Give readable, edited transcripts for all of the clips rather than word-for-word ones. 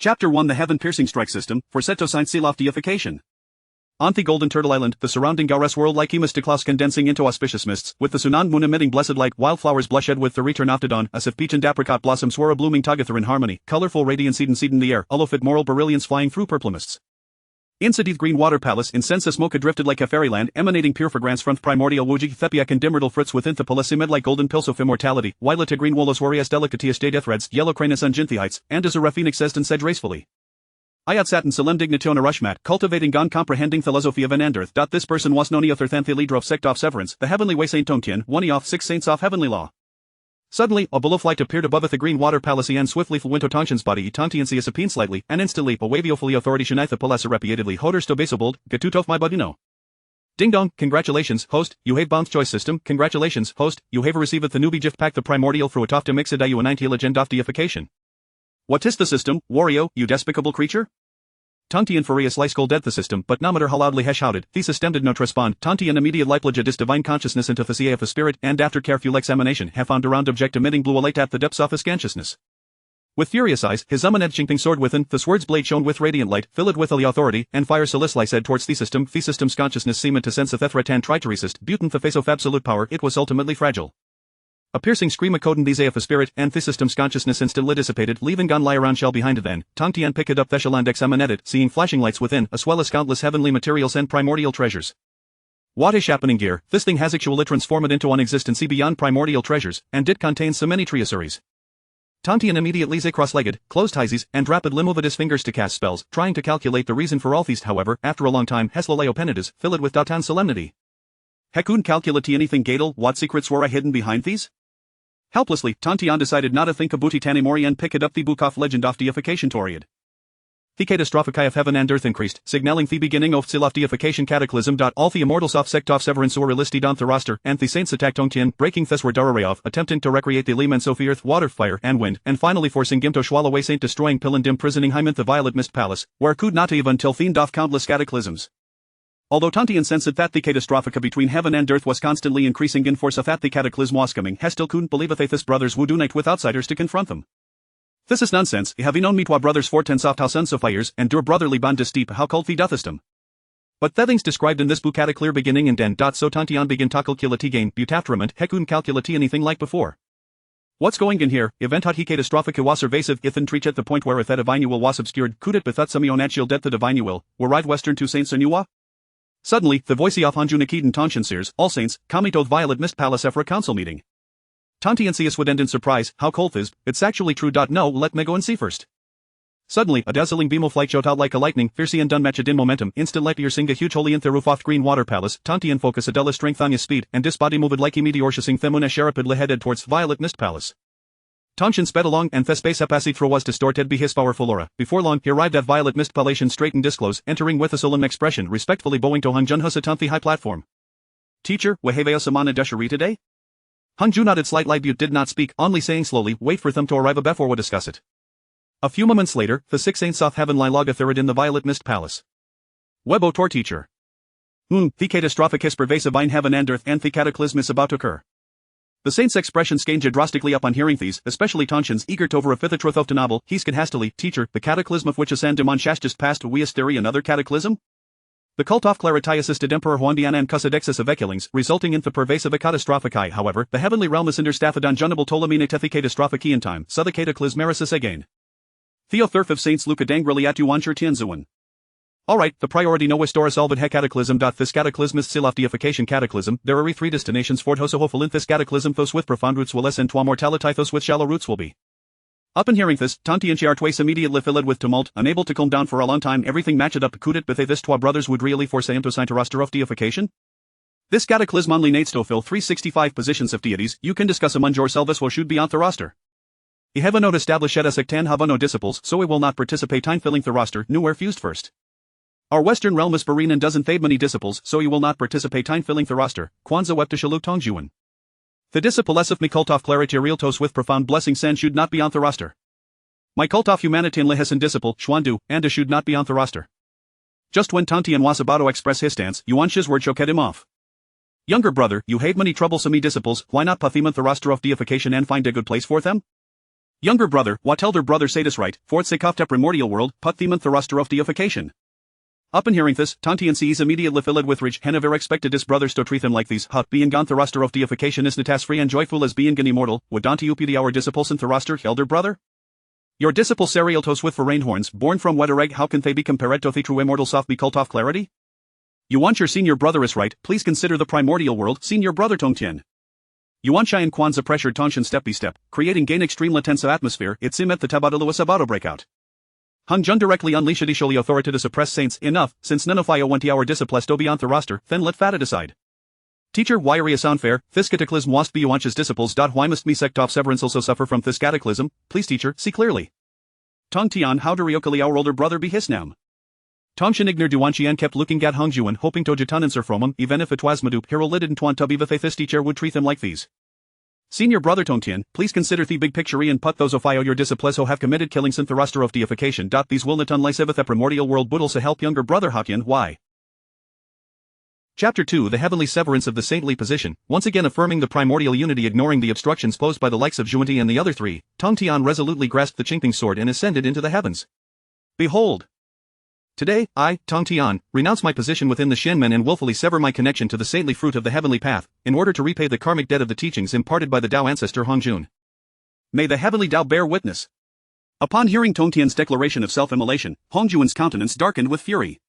Chapter 1 The Heaven-Piercing Strike System, for Setosine Silof Deification. On the Golden Turtle Island, the surrounding Gaures world like Emisticlaus condensing into auspicious mists, with the Sunand moon emitting blessed light, wildflowers blushed with the return of the dawn, as if peach and apricot blossoms were a blooming together in harmony, colorful radiance seed in the air, ulofit moral brilliance flying through purple mists. Inside green water palace in sense smoke drifted like a fairyland, emanating pure fragrance from primordial wujig thepiak and dimmertal fruits within the palacimed like golden pills of immortality, violet green wollos warriors delicateous day death reds, yellow cranus unginthites, and as a raphinix says and said gracefully. Iat satin solemn dignitio na rushmat, cultivating gon comprehending philosophy of an enderth. This person was noni other than the leader of sect of severance, the heavenly way Saint Tongtian, one of 6 saints of heavenly law. Suddenly, a billow flight appeared above the green water palace and swiftly flew into Tongtian's body, Tontiansius appeared slightly, and instantly, a waviofully authority shanitha palasa repeatedly hoders to basobold, gatutof my budino. Ding dong, congratulations, host, you have bounce choice system, congratulations, host, you have received the newbie gift pack the primordial through a tofta mixidayu a 90 legend of deification. What is the system, Wario, you despicable creature? Tontian furious lie scolded the system, but no matter how loudly he shouted, the system did not respond. Tontian immediate liplage dis divine consciousness into the sea of a spirit, and after careful examination, have found around object emitting blue light at the depths of his consciousness. With furious eyes, his unedging sword within, the sword's blade shone with radiant light, filled with the authority, and fire solicitly said towards the system's consciousness seemed to sense a threat try to resist, butin the face of absolute power, it was ultimately fragile. A piercing scream echoed the of a spirit, and the system's consciousness instantly dissipated, leaving gon lie around shell behind it then. Tongtian picked up Theshaland examined, seeing flashing lights within, as well as countless heavenly materials and primordial treasures. What is happening here? This thing has actually transformed into an existence beyond primordial treasures, and did contain so many Adversaries. Tontian immediately cross-legged, closed his and rapidly moved his fingers to cast spells, trying to calculate the reason for all these. However, after a long time, Hesloleo penitas, filled with Datan solemnity. He couldn't calculate anything gatal. What secrets were hidden behind these? Helplessly, Tontian decided not to think about it anymore and picked up the book of legend of deification toriad. The catastrophic of heaven and earth increased, signaling the beginning of Silof deification cataclysm. All the immortals of sect of severance were listed on the roster, and the saints attacked Tongtian, breaking Theswar Dararayov, attempting to recreate the elements of earth, water, fire, and wind, and finally forcing him to swallow away Saint destroying Pill and imprisoning him in the violet mist palace, where could not even till fiend off countless cataclysms. Although Tontian sensed that the catastrophica between heaven and earth was constantly increasing in force, that the cataclysm was coming, he still couldn't believe his brothers would unite with outsiders to confront them. This is nonsense. Having known me twa brothers for 10 soft how sons of fires, and dur brotherly bond to steep how called the dothestum. But the things described in this book had a clear beginning and end. So Tontian began to calculate gain, butafterament, he couldn't calculate anything like before. What's going in here? Event hot he catastrophica was pervasive, ithin treach at the point where the divine will was obscured, could it bethut semionatial death the divine will, were right western to Saints Anua? Suddenly, the voice of Hanjunakid Tontian seers, all saints, comitoth violet mist palace for a council meeting. Tontiansius would end in surprise, how colthis, it's actually true. No, let me go and see first. Suddenly, a dazzling beam of light shot out like a lightning, fiercely and unmatched in momentum, instant light piercing a huge holy in the roof off green water palace, Tontian focus a dull strength on his speed, and this body moved like a meteor shissing themunesh rapidly headed towards violet mist palace. Tontian sped along and the space passage through was distorted by his powerful aura. Before long, he arrived at violet mist palatian straight and disclose, entering with a solemn expression, respectfully bowing to Hanjun Husatant the high platform. Teacher, waheveo samana deshari today? Hanju nodded slightly but did not speak, only saying slowly, wait for them to arrive before we discuss it. A few moments later, the 6 saints of heaven lie logathirad in the violet mist palace. Webo tor teacher. The catastrophic is pervasive in heaven and earth and the cataclysm is about to occur. The saints' expressions changed drastically upon hearing these, especially Tontian's, eager to over a fifth truth of the novel. He said hastily, teacher, the cataclysm of which ascend demon shash just passed, we is theory another cataclysm? The cult of Claritius assisted Emperor Huandiana and Cussadexus of Eculings, resulting in the pervasive catastrophicae. However, the heavenly realm is understaffed Junable Ptolemine tethi catastrophici in time, so the cataclysmerisis again. Theothurf of Saints Luca dangrili atu ancher tienzuan. Alright, the priority no storis solved he cataclysm. This cataclysm is Silof deification cataclysm. There are 3 destinations for hosohophalin this cataclysm, those with profound roots will and twa mortality those with shallow roots will be. Upon hearing this, Tontian Chiartwace immediately filled with tumult, unable to calm down for a long time. Everything matched up. Could it be this twa brothers would really force him to sign to roster of deification? This cataclysm only needs to fill 365 positions of deities. You can discuss among yourselves what should be on the roster. I have not established as sectan have no disciples, so we will not participate in filling the roster. Nowhere fused first. Our western realm is barren and doesn't have many disciples, so you will not participate in filling the roster. Kwanzaa wep to Shaluk Tongjuan. The disciples of my cult of clarity realtos with profound blessing sen should not be on the roster. My cult of humanity and Lehesan disciple, Schwandu, and should not be on the roster. Just when Tontian was about to express his stance, Yuan's word choked him off. Younger brother, you have many troublesome disciples, why not puff him on the roster of deification and find a good place for them? Younger brother, what elder brother satis right, fourth sekofta primordial world, put theman thruster of deification. Upon hearing this, Tontian sees immediately filled with rage, henever expected his brothers to treat him like these, being gone thruster of deification is natas free and joyful as being gan immortal, would Dante upudi our disciples and thruster, elder brother? Your disciple serialtos with foreign horns, born from wetter egg, how can they be compared to the true immortal soft be cult off clarity? You want your senior brother is right, please consider the primordial world, senior brother Tongtian. Yuan Kwanzaa pressured Tongshan step by step, creating gain extreme latensa atmosphere, it sim at the Tabadaluwa Sabato breakout. Hung Jun directly unleashed additionally authority to suppress saints, enough, since none of Fio went our disciplesto beyond the roster, then let Fata decide. Teacher, why are you sound fair, this cataclysm wast be Yuancha's disciples. Why must me sect off severance also suffer from this cataclysm, please teacher, see clearly. Tong Tian, how do Ryokali our older brother be hisnam? Tongshan ignore Duanqian kept looking at Hung Juan, hoping to Jitan answer from him, even if it was Madup, hero lidid and Tuan Tubiva this teacher would treat them like these. Senior brother Tongtian, please consider the big picture and put those of your disciples who have committed killings in the roster of deification. These will not unless the primordial world budals to help younger brother Hokkien, why? Chapter 2 The Heavenly Severance of the Saintly Position, once again affirming the primordial unity ignoring the obstructions posed by the likes of Zhuanti and the other three, Tong Tian resolutely grasped the chinking sword and ascended into the heavens. Behold! Today, I, Tong Tian, renounce my position within the Shenmen and willfully sever my connection to the saintly fruit of the heavenly path, in order to repay the karmic debt of the teachings imparted by the Tao ancestor Hongjun. May the heavenly Tao bear witness. Upon hearing Tongtian's declaration of self-immolation, Hongjuan's countenance darkened with fury.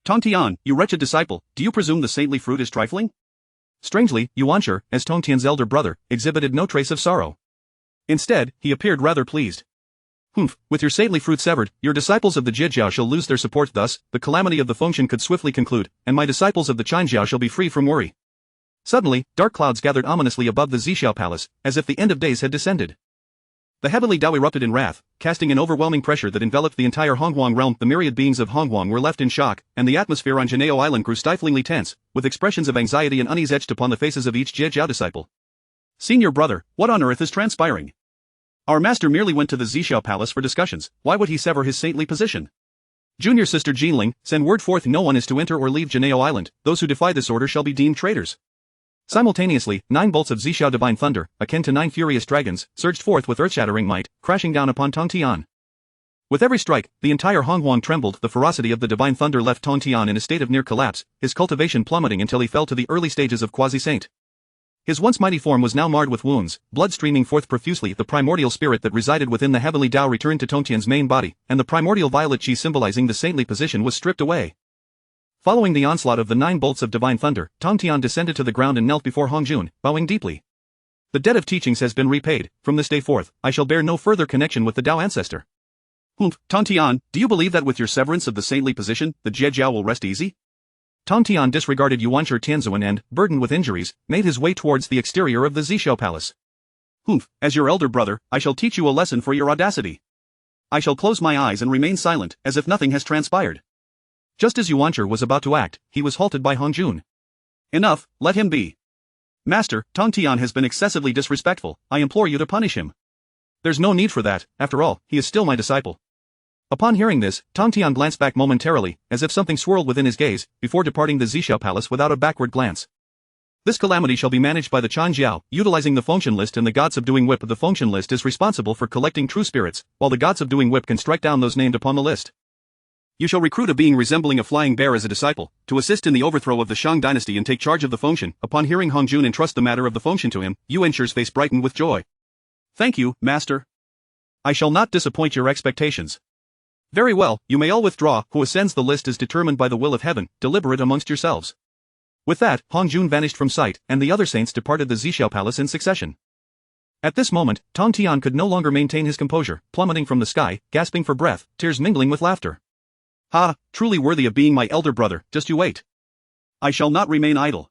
Tongtian, you wretched disciple, do you presume the saintly fruit is trifling? Strangely, Yuancher, as Tongtian's elder brother, exhibited no trace of sorrow. Instead, he appeared rather pleased. Humph, with your saintly fruit severed, your disciples of the Jijiao shall lose their support. Thus, the calamity of the Fengshan could swiftly conclude, and my disciples of the Qinjiao shall be free from worry. Suddenly, dark clouds gathered ominously above the Zixiao palace, as if the end of days had descended. The heavenly Tao erupted in wrath, casting an overwhelming pressure that enveloped the entire Hongguang realm. The myriad beings of Hongguang were left in shock, and the atmosphere on Janeo Island grew stiflingly tense, with expressions of anxiety and unease etched upon the faces of each Jijiao disciple. Senior brother, what on earth is transpiring? Our master merely went to the Zixiao palace for discussions, why would he sever his saintly position? Junior sister Jinling, send word forth no one is to enter or leave Janeo Island, those who defy this order shall be deemed traitors. Simultaneously, 9 bolts of Zixiao divine thunder, akin to 9 furious dragons, surged forth with earth-shattering might, crashing down upon Tongtian. With every strike, the entire Hongguang trembled. The ferocity of the divine thunder left Tongtian in a state of near collapse, his cultivation plummeting until he fell to the early stages of quasi-saint. His once mighty form was now marred with wounds, blood streaming forth profusely. The primordial spirit that resided within the heavenly Tao returned to Tongtian's main body, and the primordial violet chi symbolizing the saintly position was stripped away. Following the onslaught of the 9 bolts of divine thunder, Tongtian descended to the ground and knelt before Hongjun, bowing deeply. The debt of teachings has been repaid. From this day forth, I shall bear no further connection with the Tao ancestor. Humph, Tongtian, do you believe that with your severance of the saintly position, the Jijiao will rest easy? Tongtian disregarded Yuancher Tianzuan and, burdened with injuries, made his way towards the exterior of the Zixiao palace. Humph, as your elder brother, I shall teach you a lesson for your audacity. I shall close my eyes and remain silent, as if nothing has transpired. Just as Yuancher was about to act, he was halted by Hongjun. Enough, let him be. Master, Tongtian has been excessively disrespectful, I implore you to punish him. There's no need for that, after all, he is still my disciple. Upon hearing this, Tongtian glanced back momentarily, as if something swirled within his gaze, before departing the Zixiao palace without a backward glance. This calamity shall be managed by the Qinjiao, utilizing the Fengshan list and the God Subduing Whip. The Fengshan list is responsible for collecting true spirits, while the God Subduing Whip can strike down those named upon the list. You shall recruit a being resembling a flying bear as a disciple, to assist in the overthrow of the Shang dynasty and take charge of the Fengshan. Upon hearing Hongjun entrust the matter of the Fengshan to him, Yuancher's face brightened with joy. Thank you, master. I shall not disappoint your expectations. Very well, you may all withdraw. Who ascends the list is determined by the will of heaven, deliberate amongst yourselves. With that, Hongjun vanished from sight, and the other saints departed the Zixiao palace in succession. At this moment, Tongtian could no longer maintain his composure, plummeting from the sky, gasping for breath, tears mingling with laughter. Ha, truly worthy of being my elder brother, just you wait. I shall not remain idle.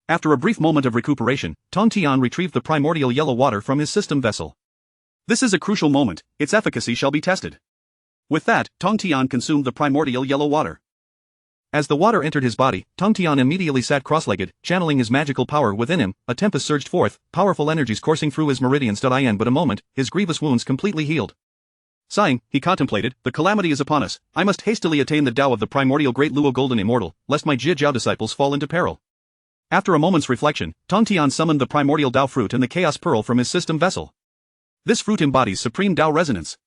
After a brief moment of recuperation, Tongtian retrieved the primordial yellow water from his system vessel. This is a crucial moment, its efficacy shall be tested. With that, Tongtian consumed the primordial yellow water. As the water entered his body, Tongtian immediately sat cross-legged, channeling his magical power within him. A tempest surged forth, powerful energies coursing through his meridians. But a moment, his grievous wounds completely healed. Sighing, he contemplated, the calamity is upon us, I must hastily attain the Tao of the primordial great Luo Golden Immortal, lest my Jijiao disciples fall into peril. After a moment's reflection, Tongtian summoned the primordial Tao fruit and the chaos pearl from his system vessel. This fruit embodies supreme Tao resonance.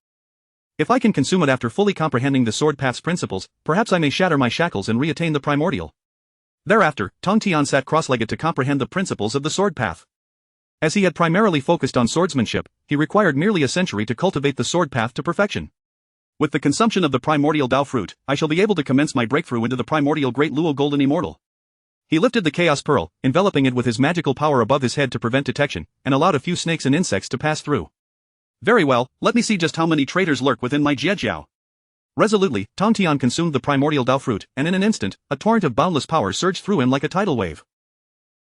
If I can consume it after fully comprehending the sword path's principles, perhaps I may shatter my shackles and reattain the primordial. Thereafter, Tong Tian sat cross-legged to comprehend the principles of the sword path. As he had primarily focused on swordsmanship, he required merely a century to cultivate the sword path to perfection. With the consumption of the primordial Tao fruit, I shall be able to commence my breakthrough into the primordial Great Luo Golden Immortal. He lifted the Chaos Pearl, enveloping it with his magical power above his head to prevent detection, and allowed a few snakes and insects to pass through. Very well, let me see just how many traitors lurk within my Jiejiao. Resolutely, Tong Tian consumed the primordial Tao fruit, and in an instant, a torrent of boundless power surged through him like a tidal wave.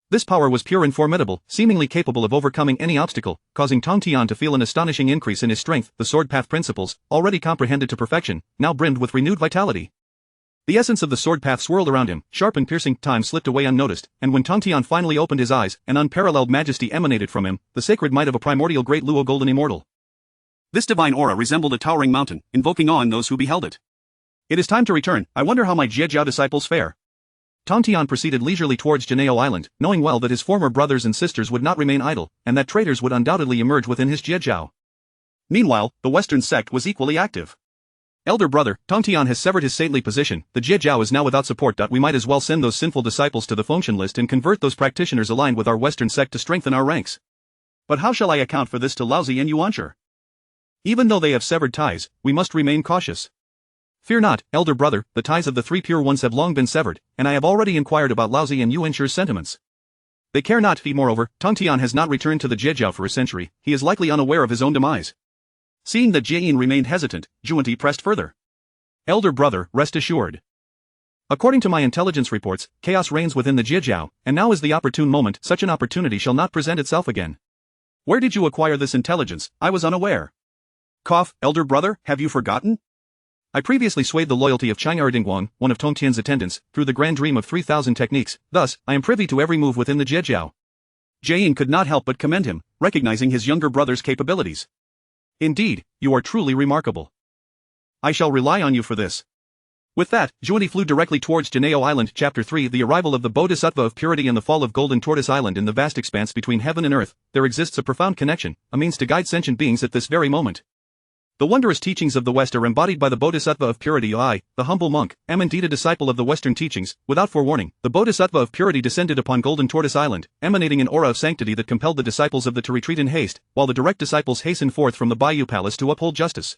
This power was pure and formidable, seemingly capable of overcoming any obstacle, causing Tong Tian to feel an astonishing increase in his strength. The sword path principles, already comprehended to perfection, now brimmed with renewed vitality. The essence of the sword path swirled around him, sharp and piercing. Time slipped away unnoticed, and when Tong Tian finally opened his eyes, an unparalleled majesty emanated from him, the sacred might of a primordial Great Luo Golden Immortal. This divine aura resembled a towering mountain, invoking awe in those who beheld it. It is time to return. I wonder how my Jiejiao disciples fare. Tong Tian proceeded leisurely towards Janeo Island, knowing well that his former brothers and sisters would not remain idle, and that traitors would undoubtedly emerge within his Jiejiao. Meanwhile, the Western sect was equally active. Elder brother, Tong Tian has severed his saintly position. The Jiejiao is now without support. We might as well send those sinful disciples to the function list and convert those practitioners aligned with our Western sect to strengthen our ranks. But how shall I account for this to Laozi and Yuanshi? Even though they have severed ties, we must remain cautious. Fear not, elder brother, the ties of the three pure ones have long been severed, and I have already inquired about Laozi and Yuanshi's sentiments. They care not. Moreover, Tong Tian has not returned to the Jiejiao for a century. He is likely unaware of his own demise. Seeing that Jieyin remained hesitant, Juanti pressed further. Elder brother, rest assured. According to my intelligence reports, chaos reigns within the Jiejiao, and now is the opportune moment. Such an opportunity shall not present itself again. Where did you acquire this intelligence? I was unaware. Cough, elder brother, have you forgotten? I previously swayed the loyalty of Chang Erdingguang, one of Tong Tian's attendants, through the grand dream of 3,000 techniques. Thus, I am privy to every move within the Jiejiao. Jieyin could not help but commend him, recognizing his younger brother's capabilities. Indeed, you are truly remarkable. I shall rely on you for this. With that, Juanti flew directly towards Janeo Island. Chapter 3 The arrival of the Bodhisattva of Purity and the fall of Golden Tortoise Island. In the vast expanse between heaven and earth, there exists a profound connection, a means to guide sentient beings at this very moment. The wondrous teachings of the West are embodied by the Bodhisattva of Purity. I, the humble monk, am indeed a disciple of the Western teachings. Without forewarning, the Bodhisattva of Purity descended upon Golden Tortoise Island, emanating an aura of sanctity that compelled the disciples of the to retreat in haste, while the direct disciples hastened forth from the Bayou Palace to uphold justice.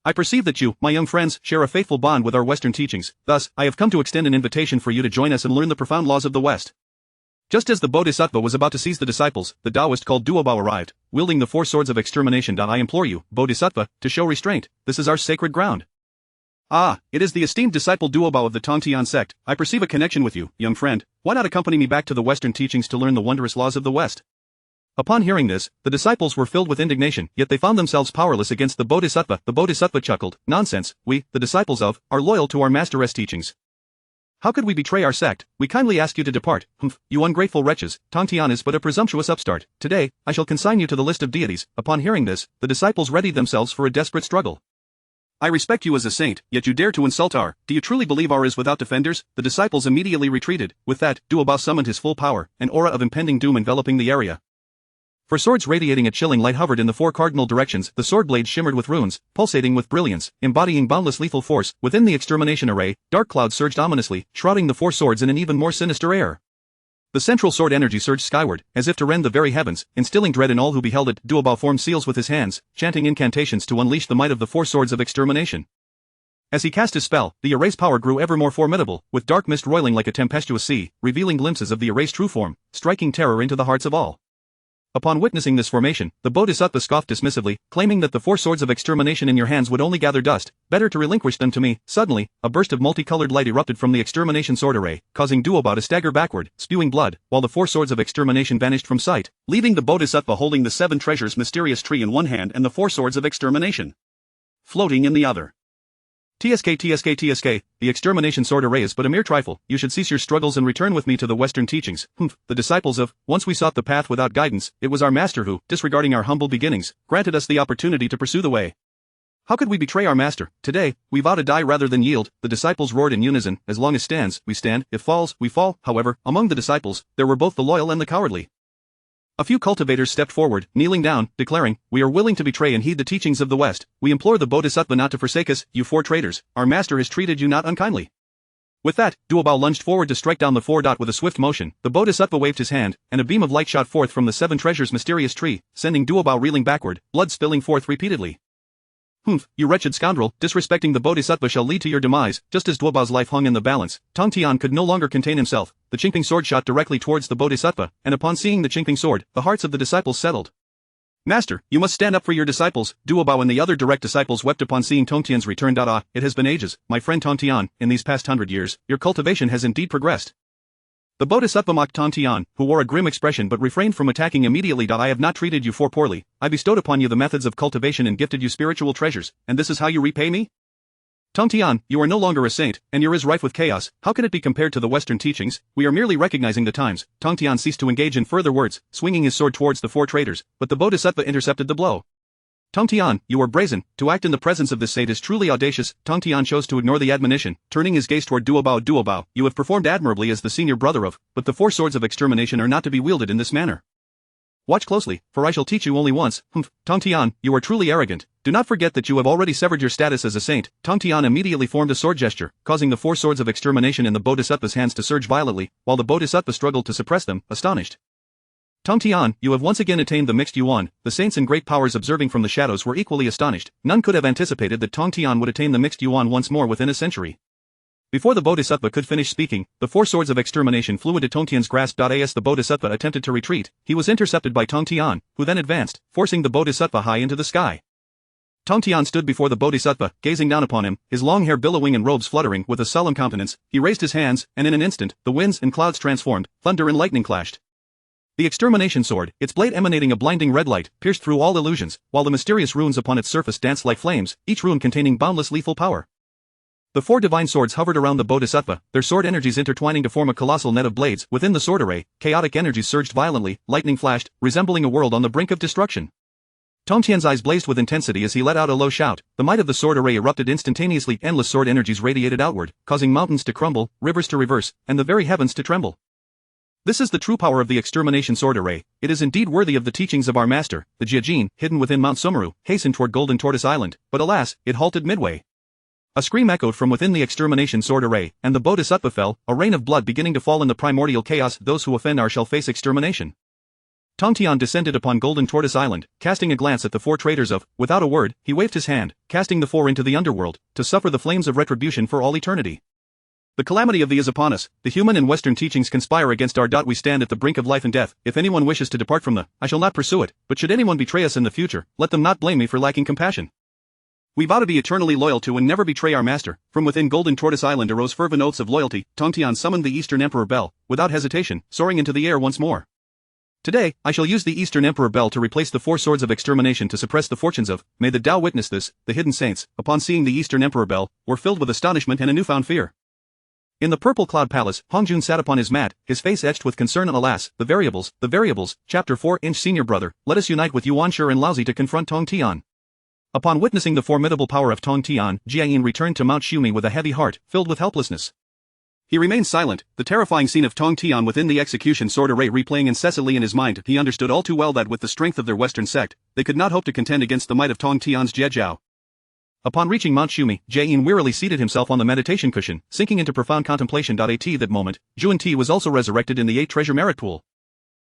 I perceive that you, my young friends, share a faithful bond with our Western teachings. Thus, I have come to extend an invitation for you to join us and learn the profound laws of the West. Just as the Bodhisattva was about to seize the disciples, the Taoist called Duobao arrived, wielding the four swords of extermination. I implore you, Bodhisattva, to show restraint. This is our sacred ground. Ah, it is the esteemed disciple Duobao of the Tong Tian sect. I perceive a connection with you, young friend. Why not accompany me back to the Western teachings to learn the wondrous laws of the West? Upon hearing this, the disciples were filled with indignation, yet they found themselves powerless against the Bodhisattva. The Bodhisattva chuckled, Nonsense, we, the disciples of, are loyal to our master's teachings. How could we betray our sect? We kindly ask you to depart. Humph, you ungrateful wretches, Tong Tian is but a presumptuous upstart. Today, I shall consign you to the list of deities. Upon hearing this, the disciples readied themselves for a desperate struggle. I respect you as a saint, yet you dare to insult our. Do you truly believe our is without defenders? The disciples immediately retreated. With that, Duobao summoned his full power, an aura of impending doom enveloping the area. For swords radiating a chilling light hovered in the four cardinal directions. The sword blades shimmered with runes, pulsating with brilliance, embodying boundless lethal force. Within the extermination array, dark clouds surged ominously, shrouding the four swords in an even more sinister air. The central sword energy surged skyward, as if to rend the very heavens, instilling dread in all who beheld it. Duobao formed seals with his hands, chanting incantations to unleash the might of the four swords of extermination. As he cast his spell, the array's power grew ever more formidable, with dark mist roiling like a tempestuous sea, revealing glimpses of the array's true form, striking terror into the hearts of all. Upon witnessing this formation, the Bodhisattva scoffed dismissively, claiming that the four swords of extermination in your hands would only gather dust, better to relinquish them to me. Suddenly, a burst of multicolored light erupted from the extermination sword array, causing Duobao to stagger backward, spewing blood, while the four swords of extermination vanished from sight, leaving the Bodhisattva holding the seven treasures mysterious tree in one hand and the four swords of extermination floating in the other. TSK, the extermination sword array is but a mere trifle. You should cease your struggles and return with me to the Western teachings. Humph, the disciples of, once we sought the path without guidance, it was our master who, disregarding our humble beginnings, granted us the opportunity to pursue the way. How could we betray our master? Today, we vow to die rather than yield. The disciples roared in unison, as long as stands, we stand, if falls, we fall. However, among the disciples, there were both the loyal and the cowardly. A few cultivators stepped forward, kneeling down, declaring, "We are willing to betray and heed the teachings of the West. We implore the Bodhisattva not to forsake us, you four traitors. Our master has treated you not unkindly." With that, Duobao lunged forward to strike down the four. With a swift motion, the Bodhisattva waved his hand, and a beam of light shot forth from the seven treasures' mysterious tree, sending Duobao reeling backward, blood spilling forth repeatedly. "Humph, you wretched scoundrel, disrespecting the Bodhisattva shall lead to your demise." Just as Duobao's life hung in the balance, Tong Tian could no longer contain himself. The Qingping sword shot directly towards the Bodhisattva, and upon seeing the Qingping sword, the hearts of the disciples settled. "Master, you must stand up for your disciples." Duobao and the other direct disciples wept upon seeing Tong Tian's return. It has been ages, my friend Tong Tian, in these past 100 years, your cultivation has indeed progressed. The Bodhisattva mocked Tong Tian, who wore a grim expression but refrained from attacking immediately. "I have not treated you for poorly. I bestowed upon you the methods of cultivation and gifted you spiritual treasures, and this is how you repay me? Tong Tian, you are no longer a saint, and your is rife with chaos. How can it be compared to the Western teachings? We are merely recognizing the times." Tong Tian ceased to engage in further words, swinging his sword towards the four traitors, but the Bodhisattva intercepted the blow. "Tong Tian, you are brazen. To act in the presence of this saint is truly audacious." Tong Tian chose to ignore the admonition, turning his gaze toward Duobao. "Duobao, you have performed admirably as the senior brother of, but the four swords of extermination are not to be wielded in this manner. Watch closely, for I shall teach you only once." "Humph, Tong Tian, you are truly arrogant. Do not forget that you have already severed your status as a saint." Tong Tian immediately formed a sword gesture, causing the four swords of extermination in the Bodhisattva's hands to surge violently, while the Bodhisattva struggled to suppress them, astonished. "Tong Tian, you have once again attained the mixed yuan." The saints and great powers observing from the shadows were equally astonished. None could have anticipated that Tong Tian would attain the mixed yuan once more within a century. Before the Bodhisattva could finish speaking, the four swords of extermination flew into Tong Tian's grasp. As the Bodhisattva attempted to retreat, he was intercepted by Tong Tian, who then advanced, forcing the Bodhisattva high into the sky. Tong Tian stood before the Bodhisattva, gazing down upon him, his long hair billowing and robes fluttering. With a solemn countenance, he raised his hands, and in an instant, the winds and clouds transformed, thunder and lightning clashed. The extermination sword, its blade emanating a blinding red light, pierced through all illusions, while the mysterious runes upon its surface danced like flames, each rune containing boundless lethal power. The four divine swords hovered around the Bodhisattva, their sword energies intertwining to form a colossal net of blades. Within the sword array, chaotic energies surged violently, lightning flashed, resembling a world on the brink of destruction. Tong Tian's eyes blazed with intensity as he let out a low shout. The might of the sword array erupted instantaneously. Endless sword energies radiated outward, causing mountains to crumble, rivers to reverse, and the very heavens to tremble. This is the true power of the extermination sword array. It is indeed worthy of the teachings of our master. The Jiajin, hidden within Mount Sumeru, hastened toward Golden Tortoise Island, but alas, it halted midway. A scream echoed from within the extermination sword array, and the Bodhisattva fell, a rain of blood beginning to fall in the primordial chaos. "Those who offend our shall face extermination." Tong Tian descended upon Golden Tortoise Island, casting a glance at the four traitors of, without a word, he waved his hand, casting the four into the underworld, to suffer the flames of retribution for all eternity. "The calamity of thee is upon us. The human and Western teachings conspire against our. We stand at the brink of life and death. If anyone wishes to depart from I shall not pursue it, but should anyone betray us in the future, let them not blame me for lacking compassion. We vow to be eternally loyal to and never betray our master." From within Golden Tortoise Island arose fervent oaths of loyalty. Tong Tian summoned the Eastern Emperor Bell, without hesitation, soaring into the air once more. "Today, I shall use the Eastern Emperor Bell to replace the four swords of extermination to suppress the fortunes of, may the Tao witness this." The hidden saints, upon seeing the Eastern Emperor Bell, were filled with astonishment and a newfound fear. In the Purple Cloud Palace, Hongjun sat upon his mat, his face etched with concern. "Alas, the variables, Chapter 4. Senior brother, let us unite with Yuan Shi and Laozi to confront Tong Tian." Upon witnessing the formidable power of Tong Tian, Jiayin returned to Mount Shumi with a heavy heart, filled with helplessness. He remained silent, the terrifying scene of Tong Tian within the execution sword array replaying incessantly in his mind. He understood all too well that with the strength of their Western sect, they could not hope to contend against the might of Tong Tian's Jiejiao. Upon reaching Mount Shumi, Jiayin wearily seated himself on the meditation cushion, sinking into profound contemplation. At that moment, Juan Ti was also resurrected in the 8 treasure merit pool.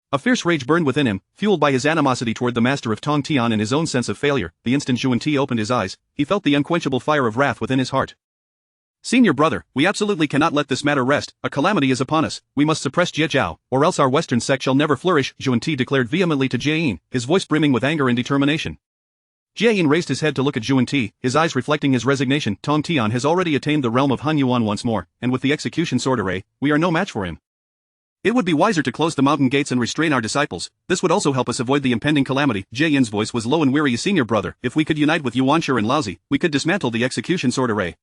A fierce rage burned within him, fueled by his animosity toward the master of Tong Tian and his own sense of failure. The instant Juan Ti opened his eyes, he felt the unquenchable fire of wrath within his heart. "Senior brother, we absolutely cannot let this matter rest. A calamity is upon us. We must suppress Jiejiao, or else our Western sect shall never flourish," Juan Ti declared vehemently to Jiayin, his voice brimming with anger and determination. Jiayin raised his head to look at Juan Ti, his eyes reflecting his resignation. "Tong Tian has already attained the realm of Han Yuan once more, and with the execution sword array, we are no match for him. It would be wiser to close the mountain gates and restrain our disciples. This would also help us avoid the impending calamity." Jiayin's voice was low and weary. "Senior brother, if we could unite with Yuan Shi and Laozi, we could dismantle the execution sword array.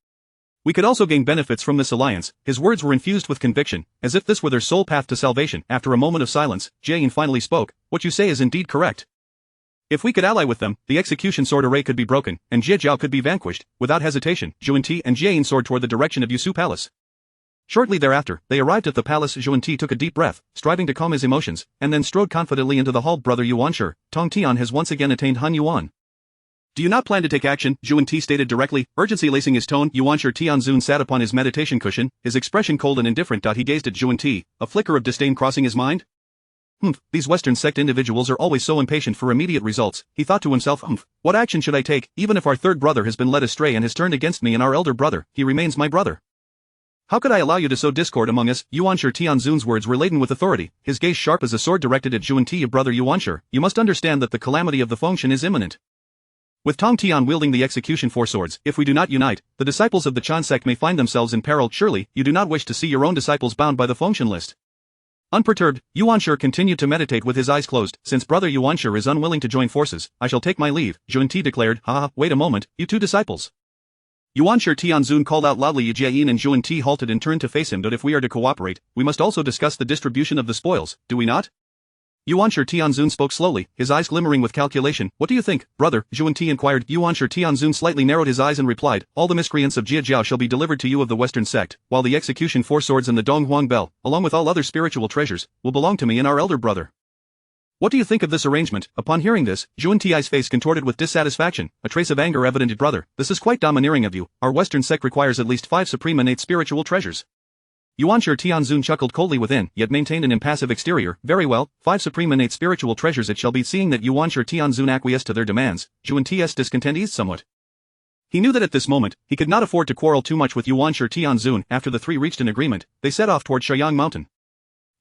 We could also gain benefits from this alliance." His words were infused with conviction, as if this were their sole path to salvation. After a moment of silence, Jiayin finally spoke. "What you say is indeed correct. If we could ally with them, the execution sword array could be broken, and Jiejiao could be vanquished." Without hesitation, Juan Ti and Jiayin soared toward the direction of Yusu Palace. Shortly thereafter, they arrived at the palace. Zhuan Ti took a deep breath, striving to calm his emotions, and then strode confidently into the hall. Brother Yuan, sure, Tong Tian has once again attained Han Yuan. Do you not plan to take action? Zhuan Ti stated directly, urgency lacing his tone. Yuanshi Tianzun sat upon his meditation cushion, his expression cold and indifferent. He gazed at Zhuan Ti, a flicker of disdain crossing his mind. These Western sect individuals are always so impatient for immediate results, he thought to himself. What action should I take? Even if our third brother has been led astray and has turned against me and our elder brother, he remains my brother. How could I allow you to sow discord among us? Yuanshi Tianzun's words were laden with authority, his gaze sharp as a sword directed at Zhuan Ti. Brother Yuanshi, you must understand that the calamity of the Fengshan is imminent. With Tong Tian wielding the execution four swords, if we do not unite, the disciples of the Chan sect may find themselves in peril. Surely, you do not wish to see your own disciples bound by the Fengshan list. Unperturbed, Yuanshi continued to meditate with his eyes closed. Since brother Yuanshi is unwilling to join forces, I shall take my leave, Zhuan Ti declared. Wait a moment, you two disciples. Yuanshi Tianzun called out loudly. Jiayin and Zhuan Ti halted and turned to face him. But if we are to cooperate, we must also discuss the distribution of the spoils, do we not? Yuanshi Tianzun spoke slowly, his eyes glimmering with calculation. What do you think, brother? Zhuan Ti inquired. Yuanshi Tianzun slightly narrowed his eyes and replied, all the miscreants of Jia shall be delivered to you of the Western sect, while the execution four swords and the Donghuang bell, along with all other spiritual treasures, will belong to me and our elder brother. What do you think of this arrangement? Upon hearing this, Zhuan Ti's face contorted with dissatisfaction, a trace of anger evident. Brother, this is quite domineering of you. Our Western sect requires at least 5 supreme innate spiritual treasures. Yuanshi Tianzun chuckled coldly within, yet maintained an impassive exterior. Very well, 5 supreme innate spiritual treasures it shall be. Seeing that Yuanshi Tianzun acquiesced to their demands, Zhuan Ti's discontent eased somewhat. He knew that at this moment, he could not afford to quarrel too much with Yuanshi Tianzun. After the three reached an agreement, they set off toward Shayang Mountain.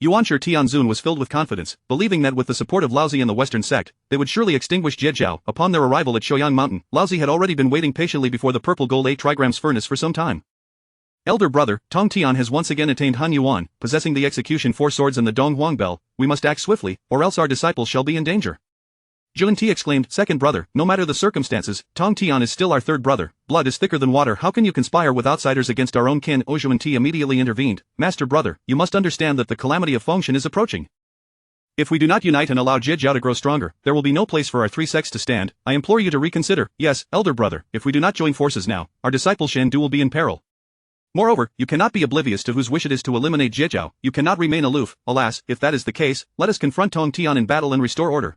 Yuanshi Tianzun was filled with confidence, believing that with the support of Laozi and the Western sect, they would surely extinguish Jiejiao. Upon their arrival at Shoyang Mountain, Laozi had already been waiting patiently before the purple gold 8 trigrams furnace for some time. Elder brother, Tong Tian has once again attained Han Yuan, possessing the execution four swords and the Donghuang bell. We must act swiftly, or else our disciples shall be in danger. Zhuan Ti exclaimed, second brother, no matter the circumstances, Tong Tian is still our third brother. Blood is thicker than water. How can you conspire with outsiders against our own kin? Zhuan Ti immediately intervened. Master brother, you must understand that the calamity of Fengshan is approaching. If we do not unite and allow Jiejiao to grow stronger, there will be no place for our 3 sects to stand. I implore you to reconsider. Yes, elder brother, if we do not join forces now, our disciple Shandu will be in peril. Moreover, you cannot be oblivious to whose wish it is to eliminate Jiejiao. You cannot remain aloof. Alas, if that is the case, let us confront Tong Tian in battle and restore order.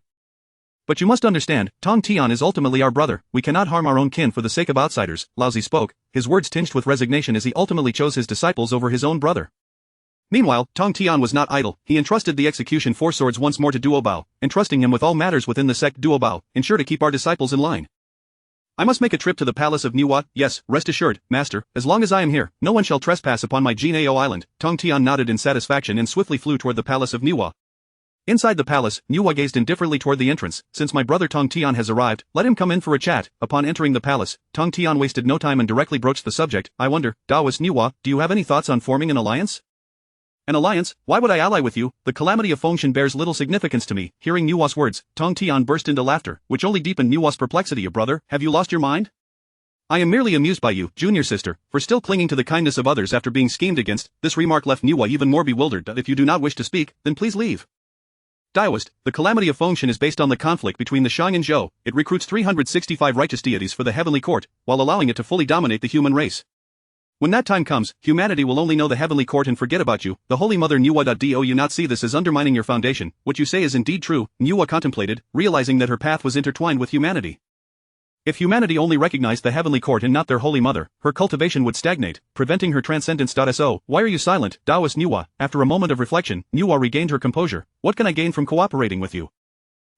But you must understand, Tong Tian is ultimately our brother. We cannot harm our own kin for the sake of outsiders. Laozi spoke, his words tinged with resignation as he ultimately chose his disciples over his own brother. Meanwhile, Tong Tian was not idle. He entrusted the execution four swords once more to Duo Bao, entrusting him with all matters within the sect. Duo Bao, ensure to keep our disciples in line. I must make a trip to the palace of Niwa. Yes, rest assured, master, as long as I am here, no one shall trespass upon my Jinao island. Tong Tian nodded in satisfaction and swiftly flew toward the palace of Niwa. Inside the palace, Niwa gazed indifferently toward the entrance. Since my brother Tong Tian has arrived, let him come in for a chat. Upon entering the palace, Tong Tian wasted no time and directly broached the subject. I wonder, Taoist Niwa, do you have any thoughts on forming an alliance? An alliance? Why would I ally with you? The calamity of Fengshan bears little significance to me. Hearing Niwa's words, Tong Tian burst into laughter, which only deepened Niwa's perplexity. Your brother, have you lost your mind? I am merely amused by you, junior sister, for still clinging to the kindness of others after being schemed against. This remark left Niwa even more bewildered. If you do not wish to speak, then please leave. Taoist, the calamity of Fengshan is based on the conflict between the Shang and Zhou. It recruits 365 righteous deities for the heavenly court, while allowing it to fully dominate the human race. When that time comes, humanity will only know the heavenly court and forget about you. The Holy Mother Niwa. Do you not see this as undermining your foundation? What you say is indeed true, Niwa contemplated, realizing that her path was intertwined with humanity. If humanity only recognized the heavenly court and not their Holy Mother, her cultivation would stagnate, preventing her transcendence. So, why are you silent, Taoist Niwa? After a moment of reflection, Niwa regained her composure. What can I gain from cooperating with you?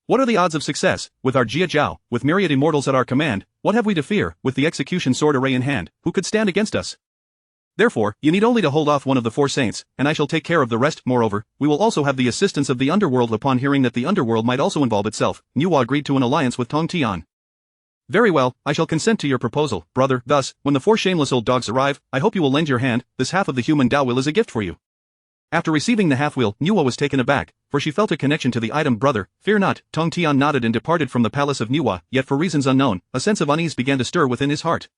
What are the odds of success? With our Jiejiao, with myriad immortals at our command, what have we to fear? With the execution sword array in hand, who could stand against us? Therefore, you need only to hold off one of the 4 saints, and I shall take care of the rest. Moreover, we will also have the assistance of the underworld. Upon hearing that the underworld might also involve itself, Niwa agreed to an alliance with Tong Tian. Very well, I shall consent to your proposal, brother. Thus, when the 4 shameless old dogs arrive, I hope you will lend your hand. This half of the human Dao wheel is a gift for you. After receiving the half wheel, Niwa was taken aback, for she felt a connection to the item. Brother, fear not. Tong Tian nodded and departed from the palace of Niwa, yet for reasons unknown, a sense of unease began to stir within his heart.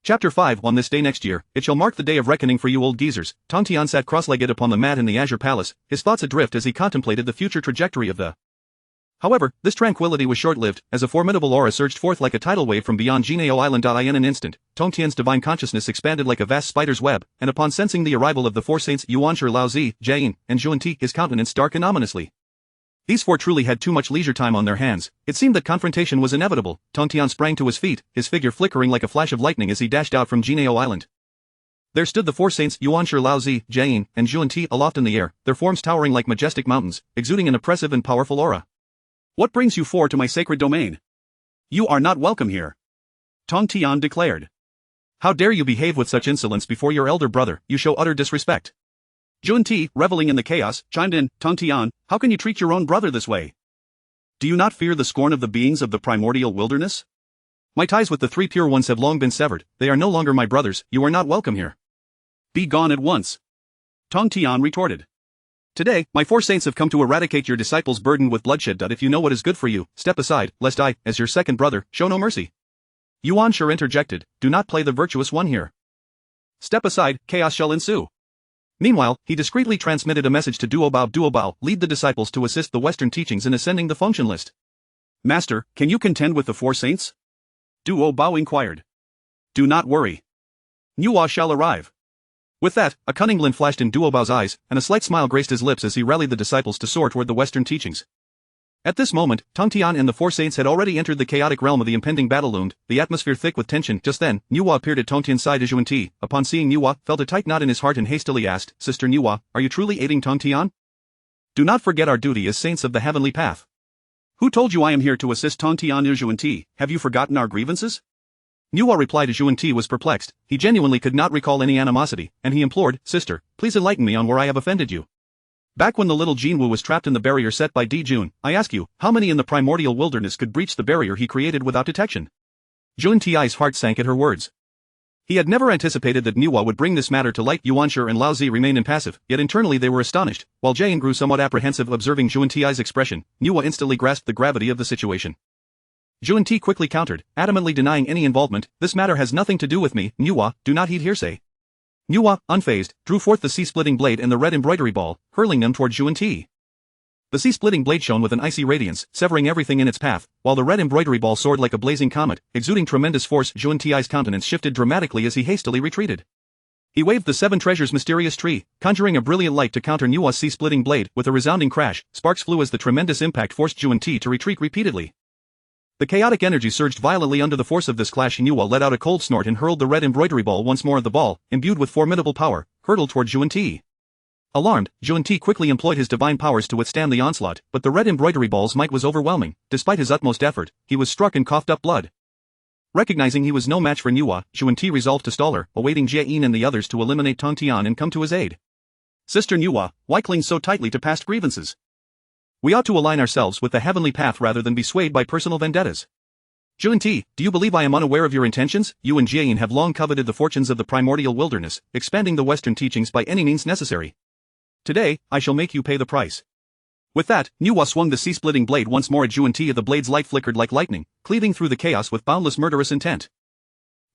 Chapter 5 On this day next year, it shall mark the day of reckoning for you old geezers. Tong Tian sat cross-legged upon the mat in the Azure Palace, his thoughts adrift as he contemplated the future trajectory of the However, this tranquility was short-lived, as a formidable aura surged forth like a tidal wave from beyond Jinao Island. In an instant, Tongtian's divine consciousness expanded like a vast spider's web, and upon sensing the arrival of the four saints Yuanshi, Laozi, Jiayin, and Zhuan-Ti, his countenance darkened ominously. These four truly had too much leisure time on their hands. It seemed that confrontation was inevitable. Tongtian sprang to his feet, his figure flickering like a flash of lightning as he dashed out from Jinao Island. There stood the four saints Yuanshi, Laozi, Jiayin, and Zhuan-Ti aloft in the air, their forms towering like majestic mountains, exuding an oppressive and powerful aura. "What brings you four to my sacred domain? You are not welcome here," Tongtian declared. "How dare you behave with such insolence before your elder brother? You show utter disrespect." Zhuan-Ti, reveling in the chaos, chimed in, "Tongtian, how can you treat your own brother this way? Do you not fear the scorn of the beings of the primordial wilderness? My ties with the three pure ones have long been severed. They are no longer my brothers. You are not welcome here. Be gone at once," Tongtian retorted. "Today, my four saints have come to eradicate your disciples burdened with bloodshed. If you know what is good for you, step aside, lest I, as your second brother, show no mercy." Yuanshi interjected, "Do not play the virtuous one here. Step aside, chaos shall ensue." Meanwhile, he discreetly transmitted a message to Duobao. "Duobao, lead the disciples to assist the Western teachings in ascending the function list." "Master, can you contend with the four saints?" Duobao inquired. "Do not worry. Nuwa shall arrive." With that, a cunning glint flashed in Duobao's eyes, and a slight smile graced his lips as he rallied the disciples to soar toward the Western teachings. At this moment, Tongtian and the four saints had already entered the chaotic realm of the impending battle loomed, the atmosphere thick with tension. Just then, Nuwa appeared at Tongtian's side. Zhuan-Ti, upon seeing Nuwa, felt a tight knot in his heart and hastily asked, "Sister Nuwa, are you truly aiding Tongtian? Do not forget our duty as saints of the heavenly path." "Who told you I am here to assist Tongtian?" Zhuan-Ti, "have you forgotten our grievances?" Nuwa replied. Zhuan-Ti was perplexed. He genuinely could not recall any animosity, and he implored, "Sister, please enlighten me on where I have offended you. Back when the little Jinwu was trapped in the barrier set by Dijun, I ask you, how many in the primordial wilderness could breach the barrier he created without detection?" Zhuan-Ti's heart sank at her words. He had never anticipated that Nuwa would bring this matter to light. Yuanshi and Laozi remained impassive, yet internally they were astonished. While Jiayin grew somewhat apprehensive observing Zhuan-Ti's expression, Nuwa instantly grasped the gravity of the situation. Zhuan-Ti quickly countered, adamantly denying any involvement. "This matter has nothing to do with me, Nuwa, do not heed hearsay." Nuwa, unfazed, drew forth the sea-splitting blade and the red embroidery ball, hurling them toward Zhuan-Ti. The sea-splitting blade shone with an icy radiance, severing everything in its path, while the red embroidery ball soared like a blazing comet, exuding tremendous force. Zhuan-Ti's countenance shifted dramatically as he hastily retreated. He waved the seven treasures mysterious tree, conjuring a brilliant light to counter Nuwa's sea-splitting blade. With a resounding crash, sparks flew as the tremendous impact forced Zhuan-Ti to retreat repeatedly. The chaotic energy surged violently under the force of this clash. Nuwa let out a cold snort and hurled the red embroidery ball once more. The ball, imbued with formidable power, hurtled toward Zhuan-Ti. Alarmed, Zhuan-Ti quickly employed his divine powers to withstand the onslaught, but the red embroidery ball's might was overwhelming. Despite his utmost effort, he was struck and coughed up blood. Recognizing he was no match for Nuwa, Zhuan-Ti resolved to stall her, awaiting Jiayin and the others to eliminate Tongtian and come to his aid. "Sister Nuwa, why cling so tightly to past grievances? We ought to align ourselves with the heavenly path rather than be swayed by personal vendettas. Zhuan-Ti, do you believe I am unaware of your intentions? You and Jiayin have long coveted the fortunes of the primordial wilderness, expanding the Western teachings by any means necessary. Today, I shall make you pay the price." With that, Nuwa swung the sea-splitting blade once more at Zhuan-Ti. The blade's light flickered like lightning, cleaving through the chaos with boundless murderous intent.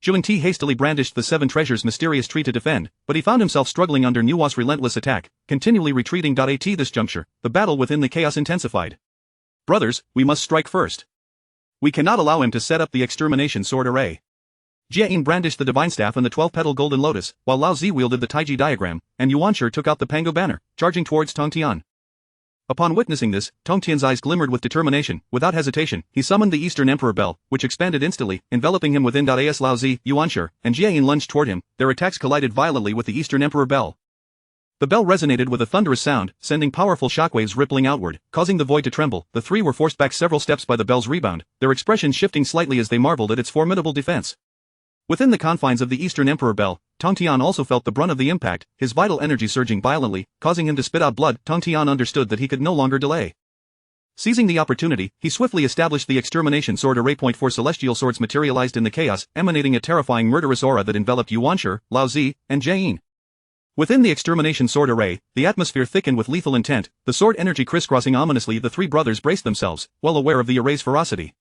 Zhuan-Ti hastily brandished the seven treasures mysterious tree to defend, but he found himself struggling under Nuwa's relentless attack, continually retreating. At this juncture, the battle within the chaos intensified. "Brothers, we must strike first. We cannot allow him to set up the extermination sword array." Jiayin brandished the divine staff and the 12-petal golden lotus, while Laozi wielded the Taiji diagram, and Yuanshi took out the Pango banner, charging towards Tongtian. Upon witnessing this, Tongtian's eyes glimmered with determination. Without hesitation, he summoned the Eastern Emperor Bell, which expanded instantly, enveloping him within. As Laozi, Yuanshi, and Jiayin lunged toward him, their attacks collided violently with the Eastern Emperor Bell. The bell resonated with a thunderous sound, sending powerful shockwaves rippling outward, causing the void to tremble. The three were forced back several steps by the bell's rebound, their expressions shifting slightly as they marveled at its formidable defense. Within the confines of the Eastern Emperor Bell, Tongtian also felt the brunt of the impact, his vital energy surging violently, causing him to spit out blood. Tongtian understood that he could no longer delay. Seizing the opportunity, he swiftly established the extermination sword array. 4 celestial swords materialized in the chaos, emanating a terrifying murderous aura that enveloped Yuanshi, Laozi, and Jiayin. Within the extermination sword array, the atmosphere thickened with lethal intent, the sword energy crisscrossing ominously. The three brothers braced themselves, well aware of the array's ferocity.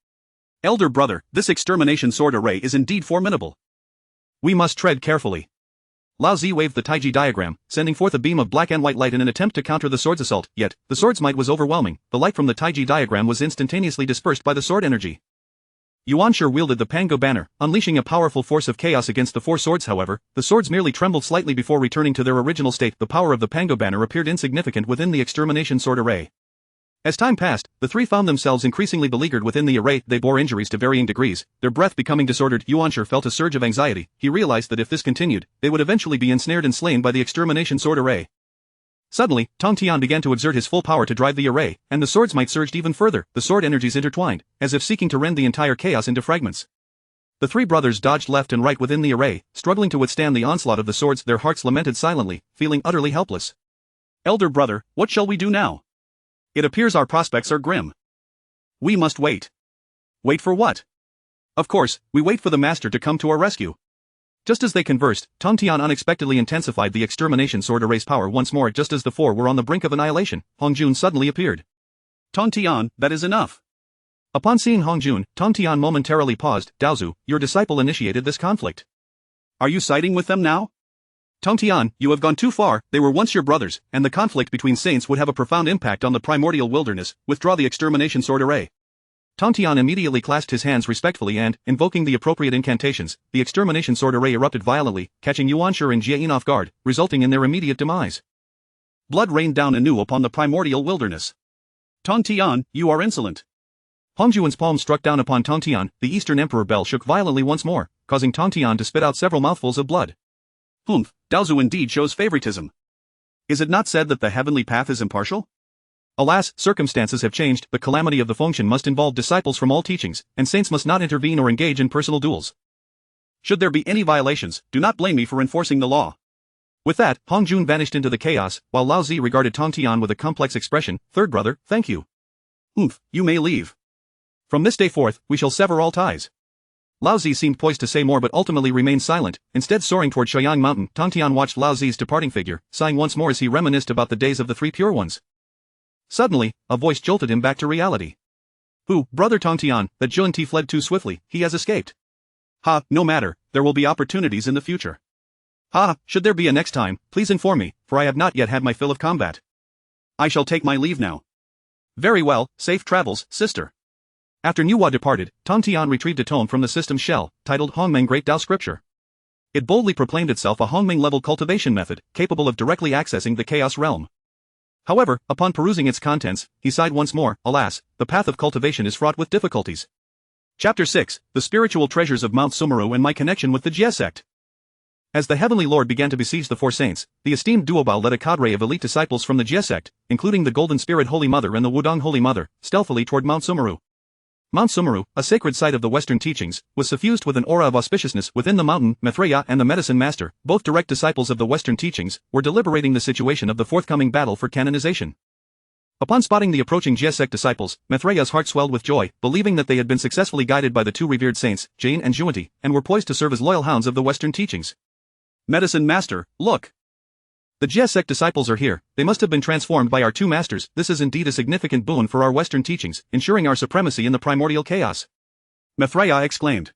"Elder brother, this extermination sword array is indeed formidable. We must tread carefully. Lao Zi waved the Taiji diagram, sending forth a beam of black and white light in an attempt to counter the sword's assault, yet, the sword's might was overwhelming. The light from the Taiji diagram was instantaneously dispersed by the sword energy. Yuanshi wielded the Pango banner, unleashing a powerful force of chaos against the four swords. However, the swords merely trembled slightly before returning to their original state. The power of the Pango banner appeared insignificant within the extermination sword array. As time passed, the three found themselves increasingly beleaguered within the array. They bore injuries to varying degrees, their breath becoming disordered. Yuanshi felt a surge of anxiety. He realized that if this continued, they would eventually be ensnared and slain by the extermination sword array. Suddenly, Tong Tian began to exert his full power to drive the array, and the sword's might surged even further. The sword energies intertwined, as if seeking to rend the entire chaos into fragments. The three brothers dodged left and right within the array, struggling to withstand the onslaught of the swords. Their hearts lamented silently, feeling utterly helpless. Elder brother, what shall we do now? It appears our prospects are grim. We must wait. Wait for what? Of course, we wait for the master to come to our rescue. Just as they conversed, Tong Tian unexpectedly intensified the extermination sword array's power once more. Just as the four were on the brink of annihilation, Hong Jun suddenly appeared. Tong Tian, that is enough. Upon seeing Hong Jun, Tong Tian momentarily paused. Daozu, your disciple initiated this conflict. Are you siding with them now? Tong Tian, you have gone too far. They were once your brothers, and the conflict between saints would have a profound impact on the primordial wilderness. Withdraw the extermination sword array. Tong Tian immediately clasped his hands respectfully and, invoking the appropriate incantations, the extermination sword array erupted violently, catching Yuanshi and Jie Yin off guard, resulting in their immediate demise. Blood rained down anew upon the primordial wilderness. Tong Tian, you are insolent. Hong Juan's palm struck down upon Tong Tian. The Eastern Emperor bell shook violently once more, causing Tong Tian to spit out several mouthfuls of blood. Humph, Daozu indeed shows favoritism. Is it not said that the heavenly path is impartial? Alas, circumstances have changed. The calamity of the Fengshen must involve disciples from all teachings, and saints must not intervene or engage in personal duels. Should there be any violations, do not blame me for enforcing the law. With that, Hong Jun vanished into the chaos, while Lao Zi regarded Tong Tian with a complex expression. Third brother, thank you. You may leave. From this day forth, we shall sever all ties. Lao Zi seemed poised to say more but ultimately remained silent, instead soaring toward Shaoyang Mountain. Tong Tian watched Lao Zi's departing figure, sighing once more as he reminisced about the days of the three pure ones. Suddenly, a voice jolted him back to reality. Brother Tong Tian, that Jun Ti fled too swiftly, he has escaped. No matter, there will be opportunities in the future. Should there be a next time, please inform me, for I have not yet had my fill of combat. I shall take my leave now. Very well, safe travels, sister. After Nuwa departed, Tong Tian retrieved a tome from the system's shell, titled Hongmeng Great Tao Scripture. It boldly proclaimed itself a Hongmeng-level cultivation method, capable of directly accessing the Chaos Realm. However, upon perusing its contents, he sighed once more. Alas, the path of cultivation is fraught with difficulties. Chapter 6, The Spiritual Treasures of Mount Sumeru and My Connection with the Jie Sect. As the Heavenly Lord began to besiege the four saints, the esteemed Duobao led a cadre of elite disciples from the Jie Sect, including the Golden Spirit Holy Mother and the Wudong Holy Mother, stealthily toward Mount Sumeru. Mount Sumeru, a sacred site of the Western teachings, was suffused with an aura of auspiciousness. Within the mountain, Maitreya and the Medicine Master, both direct disciples of the Western teachings, were deliberating the situation of the forthcoming battle for canonization. Upon spotting the approaching Jie Sect disciples, Maitreya's heart swelled with joy, believing that they had been successfully guided by the two revered saints, Jane and Juanti, and were poised to serve as loyal hounds of the Western teachings. Medicine Master, look! The Jie Sect disciples are here. They must have been transformed by our two masters. This is indeed a significant boon for our Western teachings, ensuring our supremacy in the primordial chaos. Maitreya exclaimed.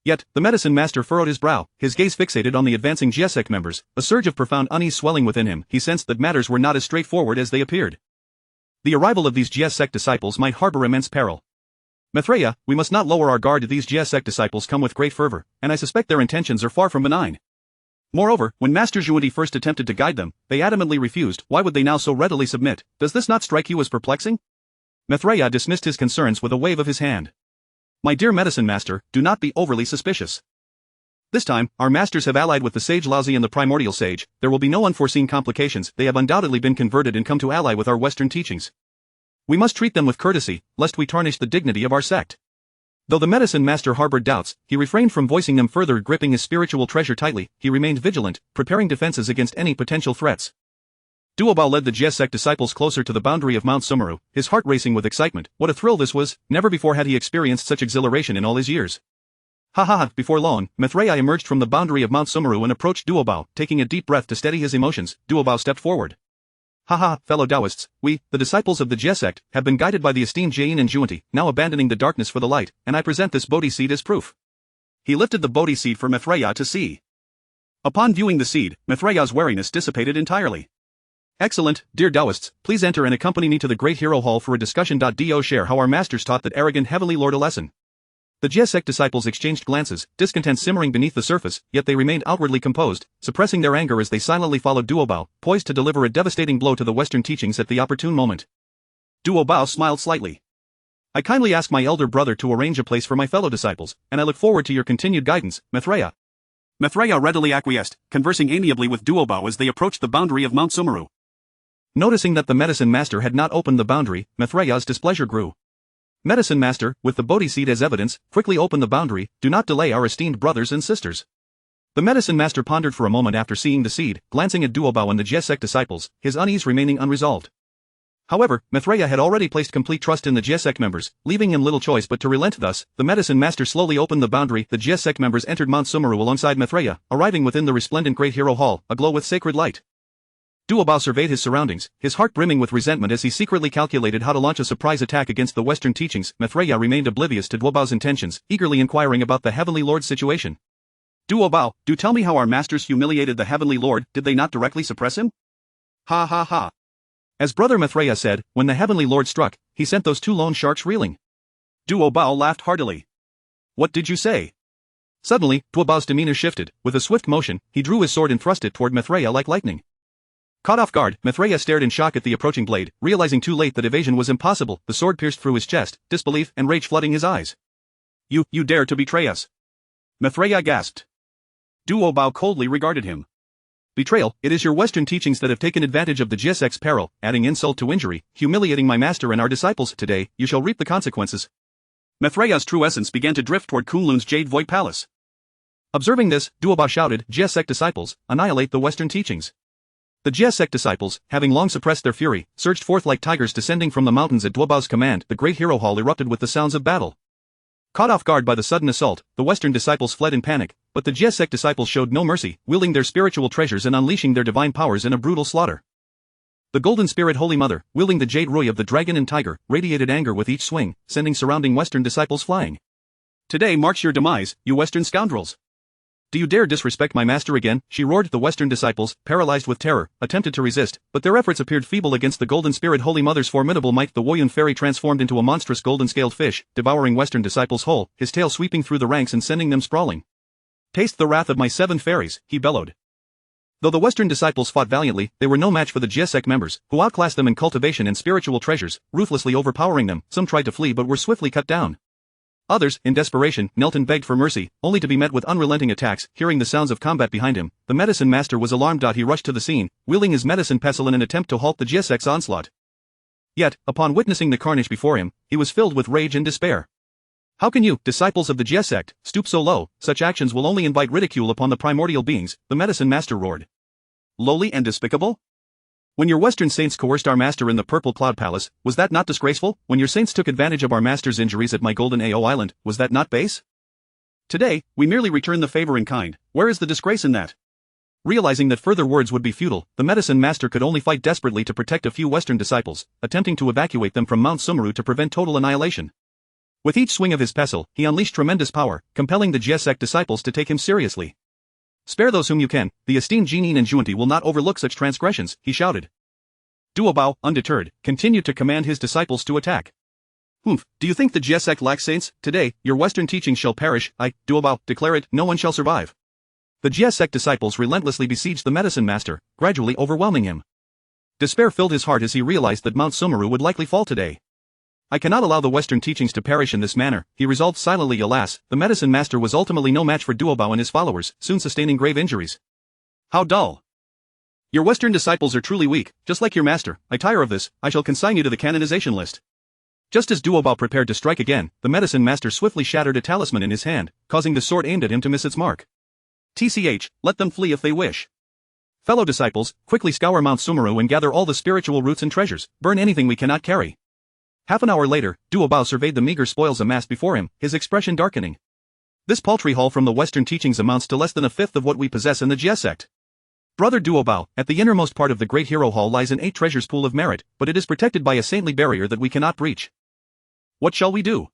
Yet, the Medicine Master furrowed his brow, his gaze fixated on the advancing Jie Sect members, a surge of profound unease swelling within him. He sensed that matters were not as straightforward as they appeared. The arrival of these Jie Sect disciples might harbor immense peril. Maitreya, we must not lower our guard. These Jie Sect disciples come with great fervor, and I suspect their intentions are far from benign. Moreover, when Master Juanti first attempted to guide them, they adamantly refused. Why would they now so readily submit? Does this not strike you as perplexing? Maitreya dismissed his concerns with a wave of his hand. My dear Medicine Master, do not be overly suspicious. This time, our masters have allied with the sage Lao Zi and the primordial sage. There will be no unforeseen complications. They have undoubtedly been converted and come to ally with our Western teachings. We must treat them with courtesy, lest we tarnish the dignity of our sect. Though the Medicine Master harbored doubts, he refrained from voicing them further. Gripping his spiritual treasure tightly, he remained vigilant, preparing defenses against any potential threats. Duobao led the Jie Sect disciples closer to the boundary of Mount Sumeru, his heart racing with excitement. What a thrill this was! Never before had he experienced such exhilaration in all his years. Before long, Maitreya emerged from the boundary of Mount Sumeru and approached Duobao. Taking a deep breath to steady his emotions, Duobao stepped forward. Fellow Taoists, we, the disciples of the Jie Sect, have been guided by the esteemed Jane and Juanti, now abandoning the darkness for the light, and I present this Bodhi seed as proof. He lifted the Bodhi seed for Maitreya to see. Upon viewing the seed, Mithraya's wariness dissipated entirely. Excellent, dear Taoists, please enter and accompany me to the Great Hero Hall for a discussion. Do share how our masters taught that arrogant Heavenly Lord a lesson. The Jiesek disciples exchanged glances, discontent simmering beneath the surface, yet they remained outwardly composed, suppressing their anger as they silently followed Duo Bao, poised to deliver a devastating blow to the Western teachings at the opportune moment. Duo Bao smiled slightly. I kindly ask my elder brother to arrange a place for my fellow disciples, and I look forward to your continued guidance, Mithraya. Mithraya readily acquiesced, conversing amiably with Duo Bao as they approached the boundary of Mount Sumeru. Noticing that the medicine master had not opened the boundary, Mithraya's displeasure grew. Medicine master, with the Bodhi seed as evidence, quickly open the boundary, do not delay our esteemed brothers and sisters. The medicine master pondered for a moment after seeing the seed, glancing at Duo Bao and the Jiesek disciples, his unease remaining unresolved. However, Mithraya had already placed complete trust in the Jiesek members, leaving him little choice but to relent. Thus, the medicine master slowly opened the boundary. The Jiesek members entered Mount Sumeru alongside Mithraya, arriving within the resplendent Great Hero Hall, aglow with sacred light. Duo Bao surveyed his surroundings, his heart brimming with resentment as he secretly calculated how to launch a surprise attack against the Western teachings. Mithraya remained oblivious to Duo Bao's intentions, eagerly inquiring about the Heavenly Lord's situation. Duo Bao, do tell me how our masters humiliated the Heavenly Lord. Did they not directly suppress him? Ha ha ha. As Brother Mithraya said, when the Heavenly Lord struck, he sent those two lone sharks reeling. Duo Bao laughed heartily. What did you say? Suddenly, Duo Bao's demeanor shifted. With a swift motion, he drew his sword and thrust it toward Mithraya like lightning. Caught off guard, Mithraya stared in shock at the approaching blade, realizing too late that evasion was impossible. The sword pierced through his chest, disbelief and rage flooding his eyes. You dare to betray us? Mithraya gasped. Duo Bao coldly regarded him. Betrayal, it is your Western teachings that have taken advantage of the Jiesek's peril, adding insult to injury, humiliating my master and our disciples. Today, you shall reap the consequences. Mithraya's true essence began to drift toward Kunlun's Jade Void Palace. Observing this, Duo Bao shouted, Jiesek disciples, annihilate the Western teachings. The Jiesek disciples, having long suppressed their fury, surged forth like tigers descending from the mountains at Duo Bao's command. The Great Hero Hall erupted with the sounds of battle. Caught off guard by the sudden assault, the Western disciples fled in panic, but the Jiesek disciples showed no mercy, wielding their spiritual treasures and unleashing their divine powers in a brutal slaughter. The Golden Spirit Holy Mother, wielding the Jade Rui of the Dragon and Tiger, radiated anger with each swing, sending surrounding Western disciples flying. Today marks your demise, you Western scoundrels. Do you dare disrespect my master again? She roared. The Western disciples, paralyzed with terror, attempted to resist, but their efforts appeared feeble against the Golden Spirit Holy Mother's formidable might. The Woyun fairy transformed into a monstrous golden-scaled fish, devouring Western disciples whole, his tail sweeping through the ranks and sending them sprawling. Taste the wrath of my 7 fairies, he bellowed. Though the Western disciples fought valiantly, they were no match for the Jiesek members, who outclassed them in cultivation and spiritual treasures, ruthlessly overpowering them. Some tried to flee but were swiftly cut down. Others, in desperation, knelt and begged for mercy, only to be met with unrelenting attacks. Hearing the sounds of combat behind him, the medicine master was alarmed. He rushed to the scene, wielding his medicine pestle in an attempt to halt the Jiesek's onslaught. Yet, upon witnessing the carnage before him, he was filled with rage and despair. How can you, disciples of the Jiesek, stoop so low? Such actions will only invite ridicule upon the primordial beings, the medicine master roared. Lowly and despicable? When your Western saints coerced our master in the Purple Cloud Palace, was that not disgraceful? When your saints took advantage of our master's injuries at my Golden Ao Island, was that not base? Today, we merely return the favor in kind. Where is the disgrace in that? Realizing that further words would be futile, the medicine master could only fight desperately to protect a few Western disciples, attempting to evacuate them from Mount Sumeru to prevent total annihilation. With each swing of his pestle, he unleashed tremendous power, compelling the Jiesek disciples to take him seriously. Spare those whom you can, the esteemed Jinin and Junti will not overlook such transgressions, he shouted. Duo Bao, undeterred, continued to command his disciples to attack. Do you think the Jiesek lacks saints? Today, your Western teachings shall perish. I, Duo Bao, declare it, no one shall survive. The Jiesek disciples relentlessly besieged the medicine master, gradually overwhelming him. Despair filled his heart as he realized that Mount Sumeru would likely fall today. I cannot allow the Western teachings to perish in this manner, he resolved silently. Alas, the medicine master was ultimately no match for Duo Bao and his followers, soon sustaining grave injuries. How dull. Your Western disciples are truly weak, just like your master. I tire of this. I shall consign you to the canonization list. Just as Duo Bao prepared to strike again, the medicine master swiftly shattered a talisman in his hand, causing the sword aimed at him to miss its mark. TCH, let them flee if they wish. Fellow disciples, quickly scour Mount Sumeru and gather all the spiritual roots and treasures, burn anything we cannot carry. Half an hour later, Duo Bao surveyed the meager spoils amassed before him, his expression darkening. This paltry haul from the Western teachings amounts to less than a fifth of what we possess in the Jiesect. Brother Duo Bao, at the innermost part of the Great Hero Hall lies an 8 treasures pool of merit, but it is protected by a saintly barrier that we cannot breach. What shall we do?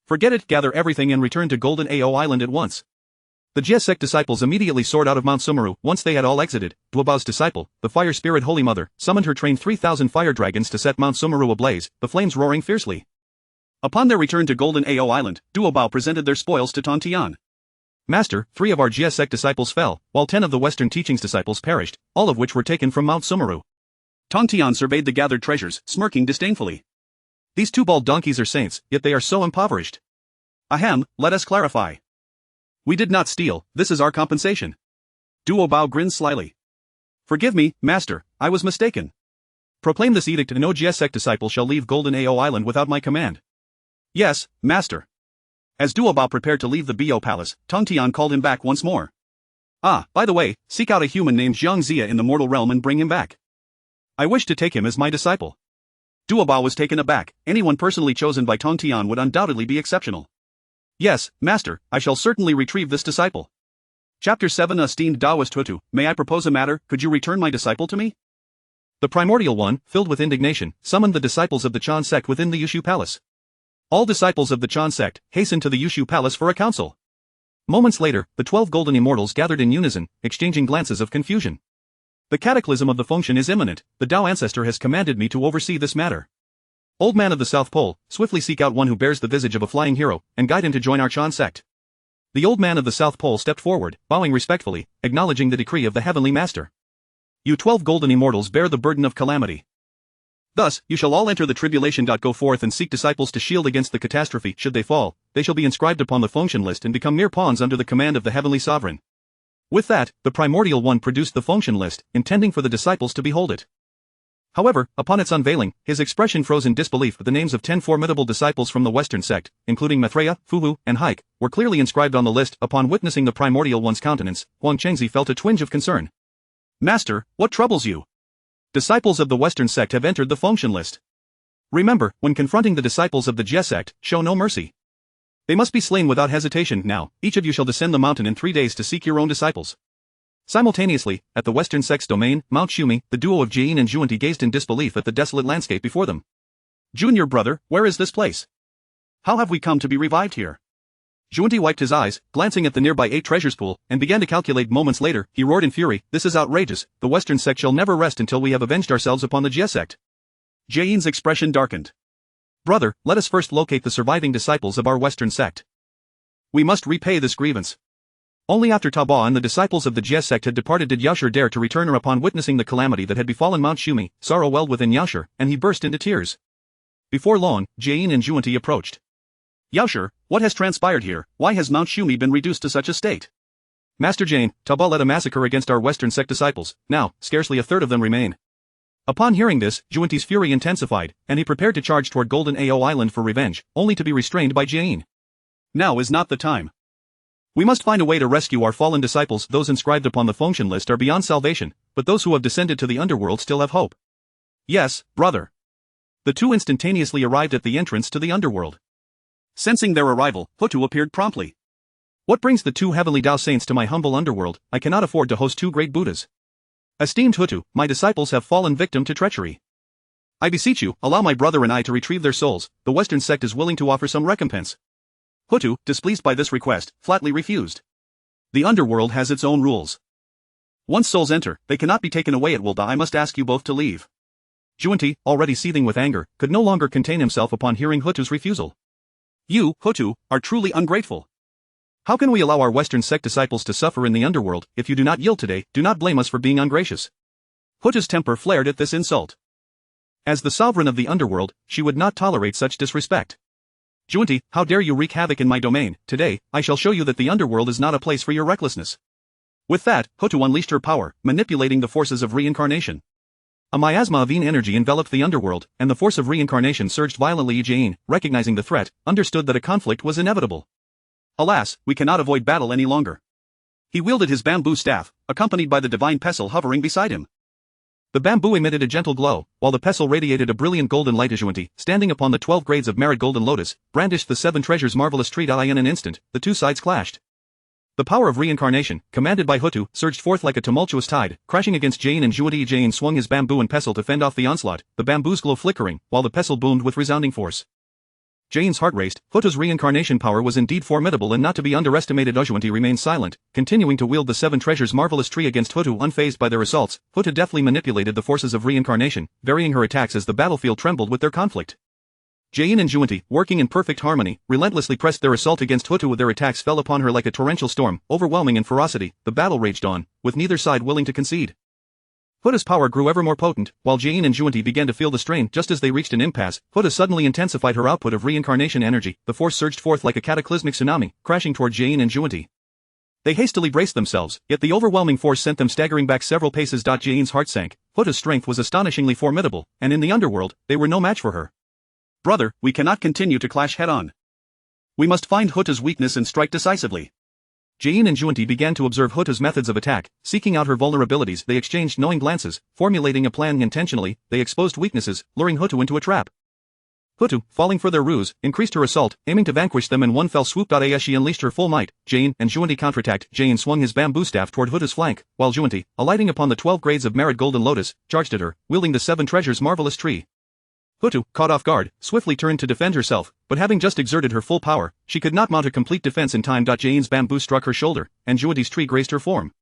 Forget it, gather everything and return to Golden Ao Island at once. The Jiasek disciples immediately soared out of Mount Sumeru. Once they had all exited, Duobao's disciple, the fire spirit Holy Mother, summoned her trained 3,000 fire dragons to set Mount Sumeru ablaze, the flames roaring fiercely. Upon their return to Golden Ao Island, Duobao presented their spoils to Tong Tian. Master, 3 of our Jiasek disciples fell, while 10 of the Western Teachings disciples perished, all of which were taken from Mount Sumeru. Tong Tian surveyed the gathered treasures, smirking disdainfully. These 2 bald donkeys are saints, yet they are so impoverished. Ahem, let us clarify. We did not steal, this is our compensation. Duobao grinned slyly. Forgive me, master, I was mistaken. Proclaim this edict and no Jiasek disciple shall leave Golden Ao Island without my command. Yes, master. As Duobao prepared to leave the Bo Palace, Tong Tian called him back once more. Ah, by the way, seek out a human named Zhang Zia in the mortal realm and bring him back. I wish to take him as my disciple. Duobao was taken aback. Anyone personally chosen by Tong Tian would undoubtedly be exceptional. Yes, master, I shall certainly retrieve this disciple. Chapter 7 Esteemed Taoist Hutu, may I propose a matter, could you return my disciple to me? The Primordial One, filled with indignation, summoned the disciples of the Chan sect within the Yushu Palace. All disciples of the Chan sect hastened to the Yushu Palace for a council. Moments later, the 12 golden immortals gathered in unison, exchanging glances of confusion. The cataclysm of the function is imminent, the Tao ancestor has commanded me to oversee this matter. Old man of the South Pole, swiftly seek out one who bears the visage of a flying hero, and guide him to join our Chan sect. The old man of the South Pole stepped forward, bowing respectfully, acknowledging the decree of the Heavenly Master. You 12 golden immortals bear the burden of calamity. Thus, you shall all enter the tribulation. Go forth and seek disciples to shield against the catastrophe. Should they fall, they shall be inscribed upon the function list and become mere pawns under the command of the Heavenly Sovereign. With that, the Primordial One produced the function list, intending for the disciples to behold it. However, upon its unveiling, his expression froze in disbelief. The names of 10 formidable disciples from the Western sect, including Maitreya, Fuwu, and Haik, were clearly inscribed on the list. Upon witnessing the Primordial One's countenance, Huang Chengzi felt a twinge of concern. Master, what troubles you? Disciples of the Western sect have entered the function list. Remember, when confronting the disciples of the Jie sect, show no mercy. They must be slain without hesitation. Now, each of you shall descend the mountain in 3 days to seek your own disciples. Simultaneously, at the Western sect's domain, Mount Shumi, the duo of Jian and Zhuanti gazed in disbelief at the desolate landscape before them. Junior brother, where is this place? How have we come to be revived here? Zhuanti wiped his eyes, glancing at the nearby 8 treasures pool, and began to calculate. Moments later, he roared in fury, this is outrageous, the Western sect shall never rest until we have avenged ourselves upon the Jie sect. Jian's expression darkened. Brother, let us first locate the surviving disciples of our Western sect. We must repay this grievance. Only after Taba and the disciples of the Jie sect had departed did Yaoshur dare to return, or upon witnessing the calamity that had befallen Mount Shumi, sorrow welled within Yaoshur, and he burst into tears. Before long, Jian and Zhuanti approached. Yaoshur, what has transpired here? Why has Mount Shumi been reduced to such a state? Master Jane, Taba led a massacre against our Western sect disciples. Now, scarcely a third of them remain. Upon hearing this, Zhuanti's fury intensified, and he prepared to charge toward Golden Ao Island for revenge, only to be restrained by Jian. Now is not the time. We must find a way to rescue our fallen disciples. Those inscribed upon the function list are beyond salvation, but those who have descended to the underworld still have hope. Yes, brother. The two instantaneously arrived at the entrance to the underworld. Sensing their arrival, Hutu appeared promptly. What brings the 2 heavenly Tao saints to my humble underworld? I cannot afford to host 2 great Buddhas. Esteemed Hutu, my disciples have fallen victim to treachery. I beseech you, allow my brother and I to retrieve their souls. The Western sect is willing to offer some recompense. Hutu, displeased by this request, flatly refused. The underworld has its own rules. Once souls enter, they cannot be taken away at will. I must ask you both to leave. Zhuanti, already seething with anger, could no longer contain himself upon hearing Hutu's refusal. You, Hutu, are truly ungrateful. How can we allow our Western sect disciples to suffer in the underworld? If you do not yield today, do not blame us for being ungracious. Hutu's temper flared at this insult. As the sovereign of the underworld, she would not tolerate such disrespect. Zhuanti, how dare you wreak havoc in my domain? Today, I shall show you that the underworld is not a place for your recklessness. With that, Hutu unleashed her power, manipulating the forces of reincarnation. A miasma of yin energy enveloped the underworld, and the force of reincarnation surged violently. Jian, recognizing the threat, understood that a conflict was inevitable. Alas, we cannot avoid battle any longer. He wielded his bamboo staff, accompanied by the divine pestle hovering beside him. The bamboo emitted a gentle glow, while the pestle radiated a brilliant golden light. Zhuanti, standing upon the 12 grades of merit golden lotus, brandished the 7 treasures marvelous tree. In an instant, the 2 sides clashed. The power of reincarnation, commanded by Hutu, surged forth like a tumultuous tide, crashing against Jian and Zhuanti. Jian swung his bamboo and pestle to fend off the onslaught, the bamboo's glow flickering, while the pestle boomed with resounding force. Jane's heart raced. Hota's reincarnation power was indeed formidable and not to be underestimated. Junti remained silent, continuing to wield the seven treasures marvelous tree against Hotu. Unfazed by their assaults, Hota deftly manipulated the forces of reincarnation, varying her attacks as the battlefield trembled with their conflict. Jane and Junti, working in perfect harmony, relentlessly pressed their assault against Hotu. Their attacks fell upon her like a torrential storm, overwhelming in ferocity. The battle raged on, with neither side willing to concede. Hota's power grew ever more potent, while Jane and Junti began to feel the strain. Just as they reached an impasse, Hota suddenly intensified her output of reincarnation energy. The force surged forth like a cataclysmic tsunami, crashing toward Jane and Junti. They hastily braced themselves, yet the overwhelming force sent them staggering back several paces. Jane's heart sank. Hota's strength was astonishingly formidable, and in the underworld, they were no match for her. Brother, we cannot continue to clash head-on. We must find Hota's weakness and strike decisively. Jane and Junti began to observe Hota's methods of attack, seeking out her vulnerabilities. They exchanged knowing glances, formulating a plan intentionally. They exposed weaknesses, luring Hotu into a trap. Hotu, falling for their ruse, increased her assault, aiming to vanquish them in one fell swoop. As she unleashed her full might, Jane and Junti counterattacked. Jane swung his bamboo staff toward Hota's flank, while Junti, alighting upon the 12 grades of merit golden lotus, charged at her, wielding the seven treasures marvelous tree. Hotu, caught off guard, swiftly turned to defend herself, but having just exerted her full power, she could not mount a complete defense in time. Jane's bamboo struck her shoulder, and Junti's tree grazed her form.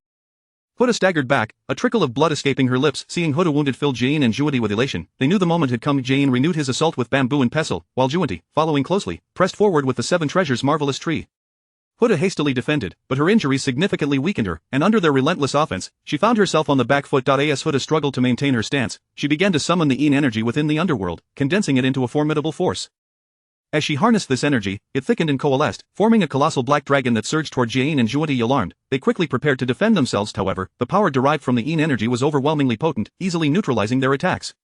Hota staggered back, a trickle of blood escaping her lips. Seeing Hota wounded filled Jane and Junti with elation. They knew the moment had come. Jane renewed his assault with bamboo and pestle, while Junti, following closely, pressed forward with the seven treasures marvelous tree. Hota hastily defended, but her injuries significantly weakened her, and under their relentless offense, she found herself on the back foot. As Hota struggled to maintain her stance, she began to summon the Een energy within the underworld, condensing it into a formidable force. As she harnessed this energy, it thickened and coalesced, forming a colossal black dragon that surged toward Jane and Junti. Alarmed, they quickly prepared to defend themselves. However, the power derived from the Een energy was overwhelmingly potent, easily neutralizing their attacks.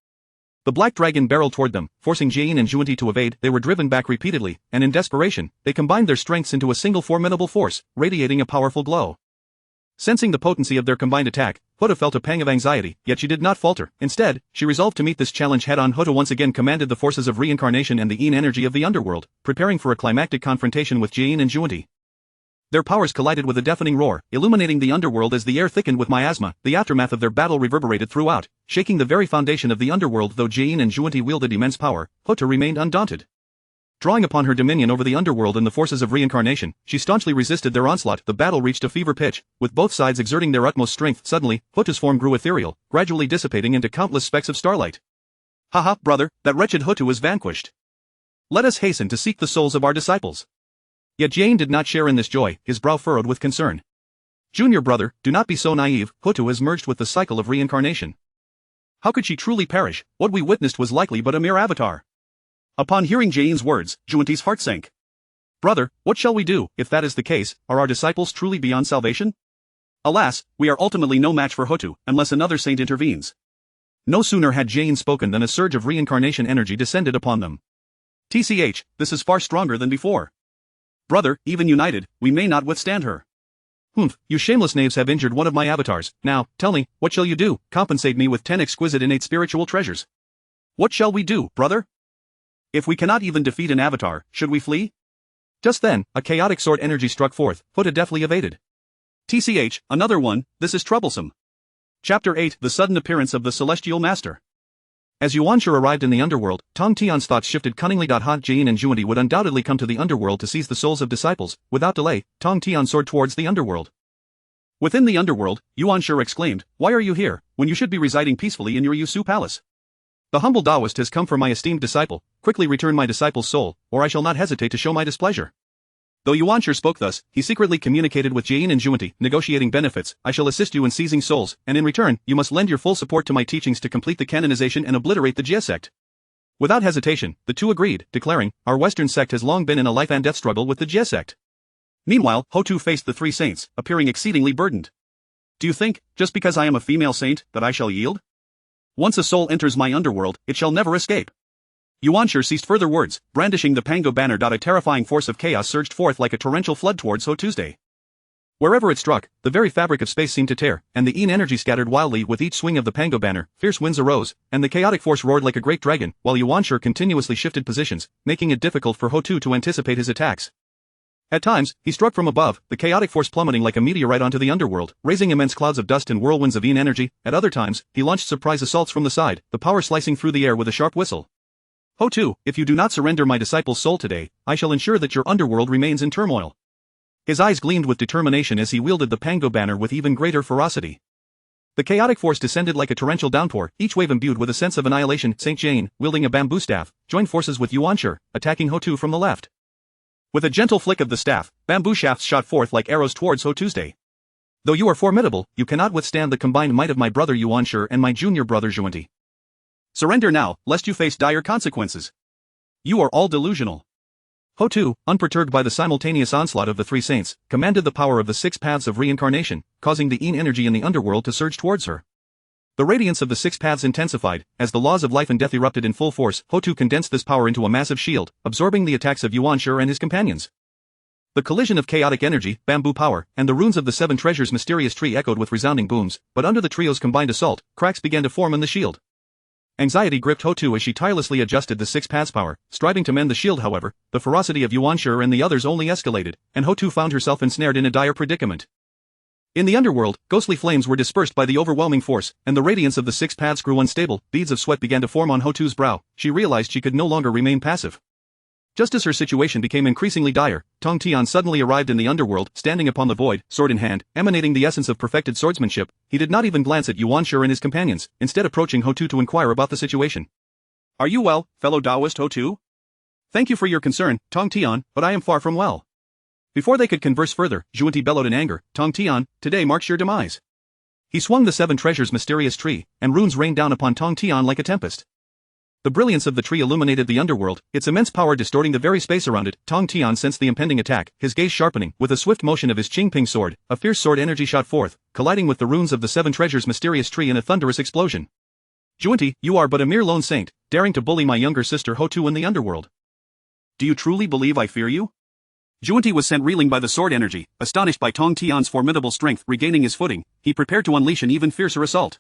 The black dragon barreled toward them, forcing Jane and Junti to evade. They were driven back repeatedly, and in desperation, they combined their strengths into a single formidable force, radiating a powerful glow. Sensing the potency of their combined attack, Hota felt a pang of anxiety, yet she did not falter. Instead, she resolved to meet this challenge head-on. Hota once again commanded the forces of reincarnation and the Een energy of the underworld, preparing for a climactic confrontation with Jane and Junti. Their powers collided with a deafening roar, illuminating the underworld as the air thickened with miasma. The aftermath of their battle reverberated throughout, shaking the very foundation of the underworld. Though Jane and Junti wielded immense power, Hota remained undaunted. Drawing upon her dominion over the underworld and the forces of reincarnation, she staunchly resisted their onslaught. The battle reached a fever pitch, with both sides exerting their utmost strength. Suddenly, Hota's form grew ethereal, gradually dissipating into countless specks of starlight. Haha, brother, that wretched Hotu is vanquished. Let us hasten to seek the souls of our disciples. Yet Jane did not share in this joy, his brow furrowed with concern. Junior brother, do not be so naive. Hotu has merged with the cycle of reincarnation. How could she truly perish? What we witnessed was likely but a mere avatar. Upon hearing Jane's words, Junti's heart sank. Brother, what shall we do? If that is the case, are our disciples truly beyond salvation? Alas, we are ultimately no match for Hotu, unless another saint intervenes. No sooner had Jane spoken than a surge of reincarnation energy descended upon them. TCH, this is far stronger than before. Brother, even united, we may not withstand her. Humph, you shameless knaves have injured one of my avatars. Now, tell me, what shall you do? Compensate me with 10 exquisite innate spiritual treasures. What shall we do, brother? If we cannot even defeat an avatar, should we flee? Just then, a chaotic sword energy struck forth. Hota deftly evaded. TCH, another one, this is troublesome. Chapter 8, The Sudden Appearance of the Celestial Master. As Yuanshi arrived in the underworld, Tong Tian's thoughts shifted cunningly. Jane and Junti would undoubtedly come to the underworld to seize the souls of disciples. Without delay, Tong Tian soared towards the underworld. Within the underworld, Yuanshi exclaimed, "Why are you here, when you should be residing peacefully in your Yusu palace? The humble Taoist has come for my esteemed disciple. Quickly return my disciple's soul, or I shall not hesitate to show my displeasure." Though Yuanshi spoke thus, he secretly communicated with Jane and Junti, negotiating benefits. I shall assist you in seizing souls, and in return, you must lend your full support to my teachings to complete the canonization and obliterate the Jia sect. Without hesitation, the two agreed, declaring, our Western sect has long been in a life and death struggle with the Jia sect. Meanwhile, Hotu faced the three saints, appearing exceedingly burdened. Do you think, just because I am a female saint, that I shall yield? Once a soul enters my underworld, it shall never escape. Yuanshi ceased further words, brandishing the Pango banner. A terrifying force of chaos surged forth like a torrential flood towards Ho Tuesday. Wherever it struck, the very fabric of space seemed to tear, and the Een energy scattered wildly with each swing of the Pango banner. Fierce winds arose, and the chaotic force roared like a great dragon, while Yuanshi continuously shifted positions, making it difficult for Hotu to anticipate his attacks. At times, he struck from above, the chaotic force plummeting like a meteorite onto the underworld, raising immense clouds of dust and whirlwinds of Een energy. At other times, he launched surprise assaults from the side, the power slicing through the air with a sharp whistle. Ho-Tu, if you do not surrender my disciple's soul today, I shall ensure that your underworld remains in turmoil. His eyes gleamed with determination as he wielded the Pango banner with even greater ferocity. The chaotic force descended like a torrential downpour, each wave imbued with a sense of annihilation. Saint Jane, wielding a bamboo staff, joined forces with Yuanshi, attacking Ho-Tu from the left. With a gentle flick of the staff, bamboo shafts shot forth like arrows towards Ho-Tu's day. Though you are formidable, you cannot withstand the combined might of my brother Yuanshi and my junior brother Zhuanti. Surrender now, lest you face dire consequences. You are all delusional. Ho-Tu, unperturbed by the simultaneous onslaught of the three saints, commanded the power of the six paths of reincarnation, causing the Yin energy in the underworld to surge towards her. The radiance of the six paths intensified, as the laws of life and death erupted in full force. Ho-Tu condensed this power into a massive shield, absorbing the attacks of Yuanshi and his companions. The collision of chaotic energy, bamboo power, and the runes of the seven treasures' mysterious tree echoed with resounding booms, but under the trio's combined assault, cracks began to form in the shield. Anxiety gripped Ho-Tu as she tirelessly adjusted the six paths power, striving to mend the shield. However, the ferocity of Yuanshi and the others only escalated, and Ho-Tu found herself ensnared in a dire predicament. In the underworld, ghostly flames were dispersed by the overwhelming force, and the radiance of the six paths grew unstable. Beads of sweat began to form on Ho-Tu's brow. She realized she could no longer remain passive. Just as her situation became increasingly dire, Tong Tian suddenly arrived in the underworld, standing upon the void, sword in hand, emanating the essence of perfected swordsmanship. He did not even glance at Yuanshi and his companions, instead approaching Ho-Tu to inquire about the situation. Are you well, fellow Taoist Ho-Tu? Thank you for your concern, Tong Tian, but I am far from well. Before they could converse further, Zhuanti bellowed in anger, Tong Tian, today marks your demise. He swung the seven treasures' mysterious tree, and runes rained down upon Tong Tian like a tempest. The brilliance of the tree illuminated the underworld, its immense power distorting the very space around it. Tong Tian sensed the impending attack, his gaze sharpening. With a swift motion of his Qingping sword, a fierce sword energy shot forth, colliding with the runes of the seven treasures' mysterious tree in a thunderous explosion. Zhuanti, you are but a mere lone saint, daring to bully my younger sister Ho-Tu in the underworld. Do you truly believe I fear you? Zhuanti was sent reeling by the sword energy, astonished by Tong Tian's formidable strength. Regaining his footing, he prepared to unleash an even fiercer assault.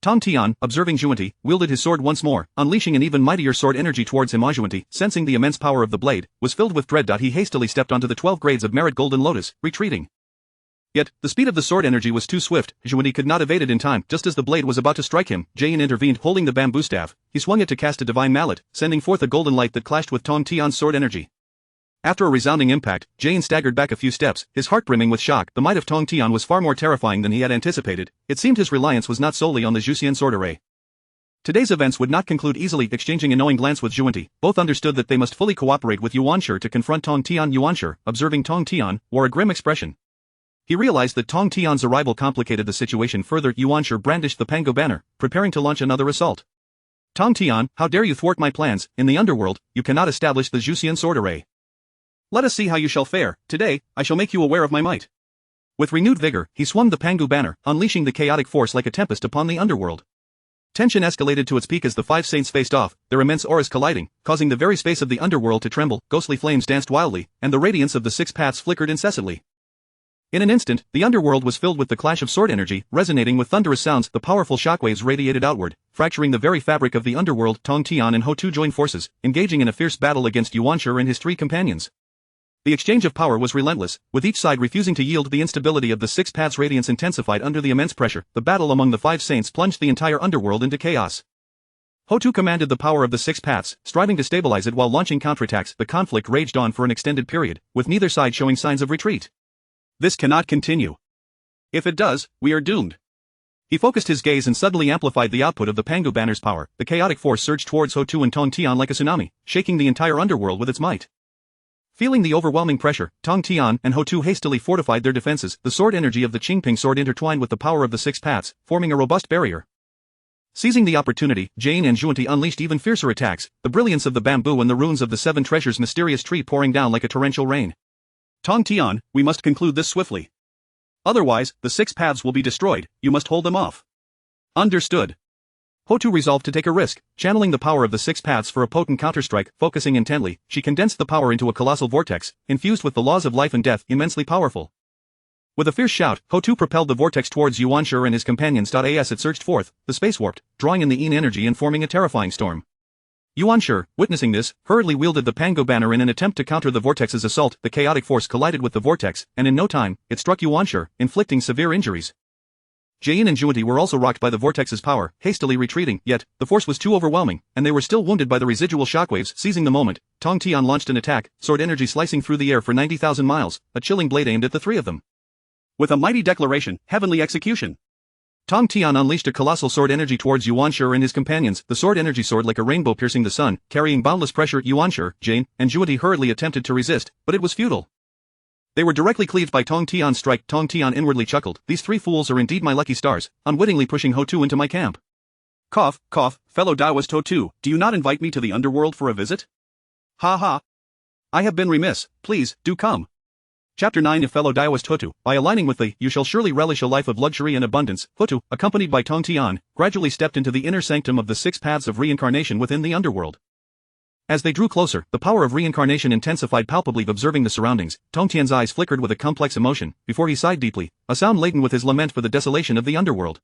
Tong Tian, observing Zhuanti, wielded his sword once more, unleashing an even mightier sword energy towards him. Zhuanti, sensing the immense power of the blade, was filled with dread. He hastily stepped onto the 12 grades of merit golden lotus, retreating. Yet, the speed of the sword energy was too swift. Zhuanti could not evade it in time. Just as the blade was about to strike him, Jain intervened, holding the bamboo staff. He swung it to cast a divine mallet, sending forth a golden light that clashed with Tong Tian's sword energy. After a resounding impact, Jain staggered back a few steps, his heart brimming with shock. The might of Tong Tian was far more terrifying than he had anticipated. It seemed his reliance was not solely on the Zhuxian sword array. Today's events would not conclude easily. Exchanging a knowing glance with Zhuanti, both understood that they must fully cooperate with Yuanshi to confront Tong Tian. Yuanshi, observing Tong Tian, wore a grim expression. He realized that Tong Tian's arrival complicated the situation further. Yuanshi brandished the Pango banner, preparing to launch another assault. Tong Tian, how dare you thwart my plans? In the underworld, you cannot establish the Zhuxian sword array. Let us see how you shall fare. Today, I shall make you aware of my might. With renewed vigor, he swung the Pangu banner, unleashing the chaotic force like a tempest upon the underworld. Tension escalated to its peak as the five saints faced off, their immense auras colliding, causing the very space of the underworld to tremble. Ghostly flames danced wildly, and the radiance of the six paths flickered incessantly. In an instant, the underworld was filled with the clash of sword energy, resonating with thunderous sounds. The powerful shockwaves radiated outward, fracturing the very fabric of the underworld. Tong Tian and Ho-Tu joined forces, engaging in a fierce battle against Yuanshi and his three companions. The exchange of power was relentless, with each side refusing to yield. The instability of the six paths' radiance intensified under the immense pressure. The battle among the five saints plunged the entire underworld into chaos. Ho-Tu commanded the power of the six paths, striving to stabilize it while launching counterattacks. The conflict raged on for an extended period, with neither side showing signs of retreat. This cannot continue. If it does, we are doomed. He focused his gaze and suddenly amplified the output of the Pangu banner's power. The chaotic force surged towards Ho-Tu and Tong Tian like a tsunami, shaking the entire underworld with its might. Feeling the overwhelming pressure, Tong Tian and Ho-Tu hastily fortified their defenses. The sword energy of the Qingping sword intertwined with the power of the six paths, forming a robust barrier. Seizing the opportunity, Jain and Zhuanti unleashed even fiercer attacks, the brilliance of the bamboo and the runes of the seven treasures' mysterious tree pouring down like a torrential rain. Tong Tian, we must conclude this swiftly. Otherwise, the six paths will be destroyed. You must hold them off. Understood. Ho-Tu resolved to take a risk, channeling the power of the six paths for a potent counterstrike. Focusing intently, she condensed the power into a colossal vortex, infused with the laws of life and death, immensely powerful. With a fierce shout, Ho-Tu propelled the vortex towards Yuanshi and his companions. As it surged forth, the space warped, drawing in the Yin energy and forming a terrifying storm. Yuanshi, witnessing this, hurriedly wielded the Pango banner in an attempt to counter the vortex's assault. The chaotic force collided with the vortex, and in no time, it struck Yuanshi, inflicting severe injuries. Jain and Juanti were also rocked by the vortex's power, hastily retreating, yet, the force was too overwhelming, and they were still wounded by the residual shockwaves. Seizing the moment, Tong Tian launched an attack, sword energy slicing through the air for 90,000 miles, a chilling blade aimed at the three of them. With a mighty declaration, heavenly execution. Tong Tian unleashed a colossal sword energy towards Yuanshi and his companions, the sword energy soared like a rainbow piercing the sun, carrying boundless pressure. Yuanshi, Jain, and Juanti hurriedly attempted to resist, but it was futile. They were directly cleaved by Tong Tian's strike. Tong Tian inwardly chuckled, these three fools are indeed my lucky stars, unwittingly pushing Ho Tu into my camp. Cough, cough, fellow Taoist Ho Tu, do you not invite me to the underworld for a visit? Ha ha. I have been remiss, please, do come. Chapter 9 If fellow Taoist Ho Tu, by aligning with the, you shall surely relish a life of luxury and abundance, Ho Tu, accompanied by Tong Tian, gradually stepped into the inner sanctum of the 6 paths of reincarnation within the underworld. As they drew closer, the power of reincarnation intensified palpably. Observing the surroundings, Tong Tian's eyes flickered with a complex emotion, before he sighed deeply, a sound laden with his lament for the desolation of the underworld.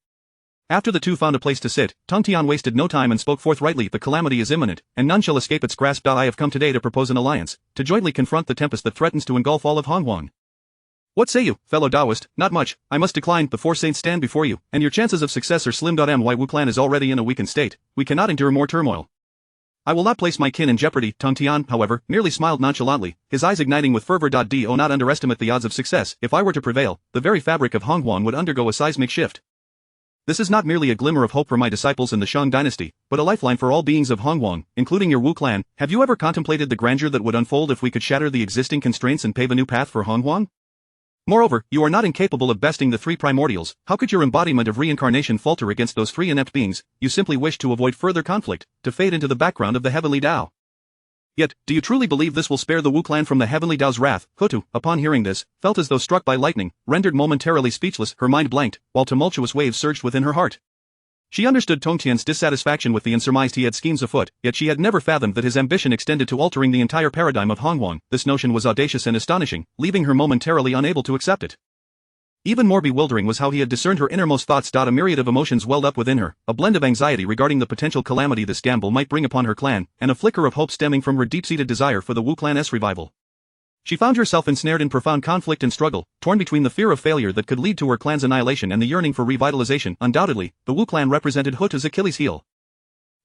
After the two found a place to sit, Tong Tian wasted no time and spoke forthrightly, the calamity is imminent, and none shall escape its grasp. I have come today to propose an alliance, to jointly confront the tempest that threatens to engulf all of Honghuang. What say you, fellow Taoist? Not much, I must decline, the 4 saints stand before you, and your chances of success are slim. My Wu clan is already in a weakened state, we cannot endure more turmoil. I will not place my kin in jeopardy. Tong Tian, however, merely smiled nonchalantly, his eyes igniting with fervor. Do not underestimate the odds of success. If I were to prevail, the very fabric of Honghuang would undergo a seismic shift. This is not merely a glimmer of hope for my disciples in the Shang dynasty, but a lifeline for all beings of Honghuang, including your Wu clan. Have you ever contemplated the grandeur that would unfold if we could shatter the existing constraints and pave a new path for Honghuang? Moreover, you are not incapable of besting the 3 primordials. How could your embodiment of reincarnation falter against those 3 inept beings? You simply wish to avoid further conflict, to fade into the background of the heavenly Tao. Yet, do you truly believe this will spare the Wu clan from the heavenly Tao's wrath? Ho Tu, upon hearing this, felt as though struck by lightning, rendered momentarily speechless, her mind blanked, while tumultuous waves surged within her heart. She understood Tong Tian's dissatisfaction with the unsurmised he had schemes afoot, yet she had never fathomed that his ambition extended to altering the entire paradigm of Honghuang. This notion was audacious and astonishing, leaving her momentarily unable to accept it. Even more bewildering was how he had discerned her innermost thoughts. A myriad of emotions welled up within her, a blend of anxiety regarding the potential calamity this gamble might bring upon her clan, and a flicker of hope stemming from her deep-seated desire for the Wu clan's revival. She found herself ensnared in profound conflict and struggle, torn between the fear of failure that could lead to her clan's annihilation and the yearning for revitalization. Undoubtedly, the Wu clan represented Ho Tu's Achilles heel.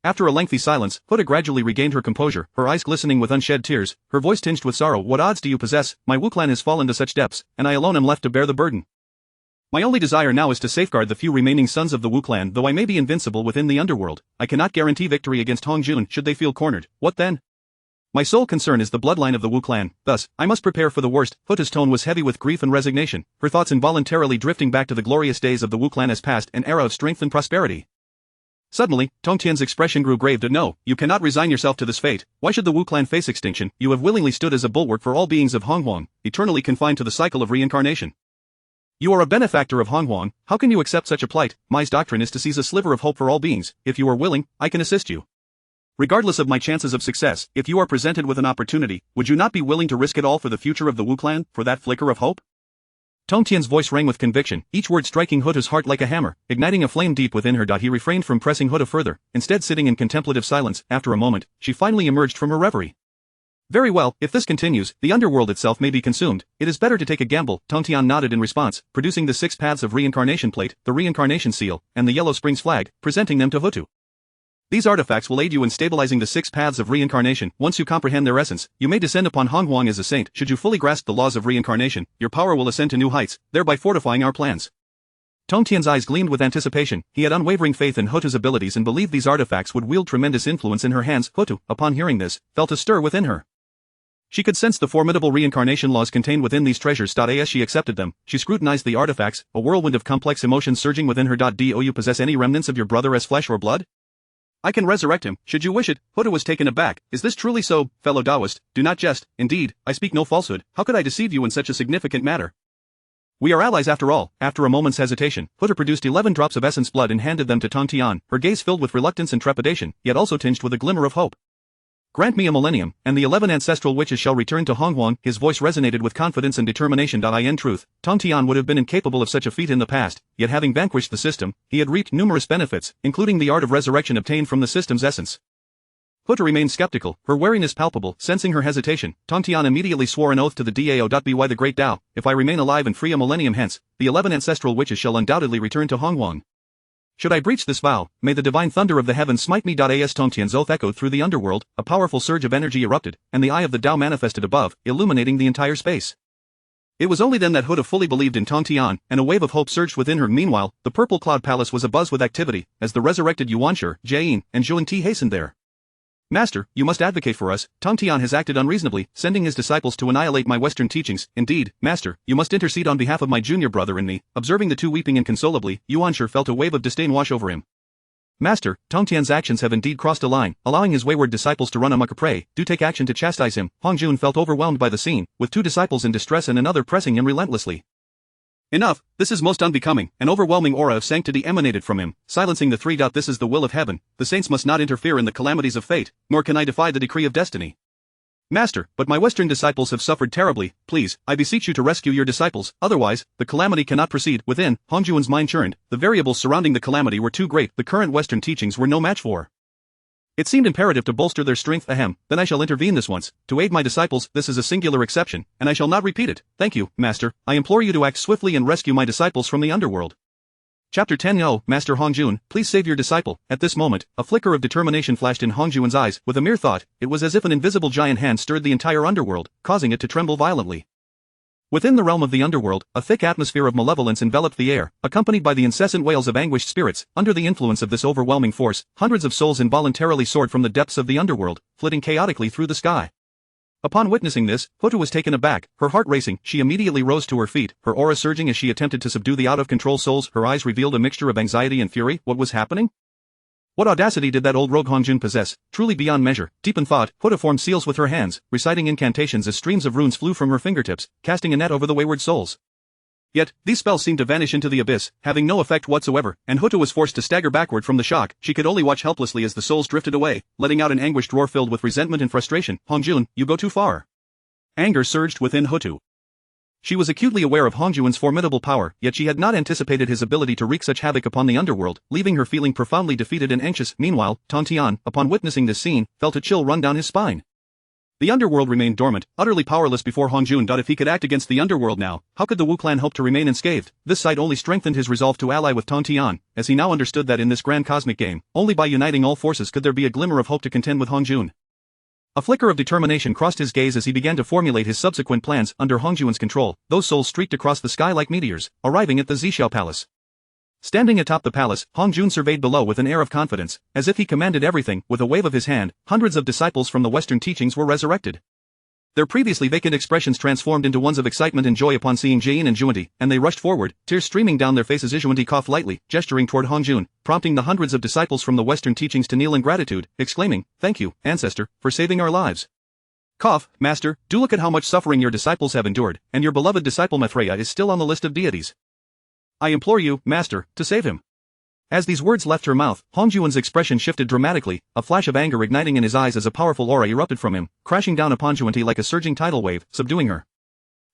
After a lengthy silence, Ho Tu gradually regained her composure, her eyes glistening with unshed tears, her voice tinged with sorrow. What odds do you possess? My Wu clan has fallen to such depths, and I alone am left to bear the burden. My only desire now is to safeguard the few remaining sons of the Wu clan. Though I may be invincible within the underworld, I cannot guarantee victory against Hongjun should they feel cornered. What then? My sole concern is the bloodline of the Wu clan, thus, I must prepare for the worst. Ho Tu's tone was heavy with grief and resignation, her thoughts involuntarily drifting back to the glorious days of the Wu clan as past, an era of strength and prosperity. Suddenly, Tong Tian's expression grew grave. No, you cannot resign yourself to this fate. Why should the Wu clan face extinction? You have willingly stood as a bulwark for all beings of Honghuang, eternally confined to the cycle of reincarnation. You are a benefactor of Honghuang, how can you accept such a plight? My doctrine is to seize a sliver of hope for all beings. If you are willing, I can assist you. Regardless of my chances of success, if you are presented with an opportunity, would you not be willing to risk it all for the future of the Wu clan, for that flicker of hope? Tong Tian's voice rang with conviction, each word striking Ho Tu's heart like a hammer, igniting a flame deep within her. He refrained from pressing Ho Tu further, instead sitting in contemplative silence. After a moment, she finally emerged from her reverie. Very well, if this continues, the underworld itself may be consumed. It is better to take a gamble. Tong Tian nodded in response, producing the 6 paths of reincarnation plate, the reincarnation seal, and the Yellow Springs flag, presenting them to Ho Tu. These artifacts will aid you in stabilizing the 6 paths of reincarnation. Once you comprehend their essence, you may descend upon Honghuang as a saint. Should you fully grasp the laws of reincarnation, your power will ascend to new heights, thereby fortifying our plans. Tong Tian's eyes gleamed with anticipation. He had unwavering faith in Ho Tu's abilities and believed these artifacts would wield tremendous influence in her hands. Ho Tu, upon hearing this, felt a stir within her. She could sense the formidable reincarnation laws contained within these treasures. As she accepted them, she scrutinized the artifacts, a whirlwind of complex emotions surging within her. Do you possess any remnants of your brother as flesh or blood? I can resurrect him, should you wish it. Ho Tu was taken aback. Is this truly so, fellow Taoist? Do not jest. Indeed, I speak no falsehood. How could I deceive you in such a significant matter? We are allies after all. After a moment's hesitation, Ho Tu produced 11 drops of essence blood and handed them to Tong Tian, her gaze filled with reluctance and trepidation, yet also tinged with a glimmer of hope. Grant me a millennium, and the 11 ancestral witches shall return to Honghuang. His voice resonated with confidence and determination. In truth, Tong Tian would have been incapable of such a feat in the past, yet having vanquished the system, he had reaped numerous benefits, including the art of resurrection obtained from the system's essence. Huta remained skeptical, her wariness palpable. Sensing her hesitation, Tongtian immediately swore an oath to the Dao.By the Great Tao, if I remain alive and free a millennium hence, the 11 ancestral witches shall undoubtedly return to Hongwang. Should I breach this vow, may the divine thunder of the heavens smite me. As Tongtian's oath echoed through the underworld, a powerful surge of energy erupted, and the eye of the Tao manifested above, illuminating the entire space. It was only then that Huta fully believed in Tongtian, and a wave of hope surged within her. Meanwhile, the Purple Cloud Palace was abuzz with activity, as the resurrected Yuanshi, Jian, and Zhuan Ti hastened there. Master, you must advocate for us. Tongtian has acted unreasonably, sending his disciples to annihilate my Western teachings. Indeed, Master, you must intercede on behalf of my junior brother and me. Observing the two weeping inconsolably, Yuanshi felt a wave of disdain wash over him. Master, Tongtian's actions have indeed crossed a line, allowing his wayward disciples to run amok. Pray, do take action to chastise him. Hongjun felt overwhelmed by the scene, with two disciples in distress and another pressing him relentlessly. Enough, this is most unbecoming. An overwhelming aura of sanctity emanated from him, silencing the three. This is the will of heaven. The saints must not interfere in the calamities of fate, nor can I defy the decree of destiny. Master, but my Western disciples have suffered terribly. Please, I beseech you to rescue your disciples, otherwise, the calamity cannot proceed. Within, Hongjun's mind churned. The variables surrounding the calamity were too great. The current Western teachings were no match for. It seemed imperative to bolster their strength. Then I shall intervene this once, to aid my disciples. This is a singular exception, and I shall not repeat it. Thank you, Master. I implore you to act swiftly and rescue my disciples from the underworld. Chapter 10. Oh, Master Hongjun, please save your disciple. At this moment, a flicker of determination flashed in Hongjun's eyes. With a mere thought, it was as if an invisible giant hand stirred the entire underworld, causing it to tremble violently. Within the realm of the underworld, a thick atmosphere of malevolence enveloped the air, accompanied by the incessant wails of anguished spirits. Under the influence of this overwhelming force, hundreds of souls involuntarily soared from the depths of the underworld, flitting chaotically through the sky. Upon witnessing this, Huta was taken aback, her heart racing. She immediately rose to her feet, her aura surging as she attempted to subdue the out-of-control souls. Her eyes revealed a mixture of anxiety and fury. What was happening? What audacity did that old rogue Hongjun possess? Truly beyond measure. Deep in thought, Huta formed seals with her hands, reciting incantations as streams of runes flew from her fingertips, casting a net over the wayward souls. Yet, these spells seemed to vanish into the abyss, having no effect whatsoever, and Huta was forced to stagger backward from the shock. She could only watch helplessly as the souls drifted away, letting out an anguished roar filled with resentment and frustration. Hongjun, you go too far. Anger surged within Huta. She was acutely aware of Hongjun's formidable power, yet she had not anticipated his ability to wreak such havoc upon the underworld, leaving her feeling profoundly defeated and anxious. Meanwhile, Tongtian, upon witnessing this scene, felt a chill run down his spine. The underworld remained dormant, utterly powerless before Hongjun. If he could act against the underworld now, how could the Wu clan hope to remain unscathed? This sight only strengthened his resolve to ally with Tongtian, as he now understood that in this grand cosmic game, only by uniting all forces could there be a glimmer of hope to contend with Hongjun. A flicker of determination crossed his gaze as he began to formulate his subsequent plans. Under Hongjun's control, those souls streaked across the sky like meteors, arriving at the Zhixiao Palace. Standing atop the palace, Hongjun surveyed below with an air of confidence, as if he commanded everything. With a wave of his hand, hundreds of disciples from the Western teachings were resurrected. Their previously vacant expressions transformed into ones of excitement and joy upon seeing Jian and Zhuan Ti, and they rushed forward, tears streaming down their faces. Zhuan Ti coughed lightly, gesturing toward Hongjun, prompting the hundreds of disciples from the Western teachings to kneel in gratitude, exclaiming, "Thank you, Ancestor, for saving our lives." Cough, Master, do look at how much suffering your disciples have endured, and your beloved disciple Maitreya is still on the list of deities. I implore you, Master, to save him. As these words left her mouth, Hongjun's expression shifted dramatically, a flash of anger igniting in his eyes as a powerful aura erupted from him, crashing down upon Zhuan Ti like a surging tidal wave, subduing her.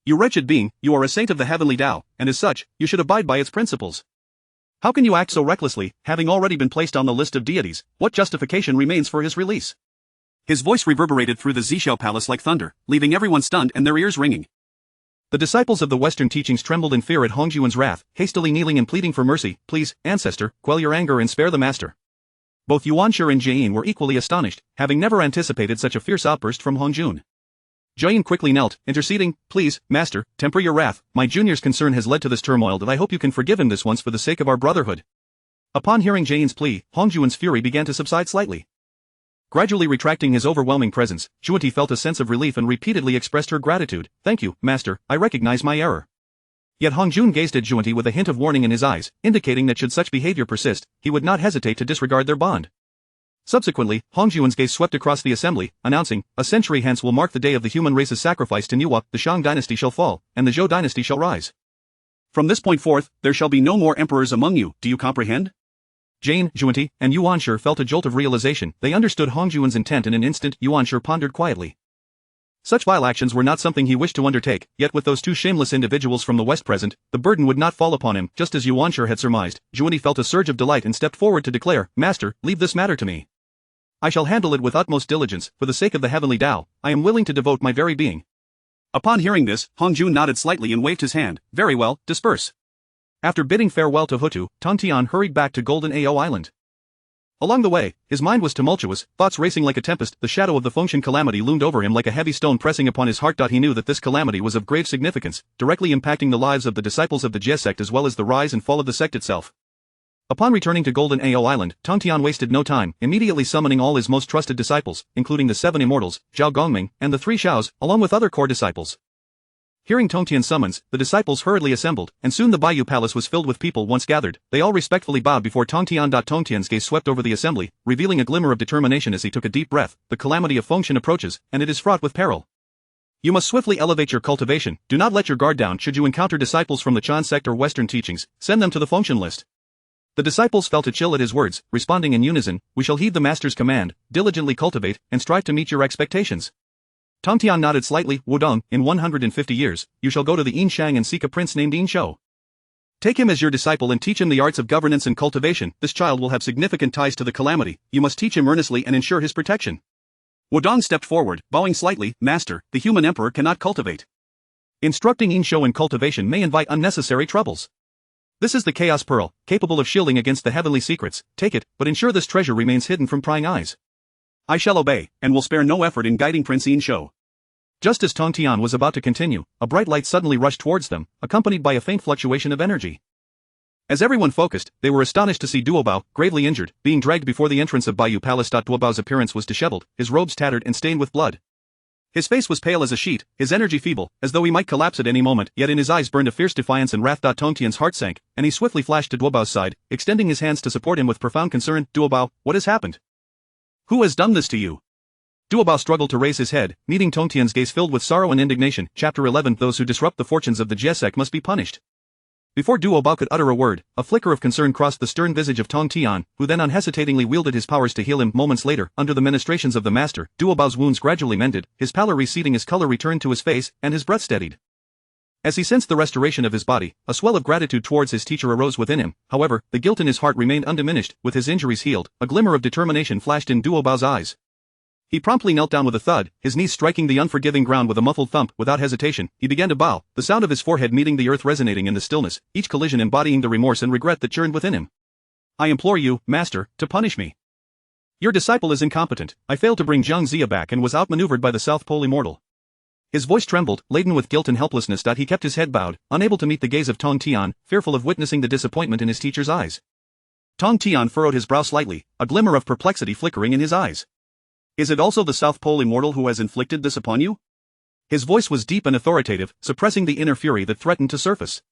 You wretched being, you are a saint of the heavenly Tao, and as such, you should abide by its principles. How can you act so recklessly, having already been placed on the list of deities? What justification remains for his release? His voice reverberated through the Zhixiao Palace like thunder, leaving everyone stunned and their ears ringing. The disciples of the Western teachings trembled in fear at Hongjun's wrath, hastily kneeling and pleading for mercy. Please, Ancestor, quell your anger and spare the Master. Both Yuanshi and Jian were equally astonished, having never anticipated such a fierce outburst from Hongjun. Jian quickly knelt, interceding, "Please, Master, temper your wrath. My junior's concern has led to this turmoil, that I hope you can forgive him this once for the sake of our brotherhood." Upon hearing Jian's plea, Hongjun's fury began to subside slightly. Gradually retracting his overwhelming presence, Zhuan Ti felt a sense of relief and repeatedly expressed her gratitude. "Thank you, Master, I recognize my error." Yet Hongjun gazed at Zhuan Ti with a hint of warning in his eyes, indicating that should such behavior persist, he would not hesitate to disregard their bond. Subsequently, Hongjun's gaze swept across the assembly, announcing, "A century hence will mark the day of the human race's sacrifice to Nuwa. The Shang dynasty shall fall, and the Zhou dynasty shall rise. From this point forth, there shall be no more emperors among you, do you comprehend?" Jian, Zhuan Ti, and Yuanshi felt a jolt of realization. They understood Hongjun's intent in an instant. Yuanshi pondered quietly. Such vile actions were not something he wished to undertake, yet with those two shameless individuals from the West present, the burden would not fall upon him. Just as Yuanshi had surmised, Zhuan Ti felt a surge of delight and stepped forward to declare, "Master, leave this matter to me." I shall handle it with utmost diligence, for the sake of the heavenly Tao, I am willing to devote my very being. Upon hearing this, Hong Jun nodded slightly and waved his hand. Very well, disperse. After bidding farewell to Hutu, Tong Tian hurried back to Golden Ao Island. Along the way, his mind was tumultuous, thoughts racing like a tempest. The shadow of the Fengshan calamity loomed over him like a heavy stone pressing upon his heart. He knew that this calamity was of grave significance, directly impacting the lives of the disciples of the Jie sect as well as the rise and fall of the sect itself. Upon returning to Golden Ao Island, Tong Tian wasted no time, immediately summoning all his most trusted disciples, including the 7 immortals, Zhao Gongming, and the 3 Shaos, along with other core disciples. Hearing Tong Tian's summons, the disciples hurriedly assembled, and soon the Bayou Palace was filled with people once gathered. They all respectfully bowed before Tong Tian. Tong Tian's gaze swept over the assembly, revealing a glimmer of determination as he took a deep breath. The calamity of Fengshan approaches, and it is fraught with peril. You must swiftly elevate your cultivation, do not let your guard down. Should you encounter disciples from the Chan sect or Western teachings, send them to the Fengshan list. The disciples felt a chill at his words, responding in unison, we shall heed the master's command, diligently cultivate, and strive to meet your expectations. Tong Tian nodded slightly. Wudong, in 150 years, you shall go to the Yinshang and seek a prince named Yin Shou. Take him as your disciple and teach him the arts of governance and cultivation. This child will have significant ties to the calamity, you must teach him earnestly and ensure his protection. Wudong stepped forward, bowing slightly. Master, the human emperor cannot cultivate. Instructing Yin Shou in cultivation may invite unnecessary troubles. This is the Chaos Pearl, capable of shielding against the heavenly secrets. Take it, but ensure this treasure remains hidden from prying eyes. I shall obey, and will spare no effort in guiding Prince Yin Shou. Just as Tong Tian was about to continue, a bright light suddenly rushed towards them, accompanied by a faint fluctuation of energy. As everyone focused, they were astonished to see Duobao, gravely injured, being dragged before the entrance of Bayou Palace. Duobao's appearance was disheveled, his robes tattered and stained with blood. His face was pale as a sheet, his energy feeble, as though he might collapse at any moment, yet in his eyes burned a fierce defiance and wrath. Tong Tian's heart sank, and he swiftly flashed to Duobao's side, extending his hands to support him with profound concern. Duobao, what has happened? Who has done this to you? Duobao struggled to raise his head, meeting Tong Tian's gaze filled with sorrow and indignation. Chapter 11 Those who disrupt the fortunes of the Jie sect must be punished. Before Duobao could utter a word, a flicker of concern crossed the stern visage of Tong Tian, who then unhesitatingly wielded his powers to heal him. Moments later, under the ministrations of the master, Duobao's wounds gradually mended, his pallor receding, his color returned to his face, and his breath steadied. As he sensed the restoration of his body, a swell of gratitude towards his teacher arose within him. However, the guilt in his heart remained undiminished. With his injuries healed, a glimmer of determination flashed in Duobao's eyes. He promptly knelt down with a thud, his knees striking the unforgiving ground with a muffled thump. Without hesitation, he began to bow, the sound of his forehead meeting the earth resonating in the stillness, each collision embodying the remorse and regret that churned within him. I implore you, master, to punish me. Your disciple is incompetent. I failed to bring Zhang Zia back and was outmaneuvered by the South Pole Immortal. His voice trembled, laden with guilt and helplessness. He kept his head bowed, unable to meet the gaze of Tong Tian, fearful of witnessing the disappointment in his teacher's eyes. Tong Tian furrowed his brow slightly, a glimmer of perplexity flickering in his eyes. Is it also the South Pole Immortal who has inflicted this upon you? His voice was deep and authoritative, suppressing the inner fury that threatened to surface.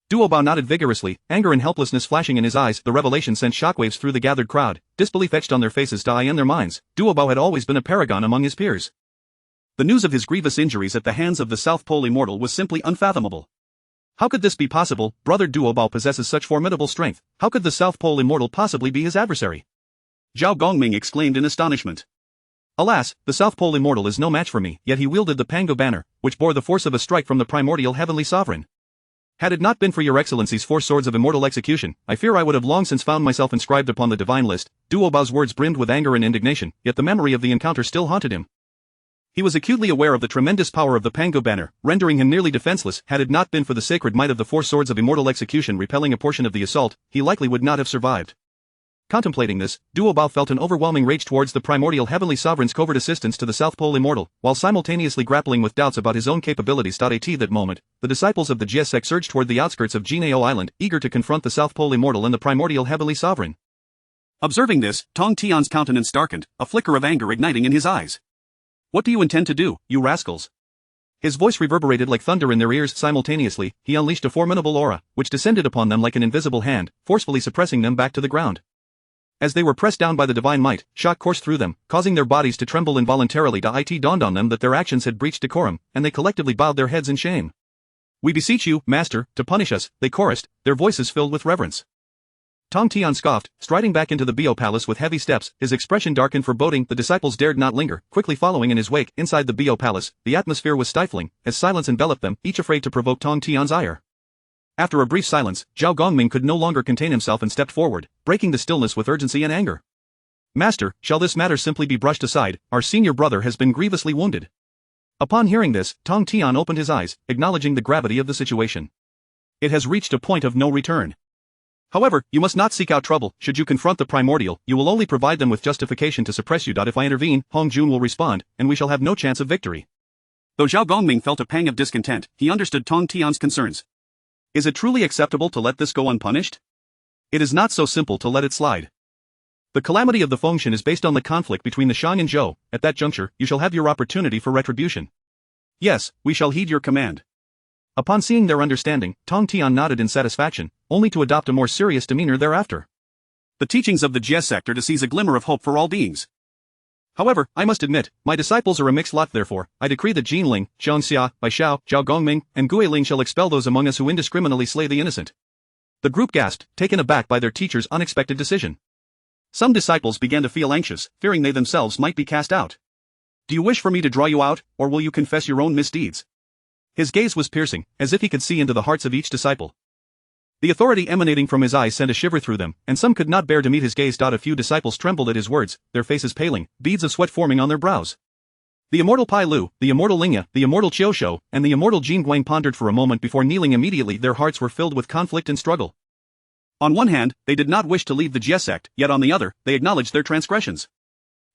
Duobao nodded vigorously, anger and helplessness flashing in his eyes. The revelation sent shockwaves through the gathered crowd, disbelief etched on their faces and their minds. Duobao had always been a paragon among his peers. The news of his grievous injuries at the hands of the South Pole Immortal was simply unfathomable. How could this be possible? Brother Duobao possesses such formidable strength. How could the South Pole Immortal possibly be his adversary? Zhao Gongming exclaimed in astonishment. Alas, the South Pole Immortal is no match for me, yet he wielded the Pango banner, which bore the force of a strike from the primordial heavenly sovereign. Had it not been for your excellency's 4 swords of immortal execution, I fear I would have long since found myself inscribed upon the divine list. Duobao's words brimmed with anger and indignation, yet the memory of the encounter still haunted him. He was acutely aware of the tremendous power of the Pango banner, rendering him nearly defenseless. Had it not been for the sacred might of the 4 swords of immortal execution repelling a portion of the assault, he likely would not have survived. Contemplating this, Duobao felt an overwhelming rage towards the primordial heavenly sovereign's covert assistance to the South Pole Immortal, while simultaneously grappling with doubts about his own capabilities. At that moment, the disciples of the Jie sect surged toward the outskirts of Jinao Island, eager to confront the South Pole Immortal and the primordial heavenly sovereign. Observing this, Tong Tian's countenance darkened, a flicker of anger igniting in his eyes. What do you intend to do, you rascals? His voice reverberated like thunder in their ears. Simultaneously, he unleashed a formidable aura, which descended upon them like an invisible hand, forcefully suppressing them back to the ground. As they were pressed down by the divine might, shock coursed through them, causing their bodies to tremble involuntarily. It dawned on them that their actions had breached decorum, and they collectively bowed their heads in shame. We beseech you, master, to punish us, they chorused, their voices filled with reverence. Tong Tian scoffed, striding back into the Bio Palace with heavy steps, his expression dark and foreboding. The disciples dared not linger, quickly following in his wake. Inside the Bio Palace, the atmosphere was stifling, as silence enveloped them, each afraid to provoke Tong Tian's ire. After a brief silence, Zhao Gongming could no longer contain himself and stepped forward, breaking the stillness with urgency and anger. Master, shall this matter simply be brushed aside? Our senior brother has been grievously wounded. Upon hearing this, Tong Tian opened his eyes, acknowledging the gravity of the situation. It has reached a point of no return. However, you must not seek out trouble. Should you confront the Primordial, you will only provide them with justification to suppress you. If I intervene, Hong Jun will respond, and we shall have no chance of victory. Though Zhao Gongming felt a pang of discontent, he understood Tong Tian's concerns. Is it truly acceptable to let this go unpunished? It is not so simple to let it slide. The calamity of the Fengshan is based on the conflict between the Shang and Zhou. At that juncture, you shall have your opportunity for retribution. Yes, we shall heed your command. Upon seeing their understanding, Tong Tian nodded in satisfaction, only to adopt a more serious demeanor thereafter. The teachings of the Jie sect are to seize a glimmer of hope for all beings. However, I must admit, my disciples are a mixed lot. Therefore, I decree that Jin Ling, Zhang Xia, Bai Xiao, Zhao Gongming, and Gui Ling shall expel those among us who indiscriminately slay the innocent. The group gasped, taken aback by their teacher's unexpected decision. Some disciples began to feel anxious, fearing they themselves might be cast out. Do you wish for me to draw you out, or will you confess your own misdeeds? His gaze was piercing, as if he could see into the hearts of each disciple. The authority emanating from his eyes sent a shiver through them, and some could not bear to meet his gaze. A few disciples trembled at his words, their faces paling, beads of sweat forming on their brows. The immortal Pai Lu, the immortal Lingya, the immortal Qiu Shou, and the immortal Jin Guang pondered for a moment before kneeling. Immediately their hearts were filled with conflict and struggle. On one hand, they did not wish to leave the Jie sect, yet on the other, they acknowledged their transgressions.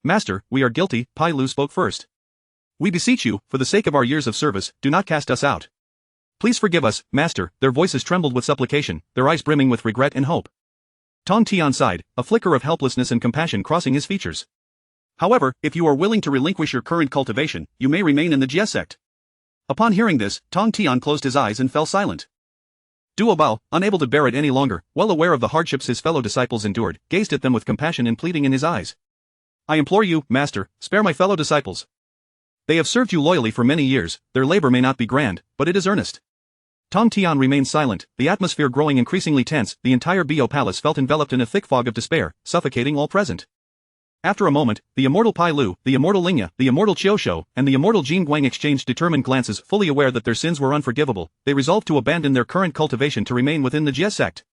Master, we are guilty, Pai Lu spoke first. We beseech you, for the sake of our years of service, do not cast us out. Please forgive us, Master. Their voices trembled with supplication, their eyes brimming with regret and hope. Tong Tian sighed, a flicker of helplessness and compassion crossing his features. However, if you are willing to relinquish your current cultivation, you may remain in the Jie sect. Upon hearing this, Tong Tian closed his eyes and fell silent. Duo Bao, unable to bear it any longer, well aware of the hardships his fellow disciples endured, gazed at them with compassion and pleading in his eyes. I implore you, Master, spare my fellow disciples. They have served you loyally for many years, their labor may not be grand, but it is earnest. Tong Tian remained silent, the atmosphere growing increasingly tense. The entire Bo Palace felt enveloped in a thick fog of despair, suffocating all present. After a moment, the immortal Pai Lu, the immortal Lingya, the immortal Qiu Shou, and the immortal Jin Guang exchanged determined glances. Fully aware that their sins were unforgivable, they resolved to abandon their current cultivation to remain within the Jie sect.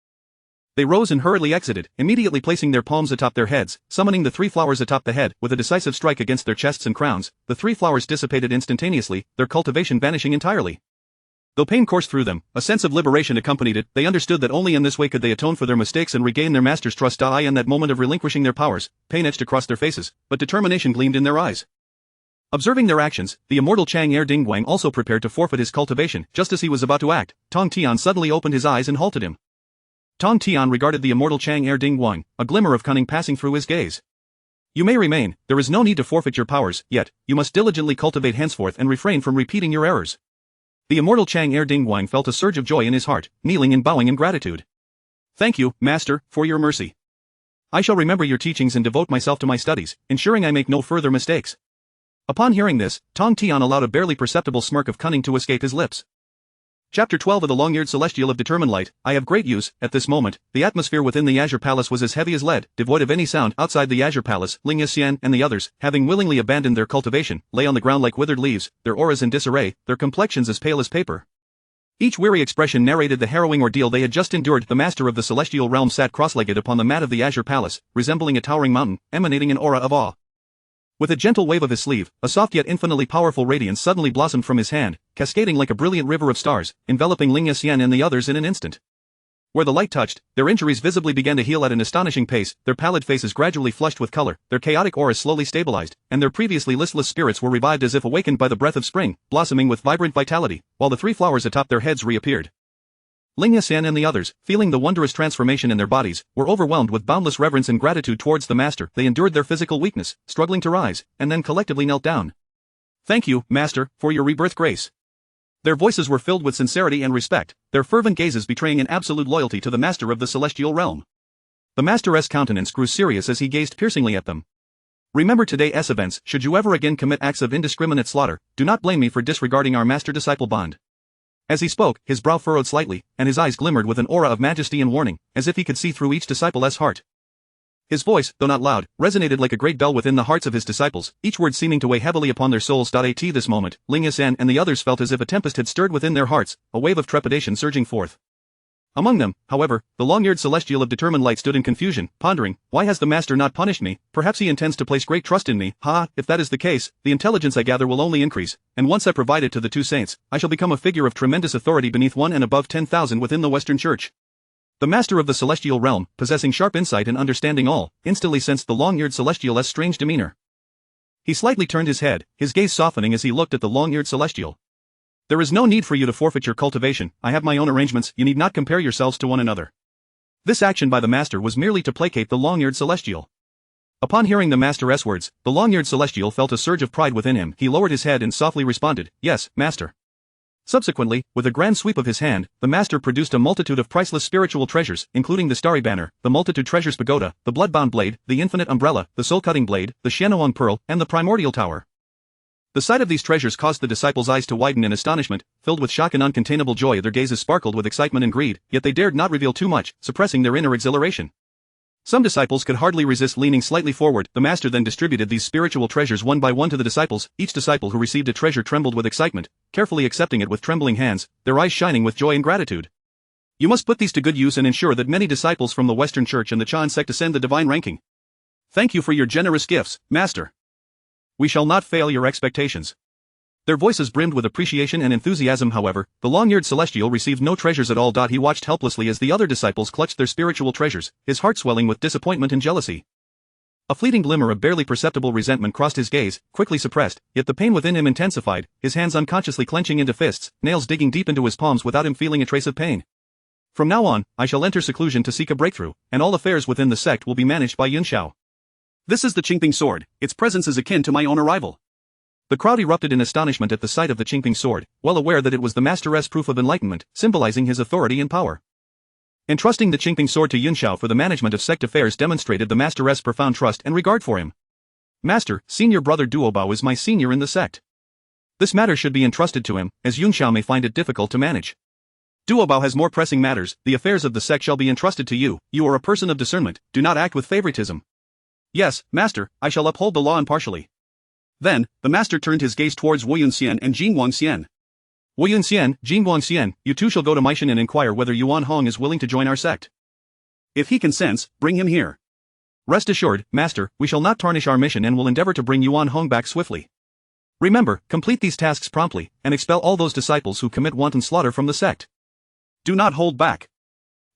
They rose and hurriedly exited, immediately placing their palms atop their heads, summoning the three flowers atop the head. With a decisive strike against their chests and crowns, the three flowers dissipated instantaneously, their cultivation vanishing entirely. Though pain coursed through them, a sense of liberation accompanied it. They understood that only in this way could they atone for their mistakes and regain their master's trust. In that moment of relinquishing their powers, pain etched across their faces, but determination gleamed in their eyes. Observing their actions, the immortal Chang Dingguang also prepared to forfeit his cultivation. Just as he was about to act, Tong Tian suddenly opened his eyes and halted him. Tong Tian regarded the immortal Chang Dingguang, a glimmer of cunning passing through his gaze. You may remain, there is no need to forfeit your powers, yet, you must diligently cultivate henceforth and refrain from repeating your errors. The immortal Chang Dingguang felt a surge of joy in his heart, kneeling and bowing in gratitude. Thank you, Master, for your mercy. I shall remember your teachings and devote myself to my studies, ensuring I make no further mistakes. Upon hearing this, Tong Tian allowed a barely perceptible smirk of cunning to escape his lips. Chapter 12 of the Long-Eared Celestial of Determined Light. I have great use. At this moment, the atmosphere within the Azure Palace was as heavy as lead, devoid of any sound. Outside the Azure Palace, Ling Yixian and the others, having willingly abandoned their cultivation, lay on the ground like withered leaves, their auras in disarray, their complexions as pale as paper. Each weary expression narrated the harrowing ordeal they had just endured. The master of the celestial realm sat cross-legged upon the mat of the Azure Palace, resembling a towering mountain, emanating an aura of awe. With a gentle wave of his sleeve, a soft yet infinitely powerful radiance suddenly blossomed from his hand, cascading like a brilliant river of stars, enveloping Ling Yixian and the others in an instant. Where the light touched, their injuries visibly began to heal at an astonishing pace, their pallid faces gradually flushed with color, their chaotic auras slowly stabilized, and their previously listless spirits were revived as if awakened by the breath of spring, blossoming with vibrant vitality, while the three flowers atop their heads reappeared. Ling Yixian and the others, feeling the wondrous transformation in their bodies, were overwhelmed with boundless reverence and gratitude towards the master. They endured their physical weakness, struggling to rise, and then collectively knelt down. Thank you, Master, for your rebirth grace. Their voices were filled with sincerity and respect, their fervent gazes betraying an absolute loyalty to the master of the celestial realm. The master's countenance grew serious as he gazed piercingly at them. Remember today's events. Should you ever again commit acts of indiscriminate slaughter, do not blame me for disregarding our master-disciple bond. As he spoke, his brow furrowed slightly, and his eyes glimmered with an aura of majesty and warning, as if he could see through each disciple's heart. His voice, though not loud, resonated like a great bell within the hearts of his disciples, each word seeming to weigh heavily upon their souls. At this moment, Ling Yixian and the others felt as if a tempest had stirred within their hearts, a wave of trepidation surging forth. Among them, however, the long-eared celestial of determined light stood in confusion, pondering, why has the master not punished me? Perhaps he intends to place great trust in me. If that is the case, the intelligence I gather will only increase, and once I provide it to the two saints, I shall become a figure of tremendous authority beneath one and above 10,000 within the Western Church. The master of the celestial realm, possessing sharp insight and understanding all, instantly sensed the long-eared celestial's strange demeanor. He slightly turned his head, his gaze softening as he looked at the long-eared celestial. There is no need for you to forfeit your cultivation. I have my own arrangements, you need not compare yourselves to one another. This action by the master was merely to placate the long-eared celestial. Upon hearing the master's words, the long-eared celestial felt a surge of pride within him. He lowered his head and softly responded, "Yes, master." Subsequently, with a grand sweep of his hand, the master produced a multitude of priceless spiritual treasures, including the starry banner, the multitude treasures pagoda, the bloodbound blade, the infinite umbrella, the soul-cutting blade, the Shanawang pearl, and the primordial tower. The sight of these treasures caused the disciples' eyes to widen in astonishment, filled with shock and uncontainable joy. Their gazes sparkled with excitement and greed, yet they dared not reveal too much, suppressing their inner exhilaration. Some disciples could hardly resist leaning slightly forward. The master then distributed these spiritual treasures one by one to the disciples. Each disciple who received a treasure trembled with excitement, carefully accepting it with trembling hands, their eyes shining with joy and gratitude. You must put these to good use and ensure that many disciples from the Western Church and the Chan sect ascend the divine ranking. Thank you for your generous gifts, master. We shall not fail your expectations. Their voices brimmed with appreciation and enthusiasm. However, the long-eared celestial received no treasures at all. He watched helplessly as the other disciples clutched their spiritual treasures, his heart swelling with disappointment and jealousy. A fleeting glimmer of barely perceptible resentment crossed his gaze, quickly suppressed, yet the pain within him intensified, his hands unconsciously clenching into fists, nails digging deep into his palms without him feeling a trace of pain. From now on, I shall enter seclusion to seek a breakthrough, and all affairs within the sect will be managed by Yunshao. This is the Qingping sword, its presence is akin to my own arrival. The crowd erupted in astonishment at the sight of the Qingping sword, well aware that it was the master's proof of enlightenment, symbolizing his authority and power. Entrusting the Qingping sword to Yunshao for the management of sect affairs demonstrated the master's profound trust and regard for him. Master, senior brother Duobao is my senior in the sect. This matter should be entrusted to him, as Yunshao may find it difficult to manage. Duobao has more pressing matters. The affairs of the sect shall be entrusted to you. You are a person of discernment, do not act with favoritism. Yes, master, I shall uphold the law impartially. Then, the master turned his gaze towards Wu Yunxian and Jing Guangxian. Wu Yunxian, Jing Guangxian, you two shall go to Meishan and inquire whether Yuan Hong is willing to join our sect. If he consents, bring him here. Rest assured, master, we shall not tarnish our mission and will endeavor to bring Yuan Hong back swiftly. Remember, complete these tasks promptly, and expel all those disciples who commit wanton slaughter from the sect. Do not hold back.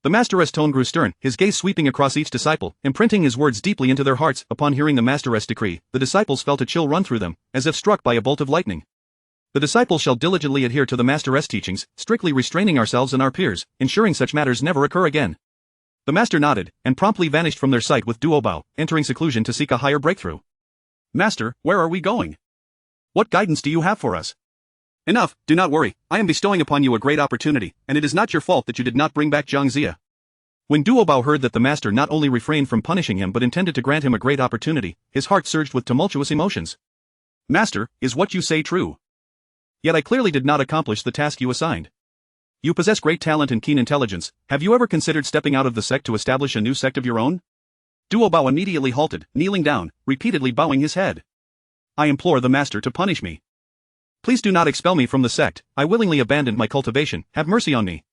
The master's tone grew stern, his gaze sweeping across each disciple, imprinting his words deeply into their hearts. Upon hearing the master's decree, the disciples felt a chill run through them, as if struck by a bolt of lightning. The disciples shall diligently adhere to the master's teachings, strictly restraining ourselves and our peers, ensuring such matters never occur again. The master nodded, and promptly vanished from their sight with Duobao, entering seclusion to seek a higher breakthrough. Master, where are we going? What guidance do you have for us? Enough, do not worry, I am bestowing upon you a great opportunity, and it is not your fault that you did not bring back Zhang Zia. When Duobao heard that the master not only refrained from punishing him but intended to grant him a great opportunity, his heart surged with tumultuous emotions. Master, is what you say true? Yet I clearly did not accomplish the task you assigned. You possess great talent and keen intelligence, have you ever considered stepping out of the sect to establish a new sect of your own? Duobao immediately halted, kneeling down, repeatedly bowing his head. I implore the master to punish me. Please do not expel me from the sect, I willingly abandoned my cultivation, have mercy on me.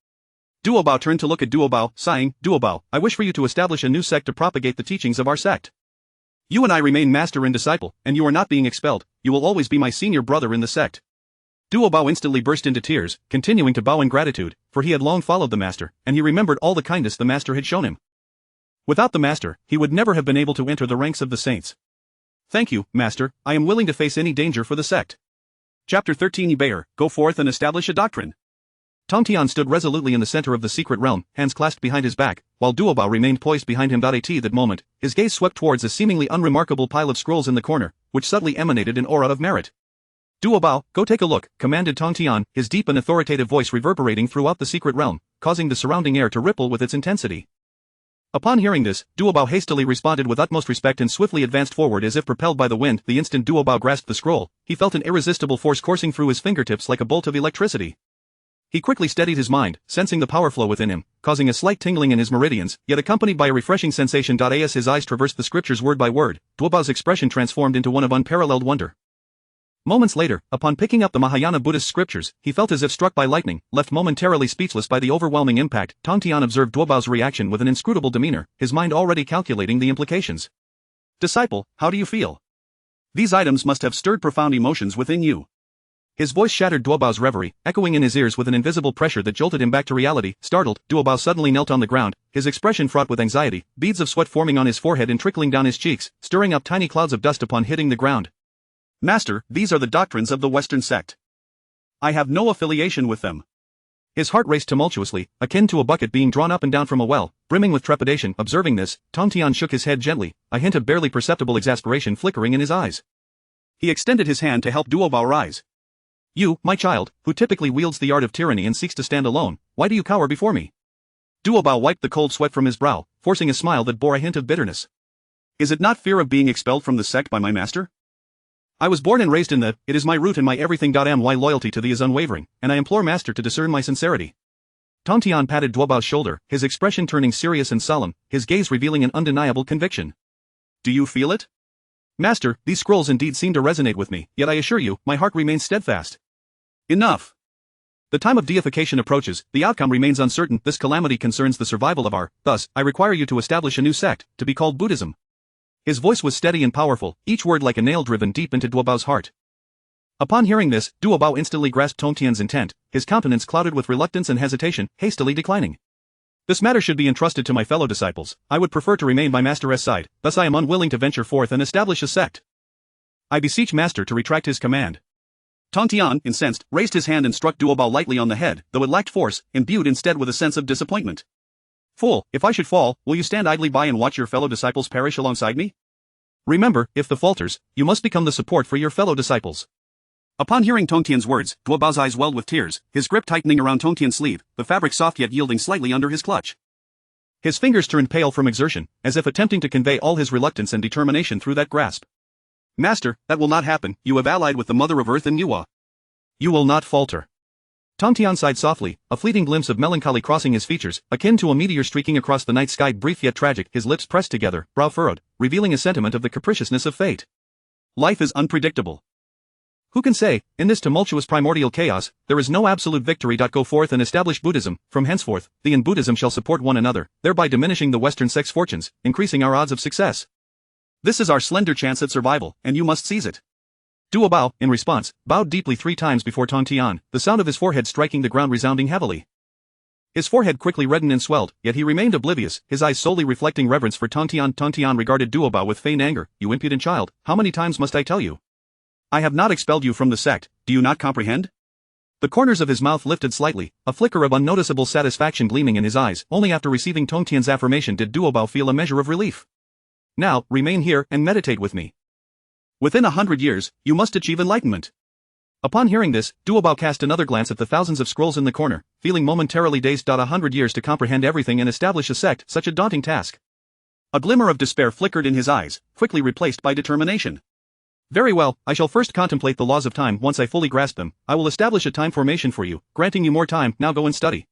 Duobao turned to look at Duobao, sighing, Duobao, I wish for you to establish a new sect to propagate the teachings of our sect. You and I remain master and disciple, and you are not being expelled, you will always be my senior brother in the sect. Duobao instantly burst into tears, continuing to bow in gratitude, for he had long followed the master, and he remembered all the kindness the master had shown him. Without the master, he would never have been able to enter the ranks of the saints. Thank you, master, I am willing to face any danger for the sect. Chapter 13 Bayer, go forth and establish a doctrine. Tong Tian stood resolutely in the center of the secret realm, hands clasped behind his back, while Duobao remained poised behind him. At that moment, his gaze swept towards a seemingly unremarkable pile of scrolls in the corner, which subtly emanated an aura of merit. Duobao, go take a look, commanded Tong Tian, his deep and authoritative voice reverberating throughout the secret realm, causing the surrounding air to ripple with its intensity. Upon hearing this, Duobao hastily responded with utmost respect and swiftly advanced forward as if propelled by the wind. The instant Duobao grasped the scroll, he felt an irresistible force coursing through his fingertips like a bolt of electricity. He quickly steadied his mind, sensing the power flow within him, causing a slight tingling in his meridians, yet accompanied by a refreshing sensation. As his eyes traversed the scriptures word by word, Duobao's expression transformed into one of unparalleled wonder. Moments later, upon picking up the Mahayana Buddhist scriptures, he felt as if struck by lightning, left momentarily speechless by the overwhelming impact. Tong Tian observed Duobao's reaction with an inscrutable demeanor, his mind already calculating the implications. Disciple, how do you feel? These items must have stirred profound emotions within you. His voice shattered Duobao's reverie, echoing in his ears with an invisible pressure that jolted him back to reality. Startled, Duobao suddenly knelt on the ground, his expression fraught with anxiety, beads of sweat forming on his forehead and trickling down his cheeks, stirring up tiny clouds of dust upon hitting the ground. Master, these are the doctrines of the Western sect. I have no affiliation with them. His heart raced tumultuously, akin to a bucket being drawn up and down from a well, brimming with trepidation. Observing this, Tong Tian shook his head gently, a hint of barely perceptible exasperation flickering in his eyes. He extended his hand to help Duobao rise. You, my child, who typically wields the art of tyranny and seeks to stand alone, why do you cower before me? Duobao wiped the cold sweat from his brow, forcing a smile that bore a hint of bitterness. Is it not fear of being expelled from the sect by my master? I was born and raised in it is my root and my everything. My loyalty to thee is unwavering, and I implore master to discern my sincerity. Tong Tian patted Duobao's shoulder, his expression turning serious and solemn, his gaze revealing an undeniable conviction. Do you feel it? Master, these scrolls indeed seem to resonate with me, yet I assure you, my heart remains steadfast. Enough. The time of deification approaches, the outcome remains uncertain. This calamity concerns the survival of our, thus, I require you to establish a new sect, to be called Buddhism. His voice was steady and powerful, each word like a nail driven deep into Duobao's heart. Upon hearing this, Duobao instantly grasped Tong Tian's intent, his countenance clouded with reluctance and hesitation, hastily declining. This matter should be entrusted to my fellow disciples. I would prefer to remain by master's side, thus I am unwilling to venture forth and establish a sect. I beseech master to retract his command. Tong Tian, incensed, raised his hand and struck Duobao lightly on the head, though it lacked force, imbued instead with a sense of disappointment. Fool, if I should fall, will you stand idly by and watch your fellow disciples perish alongside me? Remember, if the falters, you must become the support for your fellow disciples. Upon hearing Tong Tian's words, Duobao's eyes welled with tears, his grip tightening around Tong Tian's sleeve, the fabric soft yet yielding slightly under his clutch. His fingers turned pale from exertion, as if attempting to convey all his reluctance and determination through that grasp. Master, that will not happen. You have allied with the Mother of Earth and Nuwa. You will not falter. Tong Tian sighed softly, a fleeting glimpse of melancholy crossing his features, akin to a meteor streaking across the night sky. Brief yet tragic, his lips pressed together, brow furrowed, revealing a sentiment of the capriciousness of fate. Life is unpredictable. Who can say, in this tumultuous primordial chaos, there is no absolute victory. Go forth and establish Buddhism. From henceforth, thee and Buddhism shall support one another, thereby diminishing the Western sect's fortunes, increasing our odds of success. This is our slender chance at survival, and you must seize it. Duobao, in response, bowed deeply 3 times before Tong Tian, the sound of his forehead striking the ground resounding heavily. His forehead quickly reddened and swelled, yet he remained oblivious, his eyes solely reflecting reverence for Tong Tian. Tong Tian regarded Duobao with feigned anger. You impudent child, how many times must I tell you? I have not expelled you from the sect, do you not comprehend? The corners of his mouth lifted slightly, a flicker of unnoticeable satisfaction gleaming in his eyes. Only after receiving Tong Tian's affirmation did Duobao feel a measure of relief. Now, remain here and meditate with me. Within 100 years, you must achieve enlightenment. Upon hearing this, Duobao cast another glance at the thousands of scrolls in the corner, feeling momentarily dazed. 100 years to comprehend everything and establish a sect, such a daunting task. A glimmer of despair flickered in his eyes, quickly replaced by determination. Very well, I shall first contemplate the laws of time. Once I fully grasp them, I will establish a time formation for you, granting you more time. Now go and study.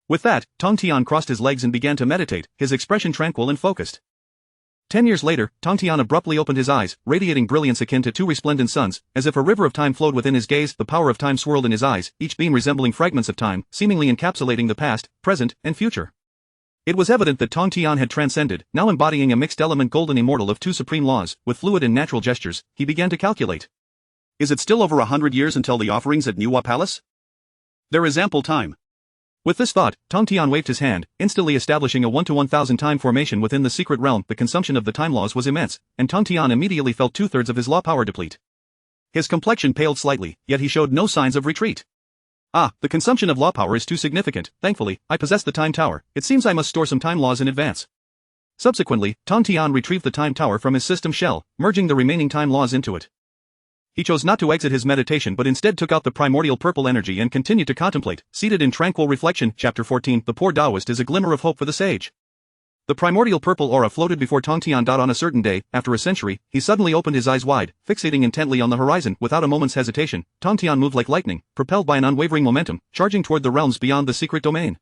With that, Tong Tian crossed his legs and began to meditate, his expression tranquil and focused. 10 years later, Tong Tian abruptly opened his eyes, radiating brilliance akin to 2 resplendent suns, as if a river of time flowed within his gaze. The power of time swirled in his eyes, each beam resembling fragments of time, seemingly encapsulating the past, present, and future. It was evident that Tong Tian had transcended, now embodying a mixed-element golden immortal of 2 supreme laws. With fluid and natural gestures, he began to calculate. Is it still over 100 years until the offerings at Nuwa Palace? There is ample time. With this thought, Tong Tian waved his hand, instantly establishing a 1 to 1,000 time formation within the secret realm. The consumption of the time laws was immense, and Tong Tian immediately felt 2/3 of his law power deplete. His complexion paled slightly, yet he showed no signs of retreat. The consumption of law power is too significant. Thankfully, I possess the time tower. It seems I must store some time laws in advance. Subsequently, Tong Tian retrieved the time tower from his system shell, merging the remaining time laws into it. He chose not to exit his meditation but instead took out the primordial purple energy and continued to contemplate, seated in tranquil reflection. Chapter 14. The poor Taoist is a glimmer of hope for the sage. The primordial purple aura floated before Tong Tian. On a certain day, after a century, he suddenly opened his eyes wide, fixating intently on the horizon. Without a moment's hesitation, Tong Tian moved like lightning, propelled by an unwavering momentum, charging toward the realms beyond the secret domain.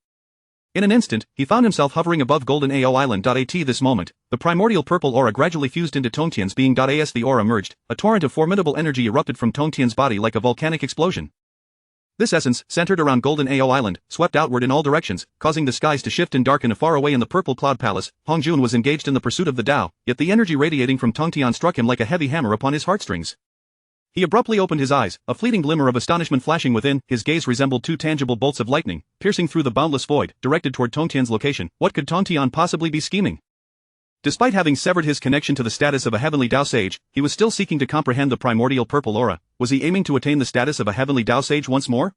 In an instant, he found himself hovering above Golden AO Island. At this moment, the primordial purple aura gradually fused into Tongtian's being. As the aura merged, a torrent of formidable energy erupted from Tongtian's body like a volcanic explosion. This essence, centered around Golden AO Island, swept outward in all directions, causing the skies to shift and darken. Far away in the purple cloud palace, Hongjun was engaged in the pursuit of the Tao, yet the energy radiating from Tongtian struck him like a heavy hammer upon his heartstrings. He abruptly opened his eyes, a fleeting glimmer of astonishment flashing within. His gaze resembled two tangible bolts of lightning, piercing through the boundless void, directed toward Tongtian's location. What could Tongtian possibly be scheming? Despite having severed his connection to the status of a heavenly Tao sage, he was still seeking to comprehend the primordial purple aura. Was he aiming to attain the status of a heavenly Tao sage once more?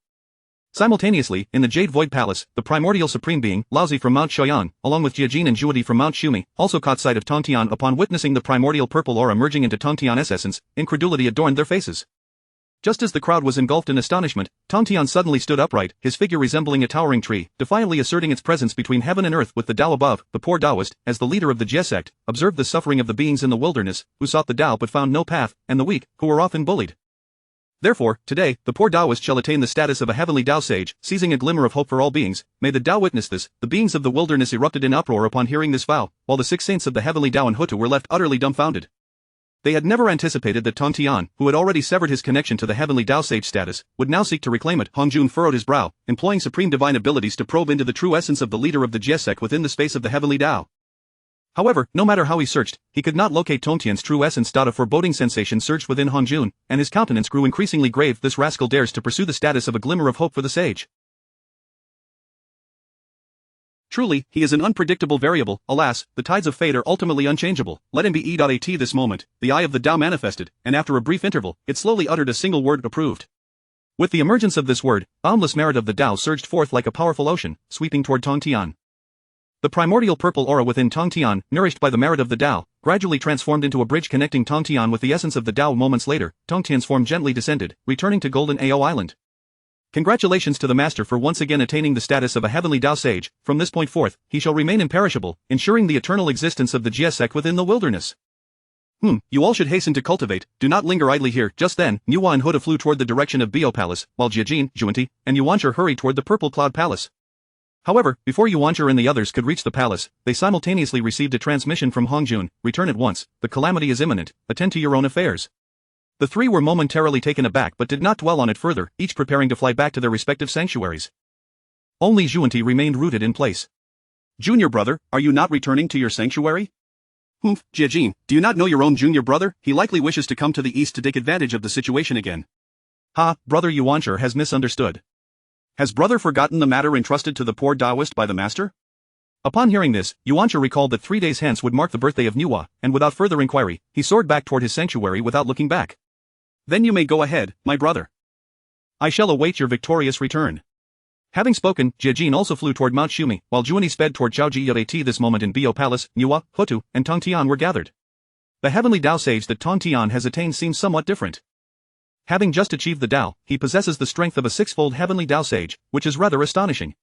Simultaneously, in the Jade Void Palace, the primordial supreme being, Laozi from Mount Shoyan, along with Jiajin and Juadi from Mount Shumi, also caught sight of Tongtian. Upon witnessing the primordial purple aura merging into Tongtian's essence, incredulity adorned their faces. Just as the crowd was engulfed in astonishment, Tongtian suddenly stood upright, his figure resembling a towering tree, defiantly asserting its presence between heaven and earth. With the Tao above, the poor Taoist, as the leader of the Jie sect, observed the suffering of the beings in the wilderness, who sought the Tao but found no path, and the weak, who were often bullied. Therefore, today, the poor Taoist shall attain the status of a heavenly Tao sage, seizing a glimmer of hope for all beings. May the Tao witness this. The beings of the wilderness erupted in uproar upon hearing this vow, while the 6 saints of the heavenly Tao and Hutu were left utterly dumbfounded. They had never anticipated that Tongtian, who had already severed his connection to the heavenly Tao sage status, would now seek to reclaim it. Hongjun furrowed his brow, employing supreme divine abilities to probe into the true essence of the leader of the Jie sect within the space of the heavenly Tao. However, no matter how he searched, he could not locate Tongtian's true essence. A foreboding sensation surged within Hongjun, and his countenance grew increasingly grave. This rascal dares to pursue the status of a glimmer of hope for the sage. Truly, he is an unpredictable variable. Alas, the tides of fate are ultimately unchangeable. Let him be At this moment, the eye of the Tao manifested, and after a brief interval, it slowly uttered a single word: approved. With the emergence of this word, boundless merit of the Tao surged forth like a powerful ocean, sweeping toward Tongtian. The primordial purple aura within Tongtian, nourished by the merit of the Tao, gradually transformed into a bridge connecting Tongtian with the essence of the Tao. Moments later, Tongtian's form gently descended, returning to Golden AO Island. Congratulations to the master for once again attaining the status of a heavenly Tao sage. From this point forth, he shall remain imperishable, ensuring the eternal existence of the Jie sect within the wilderness. You all should hasten to cultivate, do not linger idly here. Just then, Nuwa and Huda flew toward the direction of Bio Palace, while Jiajin, Juanti, and Yuancher hurried toward the Purple Cloud Palace. However, before Yuancher and the others could reach the palace, they simultaneously received a transmission from Hongjun: return at once, the calamity is imminent, attend to your own affairs. The three were momentarily taken aback but did not dwell on it further, each preparing to fly back to their respective sanctuaries. Only Juanti remained rooted in place. Junior brother, are you not returning to your sanctuary? Jiajin, do you not know your own junior brother? He likely wishes to come to the east to take advantage of the situation again. Brother Yuancher has misunderstood. Has brother forgotten the matter entrusted to the poor Taoist by the master? Upon hearing this, Yuancher recalled that 3 days hence would mark the birthday of Nuwa, and without further inquiry, he soared back toward his sanctuary without looking back. Then you may go ahead, my brother. I shall await your victorious return. Having spoken, Jiajin also flew toward Mount Shumi, while Juani sped toward Chaoji At this moment in Bio Palace, Nuwa, Hutu, and Tongtian were gathered. The heavenly Tao sage that Tongtian has attained seems somewhat different. Having just achieved the Tao, he possesses the strength of a 6-fold heavenly Tao sage, which is rather astonishing.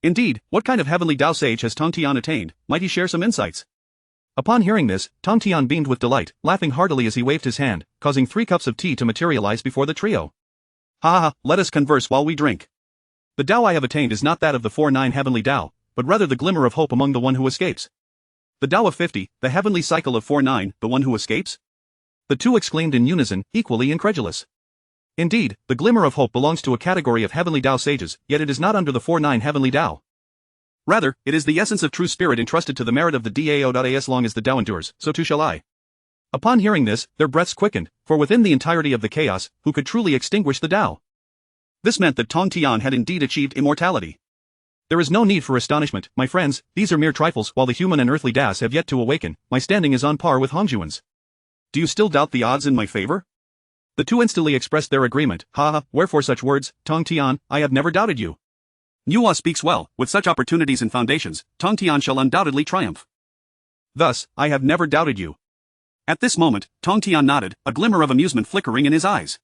Indeed, what kind of heavenly Tao sage has Tongtian attained? Might he share some insights? Upon hearing this, Tongtian beamed with delight, laughing heartily as he waved his hand, causing 3 cups of tea to materialize before the trio. Let us converse while we drink. The Tao I have attained is not that of the 4-9 heavenly Tao, but rather the glimmer of hope among the one who escapes. The Tao of 50, the heavenly cycle of 4-9, the one who escapes? The two exclaimed in unison, equally incredulous. Indeed, the glimmer of hope belongs to a category of heavenly Tao sages, yet it is not under the 4-9 heavenly Tao. Rather, it is the essence of true spirit entrusted to the merit of the Dao. As long as the Tao endures, so too shall I. Upon hearing this, their breaths quickened, for within the entirety of the chaos, who could truly extinguish the Tao? This meant that Tongtian had indeed achieved immortality. There is no need for astonishment, my friends, these are mere trifles. While the human and earthly Das have yet to awaken, my standing is on par with Hongjuan's. Do you still doubt the odds in my favor? The two instantly expressed their agreement. Wherefore such words, Tongtian, I have never doubted you. Nuwa speaks well, with such opportunities and foundations, Tongtian shall undoubtedly triumph. Thus, I have never doubted you. At this moment, Tongtian nodded, a glimmer of amusement flickering in his eyes.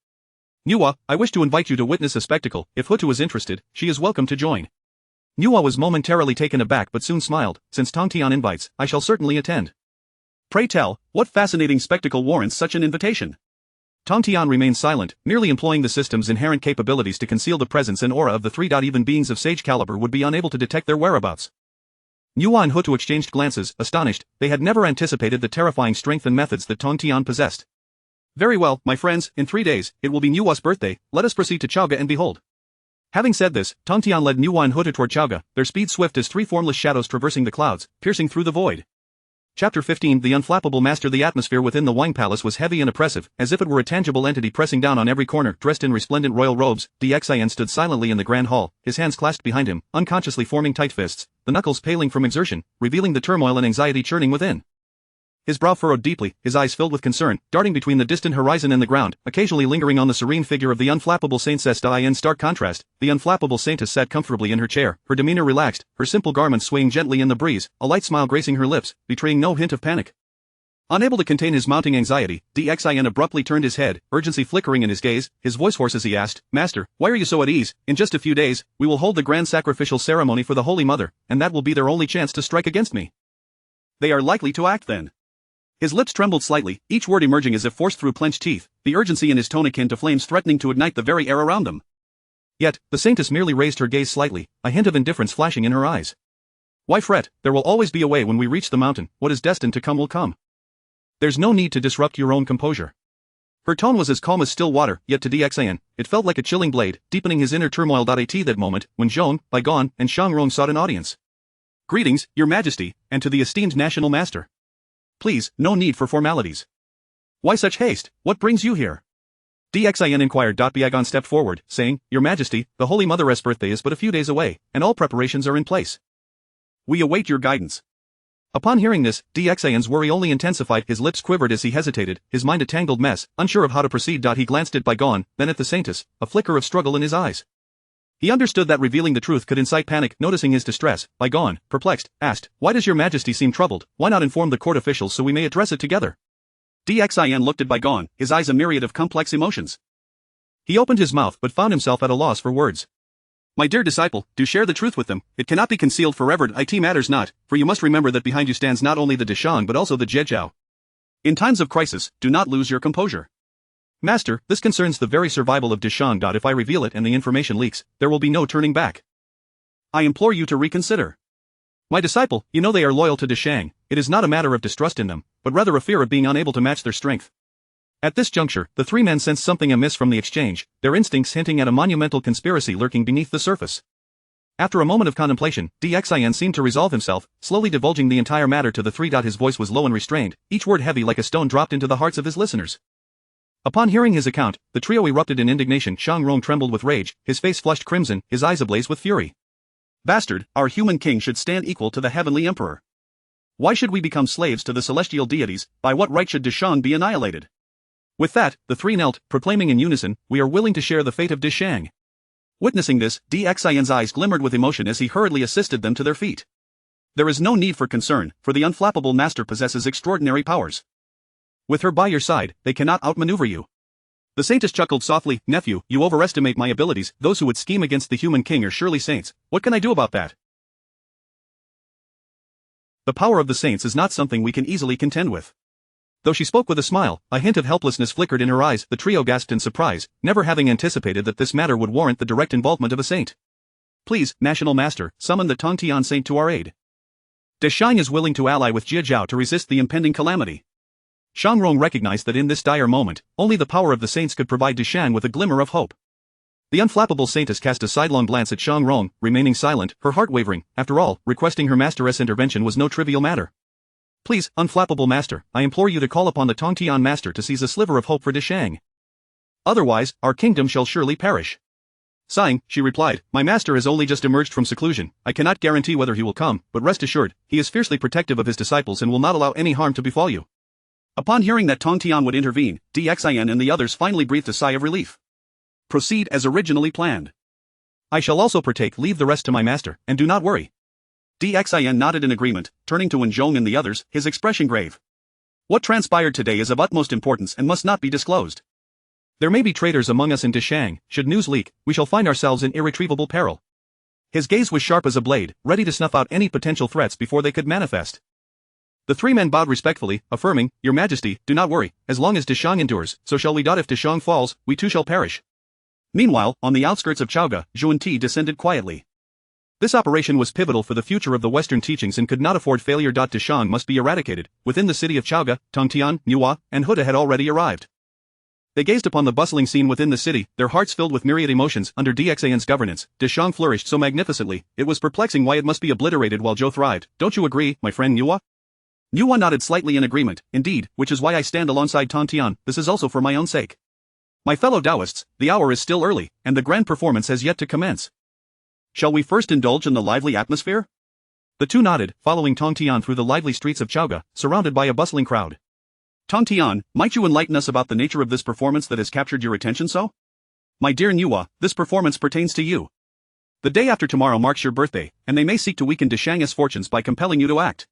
Nuwa, I wish to invite you to witness a spectacle. If Hutu is interested, she is welcome to join. Nuwa was momentarily taken aback but soon smiled. Since Tongtian invites, I shall certainly attend. Pray tell, what fascinating spectacle warrants such an invitation? Tong Tian remained silent, merely employing the system's inherent capabilities to conceal the presence and aura of the three. Even beings of sage caliber would be unable to detect their whereabouts. Nuo and Hutu exchanged glances, astonished. They had never anticipated the terrifying strength and methods that Tong Tian possessed. Very well, my friends, in 3 days, it will be Nuo's birthday, let us proceed to Chaoga and behold. Having said this, Tong Tian led Nuo and Hutu toward Chaoga, their speed swift as three formless shadows traversing the clouds, piercing through the void. Chapter 15 The Unflappable Master. The atmosphere within the Wine Palace was heavy and oppressive, as if it were a tangible entity pressing down on every corner. Dressed in resplendent royal robes, Dxin stood silently in the grand hall, his hands clasped behind him, unconsciously forming tight fists, the knuckles paling from exertion, revealing the turmoil and anxiety churning within. His brow furrowed deeply, his eyes filled with concern, darting between the distant horizon and the ground, occasionally lingering on the serene figure of the unflappable Saintess. In stark contrast, the unflappable Saintess sat comfortably in her chair, her demeanor relaxed, her simple garments swaying gently in the breeze, a light smile gracing her lips, betraying no hint of panic. Unable to contain his mounting anxiety, Dxin abruptly turned his head, urgency flickering in his gaze, his voice hoarse as he asked, Master, why are you so at ease? In just a few days, we will hold the grand sacrificial ceremony for the Holy Mother, and that will be their only chance to strike against me. They are likely to act then. His lips trembled slightly, each word emerging as if forced through clenched teeth, the urgency in his tone akin to flames threatening to ignite the very air around them. Yet, the Saintess merely raised her gaze slightly, a hint of indifference flashing in her eyes. Why fret? There will always be a way when we reach the mountain. What is destined to come will come. There's no need to disrupt your own composure. Her tone was as calm as still water, yet to Dxin, it felt like a chilling blade, deepening his inner turmoil. At that moment, when Zhong, Baigon, and Shangrong sought an audience. Greetings, Your Majesty, and to the esteemed National Master. Please, no need for formalities. Why such haste? What brings you here? Dxin inquired. Baigon stepped forward, saying, Your Majesty, the Holy Mother's birthday is but a few days away, and all preparations are in place. We await your guidance. Upon hearing this, Dxin's worry only intensified. His lips quivered as he hesitated, his mind a tangled mess, unsure of how to proceed. He glanced at Baigon, then at the Saintess, a flicker of struggle in his eyes. He understood that revealing the truth could incite panic. Noticing his distress, Baigon, perplexed, asked, Why does Your Majesty seem troubled? Why not inform the court officials so we may address it together? Dxin looked at Baigon, his eyes a myriad of complex emotions. He opened his mouth but found himself at a loss for words. My dear disciple, do share the truth with them. It cannot be concealed forever. It matters not, for you must remember that behind you stands not only the Deshang but also the Jejiao. In times of crisis, do not lose your composure. Master, this concerns the very survival of Deshang. If I reveal it and the information leaks, there will be no turning back. I implore you to reconsider. My disciple, you know they are loyal to Deshang. It is not a matter of distrust in them, but rather a fear of being unable to match their strength. At this juncture, the three men sensed something amiss from the exchange, their instincts hinting at a monumental conspiracy lurking beneath the surface. After a moment of contemplation, Dxin seemed to resolve himself, slowly divulging the entire matter to the three. His voice was low and restrained, each word heavy like a stone dropped into the hearts of his listeners. Upon hearing his account, the trio erupted in indignation. Shangrong trembled with rage, his face flushed crimson, his eyes ablaze with fury. Bastard, our human king should stand equal to the heavenly emperor. Why should we become slaves to the celestial deities? By what right should Deshang be annihilated? With that, the three knelt, proclaiming in unison, We are willing to share the fate of Deshang. Witnessing this, Dxin's eyes glimmered with emotion as he hurriedly assisted them to their feet. There is no need for concern, for the unflappable master possesses extraordinary powers. With her by your side, they cannot outmaneuver you. The Saintess chuckled softly, Nephew, you overestimate my abilities. Those who would scheme against the human king are surely saints. What can I do about that? The power of the saints is not something we can easily contend with. Though she spoke with a smile, a hint of helplessness flickered in her eyes. The trio gasped in surprise, never having anticipated that this matter would warrant the direct involvement of a saint. Please, National Master, summon the Tong Tian saint to our aid. Deshang is willing to ally with Jejiao to resist the impending calamity. Shangrong recognized that in this dire moment, only the power of the saints could provide Deshang with a glimmer of hope. The unflappable Saintess cast a sidelong glance at Shangrong, remaining silent, her heart wavering. After all, requesting her master's intervention was no trivial matter. Please, unflappable master, I implore you to call upon the Tong Tian master to seize a sliver of hope for Deshang. Otherwise, our kingdom shall surely perish. Sighing, she replied, My master has only just emerged from seclusion. I cannot guarantee whether he will come, but rest assured, he is fiercely protective of his disciples and will not allow any harm to befall you. Upon hearing that Tong Tian would intervene, Dxin and the others finally breathed a sigh of relief. Proceed as originally planned. I shall also partake. Leave the rest to my master, and do not worry. Dxin nodded in agreement, turning to Wenjong and the others, his expression grave. What transpired today is of utmost importance and must not be disclosed. There may be traitors among us in Deshang. Should news leak, we shall find ourselves in irretrievable peril. His gaze was sharp as a blade, ready to snuff out any potential threats before they could manifest. The three men bowed respectfully, affirming, "Your Majesty, do not worry, as long as Dishang endures, so shall we. If Dishang falls, we too shall perish." Meanwhile, on the outskirts of Chaoga, Zhuan-Ti descended quietly. This operation was pivotal for the future of the Western teachings and could not afford failure. Dishang must be eradicated. Within the city of Chaoga, Tongtian, Nuwa, and Huda had already arrived. They gazed upon the bustling scene within the city, their hearts filled with myriad emotions. Under Dxan's governance, Dishang flourished so magnificently, it was perplexing why it must be obliterated while Zhou thrived. Don't you agree, my friend Nuwa? Nuwa nodded slightly in agreement. Indeed, which is why I stand alongside Tongtian. This is also for my own sake. My fellow Taoists, the hour is still early, and the grand performance has yet to commence. Shall we first indulge in the lively atmosphere? The two nodded, following Tongtian through the lively streets of Chaoga, surrounded by a bustling crowd. Tongtian, might you enlighten us about the nature of this performance that has captured your attention so? My dear Nuwa, this performance pertains to you. The day after tomorrow marks your birthday, and they may seek to weaken Dishang's fortunes by compelling you to act.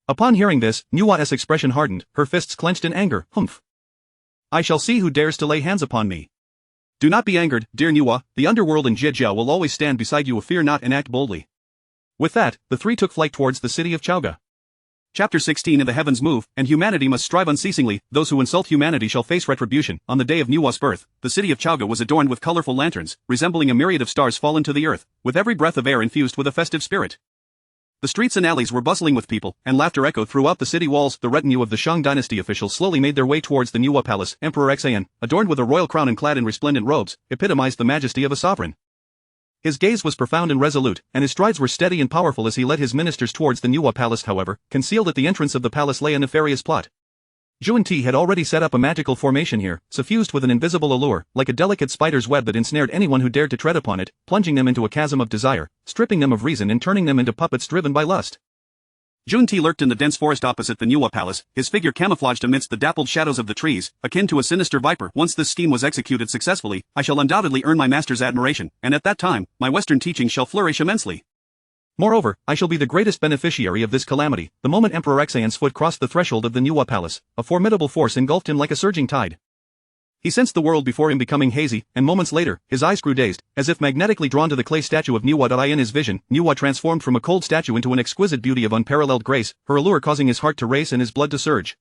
Upon hearing this, Nuwa's expression hardened, her fists clenched in anger. Humph. I shall see who dares to lay hands upon me. Do not be angered, dear Nuwa, the underworld and Jiejiao will always stand beside you. Fear not and act boldly. With that, the three took flight towards the city of Chaoga. Chapter 16. The heavens move, and humanity must strive unceasingly. Those who insult humanity shall face retribution. On the day of Nuwa's birth, the city of Chaoga was adorned with colorful lanterns, resembling a myriad of stars fallen to the earth, with every breath of air infused with a festive spirit. The streets and alleys were bustling with people, and laughter echoed throughout the city walls. The retinue of the Shang dynasty officials slowly made their way towards the Nuwa palace. Emperor Xan, adorned with a royal crown and clad in resplendent robes, epitomized the majesty of a sovereign. His gaze was profound and resolute, and his strides were steady and powerful as he led his ministers towards the Nuwa palace. However, concealed at the entrance of the palace lay a nefarious plot. Zhuan-Ti had already set up a magical formation here, suffused with an invisible allure, like a delicate spider's web that ensnared anyone who dared to tread upon it, plunging them into a chasm of desire, stripping them of reason and turning them into puppets driven by lust. Zhuan-Ti lurked in the dense forest opposite the Nuwa palace, his figure camouflaged amidst the dappled shadows of the trees, akin to a sinister viper. Once this scheme was executed successfully, I shall undoubtedly earn my master's admiration, and at that time, my Western teachings shall flourish immensely. Moreover, I shall be the greatest beneficiary of this calamity. The moment Emperor Xan's foot crossed the threshold of the Nuwa palace, a formidable force engulfed him like a surging tide. He sensed the world before him becoming hazy, and moments later, his eyes grew dazed, as if magnetically drawn to the clay statue of Nuwa. In his vision, Nuwa transformed from a cold statue into an exquisite beauty of unparalleled grace, her allure causing his heart to race and his blood to surge.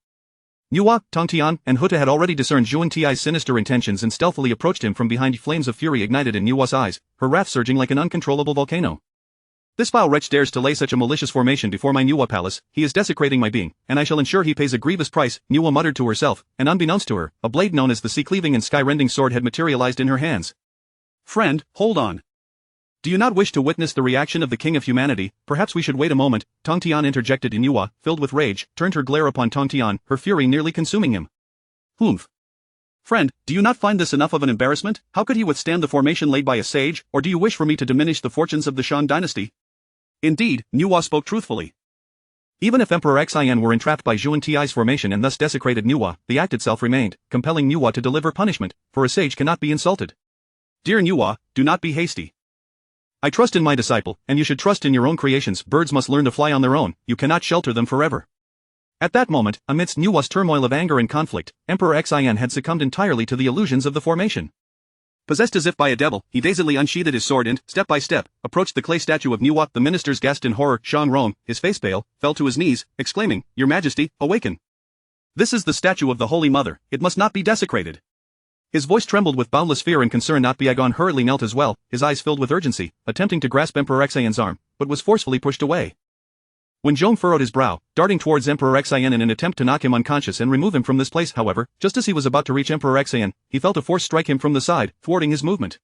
Nuwa, Tongtian, and Huta had already discerned Zhuan-Ti's sinister intentions and stealthily approached him from behind. Flames of fury ignited in Nuwa's eyes, her wrath surging like an uncontrollable volcano. This foul wretch dares to lay such a malicious formation before my Nuwa palace. He is desecrating my being, and I shall ensure he pays a grievous price, Nuwa muttered to herself, and unbeknownst to her, a blade known as the sea-cleaving and sky-rending sword had materialized in her hands. Friend, hold on. Do you not wish to witness the reaction of the king of humanity? Perhaps we should wait a moment. Tongtian interjected. Nuwa, filled with rage, turned her glare upon Tongtian, her fury nearly consuming him. Humph. Friend, do you not find this enough of an embarrassment? How could he withstand the formation laid by a sage, or do you wish for me to diminish the fortunes of the Shang dynasty? Indeed, Nuwa spoke truthfully. Even if Emperor Xian were entrapped by Zhuan-Ti's formation and thus desecrated Nuwa, the act itself remained, compelling Nuwa to deliver punishment, for a sage cannot be insulted. Dear Nuwa, do not be hasty. I trust in my disciple, and you should trust in your own creations. Birds must learn to fly on their own, you cannot shelter them forever. At that moment, amidst Nuwa's turmoil of anger and conflict, Emperor Xian had succumbed entirely to the illusions of the formation. Possessed as if by a devil, he dazedly unsheathed his sword and, step by step, approached the clay statue of Nuwa. The ministers gasped in horror. Shang Rong, his face pale, fell to his knees, exclaiming, Your Majesty, awaken. This is the statue of the Holy Mother, it must not be desecrated. His voice trembled with boundless fear and concern. Biagon hurriedly knelt as well, his eyes filled with urgency, attempting to grasp Emperor Xian's arm, but was forcefully pushed away. When Zhong furrowed his brow, darting towards Emperor Xian in an attempt to knock him unconscious and remove him from this place. However, just as he was about to reach Emperor Xian, he felt a force strike him from the side, thwarting his movement.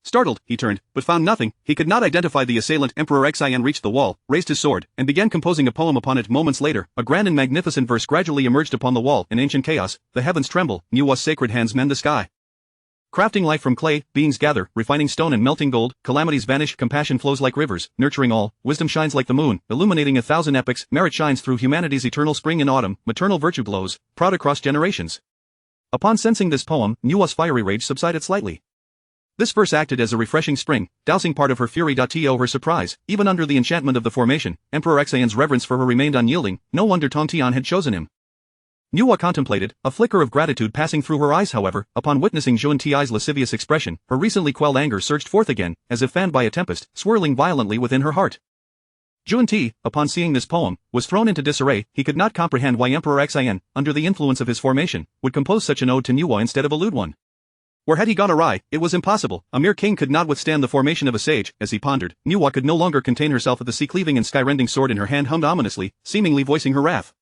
Startled, he turned, but found nothing. He could not identify the assailant. Emperor Xian reached the wall, raised his sword, and began composing a poem upon it. Moments later, a grand and magnificent verse gradually emerged upon the wall. In ancient chaos, the heavens tremble, Nuwa's sacred hands mend the sky. Crafting life from clay, beings gather, refining stone and melting gold, calamities vanish, compassion flows like rivers, nurturing all, wisdom shines like the moon, illuminating 1,000 epochs, merit shines through humanity's eternal spring and autumn, maternal virtue glows, proud across generations. Upon sensing this poem, Nuwa's fiery rage subsided slightly. This verse acted as a refreshing spring, dousing part of her fury. To her surprise, even under the enchantment of the formation, Emperor Xian's reverence for her remained unyielding. No wonder Tongtian had chosen him. Nuwa contemplated, a flicker of gratitude passing through her eyes. However, upon witnessing Zhuan-Ti's lascivious expression, her recently quelled anger surged forth again, as if fanned by a tempest, swirling violently within her heart. Ti, upon seeing this poem, was thrown into disarray. He could not comprehend why Emperor Xian, under the influence of his formation, would compose such an ode to Nuwa instead of a lewd one. Where had he gone awry, it was impossible. A mere king could not withstand the formation of a sage. As he pondered, Nuwa could no longer contain herself at the sea-cleaving and sky-rending sword in her hand hummed ominously, seemingly voicing her wrath.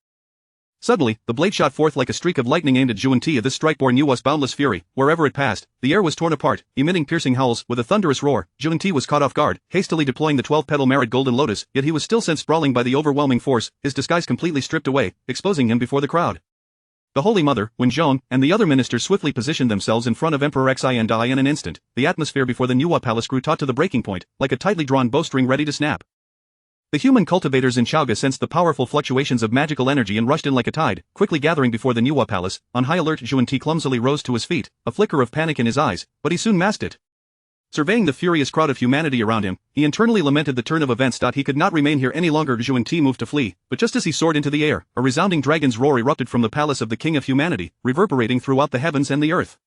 Suddenly, the blade shot forth like a streak of lightning aimed at Ti. This strike bore Nuwa's boundless fury. Wherever it passed, the air was torn apart, emitting piercing howls. With a thunderous roar, Ti was caught off guard, hastily deploying the 12-petal merit golden lotus, yet he was still sent sprawling by the overwhelming force, his disguise completely stripped away, exposing him before the crowd. The Holy Mother, Wenzhong, and the other ministers swiftly positioned themselves in front of Emperor Xian Dai. In an instant, the atmosphere before the Nuwa palace grew taut to the breaking point, like a tightly drawn bowstring ready to snap. The human cultivators in Chaoga sensed the powerful fluctuations of magical energy and rushed in like a tide, quickly gathering before the Nuwa palace. On high alert, Ti clumsily rose to his feet, a flicker of panic in his eyes, but he soon masked it. Surveying the furious crowd of humanity around him, he internally lamented the turn of events. He could not remain here any longer. Ti moved to flee, but just as he soared into the air, a resounding dragon's roar erupted from the palace of the King of Humanity, reverberating throughout the heavens and the earth.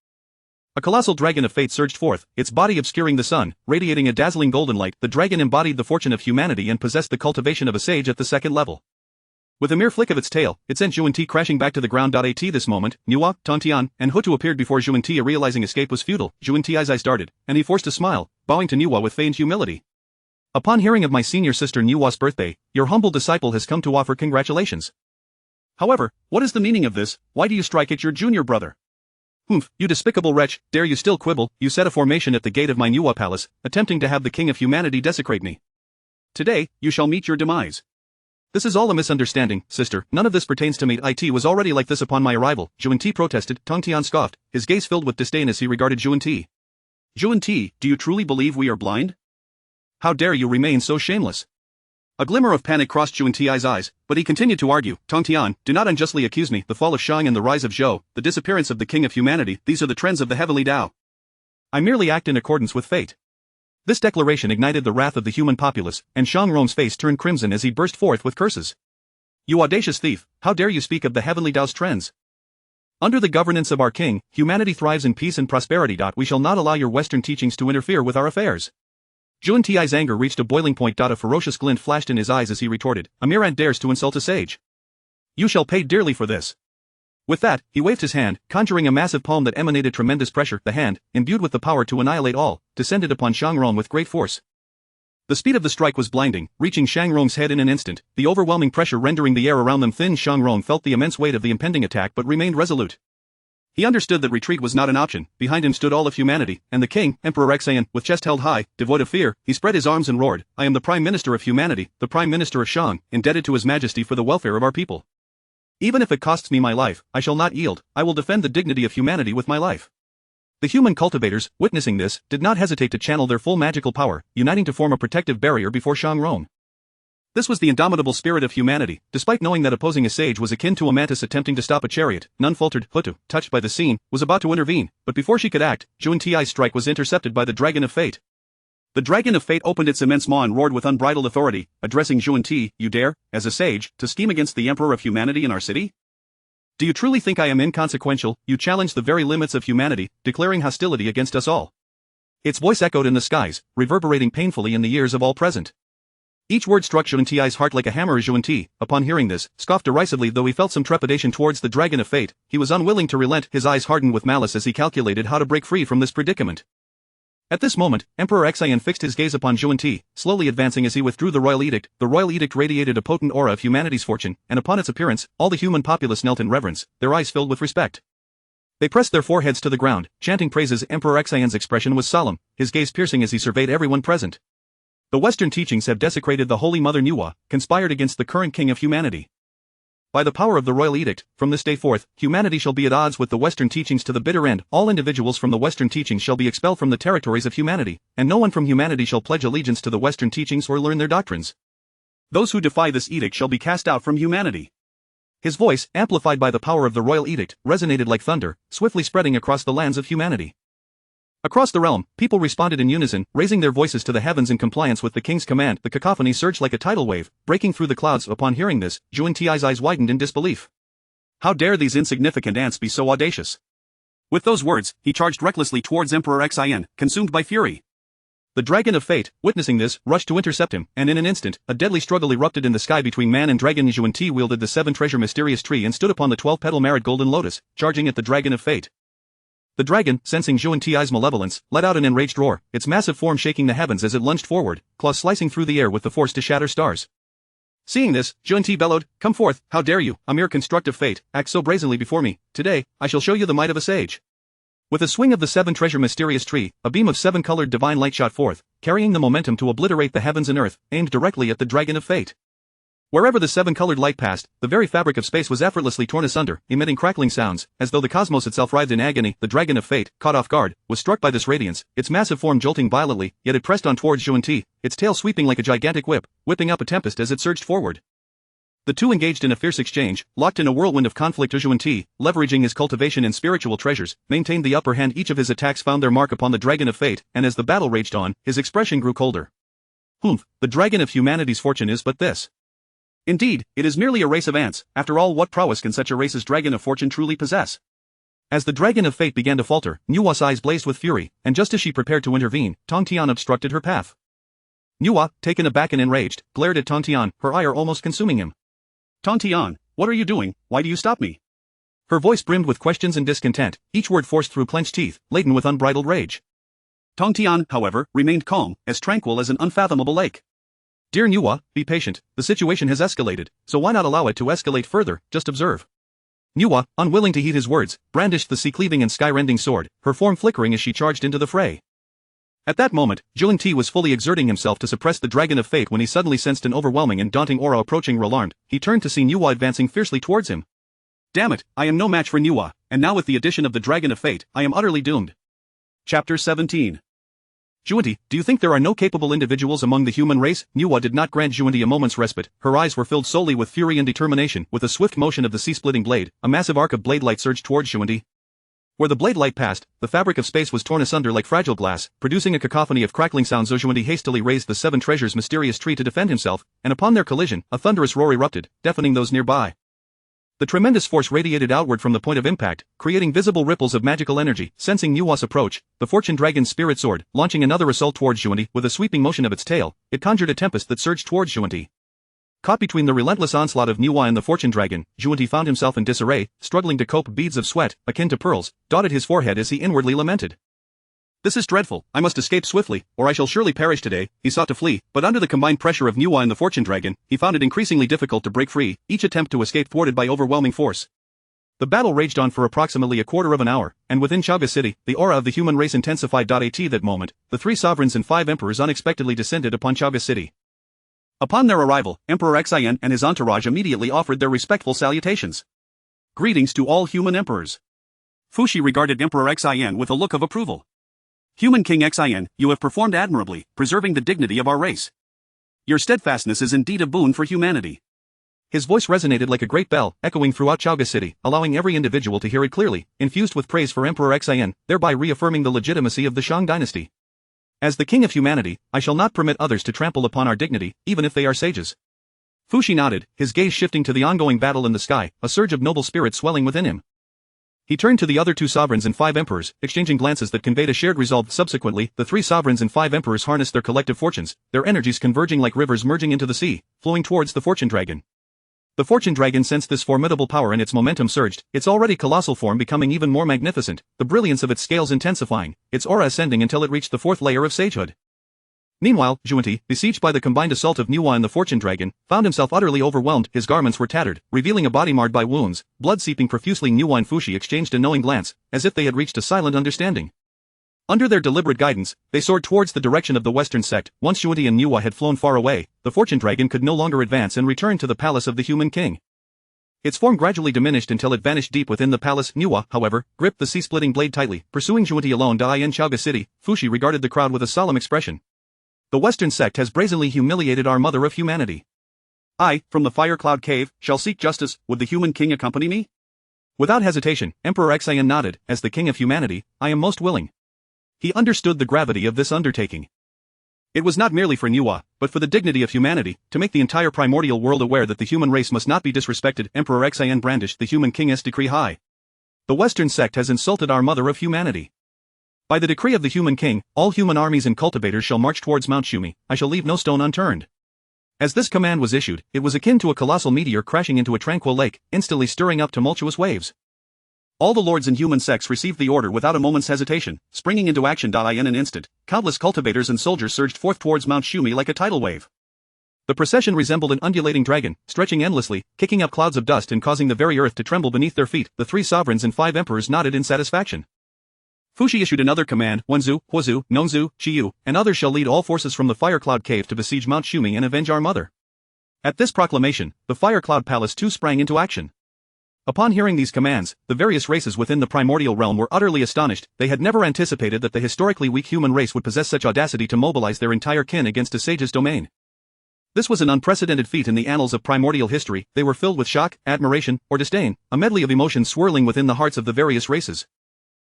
A colossal dragon of fate surged forth, its body obscuring the sun, radiating a dazzling golden light. The dragon embodied the fortune of humanity and possessed the cultivation of a sage at the second level. With a mere flick of its tail, it sent Ti crashing back to the ground. At this moment, Nuwa, Tontian, and Hutu appeared before Ti. Realizing escape was futile, Ti's eyes darted, and he forced a smile, bowing to Nuwa with feigned humility. Upon hearing of my senior sister Nuwa's birthday, your humble disciple has come to offer congratulations. However, what is the meaning of this? Why do you strike at your junior brother? Humph, you despicable wretch, dare you still quibble? You set a formation at the gate of my Nuwa palace, attempting to have the King of Humanity desecrate me. Today, you shall meet your demise. This is all a misunderstanding, sister, none of this pertains to me. It was already like this upon my arrival, Ti protested. Tongtian scoffed, his gaze filled with disdain as he regarded Ti. Ti, do you truly believe we are blind? How dare you remain so shameless? A glimmer of panic crossed Ti's eyes, but he continued to argue. Tongtian, do not unjustly accuse me. The fall of Shang and the rise of Zhou, the disappearance of the King of Humanity, these are the trends of the heavenly Tao. I merely act in accordance with fate. This declaration ignited the wrath of the human populace, and Shang Rong's face turned crimson as he burst forth with curses. You audacious thief, how dare you speak of the heavenly Tao's trends? Under the governance of our king, humanity thrives in peace and prosperity. We shall not allow your Western teachings to interfere with our affairs. Ti's anger reached a boiling point. A ferocious glint flashed in his eyes as he retorted, a mere ant dares to insult a sage. You shall pay dearly for this. With that, he waved his hand, conjuring a massive palm that emanated tremendous pressure. The hand, imbued with the power to annihilate all, descended upon Shang Rong with great force. The speed of the strike was blinding, reaching Shang Rong's head in an instant, the overwhelming pressure rendering the air around them thin. Shang Rong felt the immense weight of the impending attack but remained resolute. He understood that retreat was not an option. Behind him stood all of humanity, and the king, Emperor Xian, with chest held high, devoid of fear. He spread his arms and roared, I am the Prime Minister of Humanity, the Prime Minister of Shang, indebted to His Majesty for the welfare of our people. Even if it costs me my life, I shall not yield. I will defend the dignity of humanity with my life. The human cultivators, witnessing this, did not hesitate to channel their full magical power, uniting to form a protective barrier before Shang Rong. This was the indomitable spirit of humanity. Despite knowing that opposing a sage was akin to a mantis attempting to stop a chariot, none faltered. Hutu, touched by the scene, was about to intervene, but before she could act, Ti's strike was intercepted by the Dragon of Fate. The Dragon of Fate opened its immense maw and roared with unbridled authority, addressing Ti, you dare, as a sage, to scheme against the Emperor of Humanity in our city? Do you truly think I am inconsequential? You challenge the very limits of humanity, declaring hostility against us all. Its voice echoed in the skies, reverberating painfully in the ears of all present. Each word struck Ti's heart like a hammer. Ti, upon hearing this, scoffed derisively. Though he felt some trepidation towards the Dragon of Fate, he was unwilling to relent. His eyes hardened with malice as he calculated how to break free from this predicament. At this moment, Emperor Xian fixed his gaze upon Ti, slowly advancing as he withdrew the royal edict. The royal edict radiated a potent aura of humanity's fortune, and upon its appearance, all the human populace knelt in reverence, their eyes filled with respect. They pressed their foreheads to the ground, chanting praises. Emperor Xian's expression was solemn, his gaze piercing as he surveyed everyone present. The Western teachings have desecrated the Holy Mother Nuwa, conspired against the current King of Humanity. By the power of the royal edict, from this day forth, humanity shall be at odds with the Western teachings to the bitter end. All individuals from the Western teachings shall be expelled from the territories of humanity, and no one from humanity shall pledge allegiance to the Western teachings or learn their doctrines. Those who defy this edict shall be cast out from humanity. His voice, amplified by the power of the royal edict, resonated like thunder, swiftly spreading across the lands of humanity. Across the realm, people responded in unison, raising their voices to the heavens in compliance with the king's command. The cacophony surged like a tidal wave, breaking through the clouds. Upon hearing this, Ti's eyes widened in disbelief. How dare these insignificant ants be so audacious? With those words, he charged recklessly towards Emperor Xian, consumed by fury. The Dragon of Fate, witnessing this, rushed to intercept him, and in an instant, a deadly struggle erupted in the sky between man and dragon. Zhuan Ti wielded the 7-treasure mysterious tree and stood upon the 12-petal merit golden lotus, charging at the Dragon of Fate. The dragon, sensing Zhuan Ti's malevolence, let out an enraged roar, its massive form shaking the heavens as it lunged forward, claws slicing through the air with the force to shatter stars. Seeing this, Zhuan Ti bellowed, "Come forth, how dare you, a mere construct of fate, act so brazenly before me. Today, I shall show you the might of a sage." With a swing of the 7-treasure mysterious tree, a beam of 7-colored divine light shot forth, carrying the momentum to obliterate the heavens and earth, aimed directly at the Dragon of Fate. Wherever the 7-colored light passed, the very fabric of space was effortlessly torn asunder, emitting crackling sounds, as though the cosmos itself writhed in agony. The Dragon of Fate, caught off guard, was struck by this radiance, its massive form jolting violently, yet it pressed on towards Zhuan Ti, its tail sweeping like a gigantic whip, whipping up a tempest as it surged forward. The two engaged in a fierce exchange, locked in a whirlwind of conflict. Zhuan Ti, leveraging his cultivation in spiritual treasures, maintained the upper hand. Each of his attacks found their mark upon the Dragon of Fate, and as the battle raged on, his expression grew colder. "Humph, the Dragon of Humanity's fortune is but this. Indeed, it is merely a race of ants. After all, what prowess can such a race's Dragon of Fortune truly possess?" As the Dragon of Fate began to falter, Nua's eyes blazed with fury, and just as she prepared to intervene, Tong Tian obstructed her path. Nua, taken aback and enraged, glared at Tong Tian, her ire almost consuming him. "Tong Tian, what are you doing? Why do you stop me?" Her voice brimmed with questions and discontent, each word forced through clenched teeth, laden with unbridled rage. Tong Tian, however, remained calm, as tranquil as an unfathomable lake. "Dear Nua, be patient, the situation has escalated, so why not allow it to escalate further, just observe." Nua, unwilling to heed his words, brandished the sea-cleaving and sky-rending sword, her form flickering as she charged into the fray. At that moment, Zhuan Ti was fully exerting himself to suppress the Dragon of Fate when he suddenly sensed an overwhelming and daunting aura approaching. Alarmed, he turned to see Nua advancing fiercely towards him. "Damn it, I am no match for Nua, and now with the addition of the Dragon of Fate, I am utterly doomed." Chapter 17. "Zhuan Ti, do you think there are no capable individuals among the human race?" Nua did not grant Zhuan Ti a moment's respite, her eyes were filled solely with fury and determination. With a swift motion of the sea-splitting blade, a massive arc of blade light surged towards Zhuan Ti. Where the blade light passed, the fabric of space was torn asunder like fragile glass, producing a cacophony of crackling sounds. Zhuan Ti hastily raised the 7 treasures mysterious tree to defend himself, and upon their collision, a thunderous roar erupted, deafening those nearby. The tremendous force radiated outward from the point of impact, creating visible ripples of magical energy. Sensing Nua's approach, the Fortune Dragon's spirit soared, launching another assault towards Zhuan Ti. With a sweeping motion of its tail, it conjured a tempest that surged towards Zhuan Ti. Caught between the relentless onslaught of Nua and the Fortune Dragon, Zhuan Ti found himself in disarray, struggling to cope. Beads of sweat, akin to pearls, dotted his forehead as he inwardly lamented. "This is dreadful, I must escape swiftly, or I shall surely perish today." He sought to flee, but under the combined pressure of Nua and the Fortune Dragon, he found it increasingly difficult to break free, each attempt to escape thwarted by overwhelming force. The battle raged on for approximately a quarter of an hour, and within Chaga City, the aura of the human race intensified. At that moment, the 3 sovereigns and 5 emperors unexpectedly descended upon Chaga City. Upon their arrival, Emperor Xian and his entourage immediately offered their respectful salutations. "Greetings to all human emperors." Fuxi regarded Emperor Xian with a look of approval. "Human King Xian, you have performed admirably, preserving the dignity of our race. Your steadfastness is indeed a boon for humanity." His voice resonated like a great bell, echoing throughout Chaga City, allowing every individual to hear it clearly, infused with praise for Emperor Xian, thereby reaffirming the legitimacy of the Shang dynasty. "As the king of humanity, I shall not permit others to trample upon our dignity, even if they are sages." Fuxi nodded, his gaze shifting to the ongoing battle in the sky, a surge of noble spirit swelling within him. He turned to the other 2 sovereigns and 5 emperors, exchanging glances that conveyed a shared resolve. Subsequently, the 3 sovereigns and 5 emperors harnessed their collective fortunes, their energies converging like rivers merging into the sea, flowing towards the Fortune Dragon. The Fortune Dragon sensed this formidable power and its momentum surged, its already colossal form becoming even more magnificent, the brilliance of its scales intensifying, its aura ascending until it reached the 4th layer of sagehood. Meanwhile, Zhuan Ti, besieged by the combined assault of Nua and the Fortune Dragon, found himself utterly overwhelmed. His garments were tattered, revealing a body marred by wounds, blood seeping profusely. Nua and Fuxi exchanged a knowing glance, as if they had reached a silent understanding. Under their deliberate guidance, they soared towards the direction of the Western sect. Once Zhuan Ti and Nua had flown far away, the Fortune Dragon could no longer advance and returned to the palace of the human king. Its form gradually diminished until it vanished deep within the palace. Nua, however, gripped the sea-splitting blade tightly, pursuing Zhuan Ti alone. In Chaga City, Fuxi regarded the crowd with a solemn expression. "The Western sect has brazenly humiliated our mother of humanity. I, from the Fire Cloud Cave, shall seek justice. Would the human king accompany me?" Without hesitation, Emperor Xian nodded. "As the king of humanity, I am most willing." He understood the gravity of this undertaking. It was not merely for Nua, but for the dignity of humanity, to make the entire primordial world aware that the human race must not be disrespected. Emperor Xian brandished the human king's decree high. "The Western sect has insulted our mother of humanity. By the decree of the human king, all human armies and cultivators shall march towards Mount Shumi, I shall leave no stone unturned. As this command was issued, it was akin to a colossal meteor crashing into a tranquil lake, instantly stirring up tumultuous waves. All the lords and human sects received the order without a moment's hesitation, springing into action. In an instant, countless cultivators and soldiers surged forth towards Mount Shumi like a tidal wave. The procession resembled an undulating dragon, stretching endlessly, kicking up clouds of dust and causing the very earth to tremble beneath their feet. The 3 sovereigns and 5 emperors nodded in satisfaction. Fushi issued another command: Wenzu, Huozu, Nongzu, Qiyu, and others shall lead all forces from the Fire Cloud Cave to besiege Mount Shumi and avenge our mother. At this proclamation, the Fire Cloud Palace too sprang into action. Upon hearing these commands, the various races within the primordial realm were utterly astonished. They had never anticipated that the historically weak human race would possess such audacity to mobilize their entire kin against a sage's domain. This was an unprecedented feat in the annals of primordial history. They were filled with shock, admiration, or disdain, a medley of emotions swirling within the hearts of the various races.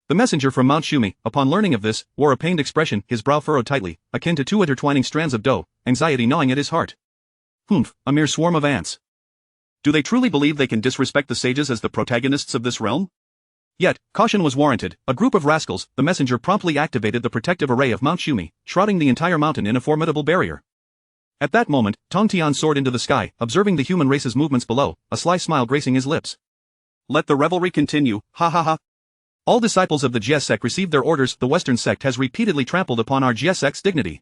The messenger from Mount Shumi, upon learning of this, wore a pained expression, his brow furrowed tightly, akin to 2 intertwining strands of dough, anxiety gnawing at his heart. Humph, a mere swarm of ants. Do they truly believe they can disrespect the sages as the protagonists of this realm? Yet, caution was warranted. A group of rascals, the messenger promptly activated the protective array of Mount Shumi, shrouding the entire mountain in a formidable barrier. At that moment, Tongtian soared into the sky, observing the human race's movements below, a sly smile gracing his lips. Let the revelry continue, ha ha ha. All disciples of the Jie sect received their orders. The Western sect has repeatedly trampled upon our Jie sect's dignity.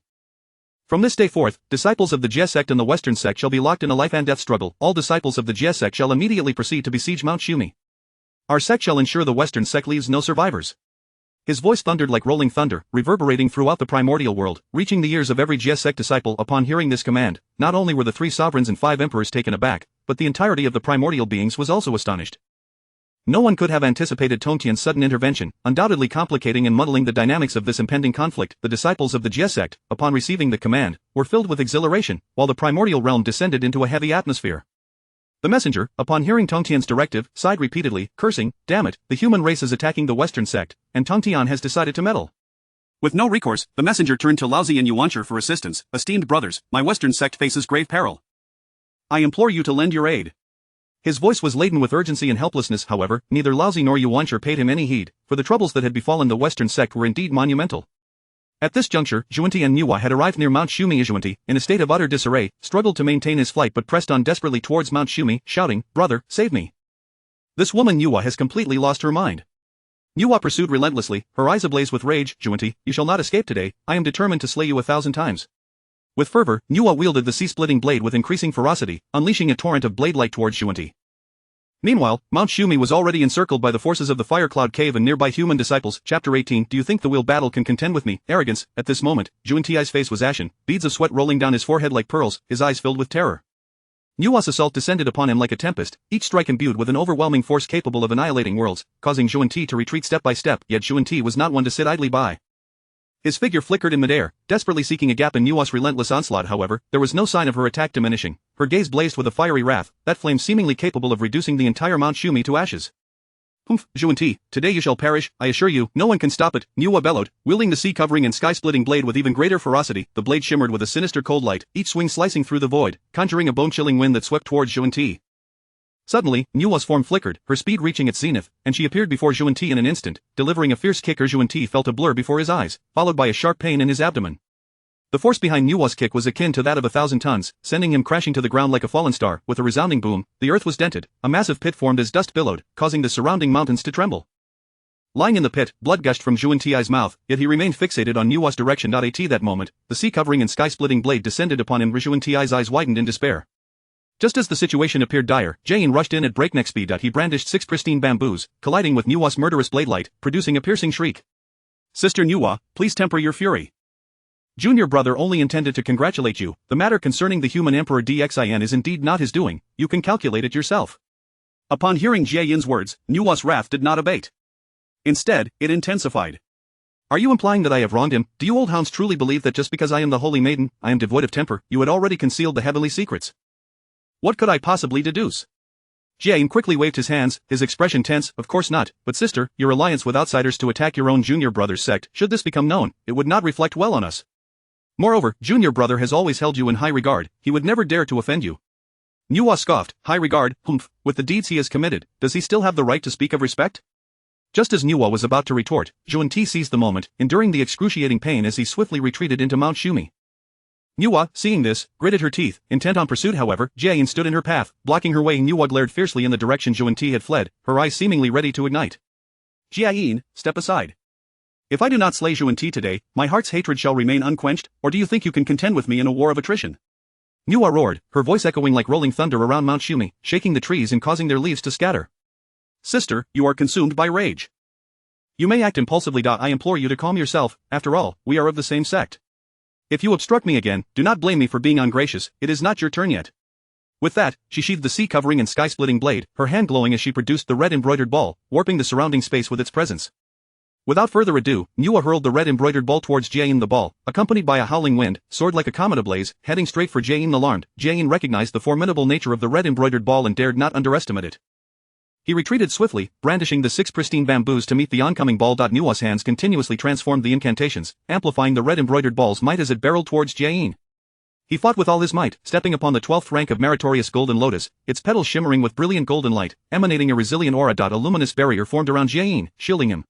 From this day forth, disciples of the Jie sect and the Western sect shall be locked in a life and death struggle. All disciples of the Jie sect shall immediately proceed to besiege Mount Shumi. Our sect shall ensure the Western sect leaves no survivors. His voice thundered like rolling thunder, reverberating throughout the primordial world, reaching the ears of every Jie sect disciple. Upon hearing this command, not only were the 3 sovereigns and 5 emperors taken aback, but the entirety of the primordial beings was also astonished. No one could have anticipated Tongtian's sudden intervention, undoubtedly complicating and muddling the dynamics of this impending conflict. The disciples of the Jie sect, upon receiving the command, were filled with exhilaration, while the primordial realm descended into a heavy atmosphere. The messenger, upon hearing Tongtian's directive, sighed repeatedly, cursing, "Damn it, the human race is attacking the Western sect, and Tongtian has decided to meddle." With no recourse, the messenger turned to Laozi and Yuancher for assistance. "Esteemed brothers, my Western sect faces grave peril. I implore you to lend your aid." His voice was laden with urgency and helplessness. However, neither Laozi nor Yuancher paid him any heed, for the troubles that had befallen the Western sect were indeed monumental. At this juncture, Zhuanti and Nuwa had arrived near Mount Shumi. Zhuanti, in a state of utter disarray, struggled to maintain his flight but pressed on desperately towards Mount Shumi, shouting, "Brother, save me. This woman Nuwa has completely lost her mind." Nuwa pursued relentlessly, her eyes ablaze with rage. "Zhuanti, you shall not escape today. I am determined to slay you 1,000 times. With fervor, Nuwa wielded the sea-splitting blade with increasing ferocity, unleashing a torrent of blade light towards Zhuanti. Meanwhile, Mount Shumi was already encircled by the forces of the Fire Cloud Cave and nearby human disciples. Chapter 18. Do you think the wheel battle can contend with me? Arrogance. At this moment, Zhuanti's face was ashen, beads of sweat rolling down his forehead like pearls, his eyes filled with terror. Nuwa's assault descended upon him like a tempest, each strike imbued with an overwhelming force capable of annihilating worlds, causing Zhuanti to retreat step by step. Yet Zhuanti was not one to sit idly by. His figure flickered in midair, desperately seeking a gap in Nuwa's relentless onslaught. However, there was no sign of her attack diminishing. Her gaze blazed with a fiery wrath, that flame seemingly capable of reducing the entire Mount Shumi to ashes. "Humph, Zhuanti, today you shall perish, I assure you, no one can stop it," Nuwa bellowed, wielding the sea-covering and sky-splitting blade with even greater ferocity. The blade shimmered with a sinister cold light, each swing slicing through the void, conjuring a bone-chilling wind that swept towards Zhuanti. Suddenly, Nuwa's form flickered, her speed reaching its zenith, and she appeared before Zhuanti in an instant, delivering a fierce kick. Zhuanti felt a blur before his eyes, followed by a sharp pain in his abdomen. The force behind Nuwa's kick was akin to that of 1,000 tons, sending him crashing to the ground like a fallen star. With a resounding boom, the earth was dented, a massive pit formed as dust billowed, causing the surrounding mountains to tremble. Lying in the pit, blood gushed from Zhuanti's mouth, yet he remained fixated on Nuwa's direction. At that moment, the sea-covering and sky-splitting blade descended upon him. Zhuanti's eyes widened in despair. Just as the situation appeared dire, Jain rushed in at breakneck speed. He brandished 6 pristine bamboos, colliding with Nuwa's murderous blade light, producing a piercing shriek. "Sister Nuwa, please temper your fury. Junior brother only intended to congratulate you. The matter concerning the human emperor Dxin is indeed not his doing, you can calculate it yourself." Upon hearing Jie Yin's words, Nuwa's wrath did not abate. Instead, it intensified. "Are you implying that I have wronged him? Do you old hounds truly believe that just because I am the holy maiden, I am devoid of temper, you had already concealed the heavenly secrets? What could I possibly deduce?" Jie quickly waved his hands, his expression tense. "Of course not, but sister, your alliance with outsiders to attack your own junior brother's sect, should this become known, it would not reflect well on us. Moreover, junior brother has always held you in high regard, he would never dare to offend you." Nuwa scoffed. "High regard, humph, with the deeds he has committed, does he still have the right to speak of respect? Just as Nuwa was about to retort, Zhuan-Ti seized the moment, enduring the excruciating pain as he swiftly retreated into Mount Shumi. Nuwa, seeing this, gritted her teeth, intent on pursuit however, Jia-yin stood in her path, blocking her way. Nuwa glared fiercely in the direction Zhuan-Ti had fled, her eyes seemingly ready to ignite. Jia-yin, step aside. If I do not slay Zhuan-Ti today, my heart's hatred shall remain unquenched, or do you think you can contend with me in a war of attrition? Nuwa roared, her voice echoing like rolling thunder around Mount Shumi, shaking the trees and causing their leaves to scatter. Sister, you are consumed by rage. You may act impulsively. I implore you to calm yourself, after all, we are of the same sect. If you obstruct me again, do not blame me for being ungracious, it is not your turn yet. With that, she sheathed the sea-covering and sky-splitting blade, her hand glowing as she produced the red embroidered ball, warping the surrounding space with its presence. Without further ado, Nuwa hurled the red embroidered ball towards Jia-yin. The ball, accompanied by a howling wind, soared like a comet ablaze, heading straight for Jia-yin. Alarmed, Jia-yin recognized the formidable nature of the red embroidered ball and dared not underestimate it. He retreated swiftly, brandishing the 6 pristine bamboos to meet the oncoming ball. Nuwa's hands continuously transformed the incantations, amplifying the red embroidered ball's might as it barreled towards Jia-yin. He fought with all his might, stepping upon the 12th rank of meritorious golden lotus, its petals shimmering with brilliant golden light, emanating a resilient aura. A luminous barrier formed around Jia-yin, shielding him.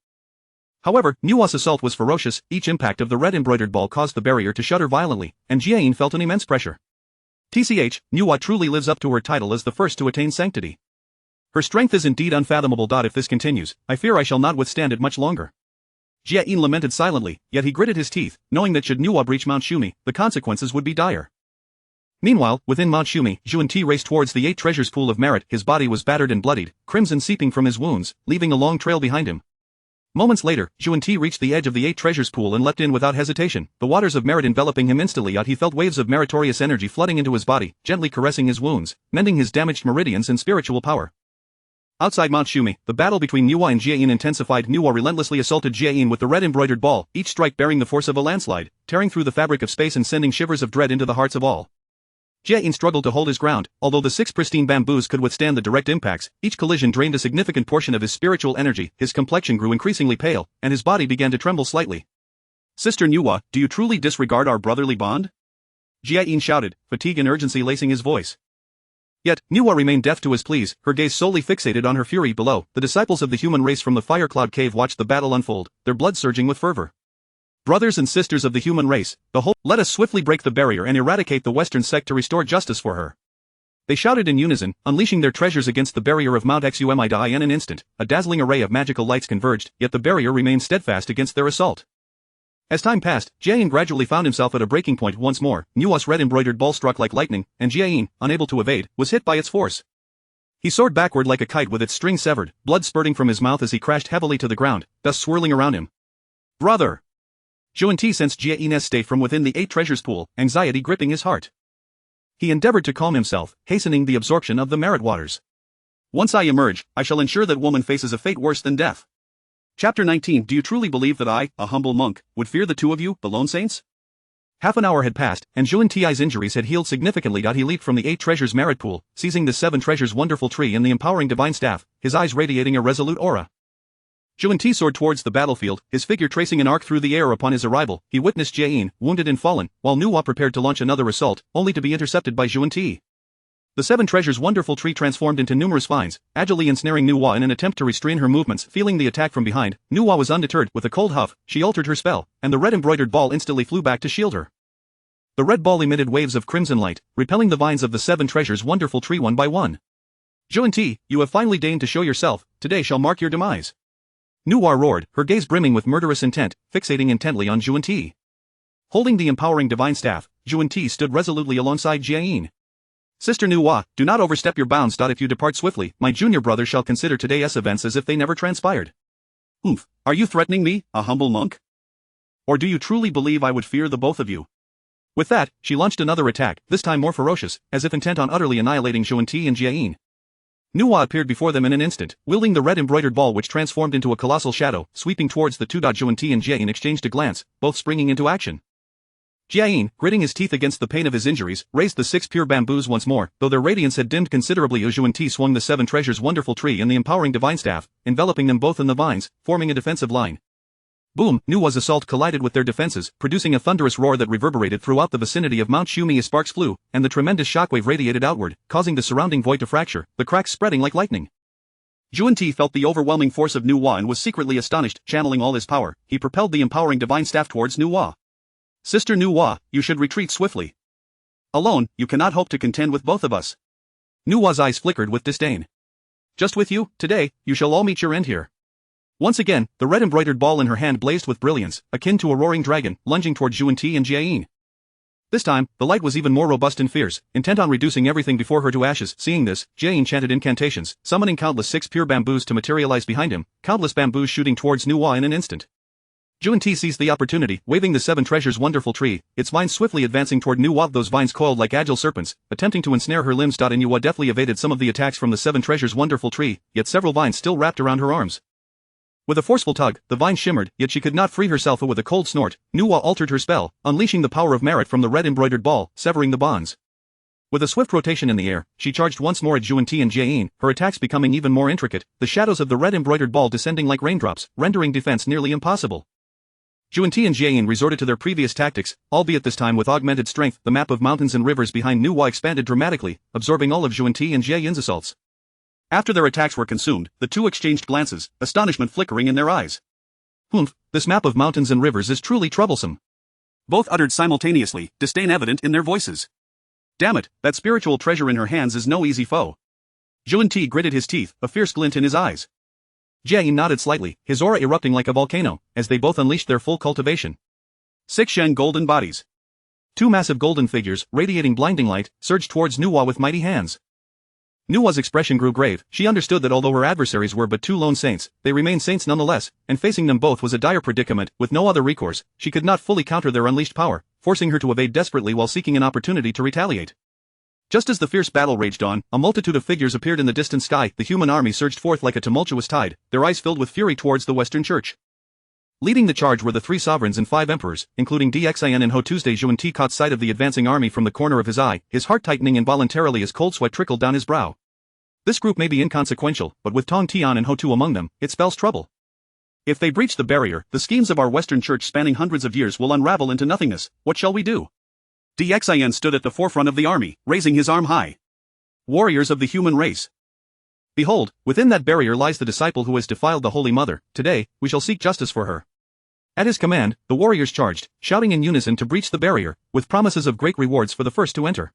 However, Nuwa's assault was ferocious, each impact of the red embroidered ball caused the barrier to shudder violently, and Jia-yin felt an immense pressure. TCH, Nuwa truly lives up to her title as the first to attain sanctity. Her strength is indeed unfathomable. If this continues, I fear I shall not withstand it much longer. Jia-yin lamented silently, yet he gritted his teeth, knowing that should Nuwa breach Mount Shumi, the consequences would be dire. Meanwhile, within Mount Shumi, Zhuan-Ti raced towards the 8 treasures pool of merit. His body was battered and bloodied, crimson seeping from his wounds, leaving a long trail behind him. Moments later, Zhuan-Ti reached the edge of the 8 treasures pool and leapt in without hesitation, the waters of merit enveloping him instantly. He felt waves of meritorious energy flooding into his body, gently caressing his wounds, mending his damaged meridians and spiritual power. Outside Mount Shumi, the battle between Nuwa and Jia-yin intensified. Nuwa relentlessly assaulted Jia-yin with the red embroidered ball, each strike bearing the force of a landslide, tearing through the fabric of space and sending shivers of dread into the hearts of all. Jia-yin struggled to hold his ground, although the 6 pristine bamboos could withstand the direct impacts. Each collision drained a significant portion of his spiritual energy, his complexion grew increasingly pale, and his body began to tremble slightly. Sister Nuwa, do you truly disregard our brotherly bond? Jia-yin shouted, fatigue and urgency lacing his voice. Yet, Nuwa remained deaf to his pleas, her gaze solely fixated on her fury below. The disciples of the human race from the Fire Cloud Cave watched the battle unfold, their blood surging with fervor. Brothers and sisters of the human race, let us swiftly break the barrier and eradicate the Western sect to restore justice for her. They shouted in unison, unleashing their treasures against the barrier of Mount Xumi. In an instant, a dazzling array of magical lights converged, yet the barrier remained steadfast against their assault. As time passed, Jia-yin gradually found himself at a breaking point once more. Nuwa's red embroidered ball struck like lightning, and Jia-yin, unable to evade, was hit by its force. He soared backward like a kite with its string severed, blood spurting from his mouth as he crashed heavily to the ground, dust swirling around him. Brother! Zhuan-Ti sensed Jia-yin's state from within the 8 treasures pool, anxiety gripping his heart. He endeavored to calm himself, hastening the absorption of the merit waters. Once I emerge, I shall ensure that woman faces a fate worse than death. Chapter 19. Do you truly believe that I, a humble monk, would fear the two of you, the lone saints? Half an hour had passed, and Zhuan-Ti's injuries had healed significantly. He leaped from the 8 treasures merit pool, seizing the 7 treasures wonderful tree and the empowering divine staff, his eyes radiating a resolute aura. Zhuan-Ti soared towards the battlefield, his figure tracing an arc through the air. Upon his arrival, he witnessed Jia-yin, wounded and fallen, while Nuwa prepared to launch another assault, only to be intercepted by Zhuan-Ti. The 7 treasures wonderful tree transformed into numerous vines, agilely ensnaring Nuwa in an attempt to restrain her movements. Feeling the attack from behind, Nuwa was undeterred. With a cold huff, she altered her spell, and the red embroidered ball instantly flew back to shield her. The red ball emitted waves of crimson light, repelling the vines of the 7 treasures wonderful tree one by one. Zhuan-Ti, you have finally deigned to show yourself, today shall mark your demise. Nuwa roared, her gaze brimming with murderous intent, fixating intently on Zhuan-Ti. Holding the empowering divine staff, Zhuan-Ti stood resolutely alongside Jia-yin. Sister Nuwa, do not overstep your bounds. If you depart swiftly, my junior brother shall consider today's events as if they never transpired. Oomph, are you threatening me, a humble monk? Or do you truly believe I would fear the both of you? With that, she launched another attack, this time more ferocious, as if intent on utterly annihilating Zhuan-Ti and Jia-yin. Nuwa appeared before them in an instant, wielding the red embroidered ball which transformed into a colossal shadow, sweeping towards the two. Zhuan-Ti and Jia-yin exchanged a glance, both springing into action. Jia-yin, gritting his teeth against the pain of his injuries, raised the 6 pure bamboos once more, though their radiance had dimmed considerably. Zhuan-Ti swung the 7 treasures wonderful tree and the empowering divine staff, enveloping them both in the vines, forming a defensive line. Boom! Nuwa's assault collided with their defenses, producing a thunderous roar that reverberated throughout the vicinity of Mount Shumi as sparks flew, and the tremendous shockwave radiated outward, causing the surrounding void to fracture, the cracks spreading like lightning. Juan-Ti felt the overwhelming force of Nu Wa and was secretly astonished. Channeling all his power, he propelled the empowering divine staff towards Nu Wa. Sister Nu Wa, you should retreat swiftly. Alone, you cannot hope to contend with both of us. Nu Wa's eyes flickered with disdain. Just with you, today, you shall all meet your end here. Once again, the red embroidered ball in her hand blazed with brilliance, akin to a roaring dragon, lunging toward Juan-Ti and Jiayin. This time, the light was even more robust and fierce, intent on reducing everything before her to ashes. Seeing this, Jiayin chanted incantations, summoning countless 6 pure bamboos to materialize behind him, countless bamboos shooting towards Nu Wa in an instant. Juan-Ti seized the opportunity, waving the 7 treasures wonderful tree, its vines swiftly advancing toward Nu Wa. Those vines coiled like agile serpents, attempting to ensnare her limbs. Nu Wa deftly evaded some of the attacks from the 7 treasures wonderful tree, yet several vines still wrapped around her arms. With a forceful tug, the vine shimmered, yet she could not free herself. With a cold snort, Nu Wa altered her spell, unleashing the power of merit from the red embroidered ball, severing the bonds. With a swift rotation in the air, she charged once more at Juan-Ti and Jiayin, her attacks becoming even more intricate, the shadows of the red embroidered ball descending like raindrops, rendering defense nearly impossible. Juan-Ti and Jiayin resorted to their previous tactics, albeit this time with augmented strength. The map of mountains and rivers behind Nu Wa expanded dramatically, absorbing all of Juan-Ti and Jiayin's assaults. After their attacks were consumed, the two exchanged glances, astonishment flickering in their eyes. Humph, this map of mountains and rivers is truly troublesome. Both uttered simultaneously, disdain evident in their voices. Damn it, that spiritual treasure in her hands is no easy foe. Juan-Ti gritted his teeth, a fierce glint in his eyes. Jiayin nodded slightly, his aura erupting like a volcano, as they both unleashed their full cultivation. 6 Shen golden bodies. 2 massive golden figures, radiating blinding light, surged towards Nu Wa with mighty hands. Nu Wa's expression grew grave. She understood that although her adversaries were but 2 lone saints, they remained saints nonetheless, and facing them both was a dire predicament. With no other recourse, she could not fully counter their unleashed power, forcing her to evade desperately while seeking an opportunity to retaliate. Just as the fierce battle raged on, a multitude of figures appeared in the distant sky. The human army surged forth like a tumultuous tide, their eyes filled with fury towards the Western Church. Leading the charge were the 3 sovereigns and 5 emperors, including Dxin and Ho. Tuesday. Juan-Ti caught sight of the advancing army from the corner of his eye, his heart tightening involuntarily as cold sweat trickled down his brow. This group may be inconsequential, but with Tong Tian and Ho Tu among them, it spells trouble. If they breach the barrier, the schemes of our Western Church spanning hundreds of years will unravel into nothingness. What shall we do? Dxin stood at the forefront of the army, raising his arm high. Warriors of the human race. Behold, within that barrier lies the disciple who has defiled the Holy Mother. Today, we shall seek justice for her. At his command, the warriors charged, shouting in unison to breach the barrier, with promises of great rewards for the first to enter.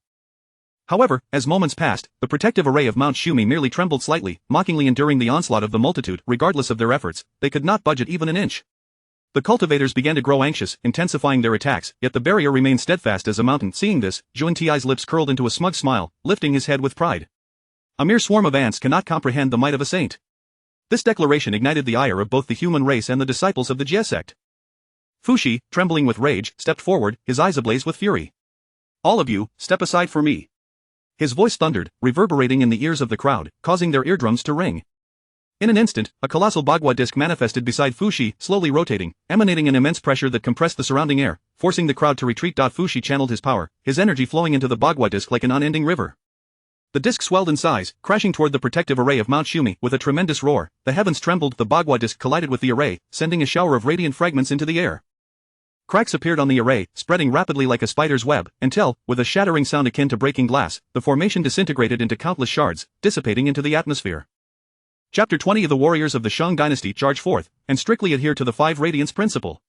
However, as moments passed, the protective array of Mount Shumi merely trembled slightly, mockingly enduring the onslaught of the multitude. Regardless of their efforts, they could not budge it even an inch. The cultivators began to grow anxious, intensifying their attacks, yet the barrier remained steadfast as a mountain. Seeing this, Juan-Ti's lips curled into a smug smile, lifting his head with pride. A mere swarm of ants cannot comprehend the might of a saint. This declaration ignited the ire of both the human race and the disciples of the Jie sect. Fushi, trembling with rage, stepped forward, his eyes ablaze with fury. All of you, step aside for me. His voice thundered, reverberating in the ears of the crowd, causing their eardrums to ring. In an instant, a colossal Bagua disc manifested beside Fushi, slowly rotating, emanating an immense pressure that compressed the surrounding air, forcing the crowd to retreat. Fushi channeled his power, his energy flowing into the Bagua disc like an unending river. The disc swelled in size, crashing toward the protective array of Mount Shumi. With a tremendous roar, the heavens trembled. The Bagua disc collided with the array, sending a shower of radiant fragments into the air. Cracks appeared on the array, spreading rapidly like a spider's web, until, with a shattering sound akin to breaking glass, the formation disintegrated into countless shards, dissipating into the atmosphere. Chapter 20. The warriors of the Shang dynasty charge forth, and strictly adhere to the 5 radiance principle.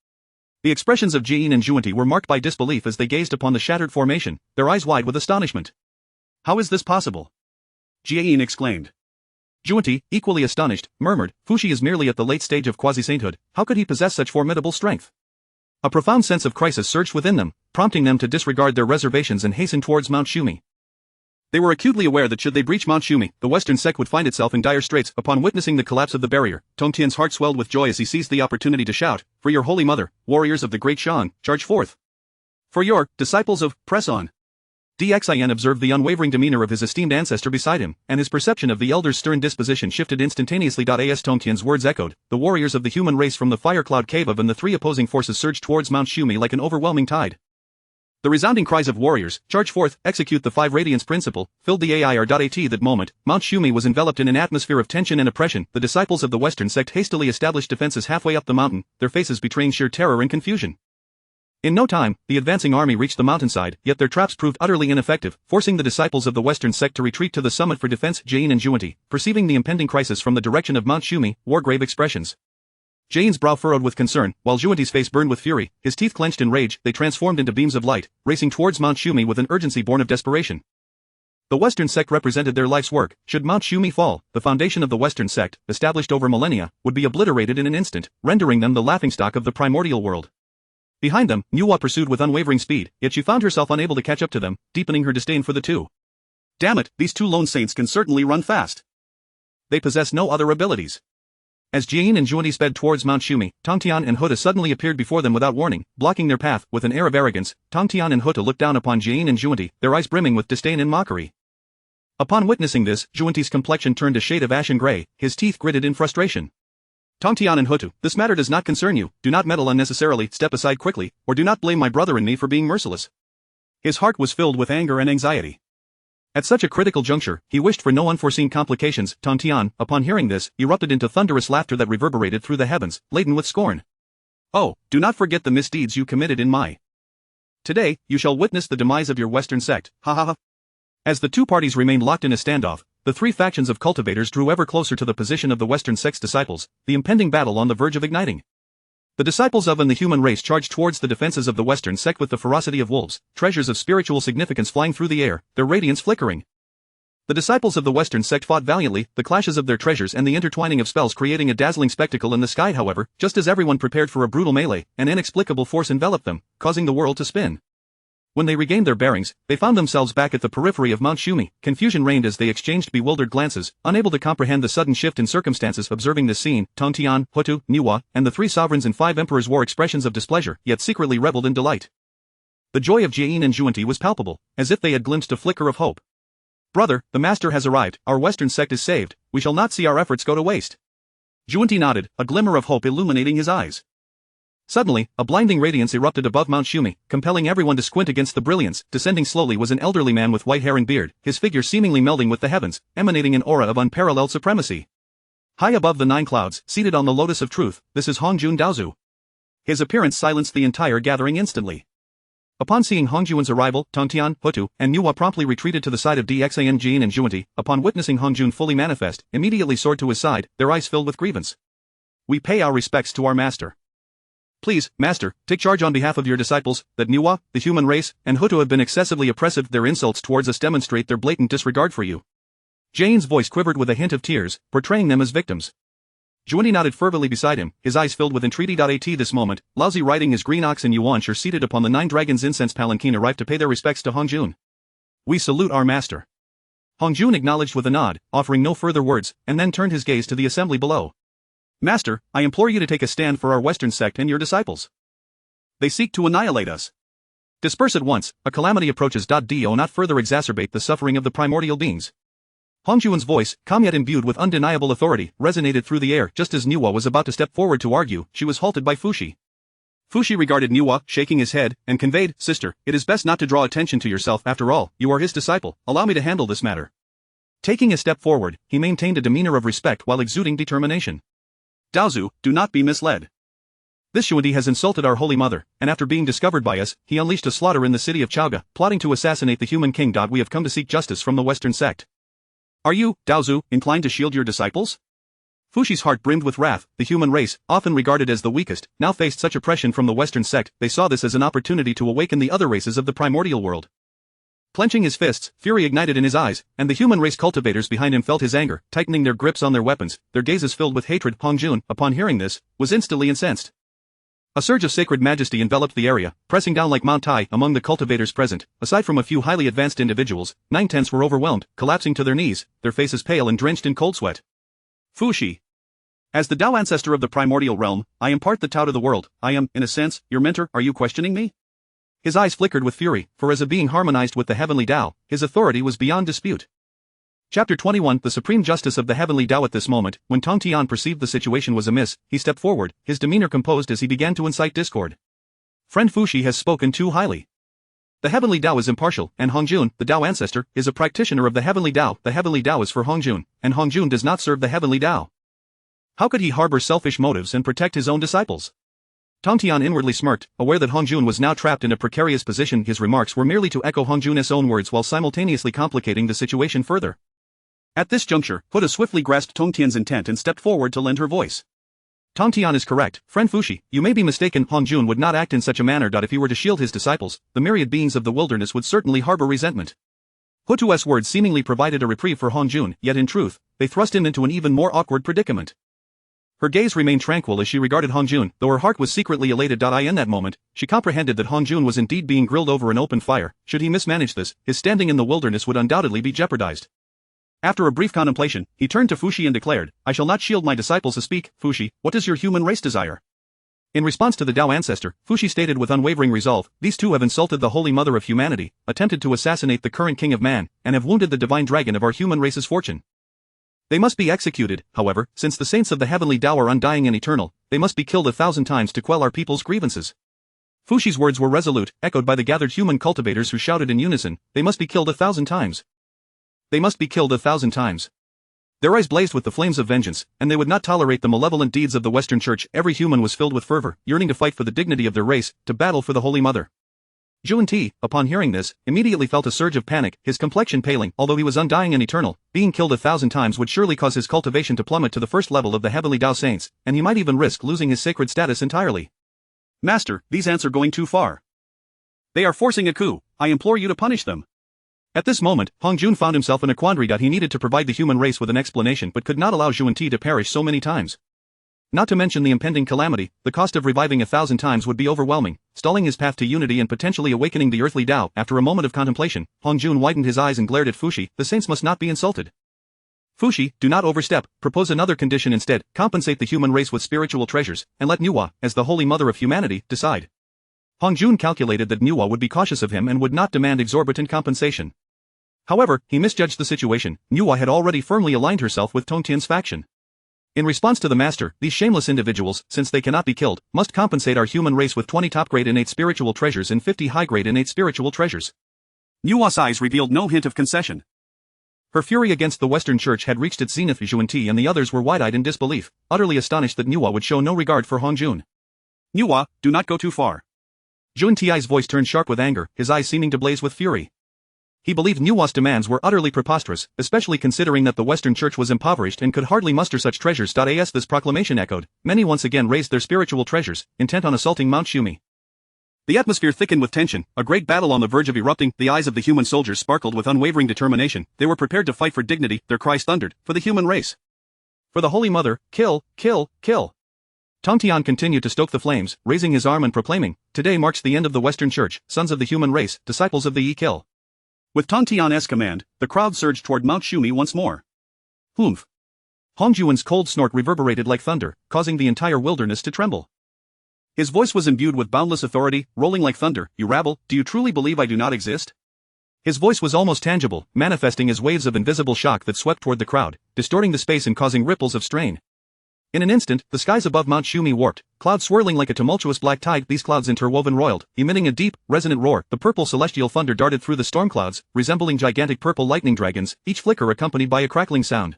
The expressions of Jiayin and Juan-Ti were marked by disbelief as they gazed upon the shattered formation, their eyes wide with astonishment. How is this possible? Jiayin exclaimed. Juan-Ti, equally astonished, murmured, Fushi is merely at the late stage of quasi-sainthood, how could he possess such formidable strength? A profound sense of crisis surged within them, prompting them to disregard their reservations and hasten towards Mount Shumi. They were acutely aware that should they breach Mount Shumi, the Western sect would find itself in dire straits. Upon witnessing the collapse of the barrier, Tongtian's heart swelled with joy as he seized the opportunity to shout, For your holy mother, warriors of the great Shang, charge forth. For your disciples of, press on. Dxin observed the unwavering demeanor of his esteemed ancestor beside him, and his perception of the elder's stern disposition shifted instantaneously. As Tongtian's words echoed, the warriors of the human race from the fire cloud cave of and the 3 opposing forces surged towards Mount Shumi like an overwhelming tide. The resounding cries of warriors, charge forth, execute the 5 radiance principle, filled the air. At that moment, Mount Shumi was enveloped in an atmosphere of tension and oppression. The disciples of the Western sect hastily established defenses halfway up the mountain, their faces betraying sheer terror and confusion. In no time, the advancing army reached the mountainside, yet their traps proved utterly ineffective, forcing the disciples of the Western sect to retreat to the summit for defense. Jain and Juanti, perceiving the impending crisis from the direction of Mount Shumi, wore grave expressions. Jain's brow furrowed with concern, while Juanti's face burned with fury, his teeth clenched in rage. They transformed into beams of light, racing towards Mount Shumi with an urgency born of desperation. The Western sect represented their life's work. Should Mount Shumi fall, the foundation of the Western sect, established over millennia, would be obliterated in an instant, rendering them the laughingstock of the primordial world. Behind them, Nuwa pursued with unwavering speed, yet she found herself unable to catch up to them, deepening her disdain for the two. Damn it, these two lone saints can certainly run fast. They possess no other abilities. As Jain and Juanti sped towards Mount Shumi, Tongtian and Huta suddenly appeared before them without warning, blocking their path. With an air of arrogance, Tongtian and Huta looked down upon Jain and Juanti, their eyes brimming with disdain and mockery. Upon witnessing this, Juanti's complexion turned a shade of ashen gray, his teeth gritted in frustration. Tongtian and Hutu, this matter does not concern you, do not meddle unnecessarily, step aside quickly, or do not blame my brother and me for being merciless. His heart was filled with anger and anxiety. At such a critical juncture, he wished for no unforeseen complications. Tongtian, upon hearing this, erupted into thunderous laughter that reverberated through the heavens, laden with scorn. Oh, do not forget the misdeeds you committed in my. Today, you shall witness the demise of your Western sect, ha ha ha. As the two parties remained locked in a standoff, the three factions of cultivators drew ever closer to the position of the Western sect's disciples, the impending battle on the verge of igniting. The disciples of and the human race charged towards the defenses of the Western sect with the ferocity of wolves, treasures of spiritual significance flying through the air, their radiance flickering. The disciples of the Western sect fought valiantly, the clashes of their treasures and the intertwining of spells creating a dazzling spectacle in the sky. However, just as everyone prepared for a brutal melee, an inexplicable force enveloped them, causing the world to spin. When they regained their bearings, they found themselves back at the periphery of Mount Shumi. Confusion reigned as they exchanged bewildered glances, unable to comprehend the sudden shift in circumstances. Observing this scene, Tongtian, Hutu, Nuwa, and the three sovereigns and five emperors wore expressions of displeasure, yet secretly reveled in delight. The joy of Jain and Juanti was palpable, as if they had glimpsed a flicker of hope. Brother, the master has arrived, our Western sect is saved, we shall not see our efforts go to waste. Juanti nodded, a glimmer of hope illuminating his eyes. Suddenly, a blinding radiance erupted above Mount Shumi, compelling everyone to squint against the brilliance. Descending slowly was an elderly man with white hair and beard, his figure seemingly melding with the heavens, emanating an aura of unparalleled supremacy. High above the nine clouds, seated on the lotus of truth, this is Hongjun Daozu. His appearance silenced the entire gathering instantly. Upon seeing Hongjun's arrival, Tongtian, Hutu, and Nuwa promptly retreated to the side of Dxan Jain and Juanti. Upon witnessing Hongjun fully manifest, immediately soared to his side, their eyes filled with grievance. We pay our respects to our master. Please, master, take charge on behalf of your disciples, that Nuwa, the human race, and Hutu have been excessively oppressive. Their insults towards us demonstrate their blatant disregard for you. Jain's voice quivered with a hint of tears, portraying them as victims. Juanti nodded fervently beside him, his eyes filled with entreaty. At this moment, Laozi riding his green ox and Yuanshi seated upon the nine dragons' incense palanquin arrived to pay their respects to Hongjun. We salute our master. Hongjun acknowledged with a nod, offering no further words, and then turned his gaze to the assembly below. Master, I implore you to take a stand for our Western sect and your disciples. They seek to annihilate us. Disperse at once, a calamity approaches. Do not further exacerbate the suffering of the primordial beings. Hongjun's voice, calm yet imbued with undeniable authority, resonated through the air. Just as Nuwa was about to step forward to argue, she was halted by Fushi. Fushi regarded Nuwa, shaking his head, and conveyed, Sister, it is best not to draw attention to yourself. After all, you are his disciple, allow me to handle this matter. Taking a step forward, he maintained a demeanor of respect while exuding determination. Daozu, do not be misled. This Xuandi has insulted our Holy Mother, and after being discovered by us, he unleashed a slaughter in the city of Chaoga, plotting to assassinate the human king. We have come to seek justice from the Western sect. Are you, Daozu, inclined to shield your disciples? Fushi's heart brimmed with wrath. The human race, often regarded as the weakest, now faced such oppression from the Western sect. They saw this as an opportunity to awaken the other races of the primordial world. Clenching his fists, fury ignited in his eyes, and the human race cultivators behind him felt his anger, tightening their grips on their weapons, their gazes filled with hatred. Hongjun, upon hearing this, was instantly incensed. A surge of sacred majesty enveloped the area, pressing down like Mount Tai among the cultivators present. Aside from a few highly advanced individuals, 9/10 were overwhelmed, collapsing to their knees, their faces pale and drenched in cold sweat. Fushi. As the Tao ancestor of the primordial realm, I impart the Tao to the world. I am, in a sense, your mentor. Are you questioning me? His eyes flickered with fury, for as a being harmonized with the heavenly Tao, his authority was beyond dispute. Chapter 21 The Supreme Justice of the Heavenly Tao. At this moment, when Tongtian perceived the situation was amiss, he stepped forward, his demeanor composed as he began to incite discord. Friend Fushi has spoken too highly. The Heavenly Tao is impartial, and Hongjun, the Tao ancestor, is a practitioner of the Heavenly Tao. The Heavenly Tao is for Hongjun, and Hongjun does not serve the Heavenly Tao. How could he harbor selfish motives and protect his own disciples? Tong Tian inwardly smirked, aware that Hong Jun was now trapped in a precarious position. His remarks were merely to echo Hong Jun's own words while simultaneously complicating the situation further. At this juncture, Huda swiftly grasped Tong Tian's intent and stepped forward to lend her voice. Tong Tian is correct, friend Fushi, you may be mistaken. Hong Jun would not act in such a manner. If he were to shield his disciples, the myriad beings of the wilderness would certainly harbor resentment. Hutu's words seemingly provided a reprieve for Hong Jun, yet in truth, they thrust him into an even more awkward predicament. Her gaze remained tranquil as she regarded Hong Jun, though her heart was secretly elated. In that moment, she comprehended that Hong Jun was indeed being grilled over an open fire. Should he mismanage this, his standing in the wilderness would undoubtedly be jeopardized. After a brief contemplation, he turned to Fushi and declared, I shall not shield my disciples. Speak, Fushi, what does your human race desire? In response to the Tao ancestor, Fushi stated with unwavering resolve, these two have insulted the Holy Mother of Humanity, attempted to assassinate the current King of Man, and have wounded the divine dragon of our human race's fortune. They must be executed, however, since the saints of the heavenly Tao are undying and eternal, they must be killed 1,000 times to quell our people's grievances. Fushi's words were resolute, echoed by the gathered human cultivators who shouted in unison, they must be killed 1,000 times. They must be killed 1,000 times. Their eyes blazed with the flames of vengeance, and they would not tolerate the malevolent deeds of the Western Church. Every human was filled with fervor, yearning to fight for the dignity of their race, to battle for the Holy Mother. Zhuan Ti, upon hearing this, immediately felt a surge of panic, his complexion paling. Although he was undying and eternal, being killed 1,000 times would surely cause his cultivation to plummet to the first level of the heavenly Tao saints, and he might even risk losing his sacred status entirely. Master, these ants are going too far. They are forcing a coup, I implore you to punish them. At this moment, Hong Jun found himself in a quandary. He needed to provide the human race with an explanation but could not allow Zhuan Ti to perish so many times. Not to mention the impending calamity, the cost of reviving 1,000 times would be overwhelming, stalling his path to unity and potentially awakening the earthly Tao. After a moment of contemplation, Hong Jun widened his eyes and glared at Fushi, the saints must not be insulted. Fushi, do not overstep, propose another condition instead, compensate the human race with spiritual treasures, and let Nuwa, as the Holy Mother of Humanity, decide. Hong Jun calculated that Nuwa would be cautious of him and would not demand exorbitant compensation. However, he misjudged the situation. Nuwa had already firmly aligned herself with Tong Tian's faction. In response to the master, these shameless individuals, since they cannot be killed, must compensate our human race with 20 top-grade innate spiritual treasures and 50 high-grade innate spiritual treasures. Nuwa's eyes revealed no hint of concession. Her fury against the Western Church had reached its zenith. Zhuan Ti and the others were wide-eyed in disbelief, utterly astonished that Nuwa would show no regard for Hong Jun. Nuwa, do not go too far. Zhuan Ti's voice turned sharp with anger, his eyes seeming to blaze with fury. He believed Nuwa's demands were utterly preposterous, especially considering that the Western Church was impoverished and could hardly muster such treasures. As this proclamation echoed, many once again raised their spiritual treasures, intent on assaulting Mount Shumi. The atmosphere thickened with tension, a great battle on the verge of erupting. The eyes of the human soldiers sparkled with unwavering determination. They were prepared to fight for dignity. Their cries thundered, for the human race. For the Holy Mother, kill, kill, kill. Tong Tian continued to stoke the flames, raising his arm and proclaiming, today marks the end of the Western Church, sons of the human race, disciples of the Yi kill. With Tong Tian's command, the crowd surged toward Mount Shumi once more. Humph. Hong Jun's cold snort reverberated like thunder, causing the entire wilderness to tremble. His voice was imbued with boundless authority, rolling like thunder. You rabble, do you truly believe I do not exist? His voice was almost tangible, manifesting as waves of invisible shock that swept toward the crowd, distorting the space and causing ripples of strain. In an instant, the skies above Mount Shumi warped, clouds swirling like a tumultuous black tide. These clouds interwoven roiled, emitting a deep, resonant roar. The purple celestial thunder darted through the storm clouds, resembling gigantic purple lightning dragons, each flicker accompanied by a crackling sound.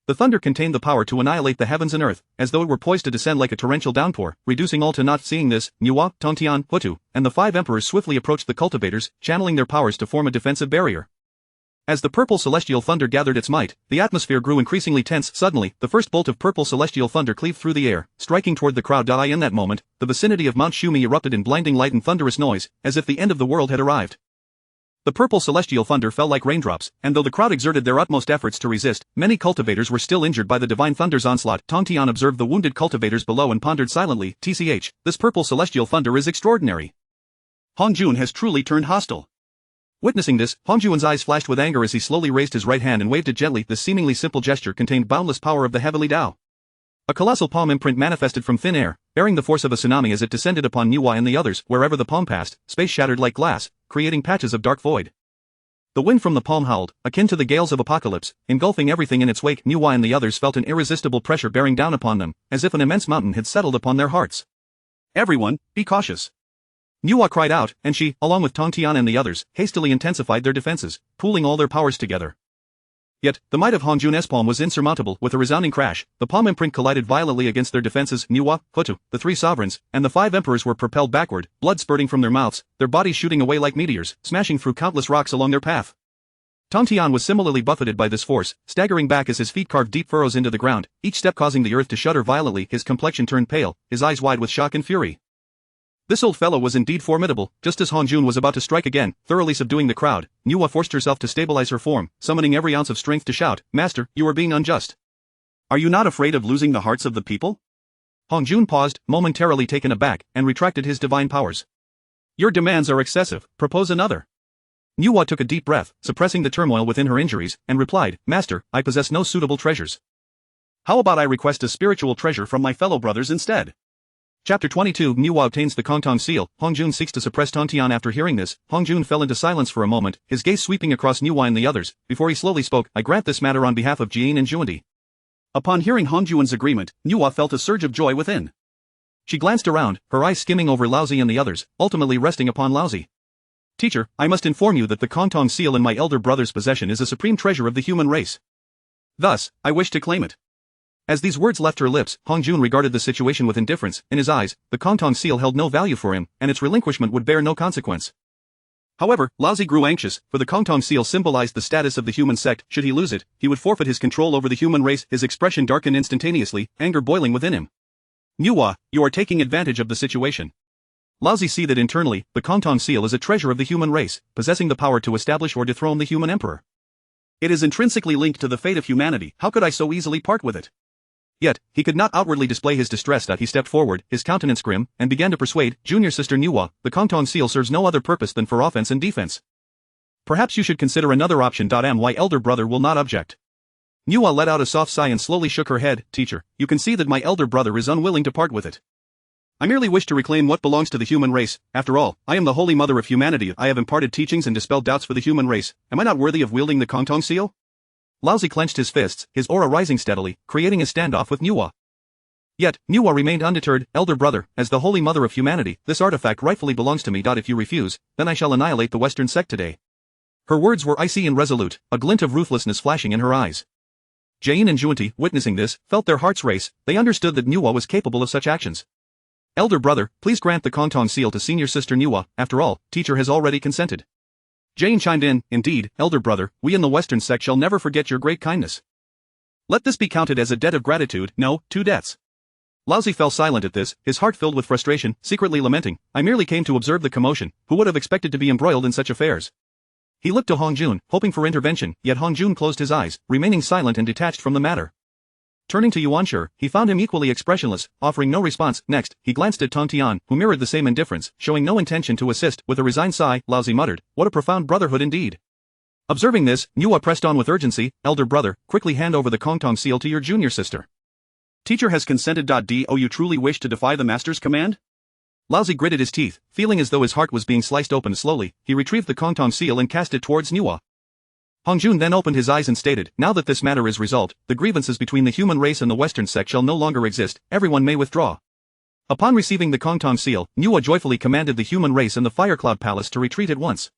The thunder contained the power to annihilate the heavens and earth, as though it were poised to descend like a torrential downpour, reducing all to naught. Seeing this, Nuwa, Tong Tian, Hutu, and the 5 emperors swiftly approached the cultivators, channeling their powers to form a defensive barrier. As the purple celestial thunder gathered its might, the atmosphere grew increasingly tense. Suddenly, the first bolt of purple celestial thunder cleaved through the air, striking toward the crowd. In that moment, the vicinity of Mount Shumi erupted in blinding light and thunderous noise, as if the end of the world had arrived. The purple celestial thunder fell like raindrops, and though the crowd exerted their utmost efforts to resist, many cultivators were still injured by the divine thunder's onslaught. Tong Tian observed the wounded cultivators below and pondered silently, TCH, this purple celestial thunder is extraordinary. Hong Jun has truly turned hostile. Witnessing this, Hong Jun's eyes flashed with anger as he slowly raised his right hand and waved it gently. This seemingly simple gesture contained boundless power of the heavenly Tao. A colossal palm imprint manifested from thin air, bearing the force of a tsunami as it descended upon Nuwa and the others. Wherever the palm passed, space shattered like glass, creating patches of dark void. The wind from the palm howled, akin to the gales of apocalypse, engulfing everything in its wake. Nuwa and the others felt an irresistible pressure bearing down upon them, as if an immense mountain had settled upon their hearts. Everyone, be cautious. Nuwa cried out, and she, along with Tong Tian and the others, hastily intensified their defenses, pooling all their powers together. Yet, the might of Hong Jun's palm was insurmountable. With a resounding crash, the palm imprint collided violently against their defenses. Nuwa, Hutu, the three sovereigns, and the 5 emperors were propelled backward, blood spurting from their mouths, their bodies shooting away like meteors, smashing through countless rocks along their path. Tontian was similarly buffeted by this force, staggering back as his feet carved deep furrows into the ground, each step causing the earth to shudder violently. His complexion turned pale, his eyes wide with shock and fury. This old fellow was indeed formidable. Just as Hong Jun was about to strike again, thoroughly subduing the crowd, Nuwa forced herself to stabilize her form, summoning every ounce of strength to shout, "Master, you are being unjust. Are you not afraid of losing the hearts of the people?" Hong Jun paused, momentarily taken aback, and retracted his divine powers. "Your demands are excessive, propose another." Nuwa took a deep breath, suppressing the turmoil within her injuries, and replied, "Master, I possess no suitable treasures. How about I request a spiritual treasure from my fellow brothers instead?" Chapter 22 Nuwa obtains the Kongtong seal. Hong Jun seeks to suppress Tontian. After hearing this, Hong Jun fell into silence for a moment, his gaze sweeping across Nuwa and the others, before he slowly spoke, "I grant this matter on behalf of Jian and Juandi." Upon hearing Hong Jun's agreement, Nuwa felt a surge of joy within. She glanced around, her eyes skimming over Laozi and the others, ultimately resting upon Laozi. "Teacher, I must inform you that the Kongtong seal in my elder brother's possession is a supreme treasure of the human race. Thus, I wish to claim it." As these words left her lips, Hong Jun regarded the situation with indifference. In his eyes, the Kongtong seal held no value for him, and its relinquishment would bear no consequence. However, Laozi grew anxious, for the Kongtong seal symbolized the status of the human sect. Should he lose it, he would forfeit his control over the human race. His expression darkened instantaneously, anger boiling within him. "Nuwa, you are taking advantage of the situation. Laozi see that internally, the Kongtong seal is a treasure of the human race, possessing the power to establish or dethrone the human emperor. It is intrinsically linked to the fate of humanity. How could I so easily part with it?" Yet, he could not outwardly display his distress. He stepped forward, his countenance grim, and began to persuade, "Junior sister Nuwa, the Kongtong seal serves no other purpose than for offense and defense. Perhaps you should consider another option. My elder brother will not object." Nuwa let out a soft sigh and slowly shook her head. "Teacher, you can see that my elder brother is unwilling to part with it. I merely wish to reclaim what belongs to the human race. After all, I am the holy mother of humanity. I have imparted teachings and dispelled doubts for the human race. Am I not worthy of wielding the Kongtong seal?" Laozi clenched his fists, his aura rising steadily, creating a standoff with Nuwa. Yet, Nuwa remained undeterred. "Elder brother, as the holy mother of humanity, this artifact rightfully belongs to me. If you refuse, then I shall annihilate the Western sect today." Her words were icy and resolute, a glint of ruthlessness flashing in her eyes. Jian and Juandi, witnessing this, felt their hearts race. They understood that Nuwa was capable of such actions. "Elder brother, please grant the Kongtong seal to senior sister Nuwa. After all, teacher has already consented." Jane chimed in, "Indeed, elder brother, we in the Western sect shall never forget your great kindness. Let this be counted as a debt of gratitude. No, 2 debts. Laozi fell silent at this, his heart filled with frustration, secretly lamenting, "I merely came to observe the commotion. Who would have expected to be embroiled in such affairs?" He looked to Hong Jun, hoping for intervention, yet Hong Jun closed his eyes, remaining silent and detached from the matter. Turning to Yuanshi, he found him equally expressionless, offering no response. Next, he glanced at Tontian, who mirrored the same indifference, showing no intention to assist. With a resigned sigh, Laozi muttered, "What a profound brotherhood indeed." Observing this, Nuwa pressed on with urgency, "Elder brother, quickly hand over the Kongtong seal to your junior sister." "Teacher has consented. Do you truly wish to defy the master's command?" Laozi gritted his teeth, feeling as though his heart was being sliced open. Slowly, he retrieved the Kongtong seal and cast it towards Nuwa. Hong Jun then opened his eyes and stated, "Now that this matter is resolved, the grievances between the human race and the Western sect shall no longer exist. Everyone may withdraw." Upon receiving the Kongtong seal, Nuwa joyfully commanded the human race and the Firecloud Palace to retreat at once.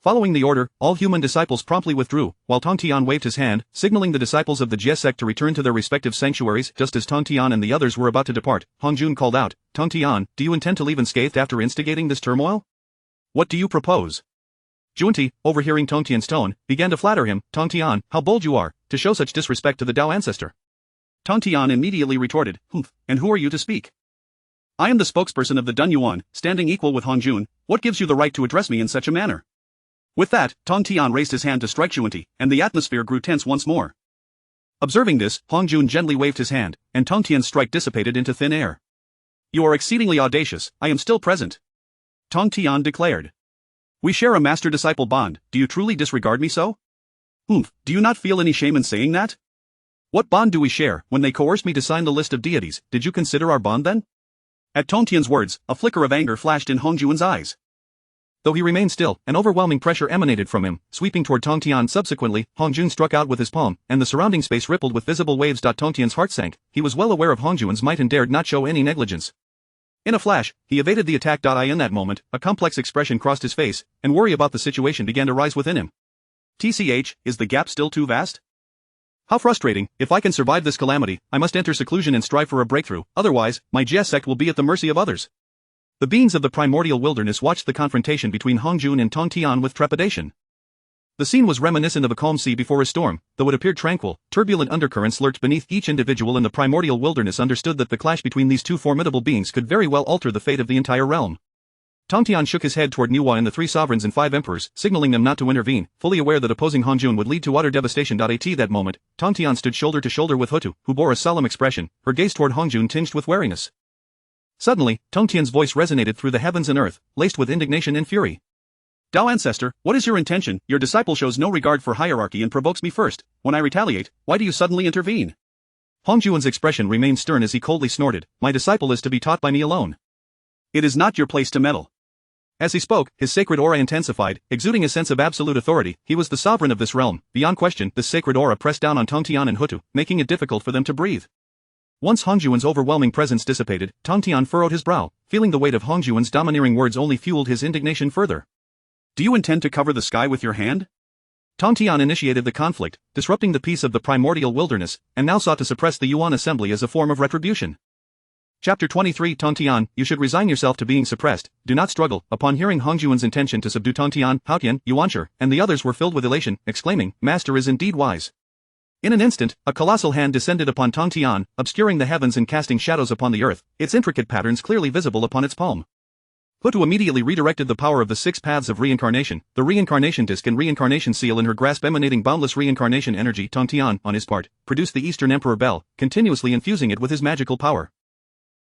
Following the order, all human disciples promptly withdrew, while Tontian waved his hand, signaling the disciples of the Jie sect to return to their respective sanctuaries. Just as Tontian and the others were about to depart, Hong Jun called out, "Tontian, do you intend to leave unscathed after instigating this turmoil? What do you propose?" Juandi, overhearing Tontian's tone, began to flatter him, "Tontian, how bold you are, to show such disrespect to the Dao ancestor." Tontian immediately retorted, "Humph, and who are you to speak? I am the spokesperson of the Dunyuan, standing equal with Hong Jun. What gives you the right to address me in such a manner?" With that, Tontian raised his hand to strike Juandi, and the atmosphere grew tense once more. Observing this, Hong Jun gently waved his hand, and Tontian's strike dissipated into thin air. "You are exceedingly audacious. I am still present," Tontian declared. "We share a master-disciple bond. Do you truly disregard me so? Humph, do you not feel any shame in saying that? What bond do we share? When they coerced me to sign the list of deities, did you consider our bond then?" At Tontian's words, a flicker of anger flashed in Hong Jun's eyes. Though he remained still, an overwhelming pressure emanated from him, sweeping toward Tontian. Subsequently, Hong Jun struck out with his palm, and the surrounding space rippled with visible waves. Tontian's heart sank. He was well aware of Hong Jun's might and dared not show any negligence. In a flash, he evaded the attack. In that moment, a complex expression crossed his face, and worry about the situation began to rise within him. TCH, is the gap still too vast? How frustrating. If I can survive this calamity, I must enter seclusion and strive for a breakthrough, otherwise, my GS sect will be at the mercy of others. The beings of the primordial wilderness watched the confrontation between Hongjun and Tong Tian with trepidation. The scene was reminiscent of a calm sea before a storm, though it appeared tranquil. Turbulent undercurrents lurked beneath each individual, and the primordial wilderness understood that the clash between these two formidable beings could very well alter the fate of the entire realm. Tong Tian shook his head toward Nuwa and the 3 sovereigns and 5 emperors, signaling them not to intervene, fully aware that opposing Hongjun would lead to utter devastation. At that moment, Tong Tian stood shoulder to shoulder with Hutu, who bore a solemn expression, her gaze toward Hongjun tinged with wariness. Suddenly, Tong Tian's voice resonated through the heavens and earth, laced with indignation and fury. Tao Ancestor, what is your intention? Your disciple shows no regard for hierarchy and provokes me first. When I retaliate, why do you suddenly intervene? Hongjun's expression remained stern as he coldly snorted, my disciple is to be taught by me alone. It is not your place to meddle. As he spoke, his sacred aura intensified, exuding a sense of absolute authority. He was the sovereign of this realm. Beyond question, this sacred aura pressed down on Tong Tian and Hutu, making it difficult for them to breathe. Once Hongjun's overwhelming presence dissipated, Tong Tian furrowed his brow, feeling the weight of Hongjun's domineering words only fueled his indignation further. Do you intend to cover the sky with your hand? Tong Tian initiated the conflict, disrupting the peace of the primordial wilderness, and now sought to suppress the Yuan assembly as a form of retribution. Chapter 23 Tong Tian, you should resign yourself to being suppressed, do not struggle. Upon hearing Hongjun's intention to subdue Tong Tian, Haotian, Yuanshi, and the others were filled with elation, exclaiming, Master is indeed wise. In an instant, a colossal hand descended upon Tong Tian, obscuring the heavens and casting shadows upon the earth, its intricate patterns clearly visible upon its palm. Hutu immediately redirected the power of the 6 paths of reincarnation, the reincarnation disc and reincarnation seal in her grasp emanating boundless reincarnation energy. Tong Tian, on his part, produced the Eastern Emperor Bell, continuously infusing it with his magical power.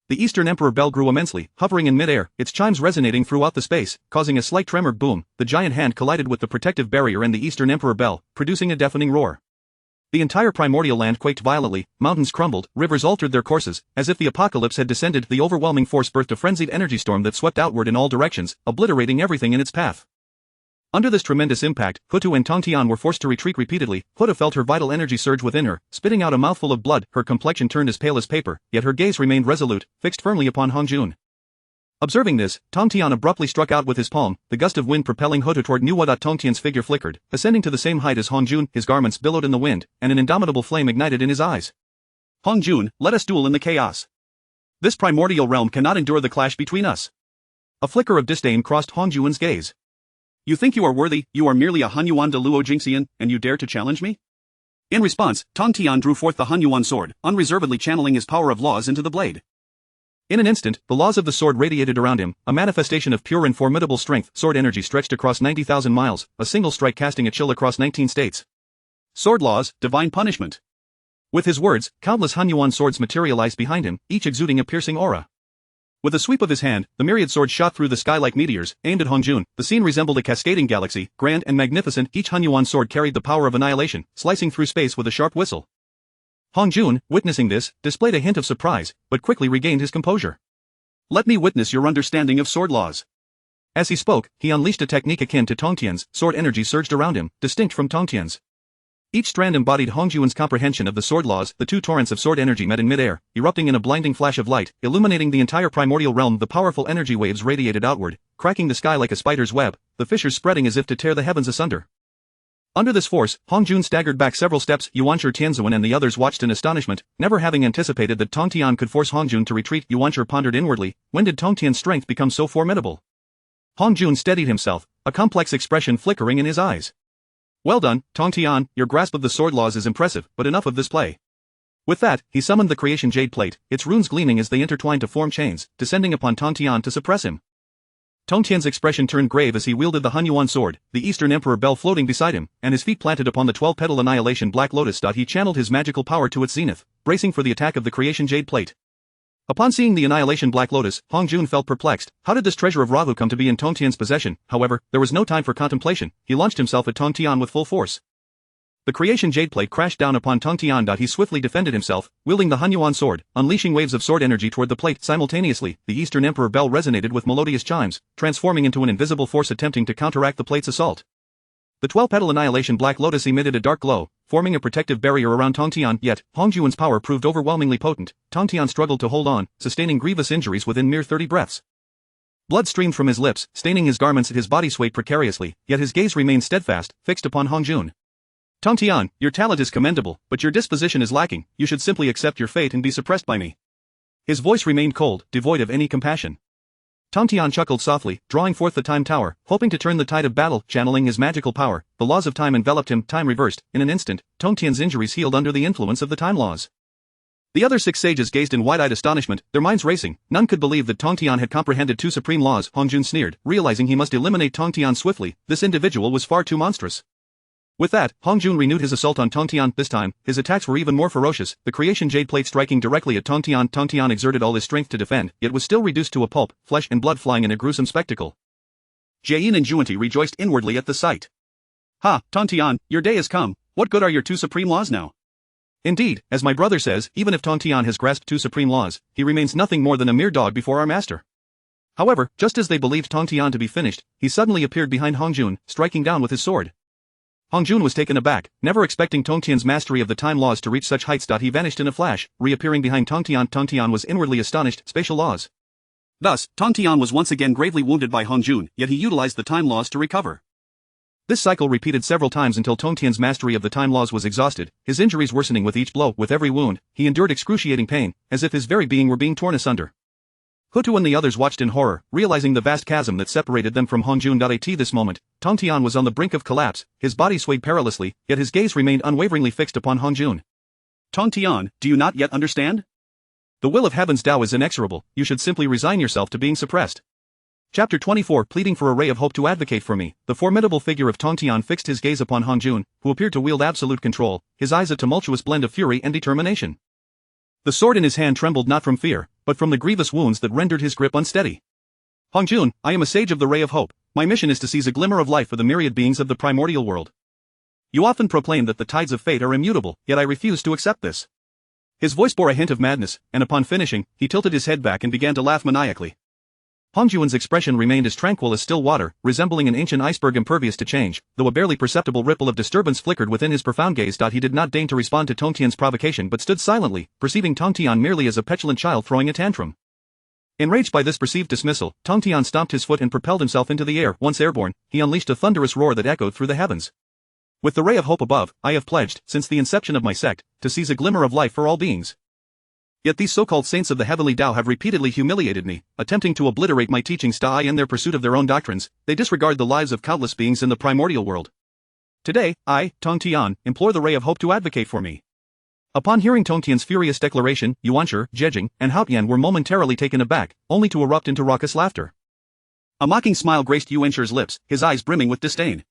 The Eastern Emperor Bell grew immensely, hovering in mid-air, its chimes resonating throughout the space, causing a slight tremor. Boom, the giant hand collided with the protective barrier and the Eastern Emperor Bell, producing a deafening roar. The entire primordial land quaked violently, mountains crumbled, rivers altered their courses, as if the apocalypse had descended. The overwhelming force birthed a frenzied energy storm that swept outward in all directions, obliterating everything in its path. Under this tremendous impact, Hutu and Tong Tian were forced to retreat repeatedly. Hutu felt her vital energy surge within her, spitting out a mouthful of blood. Her complexion turned as pale as paper, yet her gaze remained resolute, fixed firmly upon Hongjun. Observing this, Tong Tian abruptly struck out with his palm, the gust of wind propelling Hutu toward Nuwa. Tong Tian's figure flickered, ascending to the same height as Hongjun, his garments billowed in the wind, and an indomitable flame ignited in his eyes. Hongjun, let us duel in the chaos. This primordial realm cannot endure the clash between us. A flicker of disdain crossed Hongjun's gaze. You think you are worthy, you are merely a Hunyuan de Luo Jingxian, and you dare to challenge me? In response, Tong Tian drew forth the Hunyuan sword, unreservedly channeling his power of laws into the blade. In an instant, the laws of the sword radiated around him, a manifestation of pure and formidable strength. Sword energy stretched across 90,000 miles, a single strike casting a chill across 19 states. Sword laws, divine punishment. With his words, countless Hunyuan swords materialized behind him, each exuding a piercing aura. With a sweep of his hand, the myriad swords shot through the sky like meteors, aimed at Hongjun. The scene resembled a cascading galaxy, grand and magnificent. Each Hunyuan sword carried the power of annihilation, slicing through space with a sharp whistle. Hongjun, witnessing this, displayed a hint of surprise, but quickly regained his composure. Let me witness your understanding of sword laws. As he spoke, he unleashed a technique akin to Tong Tian's. Sword energy surged around him, distinct from Tong Tian's. Each strand embodied Hongjun's comprehension of the sword laws. The 2 torrents of sword energy met in mid-air, erupting in a blinding flash of light, illuminating the entire primordial realm. The powerful energy waves radiated outward, cracking the sky like a spider's web, the fissures spreading as if to tear the heavens asunder. Under this force, Hongjun staggered back several steps. Yuanshi, Tianzuan and the others watched in astonishment, never having anticipated that Tong Tian could force Hongjun to retreat. Yuanshi pondered inwardly, when did Tong Tian's strength become so formidable? Hongjun steadied himself, a complex expression flickering in his eyes. Well done, Tong Tian, your grasp of the sword laws is impressive, but enough of this play. With that, he summoned the creation jade plate, its runes gleaming as they intertwined to form chains, descending upon Tong Tian to suppress him. Tong Tian's expression turned grave as he wielded the Hunyuan sword, the Eastern Emperor Bell floating beside him, and his feet planted upon the 12-petal annihilation black lotus. He channeled his magical power to its zenith, bracing for the attack of the creation jade plate. Upon seeing the annihilation black lotus, Hongjun felt perplexed. How did this treasure of Rahu come to be in Tong Tian's possession? However, there was no time for contemplation. He launched himself at Tong Tian with full force. The creation jade plate crashed down upon Tong Tian. He swiftly defended himself, wielding the Hunyuan sword, unleashing waves of sword energy toward the plate. Simultaneously, the Eastern Emperor Bell resonated with melodious chimes, transforming into an invisible force attempting to counteract the plate's assault. The 12-petal annihilation black lotus emitted a dark glow, forming a protective barrier around Tong Tian. Yet, Hongjun's power proved overwhelmingly potent. Tong Tian struggled to hold on, sustaining grievous injuries within mere 30 breaths. Blood streamed from his lips, staining his garments and his body swayed precariously, yet his gaze remained steadfast, fixed upon Hongjun. Tongtian, your talent is commendable, but your disposition is lacking. You should simply accept your fate and be suppressed by me. His voice remained cold, devoid of any compassion. Tongtian chuckled softly, drawing forth the time tower, hoping to turn the tide of battle, channeling his magical power. The laws of time enveloped him, time reversed. In an instant, Tongtian's injuries healed under the influence of the time laws. The other 6 sages gazed in wide-eyed astonishment, their minds racing. None could believe that Tongtian had comprehended 2 supreme laws. Hongjun sneered, realizing he must eliminate Tongtian swiftly. This individual was far too monstrous. With that, Hongjun renewed his assault on Tongtian. This time, his attacks were even more ferocious, the creation jade plate striking directly at Tongtian. Tongtian exerted all his strength to defend, yet was still reduced to a pulp, flesh and blood flying in a gruesome spectacle. Jain and Juanti rejoiced inwardly at the sight. Ha, Tongtian, your day has come. What good are your 2 supreme laws now? Indeed, as my brother says, even if Tongtian has grasped 2 supreme laws, he remains nothing more than a mere dog before our master. However, just as they believed Tongtian to be finished, he suddenly appeared behind Hongjun, striking down with his sword. Hongjun was taken aback, never expecting Tongtian's mastery of the time laws to reach such heights. He vanished in a flash, reappearing behind Tongtian. Tongtian was inwardly astonished. Spatial laws. Thus, Tongtian was once again gravely wounded by Hongjun, yet he utilized the time laws to recover. This cycle repeated several times until Tongtian's mastery of the time laws was exhausted, his injuries worsening with each blow. With every wound, he endured excruciating pain, as if his very being were being torn asunder. Hutu and the others watched in horror, realizing the vast chasm that separated them from Hongjun. At this moment, Tongtian was on the brink of collapse, his body swayed perilously, yet his gaze remained unwaveringly fixed upon Hongjun. Tongtian, do you not yet understand? The will of heaven's Tao is inexorable, you should simply resign yourself to being suppressed. Chapter 24 Pleading for a ray of hope to advocate for me. The formidable figure of Tongtian fixed his gaze upon Hongjun, who appeared to wield absolute control, his eyes a tumultuous blend of fury and determination. The sword in his hand trembled not from fear, but from the grievous wounds that rendered his grip unsteady. Hongjun, I am a sage of the ray of hope. My mission is to seize a glimmer of life for the myriad beings of the primordial world. You often proclaim that the tides of fate are immutable, yet I refuse to accept this. His voice bore a hint of madness, and upon finishing, he tilted his head back and began to laugh maniacally. Hongjun's expression remained as tranquil as still water, resembling an ancient iceberg impervious to change, though a barely perceptible ripple of disturbance flickered within his profound gaze. He did not deign to respond to Tongtian's provocation but stood silently, perceiving Tongtian merely as a petulant child throwing a tantrum. Enraged by this perceived dismissal, Tongtian stomped his foot and propelled himself into the air. Once airborne, he unleashed a thunderous roar that echoed through the heavens. With the ray of hope above, I have pledged, since the inception of my sect, to seize a glimmer of life for all beings. Yet these so-called saints of the heavenly Tao have repeatedly humiliated me, attempting to obliterate my teachings. In their pursuit of their own doctrines, they disregard the lives of countless beings in the primordial world. Today, I, Tongtian, implore the ray of hope to advocate for me. Upon hearing Tongtian's furious declaration, Yuanshi, Zhejiang, and Haotian were momentarily taken aback, only to erupt into raucous laughter. A mocking smile graced Yuanshi's lips, his eyes brimming with disdain.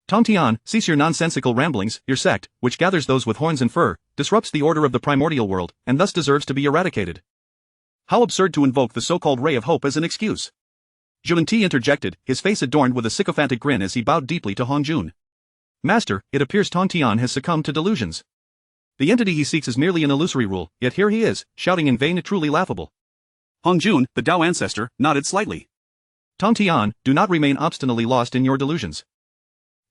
Tongtian, cease your nonsensical ramblings. Your sect, which gathers those with horns and fur, disrupts the order of the primordial world, and thus deserves to be eradicated. How absurd to invoke the so-called ray of hope as an excuse. Juanti interjected, his face adorned with a sycophantic grin as he bowed deeply to Hongjun. Master, it appears Tongtian has succumbed to delusions. The entity he seeks is merely an illusory rule, yet here he is, shouting in vain. Truly laughable. Hongjun, the Tao ancestor, nodded slightly. Tongtian, do not remain obstinately lost in your delusions.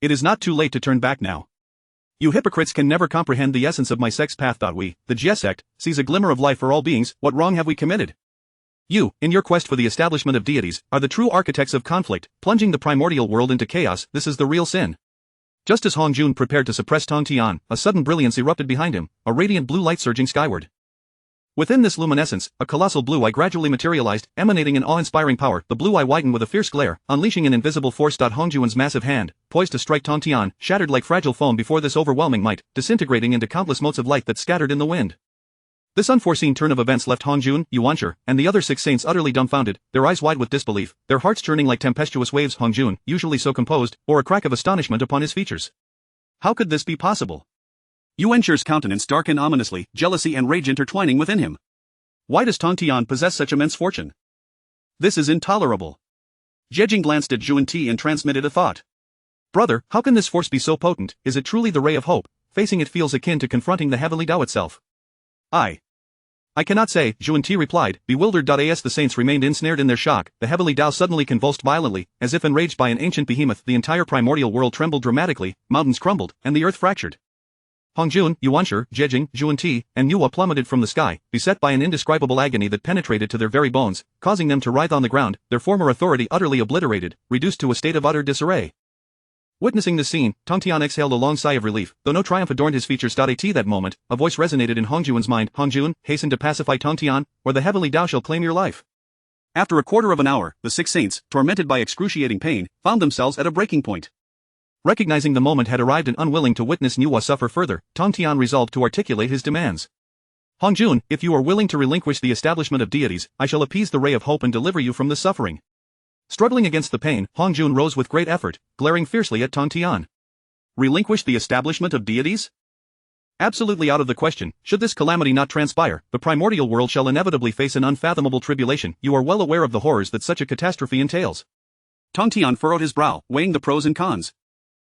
It is not too late to turn back now. You hypocrites can never comprehend the essence of my sect's path. We, the Jie sect, seize a glimmer of life for all beings. What wrong have we committed? You, in your quest for the establishment of deities, are the true architects of conflict, plunging the primordial world into chaos. This is the real sin. Just as Hongjun prepared to suppress Tongtian, a sudden brilliance erupted behind him, a radiant blue light surging skyward. Within this luminescence, a colossal blue eye gradually materialized, emanating an awe-inspiring power. The blue eye widened with a fierce glare, unleashing an invisible force. Hongjun's massive hand, poised to strike Tongtian, shattered like fragile foam before this overwhelming might, disintegrating into countless motes of light that scattered in the wind. This unforeseen turn of events left Hongjun, Yuanshi, and the other 6 saints utterly dumbfounded, their eyes wide with disbelief, their hearts churning like tempestuous waves. Hongjun, usually so composed, bore a crack of astonishment upon his features. How could this be possible? Yuanshi's countenance darkened ominously, jealousy and rage intertwining within him. Why does Tongtian possess such immense fortune? This is intolerable. Zhejiang glanced at Juanti and transmitted a thought. Brother, how can this force be so potent? Is it truly the ray of hope? Facing it feels akin to confronting the heavenly Tao itself. I cannot say, Juanti replied, bewildered. As the saints remained ensnared in their shock, the heavenly Tao suddenly convulsed violently, as if enraged by an ancient behemoth. The entire primordial world trembled dramatically, mountains crumbled, and the earth fractured. Hongjun, Yuanshi, Jejing, Juanti, and Yua plummeted from the sky, beset by an indescribable agony that penetrated to their very bones, causing them to writhe on the ground, their former authority utterly obliterated, reduced to a state of utter disarray. Witnessing this scene, Tongtian exhaled a long sigh of relief, though no triumph adorned his features. At that moment, a voice resonated in Hongjun's mind. Hongjun, hasten to pacify Tongtian, or the heavenly Tao shall claim your life. After a quarter of an hour, the six saints, tormented by excruciating pain, found themselves at a breaking point. Recognizing the moment had arrived and unwilling to witness Yua suffer further, Tongtian resolved to articulate his demands. Hongjun, if you are willing to relinquish the establishment of deities, I shall appease the ray of hope and deliver you from the suffering. Struggling against the pain, Hongjun rose with great effort, glaring fiercely at Tongtian. Relinquish the establishment of deities? Absolutely out of the question. Should this calamity not transpire, the primordial world shall inevitably face an unfathomable tribulation. You are well aware of the horrors that such a catastrophe entails. Tongtian furrowed his brow, weighing the pros and cons.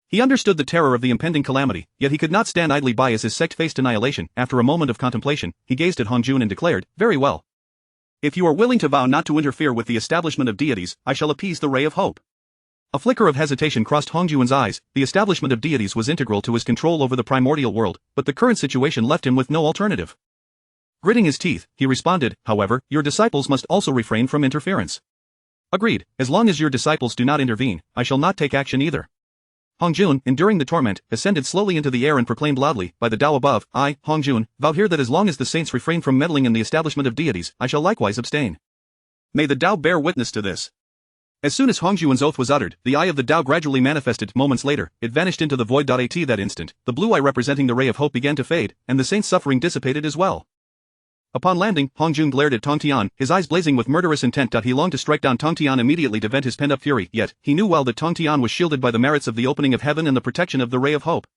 He understood the terror of the impending calamity, yet he could not stand idly by as his sect faced annihilation. After a moment of contemplation, he gazed at Hongjun and declared, "Very well. If you are willing to vow not to interfere with the establishment of deities, I shall appease the ray of hope." A flicker of hesitation crossed Hongjun's eyes. The establishment of deities was integral to his control over the primordial world, but the current situation left him with no alternative. Gritting his teeth, he responded, "However, your disciples must also refrain from interference." "Agreed, as long as your disciples do not intervene, I shall not take action either." Hongjun, enduring the torment, ascended slowly into the air and proclaimed loudly, "By the Tao above, I, Hongjun, vow here that as long as the saints refrain from meddling in the establishment of deities, I shall likewise abstain. May the Tao bear witness to this." As soon as Hongjun's oath was uttered, the eye of the Tao gradually manifested. Moments later, it vanished into the void. At that instant, the blue eye representing the ray of hope began to fade, and the saints' suffering dissipated as well. Upon landing, Hongjun glared at Tongtian, his eyes blazing with murderous intent. He longed to strike down Tongtian immediately to vent his pent-up fury, yet, he knew well that Tongtian was shielded by the merits of the opening of heaven and the protection of the ray of hope.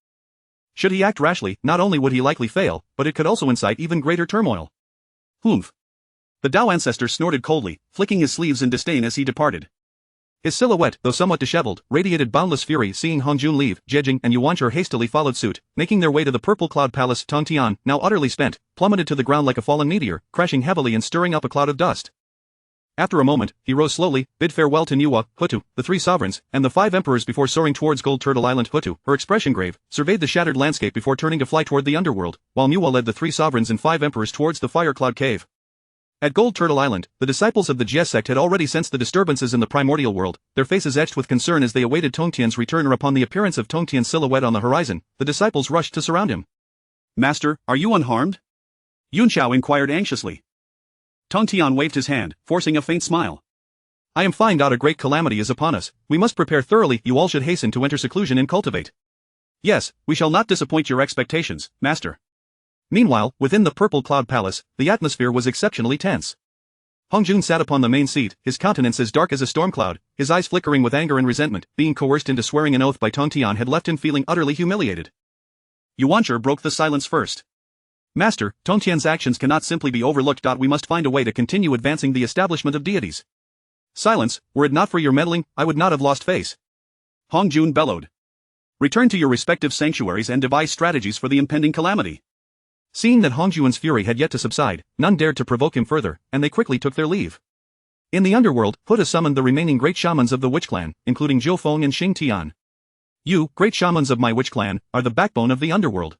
Should he act rashly, not only would he likely fail, but it could also incite even greater turmoil. Humph. The Tao ancestor snorted coldly, flicking his sleeves in disdain as he departed. His silhouette, though somewhat disheveled, radiated boundless fury. Seeing Hongjun leave, Jejing and Yuanshi hastily followed suit, making their way to the Purple Cloud Palace. Tongtian, now utterly spent, plummeted to the ground like a fallen meteor, crashing heavily and stirring up a cloud of dust. After a moment, he rose slowly, bid farewell to Yua, Hutu, the three sovereigns, and the 5 emperors before soaring towards Gold Turtle Island. Hutu, her expression grave, surveyed the shattered landscape before turning to fly toward the underworld, while Yua led the 3 sovereigns and 5 emperors towards the Fire Cloud Cave. At Gold Turtle Island, the disciples of the Jie sect had already sensed the disturbances in the primordial world, their faces etched with concern as they awaited Tongtian's return. Upon the appearance of Tongtian's silhouette on the horizon, the disciples rushed to surround him. "Master, are you unharmed?" Yunxiao inquired anxiously. Tongtian waved his hand, forcing a faint smile. "I am fine. A great calamity is upon us. We must prepare thoroughly. You all should hasten to enter seclusion and cultivate." "Yes, we shall not disappoint your expectations, Master." Meanwhile, within the Purple Cloud Palace, the atmosphere was exceptionally tense. Hongjun sat upon the main seat, his countenance as dark as a storm cloud, his eyes flickering with anger and resentment. Being coerced into swearing an oath by Tongtian had left him feeling utterly humiliated. Yuanshi broke the silence first. "Master, Tongtian's actions cannot simply be overlooked. We must find a way to continue advancing the establishment of deities." "Silence, were it not for your meddling, I would not have lost face." Hongjun bellowed. "Return to your respective sanctuaries and devise strategies for the impending calamity." Seeing that Hongjun's fury had yet to subside, none dared to provoke him further, and they quickly took their leave. In the underworld, Huta summoned the remaining great shamans of the witch clan, including Zhou Feng and Xing Tian. "You, great shamans of my witch clan, are the backbone of the underworld.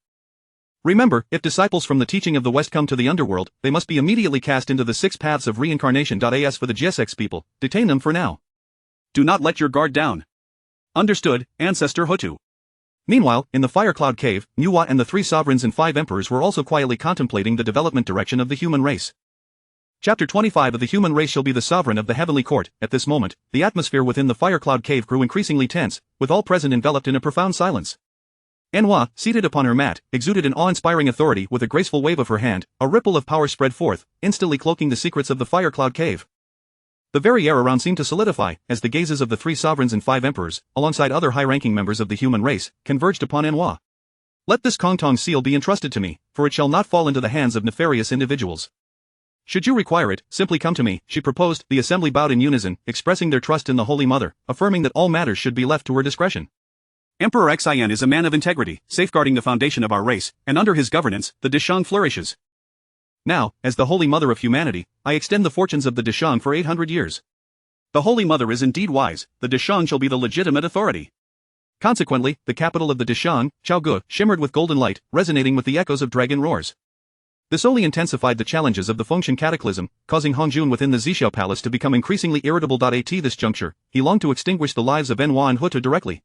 Remember, if disciples from the teaching of the West come to the underworld, they must be immediately cast into the 6 paths of reincarnation. As for the Jessex people, detain them for now. Do not let your guard down. Understood, Ancestor Hutu." Meanwhile, in the Fire Cloud Cave, Yua and the 3 sovereigns and 5 emperors were also quietly contemplating the development direction of the human race. Chapter 25 of the human race shall be the sovereign of the heavenly court. At this moment, the atmosphere within the Fire Cloud Cave grew increasingly tense, with all present enveloped in a profound silence. Enhua, seated upon her mat, exuded an awe-inspiring authority. With a graceful wave of her hand, a ripple of power spread forth, instantly cloaking the secrets of the Fire Cloud Cave. The very air around seemed to solidify, as the gazes of the 3 sovereigns and 5 emperors, alongside other high-ranking members of the human race, converged upon Enhua. "Let this Kongtong seal be entrusted to me, for it shall not fall into the hands of nefarious individuals. Should you require it, simply come to me," she proposed. The assembly bowed in unison, expressing their trust in the Holy Mother, affirming that all matters should be left to her discretion. "Emperor Xian is a man of integrity, safeguarding the foundation of our race, and under his governance, the Dishang flourishes. Now, as the Holy Mother of humanity, I extend the fortunes of the Dishang for 800 years. The Holy Mother is indeed wise. The Dishang shall be the legitimate authority." Consequently, the capital of the Dishang, Chaogu, shimmered with golden light, resonating with the echoes of dragon roars. This only intensified the challenges of the Fengshan cataclysm, causing Hongjun within the Zixiao Palace to become increasingly irritable. At this juncture, he longed to extinguish the lives of Enhua and Huta directly.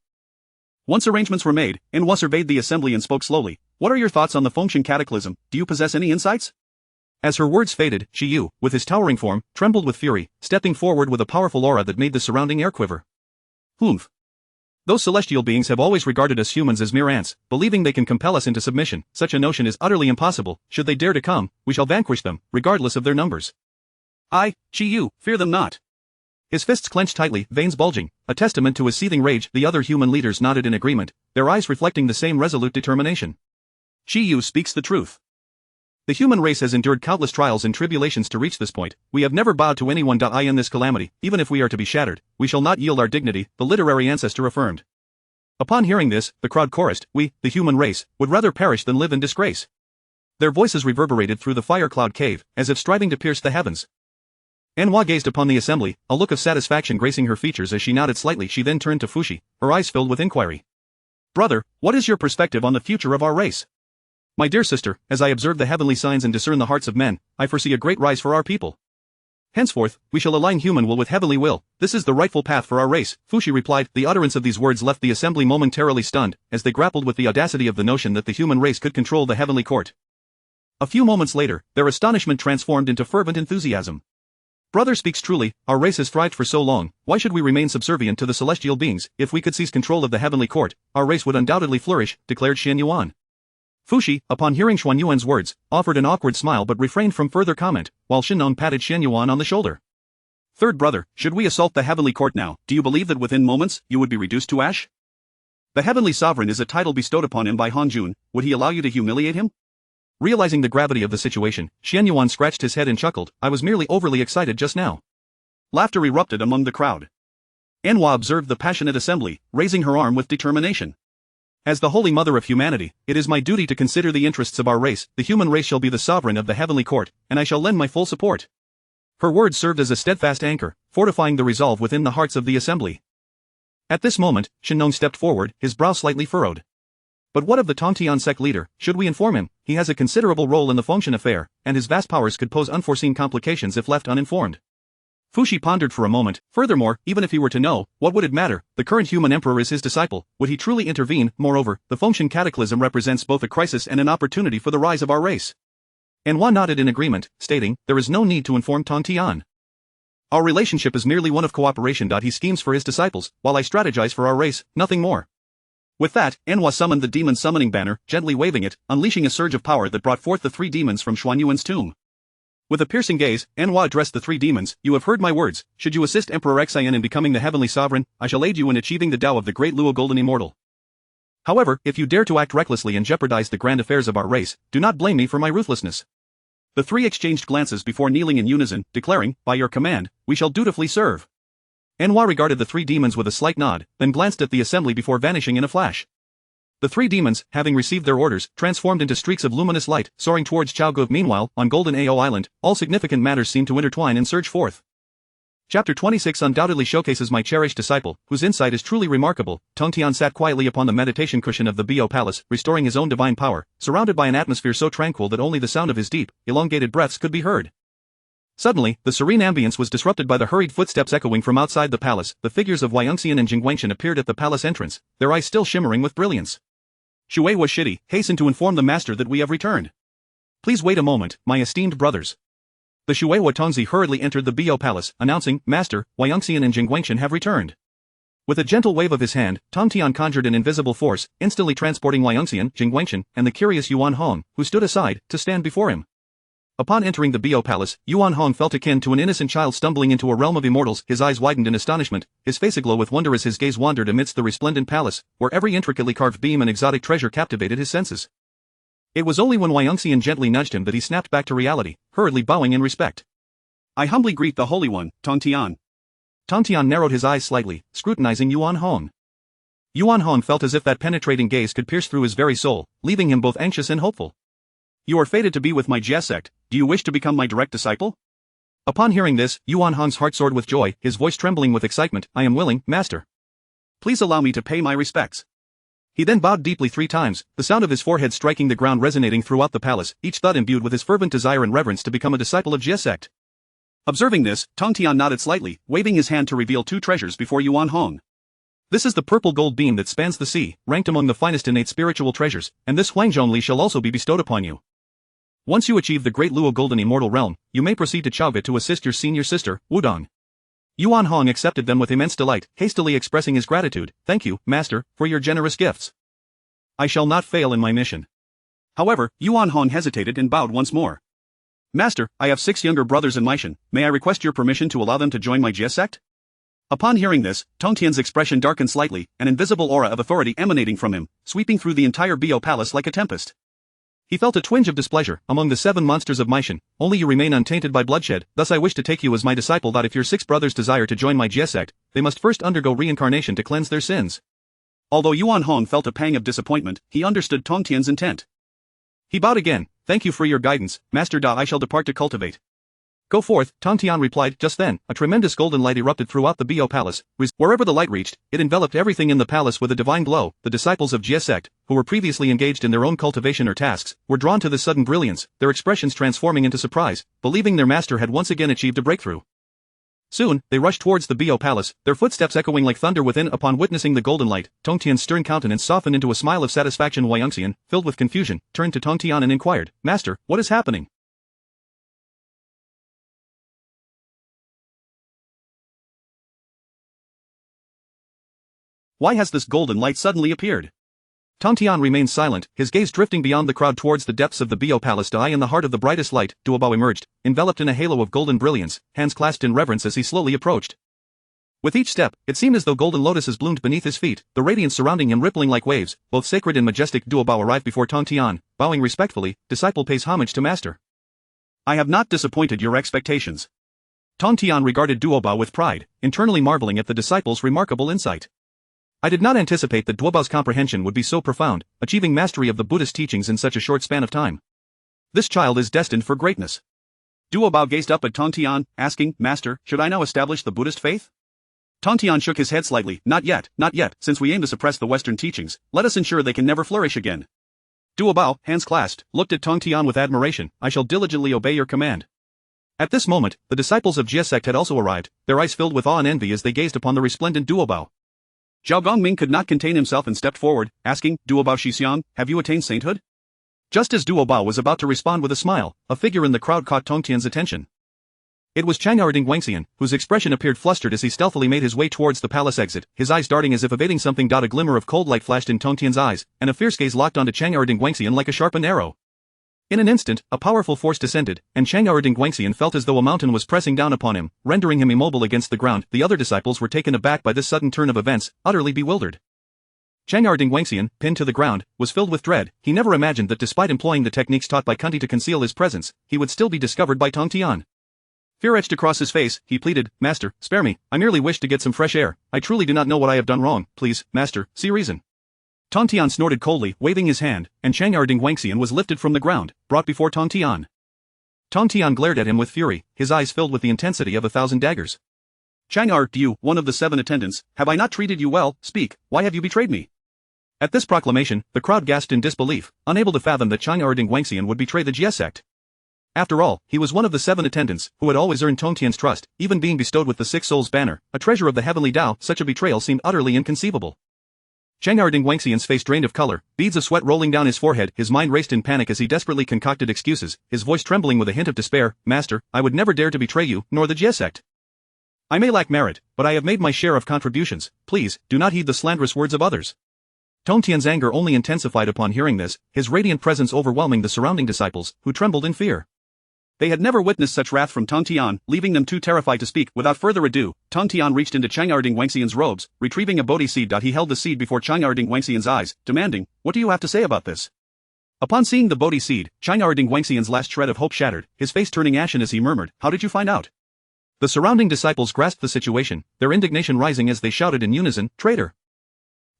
Once arrangements were made, Enhua surveyed the assembly and spoke slowly. What are your thoughts on the Fengshan cataclysm? Do you possess any insights? As her words faded, Shi Yu, with his towering form, trembled with fury, stepping forward with a powerful aura that made the surrounding air quiver. Humph. Those celestial beings have always regarded us humans as mere ants, believing they can compel us into submission. Such a notion is utterly impossible. Should they dare to come, we shall vanquish them, regardless of their numbers. Shi Yu, fear them not. His fists clenched tightly, veins bulging, a testament to his seething rage. The other human leaders nodded in agreement, their eyes reflecting the same resolute determination. Shi Yu speaks the truth. The human race has endured countless trials and tribulations to reach this point. We have never bowed to anyone. In this calamity, even if we are to be shattered, we shall not yield our dignity, the literary ancestor affirmed. Upon hearing this, the crowd chorused, we, the human race, would rather perish than live in disgrace. Their voices reverberated through the fire cloud cave, as if striving to pierce the heavens. Enhua gazed upon the assembly, a look of satisfaction gracing her features as she nodded slightly. She then turned to Fushi, her eyes filled with inquiry. Brother, what is your perspective on the future of our race? My dear sister, as I observe the heavenly signs and discern the hearts of men, I foresee a great rise for our people. Henceforth, we shall align human will with heavenly will. This is the rightful path for our race, Fushi replied. The utterance of these words left the assembly momentarily stunned, as they grappled with the audacity of the notion that the human race could control the heavenly court. A few moments later, their astonishment transformed into fervent enthusiasm. Brother speaks truly, our race has thrived for so long, why should we remain subservient to the celestial beings? If we could seize control of the heavenly court, our race would undoubtedly flourish, declared Xuan Yuan. Fushi, upon hearing Xuan Yuan's words, offered an awkward smile but refrained from further comment, while Shinnon patted Xuan Yuan on the shoulder. Third brother, should we assault the heavenly court now? Do you believe that within moments, you would be reduced to ash? The heavenly sovereign is a title bestowed upon him by Hongjun, would he allow you to humiliate him? Realizing the gravity of the situation, Xuan Yuan scratched his head and chuckled, I was merely overly excited just now. Laughter erupted among the crowd. Enhua observed the passionate assembly, raising her arm with determination. As the Holy Mother of humanity, it is my duty to consider the interests of our race. The human race shall be the sovereign of the heavenly court, and I shall lend my full support. Her words served as a steadfast anchor, fortifying the resolve within the hearts of the assembly. At this moment, Shinnon stepped forward, his brow slightly furrowed. But what of the Tongtian sect leader? Should we inform him? He has a considerable role in the Fengshan affair, and his vast powers could pose unforeseen complications if left uninformed. Fushi pondered for a moment. Furthermore, even if he were to know, what would it matter? The current human emperor is his disciple. Would he truly intervene? Moreover, the Fengshan cataclysm represents both a crisis and an opportunity for the rise of our race. Enhua nodded in agreement, stating, there is no need to inform Tongtian. Our relationship is merely one of cooperation. He schemes for his disciples, while I strategize for our race, nothing more. With that, Enhua summoned the demon summoning banner, gently waving it, unleashing a surge of power that brought forth the three demons from Xuan Yuan's tomb. With a piercing gaze, Enhua addressed the three demons, you have heard my words, should you assist Emperor Xian in becoming the heavenly sovereign, I shall aid you in achieving the Tao of the great Luo Golden Immortal. However, if you dare to act recklessly and jeopardize the grand affairs of our race, do not blame me for my ruthlessness. The three exchanged glances before kneeling in unison, declaring, by your command, we shall dutifully serve. Enhua regarded the three demons with a slight nod, then glanced at the assembly before vanishing in a flash. The three demons, having received their orders, transformed into streaks of luminous light, soaring towards Chaogu. Meanwhile, on Golden Ao Island, all significant matters seemed to intertwine and surge forth. Chapter 26 undoubtedly showcases my cherished disciple, whose insight is truly remarkable. Tongtian sat quietly upon the meditation cushion of the Bo Palace, restoring his own divine power, surrounded by an atmosphere so tranquil that only the sound of his deep, elongated breaths could be heard. Suddenly, the serene ambience was disrupted by the hurried footsteps echoing from outside the palace. The figures of Wangxian and Jingguangxian appeared at the palace entrance, their eyes still shimmering with brilliance. Shui was shitty, hasten to inform the master that we have returned. Please wait a moment, my esteemed brothers. The Shueihua Tongzi hurriedly entered the Bo Palace, announcing, Master, Wangxian and Jingguangxian have returned. With a gentle wave of his hand, Tongtian conjured an invisible force, instantly transporting Wangxian, Jingguangxian, and the curious Yuan Hong, who stood aside, to stand before him. Upon entering the Bo Palace, Yuan Hong felt akin to an innocent child stumbling into a realm of immortals. His eyes widened in astonishment, his face aglow with wonder as his gaze wandered amidst the resplendent palace, where every intricately carved beam and exotic treasure captivated his senses. It was only when Wangxian gently nudged him that he snapped back to reality, hurriedly bowing in respect. I humbly greet the Holy One, Tongtian. Tongtian narrowed his eyes slightly, scrutinizing Yuan Hong. Yuan Hong felt as if that penetrating gaze could pierce through his very soul, leaving him both anxious and hopeful. You are fated to be with my Jia sect. Do you wish to become my direct disciple? Upon hearing this, Yuan Hong's heart soared with joy, his voice trembling with excitement. I am willing, master. Please allow me to pay my respects. He then bowed deeply 3 times, the sound of his forehead striking the ground resonating throughout the palace, each thought imbued with his fervent desire and reverence to become a disciple of Jia sect. Observing this, Tong Tian nodded slightly, waving his hand to reveal 2 treasures before Yuan Hong. This is the purple gold beam that spans the sea, ranked among the finest innate spiritual treasures, and this Huangjong Li shall also be bestowed upon you. Once you achieve the Great Luo Golden Immortal Realm, you may proceed to Chaovit to assist your senior sister, Wudong. Yuan Hong accepted them with immense delight, hastily expressing his gratitude. Thank you, master, for your generous gifts. I shall not fail in my mission. However, Yuan Hong hesitated and bowed once more. Master, I have 6 younger brothers in Meishan, may I request your permission to allow them to join my Jia sect? Upon hearing this, Tong Tian's expression darkened slightly, an invisible aura of authority emanating from him, sweeping through the entire Bio Palace like a tempest. He felt a twinge of displeasure. Among the 7 monsters of Meishan, only you remain untainted by bloodshed, thus I wish to take you as my disciple. That if your 6 brothers desire to join my Jia sect, they must first undergo reincarnation to cleanse their sins. Although Yuan Hong felt a pang of disappointment, he understood Tong Tian's intent. He bowed again. Thank you for your guidance, Master Da. I shall depart to cultivate. Go forth, Tong Tian replied. Just then, a tremendous golden light erupted throughout the Bio Palace. Wherever the light reached, it enveloped everything in the palace with a divine glow. The disciples of Jia sect, who were previously engaged in their own cultivation or tasks, were drawn to this sudden brilliance, their expressions transforming into surprise, believing their master had once again achieved a breakthrough. Soon, they rushed towards the Bio Palace, their footsteps echoing like thunder within. Upon witnessing the golden light, Tong Tian's stern countenance softened into a smile of satisfaction. Wei Yongxian, filled with confusion, turned to Tong Tian and inquired, Master, what is happening? Why has this golden light suddenly appeared? Tong Tian remained silent, his gaze drifting beyond the crowd towards the depths of the Bio Palace. In the heart of the brightest light, Duobao emerged, enveloped in a halo of golden brilliance, hands clasped in reverence as he slowly approached. With each step, it seemed as though golden lotuses bloomed beneath his feet, the radiance surrounding him rippling like waves. Both sacred and majestic. Duobao arrived before Tong Tian, bowing respectfully. Disciple pays homage to master. I have not disappointed your expectations. Tong Tian regarded Duobao with pride, internally marveling at the disciple's remarkable insight. I did not anticipate that Duobao's comprehension would be so profound, achieving mastery of the Buddhist teachings in such a short span of time. This child is destined for greatness. Duobao gazed up at Tong Tian, asking, Master, should I now establish the Buddhist faith? Tong Tian shook his head slightly. Not yet, since we aim to suppress the Western teachings, let us ensure they can never flourish again. Duobao, hands clasped, looked at Tong Tian with admiration. I shall diligently obey your command. At this moment, the disciples of Jia sect had also arrived, their eyes filled with awe and envy as they gazed upon the resplendent Duobao. Zhao Gongming could not contain himself and stepped forward, asking, Duobao Shixiang, have you attained sainthood? Just as Duobao was about to respond with a smile, a figure in the crowd caught Tong Tian's attention. It was Changyarding Wangxian, whose expression appeared flustered as he stealthily made his way towards the palace exit, his eyes darting as if evading something. A glimmer of cold light flashed in Tong Tian's eyes, and a fierce gaze locked onto Changyarding Wangxian like a sharpened arrow. In an instant, a powerful force descended, and Changyarding Wangxian felt as though a mountain was pressing down upon him, rendering him immobile against the ground. The other disciples were taken aback by this sudden turn of events, utterly bewildered. Changyarding Wangxian, pinned to the ground, was filled with dread. He never imagined that despite employing the techniques taught by Kunti to conceal his presence, he would still be discovered by Tong Tian. Fear etched across his face, he pleaded, Master, spare me, I merely wish to get some fresh air, I truly do not know what I have done wrong, please, Master, see reason. Tong Tian snorted coldly, waving his hand, and Changyarding Wangxian was lifted from the ground, brought before Tong Tian. Tong Tian glared at him with fury, his eyes filled with the intensity of 1,000 daggers. Changyar, you, one of the 7 attendants, have I not treated you well? Speak, why have you betrayed me? At this proclamation, the crowd gasped in disbelief, unable to fathom that Changyarding Wangxian would betray the Jia sect. After all, he was one of the 7 attendants, who had always earned Tong Tian's trust, even being bestowed with the 6 Souls banner, a treasure of the heavenly Tao. Such a betrayal seemed utterly inconceivable. Changyarding Wangxian's face drained of color, beads of sweat rolling down his forehead, his mind raced in panic as he desperately concocted excuses, his voice trembling with a hint of despair. Master, I would never dare to betray you, nor the Jia sect. I may lack merit, but I have made my share of contributions, please, do not heed the slanderous words of others. Tong Tian's anger only intensified upon hearing this, his radiant presence overwhelming the surrounding disciples, who trembled in fear. They had never witnessed such wrath from Tong Tian, leaving them too terrified to speak. Without further ado, Tong Tian reached into Changyarding Wangxian's robes, retrieving a Bodhi seed. He held the seed before Changyarding Wangxian's eyes, demanding, what do you have to say about this? Upon seeing the Bodhi seed, Changyarding Wangxian's last shred of hope shattered, his face turning ashen as he murmured, how did you find out? The surrounding disciples grasped the situation, their indignation rising as they shouted in unison, traitor!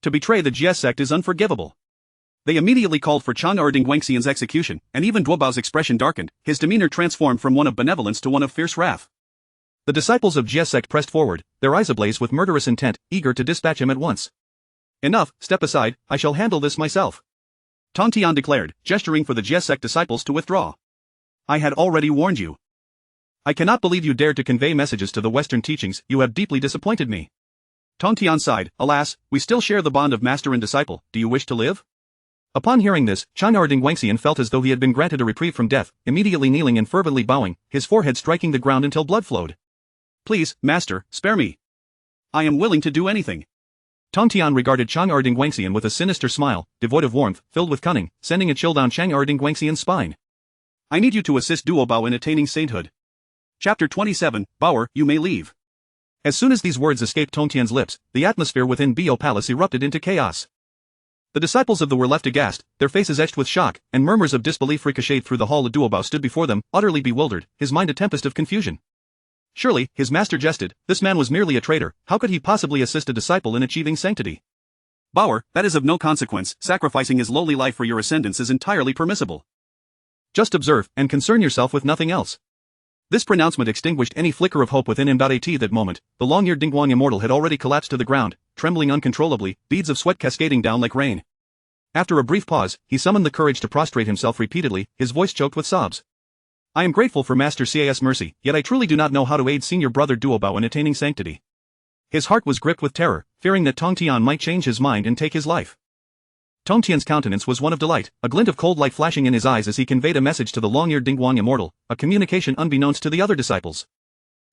To betray the Jia sect is unforgivable. They immediately called for Changyarding Wangxian's execution, and even Duobao's expression darkened, his demeanor transformed from one of benevolence to one of fierce wrath. The disciples of Jie's sect pressed forward, their eyes ablaze with murderous intent, eager to dispatch him at once. Enough, step aside, I shall handle this myself. Tong Tian declared, gesturing for the Jie sect disciples to withdraw. I had already warned you. I cannot believe you dared to convey messages to the Western teachings, you have deeply disappointed me. Tong Tian sighed, alas, we still share the bond of master and disciple, do you wish to live? Upon hearing this, Chang'er Dingguangxian felt as though he had been granted a reprieve from death, immediately kneeling and fervently bowing, his forehead striking the ground until blood flowed. Please, master, spare me. I am willing to do anything. Tong Tian regarded Chang'er Dingguangxian with a sinister smile, devoid of warmth, filled with cunning, sending a chill down Chang'er Dingguangxian's spine. I need you to assist Duo Bao in attaining sainthood. Chapter 27, Bauer, you may leave. As soon as these words escaped Tong Tian's lips, the atmosphere within Bo Palace erupted into chaos. The disciples of the were left aghast, their faces etched with shock, and murmurs of disbelief ricocheted through the hall. Duo Bao stood before them, utterly bewildered, his mind a tempest of confusion. Surely, his master jested, this man was merely a traitor, how could he possibly assist a disciple in achieving sanctity? Bauer, that is of no consequence, sacrificing his lowly life for your ascendance is entirely permissible. Just observe, and concern yourself with nothing else. This pronouncement extinguished any flicker of hope within him. At that moment, the long-eared Dingguang immortal had already collapsed to the ground, trembling uncontrollably, beads of sweat cascading down like rain. After a brief pause, he summoned the courage to prostrate himself repeatedly, his voice choked with sobs. I am grateful for Master Cas mercy, yet I truly do not know how to aid senior brother Duo Bao in attaining sanctity. His heart was gripped with terror, fearing that Tong Tian might change his mind and take his life. Tong Tian's countenance was one of delight, a glint of cold light flashing in his eyes as he conveyed a message to the long-eared Dingguang immortal, a communication unbeknownst to the other disciples.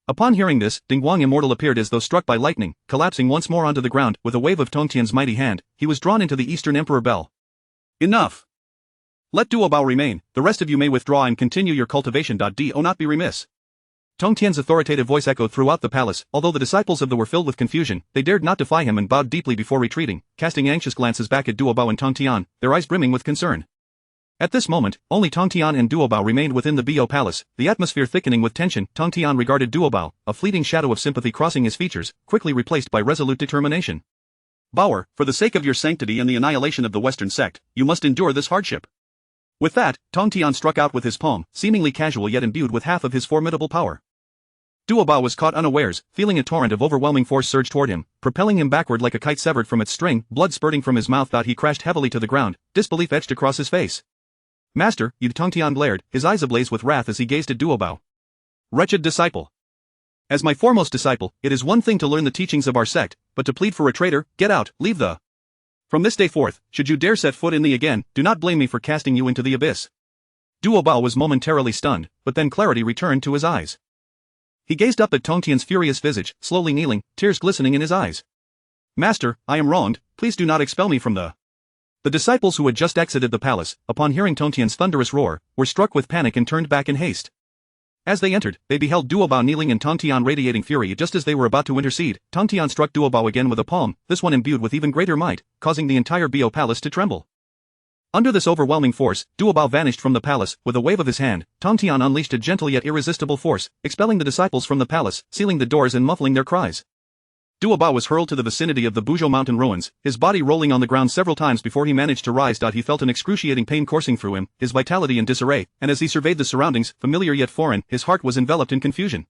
Upon hearing this, Dingguang immortal appeared as though struck by lightning, collapsing once more onto the ground. With a wave of Tong Tian's mighty hand, he was drawn into the Eastern Emperor Bell. Enough! Let Duo Bao remain, the rest of you may withdraw and continue your cultivation. Do not be remiss. Tong Tian's authoritative voice echoed throughout the palace. Although the disciples of the were filled with confusion, they dared not defy him and bowed deeply before retreating, casting anxious glances back at Duo Bao and Tong Tian, their eyes brimming with concern. At this moment, only Tong Tian and Duo Bao remained within the Bo Palace, the atmosphere thickening with tension. Tong Tian regarded Duo Bao, a fleeting shadow of sympathy crossing his features, quickly replaced by resolute determination. Bauer, for the sake of your sanctity and the annihilation of the Western sect, you must endure this hardship. With that, Tong Tian struck out with his palm, seemingly casual yet imbued with half of his formidable power. Duo Bao was caught unawares, feeling a torrent of overwhelming force surge toward him, propelling him backward like a kite severed from its string, blood spurting from his mouth. He crashed heavily to the ground, disbelief etched across his face. Master, you! Tong Tian glared, his eyes ablaze with wrath as he gazed at Duo Bao. Wretched disciple! As my foremost disciple, it is one thing to learn the teachings of our sect, but to plead for a traitor, get out, leave the... From this day forth, should you dare set foot in the again, do not blame me for casting you into the abyss. Duo Bao was momentarily stunned, but then clarity returned to his eyes. He gazed up at Tong Tian's furious visage, slowly kneeling, tears glistening in his eyes. Master, I am wronged, please do not expel me from the... The disciples who had just exited the palace, upon hearing Tong Tian's thunderous roar, were struck with panic and turned back in haste. As they entered, they beheld Duo Bao kneeling and Tong Tian radiating fury. Just as they were about to intercede, Tong Tian struck Duo Bao again with a palm, this one imbued with even greater might, causing the entire Bo Palace to tremble. Under this overwhelming force, Duo Bao vanished from the palace. With a wave of his hand, Tong Tian unleashed a gentle yet irresistible force, expelling the disciples from the palace, sealing the doors and muffling their cries. Duo Bao was hurled to the vicinity of the Buzhou mountain ruins, his body rolling on the ground several times before he managed to rise. He felt an excruciating pain coursing through him, his vitality in disarray, and as he surveyed the surroundings, familiar yet foreign, his heart was enveloped in confusion.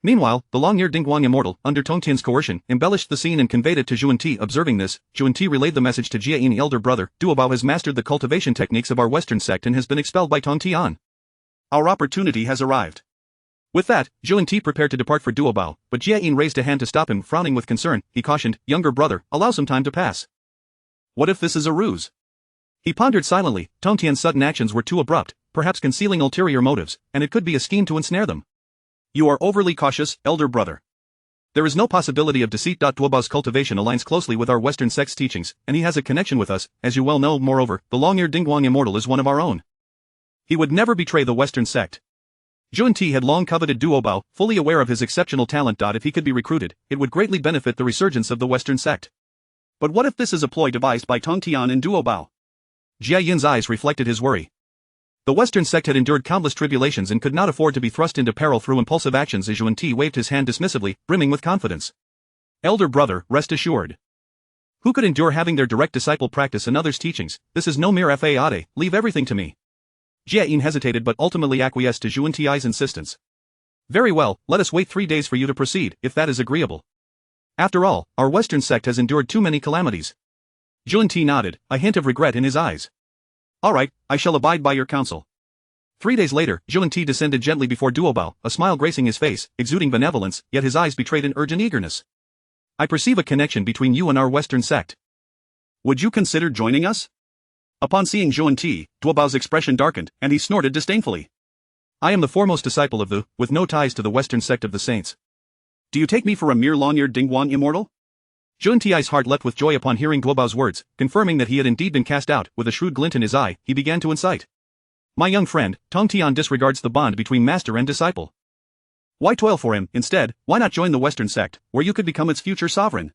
Meanwhile, the long-eared Dingguang immortal, under Tong Tian's coercion, embellished the scene and conveyed it to Zhuan-Ti. Observing this, Zhuan-Ti relayed the message to Jie Yin, elder brother. Duo Bao has mastered the cultivation techniques of our Western sect and has been expelled by Tong Tian. Our opportunity has arrived. With that, Zhuan-Ti prepared to depart for Duo Bao, but Jie Yin raised a hand to stop him. Frowning with concern, he cautioned, younger brother, allow some time to pass. What if this is a ruse? He pondered silently. Tong Tian's sudden actions were too abrupt, perhaps concealing ulterior motives, and it could be a scheme to ensnare them. You are overly cautious, elder brother. There is no possibility of deceit. Duo Bao's cultivation aligns closely with our Western sect's teachings, and he has a connection with us, as you well know. Moreover, the long-eared Dingguang immortal is one of our own. He would never betray the Western sect. Zhuan-Ti had long coveted Duo Bao, fully aware of his exceptional talent. If he could be recruited, it would greatly benefit the resurgence of the Western sect. But what if this is a ploy devised by Tong Tian and Duo Bao? Jie Yin's eyes reflected his worry. The Western sect had endured countless tribulations and could not afford to be thrust into peril through impulsive actions. As Zhuan-Ti waved his hand dismissively, brimming with confidence. Elder brother, rest assured. Who could endure having their direct disciple practice another's teachings? This is no mere fade, leave everything to me. Jie Yin hesitated but ultimately acquiesced to Zhuan-Ti's insistence. Very well, let us wait 3 days for you to proceed, if that is agreeable. After all, our Western sect has endured too many calamities. Junti nodded, a hint of regret in his eyes. All right, I shall abide by your counsel. 3 days later, Junti descended gently before Duobao, a smile gracing his face, exuding benevolence, yet his eyes betrayed an urgent eagerness. I perceive a connection between you and our Western sect. Would you consider joining us? Upon seeing Junti, Duobao's expression darkened, and he snorted disdainfully. I am the foremost disciple of the, with no ties to the Western sect of the saints. Do you take me for a mere long-eared dingguan immortal? Junti's heart leapt with joy upon hearing Duobao's words, confirming that he had indeed been cast out. With a shrewd glint in his eye, he began to incite. My young friend, Tongtian disregards the bond between master and disciple. Why toil for him? Instead, why not join the Western sect, where you could become its future sovereign?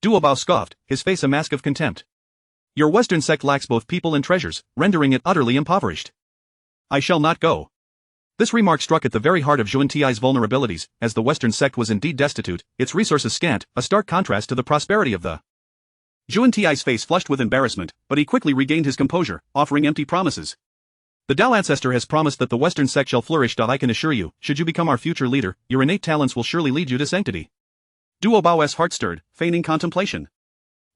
Duobao scoffed, his face a mask of contempt. Your Western sect lacks both people and treasures, rendering it utterly impoverished. I shall not go. This remark struck at the very heart of Junti's vulnerabilities, as the Western sect was indeed destitute, its resources scant, a stark contrast to the prosperity of the. Junti's face flushed with embarrassment, but he quickly regained his composure, offering empty promises. The Dao ancestor has promised that the Western sect shall flourish. I can assure you, should you become our future leader, your innate talents will surely lead you to sanctity. Duobao's heart stirred, feigning contemplation.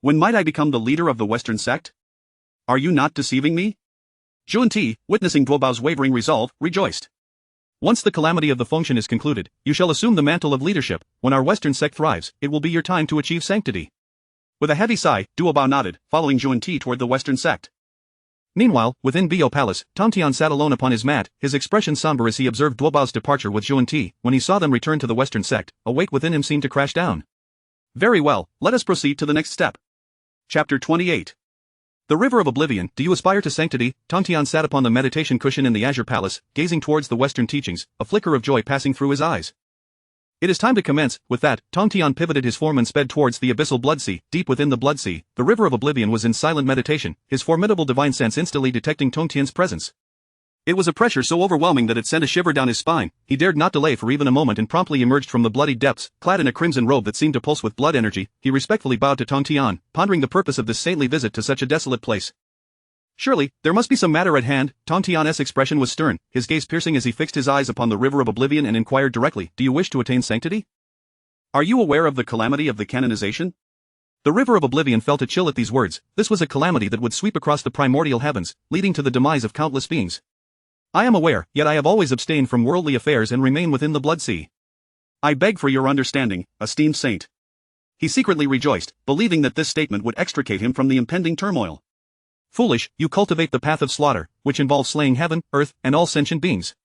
When might I become the leader of the Western sect? Are you not deceiving me? Junti, witnessing Duobao's wavering resolve, rejoiced. Once the calamity of the function is concluded, you shall assume the mantle of leadership. When our Western sect thrives, it will be your time to achieve sanctity. With a heavy sigh, Duobao nodded, following Junti toward the Western sect. Meanwhile, within Bio Palace, Tongtian sat alone upon his mat, his expression somber as he observed Duobao's departure with Junti. When he saw them return to the Western sect, a weight within him seemed to crash down. Very well, let us proceed to the next step. Chapter 28. The River of Oblivion. Do you aspire to sanctity? Tongtian sat upon the meditation cushion in the Azure Palace, gazing towards the Western teachings, a flicker of joy passing through his eyes. It is time to commence. With that, Tongtian pivoted his form and sped towards the abyssal blood sea. Deep within the blood sea, the River of Oblivion was in silent meditation, his formidable divine sense instantly detecting Tongtian's presence. It was a pressure so overwhelming that it sent a shiver down his spine. He dared not delay for even a moment and promptly emerged from the bloody depths, clad in a crimson robe that seemed to pulse with blood energy. He respectfully bowed to Tongtian, pondering the purpose of this saintly visit to such a desolate place. Surely, there must be some matter at hand. Tongtian's expression was stern, his gaze piercing as he fixed his eyes upon the River of Oblivion and inquired directly, do you wish to attain sanctity? Are you aware of the calamity of the canonization? The River of Oblivion felt a chill at these words. This was a calamity that would sweep across the primordial heavens, leading to the demise of countless beings. I am aware, yet I have always abstained from worldly affairs and remain within the blood sea. I beg for your understanding, esteemed saint. He secretly rejoiced, believing that this statement would extricate him from the impending turmoil. Foolish, you cultivate the path of slaughter, which involves slaying heaven, earth, and all sentient beings.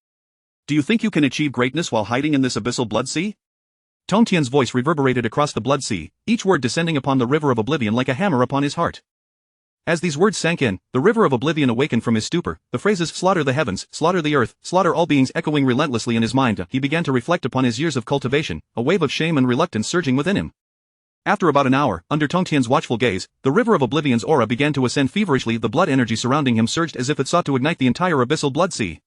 Do you think you can achieve greatness while hiding in this abyssal blood sea? Tongtian's voice reverberated across the blood sea, each word descending upon the River of Oblivion like a hammer upon his heart. As these words sank in, the River of Oblivion awakened from his stupor, the phrases slaughter the heavens, slaughter the earth, slaughter all beings echoing relentlessly in his mind. He began to reflect upon his years of cultivation, a wave of shame and reluctance surging within him. After about an hour, under Tongtian's watchful gaze, the River of Oblivion's aura began to ascend feverishly. The blood energy surrounding him surged as if it sought to ignite the entire abyssal blood sea.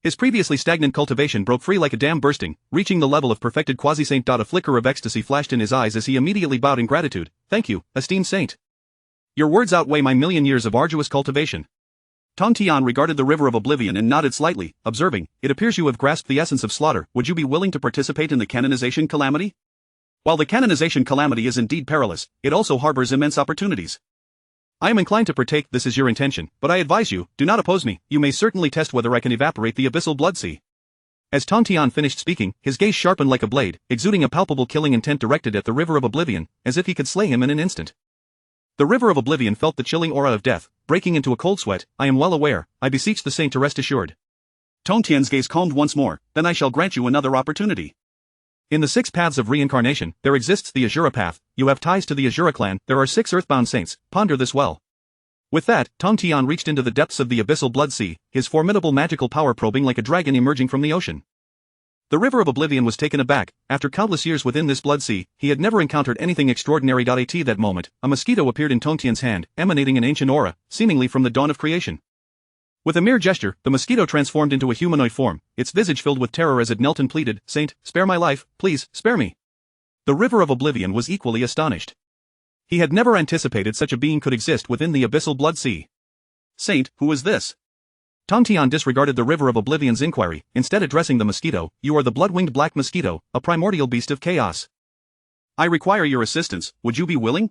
His previously stagnant cultivation broke free like a dam bursting, reaching the level of perfected quasi-saint. A flicker of ecstasy flashed in his eyes as he immediately bowed in gratitude. Thank you, esteemed saint. Your words outweigh my million years of arduous cultivation. Tongtian regarded the River of Oblivion and nodded slightly, observing, it appears you have grasped the essence of slaughter. Would you be willing to participate in the canonization calamity? While the canonization calamity is indeed perilous, it also harbors immense opportunities. I am inclined to partake. This is your intention, but I advise you, do not oppose me. You may certainly test whether I can evaporate the abyssal blood sea. As Tongtian finished speaking, his gaze sharpened like a blade, exuding a palpable killing intent directed at the River of Oblivion, as if he could slay him in an instant. The River of Oblivion felt the chilling aura of death, breaking into a cold sweat. I am well aware, I beseech the saint to rest assured. Tongtian's gaze calmed once more, then I shall grant you another opportunity. In the 6 paths of reincarnation, there exists the Azura path. You have ties to the Azura clan. There are 6 earthbound saints. Ponder this well. With that, Tongtian reached into the depths of the abyssal blood sea, his formidable magical power probing like a dragon emerging from the ocean. The River of Oblivion was taken aback. After countless years within this blood sea, he had never encountered anything extraordinary. At that moment, a mosquito appeared in Tongtian's hand, emanating an ancient aura, seemingly from the dawn of creation. With a mere gesture, the mosquito transformed into a humanoid form, its visage filled with terror as it knelt and pleaded, Saint, spare my life, please, spare me. The River of Oblivion was equally astonished. He had never anticipated such a being could exist within the abyssal blood sea. Saint, who is this? Tong Tian disregarded the River of Oblivion's inquiry, instead addressing the mosquito. You are the blood-winged black mosquito, a primordial beast of chaos. I require your assistance, would you be willing?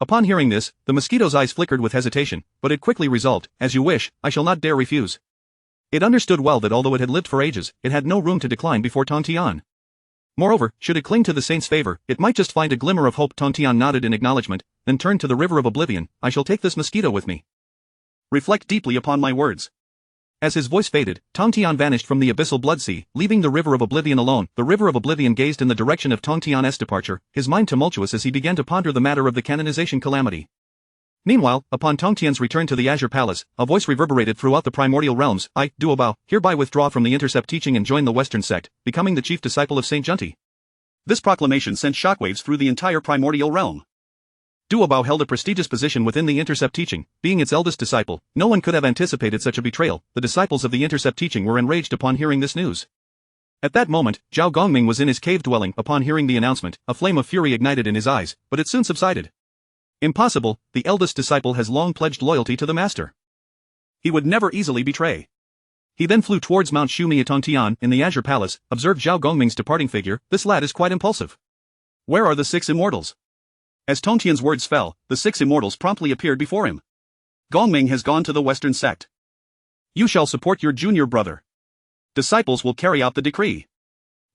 Upon hearing this, the mosquito's eyes flickered with hesitation, but it quickly resolved, as you wish, I shall not dare refuse. It understood well that although it had lived for ages, it had no room to decline before Tong Tian. Moreover, should it cling to the saint's favor, it might just find a glimmer of hope. Tong Tian nodded in acknowledgement, then turned to the River of Oblivion. I shall take this mosquito with me. Reflect deeply upon my words. As his voice faded, Tong Tian vanished from the abyssal blood sea, leaving the River of Oblivion alone. The River of Oblivion gazed in the direction of Tong Tian's departure, his mind tumultuous as he began to ponder the matter of the canonization calamity. Meanwhile, upon Tong Tian's return to the Azure Palace, a voice reverberated throughout the primordial realms. I, Duobao, hereby withdraw from the Intercept teaching and join the Western sect, becoming the chief disciple of Saint Junti. This proclamation sent shockwaves through the entire primordial realm. Duobao held a prestigious position within the Intercept teaching, being its eldest disciple. No one could have anticipated such a betrayal. The disciples of the Intercept teaching were enraged upon hearing this news. At that moment, Zhao Gongming was in his cave dwelling. Upon hearing the announcement, a flame of fury ignited in his eyes, but it soon subsided. Impossible, the eldest disciple has long pledged loyalty to the master. He would never easily betray. He then flew towards Mount Shumi. Tong Tian, in the Azure Palace, observed Zhao Gongming's departing figure. This lad is quite impulsive. Where are the 6 immortals? As Tong Tian's words fell, the 6 immortals promptly appeared before him. Gongming has gone to the Western sect. You shall support your junior brother. Disciples will carry out the decree.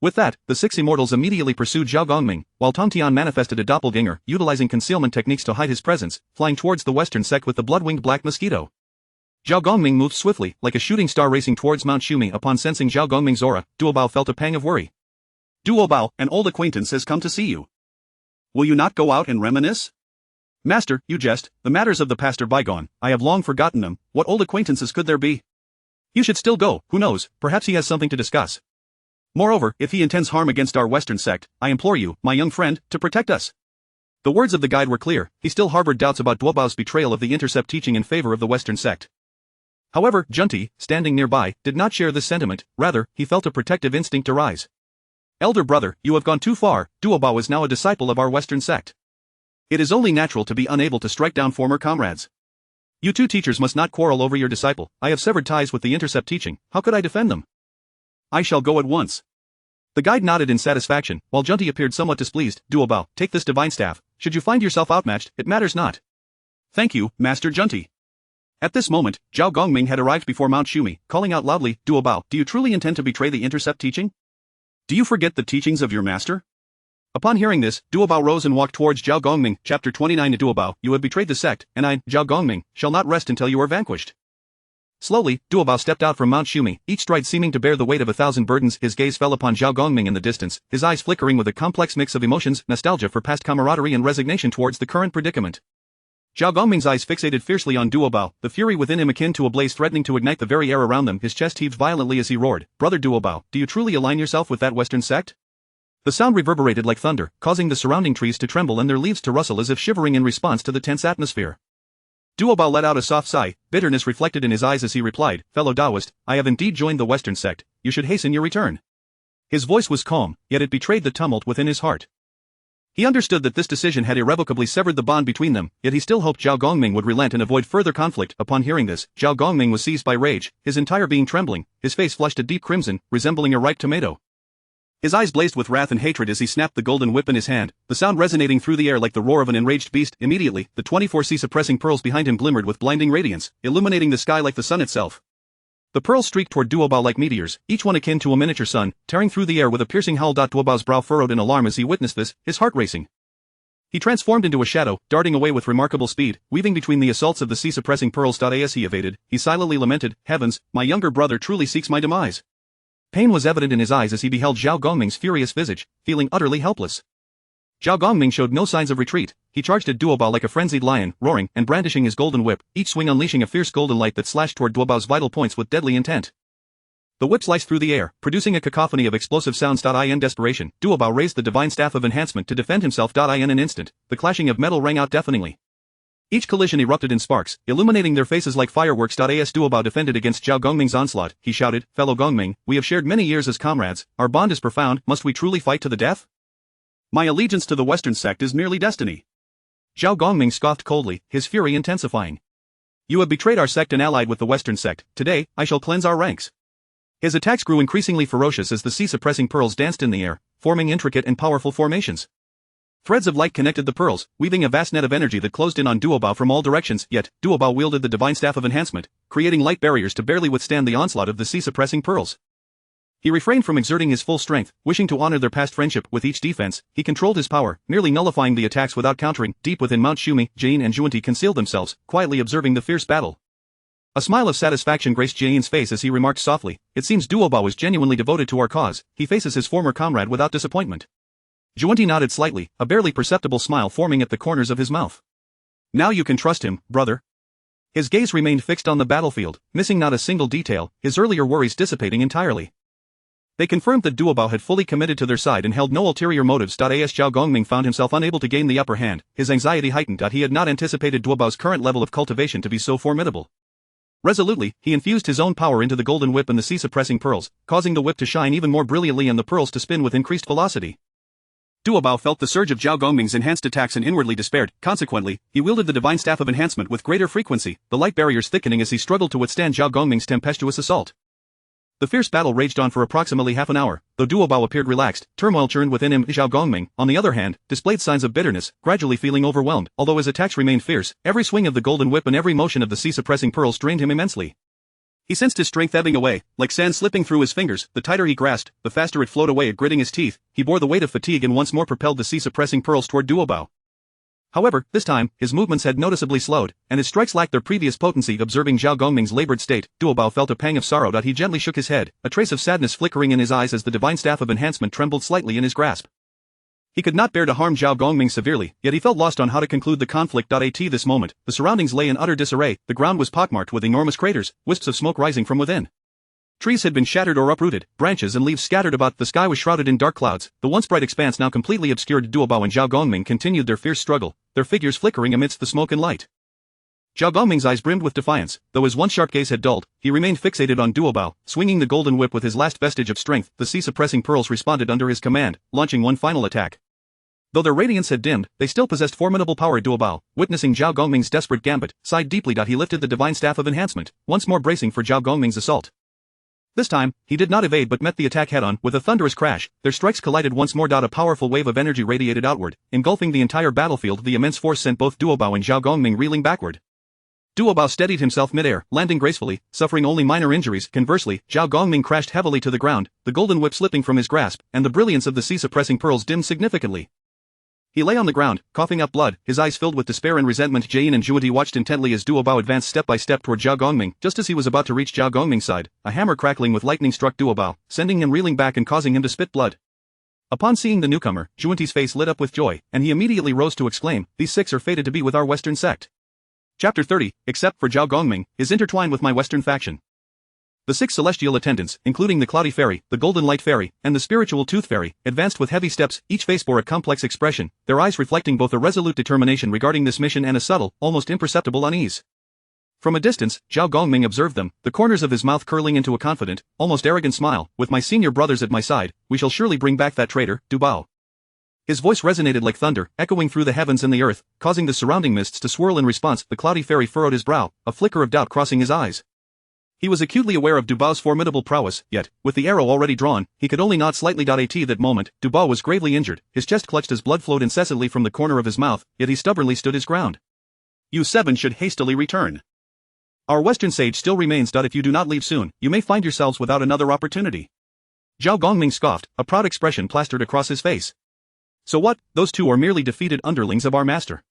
With that, the 6 immortals immediately pursued Zhao Gongming, while Tong Tian manifested a doppelganger, utilizing concealment techniques to hide his presence, flying towards the Western sect with the blood-winged black mosquito. Zhao Gongming moved swiftly, like a shooting star racing towards Mount Shumi. Upon sensing Zhao Gongming's aura, Duobao felt a pang of worry. Duobao, an old acquaintance has come to see you. Will you not go out and reminisce? Master, you jest, the matters of the past are bygone, I have long forgotten them. What old acquaintances could there be? You should still go, who knows, perhaps he has something to discuss. Moreover, if he intends harm against our Western sect, I implore you, my young friend, to protect us. The words of the guide were clear. He still harbored doubts about Duobao's betrayal of the Intercept teaching in favor of the Western sect. However, Junti, standing nearby, did not share this sentiment. Rather, he felt a protective instinct arise. Elder brother, you have gone too far. Duobao is now a disciple of our Western sect. It is only natural to be unable to strike down former comrades. You two teachers must not quarrel over your disciple. I have severed ties with the Intercept teaching. How could I defend them? I shall go at once. The guide nodded in satisfaction, while Junti appeared somewhat displeased. Duobao, take this divine staff. Should you find yourself outmatched, it matters not. Thank you, Master Junti. At this moment, Zhao Gongming had arrived before Mount Shumi, calling out loudly, Duobao, do you truly intend to betray the Intercept teaching? Do you forget the teachings of your master? Upon hearing this, Duobao rose and walked towards Zhao Gongming. Chapter 29. Duobao, you have betrayed the sect, and I, Zhao Gongming, shall not rest until you are vanquished. Slowly, Duobao stepped out from Mount Shumi, each stride seeming to bear the weight of 1,000 burdens. His gaze fell upon Zhao Gongming in the distance, his eyes flickering with a complex mix of emotions, nostalgia for past camaraderie and resignation towards the current predicament. Zhao Gongming's eyes fixated fiercely on Duobao, the fury within him akin to a blaze threatening to ignite the very air around them. His chest heaved violently as he roared, Brother Duobao, do you truly align yourself with that Western sect? The sound reverberated like thunder, causing the surrounding trees to tremble and their leaves to rustle as if shivering in response to the tense atmosphere. Duobao let out a soft sigh, bitterness reflected in his eyes as he replied, Fellow Taoist, I have indeed joined the Western sect, you should hasten your return. His voice was calm, yet it betrayed the tumult within his heart. He understood that this decision had irrevocably severed the bond between them, yet he still hoped Zhao Gongming would relent and avoid further conflict. Upon hearing this, Zhao Gongming was seized by rage, his entire being trembling, his face flushed a deep crimson, resembling a ripe tomato. His eyes blazed with wrath and hatred as he snapped the golden whip in his hand, the sound resonating through the air like the roar of an enraged beast. Immediately, the 24 sea-suppressing pearls behind him glimmered with blinding radiance, illuminating the sky like the sun itself. The pearls streaked toward Duobao like meteors, each one akin to a miniature sun, tearing through the air with a piercing howl. Duobao's brow furrowed in alarm as he witnessed this, his heart racing. He transformed into a shadow, darting away with remarkable speed, weaving between the assaults of the sea-suppressing pearls. As he evaded, he silently lamented, Heavens, my younger brother truly seeks my demise. Pain was evident in his eyes as he beheld Zhao Gongming's furious visage, feeling utterly helpless. Zhao Gongming showed no signs of retreat. He charged at Duobao like a frenzied lion, roaring and brandishing his golden whip, each swing unleashing a fierce golden light that slashed toward Duobao's vital points with deadly intent. The whip sliced through the air, producing a cacophony of explosive sounds. In desperation, Duobao raised the divine staff of enhancement to defend himself. In an instant, the clashing of metal rang out deafeningly. Each collision erupted in sparks, illuminating their faces like fireworks. As Duobao defended against Zhao Gongming's onslaught, he shouted, Fellow Gongming, we have shared many years as comrades, our bond is profound, must we truly fight to the death? My allegiance to the Western sect is merely destiny. Zhao Gongming scoffed coldly, his fury intensifying. You have betrayed our sect and allied with the Western sect. Today, I shall cleanse our ranks. His attacks grew increasingly ferocious as the sea-suppressing pearls danced in the air, forming intricate and powerful formations. Threads of light connected the pearls, weaving a vast net of energy that closed in on Duobao from all directions, yet, Duobao wielded the divine staff of enhancement, creating light barriers to barely withstand the onslaught of the sea-suppressing pearls. He refrained from exerting his full strength, wishing to honor their past friendship. With each defense, he controlled his power, nearly nullifying the attacks without countering. Deep within Mount Shumi, Jane and Juanti concealed themselves, quietly observing the fierce battle. A smile of satisfaction graced Jane's face as he remarked softly, "It seems Duobao is genuinely devoted to our cause. He faces his former comrade without disappointment." Juanti nodded slightly, a barely perceptible smile forming at the corners of his mouth. "Now you can trust him, brother." His gaze remained fixed on the battlefield, missing not a single detail, his earlier worries dissipating entirely. They confirmed that Duobao had fully committed to their side and held no ulterior motives. As Zhao Gongming found himself unable to gain the upper hand, his anxiety heightened. He had not anticipated Duobao's current level of cultivation to be so formidable. Resolutely, he infused his own power into the golden whip and the sea-suppressing pearls, causing the whip to shine even more brilliantly and the pearls to spin with increased velocity. Duobao felt the surge of Zhao Gongming's enhanced attacks and inwardly despaired. Consequently, he wielded the divine staff of enhancement with greater frequency, the light barriers thickening as he struggled to withstand Zhao Gongming's tempestuous assault. The fierce battle raged on for approximately half an hour. Though Duobao appeared relaxed, turmoil churned within him. Zhao Gongming, on the other hand, displayed signs of bitterness, gradually feeling overwhelmed. Although his attacks remained fierce, every swing of the golden whip and every motion of the sea-suppressing pearls drained him immensely. He sensed his strength ebbing away, like sand slipping through his fingers. The tighter he grasped, the faster it flowed away. Gritting his teeth, he bore the weight of fatigue and once more propelled the sea-suppressing pearls toward Duobao. However, this time, his movements had noticeably slowed, and his strikes lacked their previous potency. Observing Zhao Gongming's labored state, Duobao felt a pang of sorrow. He gently shook his head, a trace of sadness flickering in his eyes as the divine staff of enhancement trembled slightly in his grasp. He could not bear to harm Zhao Gongming severely, yet he felt lost on how to conclude the conflict. At this moment, the surroundings lay in utter disarray. The ground was pockmarked with enormous craters, wisps of smoke rising from within. Trees had been shattered or uprooted, branches and leaves scattered about. The sky was shrouded in dark clouds, the once bright expanse now completely obscured. Duobao and Zhao Gongming continued their fierce struggle, their figures flickering amidst the smoke and light. Zhao Gongming's eyes brimmed with defiance, though his once sharp gaze had dulled, he remained fixated on Duobao, swinging the golden whip with his last vestige of strength. The sea-suppressing pearls responded under his command, launching one final attack. Though their radiance had dimmed, they still possessed formidable power. Duobao, witnessing Zhao Gongming's desperate gambit, sighed deeply. He lifted the divine staff of enhancement, once more bracing for Zhao Gongming's assault. This time, he did not evade but met the attack head-on. With a thunderous crash, their strikes collided once more. A powerful wave of energy radiated outward, engulfing the entire battlefield. The immense force sent both Duobao and Zhao Gongming reeling backward. Duobao steadied himself mid-air, landing gracefully, suffering only minor injuries. Conversely, Zhao Gongming crashed heavily to the ground, the golden whip slipping from his grasp, and the brilliance of the sea-suppressing pearls dimmed significantly. He lay on the ground, coughing up blood, his eyes filled with despair and resentment. Jane and Juanti watched intently as Duobao advanced step by step toward Zhao Gongming. Just as he was about to reach Zhao Gongming's side, a hammer crackling with lightning struck Duobao, sending him reeling back and causing him to spit blood. Upon seeing the newcomer, Juanti's face lit up with joy, and he immediately rose to exclaim, "These six are fated to be with our Western sect." Chapter 30, except for Zhao Gongming, is intertwined with my Western faction. The 6 celestial attendants, including the Cloudy Fairy, the Golden Light Fairy, and the Spiritual Tooth Fairy, advanced with heavy steps. Each face bore a complex expression, their eyes reflecting both a resolute determination regarding this mission and a subtle, almost imperceptible unease. From a distance, Zhao Gongming observed them, the corners of his mouth curling into a confident, almost arrogant smile. "With my senior brothers at my side, we shall surely bring back that traitor, Duobao." His voice resonated like thunder, echoing through the heavens and the earth, causing the surrounding mists to swirl in response. The Cloudy Fairy furrowed his brow, a flicker of doubt crossing his eyes. He was acutely aware of Dubao's formidable prowess, yet, with the arrow already drawn, he could only nod slightly. At that moment, Duobao was gravely injured, his chest clutched as blood flowed incessantly from the corner of his mouth, yet he stubbornly stood his ground. "You 7 should hastily return. Our Western sage still remains. If you do not leave soon, you may find yourselves without another opportunity." Zhao Gongming scoffed, a proud expression plastered across his face. "So what? Those 2 are merely defeated underlings of our master.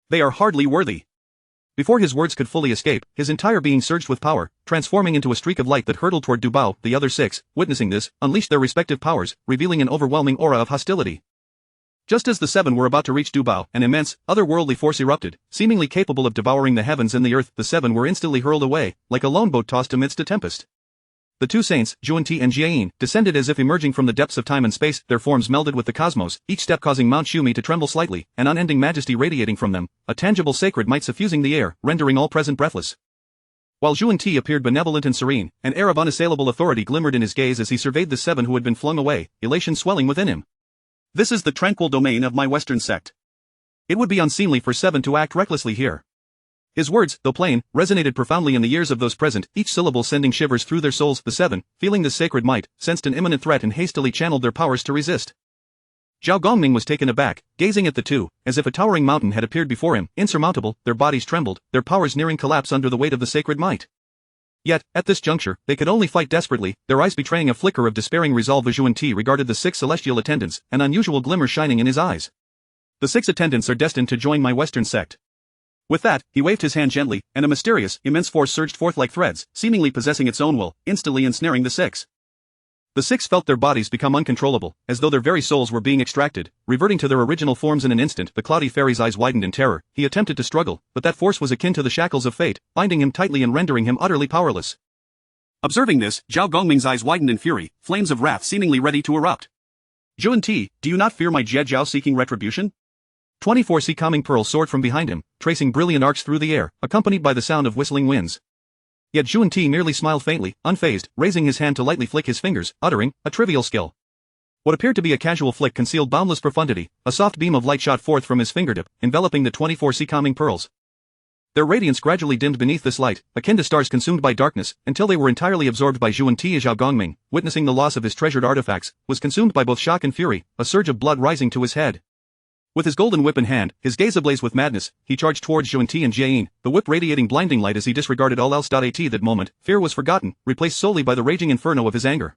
They are hardly worthy." Before his words could fully escape, his entire being surged with power, transforming into a streak of light that hurtled toward Duobao. The other 6, witnessing this, unleashed their respective powers, revealing an overwhelming aura of hostility. Just as the 7 were about to reach Duobao, an immense, otherworldly force erupted, seemingly capable of devouring the heavens and the earth. The 7 were instantly hurled away, like a lone boat tossed amidst a tempest. The 2 saints, Juanti and Jiayin, descended as if emerging from the depths of time and space, their forms melded with the cosmos, each step causing Mount Shumi to tremble slightly, an unending majesty radiating from them, a tangible sacred might suffusing the air, rendering all present breathless. While Juanti appeared benevolent and serene, an air of unassailable authority glimmered in his gaze as he surveyed the 7 who had been flung away, elation swelling within him. "This is the tranquil domain of my Western sect. It would be unseemly for 7 to act recklessly here. His words, though plain, resonated profoundly in the ears of those present, each syllable sending shivers through their souls. The seven, feeling this sacred might, sensed an imminent threat and hastily channeled their powers to resist. Zhao Gongming was taken aback, gazing at the two, as if a towering mountain had appeared before him, insurmountable. Their bodies trembled, their powers nearing collapse under the weight of the sacred might. Yet, at this juncture, they could only fight desperately, their eyes betraying a flicker of despairing resolve. Zhuan Ti regarded the 6 celestial attendants, an unusual glimmer shining in his eyes. The 6 attendants are destined to join my Western sect. With that, he waved his hand gently, and a mysterious, immense force surged forth like threads, seemingly possessing its own will, instantly ensnaring the 6. The 6 felt their bodies become uncontrollable, as though their very souls were being extracted, reverting to their original forms in an instant. The cloudy fairy's eyes widened in terror. He attempted to struggle, but that force was akin to the shackles of fate, binding him tightly and rendering him utterly powerless. Observing this, Zhao Gongming's eyes widened in fury, flames of wrath seemingly ready to erupt. Zhuan Ti, do you not fear my Jie Zhao seeking retribution? 24 sea calming pearls soared from behind him, tracing brilliant arcs through the air, accompanied by the sound of whistling winds. Yet Zhuan Ti merely smiled faintly, unfazed, raising his hand to lightly flick his fingers, uttering, a trivial skill. What appeared to be a casual flick concealed boundless profundity. A soft beam of light shot forth from his fingertip, enveloping the 24 sea calming pearls. Their radiance gradually dimmed beneath this light, akin to stars consumed by darkness, until they were entirely absorbed by Zhuan Ti. Zhao Gongming, witnessing the loss of his treasured artifacts, was consumed by both shock and fury, a surge of blood rising to his head. With his golden whip in hand, his gaze ablaze with madness, he charged towards Zhuan Ti and Jiayin, the whip radiating blinding light as he disregarded all else. At that moment, fear was forgotten, replaced solely by the raging inferno of his anger.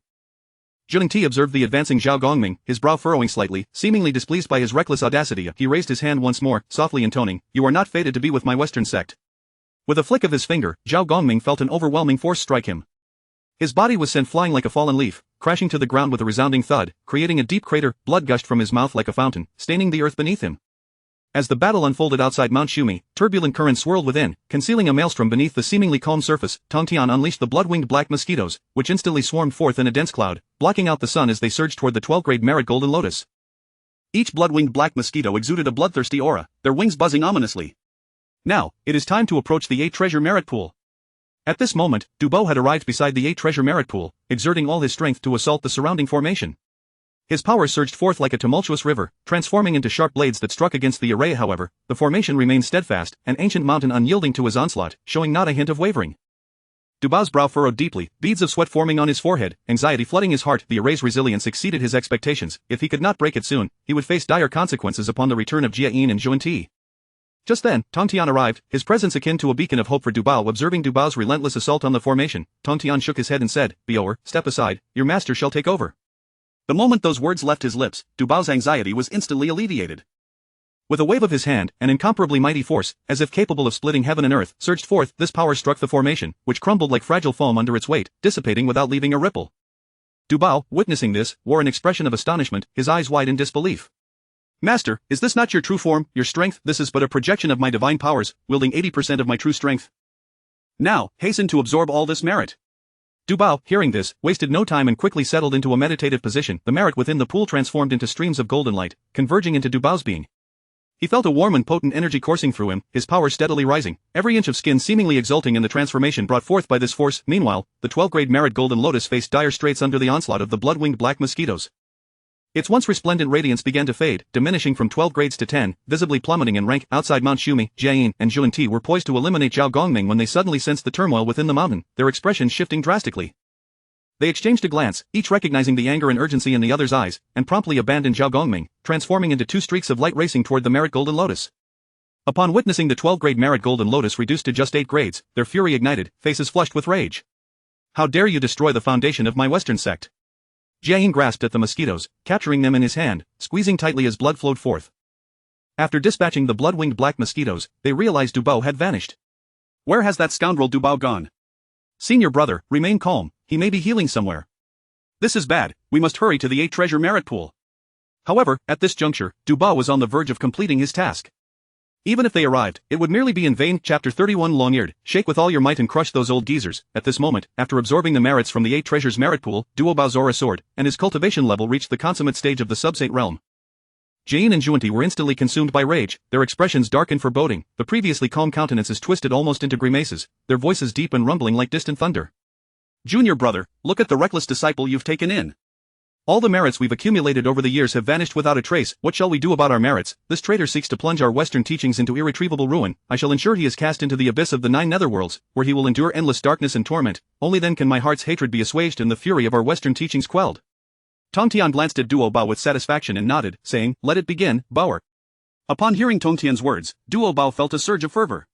Zhuan Ti observed the advancing Zhao Gongming, his brow furrowing slightly, seemingly displeased by his reckless audacity. He raised his hand once more, softly intoning, "You are not fated to be with my Western sect." With a flick of his finger, Zhao Gongming felt an overwhelming force strike him. His body was sent flying like a fallen leaf, crashing to the ground with a resounding thud, creating a deep crater. Blood gushed from his mouth like a fountain, staining the earth beneath him. As the battle unfolded outside Mount Shumi, turbulent currents swirled within, concealing a maelstrom beneath the seemingly calm surface. Tongtian unleashed the blood-winged black mosquitoes, which instantly swarmed forth in a dense cloud, blocking out the sun as they surged toward the 12-grade merit golden lotus. Each blood-winged black mosquito exuded a bloodthirsty aura, their wings buzzing ominously. Now, it is time to approach the 8 treasure merit pool. At this moment, Dubo had arrived beside the 8 treasure merit pool, exerting all his strength to assault the surrounding formation. His powers surged forth like a tumultuous river, transforming into sharp blades that struck against the array. However, the formation remained steadfast, an ancient mountain unyielding to his onslaught, showing not a hint of wavering. Dubao's brow furrowed deeply, beads of sweat forming on his forehead, anxiety flooding his heart. The array's resilience exceeded his expectations. If he could not break it soon, he would face dire consequences upon the return of Jiayin and Zhuan Ti. Just then, Tongtian arrived, his presence akin to a beacon of hope for Dubao. Observing Dubao's relentless assault on the formation, Tongtian shook his head and said, "Beoer, step aside, your master shall take over." The moment those words left his lips, Dubao's anxiety was instantly alleviated. With a wave of his hand, an incomparably mighty force, as if capable of splitting heaven and earth, surged forth. This power struck the formation, which crumbled like fragile foam under its weight, dissipating without leaving a ripple. Dubao, witnessing this, wore an expression of astonishment, his eyes wide in disbelief. "Master, is this not your true form, your strength? This is but a projection of my divine powers, wielding 80% of my true strength. Now, hasten to absorb all this merit." Dubao, hearing this, wasted no time and quickly settled into a meditative position. The merit within the pool transformed into streams of golden light, converging into Dubao's being. He felt a warm and potent energy coursing through him, his power steadily rising, every inch of skin seemingly exulting in the transformation brought forth by this force. Meanwhile, the 12-grade merit golden lotus faced dire straits under the onslaught of the blood-winged black mosquitoes. Its once resplendent radiance began to fade, diminishing from 12 grades to 10, visibly plummeting in rank. Outside Mount Shumi, Jiayin and Zhuan Ti were poised to eliminate Zhao Gongming when they suddenly sensed the turmoil within the mountain, their expressions shifting drastically. They exchanged a glance, each recognizing the anger and urgency in the other's eyes, and promptly abandoned Zhao Gongming, transforming into 2 streaks of light racing toward the merit golden lotus. Upon witnessing the 12-grade merit golden lotus reduced to just 8 grades, their fury ignited, faces flushed with rage. "How dare you destroy the foundation of my Western sect?" Jiayin grasped at the mosquitoes, capturing them in his hand, squeezing tightly as blood flowed forth. After dispatching the blood-winged black mosquitoes, they realized Dubao had vanished. "Where has that scoundrel Dubao gone?" "Senior brother, remain calm, he may be healing somewhere." "This is bad, we must hurry to the 8 treasure merit pool." However, at this juncture, Dubao was on the verge of completing his task. Even if they arrived, it would merely be in vain. Chapter 31. Long-eared, shake with all your might and crush those old geezers. At this moment, after absorbing the merits from the 8 treasures merit pool, Duo Bao's aura soared, and his cultivation level reached the consummate stage of the sub-saint realm. Jiayin and Zhuan Ti were instantly consumed by rage, their expressions dark and foreboding, the previously calm countenances twisted almost into grimaces, their voices deep and rumbling like distant thunder. "Junior brother, look at the reckless disciple you've taken in. All the merits we've accumulated over the years have vanished without a trace. What shall we do about our merits? This traitor seeks to plunge our Western teachings into irretrievable ruin. I shall ensure he is cast into the abyss of the 9 netherworlds, where he will endure endless darkness and torment. Only then can my heart's hatred be assuaged and the fury of our Western teachings quelled. Tong Tian glanced at Duo Bao with satisfaction and nodded, saying, "Let it begin, Baoer." Upon hearing Tong Tian's words, Duo Bao felt a surge of fervor.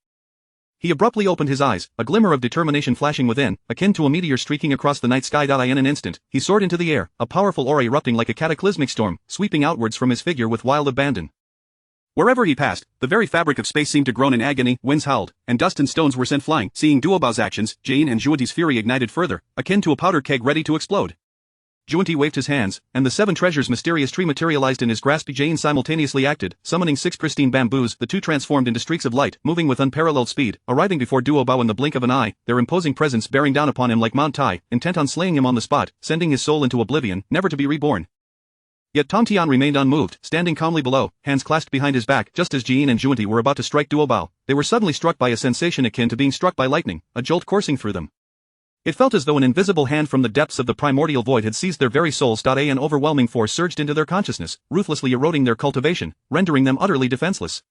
He abruptly opened his eyes, a glimmer of determination flashing within, akin to a meteor streaking across the night sky. In an instant, he soared into the air, a powerful aura erupting like a cataclysmic storm, sweeping outwards from his figure with wild abandon. Wherever he passed, the very fabric of space seemed to groan in agony, winds howled, and dust and stones were sent flying. Seeing Duo Bao's actions, Jane and Zhuanti's fury ignited further, akin to a powder keg ready to explode. Zhuanti waved his hands, and the 7 treasures mysterious tree materialized in his grasp. Jane simultaneously acted, summoning 6 pristine bamboos. The 2 transformed into streaks of light, moving with unparalleled speed, arriving before Duo Bao in the blink of an eye, their imposing presence bearing down upon him like Mount Tai, intent on slaying him on the spot, sending his soul into oblivion, never to be reborn. Yet Tong Tian remained unmoved, standing calmly below, hands clasped behind his back. Just as Jane and Zhuanti were about to strike Duo Bao, they were suddenly struck by a sensation akin to being struck by lightning, a jolt coursing through them. It felt as though an invisible hand from the depths of the primordial void had seized their very souls. An overwhelming force surged into their consciousness, ruthlessly eroding their cultivation, rendering them utterly defenseless.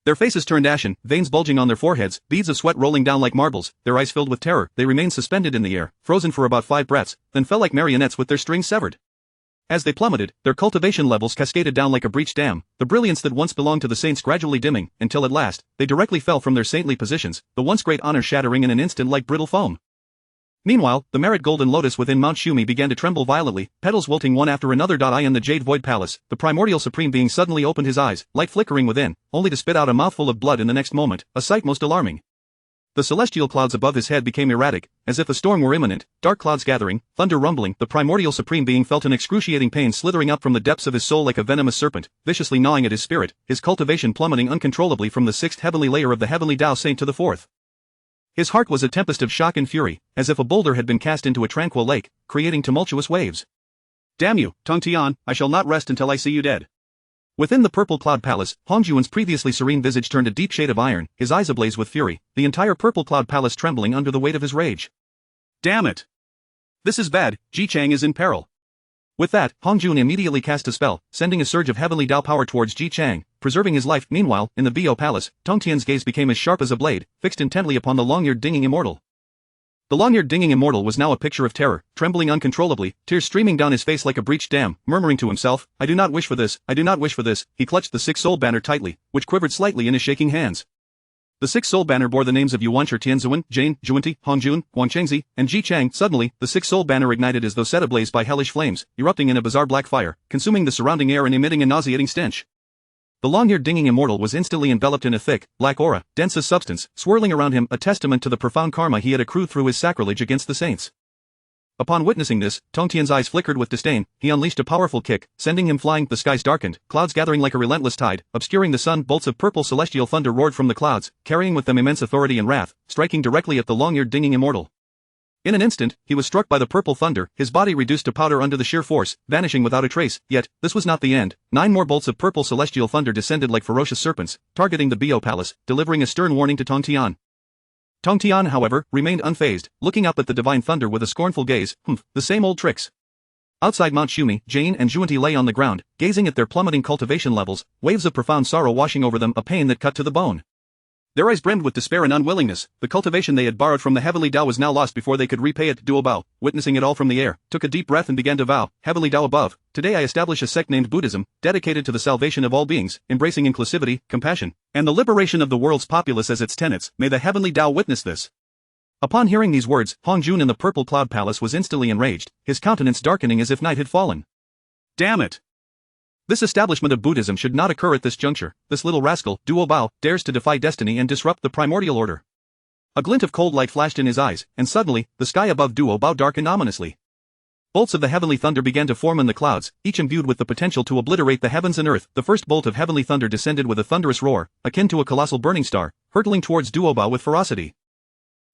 Their faces turned ashen, veins bulging on their foreheads, beads of sweat rolling down like marbles, their eyes filled with terror. They remained suspended in the air, frozen for about 5 breaths, then fell like marionettes with their strings severed. As they plummeted, their cultivation levels cascaded down like a breached dam, the brilliance that once belonged to the saints gradually dimming, until at last, they directly fell from their saintly positions, the once great honor shattering in an instant like brittle foam. Meanwhile, the merit golden lotus within Mount Shumi began to tremble violently, petals wilting one after another. In the Jade Void Palace, the primordial supreme being suddenly opened his eyes, light flickering within, only to spit out a mouthful of blood in the next moment, a sight most alarming. The celestial clouds above his head became erratic, as if a storm were imminent, dark clouds gathering, thunder rumbling. The primordial supreme being felt an excruciating pain slithering up from the depths of his soul like a venomous serpent, viciously gnawing at his spirit, his cultivation plummeting uncontrollably from the 6th heavenly layer of the heavenly Tao Saint to the 4th. His heart was a tempest of shock and fury, as if a boulder had been cast into a tranquil lake, creating tumultuous waves. "Damn you, Tong Tian, I shall not rest until I see you dead." Within the purple cloud palace, Hongjuan's previously serene visage turned a deep shade of iron, his eyes ablaze with fury, the entire purple cloud palace trembling under the weight of his rage. "Damn it! This is bad, Ji Chang is in peril." With that, Hongjuan immediately cast a spell, sending a surge of heavenly Dao power towards Ji Chang, preserving his life. Meanwhile, in the Bo Palace, Tong Tian's gaze became as sharp as a blade, fixed intently upon the long-eared dinging immortal. The long-eared dinging immortal was now a picture of terror, trembling uncontrollably, tears streaming down his face like a breached dam, murmuring to himself, "I do not wish for this, I do not wish for this." He clutched the 6-soul banner tightly, which quivered slightly in his shaking hands. The 6-soul banner bore the names of Yuan Tianzuan, Jane, Zhuanti, Hongjun, Guangchengzi, and Ji Chang. Suddenly, the 6-soul banner ignited as though set ablaze by hellish flames, erupting in a bizarre black fire, consuming the surrounding air and emitting a nauseating stench. The long-eared dinging immortal was instantly enveloped in a thick, black aura, dense as substance, swirling around him, a testament to the profound karma he had accrued through his sacrilege against the saints. Upon witnessing this, Tong Tian's eyes flickered with disdain. He unleashed a powerful kick, sending him flying. The skies darkened, clouds gathering like a relentless tide, obscuring the sun. Bolts of purple celestial thunder roared from the clouds, carrying with them immense authority and wrath, striking directly at the long-eared dinging immortal. In an instant, he was struck by the purple thunder, his body reduced to powder under the sheer force, vanishing without a trace. Yet, this was not the end. 9 more bolts of purple celestial thunder descended like ferocious serpents, targeting the Bo Palace, delivering a stern warning to Tong Tian. Tong Tian, however, remained unfazed, looking up at the divine thunder with a scornful gaze. The same old tricks. Outside Mount Shumi, Jane and Zhuanti lay on the ground, gazing at their plummeting cultivation levels, waves of profound sorrow washing over them, a pain that cut to the bone. Their eyes brimmed with despair and unwillingness. The cultivation they had borrowed from the heavenly Tao was now lost before they could repay it. Duo Bao, witnessing it all from the air, took a deep breath and began to vow, "Heavenly Tao above, today I establish a sect named Buddhism, dedicated to the salvation of all beings, embracing inclusivity, compassion, and the liberation of the world's populace as its tenets. May the heavenly Tao witness this." Upon hearing these words, Hongjun in the purple cloud palace was instantly enraged, his countenance darkening as if night had fallen. "Damn it! This establishment of Buddhism should not occur at this juncture. This little rascal, Duo Bao, dares to defy destiny and disrupt the primordial order." A glint of cold light flashed in his eyes, and suddenly, the sky above Duo Bao darkened ominously. Bolts of the heavenly thunder began to form in the clouds, each imbued with the potential to obliterate the heavens and earth. The first bolt of heavenly thunder descended with a thunderous roar, akin to a colossal burning star, hurtling towards Duo Bao with ferocity.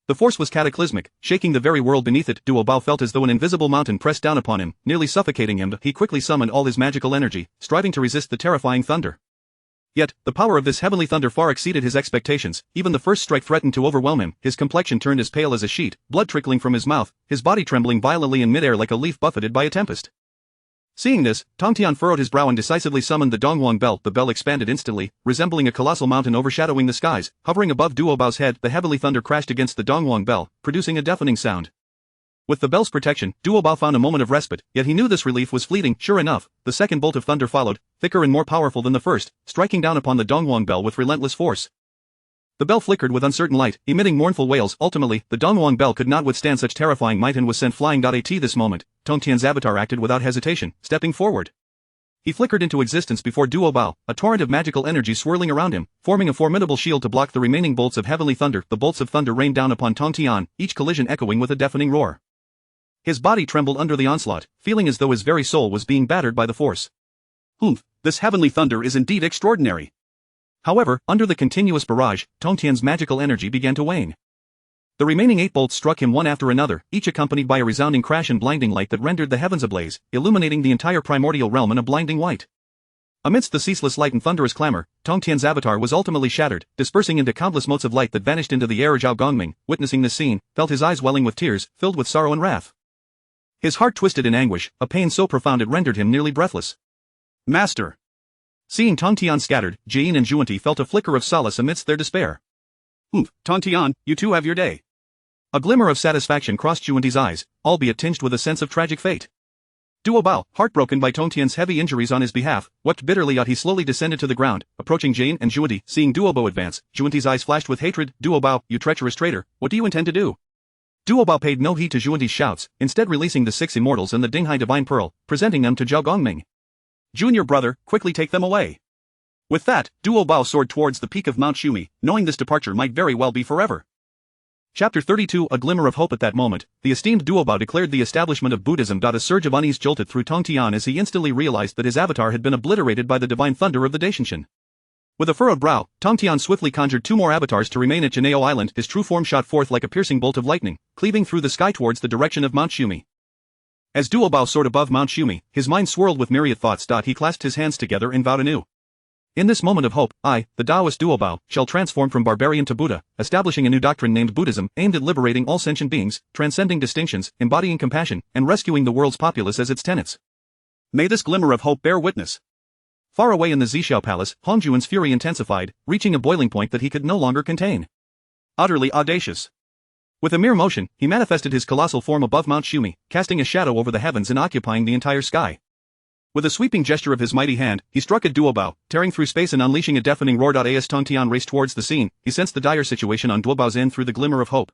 The force was cataclysmic, shaking the very world beneath it. Duo Bao felt as though an invisible mountain pressed down upon him, nearly suffocating him. He quickly summoned all his magical energy, striving to resist the terrifying thunder. Yet, the power of this heavenly thunder far exceeded his expectations. Even the first strike threatened to overwhelm him. His complexion turned as pale as a sheet, blood trickling from his mouth, his body trembling violently in midair like a leaf buffeted by a tempest. Seeing this, Tong Tian furrowed his brow and decisively summoned the Dongwang Bell. The bell expanded instantly, resembling a colossal mountain overshadowing the skies. Hovering above Duo Bao's head, the heavenly thunder crashed against the Dongwang Bell, producing a deafening sound. With the bell's protection, Duo Bao found a moment of respite, yet he knew this relief was fleeting. Sure enough, the second bolt of thunder followed, thicker and more powerful than the first, striking down upon the Dongwang Bell with relentless force. The bell flickered with uncertain light, emitting mournful wails. Ultimately, the Dongwang Bell could not withstand such terrifying might and was sent flying. At this moment, Tong Tian's avatar acted without hesitation, stepping forward. He flickered into existence before Duo Bao, a torrent of magical energy swirling around him, forming a formidable shield to block the remaining bolts of heavenly thunder. The bolts of thunder rained down upon Tong Tian, each collision echoing with a deafening roar. His body trembled under the onslaught, feeling as though his very soul was being battered by the force. This heavenly thunder is indeed extraordinary. However, under the continuous barrage, Tong Tian's magical energy began to wane. The remaining 8 bolts struck him one after another, each accompanied by a resounding crash and blinding light that rendered the heavens ablaze, illuminating the entire primordial realm in a blinding white. Amidst the ceaseless light and thunderous clamor, Tong Tian's avatar was ultimately shattered, dispersing into countless motes of light that vanished into the air. Zhao Gongming, witnessing this scene, felt his eyes welling with tears, filled with sorrow and wrath. His heart twisted in anguish, a pain so profound it rendered him nearly breathless. Master! Seeing Tong Tian scattered, Jin and Zhuanti felt a flicker of solace amidst their despair. Tong Tian, you too have your day. A glimmer of satisfaction crossed Zhuanti's eyes, albeit tinged with a sense of tragic fate. Duo Bao, heartbroken by Tong Tian's heavy injuries on his behalf, wept bitterly. He slowly descended to the ground, approaching Jin and Zhuanti. Seeing Duo Bao advance, Zhuanti's eyes flashed with hatred. Duo Bao, you treacherous traitor, what do you intend to do? Duo Bao paid no heed to Zhuanti's shouts, instead releasing the 6 immortals and the Dinghai Divine Pearl, presenting them to Zhao Gongming. Junior brother, quickly take them away. With that, Duo Bao soared towards the peak of Mount Shumi, knowing this departure might very well be forever. Chapter 32 A Glimmer of Hope. At that moment, the esteemed Duo Bao declared the establishment of Buddhism. A surge of unease jolted through Tong Tian as he instantly realized that his avatar had been obliterated by the divine thunder of the Daishinshin. With a furrowed brow, Tong Tian swiftly conjured 2 more avatars to remain at Jinao Island. His true form shot forth like a piercing bolt of lightning, cleaving through the sky towards the direction of Mount Shumi. As Duo Bao soared above Mount Shumi, his mind swirled with myriad thoughts. He clasped his hands together and vowed anew. In this moment of hope, I, the Taoist Duo Bao, shall transform from barbarian to Buddha, establishing a new doctrine named Buddhism, aimed at liberating all sentient beings, transcending distinctions, embodying compassion, and rescuing the world's populace as its tenets. May this glimmer of hope bear witness. Far away in the Zixiao Palace, Hongjuan's fury intensified, reaching a boiling point that he could no longer contain. Utterly audacious. With a mere motion, he manifested his colossal form above Mount Shumi, casting a shadow over the heavens and occupying the entire sky. With a sweeping gesture of his mighty hand, he struck at Duo Bao, tearing through space and unleashing a deafening roar. As Tong Tian raced towards the scene, he sensed the dire situation on Duo Bao's end through the glimmer of hope.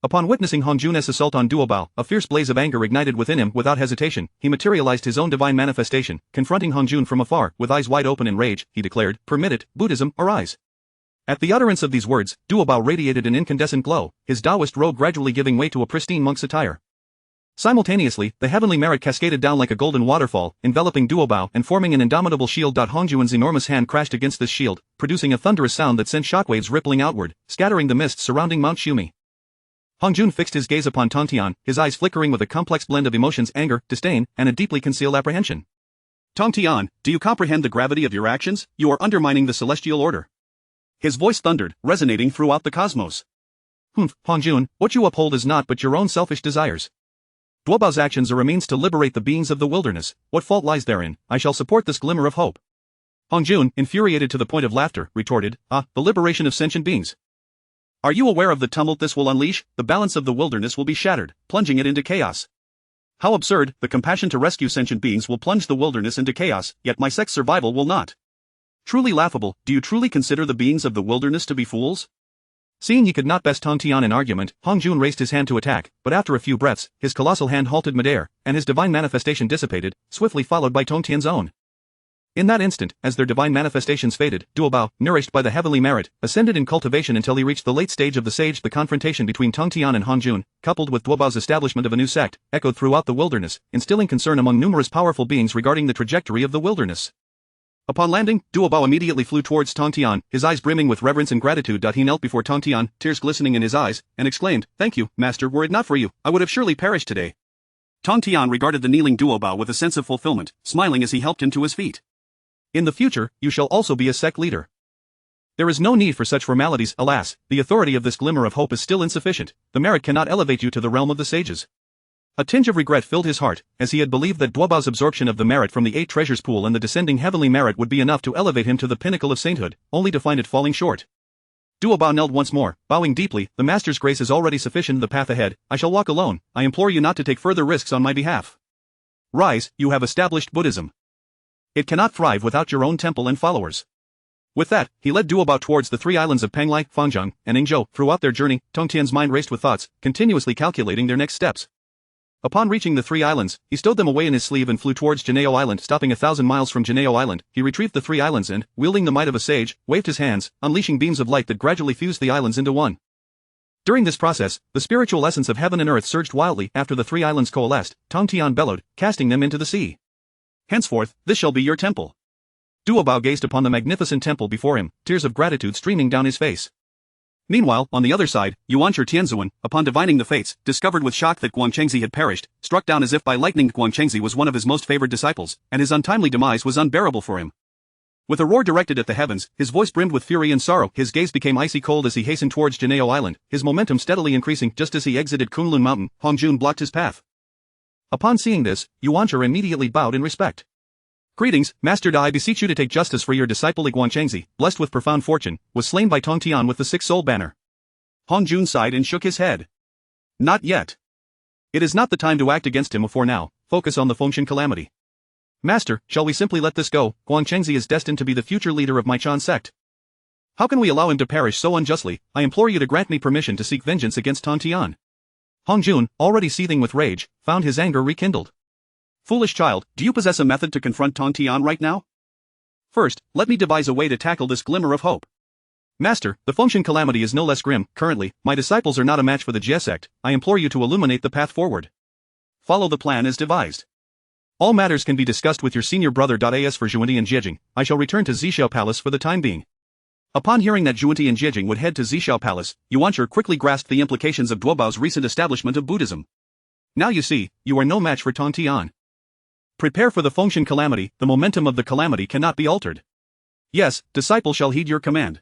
Upon witnessing Hongjuan's assault on Duo Bao, a fierce blaze of anger ignited within him. Without hesitation, he materialized his own divine manifestation, confronting Hongjuan from afar. With eyes wide open in rage, he declared, "Permit it, Buddhism, arise." At the utterance of these words, Duo Bao radiated an incandescent glow, his Taoist robe gradually giving way to a pristine monk's attire. Simultaneously, the heavenly merit cascaded down like a golden waterfall, enveloping Duo Bao and forming an indomitable shield. Hongjuan's enormous hand crashed against this shield, producing a thunderous sound that sent shockwaves rippling outward, scattering the mist surrounding Mount Shumi. Hongjuan fixed his gaze upon Tong Tian, his eyes flickering with a complex blend of emotions: anger, disdain, and a deeply concealed apprehension. Tong Tian, do you comprehend the gravity of your actions? You are undermining the celestial order. His voice thundered, resonating throughout the cosmos. Hongjuan, what you uphold is naught but your own selfish desires. Duo Bao's actions are a means to liberate the beings of the wilderness. What fault lies therein? I shall support this glimmer of hope. Hongjuan, infuriated to the point of laughter, retorted, the liberation of sentient beings. Are you aware of the tumult this will unleash? The balance of the wilderness will be shattered, plunging it into chaos. How absurd! The compassion to rescue sentient beings will plunge the wilderness into chaos, yet my sect's survival will not. Truly laughable. Do you truly consider the beings of the wilderness to be fools? Seeing he could not best Tong Tian in argument, Hongjuan raised his hand to attack, but after a few breaths, his colossal hand halted midair, and his divine manifestation dissipated, swiftly followed by Tong Tian's own. In that instant, as their divine manifestations faded, Duo Bao, nourished by the heavenly merit, ascended in cultivation until he reached the late stage of the sage. The confrontation between Tong Tian and Hongjuan, coupled with Duo Bao's establishment of a new sect, echoed throughout the wilderness, instilling concern among numerous powerful beings regarding the trajectory of the wilderness. Upon landing, Duo Bao immediately flew towards Tong Tian, his eyes brimming with reverence and gratitude. He knelt before Tong Tian, tears glistening in his eyes, and exclaimed, "Thank you, master. Were it not for you, I would have surely perished today." Tong Tian regarded the kneeling Duo Bao with a sense of fulfillment, smiling as he helped him to his feet. In the future, you shall also be a sect leader. There is no need for such formalities. Alas, the authority of this glimmer of hope is still insufficient. The merit cannot elevate you to the realm of the sages. A tinge of regret filled his heart, as he had believed that Duobao's absorption of the merit from the 8 treasures pool and the descending heavenly merit would be enough to elevate him to the pinnacle of sainthood, only to find it falling short. Duobao knelt once more, bowing deeply. The Master's grace is already sufficient. The path ahead, I shall walk alone. I implore you not to take further risks on my behalf. Rise, you have established Buddhism. It cannot thrive without your own temple and followers. With that, he led Duobao towards the 3 islands of Panglai, Fangzhong, and Yingzhou. Throughout their journey, Tongtian's mind raced with thoughts, continuously calculating their next steps. Upon reaching the 3 islands, he stowed them away in his sleeve and flew towards Janeo Island. Stopping 1,000 miles from Janeo Island, he retrieved the 3 islands and, wielding the might of a sage, waved his hands, unleashing beams of light that gradually fused the islands into one. During this process, the spiritual essence of heaven and earth surged wildly. After the 3 islands coalesced, Tongtian bellowed, casting them into the sea. Henceforth, this shall be your temple. Duobao gazed upon the magnificent temple before him, tears of gratitude streaming down his face. Meanwhile, on the other side, Yuanshi Tianzuan, upon divining the fates, discovered with shock that Guangchengzi had perished, struck down as if by lightning. Guangchengzi was one of his most favored disciples, and his untimely demise was unbearable for him. With a roar directed at the heavens, his voice brimmed with fury and sorrow. His gaze became icy cold as he hastened towards Janeo Island, his momentum steadily increasing. Just as he exited Kunlun Mountain, Hongjun blocked his path. Upon seeing this, Yuanshi immediately bowed in respect. Greetings, Master Da. I beseech you to take justice for your disciple Guangchengzi, blessed with profound fortune, was slain by Tongtian with the 6-soul banner. Hongjun sighed and shook his head. Not yet. It is not the time to act against him for now. Focus on the Fengshen calamity. Master, shall we simply let this go? Guangchengzi is destined to be the future leader of my Chan sect. How can we allow him to perish so unjustly? I implore you to grant me permission to seek vengeance against Tongtian. Hongjun, already seething with rage, found his anger rekindled. Foolish child, do you possess a method to confront Tongtian right now? First, let me devise a way to tackle this glimmer of hope. Master, the Fengshen calamity is no less grim. Currently, my disciples are not a match for the Jie sect. I implore you to illuminate the path forward. Follow the plan as devised. All matters can be discussed with your senior brother. As for Zhuanti and Jiejing, I shall return to Zishao Palace for the time being. Upon hearing that Zhuanti and Jiejing would head to Zishao Palace, Yuanshi quickly grasped the implications of Duobao's recent establishment of Buddhism. Now you see, you are no match for Tongtian. Prepare for the Fengshen calamity. The momentum of the calamity cannot be altered. Yes, disciple shall heed your command.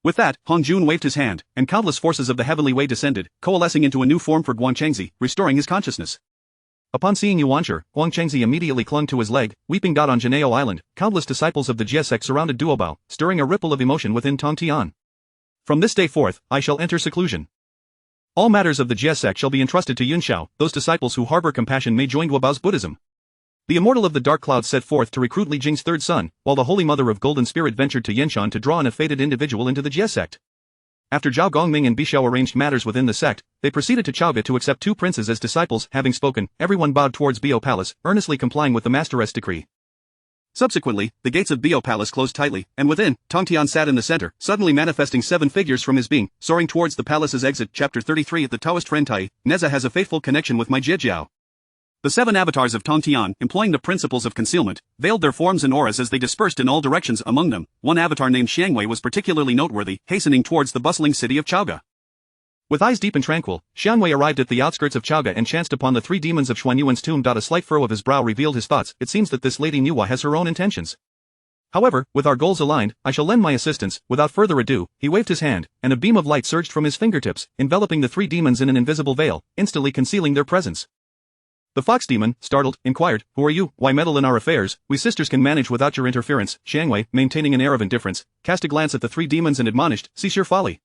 With that, Hongjun waved his hand, and countless forces of the heavenly way descended, coalescing into a new form for Guangchengzi, restoring his consciousness. Upon seeing Yuanshi, Guangchengzi immediately clung to his leg, weeping. On Janeo Island, countless disciples of the Jie sect surrounded Duobao, stirring a ripple of emotion within Tongtian. From this day forth, I shall enter seclusion. All matters of the Jie sect shall be entrusted to Yunshao. Those disciples who harbor compassion may join Duobao's Buddhism. The immortal of the dark clouds set forth to recruit Li Jing's 3rd son, while the Holy Mother of Golden Spirit ventured to Yenshan to draw an fated individual into the Jie sect. After Zhao Gongming and Bishao arranged matters within the sect, they proceeded to Chaoga to accept 2 princes as disciples. Having spoken, everyone bowed towards Bio Palace, earnestly complying with the Master's decree. Subsequently, the gates of Bio Palace closed tightly, and within, Tongtian sat in the center, suddenly manifesting 7 figures from his being, soaring towards the palace's exit. Chapter 33. At the Taoist Rentai, Neza has a faithful connection with my Jiejiao. The 7 avatars of Tongtian, employing the principles of concealment, veiled their forms and auras as they dispersed in all directions. Among them, one avatar named Xiangwei was particularly noteworthy, hastening towards the bustling city of Chaoga. With eyes deep and tranquil, Xiangwei arrived at the outskirts of Chaoga and chanced upon the 3 demons of Xuanyuan's tomb. A slight furrow of his brow revealed his thoughts. It seems that this Lady Nuwa has her own intentions. However, with our goals aligned, I shall lend my assistance. Without further ado, he waved his hand, and a beam of light surged from his fingertips, enveloping the 3 demons in an invisible veil, instantly concealing their presence. The fox demon, startled, inquired, "Who are you? Why meddle in our affairs? We sisters can manage without your interference." Xiangwei, maintaining an air of indifference, cast a glance at the 3 demons and admonished, "Cease your folly.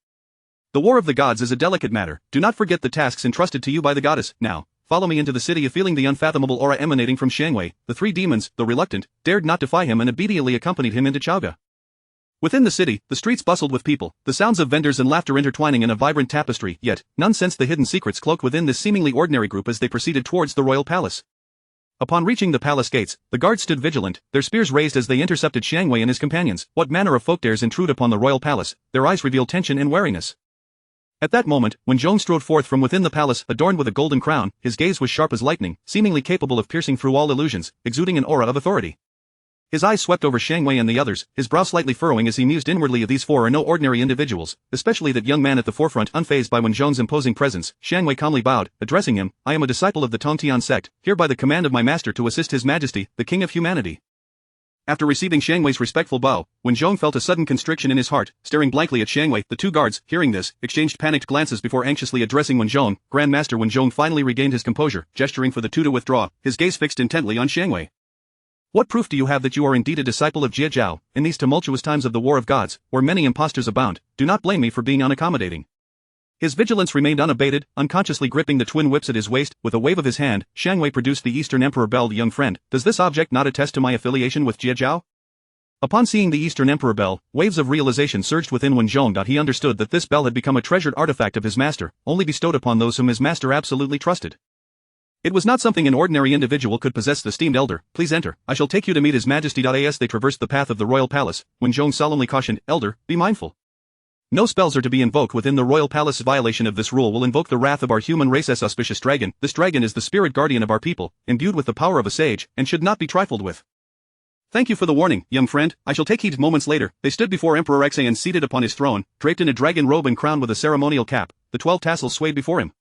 The war of the gods is a delicate matter. Do not forget the tasks entrusted to you by the goddess. Now, follow me into the city." Feeling the unfathomable aura emanating from Xiangwei, the 3 demons, though reluctant, dared not defy him and obediently accompanied him into Chaoga. Within the city, the streets bustled with people, the sounds of vendors and laughter intertwining in a vibrant tapestry, yet none sensed the hidden secrets cloaked within this seemingly ordinary group as they proceeded towards the royal palace. Upon reaching the palace gates, the guards stood vigilant, their spears raised as they intercepted Xiangwei and his companions. What manner of folk dares intrude upon the royal palace? Their eyes revealed tension and wariness. At that moment, when Zhong strode forth from within the palace, adorned with a golden crown, his gaze was sharp as lightning, seemingly capable of piercing through all illusions, exuding an aura of authority. His eyes swept over Xiangwei and the others, his brow slightly furrowing as he mused inwardly. These 4 are no ordinary individuals, especially that young man at the forefront. Unfazed by Zhong's imposing presence, Xiangwei calmly bowed, addressing him, "I am a disciple of the Tongtian sect, here by the command of my master to assist His Majesty, the King of Humanity." After receiving Xiang Wei's respectful bow, Wen Zhong felt a sudden constriction in his heart, staring blankly at Xiang Wei. The two guards, hearing this, exchanged panicked glances before anxiously addressing Wen Zhong. Grandmaster Wen Zhong finally regained his composure, gesturing for the two to withdraw, his gaze fixed intently on Xiang Wei. What proof do you have that you are indeed a disciple of Jie Zhao? In these tumultuous times of the War of Gods, where many impostors abound, do not blame me for being unaccommodating. His vigilance remained unabated, unconsciously gripping the twin whips at his waist. With a wave of his hand, Xiang Wei produced the Eastern Emperor bell. Young friend, does this object not attest to my affiliation with Jie Zhao? Upon seeing the Eastern Emperor bell, waves of realization surged within Wen Zhong. He understood that this bell had become a treasured artifact of his master, only bestowed upon those whom his master absolutely trusted. It was not something an ordinary individual could possess. The esteemed elder, please enter, I shall take you to meet his majesty. As they traversed the path of the royal palace, Wen Zhong solemnly cautioned, Elder, be mindful. No spells are to be invoked within the royal palace. Violation of this rule will invoke the wrath of our human race. As auspicious dragon, this dragon is the spirit guardian of our people, imbued with the power of a sage, and should not be trifled with. Thank you for the warning, young friend, I shall take heed. Moments later, they stood before Emperor Xan seated upon his throne, draped in a dragon robe and crowned with a ceremonial cap. The 12 tassels swayed before him.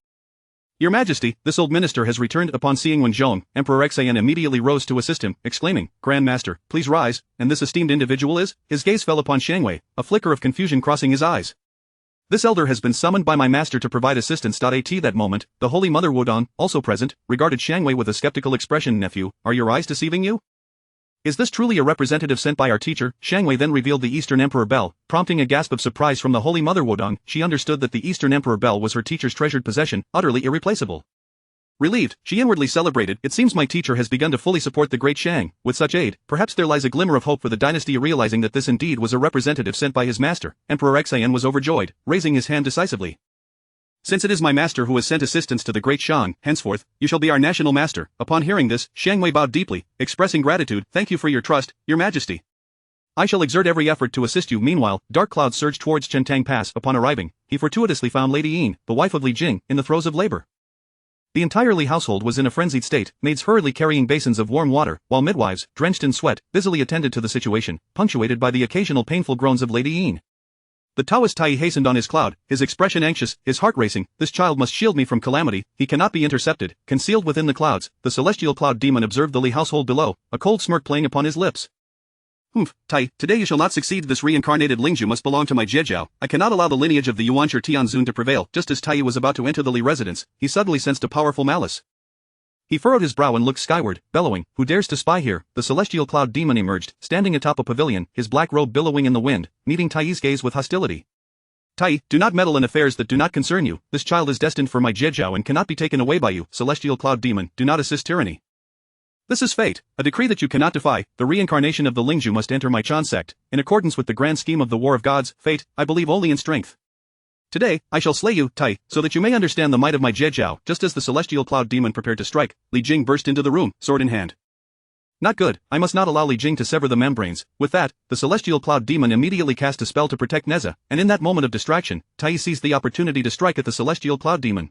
Your Majesty, this old minister has returned. Upon seeing Wen Zhong, Emperor Xan immediately rose to assist him, exclaiming, Grand Master, please rise, and this esteemed individual is? His gaze fell upon Xiang Wei, a flicker of confusion crossing his eyes. This elder has been summoned by my master to provide assistance. At that moment, the Holy Mother Wudong, also present, regarded Xiang Wei with a skeptical expression. Nephew, are your eyes deceiving you? Is this truly a representative sent by our teacher? Xiang Wei then revealed the Eastern Emperor bell, prompting a gasp of surprise from the Holy Mother Wudong. She understood that the Eastern Emperor bell was her teacher's treasured possession, utterly irreplaceable. Relieved, she inwardly celebrated, it seems my teacher has begun to fully support the great Shang. With such aid, perhaps there lies a glimmer of hope for the dynasty. Realizing that this indeed was a representative sent by his master, Emperor Xan was overjoyed, raising his hand decisively. Since it is my master who has sent assistance to the great Shang, henceforth, you shall be our national master. Upon hearing this, Xiang Wei bowed deeply, expressing gratitude. Thank you for your trust, your majesty. I shall exert every effort to assist you. Meanwhile, dark clouds surged towards Chentang Pass. Upon arriving, he fortuitously found Lady Yin, the wife of Li Jing, in the throes of labor. The entire Li household was in a frenzied state, maids hurriedly carrying basins of warm water, while midwives, drenched in sweat, busily attended to the situation, punctuated by the occasional painful groans of Lady Yin. The Taoist Tai hastened on his cloud, his expression anxious, his heart racing. This child must shield me from calamity, he cannot be intercepted. Concealed within the clouds, the celestial cloud demon observed the Li household below, a cold smirk playing upon his lips. Humph, Tai, today you shall not succeed. This reincarnated Lingzhu must belong to my Jie Zhao. I cannot allow the lineage of the Yuanshi Tianzun to prevail. Just as Tai was about to enter the Li residence, he suddenly sensed a powerful malice. He furrowed his brow and looked skyward, bellowing, who dares to spy here? The celestial cloud demon emerged, standing atop a pavilion, his black robe billowing in the wind, meeting Tai's gaze with hostility. Tai, do not meddle in affairs that do not concern you. This child is destined for my Jie Zhao and cannot be taken away by you. Celestial cloud demon, do not assist tyranny. This is fate, a decree that you cannot defy. The reincarnation of the Lingzhu must enter my Chan sect. In accordance with the grand scheme of the War of Gods, fate, I believe only in strength. Today, I shall slay you, Tai, so that you may understand the might of my Jie Zhao. Just as the celestial cloud demon prepared to strike, Li Jing burst into the room, sword in hand. Not good, I must not allow Li Jing to sever the membranes. With that, the celestial cloud demon immediately cast a spell to protect Neza, and in that moment of distraction, Tai seized the opportunity to strike at the celestial cloud demon.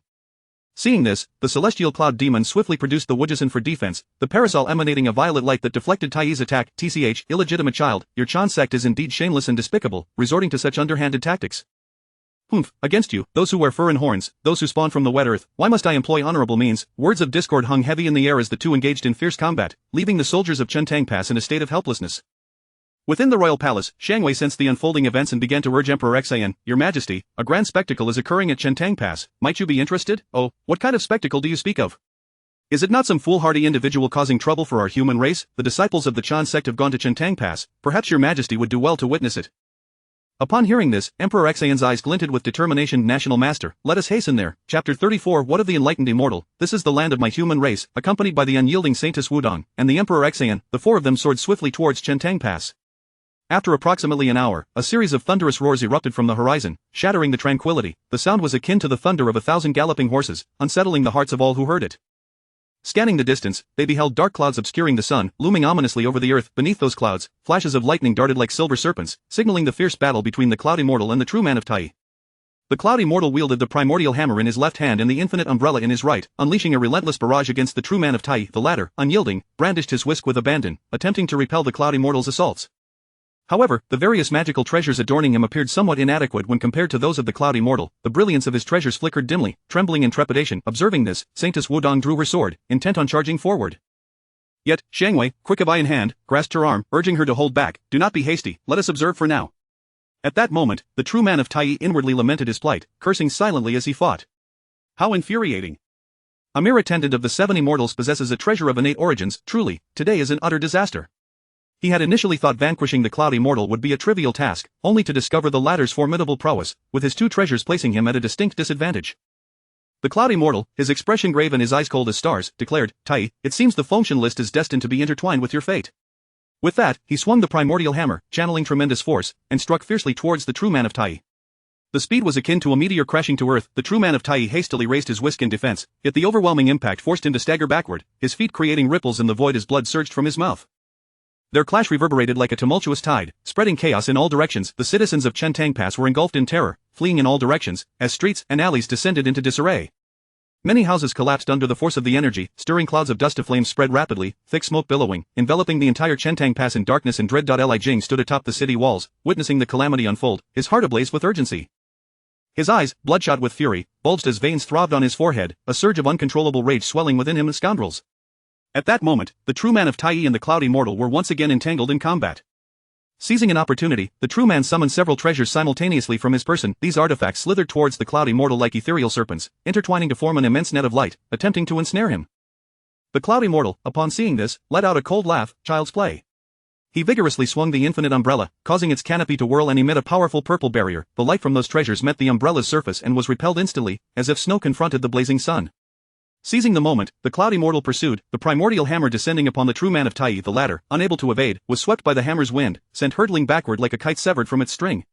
Seeing this, the celestial cloud demon swiftly produced the Wujison for defense, the parasol emanating a violet light that deflected Tai's attack. TCH, illegitimate child, your Chan sect is indeed shameless and despicable, resorting to such underhanded tactics. Humph, against you, those who wear fur and horns, those who spawn from the wet earth, why must I employ honorable means? Words of discord hung heavy in the air as the two engaged in fierce combat, leaving the soldiers of Chentang Pass in a state of helplessness. Within the royal palace, Xiang Wei sensed the unfolding events and began to urge Emperor Xan, Your Majesty, a grand spectacle is occurring at Chentang Pass, might you be interested? Oh, what kind of spectacle do you speak of? Is it not some foolhardy individual causing trouble for our human race? The disciples of the Chan sect have gone to Chentang Pass, perhaps your Majesty would do well to witness it. Upon hearing this, Emperor Xan's eyes glinted with determination. National Master, let us hasten there. Chapter 34 What of the enlightened immortal? This is the land of my human race, accompanied by the unyielding Saintess Wudong, and the Emperor Xan. The four of them soared swiftly towards Chentang Pass. After approximately an hour, a series of thunderous roars erupted from the horizon, shattering the tranquility. The sound was akin to the thunder of 1,000 galloping horses, unsettling the hearts of all who heard it. Scanning the distance, they beheld dark clouds obscuring the sun, looming ominously over the earth. Beneath those clouds, flashes of lightning darted like silver serpents, signaling the fierce battle between the Cloud Immortal and the true man of Tai. The Cloud Immortal wielded the primordial hammer in his left hand and the infinite umbrella in his right, unleashing a relentless barrage against the true man of Tai. The latter, unyielding, brandished his whisk with abandon, attempting to repel the Cloud Immortal's assaults. However, the various magical treasures adorning him appeared somewhat inadequate when compared to those of the Cloud Immortal. The brilliance of his treasures flickered dimly, trembling in trepidation. Observing this, Saintess Wudong drew her sword, intent on charging forward. Yet, Xiangwei, quick of eye in hand, grasped her arm, urging her to hold back. Do not be hasty, let us observe for now. At that moment, the true man of Tai inwardly lamented his plight, cursing silently as he fought. How infuriating. A mere attendant of the 7 immortals possesses a treasure of innate origins. Truly, today is an utter disaster. He had initially thought vanquishing the Cloud Immortal would be a trivial task, only to discover the latter's formidable prowess, with his 2 treasures placing him at a distinct disadvantage. The Cloud Immortal, his expression grave and his eyes cold as stars, declared, Tai, it seems the function list is destined to be intertwined with your fate. With that, he swung the primordial hammer, channeling tremendous force, and struck fiercely towards the true man of Tai. The speed was akin to a meteor crashing to earth. The true man of Tai hastily raised his whisk in defense, yet the overwhelming impact forced him to stagger backward, his feet creating ripples in the void as blood surged from his mouth. Their clash reverberated like a tumultuous tide, spreading chaos in all directions. The citizens of Chentang Pass were engulfed in terror, fleeing in all directions, as streets and alleys descended into disarray. Many houses collapsed under the force of the energy, stirring clouds of dust. Flames spread rapidly, thick smoke billowing, enveloping the entire Chentang Pass in darkness and dread. Li Jing stood atop the city walls, witnessing the calamity unfold, his heart ablaze with urgency. His eyes, bloodshot with fury, bulged as veins throbbed on his forehead, a surge of uncontrollable rage swelling within him. Scoundrels. At that moment, the true man of Tai and the Cloud Immortal were once again entangled in combat. Seizing an opportunity, the true man summoned several treasures simultaneously from his person. These artifacts slithered towards the Cloud Immortal like ethereal serpents, intertwining to form an immense net of light, attempting to ensnare him. The Cloud Immortal, upon seeing this, let out a cold laugh. Child's play. He vigorously swung the infinite umbrella, causing its canopy to whirl and emit a powerful purple barrier. The light from those treasures met the umbrella's surface and was repelled instantly, as if snow confronted the blazing sun. Seizing the moment, the Cloud Immortal pursued, the primordial hammer descending upon the true man of Tai. The latter, unable to evade, was swept by the hammer's wind, sent hurtling backward like a kite severed from its string.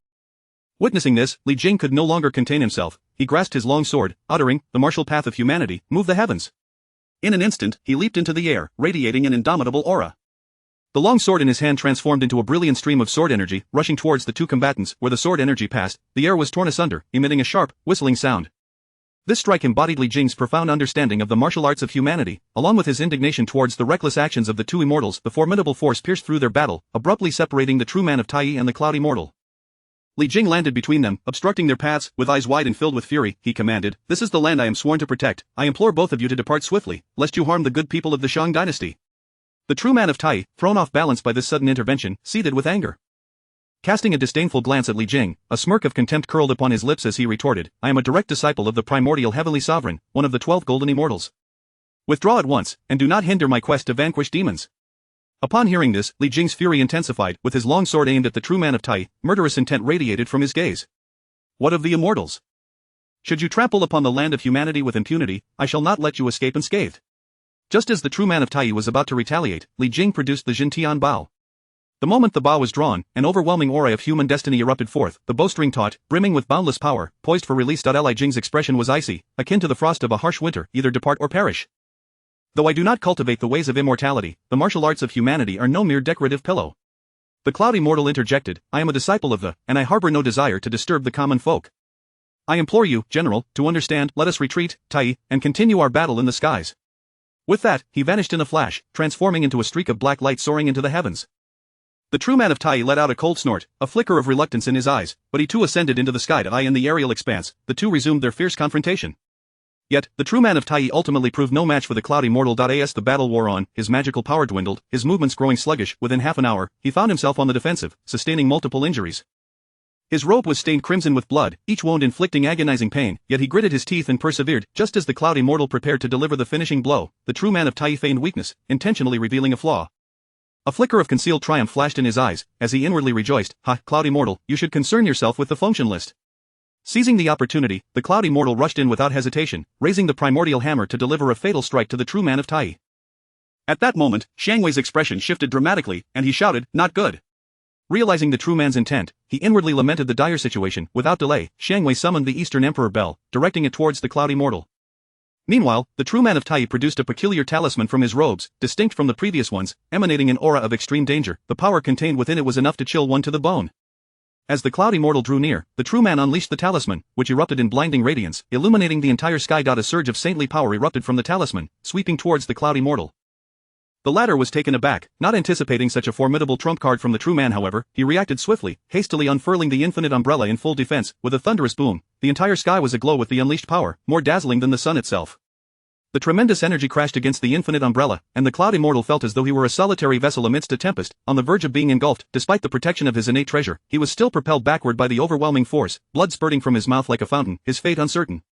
Witnessing this, Li Jing could no longer contain himself. He grasped his long sword, uttering, the martial path of humanity, move the heavens. In an instant, he leaped into the air, radiating an indomitable aura. The long sword in his hand transformed into a brilliant stream of sword energy, rushing towards the 2 combatants. Where the sword energy passed, the air was torn asunder, emitting a sharp, whistling sound. This strike embodied Li Jing's profound understanding of the martial arts of humanity, along with his indignation towards the reckless actions of the 2 immortals. The formidable force pierced through their battle, abruptly separating the true man of Tai and the Cloud Immortal. Li Jing landed between them, obstructing their paths. With eyes wide and filled with fury, he commanded, this is the land I am sworn to protect. I implore both of you to depart swiftly, lest you harm the good people of the Shang dynasty. The true man of Tai, thrown off balance by this sudden intervention, seethed with anger. Casting a disdainful glance at Li Jing, a smirk of contempt curled upon his lips as he retorted, I am a direct disciple of the primordial heavenly sovereign, one of the 12 golden immortals. Withdraw at once, and do not hinder my quest to vanquish demons. Upon hearing this, Li Jing's fury intensified. With his long sword aimed at the true man of Tai, murderous intent radiated from his gaze. What of the immortals? Should you trample upon the land of humanity with impunity, I shall not let you escape unscathed. Just as the true man of Tai was about to retaliate, Li Jing produced the Jintian Bao. The moment the bow was drawn, an overwhelming aura of human destiny erupted forth, the bowstring taut, brimming with boundless power, poised for release. Li Jing's expression was icy, akin to the frost of a harsh winter, either depart or perish. Though I do not cultivate the ways of immortality, the martial arts of humanity are no mere decorative pillow. The Cloud Immortal interjected, I am a disciple of the, and I harbor no desire to disturb the common folk. I implore you, General, to understand. Let us retreat, Tai, and continue our battle in the skies. With that, he vanished in a flash, transforming into a streak of black light soaring into the heavens. The true man of Tai let out a cold snort, a flicker of reluctance in his eyes, but he too ascended into the sky. In the aerial expanse, the 2 resumed their fierce confrontation. Yet, the true man of Tai ultimately proved no match for the Cloud Immortal. As the battle wore on, his magical power dwindled, his movements growing sluggish. Within half an hour, he found himself on the defensive, sustaining multiple injuries. His robe was stained crimson with blood, each wound inflicting agonizing pain, yet he gritted his teeth and persevered. Just as the Cloud Immortal prepared to deliver the finishing blow, the true man of Tai feigned weakness, intentionally revealing a flaw. A flicker of concealed triumph flashed in his eyes, as he inwardly rejoiced, Ha, Cloud Immortal, you should concern yourself with the function list. Seizing the opportunity, the Cloud Immortal rushed in without hesitation, raising the primordial hammer to deliver a fatal strike to the true man of Tai. At that moment, Xiangwei's expression shifted dramatically, and he shouted, not good. Realizing the true man's intent, he inwardly lamented the dire situation. Without delay, Xiangwei summoned the Eastern Emperor Bell, directing it towards the Cloud Immortal. Meanwhile, the true man of Tai produced a peculiar talisman from his robes, distinct from the previous ones, emanating an aura of extreme danger. The power contained within it was enough to chill one to the bone. As the Cloud Immortal drew near, the true man unleashed the talisman, which erupted in blinding radiance, illuminating the entire sky. A surge of saintly power erupted from the talisman, sweeping towards the Cloud Immortal. The latter was taken aback, not anticipating such a formidable trump card from the true man. However, he reacted swiftly, hastily unfurling the infinite umbrella in full defense. With a thunderous boom, the entire sky was aglow with the unleashed power, more dazzling than the sun itself. The tremendous energy crashed against the infinite umbrella, and the Cloud Immortal felt as though he were a solitary vessel amidst a tempest, on the verge of being engulfed. Despite the protection of his innate treasure, he was still propelled backward by the overwhelming force, blood spurting from his mouth like a fountain, his fate uncertain.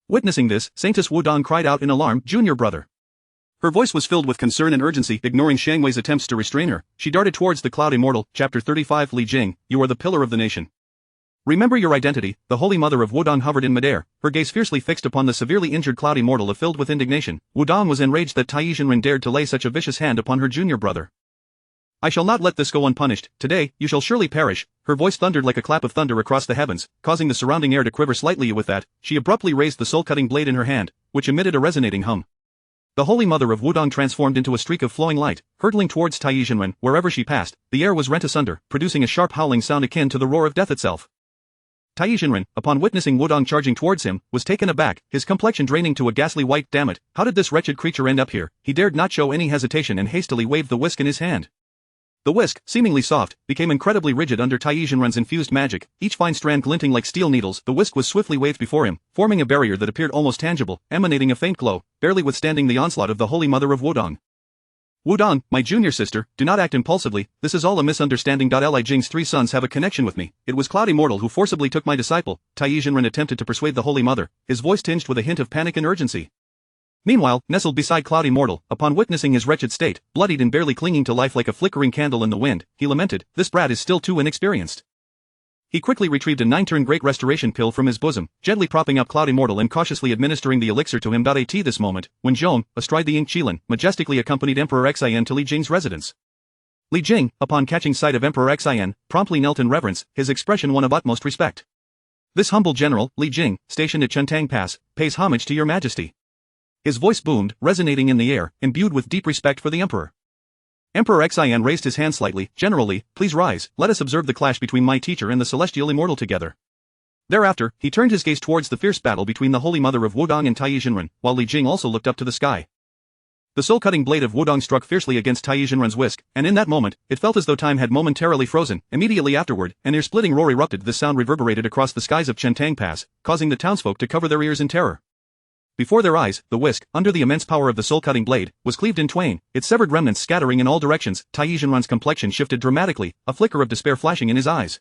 Witnessing this, Saintess Wudong cried out in alarm, "Junior brother!" Her voice was filled with concern and urgency. Ignoring Shang Wei's attempts to restrain her, she darted towards the Cloud Immortal. Chapter 35 Li Jing, you are the pillar of the nation. Remember your identity. The Holy Mother of Wudong hovered in midair, her gaze fiercely fixed upon the severely injured Cloud Immortal. Filled with indignation, Wudong was enraged that Tai Jinren dared to lay such a vicious hand upon her junior brother. I shall not let this go unpunished. Today, you shall surely perish. Her voice thundered like a clap of thunder across the heavens, causing the surrounding air to quiver slightly. With that, she abruptly raised the soul-cutting blade in her hand, which emitted a resonating hum. The Holy Mother of Wudong transformed into a streak of flowing light, hurtling towards Tai Jinren. Wherever she passed, the air was rent asunder, producing a sharp howling sound akin to the roar of death itself. Tai Jinren, upon witnessing Wudong charging towards him, was taken aback, his complexion draining to a ghastly white. Damn it, how did this wretched creature end up here? He dared not show any hesitation and hastily waved the whisk in his hand. The whisk, seemingly soft, became incredibly rigid under Tai Jinren's infused magic, each fine strand glinting like steel needles. The whisk was swiftly waved before him, forming a barrier that appeared almost tangible, emanating a faint glow, barely withstanding the onslaught of the Holy Mother of Wudong. Wudong, my junior sister, do not act impulsively, this is all a misunderstanding. Li Jing's 3 sons have a connection with me. It was Cloud Immortal who forcibly took my disciple. Tai Jinren attempted to persuade the Holy Mother, his voice tinged with a hint of panic and urgency. Meanwhile, nestled beside Cloud Immortal, upon witnessing his wretched state, bloodied and barely clinging to life like a flickering candle in the wind, he lamented, this brat is still too inexperienced. He quickly retrieved a 9-turn Great Restoration pill from his bosom, gently propping up Cloud Immortal and cautiously administering the elixir to him. At this moment, when Zhong, astride the Ink Qilin, majestically accompanied Emperor Xian to Li Jing's residence. Li Jing, upon catching sight of Emperor Xian, promptly knelt in reverence, his expression one of utmost respect. This humble general, Li Jing, stationed at Chentang Pass, pays homage to your majesty. His voice boomed, resonating in the air, imbued with deep respect for the emperor. Emperor Xian raised his hand slightly. General Li, please rise, let us observe the clash between my teacher and the celestial immortal together. Thereafter, he turned his gaze towards the fierce battle between the Holy Mother of Wudong and Tai Jinren, while Li Jing also looked up to the sky. The soul-cutting blade of Wudong struck fiercely against Tai Jinren's whisk, and in that moment, it felt as though time had momentarily frozen. Immediately afterward, an ear-splitting roar erupted. This sound reverberated across the skies of Chentang Pass, causing the townsfolk to cover their ears in terror. Before their eyes, the whisk, under the immense power of the soul-cutting blade, was cleaved in twain, its severed remnants scattering in all directions. Tai Jinren's complexion shifted dramatically, a flicker of despair flashing in his eyes.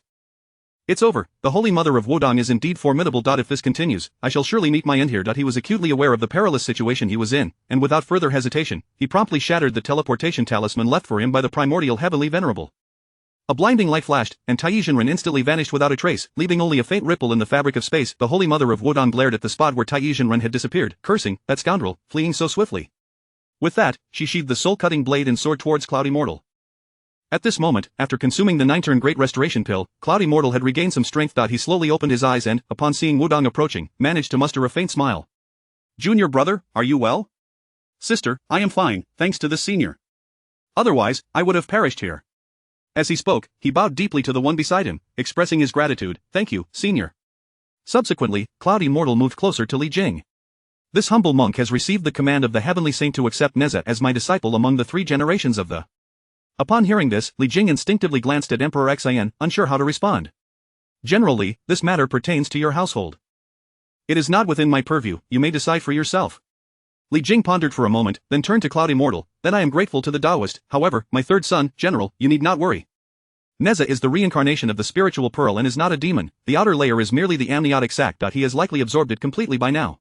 It's over, the Holy Mother of Wudong is indeed formidable. If this continues, I shall surely meet my end here. He was acutely aware of the perilous situation he was in, and without further hesitation, he promptly shattered the teleportation talisman left for him by the Primordial Heavenly Venerable. A blinding light flashed, and Tai Jinren instantly vanished without a trace, leaving only a faint ripple in the fabric of space. The Holy Mother of Wudong glared at the spot where Tai Jinren had disappeared, cursing, that scoundrel, fleeing so swiftly. With that, she sheathed the soul-cutting blade and soared towards Cloud Immortal. At this moment, after consuming the 9-turn Great Restoration pill, Cloud Immortal had regained some strength. He slowly opened his eyes and, upon seeing Wudong approaching, managed to muster a faint smile. Junior brother, are you well? Sister, I am fine, thanks to this senior. Otherwise, I would have perished here. As he spoke, he bowed deeply to the one beside him, expressing his gratitude. Thank you, senior. Subsequently, Cloud Immortal moved closer to Li Jing. This humble monk has received the command of the heavenly saint to accept Neza as my disciple among the 3 generations of the. Upon hearing this, Li Jing instinctively glanced at Emperor Xian, unsure how to respond. General Li, this matter pertains to your household. It is not within my purview, you may decide for yourself. Li Jing pondered for a moment, then turned to Cloud Immortal. Then I am grateful to the Taoist, however, my 3rd son, General, you need not worry. Neza is the reincarnation of the spiritual pearl and is not a demon, the outer layer is merely the amniotic sac. He has likely absorbed it completely by now.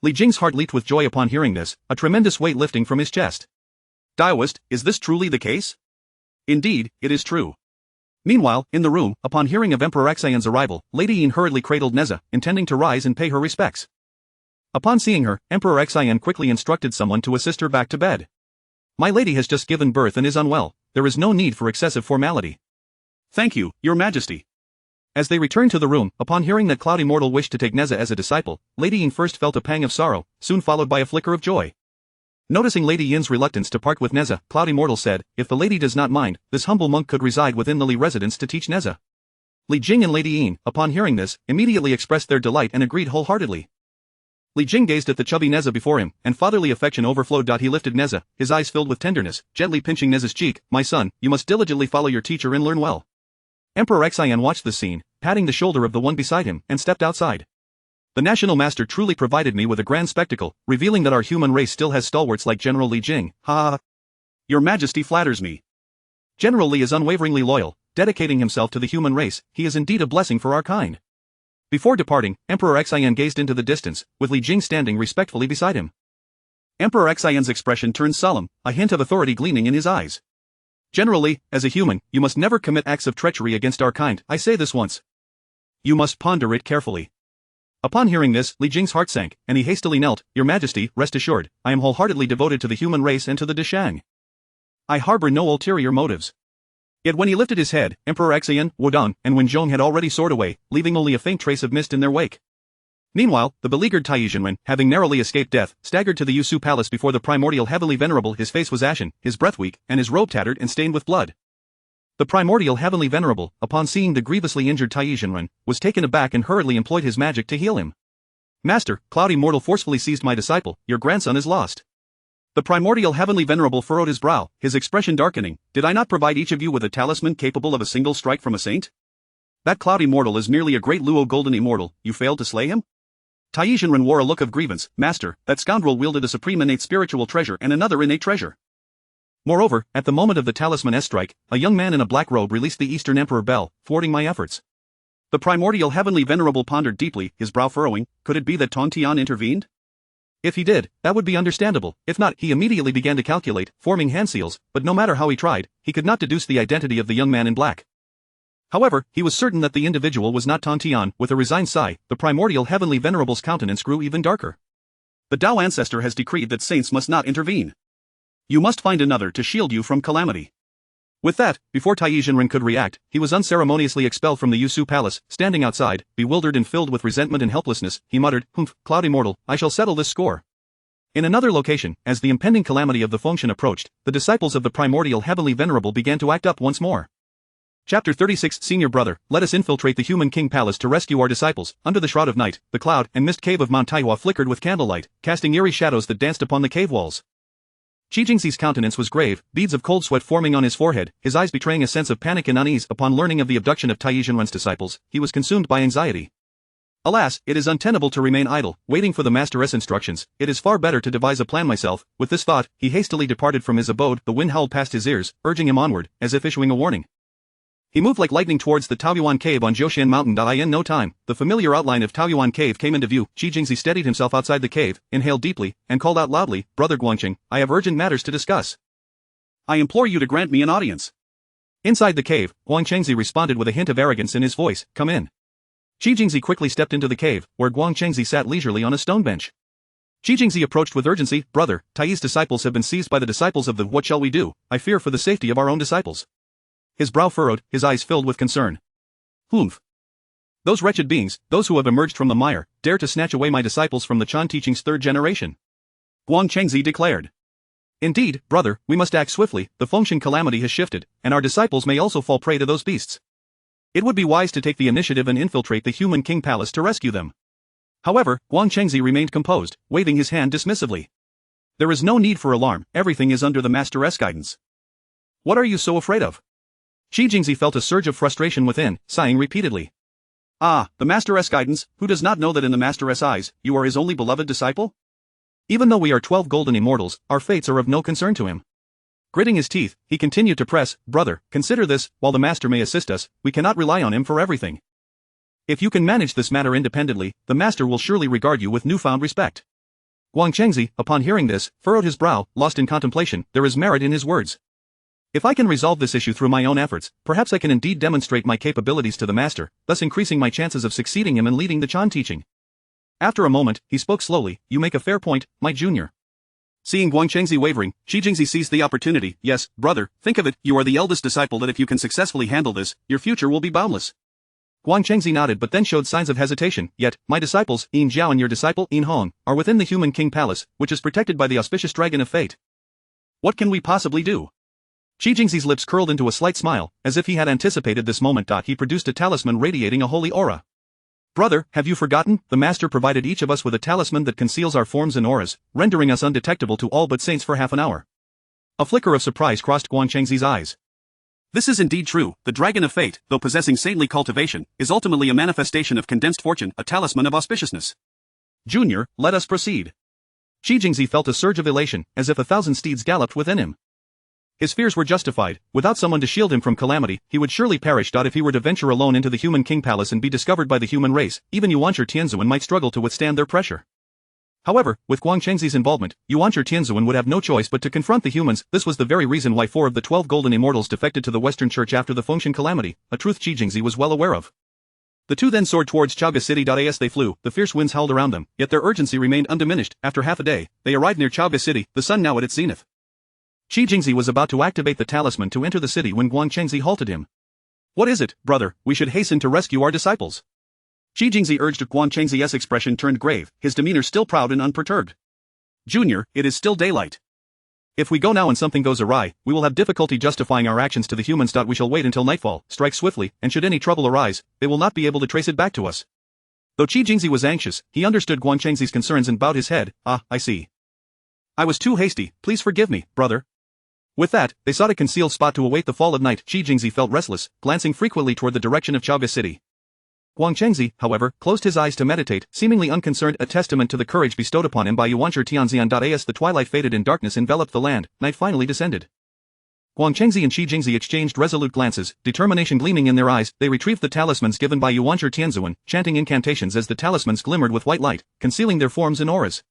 Li Jing's heart leaped with joy upon hearing this, a tremendous weight lifting from his chest. Taoist, is this truly the case? Indeed, it is true. Meanwhile, in the room, upon hearing of Emperor Xian's arrival, Lady Yin hurriedly cradled Neza, intending to rise and pay her respects. Upon seeing her, Emperor Xian quickly instructed someone to assist her back to bed. My lady has just given birth and is unwell, there is no need for excessive formality. Thank you, your majesty. As they returned to the room, upon hearing that Cloud Immortal wished to take Neza as a disciple, Lady Yin first felt a pang of sorrow, soon followed by a flicker of joy. Noticing Lady Yin's reluctance to part with Neza, Cloud Immortal said, if the lady does not mind, this humble monk could reside within the Li residence to teach Neza. Li Jing and Lady Yin, upon hearing this, immediately expressed their delight and agreed wholeheartedly. Li Jing gazed at the chubby Neza before him, and fatherly affection overflowed. He lifted Neza, his eyes filled with tenderness, gently pinching Neza's cheek. My son, you must diligently follow your teacher and learn well. Emperor Xian watched this scene, patting the shoulder of the one beside him, and stepped outside. The National Master truly provided me with a grand spectacle, revealing that our human race still has stalwarts like General Li Jing. Ha ha ha. Your Majesty flatters me. General Li is unwaveringly loyal, dedicating himself to the human race. He is indeed a blessing for our kind. Before departing, Emperor Xian gazed into the distance, with Li Jing standing respectfully beside him. Emperor Xian's expression turned solemn, a hint of authority gleaming in his eyes. General Li, as a human, you must never commit acts of treachery against our kind. I say this once. You must ponder it carefully. Upon hearing this, Li Jing's heart sank, and he hastily knelt. Your Majesty, rest assured, I am wholeheartedly devoted to the human race and to the Deshang. I harbor no ulterior motives. Yet when he lifted his head, Emperor Xian, Wudong, and Wen Zhong had already soared away, leaving only a faint trace of mist in their wake. Meanwhile, the beleaguered Tai Zhenren, having narrowly escaped death, staggered to the Yusu Palace before the Primordial Heavenly Venerable. His face was ashen, his breath weak, and his robe tattered and stained with blood. The Primordial Heavenly Venerable, upon seeing the grievously injured Tai Zhenren, was taken aback and hurriedly employed his magic to heal him. Master, Cloudy Mortal forcefully seized my disciple. Your grandson is lost. The Primordial Heavenly Venerable furrowed his brow, his expression darkening. Did I not provide each of you with a talisman capable of a single strike from a saint? That Cloudy Mortal is merely a great Luo Golden Immortal. You failed to slay him? Tai Zhenren wore a look of grievance. Master, that scoundrel wielded a supreme innate spiritual treasure and another innate treasure. Moreover, at the moment of the talisman S-strike, a young man in a black robe released the Eastern Emperor Bell, thwarting my efforts. The Primordial Heavenly Venerable pondered deeply, his brow furrowing. Could it be that Tong Tian intervened? If he did, that would be understandable. If not, he immediately began to calculate, forming hand seals, but no matter how he tried, he could not deduce the identity of the young man in black. However, he was certain that the individual was not Tong Tian. With a resigned sigh, the Primordial Heavenly Venerable's countenance grew even darker. The Tao Ancestor has decreed that saints must not intervene. You must find another to shield you from calamity. With that, before Tai Zhenren could react, he was unceremoniously expelled from the Yusu Palace. Standing outside, bewildered and filled with resentment and helplessness, he muttered, "Humph, Cloudy Mortal, I shall settle this score." In another location, as the impending calamity of the Fengshen approached, the disciples of the Primordial Heavenly Venerable began to act up once more. Chapter 36 Senior Brother, let us infiltrate the Human King Palace to rescue our disciples. Under the shroud of night, the cloud and mist cave of Mount Taihua flickered with candlelight, casting eerie shadows that danced upon the cave walls. Qi Jingxi's countenance was grave, beads of cold sweat forming on his forehead, his eyes betraying a sense of panic and unease. Upon learning of the abduction of Tai Zhenren's disciples, he was consumed by anxiety. Alas, it is untenable to remain idle, waiting for the Master's instructions. It is far better to devise a plan myself. With this thought, he hastily departed from his abode. The wind howled past his ears, urging him onward, as if issuing a warning. He moved like lightning towards the Taoyuan Cave on Jiushan Mountain. In no time, the familiar outline of Taoyuan Cave came into view. Qi Jingxi steadied himself outside the cave, inhaled deeply, and called out loudly, "Brother Guangqing, I have urgent matters to discuss. I implore you to grant me an audience." Inside the cave, Guangqingzi responded with a hint of arrogance in his voice, "Come in." Qi Jingxi quickly stepped into the cave, where Guangqingzi sat leisurely on a stone bench. Qi Jingxi approached with urgency, "Brother, Tai's disciples have been seized by the disciples of the. What shall we do? I fear for the safety of our own disciples." His brow furrowed, his eyes filled with concern. "Humph. Those wretched beings, those who have emerged from the mire, dare to snatch away my disciples from the Chan teaching's third generation," Guangqingzi declared. "Indeed, brother, we must act swiftly. The Fengshen calamity has shifted, and our disciples may also fall prey to those beasts. It would be wise to take the initiative and infiltrate the Human King Palace to rescue them." However, Guangqingzi remained composed, waving his hand dismissively. "There is no need for alarm, everything is under the Master's guidance. What are you so afraid of?" Qi Jingxi felt a surge of frustration within, sighing repeatedly. "Ah, the Master's guidance, who does not know that in the Master's eyes, you are his only beloved disciple? Even though we are 12 golden immortals, our fates are of no concern to him." Gritting his teeth, he continued to press, "Brother, consider this, while the Master may assist us, we cannot rely on him for everything. If you can manage this matter independently, the Master will surely regard you with newfound respect." Guangqingzi, upon hearing this, furrowed his brow, lost in contemplation. There is merit in his words. If I can resolve this issue through my own efforts, perhaps I can indeed demonstrate my capabilities to the Master, thus increasing my chances of succeeding him in leading the Chan teaching. After a moment, he spoke slowly, "You make a fair point, my junior." Seeing Guangqingzi wavering, Qi Jingxi seized the opportunity. "Yes, brother, think of it, you are the eldest disciple that if you can successfully handle this, your future will be boundless." Guangqingzi nodded but then showed signs of hesitation. "Yet, my disciples, Yin Zhao and your disciple, Yin Hong, are within the Human King Palace, which is protected by the auspicious Dragon of Fate. What can we possibly do?" Qi Jingxi's lips curled into a slight smile, as if he had anticipated this moment. He produced a talisman radiating a holy aura. "Brother, have you forgotten? The Master provided each of us with a talisman that conceals our forms and auras, rendering us undetectable to all but saints for half an hour." A flicker of surprise crossed Guangqingzi's eyes. This is indeed true. The Dragon of Fate, though possessing saintly cultivation, is ultimately a manifestation of condensed fortune, a talisman of auspiciousness. Junior, let us proceed. Qi Jingzi felt a surge of elation, as if 1,000 steeds galloped within him. His fears were justified. Without someone to shield him from calamity, he would surely perish. If he were to venture alone into the human king palace and be discovered by the human race, even Yuanzhi Tianzuan might struggle to withstand their pressure. However, with Guang Chengxi's involvement, Yuanzhi Tianzuan would have no choice but to confront the humans. This was the very reason why 4 of the 12 golden immortals defected to the Western Church after the Fengshan calamity, a truth Qi Jingzi was well aware of. The two then soared towards Chaga City. As they flew, the fierce winds howled around them, yet their urgency remained undiminished. After half a day, they arrived near Chaga City, the sun now at its zenith. Qi Jingzi was about to activate the talisman to enter the city when Guang Chengxi halted him. What is it, brother? We should hasten to rescue our disciples. Qi Jingzi urged. Guang Chengxi's expression turned grave, his demeanor still proud and unperturbed. Junior, it is still daylight. If we go now and something goes awry, we will have difficulty justifying our actions to the humans. We shall wait until nightfall, strike swiftly, and should any trouble arise, they will not be able to trace it back to us. Though Qi Jingzi was anxious, he understood Guang Chengxi's concerns and bowed his head. I see. I was too hasty, please forgive me, brother. With that, they sought a concealed spot to await the fall of night. Qi Jingzi felt restless, glancing frequently toward the direction of Chaga City. Guang Chengxi, however, closed his eyes to meditate, seemingly unconcerned, a testament to the courage bestowed upon him by Yuanzhi Tianzian. As the twilight faded and darkness enveloped the land, night finally descended. Guang Chengxi and Qi Jingzi exchanged resolute glances, determination gleaming in their eyes. They retrieved the talismans given by Yuanzhi Tianzuan, chanting incantations as the talismans glimmered with white light, concealing their forms in auras.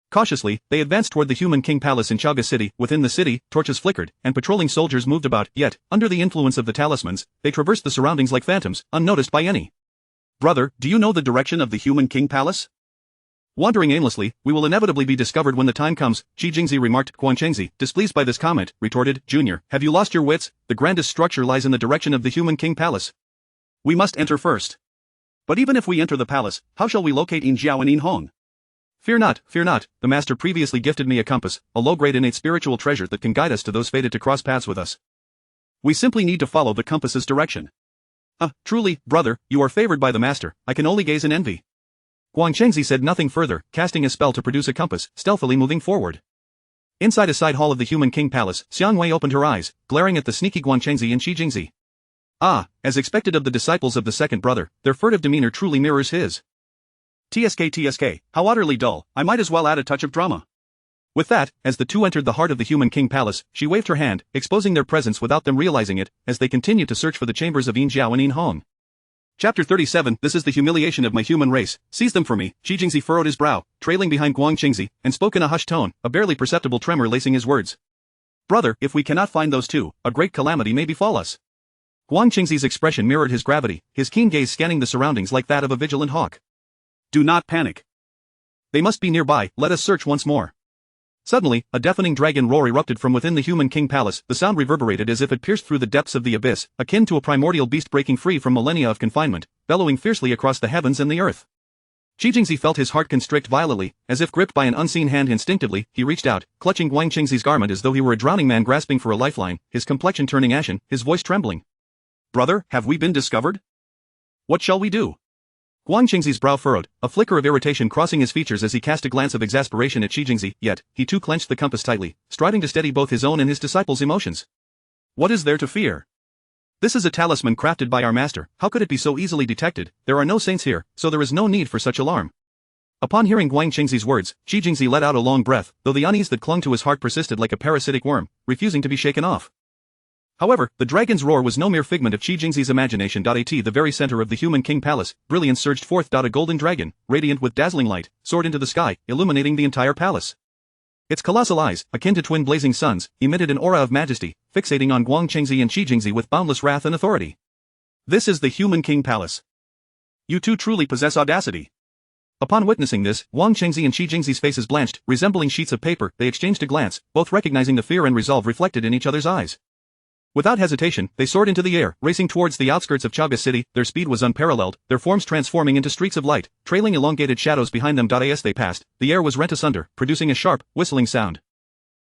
Cautiously, they advanced toward the human king palace in Chaga City. Within the city, torches flickered, and patrolling soldiers moved about, yet, under the influence of the talismans, they traversed the surroundings like phantoms, unnoticed by any. Brother, do you know the direction of the human king palace? Wandering aimlessly, we will inevitably be discovered when the time comes, Qi Jingzi remarked. Guang Chengxi, displeased by this comment, retorted, Junior, have you lost your wits? The grandest structure lies in the direction of the human king palace. We must enter first. But even if we enter the palace, how shall we locate Yin Jiao and Yin Hong? Fear not, the master previously gifted me a compass, a low-grade innate spiritual treasure that can guide us to those fated to cross paths with us. We simply need to follow the compass's direction. Truly, brother, you are favored by the master, I can only gaze in envy. Guang Chengxi said nothing further, casting a spell to produce a compass, stealthily moving forward. Inside a side hall of the human king palace, Xiang Wei opened her eyes, glaring at the sneaky Guang Chengxi and Qi Jingzi. As expected of the disciples of the second brother, their furtive demeanor truly mirrors his. TSK, how utterly dull, I might as well add a touch of drama. With that, as the two entered the heart of the human king palace, she waved her hand, exposing their presence without them realizing it, as they continued to search for the chambers of Yin Jiao and Yin Hong. Chapter 37. This is the humiliation of my human race, seize them for me. Qi Jingzi furrowed his brow, trailing behind Guang Chengxi, and spoke in a hushed tone, a barely perceptible tremor lacing his words. Brother, if we cannot find those two, a great calamity may befall us. Guang Chengxi's expression mirrored his gravity, his keen gaze scanning the surroundings like that of a vigilant hawk. Do not panic. They must be nearby, let us search once more. Suddenly, a deafening dragon roar erupted from within the human king palace. The sound reverberated as if it pierced through the depths of the abyss, akin to a primordial beast breaking free from millennia of confinement, bellowing fiercely across the heavens and the earth. Qi Jingzi felt his heart constrict violently, as if gripped by an unseen hand. Instinctively, he reached out, clutching Guang Chengxi's garment as though he were a drowning man grasping for a lifeline, his complexion turning ashen, his voice trembling. Brother, have we been discovered? What shall we do? Guang Chengxi's brow furrowed, a flicker of irritation crossing his features as he cast a glance of exasperation at Qi Jingzi, yet, he too clenched the compass tightly, striving to steady both his own and his disciples' emotions. What is there to fear? This is a talisman crafted by our master, how could it be so easily detected? There are no saints here, so there is no need for such alarm. Upon hearing Guang Chengxi's words, Qi Jingzi let out a long breath, though the unease that clung to his heart persisted like a parasitic worm, refusing to be shaken off. However, the dragon's roar was no mere figment of Qi Jingzi's imagination. At the very center of the human king palace, brilliance surged forth. A golden dragon, radiant with dazzling light, soared into the sky, illuminating the entire palace. Its colossal eyes, akin to twin blazing suns, emitted an aura of majesty, fixating on Guang Chengxi and Qi Jingzi with boundless wrath and authority. This is the human king palace. You two truly possess audacity. Upon witnessing this, Guang Chengxi and Qi Jingzi's faces blanched, resembling sheets of paper. They exchanged a glance, both recognizing the fear and resolve reflected in each other's eyes. Without hesitation, they soared into the air, racing towards the outskirts of Chaga City. Their speed was unparalleled, their forms transforming into streaks of light, trailing elongated shadows behind them. As they passed, the air was rent asunder, producing a sharp, whistling sound.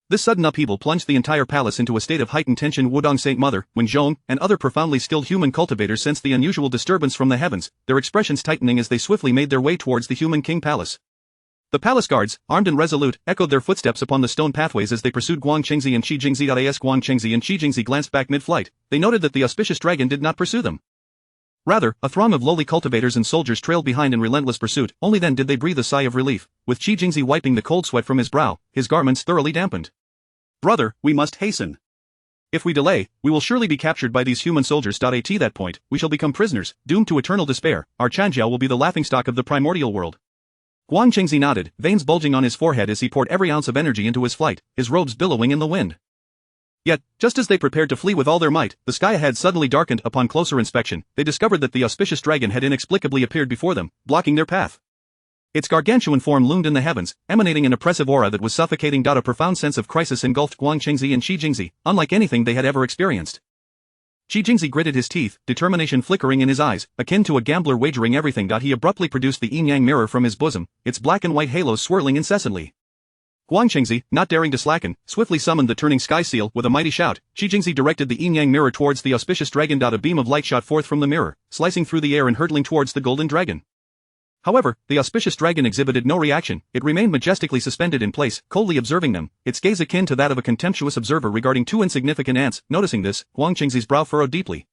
This sudden upheaval plunged the entire palace into a state of heightened tension. Wudong Saint Mother, Wen Zhong, and other profoundly skilled human cultivators sensed the unusual disturbance from the heavens, their expressions tightening as they swiftly made their way towards the human king palace. The palace guards, armed and resolute, echoed their footsteps upon the stone pathways as they pursued Guang Chengxi and Qi Jingzi. As Guang Chengxi and Qi Jingzi glanced back mid-flight, they noted that the auspicious dragon did not pursue them. Rather, a throng of lowly cultivators and soldiers trailed behind in relentless pursuit. Only then did they breathe a sigh of relief, with Qi Jingzi wiping the cold sweat from his brow, his garments thoroughly dampened. Brother, we must hasten. If we delay, we will surely be captured by these human soldiers. At that point, we shall become prisoners, doomed to eternal despair. Our Chanjiao will be the laughingstock of the primordial world. Guang Qingzi nodded, veins bulging on his forehead as he poured every ounce of energy into his flight, his robes billowing in the wind. Yet, just as they prepared to flee with all their might, the sky ahead suddenly darkened. Upon closer inspection, they discovered that the auspicious dragon had inexplicably appeared before them, blocking their path. Its gargantuan form loomed in the heavens, emanating an oppressive aura that was suffocating. A profound sense of crisis engulfed Guang Qingzi and Qi Jingzi, unlike anything they had ever experienced. Qi Jingzi gritted his teeth, determination flickering in his eyes, akin to a gambler wagering everything. He abruptly produced the yin-yang mirror from his bosom, its black and white halos swirling incessantly. Guang Qingzi, not daring to slacken, swiftly summoned the turning sky seal. With a mighty shout, Qi Jingzi directed the yin-yang mirror towards the auspicious dragon. A beam of light shot forth from the mirror, slicing through the air and hurtling towards the golden dragon. However, the auspicious dragon exhibited no reaction. It remained majestically suspended in place, coldly observing them, its gaze akin to that of a contemptuous observer regarding two insignificant ants. Noticing this, Guang Qingzi's brow furrowed deeply.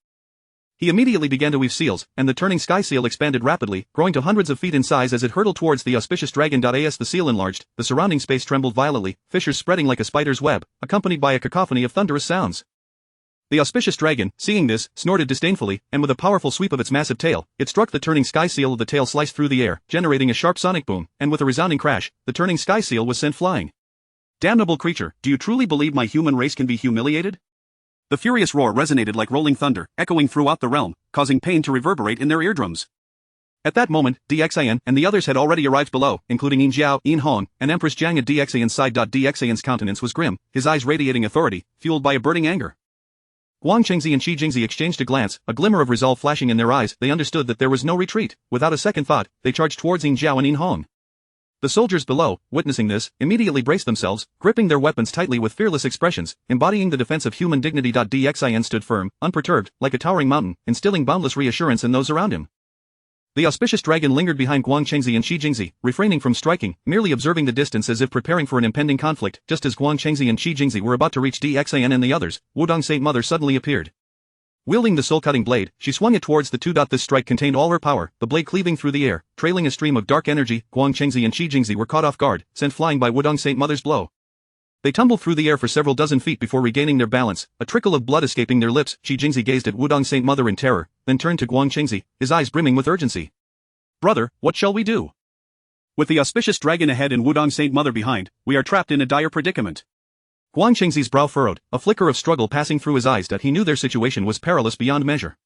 He immediately began to weave seals, and the turning sky seal expanded rapidly, growing to hundreds of feet in size as it hurtled towards the auspicious dragon. As the seal enlarged, the surrounding space trembled violently, fissures spreading like a spider's web, accompanied by a cacophony of thunderous sounds. The auspicious dragon, seeing this, snorted disdainfully, and with a powerful sweep of its massive tail, it struck the turning sky seal. The tail sliced through the air, generating a sharp sonic boom, and with a resounding crash, the turning sky seal was sent flying. Damnable creature, do you truly believe my human race can be humiliated? The furious roar resonated like rolling thunder, echoing throughout the realm, causing pain to reverberate in their eardrums. At that moment, DXIN and the others had already arrived below, including Yin Jiao, Yin Hong, and Empress Jiang. At DXIN's side. DXIN's countenance was grim, his eyes radiating authority, fueled by a burning anger. Guang Qingzi and Qi Jingzi exchanged a glance, a glimmer of resolve flashing in their eyes. They understood that there was no retreat. Without a second thought, they charged towards Yin Jiao and Yin Hong. The soldiers below, witnessing this, immediately braced themselves, gripping their weapons tightly with fearless expressions, embodying the defense of human dignity. DXIN stood firm, unperturbed, like a towering mountain, instilling boundless reassurance in those around him. The auspicious dragon lingered behind Guang Qingzi and Qi Jingzi, refraining from striking, merely observing the distance as if preparing for an impending conflict. Just as Guang Qingzi and Qi Jingzi were about to reach DXIN and the others, Wudong Saint Mother suddenly appeared. Wielding the soul-cutting blade, she swung it towards the two. This strike contained all her power, the blade cleaving through the air, trailing a stream of dark energy. Guang Qingzi and Qi Jingzi were caught off guard, sent flying by Wudong Saint Mother's blow. They tumbled through the air for several dozen feet before regaining their balance, a trickle of blood escaping their lips. Qi Jingzi gazed at Wudong Saint Mother in terror, then turned to Guang Qingzi, his eyes brimming with urgency. Brother, what shall we do? With the auspicious dragon ahead and Wudong Saint Mother behind, we are trapped in a dire predicament. Guang Qingzi's brow furrowed, a flicker of struggle passing through his eyes. He knew their situation was perilous beyond measure.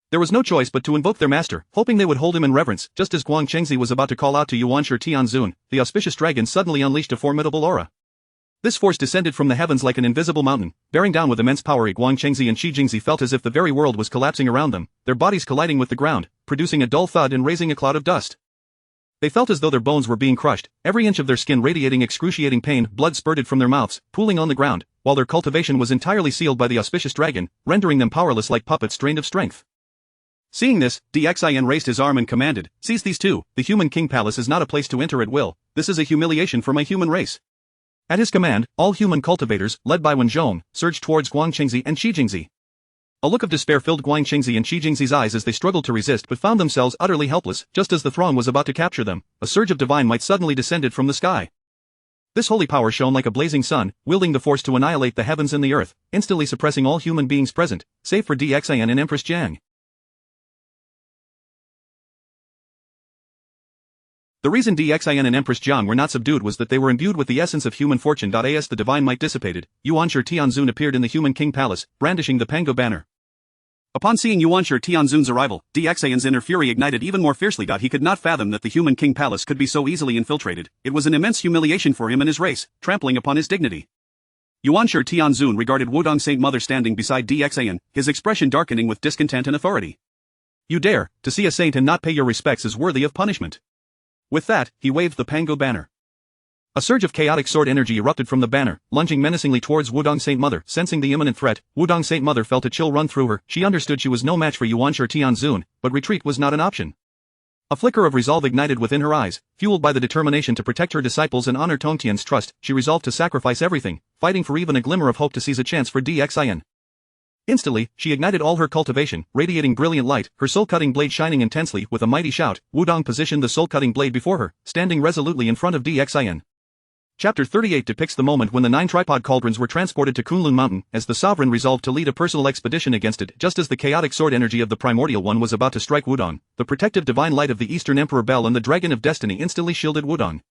There was no choice but to invoke their master, hoping they would hold him in reverence. Just as Guang Qingzi was about to call out to Yuanshi Tianzun, the auspicious dragon suddenly unleashed a formidable aura. This force descended from the heavens like an invisible mountain, bearing down with immense power. Guang Qingzi and Qi Jingzi felt as if the very world was collapsing around them, their bodies colliding with the ground, producing a dull thud and raising a cloud of dust. They felt as though their bones were being crushed, every inch of their skin radiating excruciating pain. Blood spurted from their mouths, pooling on the ground, while their cultivation was entirely sealed by the auspicious dragon, rendering them powerless like puppets drained of strength. Seeing this, DXIN raised his arm and commanded, "Seize these two. The human king palace is not a place to enter at will. This is a humiliation for my human race." At his command, all human cultivators, led by Wen Zhong, surged towards Guang Qingzi and Qi Jingzi. A look of despair filled Guang Qingzi and Qi Jingzi's eyes as they struggled to resist but found themselves utterly helpless. Just as the throng was about to capture them, a surge of divine might suddenly descended from the sky. This holy power shone like a blazing sun, wielding the force to annihilate the heavens and the earth, instantly suppressing all human beings present, save for DXIN and Empress Jiang. The reason DXIN and Empress Jiang were not subdued was that they were imbued with the essence of human fortune. As the divine might dissipated, Yuanshi Tianzun appeared in the human king palace, brandishing the Pango banner. Upon seeing Yuanshi Tianzun's arrival, DXIN's inner fury ignited even more fiercely. He could not fathom that the human king palace could be so easily infiltrated. It was an immense humiliation for him and his race, trampling upon his dignity. Yuanshi Tianzun regarded Wudong Saint Mother standing beside DXIN, his expression darkening with discontent and authority. "You dare, to see a saint and not pay your respects is worthy of punishment." With that, he waved the Pango banner. A surge of chaotic sword energy erupted from the banner, lunging menacingly towards Wudong Saint Mother. Sensing the imminent threat, Wudong Saint Mother felt a chill run through her. She understood she was no match for Yuanshi Tianzun, but retreat was not an option. A flicker of resolve ignited within her eyes, fueled by the determination to protect her disciples and honor Tongtian's trust. She resolved to sacrifice everything, fighting for even a glimmer of hope to seize a chance for DXIN. Instantly, she ignited all her cultivation, radiating brilliant light, her soul-cutting blade shining intensely. With a mighty shout, Wudong positioned the soul-cutting blade before her, standing resolutely in front of Dxin. Chapter 38 depicts the moment when the 9 tripod cauldrons were transported to Kunlun Mountain, as the sovereign resolved to lead a personal expedition against it. Just as the chaotic sword energy of the Primordial One was about to strike Wudong, the protective divine light of the Eastern Emperor Bel and the Dragon of Destiny instantly shielded Wudong.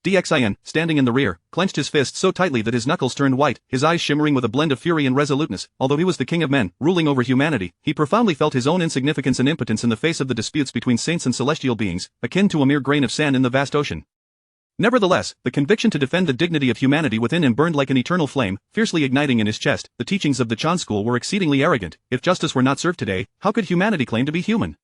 Dxin, standing in the rear, clenched his fist so tightly that his knuckles turned white, his eyes shimmering with a blend of fury and resoluteness. Although he was the king of men, ruling over humanity, he profoundly felt his own insignificance and impotence in the face of the disputes between saints and celestial beings, akin to a mere grain of sand in the vast ocean. Nevertheless, the conviction to defend the dignity of humanity within him burned like an eternal flame, fiercely igniting in his chest. The teachings of the Chan school were exceedingly arrogant. If justice were not served today, how could humanity claim to be human?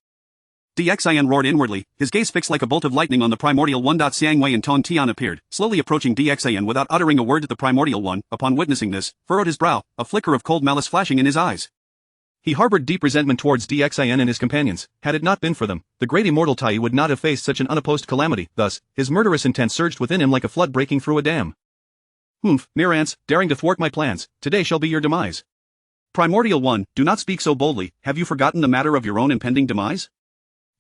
Dxin roared inwardly, his gaze fixed like a bolt of lightning on the Primordial One. Xiang Wei and Tong Tian appeared, slowly approaching Dxin without uttering a word. The Primordial One, upon witnessing this, furrowed his brow, a flicker of cold malice flashing in his eyes. He harbored deep resentment towards Dxin and his companions. Had it not been for them, the great immortal Tai would not have faced such an unopposed calamity. Thus, his murderous intent surged within him like a flood breaking through a dam. Humph, mere ants, daring to thwart my plans, today shall be your demise. Primordial One, do not speak so boldly. Have you forgotten the matter of your own impending demise?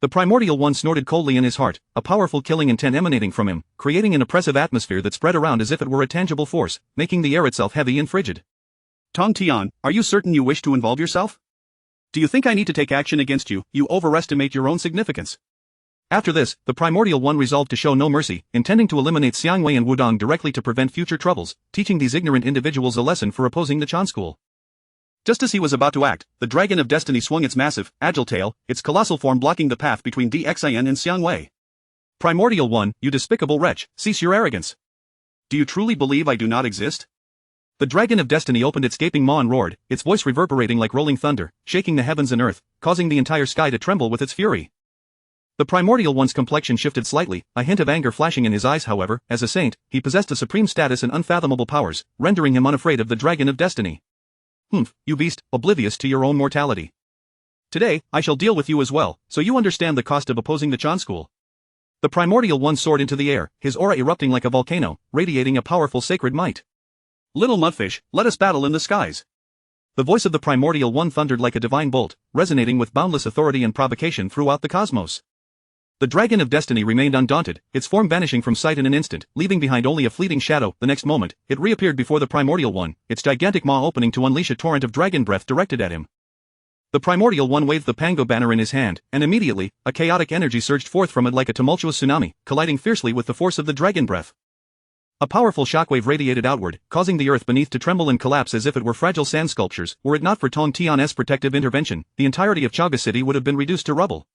The Primordial One snorted coldly in his heart, a powerful killing intent emanating from him, creating an oppressive atmosphere that spread around as if it were a tangible force, making the air itself heavy and frigid. Tong Tian, are you certain you wish to involve yourself? Do you think I need to take action against you? You overestimate your own significance. After this, the Primordial One resolved to show no mercy, intending to eliminate Xiang Wei and Wudong directly to prevent future troubles, teaching these ignorant individuals a lesson for opposing the Chan school. Just as he was about to act, the Dragon of Destiny swung its massive, agile tail, its colossal form blocking the path between Dxin and Xiang Wei. Primordial One, you despicable wretch, cease your arrogance. Do you truly believe I do not exist? The Dragon of Destiny opened its gaping maw and roared, its voice reverberating like rolling thunder, shaking the heavens and earth, causing the entire sky to tremble with its fury. The Primordial One's complexion shifted slightly, a hint of anger flashing in his eyes. However, as a saint, he possessed a supreme status and unfathomable powers, rendering him unafraid of the Dragon of Destiny. Humph, you beast, oblivious to your own mortality. Today, I shall deal with you as well, so you understand the cost of opposing the Chan school. The Primordial One soared into the air, his aura erupting like a volcano, radiating a powerful sacred might. Little mudfish, let us battle in the skies. The voice of the Primordial One thundered like a divine bolt, resonating with boundless authority and provocation throughout the cosmos. The Dragon of Destiny remained undaunted, its form vanishing from sight in an instant, leaving behind only a fleeting shadow. The next moment, it reappeared before the Primordial One, its gigantic maw opening to unleash a torrent of dragon breath directed at him. The Primordial One waved the Pango banner in his hand, and immediately, a chaotic energy surged forth from it like a tumultuous tsunami, colliding fiercely with the force of the dragon breath. A powerful shockwave radiated outward, causing the earth beneath to tremble and collapse as if it were fragile sand sculptures. Were it not for Tong Tian's protective intervention, the entirety of Chaga City would have been reduced to rubble.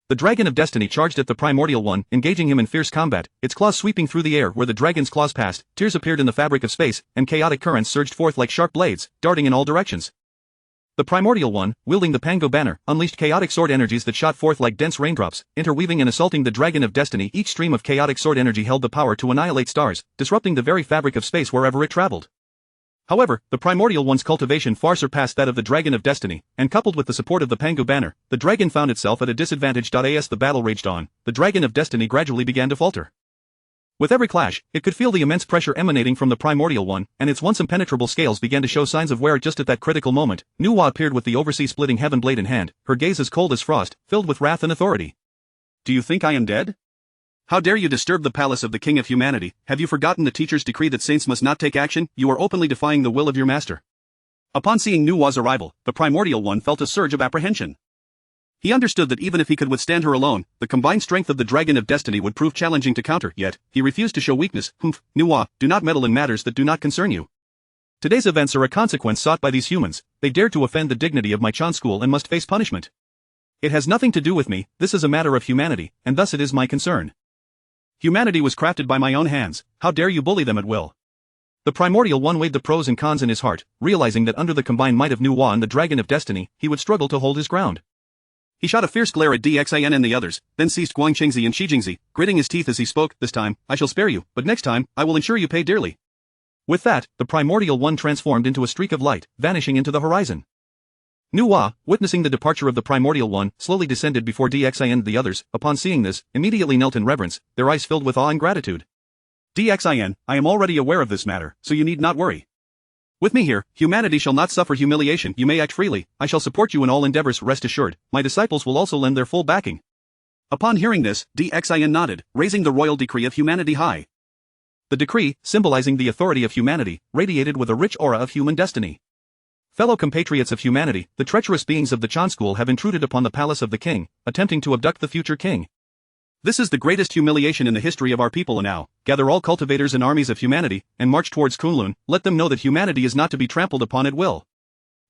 The Dragon of Destiny charged at the Primordial One, engaging him in fierce combat, its claws sweeping through the air. Where the dragon's claws passed, tears appeared in the fabric of space, and chaotic currents surged forth like sharp blades, darting in all directions. The Primordial One, wielding the Pango banner, unleashed chaotic sword energies that shot forth like dense raindrops, interweaving and assaulting the Dragon of Destiny. Each stream of chaotic sword energy held the power to annihilate stars, disrupting the very fabric of space wherever it traveled. However, the Primordial One's cultivation far surpassed that of the Dragon of Destiny, and coupled with the support of the Pango banner, the dragon found itself at a disadvantage. As the battle raged on, the Dragon of Destiny gradually began to falter. With every clash, it could feel the immense pressure emanating from the Primordial One, and its once impenetrable scales began to show signs of wear. Just at that critical moment, Nuwa appeared with the oversea-splitting heaven blade in hand, her gaze as cold as frost, filled with wrath and authority. Do you think I am dead? How dare you disturb the palace of the King of Humanity? Have you forgotten the teacher's decree that saints must not take action? You are openly defying the will of your master. Upon seeing Nuwa's arrival, the Primordial One felt a surge of apprehension. He understood that even if he could withstand her alone, the combined strength of the Dragon of Destiny would prove challenging to counter. Yet, he refused to show weakness. Humph, Nuwa, do not meddle in matters that do not concern you. Today's events are a consequence sought by these humans. They dared to offend the dignity of my Chan school and must face punishment. It has nothing to do with me, this is a matter of humanity, and thus it is my concern. Humanity was crafted by my own hands, how dare you bully them at will? The Primordial One weighed the pros and cons in his heart, realizing that under the combined might of Nuwa and the Dragon of Destiny, he would struggle to hold his ground. He shot a fierce glare at Dxin and the others, then seized Guangqingzi and Shijingzi, gritting his teeth as he spoke. This time, I shall spare you, but next time, I will ensure you pay dearly. With that, the Primordial One transformed into a streak of light, vanishing into the horizon. Nuwa, witnessing the departure of the Primordial One, slowly descended before Dxin and the others. Upon seeing this, immediately knelt in reverence, their eyes filled with awe and gratitude. Dxin, I am already aware of this matter, so you need not worry. With me here, humanity shall not suffer humiliation. You may act freely, I shall support you in all endeavors. Rest assured, my disciples will also lend their full backing. Upon hearing this, Xin nodded, raising the royal decree of humanity high. The decree, symbolizing the authority of humanity, radiated with a rich aura of human destiny. Fellow compatriots of humanity, the treacherous beings of the Chan school have intruded upon the palace of the king, attempting to abduct the future king. This is the greatest humiliation in the history of our people, and now, gather all cultivators and armies of humanity, and march towards Kunlun. Let them know that humanity is not to be trampled upon at will.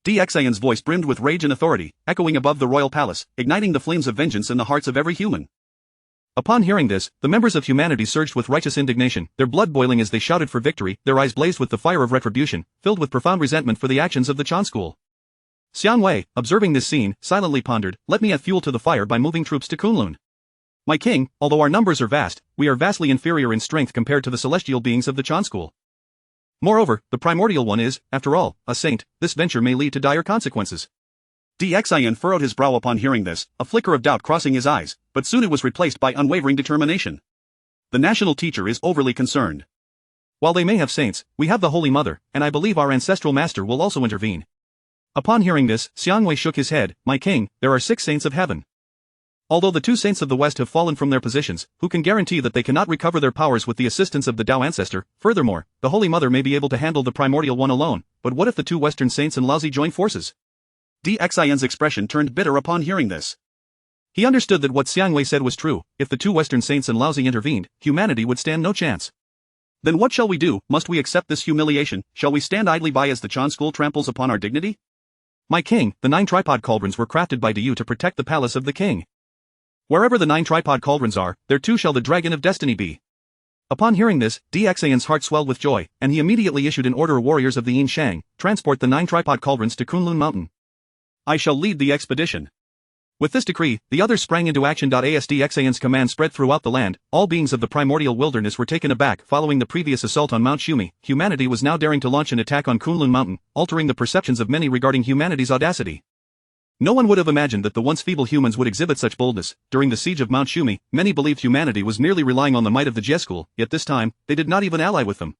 Xion's voice brimmed with rage and authority, echoing above the royal palace, igniting the flames of vengeance in the hearts of every human. Upon hearing this, the members of humanity surged with righteous indignation, their blood boiling as they shouted for victory, their eyes blazed with the fire of retribution, filled with profound resentment for the actions of the Chan school. Xiang Wei, observing this scene, silently pondered, let me add fuel to the fire by moving troops to Kunlun. My king, although our numbers are vast, we are vastly inferior in strength compared to the celestial beings of the Chan school. Moreover, the Primordial One is, after all, a saint. This venture may lead to dire consequences. Xian furrowed his brow upon hearing this, a flicker of doubt crossing his eyes, but soon it was replaced by unwavering determination. The national teacher is overly concerned. While they may have saints, we have the Holy Mother, and I believe our ancestral master will also intervene. Upon hearing this, Xiang Wei shook his head, my king, there are 6 saints of heaven. Although the 2 saints of the West have fallen from their positions, who can guarantee that they cannot recover their powers with the assistance of the Tao ancestor? Furthermore, the Holy Mother may be able to handle the Primordial One alone, but what if the 2 Western saints and Laozi join forces? Xion's expression turned bitter upon hearing this. He understood that what Xiang Wei said was true. If the 2 Western saints and Laozi intervened, humanity would stand no chance. Then what shall we do? Must we accept this humiliation? Shall we stand idly by as the Chan school tramples upon our dignity? My king, the 9 tripod cauldrons were crafted by Diyu to protect the palace of the king. Wherever the 9 tripod cauldrons are, there too shall the dragon of destiny be. Upon hearing this, Xion's heart swelled with joy, and he immediately issued an order: warriors of the Yin Shang, transport the 9 tripod cauldrons to Kunlun Mountain. I shall lead the expedition. With this decree, the others sprang into action. Xion's command spread throughout the land. All beings of the primordial wilderness were taken aback following the previous assault on Mount Shumi. Humanity was now daring to launch an attack on Kunlun Mountain, altering the perceptions of many regarding humanity's audacity. No one would have imagined that the once feeble humans would exhibit such boldness. During the siege of Mount Shumi, many believed humanity was merely relying on the might of the Jie school, yet this time, they did not even ally with them.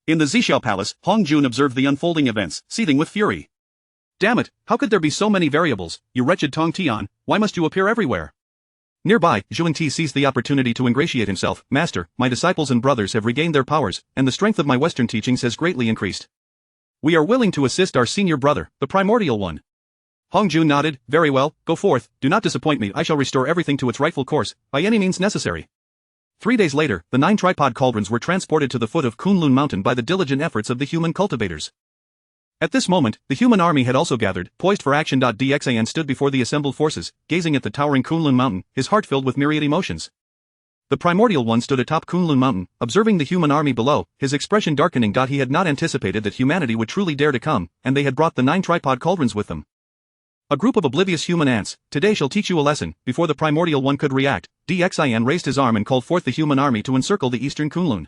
In the Zixiao Palace, Hong Jun observed the unfolding events, seething with fury. Damn it, how could there be so many variables? You wretched Tong Tian, why must you appear everywhere? Nearby, Zhuan Ti seized the opportunity to ingratiate himself. Master, my disciples and brothers have regained their powers, and the strength of my Western teachings has greatly increased. We are willing to assist our senior brother, the Primordial One. Hong Jun nodded, very well, go forth, do not disappoint me. I shall restore everything to its rightful course, by any means necessary. 3 days later, the 9 tripod cauldrons were transported to the foot of Kunlun Mountain by the diligent efforts of the human cultivators. At this moment, the human army had also gathered, poised for action. Xian stood before the assembled forces, gazing at the towering Kunlun Mountain, his heart filled with myriad emotions. The Primordial One stood atop Kunlun Mountain, observing the human army below, his expression darkening. He had not anticipated that humanity would truly dare to come, and they had brought the 9 tripod cauldrons with them. A group of oblivious human ants, today shall teach you a lesson. Before the Primordial One could react, Xian raised his arm and called forth the human army to encircle the eastern Kunlun.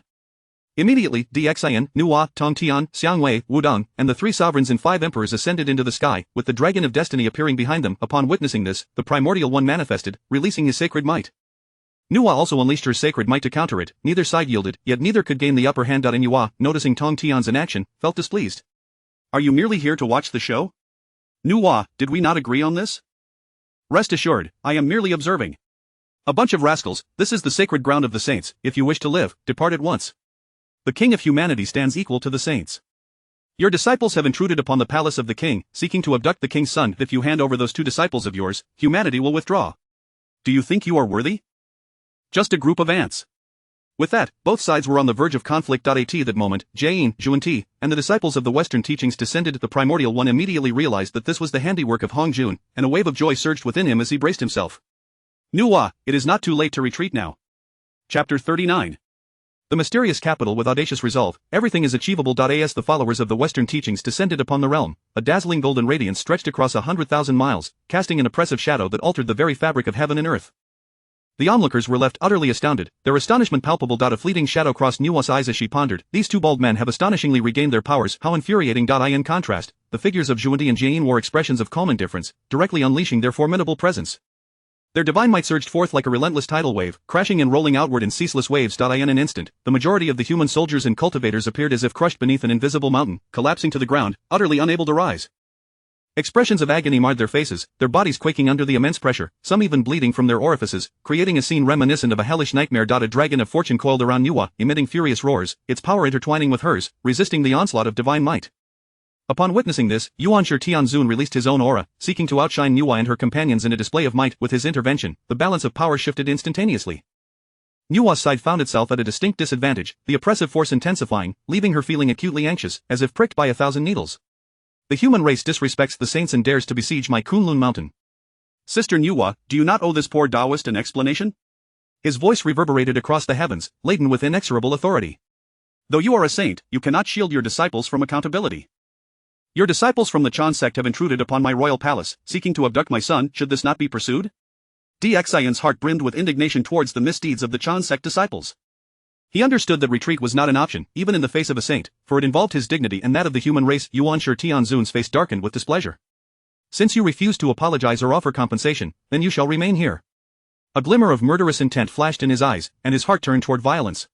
Immediately, Xian, Nuwa, Tong Tian, Xiang Wei, Wudong, and the 3 sovereigns and 5 emperors ascended into the sky, with the dragon of destiny appearing behind them. Upon witnessing this, the Primordial One manifested, releasing his sacred might. Nuwa also unleashed her sacred might to counter it. Neither side yielded, yet neither could gain the upper hand. Nuwa, noticing Tong Tian's inaction, felt displeased. Are you merely here to watch the show? Nuwa, did we not agree on this? Rest assured, I am merely observing. A bunch of rascals, this is the sacred ground of the saints. If you wish to live, depart at once. The king of humanity stands equal to the saints. Your disciples have intruded upon the palace of the king, seeking to abduct the king's son. If you hand over those 2 disciples of yours, humanity will withdraw. Do you think you are worthy? Just a group of ants. With that, both sides were on the verge of conflict. At that moment, Jiayin, Zhuan Ti, and the disciples of the Western teachings descended. The Primordial One immediately realized that this was the handiwork of Hong Jun, and a wave of joy surged within him as he braced himself. Nuwa, it is not too late to retreat now. Chapter 39. The mysterious capital with audacious resolve, everything is achievable. As the followers of the Western teachings descended upon the realm, a dazzling golden radiance stretched across 100,000 miles, casting an oppressive shadow that altered the very fabric of heaven and earth. The onlookers were left utterly astounded, their astonishment palpable. A fleeting shadow crossed Nuwa's eyes as she pondered, these 2 bald men have astonishingly regained their powers. How infuriating. In contrast, the figures of Zhuan Ti and Jiayin wore expressions of calm indifference, directly unleashing their formidable presence. Their divine might surged forth like a relentless tidal wave, crashing and rolling outward in ceaseless waves. In an instant, the majority of the human soldiers and cultivators appeared as if crushed beneath an invisible mountain, collapsing to the ground, utterly unable to rise. Expressions of agony marred their faces, their bodies quaking under the immense pressure, some even bleeding from their orifices, creating a scene reminiscent of a hellish nightmare. A dragon of fortune coiled around Nuwa, emitting furious roars, its power intertwining with hers, resisting the onslaught of divine might. Upon witnessing this, Yuanshi Tianzun released his own aura, seeking to outshine Nuwa and her companions in a display of might. With his intervention, the balance of power shifted instantaneously. Nuwa's side found itself at a distinct disadvantage, the oppressive force intensifying, leaving her feeling acutely anxious, as if pricked by 1,000 needles. The human race disrespects the saints and dares to besiege my Kunlun mountain. Sister Nuwa, do you not owe this poor Taoist an explanation? His voice reverberated across the heavens, laden with inexorable authority. Though you are a saint, you cannot shield your disciples from accountability. Your disciples from the Chan sect have intruded upon my royal palace, seeking to abduct my son. Should this not be pursued? Xian's heart brimmed with indignation towards the misdeeds of the Chan sect disciples. He understood that retreat was not an option, even in the face of a saint, for it involved his dignity and that of the human race. Yuanshi Tianzun's face darkened with displeasure. Since you refuse to apologize or offer compensation, then you shall remain here. A glimmer of murderous intent flashed in his eyes, and his heart turned toward violence.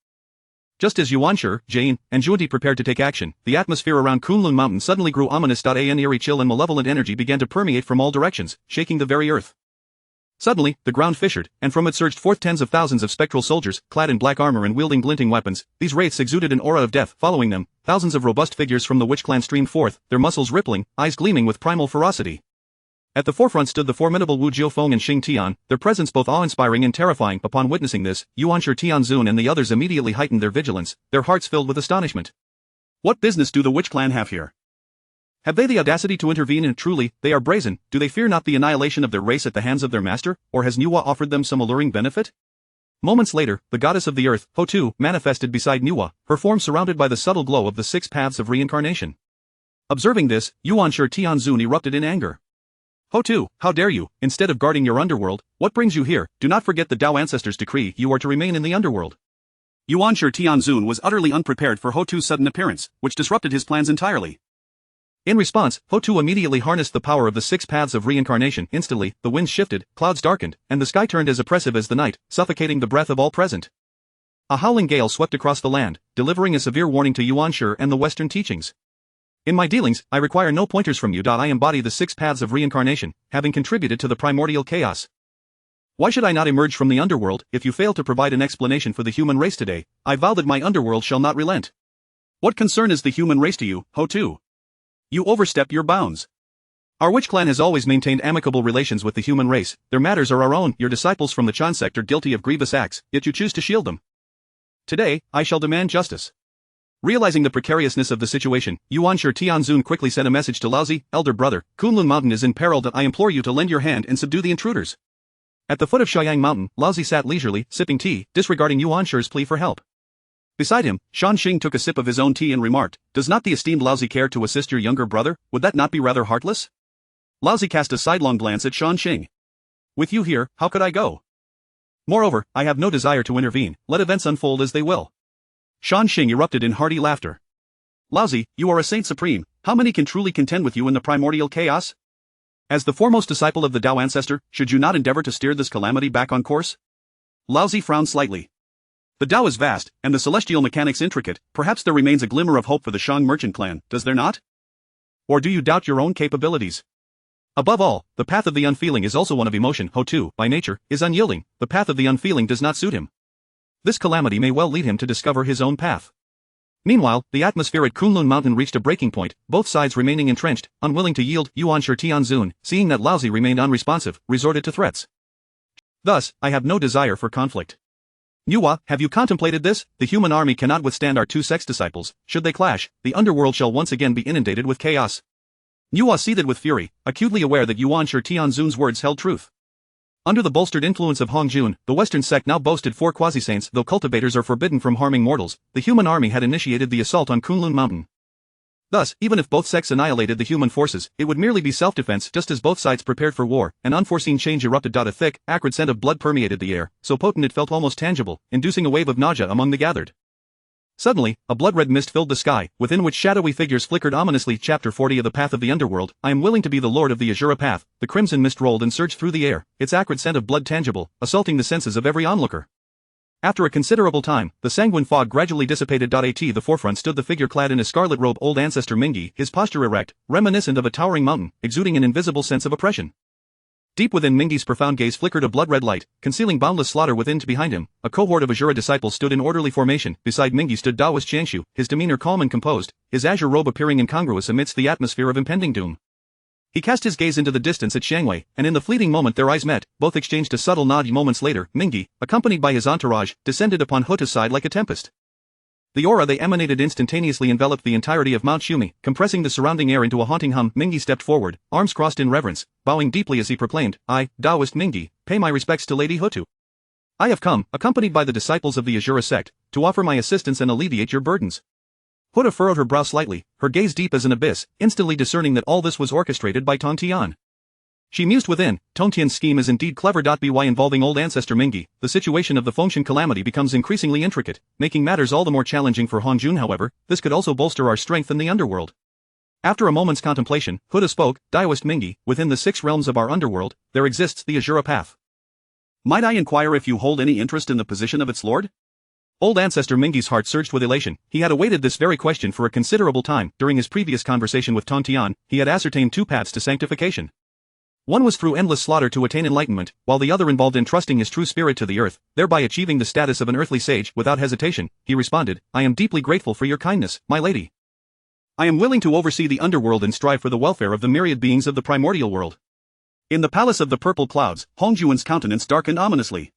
Just as Yuanshi, Jane, and Junti prepared to take action, the atmosphere around Kunlun Mountain suddenly grew ominous. An eerie chill and malevolent energy began to permeate from all directions, shaking the very earth. Suddenly, the ground fissured, and from it surged forth tens of thousands of spectral soldiers, clad in black armor and wielding glinting weapons. These wraiths exuded an aura of death. Following them, thousands of robust figures from the Witch Clan streamed forth, their muscles rippling, eyes gleaming with primal ferocity. At the forefront stood the formidable Wu Jiufeng and Xing Tian, their presence both awe-inspiring and terrifying. Upon witnessing this, Yuanshi Tianzun and the others immediately heightened their vigilance, their hearts filled with astonishment. What business do the Witch Clan have here? Have they the audacity to intervene? And truly, they are brazen. Do they fear not the annihilation of their race at the hands of their master, or has Nuwa offered them some alluring benefit? Moments later, the goddess of the earth, Ho-Tu, manifested beside Nuwa, her form surrounded by the subtle glow of the 6 paths of reincarnation. Observing this, Yuanshi Tianzun erupted in anger. Ho-Tu, how dare you? Instead of guarding your underworld, what brings you here? Do not forget the Tao ancestors' decree. You are to remain in the underworld. Yuanshi Tianzun was utterly unprepared for Ho-Tu's sudden appearance, which disrupted his plans entirely. In response, Ho-Tu immediately harnessed the power of the 6 paths of reincarnation. Instantly, the winds shifted, clouds darkened, and the sky turned as oppressive as the night, suffocating the breath of all present. A howling gale swept across the land, delivering a severe warning to Yuanshi and the Western teachings. In my dealings, I require no pointers from you. I embody the 6 paths of reincarnation, having contributed to the primordial chaos. Why should I not emerge from the underworld? If you fail to provide an explanation for the human race today, I vow that my underworld shall not relent. What concern is the human race to you, Ho-Tu? You overstep your bounds. Our Witch Clan has always maintained amicable relations with the human race. Their matters are our own. Your disciples from the Chan sect are guilty of grievous acts, yet you choose to shield them. Today, I shall demand justice. Realizing the precariousness of the situation, Yuanshi Tianzun quickly sent a message to Laozi, elder brother, Kunlun Mountain is in peril. I implore you to lend your hand and subdue the intruders. At the foot of Shaoyang Mountain, Laozi sat leisurely, sipping tea, disregarding Yuanshi's plea for help. Beside him, Shan Xing took a sip of his own tea and remarked, does not the esteemed Laozi care to assist your younger brother? Would that not be rather heartless? Laozi cast a sidelong glance at Shan Xing. With you here, how could I go? Moreover, I have no desire to intervene, let events unfold as they will. Shan Xing erupted in hearty laughter. Laozi, you are a saint supreme, how many can truly contend with you in the primordial chaos? As the foremost disciple of the Tao ancestor, should you not endeavor to steer this calamity back on course? Laozi frowned slightly. The Tao is vast, and the celestial mechanics intricate. Perhaps there remains a glimmer of hope for the Shang merchant clan, does there not? Or do you doubt your own capabilities? Above all, the path of the unfeeling is also one of emotion. Ho-Tu, by nature, is unyielding. The path of the unfeeling does not suit him. This calamity may well lead him to discover his own path. Meanwhile, the atmosphere at Kunlun Mountain reached a breaking point, both sides remaining entrenched, unwilling to yield. Yuanshi Tianzun, seeing that Laozi remained unresponsive, resorted to threats. Thus, I have no desire for conflict. Nuwa, have you contemplated this? The human army cannot withstand our 2 sex disciples. Should they clash, the underworld shall once again be inundated with chaos. Nuwa seethed with fury, acutely aware that Yuanshi Tianzun's words held truth. Under the bolstered influence of Hongjun, the Western sect now boasted 4 quasi-saints. Though cultivators are forbidden from harming mortals, the human army had initiated the assault on Kunlun Mountain. Thus, even if both sects annihilated the human forces, it would merely be self-defense. Just as both sides prepared for war, an unforeseen change erupted. A thick, acrid scent of blood permeated the air, so potent it felt almost tangible, inducing a wave of nausea among the gathered. Suddenly, a blood-red mist filled the sky, within which shadowy figures flickered ominously. Chapter 40 of the Path of the Underworld. I am willing to be the lord of the Azura Path. The crimson mist rolled and surged through the air, its acrid scent of blood tangible, assaulting the senses of every onlooker. After a considerable time, the sanguine fog gradually dissipated. At the forefront stood the figure clad in a scarlet robe, old ancestor Mingi, his posture erect, reminiscent of a towering mountain, exuding an invisible sense of oppression. Deep within Mingi's profound gaze flickered a blood-red light, concealing boundless slaughter within. Behind him, a cohort of Azura disciples stood in orderly formation. Beside Mingi stood Taoist Qiangshu, his demeanor calm and composed, his azure robe appearing incongruous amidst the atmosphere of impending doom. He cast his gaze into the distance at Xiangwei, and in the fleeting moment their eyes met, both exchanged a subtle nod. Moments later, Mingi, accompanied by his entourage, descended upon Huta's side like a tempest. The aura they emanated instantaneously enveloped the entirety of Mount Shumi, compressing the surrounding air into a haunting hum. Mingi stepped forward, arms crossed in reverence, bowing deeply as he proclaimed, "I, Taoist Mingi, pay my respects to Lady Hutu. I have come, accompanied by the disciples of the Azura sect, to offer my assistance and alleviate your burdens." Huta furrowed her brow slightly, her gaze deep as an abyss, instantly discerning that all this was orchestrated by Tong Tian. She mused within, Tong Tian's scheme is indeed clever. By involving old ancestor Mingi, the situation of the Fengshen calamity becomes increasingly intricate, making matters all the more challenging for Han Jun. However, this could also bolster our strength in the underworld. After a moment's contemplation, Huta spoke, Taoist Mingi, within the 6 realms of our underworld, there exists the Azura Path. Might I inquire if you hold any interest in the position of its lord? Old ancestor Mingi's heart surged with elation. He had awaited this very question for a considerable time. During his previous conversation with Tong Tian, he had ascertained 2 paths to sanctification. One was through endless slaughter to attain enlightenment, while the other involved entrusting his true spirit to the earth, thereby achieving the status of an earthly sage. Without hesitation, he responded, I am deeply grateful for your kindness, my lady. I am willing to oversee the underworld and strive for the welfare of the myriad beings of the primordial world. In the palace of the purple clouds, Hongjuan's countenance darkened ominously.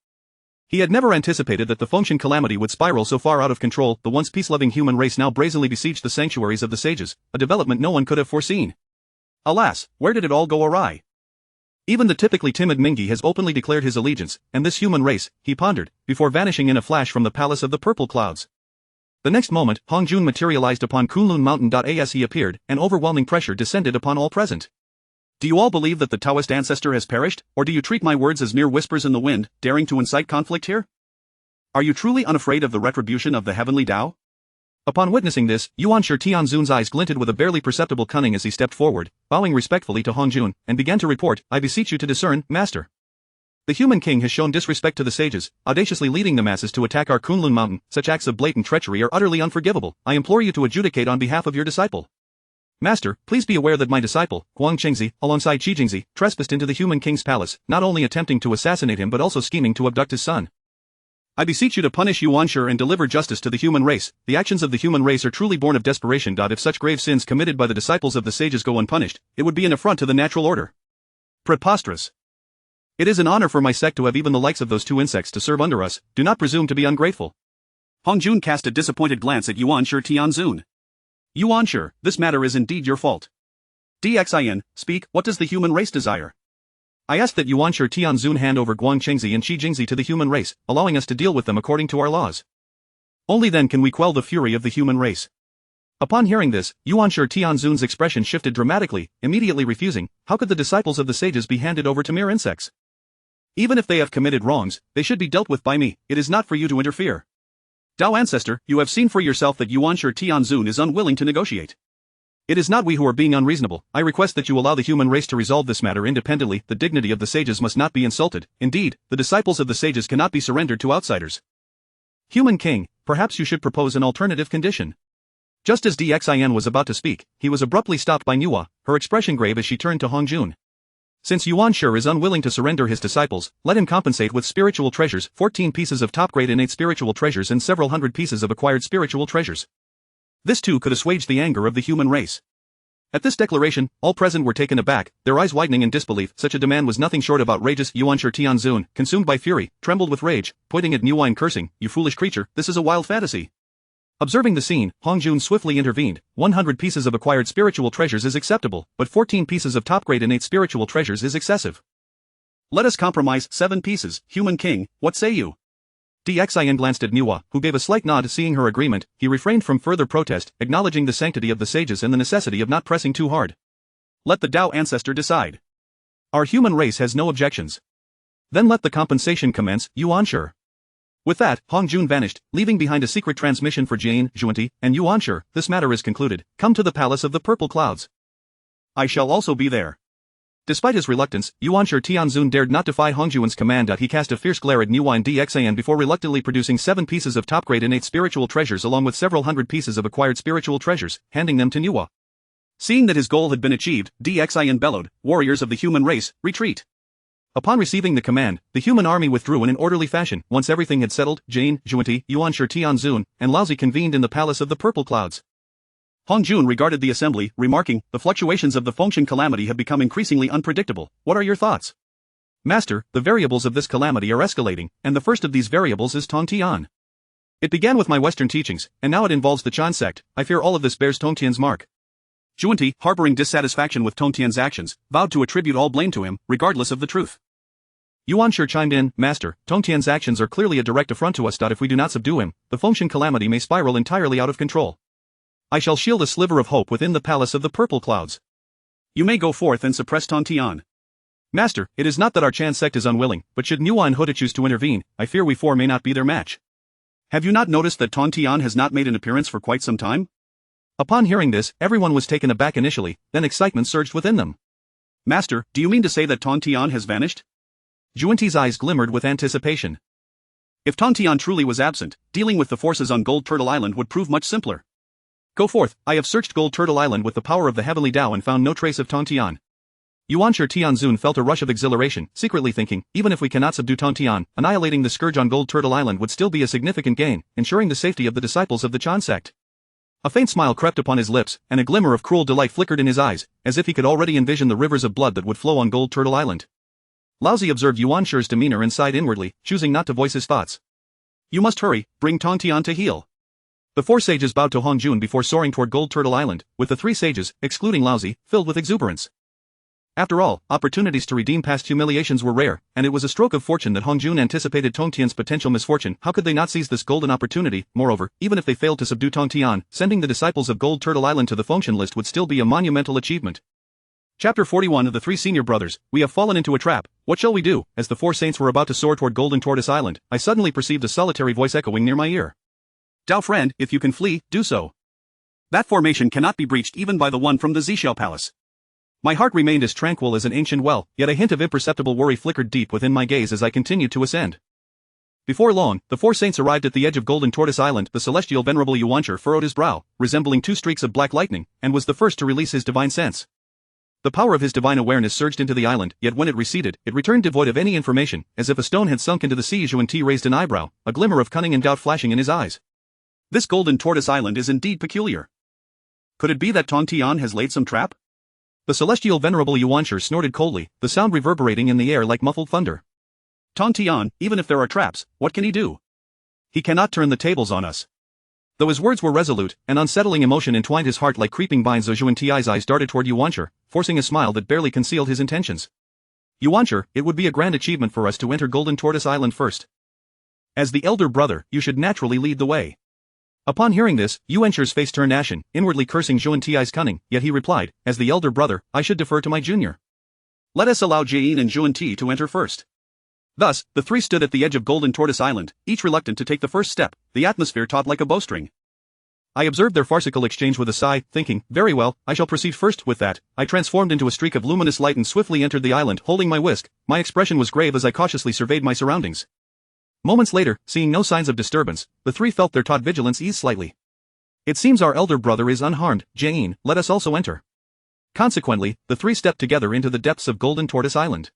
He had never anticipated that the Fengshen calamity would spiral so far out of control. The once peace-loving human race now brazenly besieged the sanctuaries of the sages, a development no one could have foreseen. Alas, where did it all go awry? Even the typically timid Mingi has openly declared his allegiance, and this human race, he pondered, before vanishing in a flash from the palace of the purple clouds. The next moment, Hong Jun materialized upon Kunlun Mountain. As he appeared, an overwhelming pressure descended upon all present. Do you all believe that the Taoist ancestor has perished, or do you treat my words as mere whispers in the wind, daring to incite conflict here? Are you truly unafraid of the retribution of the heavenly Tao? Upon witnessing this, Yuanshi Tianzun's eyes glinted with a barely perceptible cunning as he stepped forward, bowing respectfully to Hong Jun, and began to report, I beseech you to discern, master. The human king has shown disrespect to the sages, audaciously leading the masses to attack our Kunlun Mountain. Such acts of blatant treachery are utterly unforgivable. I implore you to adjudicate on behalf of your disciple. Master, please be aware that my disciple, Guang Qingzi, alongside Qi Jingzi, trespassed into the human king's palace, not only attempting to assassinate him but also scheming to abduct his son. I beseech you to punish Yuanshi and deliver justice to the human race. The actions of the human race are truly born of desperation. If such grave sins committed by the disciples of the sages go unpunished, it would be an affront to the natural order. Preposterous. It is an honor for my sect to have even the likes of those 2 insects to serve under us. Do not presume to be ungrateful. Hong Jun cast a disappointed glance at Yuanshi Tianzun. Yuanshi, this matter is indeed your fault. Xin, speak, what does the human race desire? I ask that Yuanshi Tianzun hand over Guang Qingzi and Qi Jingzi to the human race, allowing us to deal with them according to our laws. Only then can we quell the fury of the human race. Upon hearing this, Yuanshi Tianzun's expression shifted dramatically, immediately refusing. How could the disciples of the sages be handed over to mere insects? Even if they have committed wrongs, they should be dealt with by me. It is not for you to interfere. Tao ancestor, you have seen for yourself that Yuanshi Tianzun is unwilling to negotiate. It is not we who are being unreasonable. I request that you allow the human race to resolve this matter independently. The dignity of the sages must not be insulted. Indeed, the disciples of the sages cannot be surrendered to outsiders. Human king, perhaps you should propose an alternative condition. Just as Xin was about to speak, he was abruptly stopped by Nuwa, her expression grave as she turned to Hong Jun. Since Yuanshi is unwilling to surrender his disciples, let him compensate with spiritual treasures, 14 pieces of top-grade innate spiritual treasures and several hundred pieces of acquired spiritual treasures. This too could assuage the anger of the human race. At this declaration, all present were taken aback, their eyes widening in disbelief. Such a demand was nothing short of outrageous. Yuanshi Tianzun, consumed by fury, trembled with rage, pointing at Nuwa and cursing, you foolish creature, this is a wild fantasy. Observing the scene, Hong Jun swiftly intervened. 100 pieces of acquired spiritual treasures is acceptable, but 14 pieces of top-grade innate spiritual treasures is excessive. Let us compromise 7 pieces, human king, what say you? Xin glanced at Nuwa, who gave a slight nod. Seeing her agreement, he refrained from further protest, acknowledging the sanctity of the sages and the necessity of not pressing too hard. Let the Tao ancestor decide. Our human race has no objections. Then let the compensation commence, Yuanshi. With that, Hong Jun vanished, leaving behind a secret transmission for Jane, Juanti, and Yuan. Sure, this matter is concluded. Come to the Palace of the Purple Clouds. I shall also be there. Despite his reluctance, Yuan Tianzun dared not defy Hongjuan's command. He cast a fierce glare at Nguyen Dxan before reluctantly producing 7 pieces of top-grade innate spiritual treasures along with several hundred pieces of acquired spiritual treasures, handing them to Nuwa. Seeing that his goal had been achieved, Dxan bellowed, "Warriors of the human race, retreat." Upon receiving the command, the human army withdrew in an orderly fashion. Once everything had settled, Jane, Juanti, Yuan Tianzun, and Laozi convened in the Palace of the Purple Clouds. Hong Jun regarded the assembly, remarking, "The fluctuations of the Fengshen calamity have become increasingly unpredictable. What are your thoughts?" "Master, the variables of this calamity are escalating, and the first of these variables is Tongtian. It began with my Western teachings, and now it involves the Chan sect. I fear all of this bears Tongtian's mark." Juanti, harboring dissatisfaction with Tongtian's actions, vowed to attribute all blame to him, regardless of the truth. Yuan chimed in, "Master, Tongtian's actions are clearly a direct affront to us. If we do not subdue him, the Fengshen calamity may spiral entirely out of control. I shall shield a sliver of hope within the Palace of the Purple Clouds. You may go forth and suppress Tongtian." "Master, it is not that our Chan sect is unwilling, but should Nguyen Huda choose to intervene, I fear we four may not be their match. Have you not noticed that Tongtian has not made an appearance for quite some time?" Upon hearing this, everyone was taken aback initially, then excitement surged within them. "Master, do you mean to say that Tongtian has vanished?" Juanti's eyes glimmered with anticipation. If Tongtian truly was absent, dealing with the forces on Gold Turtle Island would prove much simpler. "Go forth, I have searched Gold Turtle Island with the power of the Heavenly Tao and found no trace of Tongtian." Yuan Tianzun felt a rush of exhilaration, secretly thinking, even if we cannot subdue Tongtian, annihilating the scourge on Gold Turtle Island would still be a significant gain, ensuring the safety of the disciples of the Chan sect. A faint smile crept upon his lips, and a glimmer of cruel delight flickered in his eyes, as if he could already envision the rivers of blood that would flow on Gold Turtle Island. Laozi observed Yuan Shi's demeanor and sighed inwardly, choosing not to voice his thoughts. "You must hurry, bring Tongtian to heel." The 4 sages bowed to Hong Jun before soaring toward Gold Turtle Island, with the 3 sages, excluding Laozi, filled with exuberance. After all, opportunities to redeem past humiliations were rare, and it was a stroke of fortune that Hong Jun anticipated Tongtian's potential misfortune. How could they not seize this golden opportunity? Moreover, even if they failed to subdue Tongtian, sending the disciples of Gold Turtle Island to the Fengshen list would still be a monumental achievement. Chapter 41 of the 3 Senior Brothers. We have fallen into a trap. What shall we do? As the 4 saints were about to soar toward Golden Tortoise Island, I suddenly perceived a solitary voice echoing near my ear. "Dao friend, if you can flee, do so. That formation cannot be breached even by the one from the Zishao Palace." My heart remained as tranquil as an ancient well, yet a hint of imperceptible worry flickered deep within my gaze as I continued to ascend. Before long, the 4 saints arrived at the edge of Golden Tortoise Island. The celestial venerable Yuancher furrowed his brow, resembling 2 streaks of black lightning, and was the first to release his divine sense. The power of his divine awareness surged into the island, yet when it receded, it returned devoid of any information, as if a stone had sunk into the sea. Yuan-Ti raised an eyebrow, a glimmer of cunning and doubt flashing in his eyes. "This Golden Tortoise Island is indeed peculiar. Could it be that Tongtian has laid some trap?" The celestial venerable Yuancher snorted coldly, the sound reverberating in the air like muffled thunder. "Tongtian, even if there are traps, what can he do? He cannot turn the tables on us." Though his words were resolute, an unsettling emotion entwined his heart like creeping vines. Yuan-Ti's eyes darted toward Yuancher, forcing a smile that barely concealed his intentions. "Yuancher, it would be a grand achievement for us to enter Golden Tortoise Island first. As the elder brother, you should naturally lead the way." Upon hearing this, Yuancher's face turned ashen, inwardly cursing Yuan-Ti's cunning, yet he replied, "As the elder brother, I should defer to my junior. Let us allow Jane and Yuan-Ti to enter first." Thus, the 3 stood at the edge of Golden Tortoise Island, each reluctant to take the first step, the atmosphere taut like a bowstring. I observed their farcical exchange with a sigh, thinking, very well, I shall proceed first. With that, I transformed into a streak of luminous light and swiftly entered the island, holding my whisk. My expression was grave as I cautiously surveyed my surroundings. Moments later, seeing no signs of disturbance, the 3 felt their taut vigilance ease slightly. "It seems our elder brother is unharmed. Jane, let us also enter." Consequently, the 3 stepped together into the depths of Golden Tortoise Island.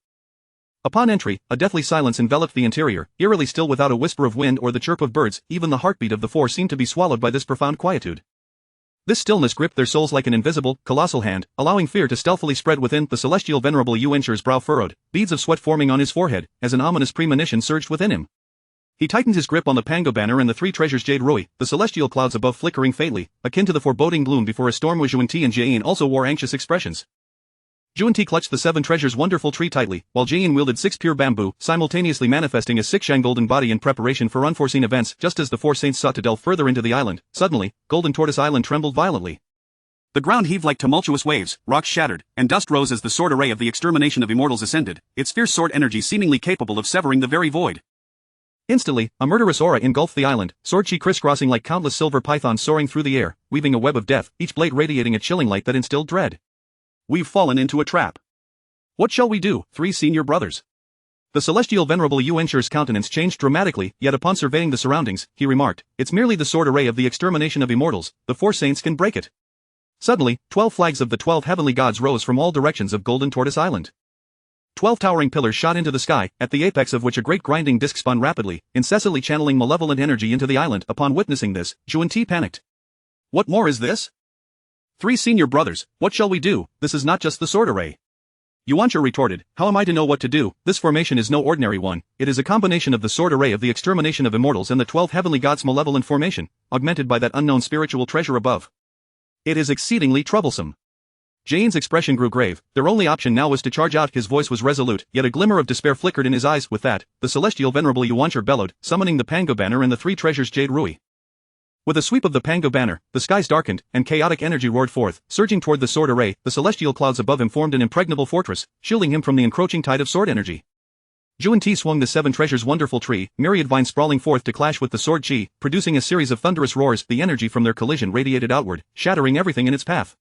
Upon entry, a deathly silence enveloped the interior, eerily still without a whisper of wind or the chirp of birds. Even the heartbeat of the 4 seemed to be swallowed by this profound quietude. This stillness gripped their souls like an invisible, colossal hand, allowing fear to stealthily spread within. The celestial venerable Yuancher's brow furrowed, beads of sweat forming on his forehead, as an ominous premonition surged within him. He tightened his grip on the Pango banner and the 3 treasures Jade Rui, the celestial clouds above flickering faintly, akin to the foreboding gloom before a storm. Yuan-Ti and Jane also wore anxious expressions. Yuan-Ti clutched the 7 treasures wonderful tree tightly, while Jane wielded 6 pure bamboo, simultaneously manifesting a 6-shang golden body in preparation for unforeseen events. Just as the 4 saints sought to delve further into the island, suddenly, Golden Tortoise Island trembled violently. The ground heaved like tumultuous waves, rocks shattered, and dust rose as the sword array of the extermination of immortals ascended, its fierce sword energy seemingly capable of severing the very void. Instantly, a murderous aura engulfed the island, sword chi crisscrossing like countless silver pythons soaring through the air, weaving a web of death, each blade radiating a chilling light that instilled dread. We've fallen into a trap. What shall we do, three senior brothers? The celestial venerable Yuancher's countenance changed dramatically, yet upon surveying the surroundings, he remarked, "It's merely the sword array of the extermination of immortals, the four saints can break it." Suddenly, 12 flags of the 12 heavenly gods rose from all directions of Golden Tortoise Island. 12 towering pillars shot into the sky, at the apex of which a great grinding disc spun rapidly, incessantly channeling malevolent energy into the island. Upon witnessing this, Yuan-Ti panicked. "What more is this? Three senior brothers, what shall we do? This is not just the sword array." Yuancher retorted, "How am I to know what to do? This formation is no ordinary one, it is a combination of the sword array of the extermination of immortals and the 12 heavenly gods' malevolent formation, augmented by that unknown spiritual treasure above. It is exceedingly troublesome." Jane's expression grew grave. Their only option now was to charge out. His voice was resolute, yet a glimmer of despair flickered in his eyes. With that, the celestial venerable Yuancher bellowed, summoning the Pango banner and the three treasures Jade Rui. With a sweep of the Pango banner, the skies darkened, and chaotic energy roared forth, surging toward the sword array. The celestial clouds above him formed an impregnable fortress, shielding him from the encroaching tide of sword energy. Yuan-Ti swung the seven treasures' wonderful tree, myriad vines sprawling forth to clash with the sword chi, producing a series of thunderous roars. The energy from their collision radiated outward, shattering everything in its path.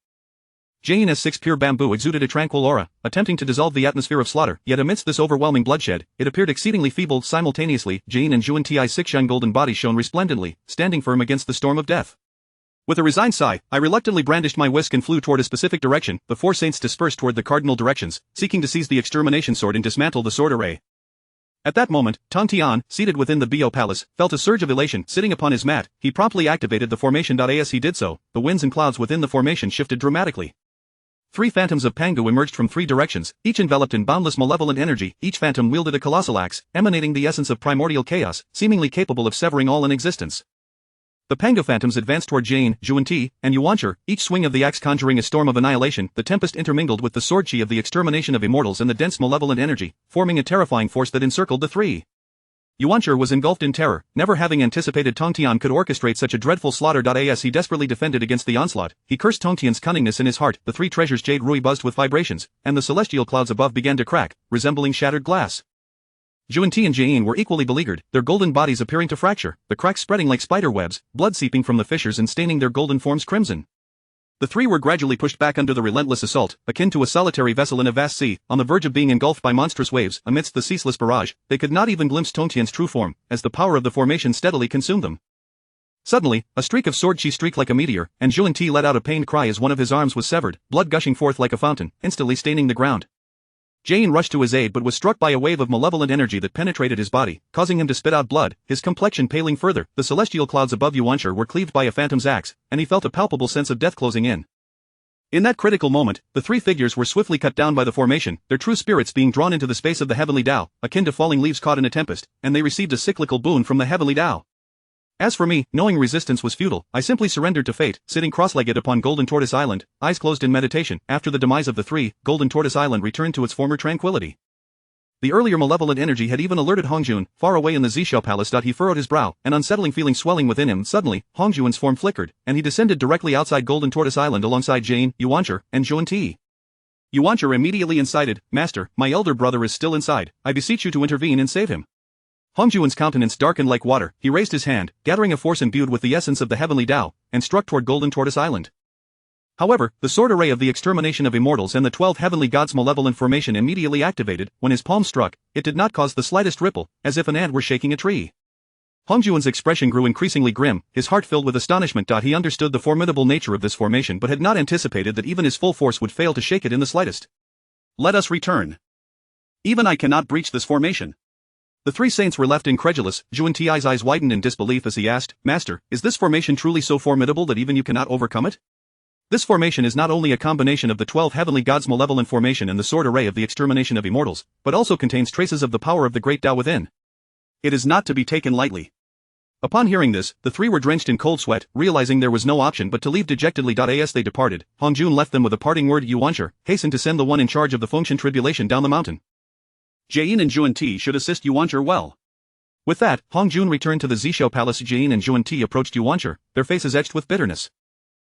Jane's six pure bamboo exuded a tranquil aura, attempting to dissolve the atmosphere of slaughter, yet amidst this overwhelming bloodshed, it appeared exceedingly feeble. Simultaneously, Jane and Yuan-Ti's six young golden bodies shone resplendently, standing firm against the storm of death. With a resigned sigh, I reluctantly brandished my whisk and flew toward a specific direction. The four saints dispersed toward the cardinal directions, seeking to seize the extermination sword and dismantle the sword array. At that moment, Tong Tian, seated within the Bo Palace, felt a surge of elation. Sitting upon his mat, he promptly activated the formation. As he did so, the winds and clouds within the formation shifted dramatically. 3 phantoms of Pangu emerged from 3 directions, each enveloped in boundless malevolent energy. Each phantom wielded a colossal axe, emanating the essence of primordial chaos, seemingly capable of severing all in existence. The Pangu phantoms advanced toward Jane, Yuan-Ti, and Yuancher, each swing of the axe conjuring a storm of annihilation. The tempest intermingled with the sword chi of the extermination of immortals and the dense malevolent energy, forming a terrifying force that encircled the 3. Yuancher was engulfed in terror, never having anticipated Tongtian could orchestrate such a dreadful slaughter. As he desperately defended against the onslaught, he cursed Tongtian's cunningness in his heart. The 3 treasures Jade Rui buzzed with vibrations, and the celestial clouds above began to crack, resembling shattered glass. Yuan-Ti and Jane were equally beleaguered, their golden bodies appearing to fracture, the cracks spreading like spider webs, blood seeping from the fissures and staining their golden forms crimson. The 3 were gradually pushed back under the relentless assault, akin to a solitary vessel in a vast sea, on the verge of being engulfed by monstrous waves. Amidst the ceaseless barrage, they could not even glimpse Tongtian's true form, as the power of the formation steadily consumed them. Suddenly, a streak of sword chi streaked like a meteor, and Yuan-Ti let out a pained cry as one of his arms was severed, blood gushing forth like a fountain, instantly staining the ground. Jane rushed to his aid but was struck by a wave of malevolent energy that penetrated his body, causing him to spit out blood, his complexion paling further. The celestial clouds above Yuancher were cleaved by a phantom's axe, and he felt a palpable sense of death closing in. In that critical moment, the 3 figures were swiftly cut down by the formation, their true spirits being drawn into the space of the heavenly Tao, akin to falling leaves caught in a tempest, and they received a cyclical boon from the heavenly Tao. As for me, knowing resistance was futile, I simply surrendered to fate, sitting cross-legged upon Golden Tortoise Island, eyes closed in meditation. After the demise of the 3, Golden Tortoise Island returned to its former tranquility. The earlier malevolent energy had even alerted Hongjun, far away in the Zishou Palace. He furrowed his brow, an unsettling feeling swelling within him. Suddenly, Hongjun's form flickered, and he descended directly outside Golden Tortoise Island alongside Jane, Yuancher, and Yuan-Ti. Yuancher immediately incited, "Master, my elder brother is still inside, I beseech you to intervene and save him." Hongjun's countenance darkened like water. He raised his hand, gathering a force imbued with the essence of the heavenly Tao, and struck toward Golden Tortoise Island. However, the sword array of the extermination of immortals and the 12 heavenly gods' malevolent formation immediately activated. When his palm struck, it did not cause the slightest ripple, as if an ant were shaking a tree. Hongjun's expression grew increasingly grim, his heart filled with astonishment. He understood the formidable nature of this formation but had not anticipated that even his full force would fail to shake it in the slightest. "Let us return. Even I cannot breach this formation." The 3 saints were left incredulous. Yuan-Ti's eyes widened in disbelief as he asked, "Master, is this formation truly so formidable that even you cannot overcome it?" This formation is not only a combination of the 12 heavenly gods' malevolent formation and the sword array of the extermination of immortals, but also contains traces of the power of the great Tao within. It is not to be taken lightly. Upon hearing this, the 3 were drenched in cold sweat, realizing there was no option but to leave dejectedly. As they departed, Hongjun left them with a parting word. Yuancher hastened to send the one in charge of the Fengshan tribulation down the mountain. Jane and Yuan-Ti should assist Yuancher well. With that, Hongjun returned to the Zishou Palace. Jane and Yuan-Ti approached Yuancher, their faces etched with bitterness.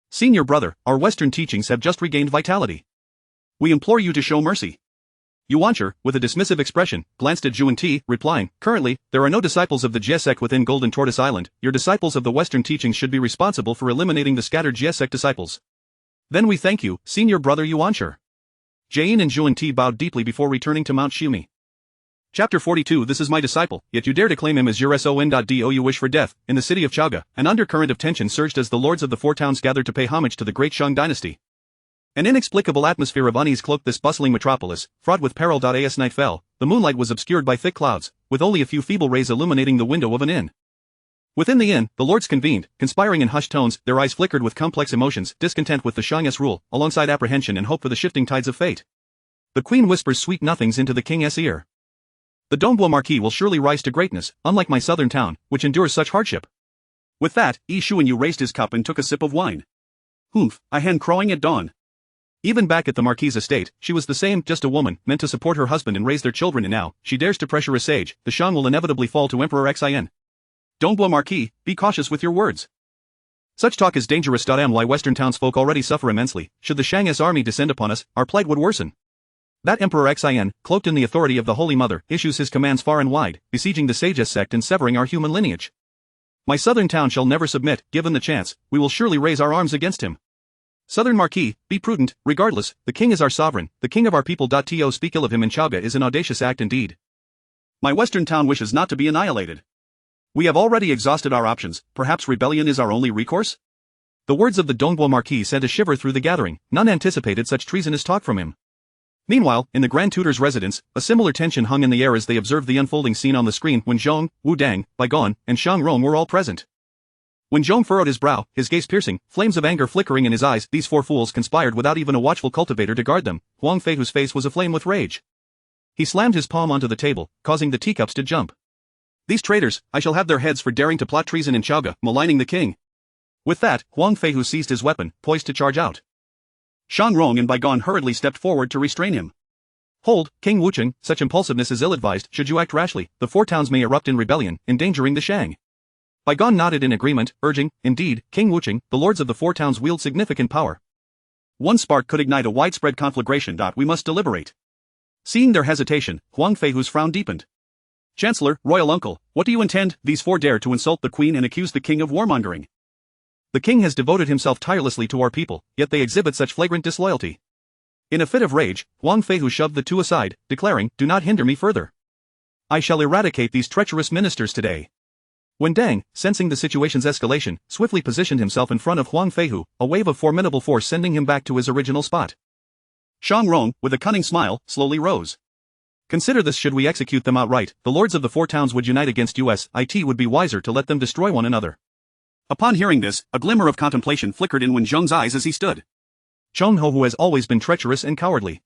"Senior brother, our Western teachings have just regained vitality. We implore you to show mercy." Yuancher, with a dismissive expression, glanced at Zhuan Ti, replying, "Currently, there are no disciples of the Jie sect within Golden Tortoise Island. Your disciples of the Western teachings should be responsible for eliminating the scattered Jie sect disciples." "Then we thank you, senior brother Yuancher." Jain and Zhuan Ti bowed deeply before returning to Mount Shumi. Chapter 42 This is my disciple, yet you dare to claim him as your son. You wish for death. In the city of Chaga, an undercurrent of tension surged as the lords of the four towns gathered to pay homage to the great Shang dynasty. An inexplicable atmosphere of unease cloaked this bustling metropolis, fraught with peril. As night fell, the moonlight was obscured by thick clouds, with only a few feeble rays illuminating the window of an inn. Within the inn, the lords convened, conspiring in hushed tones, their eyes flickered with complex emotions, discontent with the Shang's rule, alongside apprehension and hope for the shifting tides of fate. The queen whispers sweet nothings into the king's ear. "The Dongbo Marquis will surely rise to greatness, unlike my southern town, which endures such hardship." With that, Yi Shuanyu raised his cup and took a sip of wine. "Humph, a hen crowing at dawn." Even back at the Marquis' estate, she was the same, just a woman, meant to support her husband and raise their children, and now, she dares to pressure a sage. The Shang will inevitably fall to Emperor Xin. "Dongbo Marquis, be cautious with your words. Such talk is dangerous. My western townsfolk already suffer immensely. Should the Shang's army descend upon us, our plight would worsen. That Emperor Xin, cloaked in the authority of the Holy Mother, issues his commands far and wide, besieging the Sages sect and severing our human lineage. My southern town shall never submit. Given the chance, we will surely raise our arms against him. Southern Marquis, be prudent. Regardless, the king is our sovereign, the king of our people. To speak ill of him in Chaga is an audacious act indeed. My western town wishes not to be annihilated. We have already exhausted our options. Perhaps rebellion is our only recourse?" The words of the Dongbo Marquis sent a shiver through the gathering. None anticipated such treasonous talk from him. Meanwhile, in the Grand Tutor's residence, a similar tension hung in the air as they observed the unfolding scene on the screen when Zhong, Wu Dang, Bai Gong, and Shang Rong were all present. When Zhong furrowed his brow, his gaze piercing, flames of anger flickering in his eyes, these four fools conspired without even a watchful cultivator to guard them. Huang Fei, whose face was aflame with rage. He slammed his palm onto the table, causing the teacups to jump. "These traitors, I shall have their heads for daring to plot treason in Chaga, maligning the king." With that, Huang Fei, who seized his weapon, poised to charge out. Shang Rong and Bai Gong hurriedly stepped forward to restrain him. "Hold, King Wucheng, such impulsiveness is ill-advised. Should you act rashly, the four towns may erupt in rebellion, endangering the Shang." Bai Gong nodded in agreement, urging, "Indeed, King Wucheng, the lords of the four towns wield significant power. One spark could ignite a widespread conflagration. We must deliberate." Seeing their hesitation, Huang Fei, whose frown deepened. "Chancellor, royal uncle, what do you intend? These four dare to insult the queen and accuse the king of warmongering. The king has devoted himself tirelessly to our people, yet they exhibit such flagrant disloyalty." In a fit of rage, Huang Fei shoved the two aside, declaring, "Do not hinder me further. I shall eradicate these treacherous ministers today." When Dang, sensing the situation's escalation, swiftly positioned himself in front of Huang Fei, a wave of formidable force sending him back to his original spot. Shang Rong, with a cunning smile, slowly rose. "Consider this: should we execute them outright, the lords of the four towns would unite against us. It would be wiser to let them destroy one another." Upon hearing this, a glimmer of contemplation flickered in Wen Zheng's eyes as he stood. Cheng Ho, who has always been treacherous and cowardly.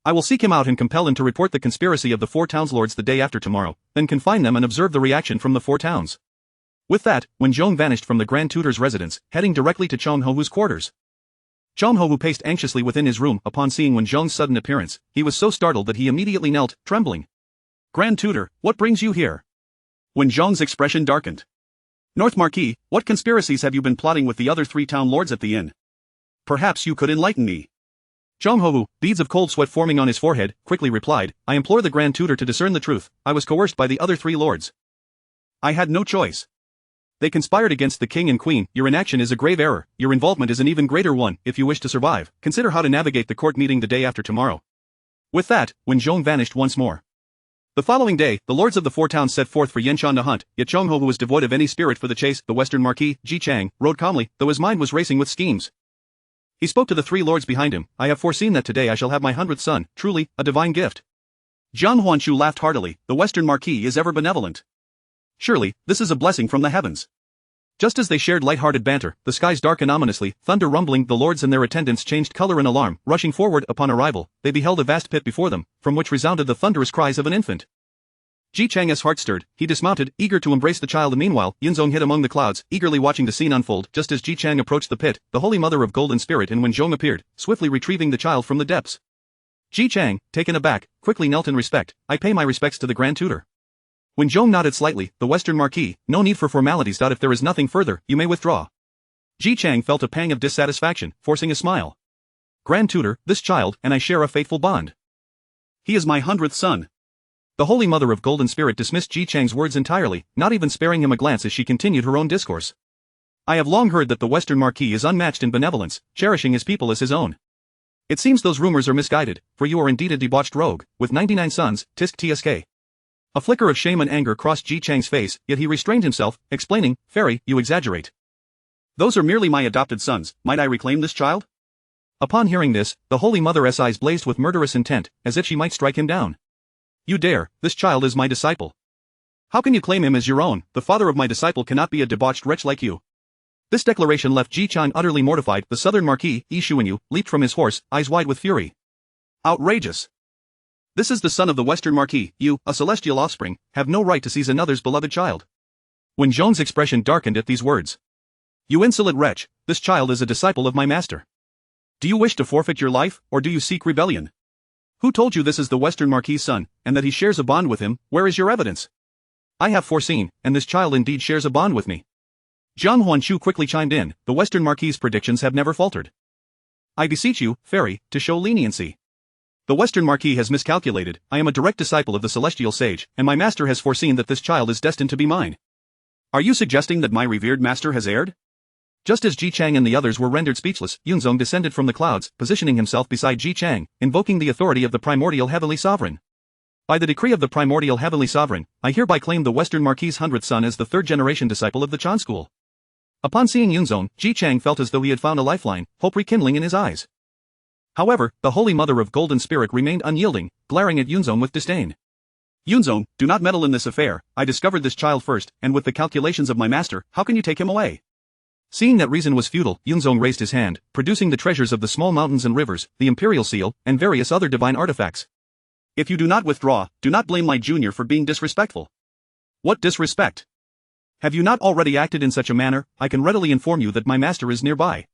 I will seek him out and compel him to report the conspiracy of the four towns lords the day after tomorrow, then confine them and observe the reaction from the four towns. With that, Wen Zheng vanished from the Grand Tutor's residence, heading directly to Cheng Ho's quarters. Cheng Ho paced anxiously within his room upon seeing Wen Zheng's sudden appearance. He was so startled that he immediately knelt, trembling. "Grand Tutor, what brings you here?" Wen Zheng's expression darkened. "North Marquis, what conspiracies have you been plotting with the other three town lords at the inn? Perhaps you could enlighten me." Cheng Ho, beads of cold sweat forming on his forehead, quickly replied, "I implore the Grand Tutor to discern the truth. I was coerced by the other three lords. I had no choice. They conspired against the king and queen. Your inaction is a grave error. Your involvement is an even greater one. If you wish to survive, consider how to navigate the court meeting the day after tomorrow." With that, Wen Zheng vanished once more. The following day, the lords of the four towns set forth for Yanshan to hunt, yet Cheng Ho, who was devoid of any spirit for the chase, the Western Marquis, Ji Chang, rode calmly, though his mind was racing with schemes. He spoke to the three lords behind him. "I have foreseen that today I shall have my 100th son, truly, a divine gift." Jiang Huanshu laughed heartily. "The Western Marquis is ever benevolent. Surely, this is a blessing from the heavens." Just as they shared light-hearted banter, the skies darkened ominously, thunder rumbling. The lords and their attendants changed color in alarm. Rushing forward upon arrival, they beheld a vast pit before them, from which resounded the thunderous cries of an infant. Ji Chang's heart stirred. He dismounted, eager to embrace the child. Meanwhile, Yunzong hid among the clouds, eagerly watching the scene unfold. Just as Ji Chang approached the pit, the Holy Mother of Golden Spirit and Wen Zhong appeared, swiftly retrieving the child from the depths. Ji Chang, taken aback, quickly knelt in respect. "I pay my respects to the Grand Tutor." Wen Zhong nodded slightly. "The Western Marquis, no need for formalities. If there is nothing further, you may withdraw." Ji Chang felt a pang of dissatisfaction, forcing a smile. "Grand Tutor, this child and I share a fateful bond. He is my 100th son. The Holy Mother of Golden Spirit dismissed Ji Chang's words entirely, not even sparing him a glance as she continued her own discourse. I have long heard that the Western Marquis is unmatched in benevolence, cherishing his people as his own. It seems those rumors are misguided, for you are indeed a debauched rogue, with 99 sons, tisk tsk. A flicker of shame and anger crossed Ji Chang's face, yet he restrained himself, explaining, Fairy, you exaggerate. Those are merely my adopted sons, might I reclaim this child? Upon hearing this, the Holy Mother's eyes blazed with murderous intent, as if she might strike him down. You dare, this child is my disciple. How can you claim him as your own? The father of my disciple cannot be a debauched wretch like you. This declaration left Ji Chang utterly mortified. The Southern Marquis, Yi Xuanyu, leaped from his horse, eyes wide with fury. Outrageous! This is the son of the Western Marquis. You, a celestial offspring, have no right to seize another's beloved child. When Zhong's expression darkened at these words. You insolent wretch, this child is a disciple of my master. Do you wish to forfeit your life, or do you seek rebellion? Who told you this is the Western Marquis' son, and that he shares a bond with him? Where is your evidence? I have foreseen, and this child indeed shares a bond with me. Zhang Huanchu quickly chimed in, the Western Marquis' predictions have never faltered. I beseech you, Fairy, to show leniency. The Western Marquis has miscalculated. I am a direct disciple of the Celestial Sage, and my master has foreseen that this child is destined to be mine. Are you suggesting that my revered master has erred? Just as Ji Chang and the others were rendered speechless, Yunzong descended from the clouds, positioning himself beside Ji Chang, invoking the authority of the Primordial Heavenly Sovereign. By the decree of the Primordial Heavenly Sovereign, I hereby claim the Western Marquis' 100th son as the third-generation disciple of the Chan School. Upon seeing Yunzong, Ji Chang felt as though he had found a lifeline, hope rekindling in his eyes. However, the Holy Mother of Golden Spirit remained unyielding, glaring at Yunzong with disdain. Yunzong, do not meddle in this affair. I discovered this child first, and with the calculations of my master, how can you take him away? Seeing that reason was futile, Yunzong raised his hand, producing the treasures of the small mountains and rivers, the Imperial Seal, and various other divine artifacts. If you do not withdraw, do not blame my junior for being disrespectful. What disrespect? Have you not already acted in such a manner? I can readily inform you that my master is nearby.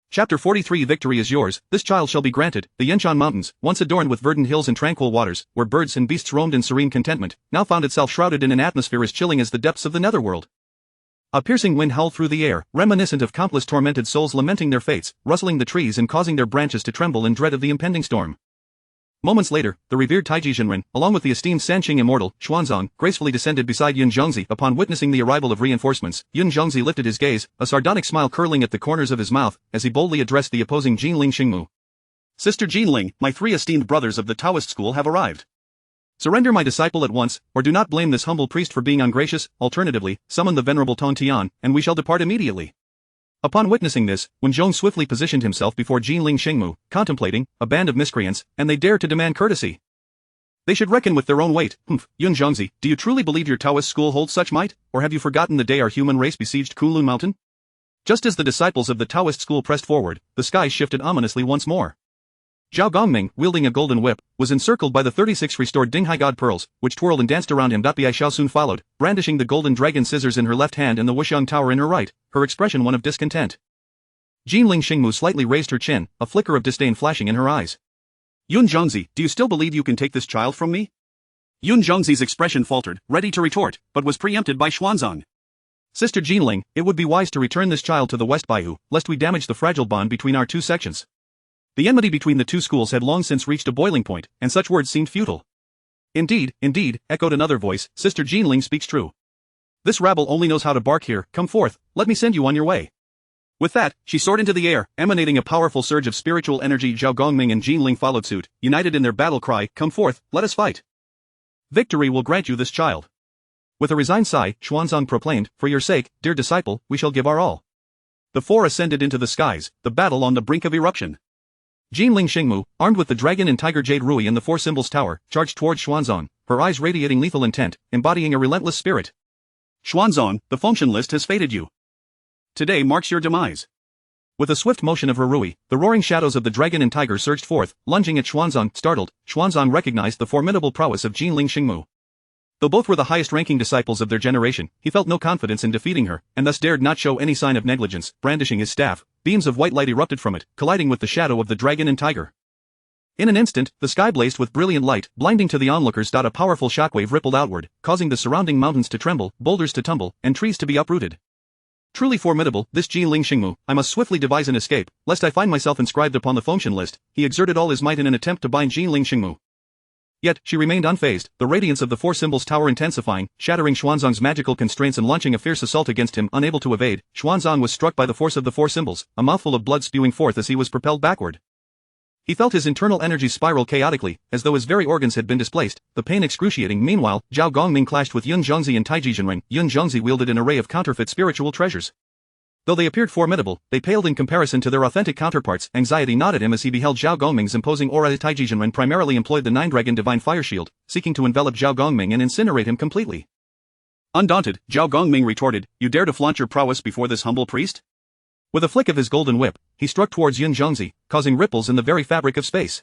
Chapter 43 Victory is yours, this child shall be granted. The Yanshan Mountains, once adorned with verdant hills and tranquil waters, where birds and beasts roamed in serene contentment, now found itself shrouded in an atmosphere as chilling as the depths of the netherworld. A piercing wind howled through the air, reminiscent of countless tormented souls lamenting their fates, rustling the trees and causing their branches to tremble in dread of the impending storm. Moments later, the revered Taiji Zhenren, along with the esteemed Sanqing immortal, Xuanzang, gracefully descended beside Yun Zhongzi. Upon witnessing the arrival of reinforcements, Yun Zhongzi lifted his gaze, a sardonic smile curling at the corners of his mouth, as he boldly addressed the opposing Jinling Xingmu. Sister Jinling, my three esteemed brothers of the Taoist school have arrived. Surrender my disciple at once, or do not blame this humble priest for being ungracious. Alternatively, summon the venerable Tong Tian, and we shall depart immediately. Upon witnessing this, Wen Zhong swiftly positioned himself before Jinling Xingmu, contemplating, a band of miscreants, and they dare to demand courtesy. They should reckon with their own weight. Yun Zhongzi, do you truly believe your Taoist school holds such might, or have you forgotten the day our human race besieged Kunlun Mountain? Just as the disciples of the Taoist school pressed forward, the sky shifted ominously once more. Zhao Gongming, wielding a golden whip, was encircled by the 36 restored Dinghai God pearls, which twirled and danced around him. Bai Xiao soon followed, brandishing the golden dragon scissors in her left hand and the Wuxiang Tower in her right, her expression one of discontent. Jinling Xingmu slightly raised her chin, a flicker of disdain flashing in her eyes. Yun Zhongzi, do you still believe you can take this child from me? Yun Zhongzi's expression faltered, ready to retort, but was preempted by Xuanzang. Sister Jinling, it would be wise to return this child to the West Baihu, lest we damage the fragile bond between our two sections. The enmity between the two schools had long since reached a boiling point, and such words seemed futile. Indeed, echoed another voice, Sister Jinling speaks true. This rabble only knows how to bark here. Come forth, let me send you on your way. With that, she soared into the air, emanating a powerful surge of spiritual energy. Zhao Gongming and Jinling followed suit, united in their battle cry, come forth, let us fight. Victory will grant you this child. With a resigned sigh, Xuanzang proclaimed, for your sake, dear disciple, we shall give our all. The four ascended into the skies, the battle on the brink of eruption. Jinling Xingmu, armed with the dragon and tiger jade Rui and the four symbols tower, charged towards Xuanzang, her eyes radiating lethal intent, embodying a relentless spirit. Xuanzang, the function list has fated you. Today marks your demise. With a swift motion of her Rui, the roaring shadows of the dragon and tiger surged forth, lunging at Xuanzang. Startled, Xuanzang recognized the formidable prowess of Jinling Xingmu. Though both were the highest-ranking disciples of their generation, he felt no confidence in defeating her, and thus dared not show any sign of negligence. Brandishing his staff, beams of white light erupted from it, colliding with the shadow of the dragon and tiger. In an instant, the sky blazed with brilliant light, blinding to the onlookers. A powerful shockwave rippled outward, causing the surrounding mountains to tremble, boulders to tumble, and trees to be uprooted. Truly formidable, this Jinling Xingmu. I must swiftly devise an escape, lest I find myself inscribed upon the function list. He exerted all his might in an attempt to bind Jinling Xingmu. Yet, she remained unfazed, the radiance of the four symbols tower intensifying, shattering Xuanzang's magical constraints and launching a fierce assault against him. Unable to evade, Xuanzang was struck by the force of the four symbols, a mouthful of blood spewing forth as he was propelled backward. He felt his internal energy spiral chaotically, as though his very organs had been displaced, the pain excruciating. Meanwhile, Zhao Gongming clashed with Yun Zhongzi and Taiji Jinren. Yun Zhongzi wielded an array of counterfeit spiritual treasures. Though they appeared formidable, they paled in comparison to their authentic counterparts. Anxiety gnawed at him as he beheld Zhao Gongming's imposing aura. Taiji Jinren primarily employed the Nine-Dragon Divine Fire Shield, seeking to envelop Zhao Gongming and incinerate him completely. Undaunted, Zhao Gongming retorted, "You dare to flaunt your prowess before this humble priest?" With a flick of his golden whip, he struck towards Yun Zhongzi, causing ripples in the very fabric of space.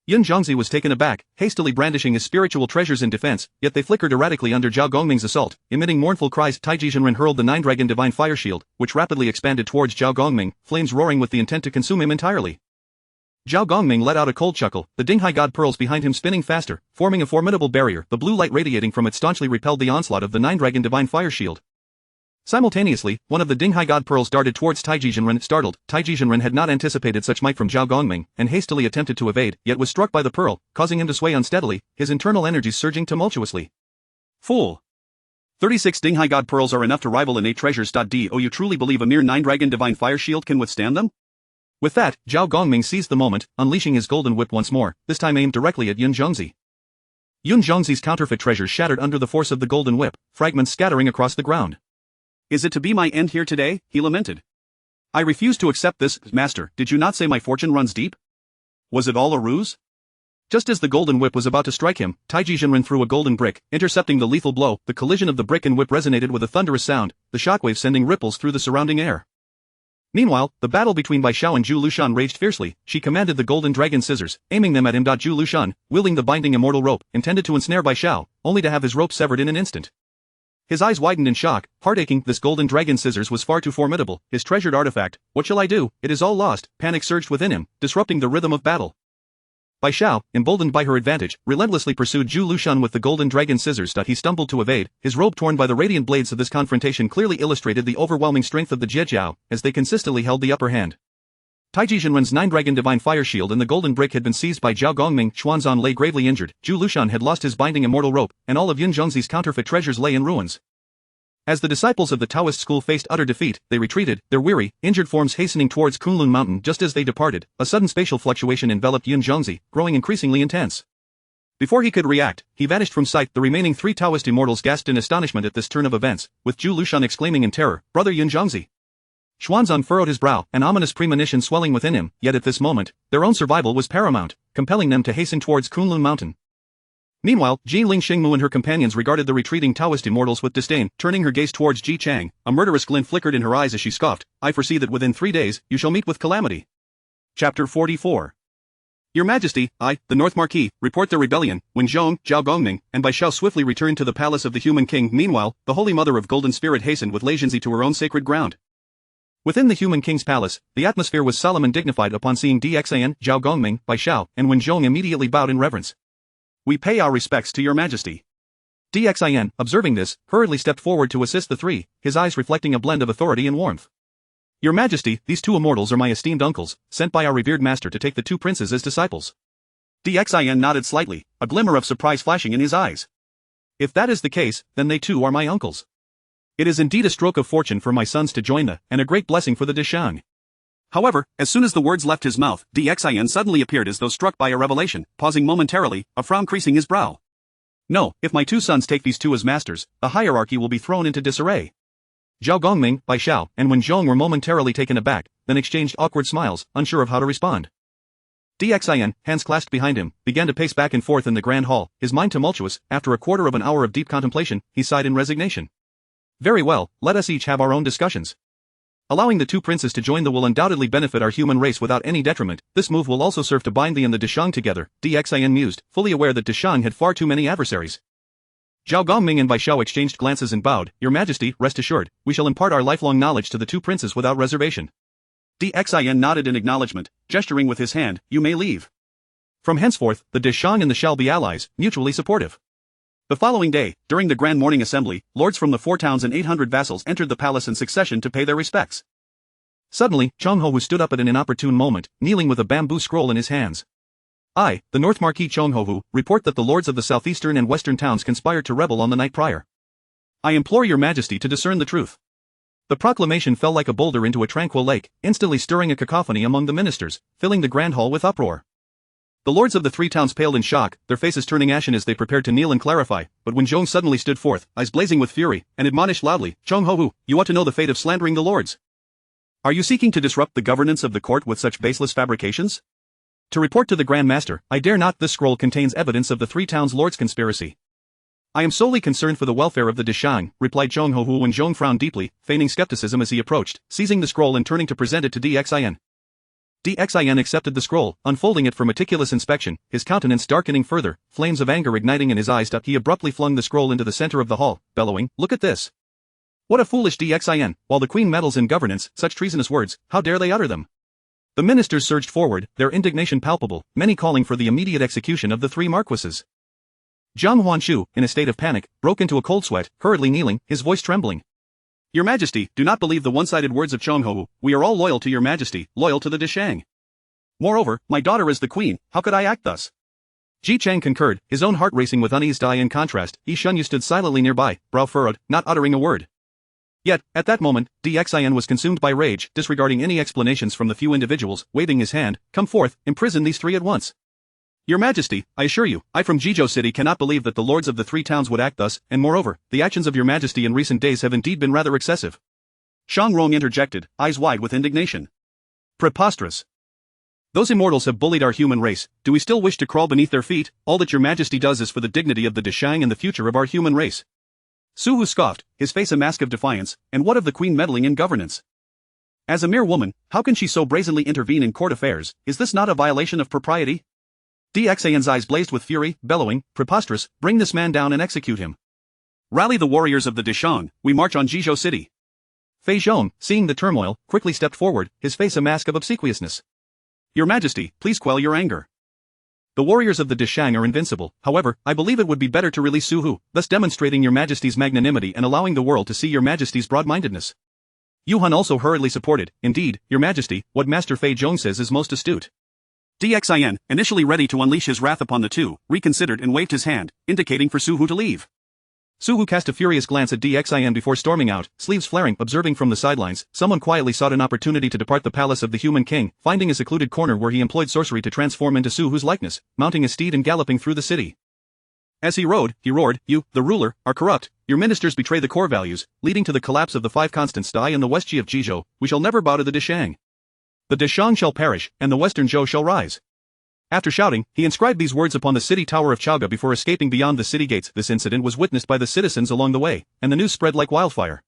Yun Zhongzi was taken aback, hastily brandishing his spiritual treasures in defense, yet they flickered erratically under Zhao Gongming's assault, emitting mournful cries. Taiji Jinren hurled the Nine-Dragon Divine Fire Shield, which rapidly expanded towards Zhao Gongming, flames roaring with the intent to consume him entirely. Zhao Gongming let out a cold chuckle, the Dinghai God pearls behind him spinning faster, forming a formidable barrier. The blue light radiating from it staunchly repelled the onslaught of the Nine-Dragon Divine Fire Shield. Simultaneously, one of the Dinghai God pearls darted towards Taiji Jinren. Startled, Taiji Jinren had not anticipated such might from Zhao Gongming, and hastily attempted to evade, yet was struck by the pearl, causing him to sway unsteadily, his internal energies surging tumultuously. Fool! 36 Dinghai God pearls are enough to rival innate treasures. Do you truly believe a mere Nine-Dragon Divine Fire Shield can withstand them? With that, Zhao Gongming seized the moment, unleashing his golden whip once more, this time aimed directly at Yun Zhongzi. Yun Zhongzi's counterfeit treasures shattered under the force of the golden whip, fragments scattering across the ground. "Is it to be my end here today?" he lamented. "I refuse to accept this, master. Did you not say my fortune runs deep? Was it all a ruse?" Just as the golden whip was about to strike him, Taiji Jinren threw a golden brick, intercepting the lethal blow. The collision of the brick and whip resonated with a thunderous sound, the shockwave sending ripples through the surrounding air. Meanwhile, the battle between Bai Xiao and Zhu Lushan raged fiercely. She commanded the golden dragon scissors, aiming them at him. Zhu Lushan, wielding the binding immortal rope, intended to ensnare Bai Xiao, only to have his rope severed in an instant. His eyes widened in shock, heart aching. This golden dragon scissors was far too formidable, his treasured artifact. What shall I do? It is all lost. Panic surged within him, disrupting the rhythm of battle. Bai Xiao, emboldened by her advantage, relentlessly pursued Zhu Lushan with the golden dragon scissors. He stumbled to evade, his robe torn by the radiant blades of this confrontation clearly illustrated the overwhelming strength of the Jiejiao, as they consistently held the upper hand. Taiji Jinren's Nine-Dragon Divine Fire Shield and the golden brick had been seized by Zhao Gongming. Xuanzang lay gravely injured, Zhu Lushan had lost his binding immortal rope, and all of Yun Zhongzi's counterfeit treasures lay in ruins. As the disciples of the Taoist school faced utter defeat, they retreated, their weary, injured forms hastening towards Kunlun Mountain. Just as they departed, a sudden spatial fluctuation enveloped Yun Zhongzi, growing increasingly intense. Before he could react, he vanished from sight. The remaining three Taoist immortals gasped in astonishment at this turn of events, with Zhu Lushan exclaiming in terror, "Brother Yun Zhongzi!" Xuanzang furrowed his brow, an ominous premonition swelling within him, yet at this moment, their own survival was paramount, compelling them to hasten towards Kunlun Mountain. Meanwhile, Ji Ling Xingmu and her companions regarded the retreating Taoist immortals with disdain. Turning her gaze towards Ji Chang, a murderous glint flickered in her eyes as she scoffed, "I foresee that within 3 days, you shall meet with calamity." Chapter 44. Your Majesty, I, the North Marquis, report the rebellion. When Zhong, Zhao Gongming, and Bai Xiao swiftly returned to the palace of the human king. Meanwhile, the Holy Mother of Golden Spirit hastened with Lei Jinzi to her own sacred ground. Within the human king's palace, the atmosphere was solemn and dignified upon seeing Dxan, Zhao Gongming, Bai Xiao, and Wen Zhong immediately bowed in reverence. "We pay our respects to your Majesty." Dxin, observing this, hurriedly stepped forward to assist the three, his eyes reflecting a blend of authority and warmth. "Your Majesty, these two immortals are my esteemed uncles, sent by our revered master to take the two princes as disciples." Dxin nodded slightly, a glimmer of surprise flashing in his eyes. "If that is the case, then they too are my uncles. It is indeed a stroke of fortune for my sons to join the, and a great blessing for the Deshang." However, as soon as the words left his mouth, Dxin suddenly appeared as though struck by a revelation, pausing momentarily, a frown creasing his brow. "No, if my two sons take these two as masters, the hierarchy will be thrown into disarray." Zhao Gongming, Bai Xiao, and Wen Zhong were momentarily taken aback, then exchanged awkward smiles, unsure of how to respond. Dxin, hands clasped behind him, began to pace back and forth in the grand hall, his mind tumultuous. After a quarter of an hour of deep contemplation, he sighed in resignation. "Very well, let us each have our own discussions. Allowing the two princes to join will undoubtedly benefit our human race without any detriment. This move will also serve to bind thee and the Deshang together," Dxin mused, fully aware that Deshang had far too many adversaries. Zhao Gongming and Bai Xiao exchanged glances and bowed. "Your Majesty, rest assured, we shall impart our lifelong knowledge to the two princes without reservation." Dxin nodded in acknowledgement, gesturing with his hand, "You may leave. From henceforth, the Deshang and the shall be allies, mutually supportive." The following day, during the grand morning assembly, lords from the 4 towns and 800 vassals entered the palace in succession to pay their respects. Suddenly, Cheng Ho stood up at an inopportune moment, kneeling with a bamboo scroll in his hands. I, the North Marquis Chonghohu, report that the lords of the southeastern and western towns conspired to rebel on the night prior. I implore your majesty to discern the truth. The proclamation fell like a boulder into a tranquil lake, instantly stirring a cacophony among the ministers, filling the grand hall with uproar. The lords of the three towns paled in shock, their faces turning ashen as they prepared to kneel and clarify, but when Zhong suddenly stood forth, eyes blazing with fury, and admonished loudly, Chonghohu, you ought to know the fate of slandering the lords. Are you seeking to disrupt the governance of the court with such baseless fabrications? To report to the Grand Master, I dare not. This scroll contains evidence of the three towns' lords' conspiracy. I am solely concerned for the welfare of the Deshang, replied Chonghohu when Zhong frowned deeply, feigning skepticism as he approached, seizing the scroll and turning to present it to Dxin. Dxin accepted the scroll, unfolding it for meticulous inspection, his countenance darkening further, flames of anger igniting in his eyes. He abruptly flung the scroll into the center of the hall, bellowing, "Look at this! What a foolish Dxin, while the queen meddles in governance, such treasonous words, how dare they utter them?" The ministers surged forward, their indignation palpable, many calling for the immediate execution of the three marquises. Zhang Huanshu, in a state of panic, broke into a cold sweat, hurriedly kneeling, his voice trembling. Your Majesty, do not believe the one-sided words of Chonghohu. We are all loyal to your Majesty, loyal to the Deshang. Moreover, my daughter is the queen, how could I act thus? Ji Chang concurred, his own heart racing with unease. In contrast, Yi Shunyu stood silently nearby, brow furrowed, not uttering a word. Yet, at that moment, Dxin was consumed by rage, disregarding any explanations from the few individuals, waving his hand, "Come forth, imprison these three at once." Your Majesty, I assure you, I from Jizhou City cannot believe that the lords of the three towns would act thus, and moreover, the actions of your Majesty in recent days have indeed been rather excessive. Shang Rong interjected, eyes wide with indignation. Preposterous. Those immortals have bullied our human race. Do we still wish to crawl beneath their feet? All that your Majesty does is for the dignity of the Deshang and the future of our human race. Su Hu scoffed, his face a mask of defiance, and what of the queen meddling in governance? As a mere woman, how can she so brazenly intervene in court affairs? Is this not a violation of propriety? Dxin's eyes blazed with fury, bellowing, "Preposterous, bring this man down and execute him. Rally the warriors of the Deshang, we march on Jizhou City." Fei Zhong, seeing the turmoil, quickly stepped forward, his face a mask of obsequiousness. Your Majesty, please quell your anger. The warriors of the Deshang are invincible, however, I believe it would be better to release Su Hu, thus demonstrating your Majesty's magnanimity and allowing the world to see your Majesty's broad-mindedness. Yu Han also hurriedly supported, indeed, your Majesty, what Master Fei Zhong says is most astute. Dxin, initially ready to unleash his wrath upon the two, reconsidered and waved his hand, indicating for Su Hu to leave. Su Hu cast a furious glance at Dxin before storming out, sleeves flaring, observing from the sidelines, someone quietly sought an opportunity to depart the palace of the human king, finding a secluded corner where he employed sorcery to transform into Su Hu's likeness, mounting a steed and galloping through the city. As he rode, he roared, "You, the ruler, are corrupt, your ministers betray the core values, leading to the collapse of the five constants in the West Ji of Jizhou, we shall never bow to the Deshang. The Deshang shall perish, and the Western Zhou shall rise." After shouting, he inscribed these words upon the city tower of Chaoga before escaping beyond the city gates. This incident was witnessed by the citizens along the way, and the news spread like wildfire.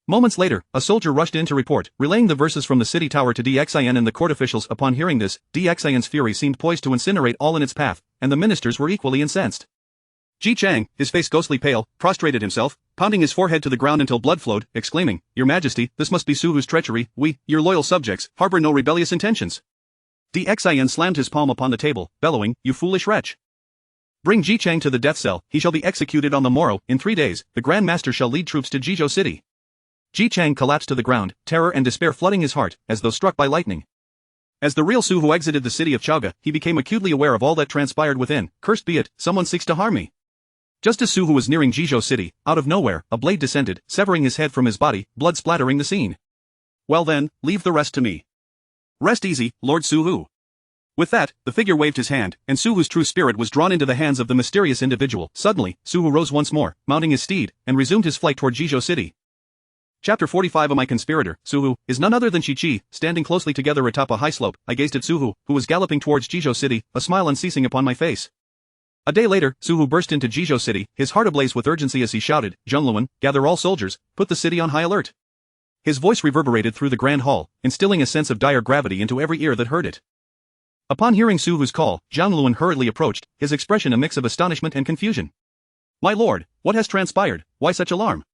Moments later, a soldier rushed in to report, relaying the verses from the city tower to Dxin and the court officials. Upon hearing this, Dxin's fury seemed poised to incinerate all in its path, and the ministers were equally incensed. Ji Chang, his face ghostly pale, prostrated himself, pounding his forehead to the ground until blood flowed, exclaiming, "Your Majesty, this must be Su Hu's treachery. We, your loyal subjects, harbor no rebellious intentions." Dxin slammed his palm upon the table, bellowing, "You foolish wretch. Bring Ji Chang to the death cell, he shall be executed on the morrow. In 3 days, the Grand Master shall lead troops to Jizhou City." Ji Chang collapsed to the ground, terror and despair flooding his heart, as though struck by lightning. As the real Su Hu exited the city of Chaoga, he became acutely aware of all that transpired within. Cursed be it, someone seeks to harm me. Just as Su Hu was nearing Jizhou City, out of nowhere, a blade descended, severing his head from his body, blood splattering the scene. Well then, leave the rest to me. Rest easy, Lord Su Hu. With that, the figure waved his hand, and Su Hu's true spirit was drawn into the hands of the mysterious individual. Suddenly, Su Hu rose once more, mounting his steed, and resumed his flight toward Jizhou City. Chapter 45 of my conspirator, Su Hu, is none other than Shi-Chi. Standing closely together atop a high slope, I gazed at Su Hu, who was galloping towards Jizhou City, a smile unceasing upon my face. A day later, Su Hu burst into Jizhou City, his heart ablaze with urgency as he shouted, "Zhongluan, gather all soldiers, put the city on high alert." His voice reverberated through the grand hall, instilling a sense of dire gravity into every ear that heard it. Upon hearing Su Hu's call, Zhang Luan hurriedly approached, his expression a mix of astonishment and confusion. "My lord, what has transpired? Why such alarm?"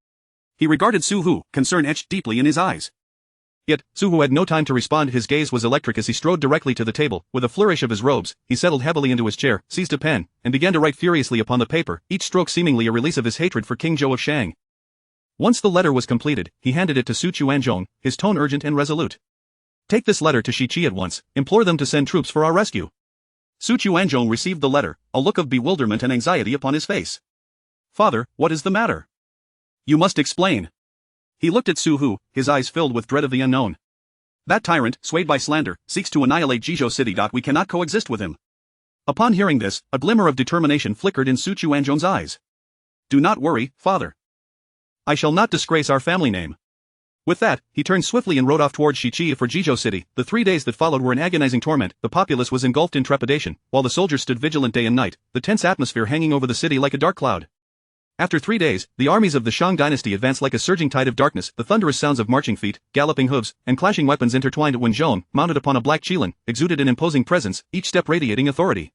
He regarded Su Hu, concern etched deeply in his eyes. Yet, Su Hu had no time to respond. His gaze was electric as he strode directly to the table. With a flourish of his robes, he settled heavily into his chair, seized a pen, and began to write furiously upon the paper, each stroke seemingly a release of his hatred for King Zhou of Shang. Once the letter was completed, he handed it to Su Chuanzhong, his tone urgent and resolute. "Take this letter to Shi-Chi at once, implore them to send troops for our rescue. Su Chuanzhong received the letter, a look of bewilderment and anxiety upon his face. Father, what is the matter? You must explain. He looked at Su Hu, his eyes filled with dread of the unknown. That tyrant, swayed by slander, seeks to annihilate Jizhou City. We cannot coexist with him. Upon hearing this, a glimmer of determination flickered in Su Chuanzhong's eyes. Do not worry, father. I shall not disgrace our family name. With that, he turned swiftly and rode off towards Shichi for Jizhou City. The 3 days that followed were an agonizing torment. The populace was engulfed in trepidation, while the soldiers stood vigilant day and night, the tense atmosphere hanging over the city like a dark cloud. After 3 days, the armies of the Shang dynasty advanced like a surging tide of darkness. The thunderous sounds of marching feet, galloping hooves, and clashing weapons intertwined. Wen Zhong, mounted upon a black qilin, exuded an imposing presence, each step radiating authority.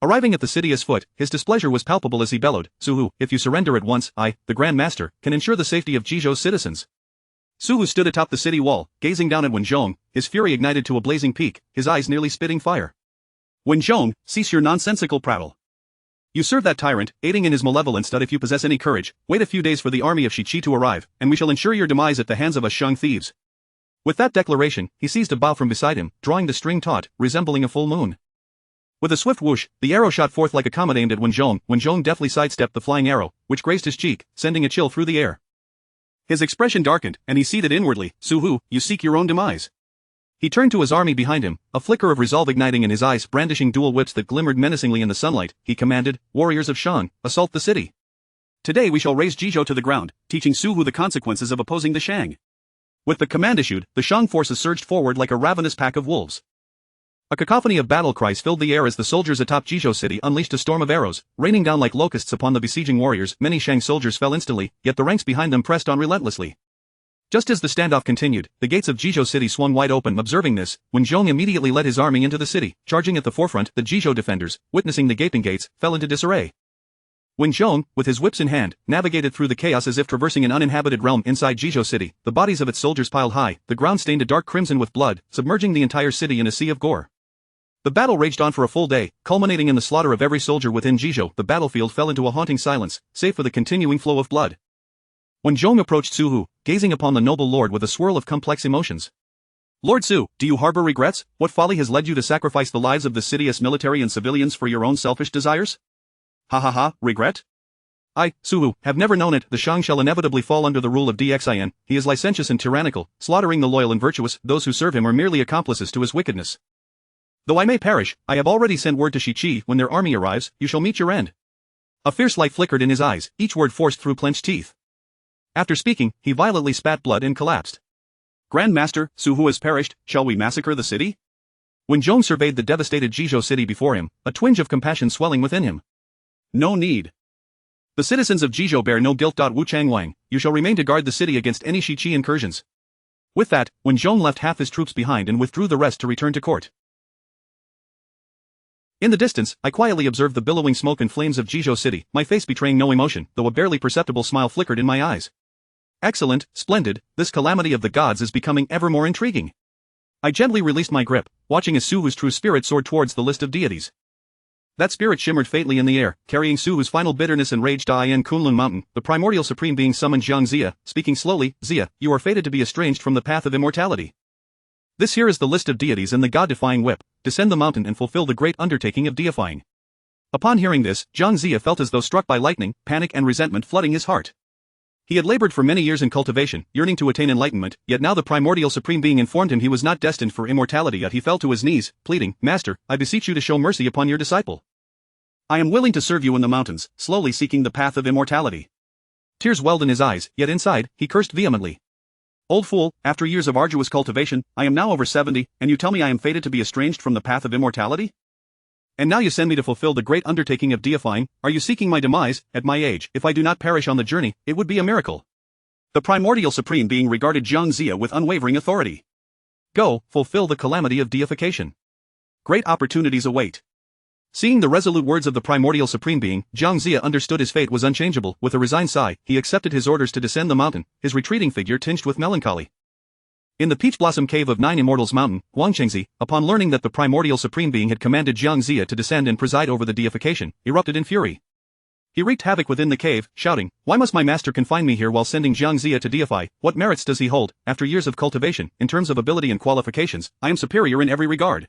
Arriving at the city's foot, his displeasure was palpable as he bellowed, Su Hu, if you surrender at once, I, the Grand Master, can ensure the safety of Jizhou's citizens. Su Hu stood atop the city wall, gazing down at Wen Zhong, his fury ignited to a blazing peak, his eyes nearly spitting fire. Wen Zhong, cease your nonsensical prattle. You serve that tyrant, aiding in his malevolence. If you possess any courage, wait a few days for the army of Shichi to arrive, and we shall ensure your demise at the hands of us Shang thieves. With that declaration, he seized a bow from beside him, drawing the string taut, resembling a full moon. With a swift whoosh, the arrow shot forth like a comet aimed at Wen Zhong. Wen Zhong deftly sidestepped the flying arrow, which grazed his cheek, sending a chill through the air. His expression darkened, and he seethed inwardly, Su Hu, you seek your own demise. He turned to his army behind him, a flicker of resolve igniting in his eyes. Brandishing dual whips that glimmered menacingly in the sunlight, he commanded, warriors of Shang, assault the city. Today we shall raze Jizhou to the ground, teaching Su Hu the consequences of opposing the Shang. With the command issued, the Shang forces surged forward like a ravenous pack of wolves. A cacophony of battle cries filled the air as the soldiers atop Jizhou City unleashed a storm of arrows, raining down like locusts upon the besieging warriors. Many Shang soldiers fell instantly, yet the ranks behind them pressed on relentlessly. Just as the standoff continued, the gates of Jizhou City swung wide open. Observing this, Wen Zhong immediately led his army into the city, charging at the forefront. The Jizhou defenders, witnessing the gaping gates, fell into disarray. Wen Zhong, with his whips in hand, navigated through the chaos as if traversing an uninhabited realm inside Jizhou City. The bodies of its soldiers piled high, the ground stained a dark crimson with blood, submerging the entire city in a sea of gore. The battle raged on for a full day, culminating in the slaughter of every soldier within Jizhou. The battlefield fell into a haunting silence, save for the continuing flow of blood. Wen Zhong approached Su Hu, gazing upon the noble lord with a swirl of complex emotions. Lord Su, do you harbor regrets? What folly has led you to sacrifice the lives of the city's military and civilians for your own selfish desires? Ha ha ha, regret? I, Su Hu, have never known it. The Shang shall inevitably fall under the rule of Dxin. He is licentious and tyrannical, slaughtering the loyal and virtuous. Those who serve him are merely accomplices to his wickedness. Though I may perish, I have already sent word to Shichi. When their army arrives, you shall meet your end. A fierce light flickered in his eyes, each word forced through clenched teeth. After speaking, he violently spat blood and collapsed. Grand Master, Su Hu has perished, shall we massacre the city? Wen Zhong surveyed the devastated Jizhou City before him, a twinge of compassion swelling within him. No need. The citizens of Jizhou bear no guilt. Wu Changwang, you shall remain to guard the city against any Shichi incursions. With that, Wen Zhong left half his troops behind and withdrew the rest to return to court. In the distance, I quietly observed the billowing smoke and flames of Jizhou City, my face betraying no emotion, though a barely perceptible smile flickered in my eyes. Excellent, splendid, this calamity of the gods is becoming ever more intriguing. I gently released my grip, watching as Su Hu's true spirit soared towards the list of deities. That spirit shimmered faintly in the air, carrying Su Hu's final bitterness and rage. In Kunlun Mountain, the primordial supreme being summoned Jiang Zia, speaking slowly, Zia, you are fated to be estranged from the path of immortality. This here is the list of deities and the god-defying whip. Descend the mountain and fulfill the great undertaking of deifying. Upon hearing this, Jiang Zia felt as though struck by lightning, panic and resentment flooding his heart. He had labored for many years in cultivation, yearning to attain enlightenment, yet now the primordial supreme being informed him he was not destined for immortality. Yet he fell to his knees, pleading, Master, I beseech you to show mercy upon your disciple. I am willing to serve you in the mountains, slowly seeking the path of immortality. Tears welled in his eyes, yet inside, he cursed vehemently. Old fool, after years of arduous cultivation, I am now over 70, and you tell me I am fated to be estranged from the path of immortality? And now you send me to fulfill the great undertaking of deifying. Are you seeking my demise? At my age, if I do not perish on the journey, it would be a miracle. The primordial supreme being regarded Jiang Zia with unwavering authority. Go, fulfill the calamity of deification. Great opportunities await. Seeing the resolute words of the primordial supreme being, Jiang Zia understood his fate was unchangeable. With a resigned sigh, he accepted his orders to descend the mountain, his retreating figure tinged with melancholy. In the Peach Blossom Cave of Nine Immortals Mountain, Guangchengzi, upon learning that the primordial supreme being had commanded Jiang Zia to descend and preside over the deification, erupted in fury. He wreaked havoc within the cave, shouting, Why must my master confine me here while sending Jiang Zia to deify? What merits does he hold? After years of cultivation, in terms of ability and qualifications, I am superior in every regard.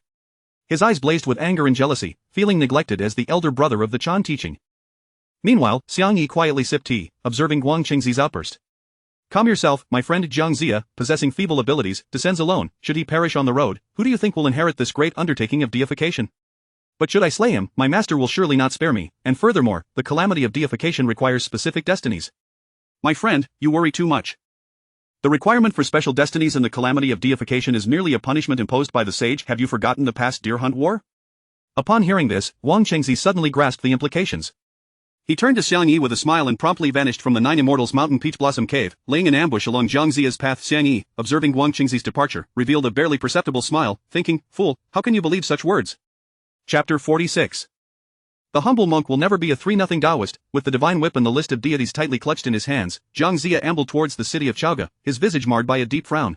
His eyes blazed with anger and jealousy, feeling neglected as the elder brother of the Chan teaching. Meanwhile, Xiang Yi quietly sipped tea, observing Guang Qingzi's outburst. Calm yourself, my friend. Jiang Zia, possessing feeble abilities, descends alone. Should he perish on the road, who do you think will inherit this great undertaking of deification? But should I slay him, my master will surely not spare me, and furthermore, the calamity of deification requires specific destinies. My friend, you worry too much. The requirement for special destinies and the calamity of deification is merely a punishment imposed by the sage. Have you forgotten the past deer hunt war? Upon hearing this, Guang Qingzi suddenly grasped the implications. He turned to Xiang Yi with a smile and promptly vanished from the Nine Immortals Mountain Peach Blossom Cave, laying an ambush along Jiang Zia's path. Xiang Yi, observing Guang Qingzi's departure, revealed a barely perceptible smile, thinking, fool, how can you believe such words? Chapter 46. The humble monk will never be a 3-0 Taoist. With the divine whip and the list of deities tightly clutched in his hands, Jiang Zia ambled towards the city of Chaoga, his visage marred by a deep frown.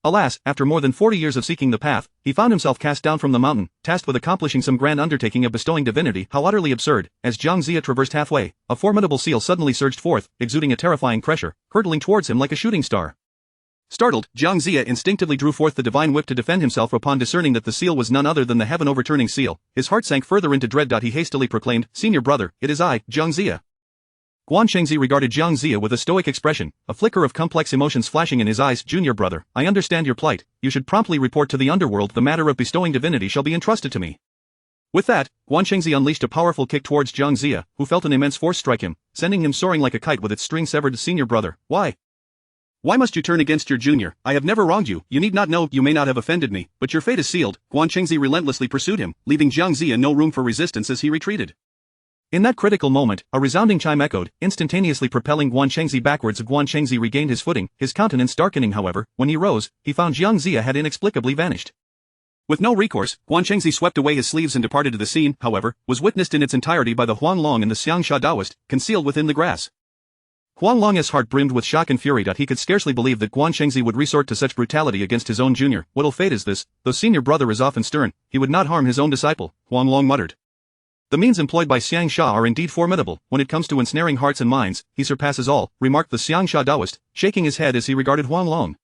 Alas, after more than 40 years of seeking the path, he found himself cast down from the mountain, tasked with accomplishing some grand undertaking of bestowing divinity. How utterly absurd! As Jiang Zia traversed halfway, a formidable seal suddenly surged forth, exuding a terrifying pressure, hurtling towards him like a shooting star. Startled, Jiang Zia instinctively drew forth the divine whip to defend himself. Upon discerning that the seal was none other than the heaven-overturning seal, his heart sank further into dread. He hastily proclaimed, "Senior brother, it is I, Jiang Zia." Guan Shengzi regarded Jiang Zia with a stoic expression, a flicker of complex emotions flashing in his eyes. "Junior brother, I understand your plight. You should promptly report to the underworld. The matter of bestowing divinity shall be entrusted to me." With that, Guan Shengzi unleashed a powerful kick towards Jiang Zia, who felt an immense force strike him, sending him soaring like a kite with its string severed. "Senior brother, why? Why must you turn against your junior? I have never wronged you. You need not know. You may not have offended me, but your fate is sealed." Guan Shengzi relentlessly pursued him, leaving Jiang Zia no room for resistance as he retreated. In that critical moment, a resounding chime echoed, instantaneously propelling Guan Shengzi backwards. Guan Shengzi regained his footing, his countenance darkening. However, when he rose, he found Jiang Zia had inexplicably vanished. With no recourse, Guan Shengzi swept away his sleeves and departed. The scene, however, was witnessed in its entirety by the Huanglong and the Xiangsha Taoist, concealed within the grass. Huanglong's heart brimmed with shock and fury. He could scarcely believe that Guan Shengzi would resort to such brutality against his own junior. What ill fate is this? Though senior brother is often stern, he would not harm his own disciple, Huanglong muttered. The means employed by Xiangsha are indeed formidable. When it comes to ensnaring hearts and minds, he surpasses all, remarked the Xiangsha Taoist, shaking his head as he regarded Huanglong.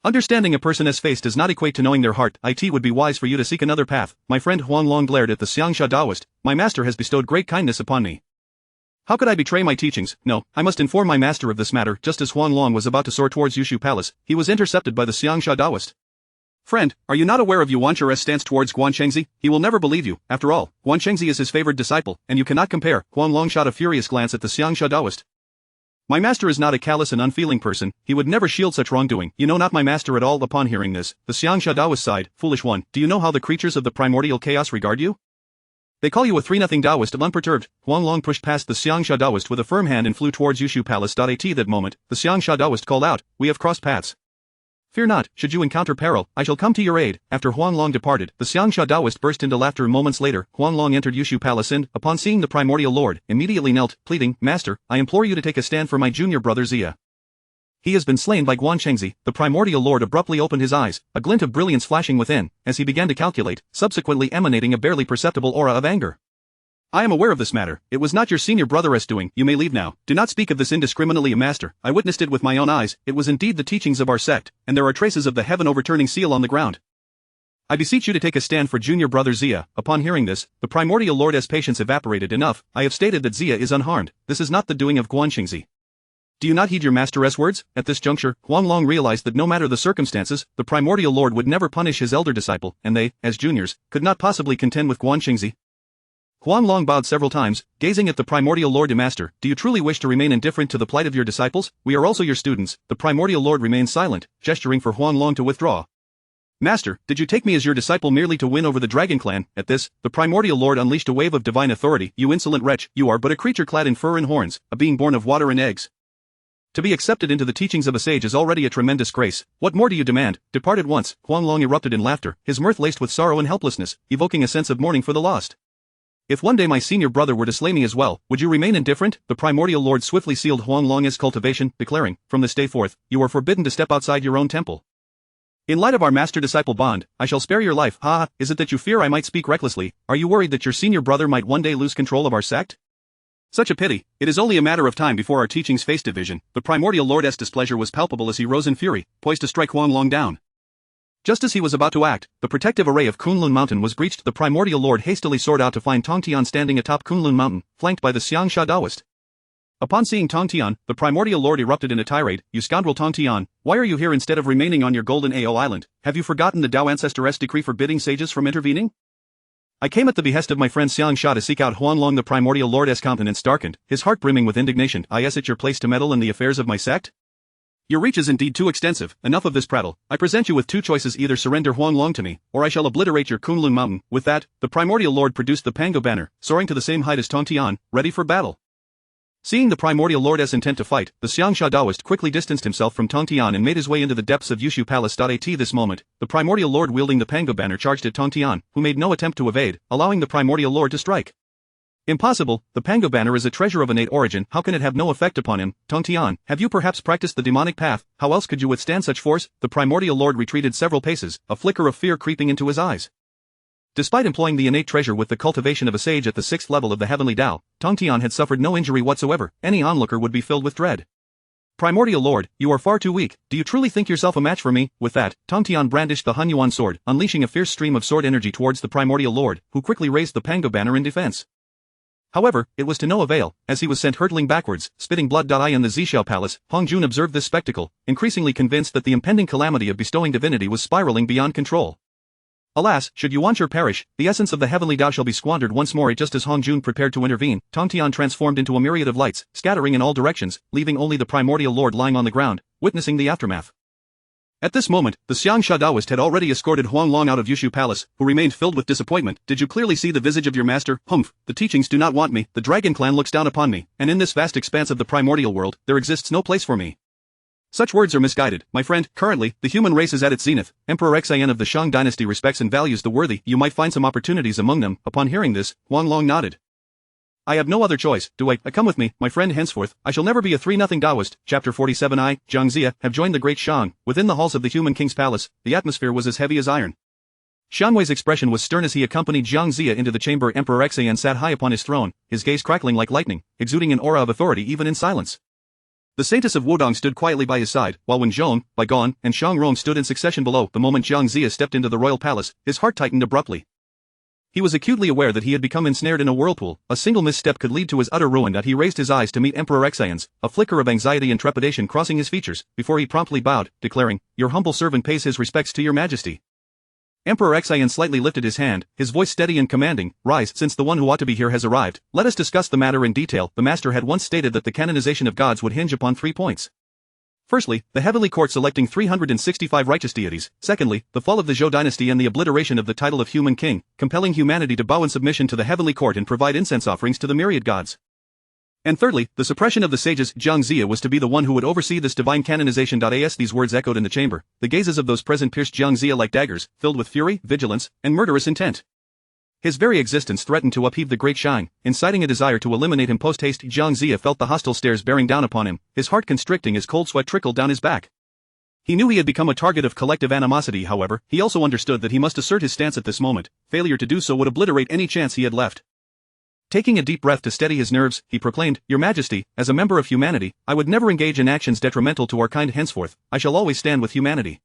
Understanding a person's face does not equate to knowing their heart. It would be wise for you to seek another path. My friend. Huanglong glared at the Xiangsha Taoist. My master has bestowed great kindness upon me. How could I betray my teachings? No, I must inform my master of this matter. Just as Huanglong was about to soar towards Yushu Palace, he was intercepted by the Xiangsha Taoist. Friend, are you not aware of Yuan Chure's stance towards Guan Shengzi? He will never believe you. After all, Guan Shengzi is his favored disciple, and you cannot compare. Huanglong shot a furious glance at the Xiangsha Taoist. My master is not a callous and unfeeling person. He would never shield such wrongdoing. You know not my master at all. Upon hearing this, the Xiangsha Taoist sighed. Foolish one, do you know how the creatures of the primordial chaos regard you? They call you a 3-0 Taoist. Unperturbed, Huanglong pushed past the Xiangsha Taoist with a firm hand and flew towards Yushu Palace. At that moment, the Xiangsha Taoist called out, "We have crossed paths. Fear not, should you encounter peril, I shall come to your aid." After Huanglong departed, the Xiangsha Taoist burst into laughter. Moments later, Huanglong entered Yushu Palace and, upon seeing the primordial lord, immediately knelt, pleading, "Master, I implore you to take a stand for my junior brother Zia. He has been slain by Guan Shengzi." The primordial lord abruptly opened his eyes, a glint of brilliance flashing within, as he began to calculate, subsequently emanating a barely perceptible aura of anger. "I am aware of this matter. It was not your senior brother's doing. You may leave now. Do not speak of this indiscriminately, master. I witnessed it with my own eyes. It was indeed the teachings of our sect, and there are traces of the heaven-overturning seal on the ground. I beseech you to take a stand for junior brother Zia." Upon hearing this, the primordial lord's patience evaporated. "Enough. I have stated that Zia is unharmed. This is not the doing of Guan Shengzi. Do you not heed your master's words?" At this juncture, Huanglong realized that no matter the circumstances, the primordial lord would never punish his elder disciple, and they, as juniors, could not possibly contend with Guan Shengzi. Huanglong bowed several times, gazing at the primordial lord. "Master, do you truly wish to remain indifferent to the plight of your disciples? We are also your students." The primordial lord remained silent, gesturing for Huanglong to withdraw. "Master, did you take me as your disciple merely to win over the dragon clan?" At this, the primordial lord unleashed a wave of divine authority. "You insolent wretch, you are but a creature clad in fur and horns, a being born of water and eggs. To be accepted into the teachings of a sage is already a tremendous grace. What more do you demand? Depart at once." Huanglong erupted in laughter, his mirth laced with sorrow and helplessness, evoking a sense of mourning for the lost. "If one day my senior brother were to slay me as well, would you remain indifferent?" The primordial lord swiftly sealed Huanglong's cultivation, declaring, "From this day forth, you are forbidden to step outside your own temple. In light of our master-disciple bond, I shall spare your life." "Ha! Is it that you fear I might speak recklessly? Are you worried that your senior brother might one day lose control of our sect? Such a pity. It is only a matter of time before our teachings face division." The primordial lord's displeasure was palpable as he rose in fury, poised to strike Huanglong down. Just as he was about to act, the protective array of Kunlun Mountain was breached. The Primordial Lord hastily soared out to find Tong Tian standing atop Kunlun Mountain, flanked by the Xiangsha Daoist. Upon seeing Tong Tian, the Primordial Lord erupted in a tirade. "You scoundrel Tong Tian, why are you here instead of remaining on your golden Ao island? Have you forgotten the Dao Ancestor's decree forbidding sages from intervening? I came at the behest of my friend Xiangsha to seek out Huanglong." The Primordial Lord's countenance darkened, his heart brimming with indignation. "Is it your place to meddle in the affairs of my sect? Your reach is indeed too extensive. Enough of this prattle. I present you with two choices: either surrender Huanglong to me, or I shall obliterate your Kunlun Mountain." With that, the Primordial Lord produced the Pango banner, soaring to the same height as Tong Tian, ready for battle. Seeing the Primordial Lord's intent to fight, the Xiangsha Daoist quickly distanced himself from Tong Tian and made his way into the depths of Yushu Palace. At this moment, the Primordial Lord wielding the Pango banner charged at Tong Tian, who made no attempt to evade, allowing the Primordial Lord to strike. "Impossible, the Pango banner is a treasure of innate origin. How can it have no effect upon him? Tong Tian, have you perhaps practiced the demonic path? How else could you withstand such force?" The Primordial Lord retreated several paces, a flicker of fear creeping into his eyes. Despite employing the innate treasure with the cultivation of a sage at the 6th level of the Heavenly Tao, Tong Tian had suffered no injury whatsoever. Any onlooker would be filled with dread. "Primordial Lord, you are far too weak. Do you truly think yourself a match for me?" With that, Tong Tian brandished the Hunyuan sword, unleashing a fierce stream of sword energy towards the Primordial Lord, who quickly raised the Pango banner in defense. However, it was to no avail, as he was sent hurtling backwards, spitting blood. In the Zhixiao Palace, Hong Jun observed this spectacle, increasingly convinced that the impending calamity of bestowing divinity was spiraling beyond control. "Alas, should you want your perish, the essence of the Heavenly Tao shall be squandered once more." Just as Hong Jun prepared to intervene, Tong Tian transformed into a myriad of lights, scattering in all directions, leaving only the Primordial Lord lying on the ground, witnessing the aftermath. At this moment, the Xiangsha Daoist had already escorted Huanglong out of Yushu Palace, who remained filled with disappointment. "Did you clearly see the visage of your master? Humph, the teachings do not want me, the Dragon Clan looks down upon me, and in this vast expanse of the primordial world, there exists no place for me." Such words are misguided, my friend. Currently, the human race is at its zenith. Emperor Xian of the Shang dynasty respects and values the worthy. You might find some opportunities among them. Upon hearing this, Huanglong nodded. "I have no other choice. Do I come with me, my friend. Henceforth, I shall never be a 3-0 Daoist." Chapter 47. I, Zhang Zia, have joined the great Shang. Within the halls of the human king's palace, the atmosphere was as heavy as iron. Xian Wei's expression was stern as he accompanied Zhang Zia into the chamber. Emperor Xian sat high upon his throne, his gaze crackling like lightning, exuding an aura of authority even in silence. The Saintess of Wudong stood quietly by his side, while Wen Zhong, Bai Gong, and Shang Rong stood in succession below. The moment Zhang Zia stepped into the royal palace, his heart tightened abruptly. He was acutely aware that he had become ensnared in a whirlpool. A single misstep could lead to his utter ruin. That he raised his eyes to meet Emperor Xian's, a flicker of anxiety and trepidation crossing his features, before he promptly bowed, declaring, "Your humble servant pays his respects to your majesty." Emperor Xian slightly lifted his hand, his voice steady and commanding. "Rise, since the one who ought to be here has arrived. Let us discuss the matter in detail." The master had once stated that the canonization of gods would hinge upon 3 points. Firstly, the heavenly court selecting 365 righteous deities. Secondly, the fall of the Zhou dynasty and the obliteration of the title of human king, compelling humanity to bow in submission to the heavenly court and provide incense offerings to the myriad gods. And thirdly, the suppression of the sages. Zhang Zia was to be the one who would oversee this divine canonization. As these words echoed in the chamber, the gazes of those present pierced Zhang Zia like daggers, filled with fury, vigilance, and murderous intent. His very existence threatened to upheave the great Shang, inciting a desire to eliminate him post-haste. Zhang Zia felt the hostile stares bearing down upon him, his heart constricting as cold sweat trickled down his back. He knew he had become a target of collective animosity. However, he also understood that he must assert his stance at this moment. Failure to do so would obliterate any chance he had left. Taking a deep breath to steady his nerves, he proclaimed, "Your Majesty, as a member of humanity, I would never engage in actions detrimental to our kind. Henceforth, I shall always stand with humanity."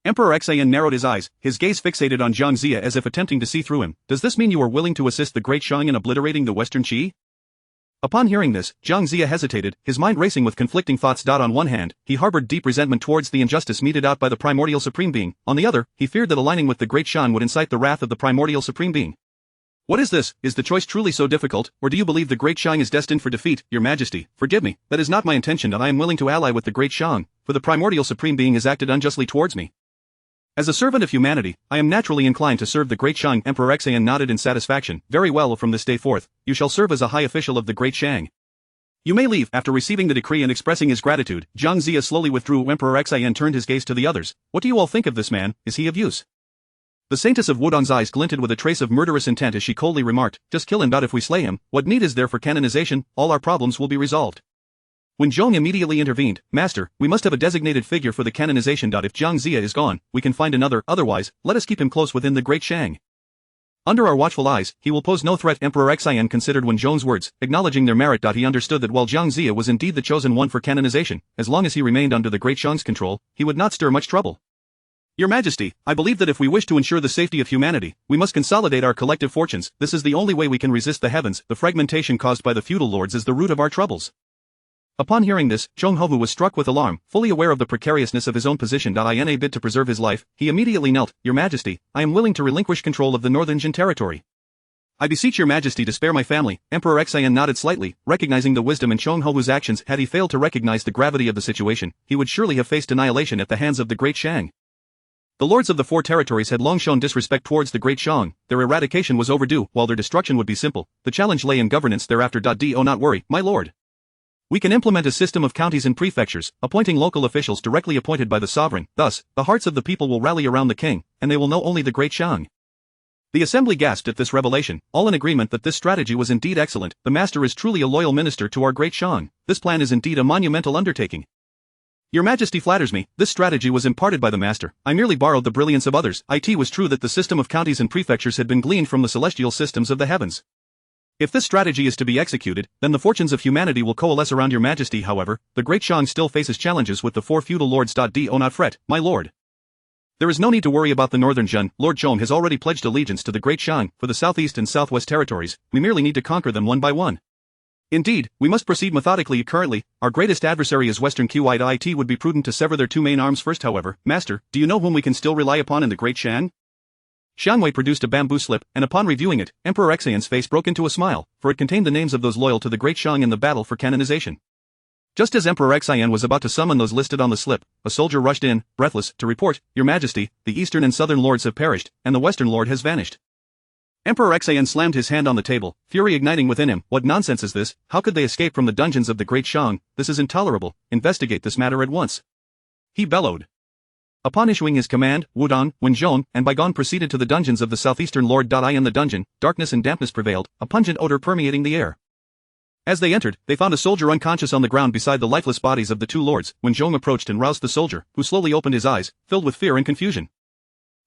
Emperor Xian narrowed his eyes, his gaze fixated on Zhang Zia as if attempting to see through him. "Does this mean you are willing to assist the great Shang in obliterating the Western Qi?" Upon hearing this, Zhang Zia hesitated, his mind racing with conflicting thoughts. On one hand, he harbored deep resentment towards the injustice meted out by the primordial supreme being. On the other, he feared that aligning with the great Shang would incite the wrath of the primordial supreme being. "What is this? Is the choice truly so difficult, or do you believe the great Shang is destined for defeat? Your Majesty, forgive me, that is not my intention, and I am willing to ally with the great Shang, for the primordial supreme being has acted unjustly towards me. As a servant of humanity, I am naturally inclined to serve the great Shang." Emperor Xian nodded in satisfaction. "Very well, from this day forth, you shall serve as a high official of the great Shang. You may leave." After receiving the decree and expressing his gratitude, Zhang Zia slowly withdrew. Emperor Xian turned his gaze to the others. "What do you all think of this man? Is he of use?" The Saintess of Wudong's eyes glinted with a trace of murderous intent as she coldly remarked, "Just kill him. If we slay him, what need is there for canonization? All our problems will be resolved." Wen Zhong immediately intervened. "Master, we must have a designated figure for the canonization. If Zhang Zia is gone, we can find another. Otherwise, let us keep him close within the great Shang. Under our watchful eyes, he will pose no threat." Emperor Xian considered Wen Zhong's words, acknowledging their merit. He understood that while Zhang Zia was indeed the chosen one for canonization, as long as he remained under the great Shang's control, he would not stir much trouble. Your Majesty, I believe that if we wish to ensure the safety of humanity, we must consolidate our collective fortunes. This is the only way we can resist the heavens. The fragmentation caused by the feudal lords is the root of our troubles. Upon hearing this, Chonghovu was struck with alarm, fully aware of the precariousness of his own position. In a bid to preserve his life, he immediately knelt. Your Majesty, I am willing to relinquish control of the northern Jin territory. I beseech your Majesty to spare my family. Emperor Xian nodded slightly, recognizing the wisdom in Chonghovu's actions. Had he failed to recognize the gravity of the situation, he would surely have faced annihilation at the hands of the Great Shang. The lords of the four territories had long shown disrespect towards the Great Shang. Their eradication was overdue, while their destruction would be simple. The challenge lay in governance thereafter. Do not worry, my lord. We can implement a system of counties and prefectures, appointing local officials directly appointed by the sovereign. Thus, the hearts of the people will rally around the king, and they will know only the Great Shang. The assembly gasped at this revelation, all in agreement that this strategy was indeed excellent. The master is truly a loyal minister to our Great Shang. This plan is indeed a monumental undertaking. Your Majesty flatters me. This strategy was imparted by the master. I merely borrowed the brilliance of others. It was true that the system of counties and prefectures had been gleaned from the celestial systems of the heavens. If this strategy is to be executed, then the fortunes of humanity will coalesce around your Majesty. However, the Great Shang still faces challenges with the four feudal lords. Do not fret, my lord. There is no need to worry about the northern Jin. Lord Chong has already pledged allegiance to the Great Shang. For the southeast and southwest territories, we merely need to conquer them one by one. Indeed, we must proceed methodically. Currently, our greatest adversary is Western Qi. It would be prudent to sever their two main arms first. However, Master, do you know whom we can still rely upon in the Great Shang? Xiangwei produced a bamboo slip, and upon reviewing it, Emperor Xian's face broke into a smile, for it contained the names of those loyal to the Great Shang in the battle for canonization. Just as Emperor Xian was about to summon those listed on the slip, a soldier rushed in, breathless, to report, Your Majesty, the eastern and southern lords have perished, and the western lord has vanished. Emperor Xian slammed his hand on the table, fury igniting within him. What nonsense is this? How could they escape from the dungeons of the Great Shang? This is intolerable. Investigate this matter at once. He bellowed. Upon issuing his command, Wudong, Wenzhong, and Baigon proceeded to the dungeons of the southeastern lord. In the dungeon, darkness and dampness prevailed, a pungent odor permeating the air. As they entered, they found a soldier unconscious on the ground beside the lifeless bodies of the two lords. Wenzhong approached and roused the soldier, who slowly opened his eyes, filled with fear and confusion.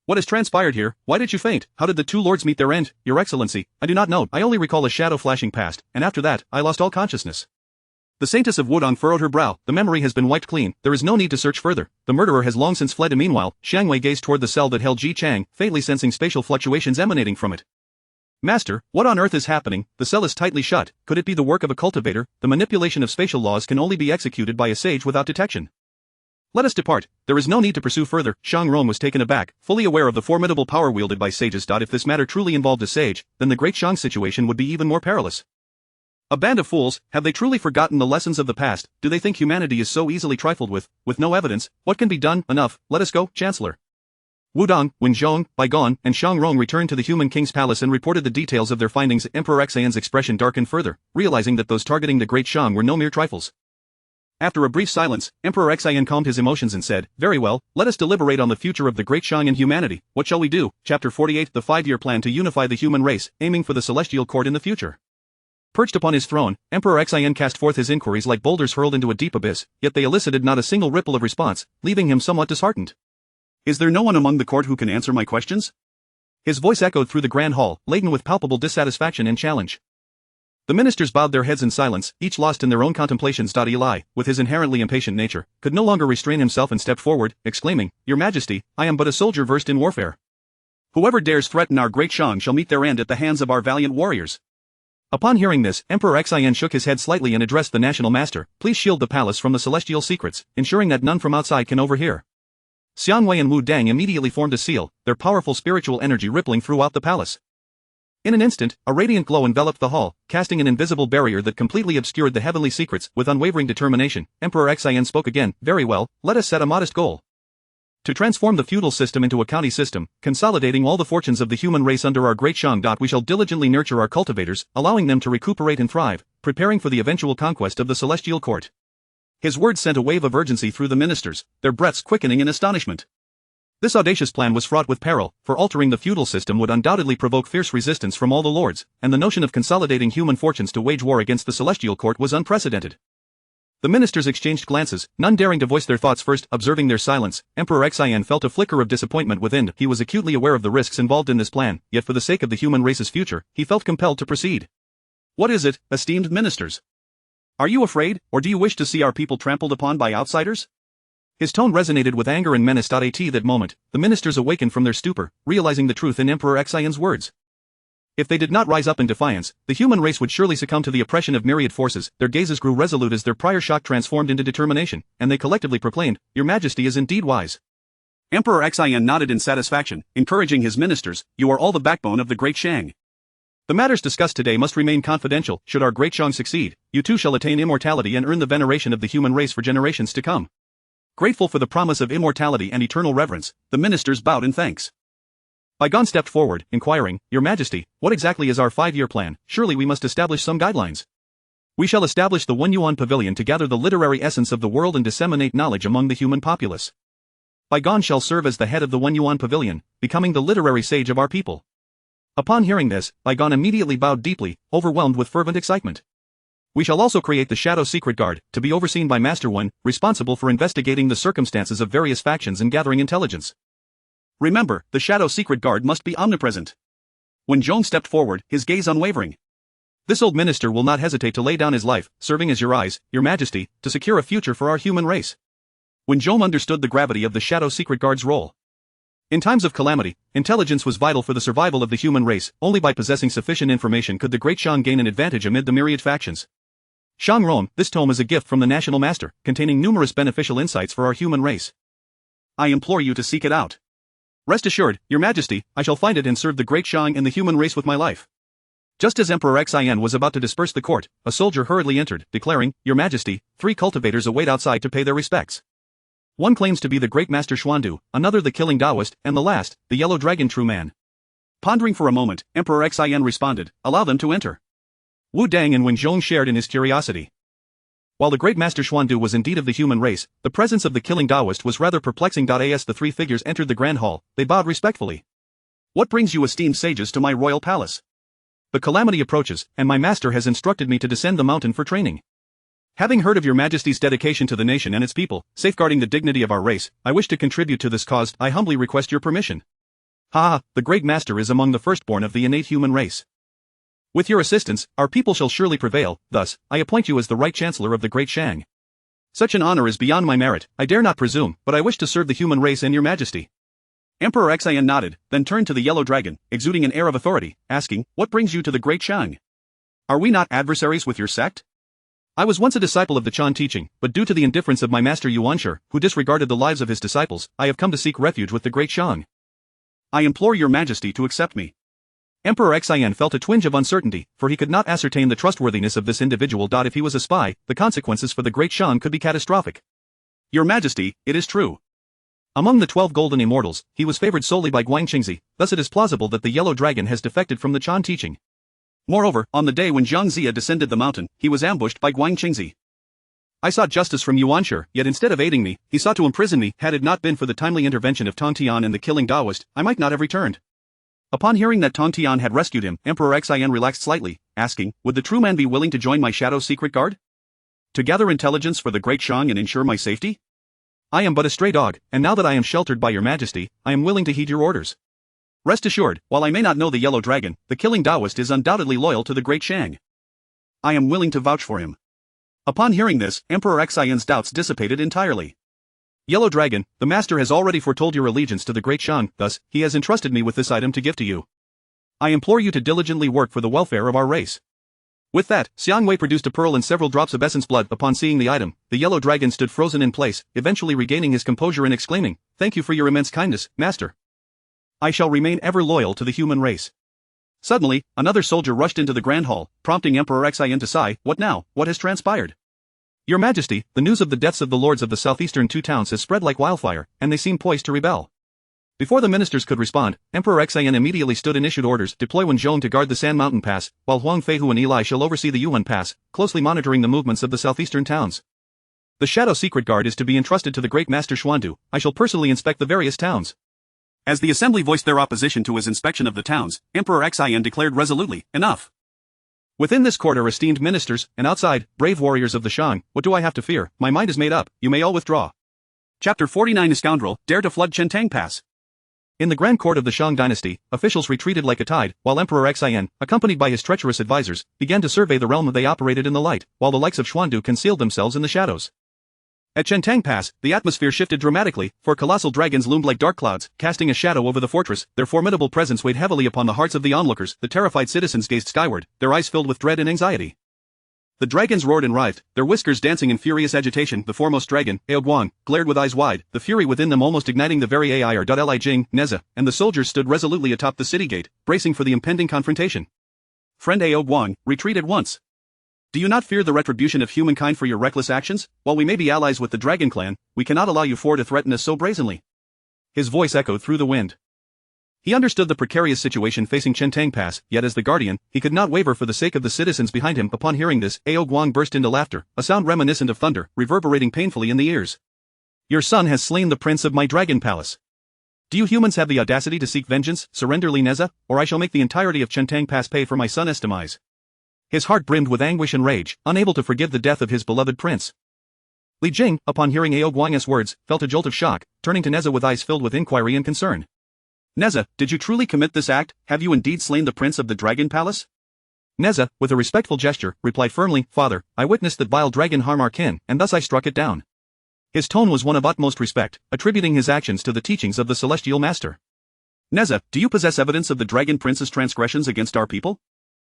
What has transpired here? Why did you faint? How did the two lords meet their end? Your Excellency, I do not know. I only recall a shadow flashing past, and after that, I lost all consciousness. The Saintess of Wudong furrowed her brow. The memory has been wiped clean. There is no need to search further. The murderer has long since fled. Meanwhile, Xiangwei gazed toward the cell that held Ji Chang, faintly sensing spatial fluctuations emanating from it. Master, what on earth is happening? The cell is tightly shut. Could it be the work of a cultivator? The manipulation of spatial laws can only be executed by a sage without detection. Let us depart. There is no need to pursue further. Shang Rong was taken aback, fully aware of the formidable power wielded by sages. If this matter truly involved a sage, then the Great Shang situation would be even more perilous. A band of fools, have they truly forgotten the lessons of the past? Do they think humanity is so easily trifled with no evidence? What can be done? Enough, let us go, Chancellor. Wudong, Wenzhong, Baigon, and Shang Rong returned to the Human King's palace and reported the details of their findings. Emperor Xian's expression darkened further, realizing that those targeting the Great Shang were no mere trifles. After a brief silence, Emperor Xian calmed his emotions and said, Very well, let us deliberate on the future of the Great Shang and humanity. What shall we do? Chapter 48 The 5-year plan to unify the human race, aiming for the celestial court in the future. Perched upon his throne, Emperor Xian cast forth his inquiries like boulders hurled into a deep abyss, yet they elicited not a single ripple of response, leaving him somewhat disheartened. Is there no one among the court who can answer my questions? His voice echoed through the grand hall, laden with palpable dissatisfaction and challenge. The ministers bowed their heads in silence, each lost in their own contemplations. Eli, with his inherently impatient nature, could no longer restrain himself and stepped forward, exclaiming, Your Majesty, I am but a soldier versed in warfare. Whoever dares threaten our Great Shang shall meet their end at the hands of our valiant warriors. Upon hearing this, Emperor Xian shook his head slightly and addressed the national master, Please shield the palace from the celestial secrets, ensuring that none from outside can overhear. Xiangwei and Wu Dang immediately formed a seal, their powerful spiritual energy rippling throughout the palace. In an instant, a radiant glow enveloped the hall, casting an invisible barrier that completely obscured the heavenly secrets. With unwavering determination, Emperor Xian spoke again, Very well, let us set a modest goal. To transform the feudal system into a county system, consolidating all the fortunes of the human race under our Great Shang. We shall diligently nurture our cultivators, allowing them to recuperate and thrive, preparing for the eventual conquest of the celestial court. His words sent a wave of urgency through the ministers, their breaths quickening in astonishment. This audacious plan was fraught with peril, for altering the feudal system would undoubtedly provoke fierce resistance from all the lords, and the notion of consolidating human fortunes to wage war against the celestial court was unprecedented. The ministers exchanged glances, none daring to voice their thoughts first. Observing their silence, Emperor Xian felt a flicker of disappointment within. He was acutely aware of the risks involved in this plan, yet for the sake of the human race's future, he felt compelled to proceed. What is it, esteemed ministers? Are you afraid, or do you wish to see our people trampled upon by outsiders? His tone resonated with anger and menace. At that moment, the ministers awakened from their stupor, realizing the truth in Emperor Xian's words. If they did not rise up in defiance, the human race would surely succumb to the oppression of myriad forces. Their gazes grew resolute as their prior shock transformed into determination, and they collectively proclaimed, "Your Majesty is indeed wise." Emperor Xian nodded in satisfaction, encouraging his ministers, "You are all the backbone of the Great Shang. The matters discussed today must remain confidential. Should our Great Shang succeed, you too shall attain immortality and earn the veneration of the human race for generations to come." Grateful for the promise of immortality and eternal reverence, the ministers bowed in thanks. Baigon stepped forward, inquiring, "Your Majesty, what exactly is our 5-year plan? Surely we must establish some guidelines." "We shall establish the One Yuan Pavilion to gather the literary essence of the world and disseminate knowledge among the human populace. Baigon shall serve as the head of the One Yuan Pavilion, becoming the literary sage of our people." Upon hearing this, Baigon immediately bowed deeply, overwhelmed with fervent excitement. "We shall also create the Shadow Secret Guard, to be overseen by Master Wen, responsible for investigating the circumstances of various factions and gathering intelligence. Remember, the Shadow Secret Guard must be omnipresent." When Zhong stepped forward, his gaze unwavering. "This old minister will not hesitate to lay down his life, serving as your eyes, Your Majesty, to secure a future for our human race." When Zhong understood the gravity of the Shadow Secret Guard's role. In times of calamity, intelligence was vital for the survival of the human race. Only by possessing sufficient information could the Great Shang gain an advantage amid the myriad factions. Shang Ron, this tome is a gift from the National Master, containing numerous beneficial insights for our human race. I implore you to seek it out. Rest assured, Your Majesty, I shall find it and serve the Great Shang and the human race with my life. Just as Emperor Xian was about to disperse the court, a soldier hurriedly entered, declaring, "Your Majesty, 3 cultivators await outside to pay their respects. One claims to be the Great Master Xuandu, another the Killing Taoist, and the last, the Yellow Dragon True Man." Pondering for a moment, Emperor Xian responded, "Allow them to enter." Wu Dang and Wen Zhong shared in his curiosity. While the Great Master Xuandu was indeed of the human race, the presence of the Killing Taoist was rather perplexing. As the 3 figures entered the Grand Hall, they bowed respectfully. "What brings you esteemed sages to my royal palace?" "The calamity approaches, and my master has instructed me to descend the mountain for training. Having heard of Your Majesty's dedication to the nation and its people, safeguarding the dignity of our race, I wish to contribute to this cause. I humbly request your permission." "Ha, the Great Master is among the firstborn of the innate human race. With your assistance, our people shall surely prevail. Thus, I appoint you as the right Chancellor of the Great Shang. Such an honor is beyond my merit. I dare not presume, but I wish to serve the human race and Your Majesty." Emperor Xian nodded, then turned to the Yellow Dragon, exuding an air of authority, asking, "What brings you to the Great Shang? Are we not adversaries with your sect?" "I was once a disciple of the Chan teaching, but due to the indifference of my master Yuanshi, who disregarded the lives of his disciples, I have come to seek refuge with the Great Shang. I implore Your Majesty to accept me." Emperor Xian felt a twinge of uncertainty, for he could not ascertain the trustworthiness of this individual. If he was a spy, the consequences for the Great Shang could be catastrophic. "Your Majesty, it is true. Among the 12 golden immortals, he was favored solely by Guang Qingzi, thus it is plausible that the Yellow Dragon has defected from the Chan teaching. Moreover, on the day when Zhang Zia descended the mountain, he was ambushed by Guang Qingzi. I sought justice from Yuanshi, yet instead of aiding me, he sought to imprison me. Had it not been for the timely intervention of Tong Tian and the Killing Taoist, I might not have returned." Upon hearing that Tong Tian had rescued him, Emperor Xian relaxed slightly, asking, "Would the true man be willing to join my Shadow Secret Guard? To gather intelligence for the Great Shang and ensure my safety? I am but a stray dog, and now that I am sheltered by Your Majesty, I am willing to heed your orders. Rest assured, while I may not know the Yellow Dragon, the Killing Taoist is undoubtedly loyal to the Great Shang. I am willing to vouch for him." Upon hearing this, Emperor Xian's doubts dissipated entirely. "Yellow Dragon, the Master has already foretold your allegiance to the Great Shang, thus, he has entrusted me with this item to give to you. I implore you to diligently work for the welfare of our race." With that, Xiang Wei produced a pearl and several drops of essence blood. Upon seeing the item, the Yellow Dragon stood frozen in place, eventually regaining his composure and exclaiming, "Thank you for your immense kindness, Master. I shall remain ever loyal to the human race." Suddenly, another soldier rushed into the Grand Hall, prompting Emperor Xian to sigh, "What now? What has transpired?" "Your Majesty, the news of the deaths of the lords of the southeastern 2 towns has spread like wildfire, and they seem poised to rebel." Before the ministers could respond, Emperor Xian immediately stood and issued orders, "Deploy Wen Zhong to guard the Sand Mountain Pass, while Huang Feihu and Eli shall oversee the Yuan Pass, closely monitoring the movements of the southeastern towns. The Shadow Secret Guard is to be entrusted to the Great Master Xuandu. I shall personally inspect the various towns." As the assembly voiced their opposition to his inspection of the towns, Emperor Xian declared resolutely, "Enough. Within this court are esteemed ministers, and outside, brave warriors of the Shang. What do I have to fear? My mind is made up, you may all withdraw." Chapter 49. A scoundrel dare to flood Chentang Pass. In the Grand Court of the Shang dynasty, officials retreated like a tide, while Emperor Xian, accompanied by his treacherous advisors, began to survey the realm. They operated in the light, while the likes of Xuandu concealed themselves in the shadows. At Chentang Pass, the atmosphere shifted dramatically, for colossal dragons loomed like dark clouds, casting a shadow over the fortress. Their formidable presence weighed heavily upon the hearts of the onlookers. The terrified citizens gazed skyward, their eyes filled with dread and anxiety. The dragons roared and writhed, their whiskers dancing in furious agitation. The foremost dragon, Aoguang, glared with eyes wide, the fury within them almost igniting the very air. Li Jing, Neza, and the soldiers stood resolutely atop the city gate, bracing for the impending confrontation. Friend Aoguang, retreat at once. Do you not fear the retribution of humankind for your reckless actions? While we may be allies with the Dragon Clan, we cannot allow you to threaten us so brazenly. His voice echoed through the wind. He understood the precarious situation facing Chentang Pass, yet as the guardian, he could not waver for the sake of the citizens behind him. Upon hearing this, Aoguang burst into laughter, a sound reminiscent of thunder, reverberating painfully in the ears. Your son has slain the prince of my dragon palace. Do you humans have the audacity to seek vengeance? Surrender Li Neza, or I shall make the entirety of Chentang Pass pay for my son's demise. His heart brimmed with anguish and rage, unable to forgive the death of his beloved prince. Li Jing, upon hearing Aoguang's words, felt a jolt of shock, turning to Neza with eyes filled with inquiry and concern. Neza, did you truly commit this act? Have you indeed slain the prince of the dragon palace? Neza, with a respectful gesture, replied firmly, Father, I witnessed that vile dragon harm our kin, and thus I struck it down. His tone was one of utmost respect, attributing his actions to the teachings of the celestial master. Neza, do you possess evidence of the dragon prince's transgressions against our people?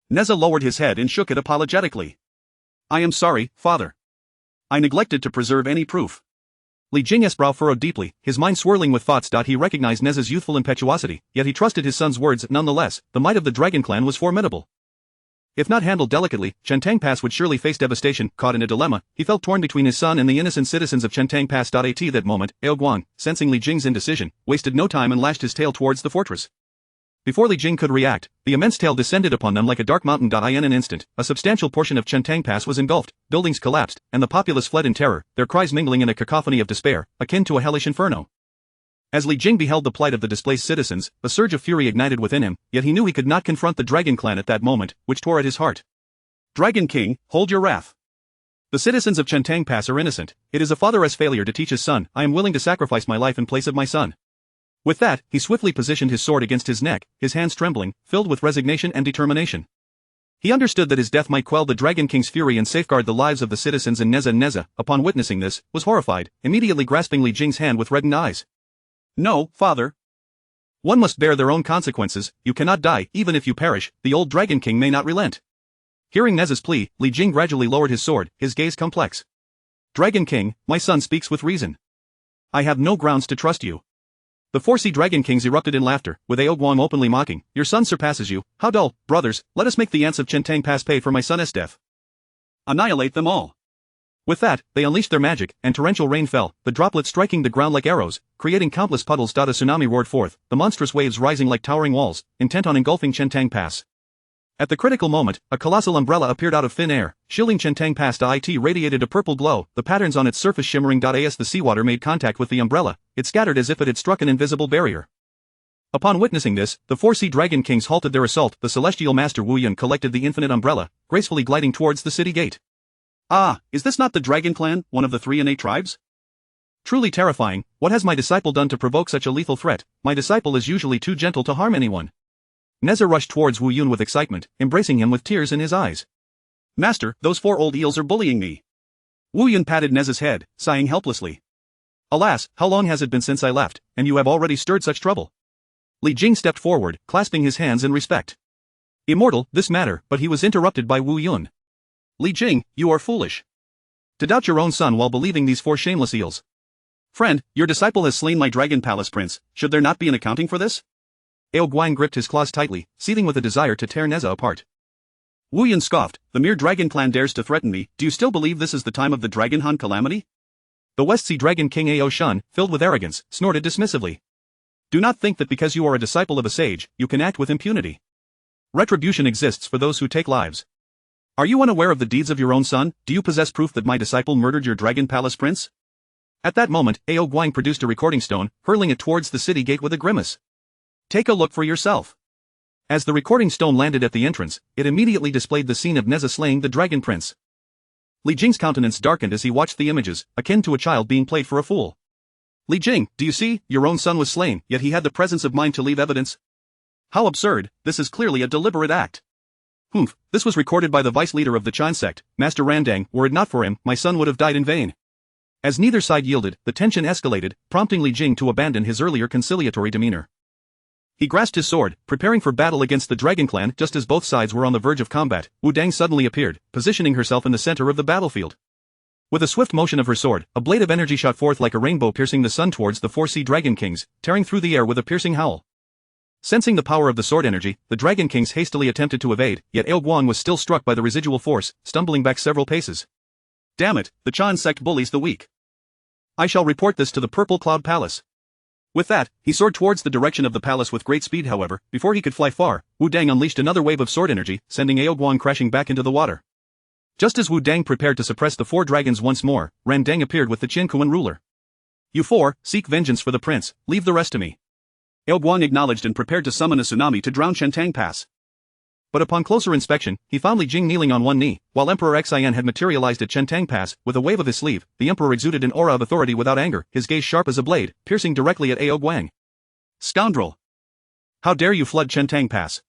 Neza lowered his head and shook it apologetically. I am sorry, Father. I neglected to preserve any proof. Li Jing's brow furrowed deeply, his mind swirling with thoughts. He recognized Neza's youthful impetuosity, yet he trusted his son's words nonetheless. The might of the Dragon Clan was formidable. If not handled delicately, Chentang Pass would surely face devastation. Caught in a dilemma, he felt torn between his son and the innocent citizens of Chentang Pass. At that moment, Aoguang, sensing Li Jing's indecision, wasted no time and lashed his tail towards the fortress. Before Li Jing could react, the immense tail descended upon them like a dark mountain. In an instant, a substantial portion of Chentang Pass was engulfed, buildings collapsed, and the populace fled in terror, their cries mingling in a cacophony of despair, akin to a hellish inferno. As Li Jing beheld the plight of the displaced citizens, a surge of fury ignited within him, yet he knew he could not confront the Dragon Clan at that moment, which tore at his heart. Dragon King, hold your wrath. The citizens of Chentang Pass are innocent. It is a father's failure to teach his son. I am willing to sacrifice my life in place of my son. With that, he swiftly positioned his sword against his neck, his hands trembling, filled with resignation and determination. He understood that his death might quell the Dragon King's fury and safeguard the lives of the citizens. And Neza, upon witnessing this, was horrified, immediately grasping Li Jing's hand with reddened eyes. No, Father. One must bear their own consequences. You cannot die. Even if you perish, the old Dragon King may not relent. Hearing Neza's plea, Li Jing gradually lowered his sword, his gaze complex. Dragon King, my son speaks with reason. I have no grounds to trust you. The 4 Sea Dragon Kings erupted in laughter, with Aoguang openly mocking. Your son surpasses you. How dull. Brothers, let us make the ants of Chentang Pass pay for my son's death. Annihilate them all. With that, they unleashed their magic, and torrential rain fell, the droplets striking the ground like arrows, creating countless puddles. A tsunami roared forth, the monstrous waves rising like towering walls, intent on engulfing Chentang Pass. At the critical moment, a colossal umbrella appeared out of thin air, shielding Chentang Pass. It radiated a purple glow, the patterns on its surface shimmering. As the seawater made contact with the umbrella, it scattered as if it had struck an invisible barrier. Upon witnessing this, the 4 Sea Dragon Kings halted their assault. The celestial master Wu Yun collected the infinite umbrella, gracefully gliding towards the city gate. Ah, is this not the Dragon Clan, one of the 3 innate tribes? Truly terrifying. What has my disciple done to provoke such a lethal threat? My disciple is usually too gentle to harm anyone. Neza rushed towards Wu Yun with excitement, embracing him with tears in his eyes. Master, those 4 old eels are bullying me. Wu Yun patted Neza's head, sighing helplessly. Alas, how long has it been since I left, and you have already stirred such trouble? Li Jing stepped forward, clasping his hands in respect. Immortal, this matter, but he was interrupted by Wu Yun. Li Jing, you are foolish. To doubt your own son while believing these 4 shameless eels. Friend, your disciple has slain my Dragon Palace prince, should there not be an accounting for this? Aoguang gripped his claws tightly, seething with a desire to tear Neza apart. Wu Yun scoffed, the mere Dragon Clan dares to threaten me. Do you still believe this is the time of the Dragon Han calamity? The West Sea Dragon King Ao Shun, filled with arrogance, snorted dismissively. Do not think that because you are a disciple of a sage, you can act with impunity. Retribution exists for those who take lives. Are you unaware of the deeds of your own son? Do you possess proof that my disciple murdered your Dragon Palace prince? At that moment, Aoguang produced a recording stone, hurling it towards the city gate with a grimace. Take a look for yourself. As the recording stone landed at the entrance, it immediately displayed the scene of Neza slaying the Dragon Prince. Li Jing's countenance darkened as he watched the images, akin to a child being played for a fool. Li Jing, do you see, your own son was slain, yet he had the presence of mind to leave evidence? How absurd, this is clearly a deliberate act. Humph, this was recorded by the vice leader of the Chan sect, Master Randang. Were it not for him, my son would have died in vain. As neither side yielded, the tension escalated, prompting Li Jing to abandon his earlier conciliatory demeanor. He grasped his sword, preparing for battle against the Dragon Clan. Just as both sides were on the verge of combat, Wu Dang suddenly appeared, positioning herself in the center of the battlefield. With a swift motion of her sword, a blade of energy shot forth like a rainbow, piercing the sun towards the 4 Sea Dragon Kings, tearing through the air with a piercing howl. Sensing the power of the sword energy, the Dragon Kings hastily attempted to evade, yet Ao Guang was still struck by the residual force, stumbling back several paces. Damn it, the Chan sect bullies the weak. I shall report this to the Purple Cloud Palace. With that, he soared towards the direction of the palace with great speed. However, before he could fly far, Wu Dang unleashed another wave of sword energy, sending Ao Guang crashing back into the water. Just as Wu Dang prepared to suppress the 4 dragons once more, Ran Dang appeared with the Qin Kuan ruler. You 4, seek vengeance for the prince, leave the rest to me. Ao Guang acknowledged and prepared to summon a tsunami to drown Chentang Pass. But upon closer inspection, he found Li Jing kneeling on one knee, while Emperor Xian had materialized at Chentang Pass. With a wave of his sleeve, the emperor exuded an aura of authority without anger, his gaze sharp as a blade, piercing directly at Ao Guang. Scoundrel! How dare you flood Chentang Pass?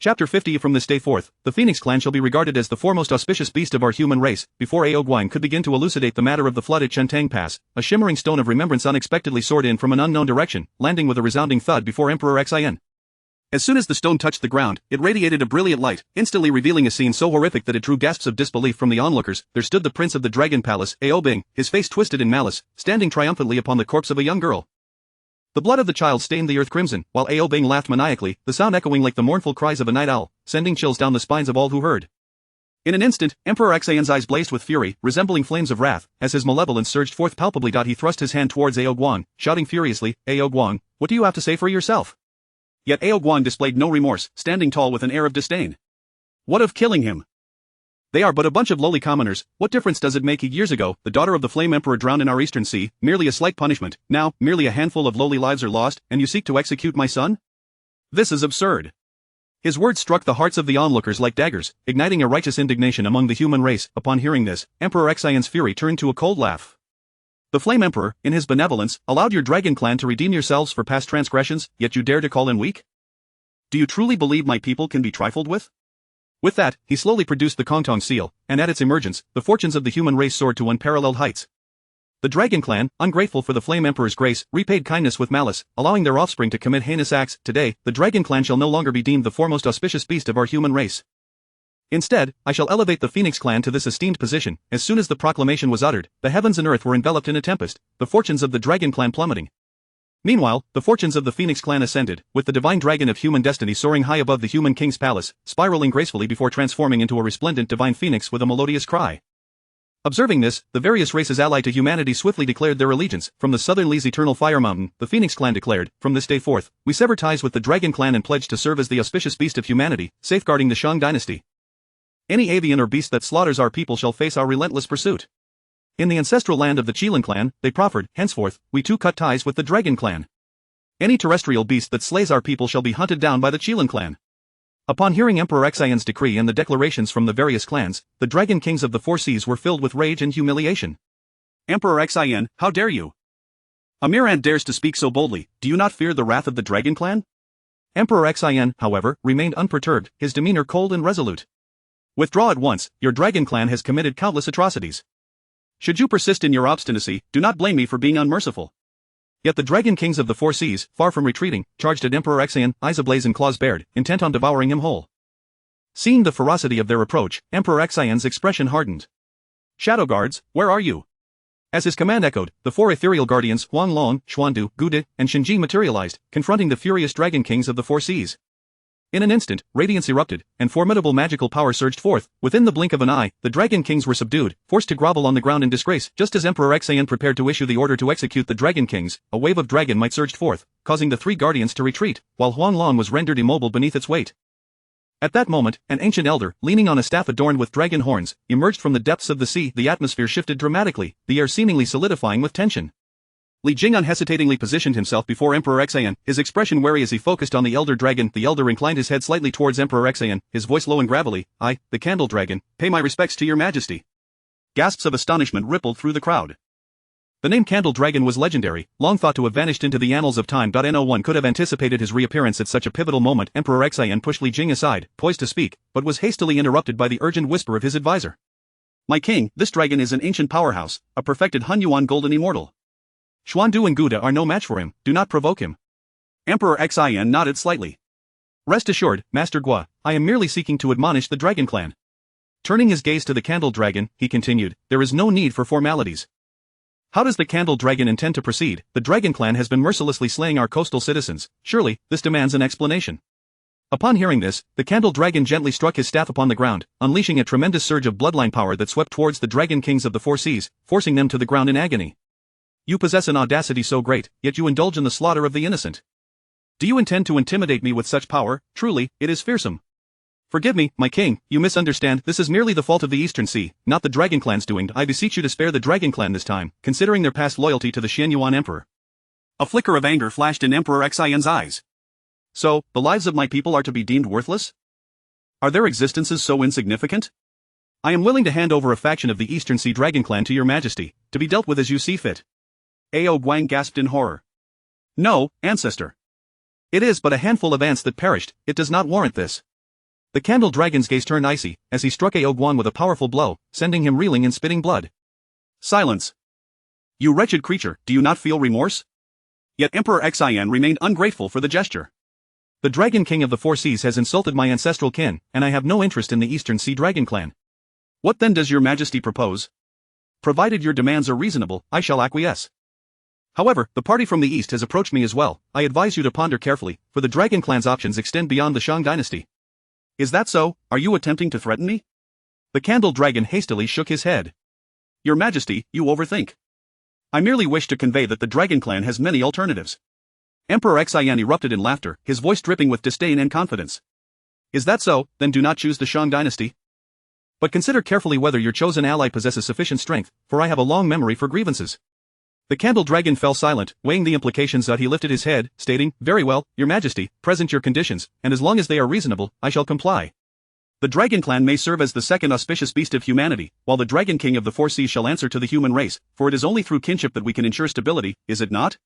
Chapter 50. From this day forth, the Phoenix clan shall be regarded as the foremost auspicious beast of our human race. Before Ao Guang could begin to elucidate the matter of the flood at Chentang Pass, a shimmering stone of remembrance unexpectedly soared in from an unknown direction, landing with a resounding thud before Emperor Xian. As soon as the stone touched the ground, it radiated a brilliant light, instantly revealing a scene so horrific that it drew gasps of disbelief from the onlookers. There stood the prince of the Dragon Palace, Ao Bing, his face twisted in malice, standing triumphantly upon the corpse of a young girl. The blood of the child stained the earth crimson, while Ao Bing laughed maniacally, the sound echoing like the mournful cries of a night owl, sending chills down the spines of all who heard. In an instant, Emperor Xian's eyes blazed with fury, resembling flames of wrath, as his malevolence surged forth palpably. He thrust his hand towards Ao Guang, shouting furiously, Ao Guang, what do you have to say for yourself? Yet Ao Guang displayed no remorse, standing tall with an air of disdain. What of killing him? They are but a bunch of lowly commoners. What difference does it make? Years ago, the daughter of the Flame Emperor drowned in our eastern sea, merely a slight punishment. Now, merely a handful of lowly lives are lost, and you seek to execute my son? This is absurd. His words struck the hearts of the onlookers like daggers, igniting a righteous indignation among the human race. Upon hearing this, Emperor Xian's fury turned to a cold laugh. The Flame Emperor, in his benevolence, allowed your Dragon Clan to redeem yourselves for past transgressions, yet you dare to call in weak? Do you truly believe my people can be trifled with? With that, he slowly produced the Kongtong seal, and at its emergence, the fortunes of the human race soared to unparalleled heights. The Dragon Clan, ungrateful for the Flame Emperor's grace, repaid kindness with malice, allowing their offspring to commit heinous acts. Today, the Dragon Clan shall no longer be deemed the foremost auspicious beast of our human race. Instead, I shall elevate the Phoenix clan to this esteemed position. As soon as the proclamation was uttered, the heavens and earth were enveloped in a tempest, the fortunes of the Dragon Clan plummeting. Meanwhile, the fortunes of the Phoenix clan ascended, with the divine dragon of human destiny soaring high above the human king's palace, spiraling gracefully before transforming into a resplendent divine phoenix with a melodious cry. Observing this, the various races allied to humanity swiftly declared their allegiance. From the southern Lee's eternal fire mountain, the Phoenix clan declared, from this day forth, we sever ties with the Dragon Clan and pledge to serve as the auspicious beast of humanity, safeguarding the Shang dynasty. Any avian or beast that slaughters our people shall face our relentless pursuit. In the ancestral land of the Qilin clan, they proffered, henceforth, we too cut ties with the Dragon Clan. Any terrestrial beast that slays our people shall be hunted down by the Qilin clan. Upon hearing Emperor Xian's decree and the declarations from the various clans, the Dragon Kings of the Four Seas were filled with rage and humiliation. Emperor Xian, how dare you? A mere ant dares to speak so boldly. Do you not fear the wrath of the Dragon Clan? Emperor Xian, however, remained unperturbed, his demeanor cold and resolute. Withdraw at once, your Dragon Clan has committed countless atrocities. Should you persist in your obstinacy, do not blame me for being unmerciful. Yet the Dragon Kings of the Four Seas, far from retreating, charged at Emperor Xian, eyes ablaze and claws bared, intent on devouring him whole. Seeing the ferocity of their approach, Emperor Xian's expression hardened. Shadow Guards, where are you? As his command echoed, the 4 ethereal guardians, Huang Long, Xuandu, Gude, and Shinji materialized, confronting the furious Dragon Kings of the Four Seas. In an instant, radiance erupted, and formidable magical power surged forth. Within the blink of an eye, the Dragon Kings were subdued, forced to grovel on the ground in disgrace. Just as Emperor Xian prepared to issue the order to execute the Dragon Kings, a wave of dragon might surged forth, causing the 3 guardians to retreat, while Huang Long was rendered immobile beneath its weight. At that moment, an ancient elder, leaning on a staff adorned with dragon horns, emerged from the depths of the sea. The atmosphere shifted dramatically, the air seemingly solidifying with tension. Li Jing unhesitatingly positioned himself before Emperor Xian, his expression wary as he focused on the elder dragon. The elder inclined his head slightly towards Emperor Xian, his voice low and gravelly, I, the Candle Dragon, pay my respects to your majesty. Gasps of astonishment rippled through the crowd. The name Candle Dragon was legendary, long thought to have vanished into the annals of time. No one could have anticipated his reappearance at such a pivotal moment. Emperor Xian pushed Li Jing aside, poised to speak, but was hastily interrupted by the urgent whisper of his advisor. My king, this dragon is an ancient powerhouse, a perfected Hunyuan golden immortal. Xuandu and Gouda are no match for him, do not provoke him. Emperor Xin nodded slightly. Rest assured, Master Gua, I am merely seeking to admonish the dragon clan. Turning his gaze to the candle dragon, he continued, there is no need for formalities. How does the candle dragon intend to proceed? The dragon clan has been mercilessly slaying our coastal citizens, surely, this demands an explanation. Upon hearing this, the candle dragon gently struck his staff upon the ground, unleashing a tremendous surge of bloodline power that swept towards the dragon kings of the four seas, forcing them to the ground in agony. You possess an audacity so great, yet you indulge in the slaughter of the innocent. Do you intend to intimidate me with such power? Truly, it is fearsome. Forgive me, my king, you misunderstand, this is merely the fault of the Eastern Sea, not the dragon clan's doing. I beseech you to spare the dragon clan this time, considering their past loyalty to the Xianyuan emperor. A flicker of anger flashed in Emperor Xion's eyes. So, the lives of my people are to be deemed worthless? Are their existences so insignificant? I am willing to hand over a faction of the Eastern Sea Dragon Clan to your majesty, to be dealt with as you see fit. Ao Guang gasped in horror. No, ancestor. It is but a handful of ants that perished, it does not warrant this. The candle dragon's gaze turned icy, as he struck Ao Guang with a powerful blow, sending him reeling and spitting blood. Silence. You wretched creature, do you not feel remorse? Yet Emperor Xian remained ungrateful for the gesture. The Dragon King of the Four Seas has insulted my ancestral kin, and I have no interest in the Eastern Sea Dragon Clan. What then does your majesty propose? Provided your demands are reasonable, I shall acquiesce. However, the party from the east has approached me as well. I advise you to ponder carefully, for the Dragon Clan's options extend beyond the Shang dynasty. Is that so? Are you attempting to threaten me? The candle dragon hastily shook his head. Your majesty, you overthink. I merely wish to convey that the Dragon Clan has many alternatives. Emperor Xian erupted in laughter, his voice dripping with disdain and confidence. Is that so? Then do not choose the Shang dynasty. But consider carefully whether your chosen ally possesses sufficient strength, for I have a long memory for grievances. The candle dragon fell silent, weighing the implications that he lifted his head, stating, very well, your majesty, present your conditions, and as long as they are reasonable, I shall comply. The Dragon Clan may serve as the second auspicious beast of humanity, while the Dragon King of the Four Seas shall answer to the human race, for it is only through kinship that we can ensure stability, is it not?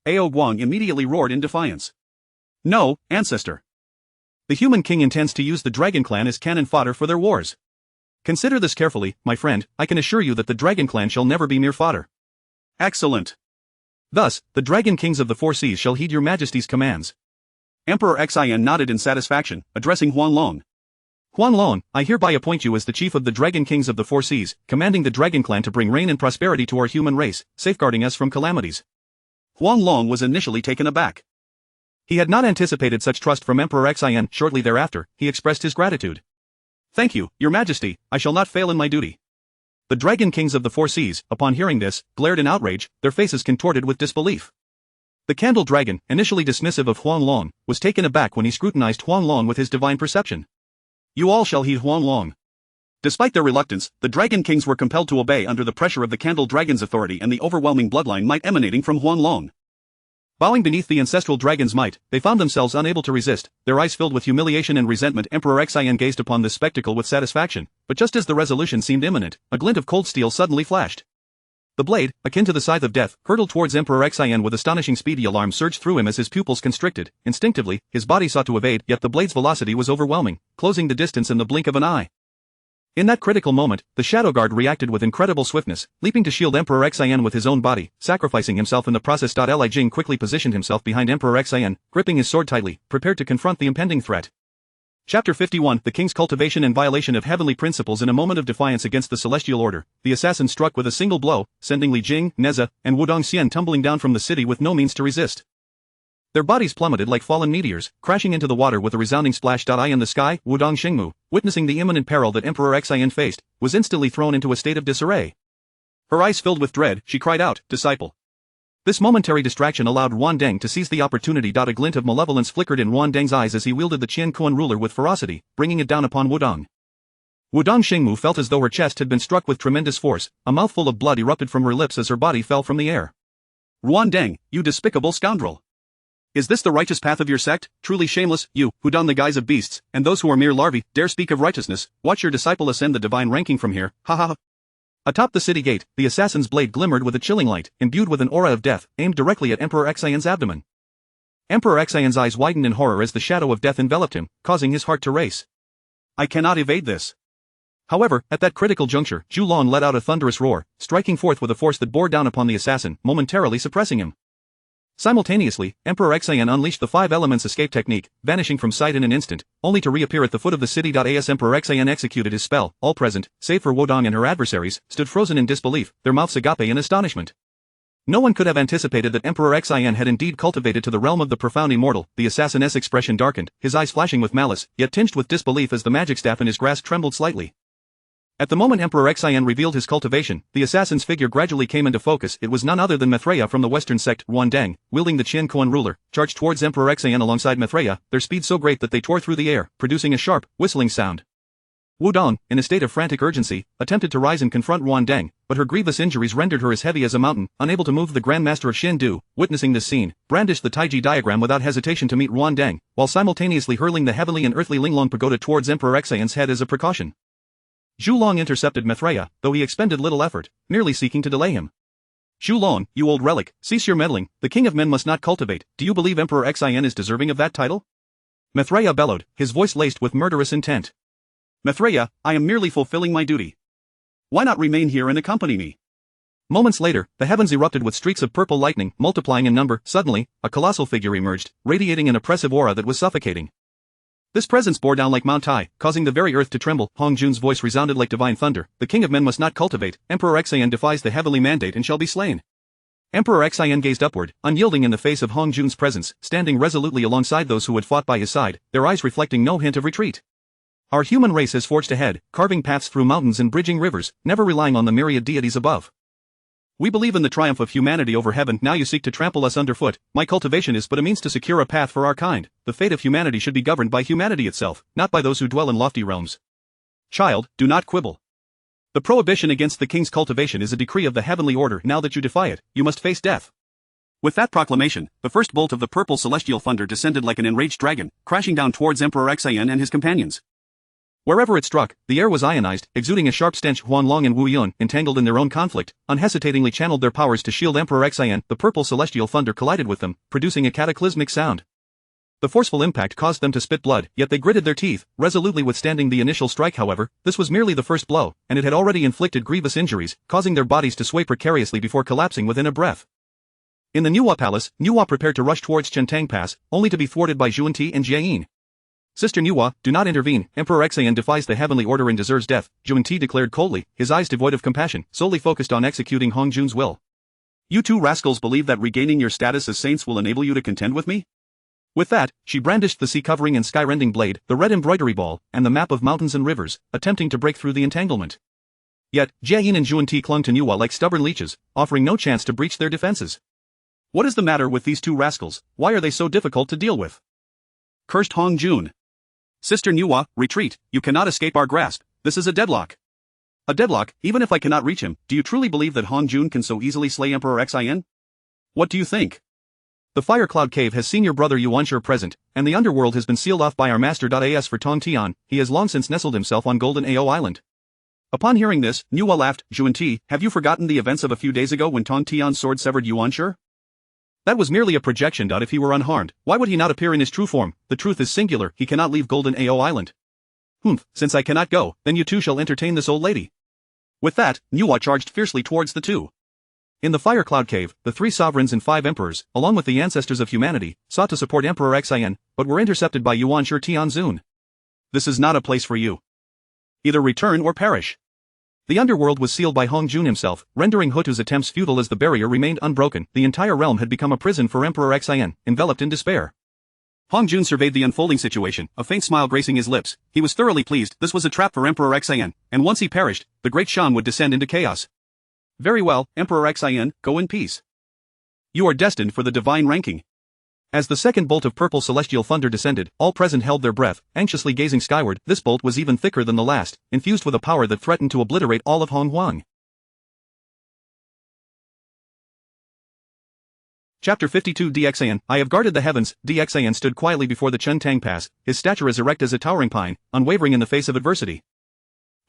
Ao Guang immediately roared in defiance. No, ancestor. The human king intends to use the Dragon Clan as cannon fodder for their wars. Consider this carefully, my friend, I can assure you that the Dragon Clan shall never be mere fodder. Excellent. Thus, the Dragon Kings of the Four Seas shall heed your majesty's commands. Emperor Xian nodded in satisfaction, addressing Huanlong. Huanlong, I hereby appoint you as the chief of the Dragon Kings of the Four Seas, commanding the Dragon Clan to bring reign and prosperity to our human race, safeguarding us from calamities. Huanlong was initially taken aback. He had not anticipated such trust from Emperor Xian. Shortly thereafter, he expressed his gratitude. Thank you, your majesty, I shall not fail in my duty. The Dragon Kings of the Four Seas, upon hearing this, glared in outrage, their faces contorted with disbelief. The candle dragon, initially dismissive of Huanlong, was taken aback when he scrutinized Huanlong with his divine perception. You all shall heed Huanlong. Despite their reluctance, the Dragon Kings were compelled to obey under the pressure of the candle dragon's authority and the overwhelming bloodline might emanating from Huanlong. Bowing beneath the ancestral dragon's might, they found themselves unable to resist, their eyes filled with humiliation and resentment. Emperor Xian gazed upon this spectacle with satisfaction, but just as the resolution seemed imminent, a glint of cold steel suddenly flashed. The blade, akin to the scythe of death, hurtled towards Emperor Xian with astonishing speed. The alarm surged through him as his pupils constricted. Instinctively, his body sought to evade, yet the blade's velocity was overwhelming, closing the distance in the blink of an eye. In that critical moment, the Shadow Guard reacted with incredible swiftness, leaping to shield Emperor Xian with his own body, sacrificing himself in the process. Li Jing quickly positioned himself behind Emperor Xian, gripping his sword tightly, prepared to confront the impending threat. Chapter 51, The King's Cultivation and Violation of Heavenly Principles. In a moment of defiance against the Celestial Order, the assassin struck with a single blow, sending Li Jing, Neza, and Wudong Xian tumbling down from the city with no means to resist. Their bodies plummeted like fallen meteors, crashing into the water with a resounding splash. Eye in the sky, Wudong Xingmu, witnessing the imminent peril that Emperor Xian faced, was instantly thrown into a state of disarray. Her eyes filled with dread, she cried out, disciple. This momentary distraction allowed Wan Deng to seize the opportunity. A glint of malevolence flickered in Wan Deng's eyes as he wielded the Qian Kuan ruler with ferocity, bringing it down upon Wudong. Wudong Xingmu felt as though her chest had been struck with tremendous force, a mouthful of blood erupted from her lips as her body fell from the air. Wan Deng, you despicable scoundrel! Is this the righteous path of your sect? Truly shameless, you, who don the guise of beasts, and those who are mere larvae, dare speak of righteousness. Watch your disciple ascend the divine ranking from here, ha ha ha. Atop the city gate, the assassin's blade glimmered with a chilling light, imbued with an aura of death, aimed directly at Emperor Xian's abdomen. Emperor Xian's eyes widened in horror as the shadow of death enveloped him, causing his heart to race. I cannot evade this. However, at that critical juncture, Zhu Long let out a thunderous roar, striking forth with a force that bore down upon the assassin, momentarily suppressing him. Simultaneously, Emperor Xian unleashed the 5 elements escape technique, vanishing from sight in an instant, only to reappear at the foot of the city. As Emperor Xian executed his spell, all present, save for Wodong and her adversaries, stood frozen in disbelief, their mouths agape in astonishment. No one could have anticipated that Emperor Xian had indeed cultivated to the realm of the profound immortal. The assassin's expression darkened, his eyes flashing with malice, yet tinged with disbelief as the magic staff in his grasp trembled slightly. At the moment Emperor Xian revealed his cultivation, the assassin's figure gradually came into focus. It was none other than Mithraea from the western sect, Ruandang, wielding the Qian Kuan ruler, charged towards Emperor Xian alongside Mithraea, their speed so great that they tore through the air, producing a sharp, whistling sound. Wudong, in a state of frantic urgency, attempted to rise and confront Ruandang, but her grievous injuries rendered her as heavy as a mountain, unable to move. The Grand Master of Shindu, witnessing this scene, brandished the Taiji diagram without hesitation to meet Ruandang, while simultaneously hurling the heavenly and earthly Linglong Pagoda towards Emperor Xian's head as a precaution. Zhu Long intercepted Mithraea, though he expended little effort, merely seeking to delay him. Zhu Long, you old relic, cease your meddling, the king of men must not cultivate. Do you believe Emperor Xian is deserving of that title? Mithraea bellowed, his voice laced with murderous intent. Mithraea, I am merely fulfilling my duty. Why not remain here and accompany me? Moments later, the heavens erupted with streaks of purple lightning, multiplying in number. Suddenly, a colossal figure emerged, radiating an oppressive aura that was suffocating. This presence bore down like Mount Tai, causing the very earth to tremble. Hong Jun's voice resounded like divine thunder. The king of men must not cultivate. Emperor Xian defies the heavenly mandate and shall be slain. Emperor Xian gazed upward, unyielding in the face of Hong Jun's presence, standing resolutely alongside those who had fought by his side, their eyes reflecting no hint of retreat. Our human race has forged ahead, carving paths through mountains and bridging rivers, never relying on the myriad deities above. We believe in the triumph of humanity over heaven. Now you seek to trample us underfoot. My cultivation is but a means to secure a path for our kind. The fate of humanity should be governed by humanity itself, not by those who dwell in lofty realms. Child, do not quibble. The prohibition against the king's cultivation is a decree of the heavenly order. Now that you defy it, you must face death. With that proclamation, the first bolt of the purple celestial thunder descended like an enraged dragon, crashing down towards Emperor Xian and his companions. Wherever it struck, the air was ionized, exuding a sharp stench. Huanlong and Wu Yun, entangled in their own conflict, unhesitatingly channeled their powers to shield Emperor Xian. The purple celestial thunder collided with them, producing a cataclysmic sound. The forceful impact caused them to spit blood, yet they gritted their teeth, resolutely withstanding the initial strike. However, this was merely the first blow, and it had already inflicted grievous injuries, causing their bodies to sway precariously before collapsing within a breath. In the Nuwa Palace, Nuwa prepared to rush towards Chentang Pass, only to be thwarted by Zhuanti and Jiayin. Sister Nuwa, do not intervene. Emperor Xian defies the heavenly order and deserves death, Zhuanti declared coldly, his eyes devoid of compassion, solely focused on executing Hong Jun's will. You two rascals believe that regaining your status as saints will enable you to contend with me? With that, she brandished the sea-covering and sky-rending blade, the red embroidery ball, and the map of mountains and rivers, attempting to break through the entanglement. Yet, Jiayin and Zhuanti clung to Nuwa like stubborn leeches, offering no chance to breach their defenses. What is the matter with these two rascals? Why are they so difficult to deal with? Cursed Hong Jun. Sister Nuwa, retreat, you cannot escape our grasp, this is a deadlock. A deadlock, even if I cannot reach him. Do you truly believe that Hong Jun can so easily slay Emperor Xian? What do you think? The Fire Cloud Cave has seen your brother Yuanshur present, and the underworld has been sealed off by our master. As for Tong Tian, he has long since nestled himself on Golden Ao Island. Upon hearing this, Nuwa laughed. Zhuanti, have you forgotten the events of a few days ago when Tong Tian's sword severed Yuanshur? That was merely a projection. If he were unharmed, why would he not appear in his true form? The truth is singular, he cannot leave Golden Ao Island. Since I cannot go, then you two shall entertain this old lady. With that, Nuwa charged fiercely towards the two. In the Fire Cloud Cave, the 3 sovereigns and 5 emperors, along with the ancestors of humanity, sought to support Emperor Xian, but were intercepted by Yuanshur Tianzun. This is not a place for you. Either return or perish. The underworld was sealed by Hong Jun himself, rendering Hutu's attempts futile as the barrier remained unbroken. The entire realm had become a prison for Emperor Xian, enveloped in despair. Hong Jun surveyed the unfolding situation, a faint smile gracing his lips. He was thoroughly pleased. This was a trap for Emperor Xian, and once he perished, the Great Shan would descend into chaos. Very well, Emperor Xian, go in peace. You are destined for the divine ranking. As the second bolt of purple celestial thunder descended, all present held their breath, anxiously gazing skyward. This bolt was even thicker than the last, infused with a power that threatened to obliterate all of Hong Huang. Chapter 52 Xian, I have guarded the heavens. Xian stood quietly before the Chentang Pass, his stature as erect as a towering pine, unwavering in the face of adversity.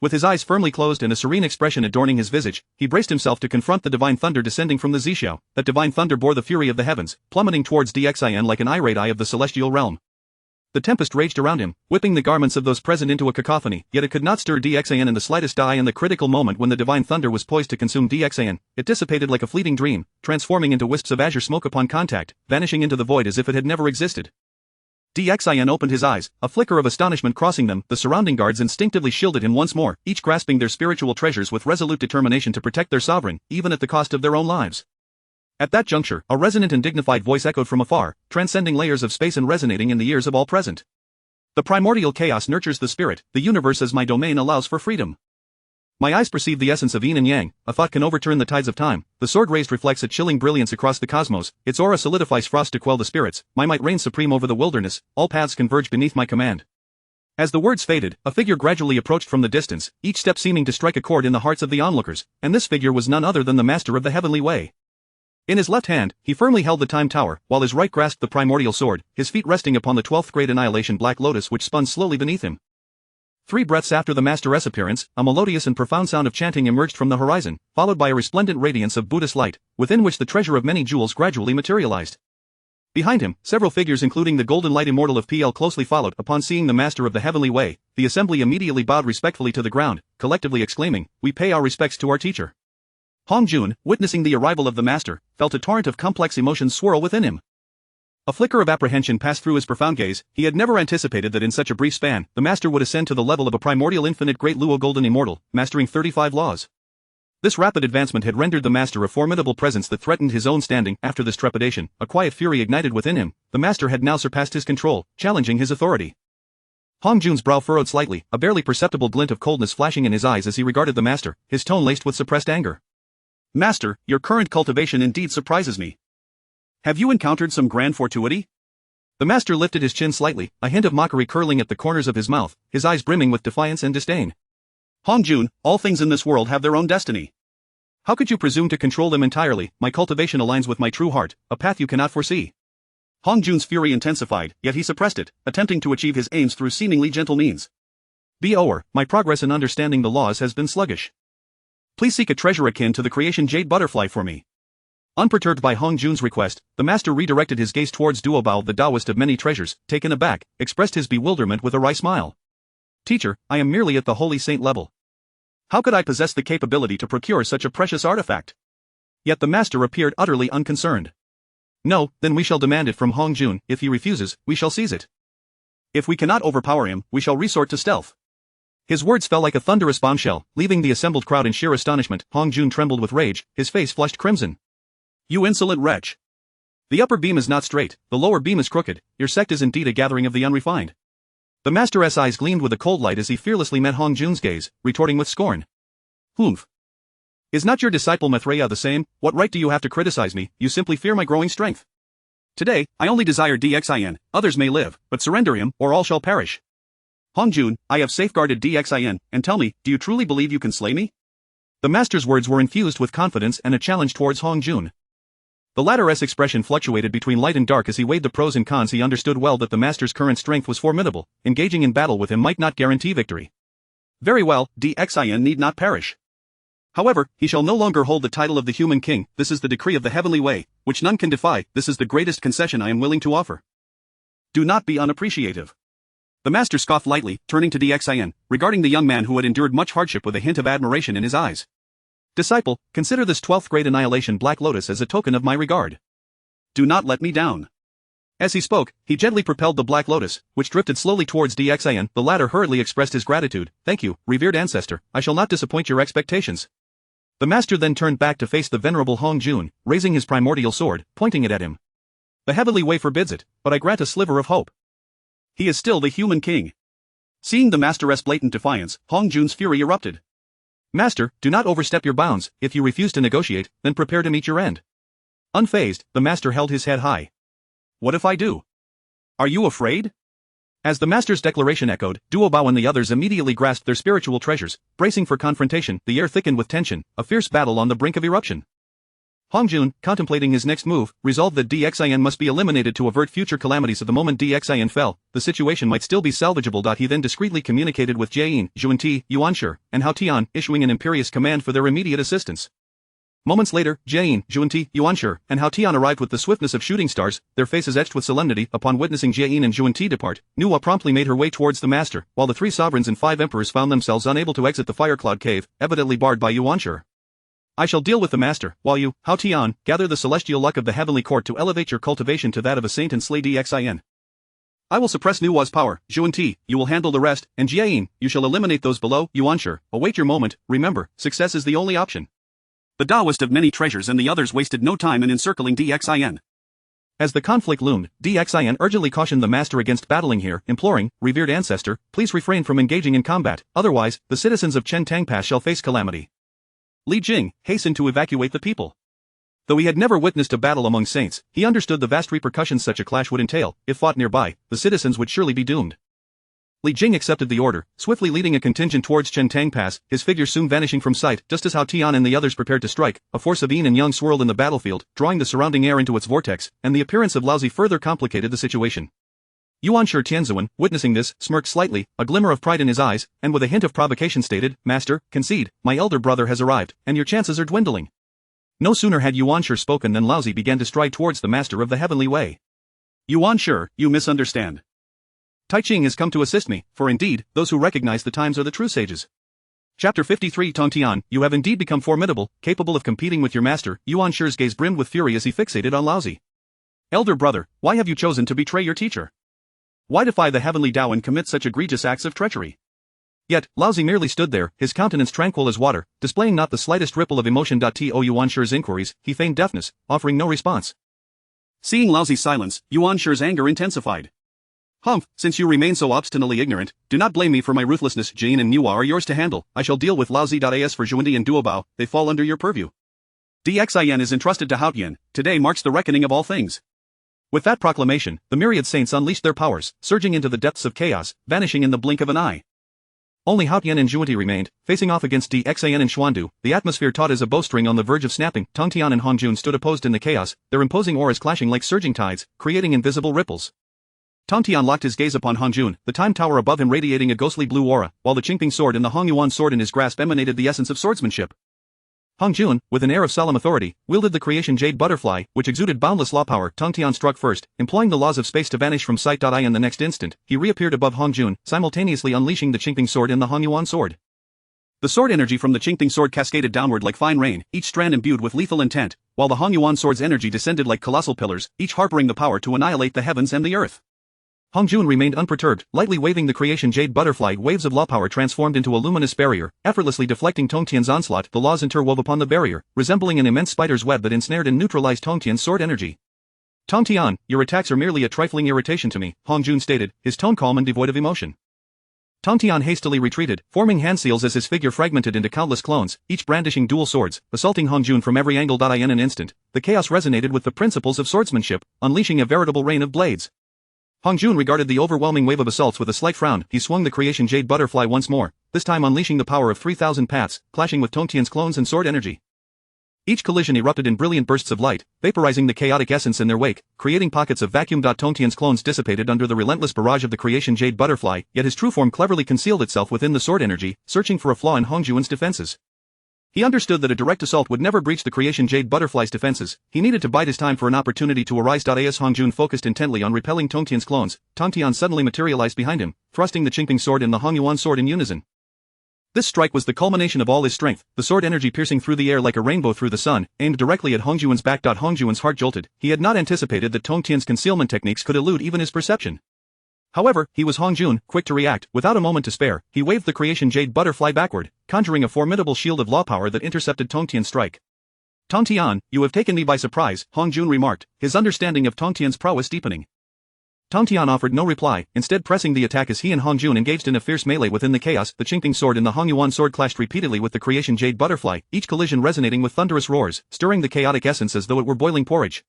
With his eyes firmly closed and a serene expression adorning his visage, he braced himself to confront the divine thunder descending from the Zixiao. That divine thunder bore the fury of the heavens, plummeting towards Xian like an irate eye of the celestial realm. The tempest raged around him, whipping the garments of those present into a cacophony, yet it could not stir DXAN in the slightest. In the critical moment when the divine thunder was poised to consume DXAN, it dissipated like a fleeting dream, transforming into wisps of azure smoke upon contact, vanishing into the void as if it had never existed. DXAN opened his eyes, a flicker of astonishment crossing them. The surrounding guards instinctively shielded him once more, each grasping their spiritual treasures with resolute determination to protect their sovereign, even at the cost of their own lives. At that juncture, a resonant and dignified voice echoed from afar, transcending layers of space and resonating in the ears of all present. The primordial chaos nurtures the spirit, the universe as my domain allows for freedom. My eyes perceive the essence of yin and yang, a thought can overturn the tides of time, the sword raised reflects a chilling brilliance across the cosmos, its aura solidifies frost to quell the spirits, my might reigns supreme over the wilderness, all paths converge beneath my command. As the words faded, a figure gradually approached from the distance, each step seeming to strike a chord in the hearts of the onlookers, and this figure was none other than the master of the heavenly way. In his left hand, he firmly held the time tower, while his right grasped the primordial sword, his feet resting upon the 12th grade annihilation black lotus which spun slowly beneath him. 3 breaths after the master's appearance, a melodious and profound sound of chanting emerged from the horizon, followed by a resplendent radiance of Buddhist light, within which the treasure of many jewels gradually materialized. Behind him, several figures including the golden light immortal of PL closely followed. Upon seeing the master of the heavenly way, the assembly immediately bowed respectfully to the ground, collectively exclaiming, "We pay our respects to our teacher." Hong Jun, witnessing the arrival of the master, felt a torrent of complex emotions swirl within him. A flicker of apprehension passed through his profound gaze. He had never anticipated that in such a brief span, the master would ascend to the level of a primordial infinite great Luo golden immortal, mastering 35 laws. This rapid advancement had rendered the master a formidable presence that threatened his own standing. After this trepidation, a quiet fury ignited within him. The master had now surpassed his control, challenging his authority. Hong Jun's brow furrowed slightly, a barely perceptible glint of coldness flashing in his eyes as he regarded the master, his tone laced with suppressed anger. "Master, your current cultivation indeed surprises me. Have you encountered some grand fortuity?" The master lifted his chin slightly, a hint of mockery curling at the corners of his mouth, his eyes brimming with defiance and disdain. "Hong Jun, all things in this world have their own destiny. How could you presume to control them entirely? My cultivation aligns with my true heart, a path you cannot foresee." Hong Jun's fury intensified, yet he suppressed it, attempting to achieve his aims through seemingly gentle means. My progress in understanding the laws has been sluggish. Please seek a treasure akin to the creation jade butterfly for me. Unperturbed by Hong Jun's request, the master redirected his gaze towards Duobao, the Taoist of many treasures, taken aback, expressed his bewilderment with a wry smile. "Teacher, I am merely at the holy saint level. How could I possess the capability to procure such a precious artifact?" Yet the master appeared utterly unconcerned. "No, then we shall demand it from Hong Jun. If he refuses, we shall seize it. If we cannot overpower him, we shall resort to stealth." His words fell like a thunderous bombshell, leaving the assembled crowd in sheer astonishment. Hong Jun trembled with rage, his face flushed crimson. "You insolent wretch! The upper beam is not straight, the lower beam is crooked, your sect is indeed a gathering of the unrefined." The master's eyes gleamed with a cold light as he fearlessly met Hong Jun's gaze, retorting with scorn. "Humph! Is not your disciple Maitreya the same? What right do you have to criticize me? You simply fear my growing strength. Today, I only desire DXIN, others may live, but surrender him, or all shall perish. Hong Jun, I have safeguarded DXIN, and tell me, do you truly believe you can slay me?" The master's words were infused with confidence and a challenge towards Hong Jun. The latter's expression fluctuated between light and dark as he weighed the pros and cons. He understood well that the master's current strength was formidable, engaging in battle with him might not guarantee victory. Very well, DXIN need not perish. However, he shall no longer hold the title of the human king. This is the decree of the heavenly way, which none can defy. This is the greatest concession I am willing to offer. Do not be unappreciative. The master scoffed lightly, turning to DXIN, regarding the young man who had endured much hardship with a hint of admiration in his eyes. "Disciple, consider this 12th grade annihilation black lotus as a token of my regard. Do not let me down." As he spoke, he gently propelled the black lotus, which drifted slowly towards DXIN. The latter hurriedly expressed his gratitude. "Thank you, revered ancestor, I shall not disappoint your expectations." The master then turned back to face the venerable Hong Jun, raising his primordial sword, pointing it at him. "The heavenly way forbids it, but I grant a sliver of hope. He is still the human king." Seeing the master's blatant defiance, Hong Jun's fury erupted. "Master, do not overstep your bounds. If you refuse to negotiate, then prepare to meet your end." Unfazed, the master held his head high. "What if I do? Are you afraid?" As the master's declaration echoed, Duobao and the others immediately grasped their spiritual treasures, bracing for confrontation. The air thickened with tension, a fierce battle on the brink of eruption. Hong Jun, contemplating his next move, resolved that DXIN must be eliminated to avert future calamities. At the moment DXIN fell, the situation might still be salvageable. He then discreetly communicated with Jiayin, Zhuanti, Yuanshi, and Hao Tian, issuing an imperious command for their immediate assistance. Moments later, Jiayin, Zhuanti, Yuanshi, and Hao Tian arrived with the swiftness of shooting stars, their faces etched with solemnity. Upon witnessing Jiayin and Zhuanti depart, Nuwa promptly made her way towards the master, while the 3 sovereigns and 5 emperors found themselves unable to exit the fire cloud cave, evidently barred by Yuanshi. I shall deal with the master, while you, Hao Tian, gather the celestial luck of the heavenly court to elevate your cultivation to that of a saint and slay Xin. I will suppress Nuwa's power. Zhuanti, you will handle the rest, and Jiayin, you shall eliminate those below. Yuanshi, await your moment. Remember, success is the only option. The Taoist of many treasures and the others wasted no time in encircling Xin. As the conflict loomed, Xin urgently cautioned the master against battling here, imploring, revered ancestor, please refrain from engaging in combat, otherwise, the citizens of Chentang Pass shall face calamity. Li Jing hastened to evacuate the people. Though he had never witnessed a battle among saints, he understood the vast repercussions such a clash would entail. If fought nearby, the citizens would surely be doomed. Li Jing accepted the order, swiftly leading a contingent towards Chentang Pass, his figure soon vanishing from sight. Just as Hao Tian and the others prepared to strike, a force of yin and yang swirled in the battlefield, drawing the surrounding air into its vortex, and the appearance of Laozi further complicated the situation. Yuanshi Tianzuan, witnessing this, smirked slightly, a glimmer of pride in his eyes, and with a hint of provocation stated, Master, concede, my elder brother has arrived, and your chances are dwindling. No sooner had Yuanshi spoken than Laozi began to stride towards the master of the heavenly way. Yuanshi, you misunderstand. Tai Ching has come to assist me, for indeed, those who recognize the times are the true sages. Chapter 53 Tongtian, you have indeed become formidable, capable of competing with your master. Yuanshi's gaze brimmed with fury as he fixated on Laozi. Elder brother, why have you chosen to betray your teacher? Why defy the heavenly Tao and commit such egregious acts of treachery? Yet, Laozi merely stood there, his countenance tranquil as water, displaying not the slightest ripple of emotion. To Yuanshi's inquiries, he feigned deafness, offering no response. Seeing Laozi's silence, Yuanshi's anger intensified. Humph, since you remain so obstinately ignorant, do not blame me for my ruthlessness. Jane and Nuwa are yours to handle. I shall deal with Laozi.as for Zhuandi and Duobao, they fall under your purview. Xin is entrusted to Haotian, today marks the reckoning of all things. With that proclamation, the myriad saints unleashed their powers, surging into the depths of chaos, vanishing in the blink of an eye. Only Haotian and Zhuandi remained, facing off against Xin and Xuandu, the atmosphere taut as a bowstring on the verge of snapping. Tongtian and Hongjun stood opposed in the chaos, their imposing auras clashing like surging tides, creating invisible ripples. Tongtian locked his gaze upon Hongjun, the time tower above him radiating a ghostly blue aura, while the Qingping sword and the Hongyuan sword in his grasp emanated the essence of swordsmanship. Hongjun, with an air of solemn authority, wielded the creation jade butterfly, which exuded boundless law power. Tongtian struck first, employing the laws of space to vanish from sight. In the next instant, he reappeared above Hongjun, simultaneously unleashing the Qingping sword and the Hongyuan sword. The sword energy from the Qingping sword cascaded downward like fine rain, each strand imbued with lethal intent, while the Hongyuan sword's energy descended like colossal pillars, each harboring the power to annihilate the heavens and the earth. Hongjun remained unperturbed, lightly waving the creation jade butterfly. Waves of law power transformed into a luminous barrier, effortlessly deflecting Tongtian's onslaught. The laws interwove upon the barrier, resembling an immense spider's web that ensnared and neutralized Tongtian's sword energy. Tongtian, your attacks are merely a trifling irritation to me, Hongjun stated, his tone calm and devoid of emotion. Tongtian hastily retreated, forming hand seals as his figure fragmented into countless clones, each brandishing dual swords, assaulting Hongjun from every angle. In an instant, the chaos resonated with the principles of swordsmanship, unleashing a veritable rain of blades. Hongjun regarded the overwhelming wave of assaults with a slight frown. He swung the creation jade butterfly once more, this time unleashing the power of 3,000 paths, clashing with Tongtian's clones and sword energy. Each collision erupted in brilliant bursts of light, vaporizing the chaotic essence in their wake, creating pockets of vacuum. Tongtian's clones dissipated under the relentless barrage of the creation jade butterfly, yet his true form cleverly concealed itself within the sword energy, searching for a flaw in Hongjun's defenses. He understood that a direct assault would never breach the creation jade butterfly's defenses. He needed to bide his time for an opportunity to arise. As Hongjun focused intently on repelling Tongtian's clones, Tongtian suddenly materialized behind him, thrusting the Qingping sword and the Hongyuan sword in unison. This strike was the culmination of all his strength, the sword energy piercing through the air like a rainbow through the sun, aimed directly at Hongjun's back. Hongjun's heart jolted. He had not anticipated that Tongtian's concealment techniques could elude even his perception. However, he was Hongjun, quick to react. Without a moment to spare, he waved the creation jade butterfly backward, conjuring a formidable shield of law power that intercepted Tongtian's strike. Tongtian, you have taken me by surprise, Hongjun remarked, his understanding of Tongtian's prowess deepening. Tongtian offered no reply, instead pressing the attack as he and Hongjun engaged in a fierce melee within the chaos. The Qingping sword and the Hongyuan sword clashed repeatedly with the creation jade butterfly, each collision resonating with thunderous roars, stirring the chaotic essence as though it were boiling porridge.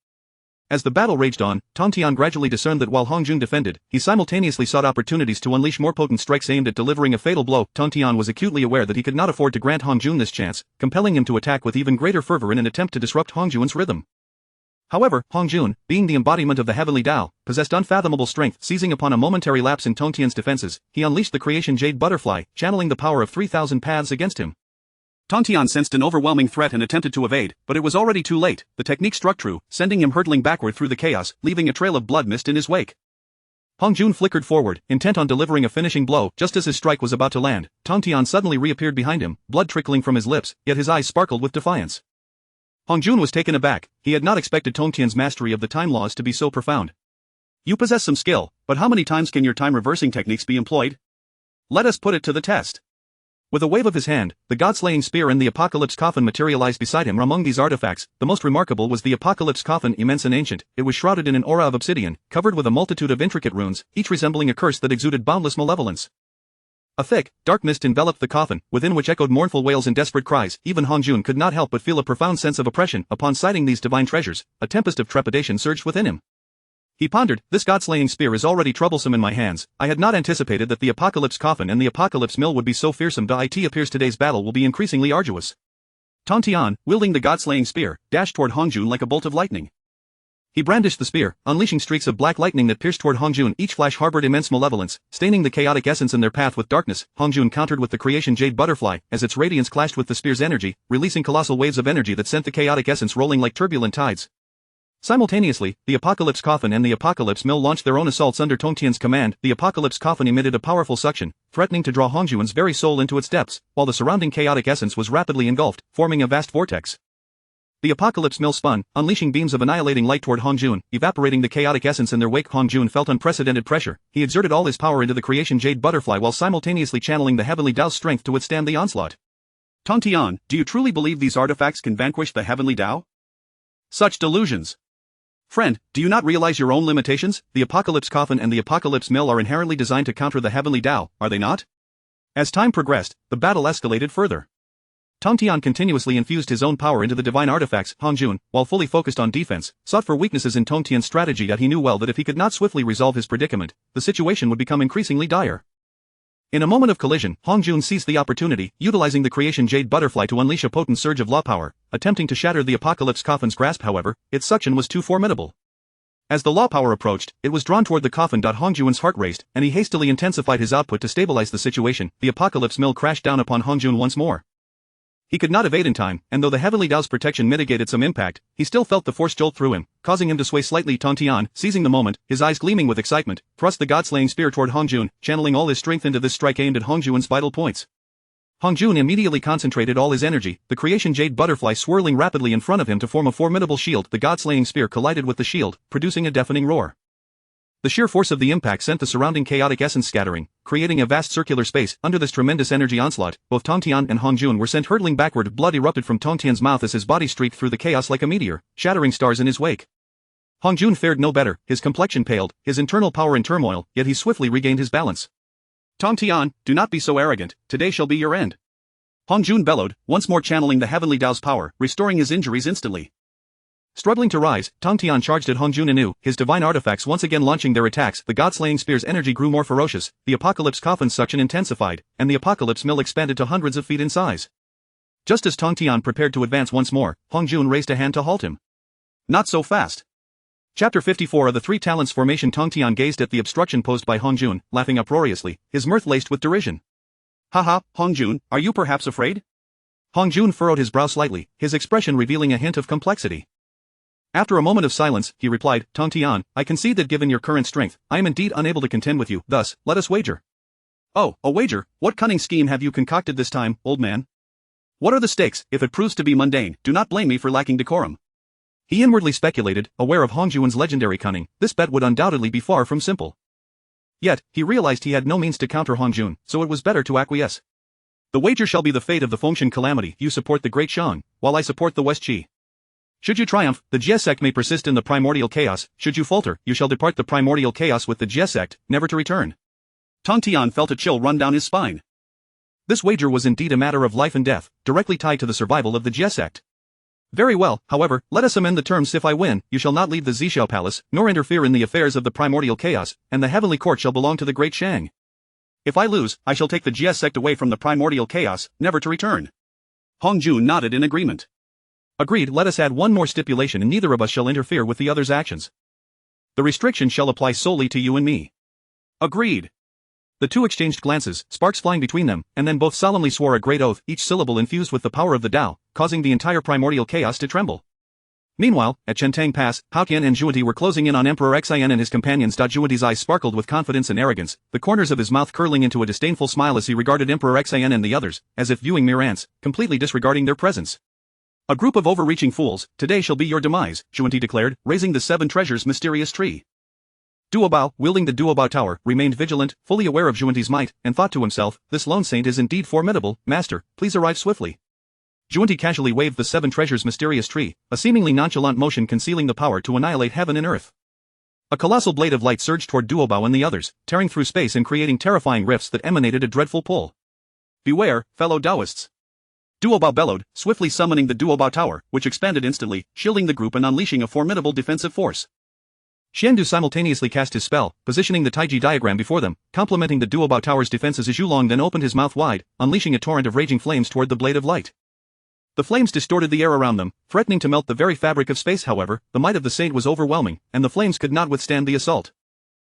As the battle raged on, Tongtian gradually discerned that while Hongjun defended, he simultaneously sought opportunities to unleash more potent strikes aimed at delivering a fatal blow. Tongtian was acutely aware that he could not afford to grant Hongjun this chance, compelling him to attack with even greater fervor in an attempt to disrupt Hongjun's rhythm. However, Hongjun, being the embodiment of the heavenly Tao, possessed unfathomable strength. Seizing upon a momentary lapse in Tongtian's defenses, he unleashed the creation jade butterfly, channeling the power of 3,000 paths against him. Tong Tian sensed an overwhelming threat and attempted to evade, but it was already too late. The technique struck true, sending him hurtling backward through the chaos, leaving a trail of blood mist in his wake. Hong Jun flickered forward, intent on delivering a finishing blow. Just as his strike was about to land, Tong Tian suddenly reappeared behind him, blood trickling from his lips, yet his eyes sparkled with defiance. Hong Jun was taken aback. He had not expected Tong Tian's mastery of the time laws to be so profound. You possess some skill, but how many times can your time-reversing techniques be employed? Let us put it to the test. With a wave of his hand, the God-slaying spear and the Apocalypse coffin materialized beside him. Among these artifacts, the most remarkable was the Apocalypse coffin. Immense and ancient, it was shrouded in an aura of obsidian, covered with a multitude of intricate runes, each resembling a curse that exuded boundless malevolence. A thick, dark mist enveloped the coffin, within which echoed mournful wails and desperate cries. Even Hong Jun could not help but feel a profound sense of oppression. Upon sighting these divine treasures, a tempest of trepidation surged within him. He pondered, this God-slaying spear is already troublesome in my hands. I had not anticipated that the Apocalypse coffin and the Apocalypse mill would be so fearsome. It appears today's battle will be increasingly arduous. Tong Tian, wielding the God-slaying spear, dashed toward Hong Jun like a bolt of lightning. He brandished the spear, unleashing streaks of black lightning that pierced toward Hong Jun. Each flash harbored immense malevolence, staining the chaotic essence in their path with darkness. Hong Jun countered with the creation jade butterfly, as its radiance clashed with the spear's energy, releasing colossal waves of energy that sent the chaotic essence rolling like turbulent tides. Simultaneously, the Apocalypse coffin and the Apocalypse mill launched their own assaults under Tong Tian's command. The Apocalypse coffin emitted a powerful suction, threatening to draw Hong Jun's very soul into its depths, while the surrounding chaotic essence was rapidly engulfed, forming a vast vortex. The Apocalypse mill spun, unleashing beams of annihilating light toward Hong Jun, evaporating the chaotic essence in their wake. Hong Jun felt unprecedented pressure. He exerted all his power into the creation jade butterfly while simultaneously channeling the heavenly Tao's strength to withstand the onslaught. Tong Tian, do you truly believe these artifacts can vanquish the heavenly Tao? Such delusions. Friend, do you not realize your own limitations? The Apocalypse coffin and the Apocalypse mill are inherently designed to counter the heavenly Tao, are they not? As time progressed, the battle escalated further. Tong Tian continuously infused his own power into the divine artifacts. Hong Jun, while fully focused on defense, sought for weaknesses in Tong Tian's strategy. Yet he knew well that if he could not swiftly resolve his predicament, the situation would become increasingly dire. In a moment of collision, Hong Jun seized the opportunity, utilizing the creation jade butterfly to unleash a potent surge of law power, attempting to shatter the Apocalypse coffin's grasp. However, its suction was too formidable. As the law power approached, it was drawn toward the coffin. Hong Jun's heart raced, and he hastily intensified his output to stabilize the situation. The Apocalypse mill crashed down upon Hong Jun once more. He could not evade in time, and though the heavenly Tao's protection mitigated some impact, he still felt the force jolt through him, causing him to sway slightly. Tong Tian, seizing the moment, his eyes gleaming with excitement, thrust the God-slaying spear toward Hong Jun, channeling all his strength into this strike aimed at Hong Jun's vital points. Hong Jun immediately concentrated all his energy, the creation jade butterfly swirling rapidly in front of him to form a formidable shield. The God-slaying spear collided with the shield, producing a deafening roar. The sheer force of the impact sent the surrounding chaotic essence scattering, creating a vast circular space. Under this tremendous energy onslaught, both Tong Tian and Hong Jun were sent hurtling backward. Blood erupted from Tong Tian's mouth as his body streaked through the chaos like a meteor, shattering stars in his wake. Hong Jun fared no better, his complexion paled, his internal power in turmoil, yet he swiftly regained his balance. Tong Tian, do not be so arrogant, today shall be your end. Hong Jun bellowed, once more channeling the heavenly Tao's power, restoring his injuries instantly. Struggling to rise, Tong Tian charged at Hong Jun anew, his divine artifacts once again launching their attacks. The God-slaying spear's energy grew more ferocious, the Apocalypse coffin's suction intensified, and the Apocalypse mill expanded to hundreds of feet in size. Just as Tong Tian prepared to advance once more, Hong Jun raised a hand to halt him. Not so fast. Chapter 54 of the Three Talents Formation. Tong Tian gazed at the obstruction posed by Hong Jun, laughing uproariously, his mirth laced with derision. Haha, Hong Jun, are you perhaps afraid? Hong Jun furrowed his brow slightly, his expression revealing a hint of complexity. After a moment of silence, he replied, Tong Tian, I concede that given your current strength, I am indeed unable to contend with you. Thus, let us wager. Oh, a wager? What cunning scheme have you concocted this time, old man? What are the stakes? If it proves to be mundane, do not blame me for lacking decorum. He inwardly speculated, aware of Hong Jun's legendary cunning, this bet would undoubtedly be far from simple. Yet, he realized he had no means to counter Hong Jun, so it was better to acquiesce. The wager shall be the fate of the Fengshan calamity. You support the Great Shang, while I support the West Qi. Should you triumph, the Jie sect may persist in the primordial chaos. Should you falter, you shall depart the primordial chaos with the Jie sect, never to return. Tong Tian felt a chill run down his spine. This wager was indeed a matter of life and death, directly tied to the survival of the Jie sect. Very well, however, let us amend the terms. If I win, you shall not leave the Zhixiao Palace, nor interfere in the affairs of the primordial chaos, and the heavenly court shall belong to the Great Shang. If I lose, I shall take the Jie sect away from the primordial chaos, never to return. Hong Jun nodded in agreement. Agreed. Let us add one more stipulation, and neither of us shall interfere with the other's actions. The restriction shall apply solely to you and me. Agreed. The two exchanged glances, sparks flying between them, and then both solemnly swore a great oath, each syllable infused with the power of the Tao, causing the entire primordial chaos to tremble. Meanwhile, at Chentang Pass, Hao Tian and Zhuan Ti were closing in on Emperor Xian and his companions. Zhuan Ti's eyes sparkled with confidence and arrogance, the corners of his mouth curling into a disdainful smile as he regarded Emperor Xian and the others, as if viewing mere ants, completely disregarding their presence. A group of overreaching fools, today shall be your demise, Zhuan Ti declared, raising the seven treasures mysterious tree. Duobao, wielding the Duobao tower, remained vigilant, fully aware of Zhuan Ti's might, and thought to himself, this lone saint is indeed formidable. Master, please arrive swiftly. Zhuan Ti casually waved the seven treasures mysterious tree, a seemingly nonchalant motion concealing the power to annihilate heaven and earth. A colossal blade of light surged toward Duobao and the others, tearing through space and creating terrifying rifts that emanated a dreadful pull. Beware, fellow Taoists. Duobao bellowed, swiftly summoning the Duobao tower, which expanded instantly, shielding the group and unleashing a formidable defensive force. Xiandu simultaneously cast his spell, positioning the Taiji diagram before them, complementing the Duobao tower's defenses. Zhulong then opened his mouth wide, unleashing a torrent of raging flames toward the blade of light. The flames distorted the air around them, threatening to melt the very fabric of space. However, the might of the saint was overwhelming, and the flames could not withstand the assault.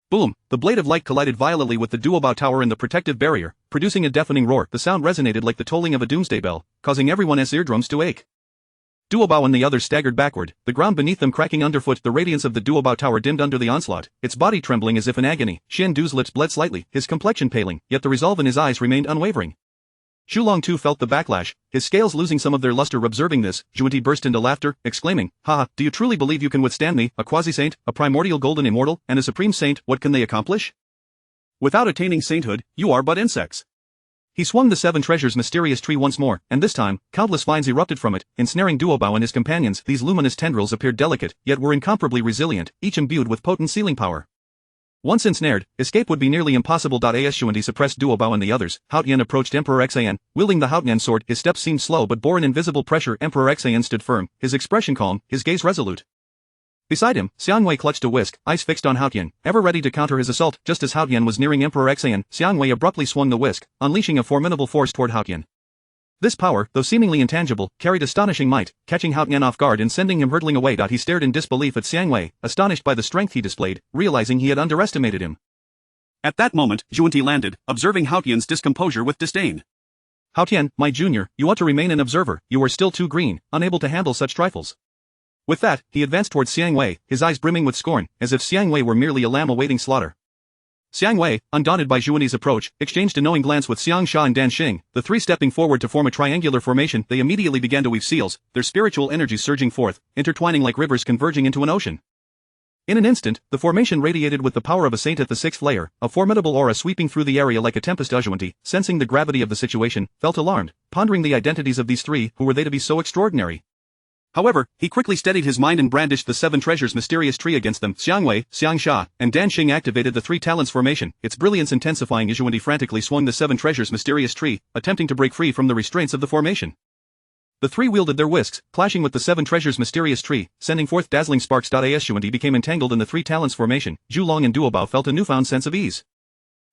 Boom! The blade of light collided violently with the Duobao tower and the protective barrier, producing a deafening roar. The sound resonated like the tolling of a doomsday bell, causing everyone's eardrums to ache. Duobao and the others staggered backward, the ground beneath them cracking underfoot. The radiance of the Duobao tower dimmed under the onslaught, its body trembling as if in agony. Xiandu's lips bled slightly, his complexion paling, yet the resolve in his eyes remained unwavering. Zhulong too felt the backlash, his scales losing some of their luster. Observing this, Zhuan Ti burst into laughter, exclaiming, "Haha, do you truly believe you can withstand me, a quasi-saint, a primordial golden immortal, and a supreme saint? What can they accomplish? Without attaining sainthood, you are but insects." He swung the seven treasures mysterious tree once more, and this time, countless vines erupted from it, ensnaring Duobao and his companions. These luminous tendrils appeared delicate, yet were incomparably resilient, each imbued with potent sealing power. Once ensnared, escape would be nearly impossible. As Zhuan Ti suppressed Duobao and the others, Hao Tian approached Emperor Xian, wielding the Hao Tian sword. His steps seemed slow but bore an invisible pressure. Emperor Xian stood firm, his expression calm, his gaze resolute. Beside him, Xiangwei clutched a whisk, eyes fixed on Hao Tian, ever ready to counter his assault. Just as Hao Tian was nearing Emperor Xian, Xiangwei abruptly swung the whisk, unleashing a formidable force toward Hao Tian. This power, though seemingly intangible, carried astonishing might, catching Hao Tian off guard and sending him hurtling away. He stared in disbelief at Xiangwei, astonished by the strength he displayed, realizing he had underestimated him. At that moment, Zhuan Ti landed, observing Hao Tian's discomposure with disdain. "Hao Tian, my junior, you ought to remain an observer. You are still too green, unable to handle such trifles." With that, he advanced towards Xiangwei, his eyes brimming with scorn, as if Xiangwei were merely a lamb awaiting slaughter. Xiangwei, undaunted by Zhuan Ti's approach, exchanged a knowing glance with Xiang Sha and Dan Xing, the three stepping forward to form a triangular formation. They immediately began to weave seals, their spiritual energies surging forth, intertwining like rivers converging into an ocean. In an instant, the formation radiated with the power of a saint at the sixth layer, a formidable aura sweeping through the area like a tempest. Zhuan Ti, sensing the gravity of the situation, felt alarmed, pondering the identities of these three. Who were they to be so extraordinary? However, he quickly steadied his mind and brandished the seven treasures mysterious tree against them. Xiangwei, Xiang Sha, and Dan Xing activated the three talents formation, its brilliance intensifying as Zhuan Ti frantically swung the seven treasures mysterious tree, attempting to break free from the restraints of the formation. The three wielded their whisks, clashing with the seven treasures mysterious tree, sending forth dazzling sparks. As Zhuan Ti became entangled in the three talents formation, Zhulong and Duobao felt a newfound sense of ease.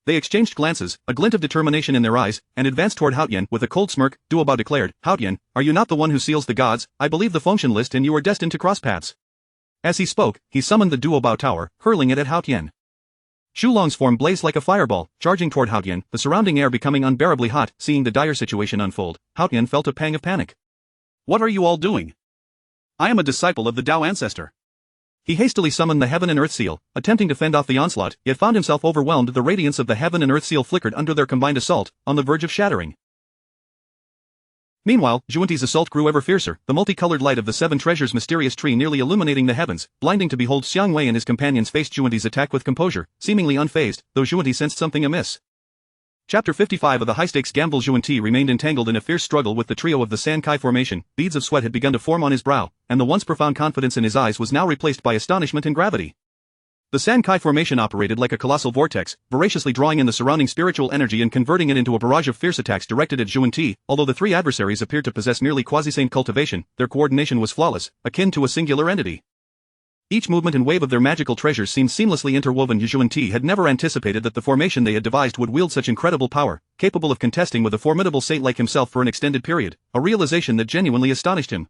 They exchanged glances, a glint of determination in their eyes, and advanced toward Hao Tian with a cold smirk. Duobao declared, "Hao Tian, are you not the one who seals the gods? I believe the function list and you are destined to cross paths." As he spoke, he summoned the Duobao tower, hurling it at Hao Tian. Zhulong's form blazed like a fireball, charging toward Hao Tian, the surrounding air becoming unbearably hot. Seeing the dire situation unfold, Hao Tian felt a pang of panic. "What are you all doing? I am a disciple of the Tao ancestor." He hastily summoned the Heaven and Earth Seal, attempting to fend off the onslaught, yet found himself overwhelmed. The radiance of the Heaven and Earth Seal flickered under their combined assault, on the verge of shattering. Meanwhile, Zhuan Ti's assault grew ever fiercer, the multicolored light of the seven treasures mysterious tree nearly illuminating the heavens, blinding to behold. Xiangwei and his companions faced Zhuan Ti's attack with composure, seemingly unfazed, though Zhuan Ti sensed something amiss. Chapter 55 of the high-stakes gamble. Zhuan Ti remained entangled in a fierce struggle with the trio of the San Kai formation. Beads of sweat had begun to form on his brow, and the once profound confidence in his eyes was now replaced by astonishment and gravity. The San Kai formation operated like a colossal vortex, voraciously drawing in the surrounding spiritual energy and converting it into a barrage of fierce attacks directed at Zhuan Ti. Although the three adversaries appeared to possess merely quasi-saint cultivation, their coordination was flawless, akin to a singular entity. Each movement and wave of their magical treasures seemed seamlessly interwoven. Zhuan Ti had never anticipated that the formation they had devised would wield such incredible power, capable of contesting with a formidable saint like himself for an extended period, a realization that genuinely astonished him.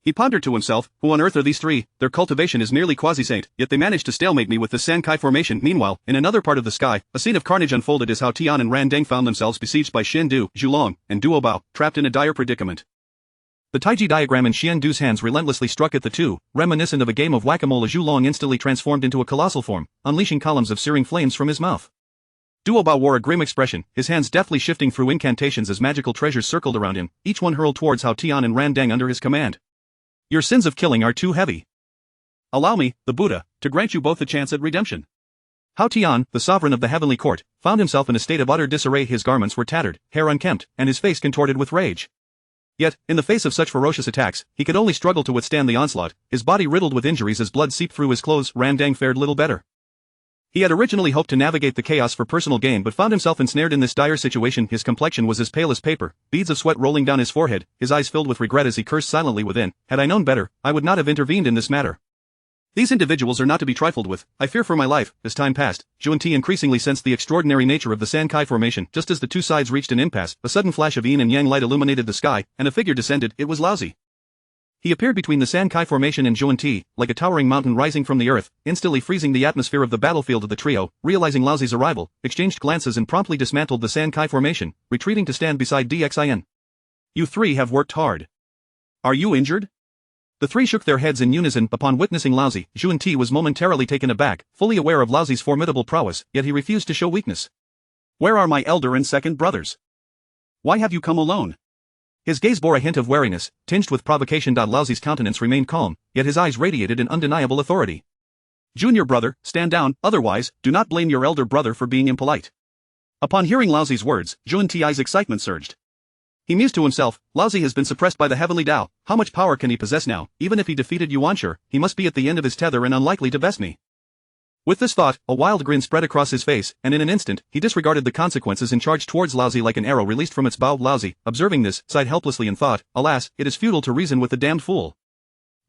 He pondered to himself, who on earth are these three? Their cultivation is merely quasi-saint, yet they managed to stalemate me with the Sankai formation. Meanwhile, in another part of the sky, a scene of carnage unfolded as Hao Tian and Ran Deng found themselves besieged by Xian Du, Zhulong, and Duo Bao, trapped in a dire predicament. The Taiji diagram in Xian Du's hands relentlessly struck at the two, reminiscent of a game of whack-a-mole as Zhulong instantly transformed into a colossal form, unleashing columns of searing flames from his mouth. Duo Bao wore a grim expression, his hands deftly shifting through incantations as magical treasures circled around him, each one hurled towards Hao Tian and Ran Deng under his command. Your sins of killing are too heavy. Allow me, the Buddha, to grant you both a chance at redemption. Hao Tian, the sovereign of the heavenly court, found himself in a state of utter disarray. His garments were tattered, hair unkempt, and his face contorted with rage. Yet, in the face of such ferocious attacks, he could only struggle to withstand the onslaught, his body riddled with injuries as blood seeped through his clothes. Ran Deng fared little better. He had originally hoped to navigate the chaos for personal gain but found himself ensnared in this dire situation. His complexion was as pale as paper, beads of sweat rolling down his forehead, his eyes filled with regret as he cursed silently within. Had I known better, I would not have intervened in this matter. These individuals are not to be trifled with. I fear for my life. As time passed, Zhuan-Ti increasingly sensed the extraordinary nature of the Sankai formation. Just as the two sides reached an impasse, a sudden flash of yin and yang light illuminated the sky, and a figure descended. It was Laozi. He appeared between the Sankai formation and Zhuan-Ti, like a towering mountain rising from the earth, instantly freezing the atmosphere of the battlefield. The trio, realizing Laozi's arrival, exchanged glances and promptly dismantled the Sankai formation, retreating to stand beside Dxin. You three have worked hard. Are you injured? The three shook their heads in unison. Upon witnessing Laozi, Zhuan-Ti was momentarily taken aback, fully aware of Laozi's formidable prowess, yet he refused to show weakness. Where are my elder and second brothers? Why have you come alone? His gaze bore a hint of wariness, tinged with provocation. Laozi's countenance remained calm, yet his eyes radiated an undeniable authority. Junior brother, stand down, otherwise, do not blame your elder brother for being impolite. Upon hearing Laozi's words, Zhuan-Ti's excitement surged. He mused to himself, Laozi has been suppressed by the heavenly Tao, how much power can he possess now? Even if he defeated Yuanshi, he must be at the end of his tether and unlikely to best me. With this thought, a wild grin spread across his face, and in an instant, he disregarded the consequences and charged towards Laozi like an arrow released from its bow. Laozi, observing this, sighed helplessly and thought, alas, it is futile to reason with the damned fool.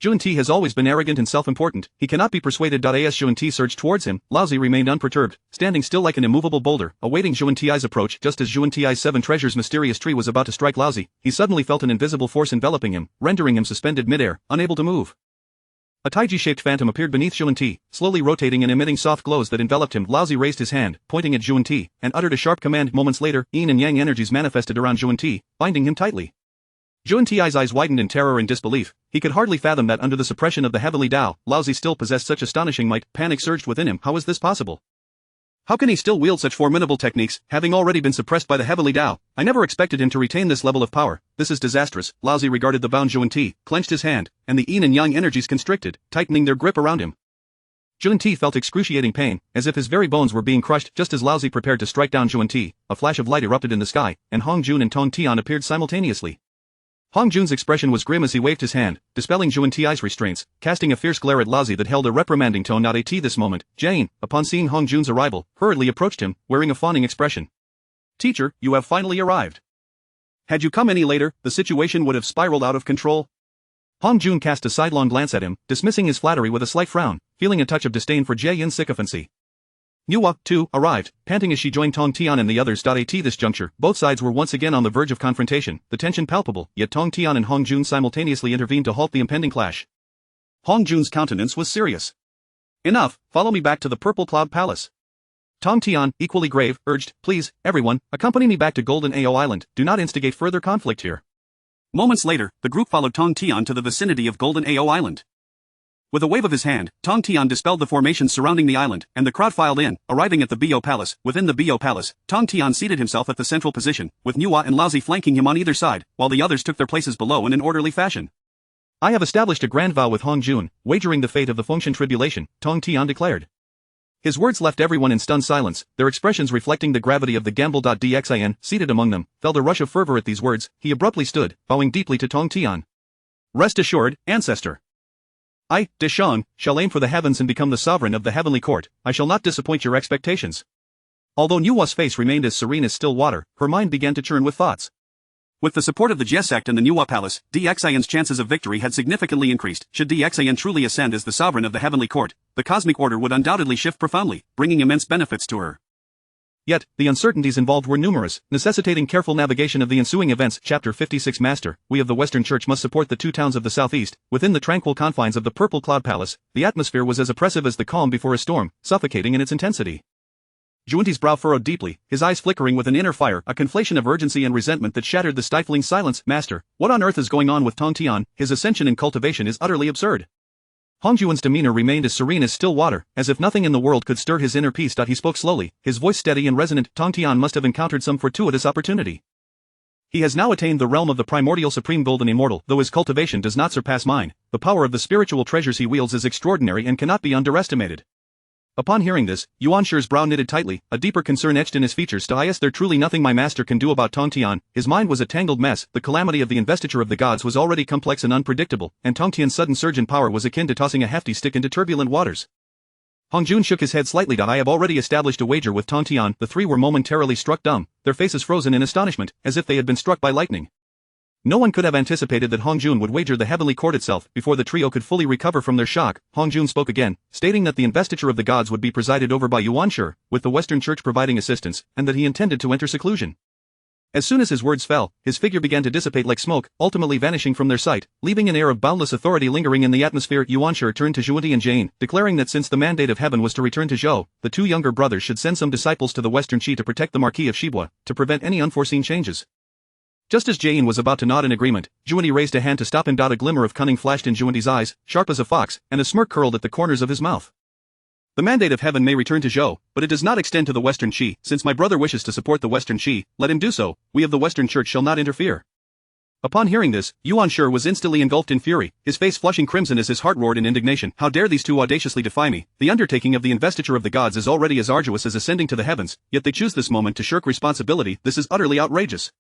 Zhuan-Ti has always been arrogant and self-important, he cannot be persuaded. As Zhuan-Ti surged towards him, Laozi remained unperturbed, standing still like an immovable boulder, awaiting Zhuan-Ti's approach. Just as Zhuan-Ti's seven treasures mysterious tree was about to strike Laozi, he suddenly felt an invisible force enveloping him, rendering him suspended midair, unable to move. A Taiji-shaped phantom appeared beneath Zhuan-Ti, slowly rotating and emitting soft glows that enveloped him. Laozi raised his hand, pointing at Zhuan-Ti, and uttered a sharp command. Moments later, yin and yang energies manifested around Zhuan-Ti, binding him tightly. Zhuan-Ti's eyes widened in terror and disbelief. He could hardly fathom that under the suppression of the heavenly Tao, Laozi still possessed such astonishing might. Panic surged within him. How is this possible? How can he still wield such formidable techniques, having already been suppressed by the heavenly Tao? I never expected him to retain this level of power. This is disastrous. Laozi regarded the bound Zhuan-Ti, clenched his hand, and the yin and yang energies constricted, tightening their grip around him. Zhuan-Ti felt excruciating pain, as if his very bones were being crushed. Just as Laozi prepared to strike down Zhuan-Ti, a flash of light erupted in the sky, and Hong Jun and Tong Tian appeared simultaneously. Hong Jun's expression was grim as he waved his hand, dispelling Zhuan-Ti's restraints, casting a fierce glare at Laozi that held a reprimanding tone. At this moment, Jane, upon seeing Hong Jun's arrival, hurriedly approached him, wearing a fawning expression. Teacher, you have finally arrived. Had you come any later, the situation would have spiraled out of control. Hong Jun cast a sidelong glance at him, dismissing his flattery with a slight frown, feeling a touch of disdain for Jie Yin's sycophancy. Nuwa, too, arrived, panting as she joined Tong Tian and the others. At this juncture, both sides were once again on the verge of confrontation, the tension palpable, yet Tong Tian and Hong Jun simultaneously intervened to halt the impending clash. Hong Jun's countenance was serious. Enough, follow me back to the Purple Cloud Palace. Tong Tian, equally grave, urged, please, everyone, accompany me back to Golden Ao Island, do not instigate further conflict here. Moments later, the group followed Tong Tian to the vicinity of Golden Ao Island. With a wave of his hand, Tong Tian dispelled the formations surrounding the island, and the crowd filed in, arriving at the Bo Palace. Within the Bo Palace, Tong Tian seated himself at the central position, with Nuwa and Laozi flanking him on either side, while the others took their places below in an orderly fashion. I have established a grand vow with Hong Jun, wagering the fate of the Fengshan tribulation, Tong Tian declared. His words left everyone in stunned silence, their expressions reflecting the gravity of the gamble. Dxin, seated among them, felt a rush of fervor at these words. He abruptly stood, bowing deeply to Tong Tian. Rest assured, ancestor. I, Deshang, shall aim for the heavens and become the sovereign of the heavenly court. I shall not disappoint your expectations. Although Nuwa's face remained as serene as still water, her mind began to churn with thoughts. With the support of the Jie sect and the Nuwa Palace, Dxin's chances of victory had significantly increased. Should Dxin truly ascend as the sovereign of the heavenly court, the cosmic order would undoubtedly shift profoundly, bringing immense benefits to her. Yet, the uncertainties involved were numerous, necessitating careful navigation of the ensuing events. Chapter 56 Master, we of the Western Church must support the two towns of the southeast, within the tranquil confines of the Purple Cloud Palace. The atmosphere was as oppressive as the calm before a storm, suffocating in its intensity. Zhuanti's brow furrowed deeply, his eyes flickering with an inner fire, a conflation of urgency and resentment that shattered the stifling silence. Master, what on earth is going on with Tong Tian? His ascension in cultivation is utterly absurd. Hongjuan's demeanor remained as serene as still water, as if nothing in the world could stir his inner peace. He spoke slowly, his voice steady and resonant. Tong Tian must have encountered some fortuitous opportunity. He has now attained the realm of the primordial supreme golden immortal. Though his cultivation does not surpass mine, the power of the spiritual treasures he wields is extraordinary and cannot be underestimated. Upon hearing this, Yuan Shi's brow knitted tightly, a deeper concern etched in his features. Is there truly nothing my master can do about Tong Tian? His mind was a tangled mess. The calamity of the investiture of the gods was already complex and unpredictable, and Tong Tian's sudden surge in power was akin to tossing a hefty stick into turbulent waters. Hongjun shook his head slightly. I have already established a wager with Tong Tian. The three were momentarily struck dumb, their faces frozen in astonishment, as if they had been struck by lightning. No one could have anticipated that Hongjun would wager the heavenly court itself before the trio could fully recover from their shock. Hongjun spoke again, stating that the investiture of the gods would be presided over by Yuan Shi, with the Western Church providing assistance, and that he intended to enter seclusion. As soon as his words fell, his figure began to dissipate like smoke, ultimately vanishing from their sight, leaving an air of boundless authority lingering in the atmosphere. Yuan Shi turned to Zhuanti and Jane, declaring that since the mandate of heaven was to return to Zhou, the two younger brothers should send some disciples to the Western Qi to protect the Marquis of Shibua, to prevent any unforeseen changes. Just as Jane was about to nod in agreement, Zhuanti raised a hand to stop him. A glimmer of cunning flashed in Zhuanti's eyes, sharp as a fox, and a smirk curled at the corners of his mouth. The mandate of heaven may return to Zhou, but it does not extend to the Western Qi. Since my brother wishes to support the Western Qi, let him do so. We of the Western Church shall not interfere. Upon hearing this, Yuan Shi was instantly engulfed in fury, his face flushing crimson as his heart roared in indignation. How dare these two audaciously defy me? The undertaking of the investiture of the gods is already as arduous as ascending to the heavens, yet they choose this moment to shirk responsibility. This is utterly outrageous.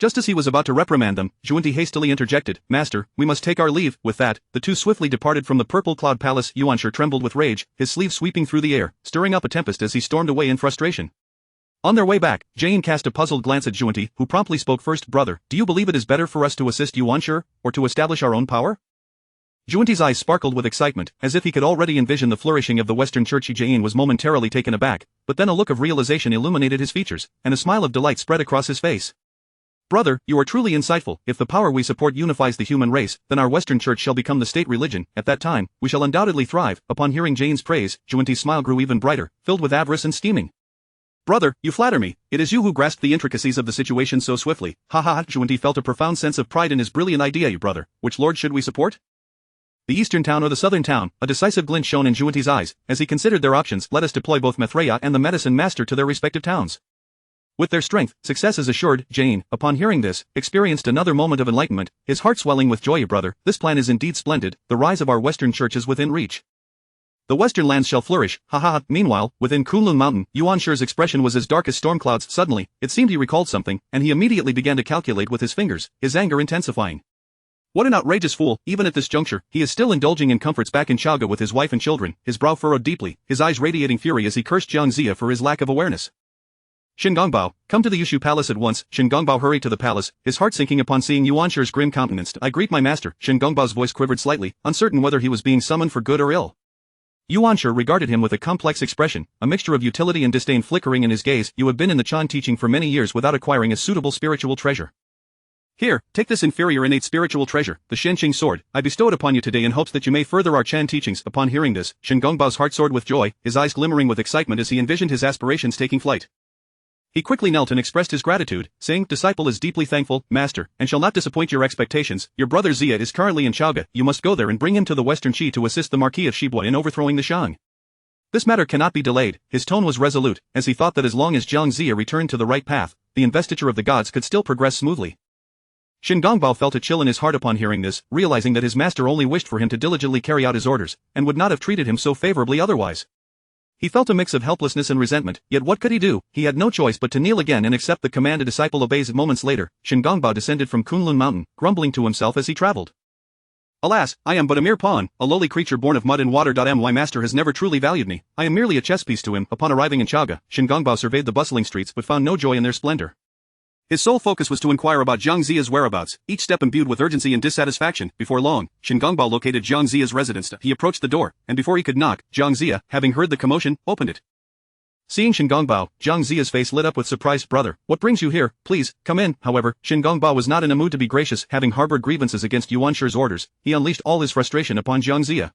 Just as he was about to reprimand them, Zhuanti hastily interjected, Master, we must take our leave. With that, the two swiftly departed from the Purple Cloud Palace. Yuan Shi trembled with rage, his sleeve sweeping through the air, stirring up a tempest as he stormed away in frustration. On their way back, Jane cast a puzzled glance at Zhuanti, who promptly spoke first. Brother, do you believe it is better for us to assist Yuan Shi, or to establish our own power? Zhuanti's eyes sparkled with excitement, as if he could already envision the flourishing of the Western Church. Jane was momentarily taken aback, but then a look of realization illuminated his features, and a smile of delight spread across his face. Brother, you are truly insightful. If the power we support unifies the human race, then our Western Church shall become the state religion. At that time, we shall undoubtedly thrive. Upon hearing Jane's praise, Zhuanti's smile grew even brighter, filled with avarice and scheming. Brother, you flatter me. It is you who grasped the intricacies of the situation so swiftly. Ha ha ha. Zhuanti felt a profound sense of pride in his brilliant idea. Brother, which lord should we support? The eastern town or the southern town? A decisive glint shone in Zhuanti's eyes, as he considered their options. Let us deploy both Maitreya and the medicine master to their respective towns. With their strength, success is assured. Jane, upon hearing this, experienced another moment of enlightenment, his heart swelling with joy. Brother, this plan is indeed splendid. The rise of our Western Church is within reach. The Western lands shall flourish. Ha ha ha. Meanwhile, within Kunlun Mountain, Yuan Shi's expression was as dark as storm clouds. Suddenly, it seemed he recalled something, and he immediately began to calculate with his fingers, his anger intensifying. What an outrageous fool! Even at this juncture, he is still indulging in comforts back in Chaga with his wife and children. His brow furrowed deeply, his eyes radiating fury as he cursed Jiang Zia for his lack of awareness. Shingongbao, come to the Yushu Palace at once. Shingongbao hurried to the palace, his heart sinking upon seeing Yuan Shi's grim countenance. I greet my master. Shingongbao's voice quivered slightly, uncertain whether he was being summoned for good or ill. Yuan Shi regarded him with a complex expression, a mixture of utility and disdain flickering in his gaze. You have been in the Chan teaching for many years without acquiring a suitable spiritual treasure. Here, take this inferior innate spiritual treasure, the Shenqing sword. I bestow it upon you today in hopes that you may further our Chan teachings. Upon hearing this, Shingongbao's heart soared with joy, his eyes glimmering with excitement as he envisioned his aspirations taking flight. He quickly knelt and expressed his gratitude, saying, Disciple is deeply thankful, master, and shall not disappoint your expectations. Your brother Zia is currently in Chaga. You must go there and bring him to the Western Qi to assist the Marquis of Shibua in overthrowing the Shang. This matter cannot be delayed. His tone was resolute, as he thought that as long as Jiang Zia returned to the right path, the investiture of the gods could still progress smoothly. Shingongbao felt a chill in his heart upon hearing this, realizing that his master only wished for him to diligently carry out his orders, and would not have treated him so favorably otherwise. He felt a mix of helplessness and resentment, yet what could he do? He had no choice but to kneel again and accept the command. A disciple obeys. Moments later, Shingongbao descended from Kunlun Mountain, grumbling to himself as he traveled. Alas, I am but a mere pawn, a lowly creature born of mud and water. My master has never truly valued me. I am merely a chess piece to him. Upon arriving in Chaga, Shingongbao surveyed the bustling streets but found no joy in their splendor. His sole focus was to inquire about Jiang Zia's whereabouts, each step imbued with urgency and dissatisfaction. Before long, Shingongbao located Jiang Zia's residence. He approached the door, and before he could knock, Jiang Zia, having heard the commotion, opened it. Seeing Shingongbao, Zhang Ziya's face lit up with surprise. Brother, what brings you here? Please, come in. However, Shingongbao was not in a mood to be gracious. Having harbored grievances against Yuan Shi's orders, he unleashed all his frustration upon Zhang Ziya.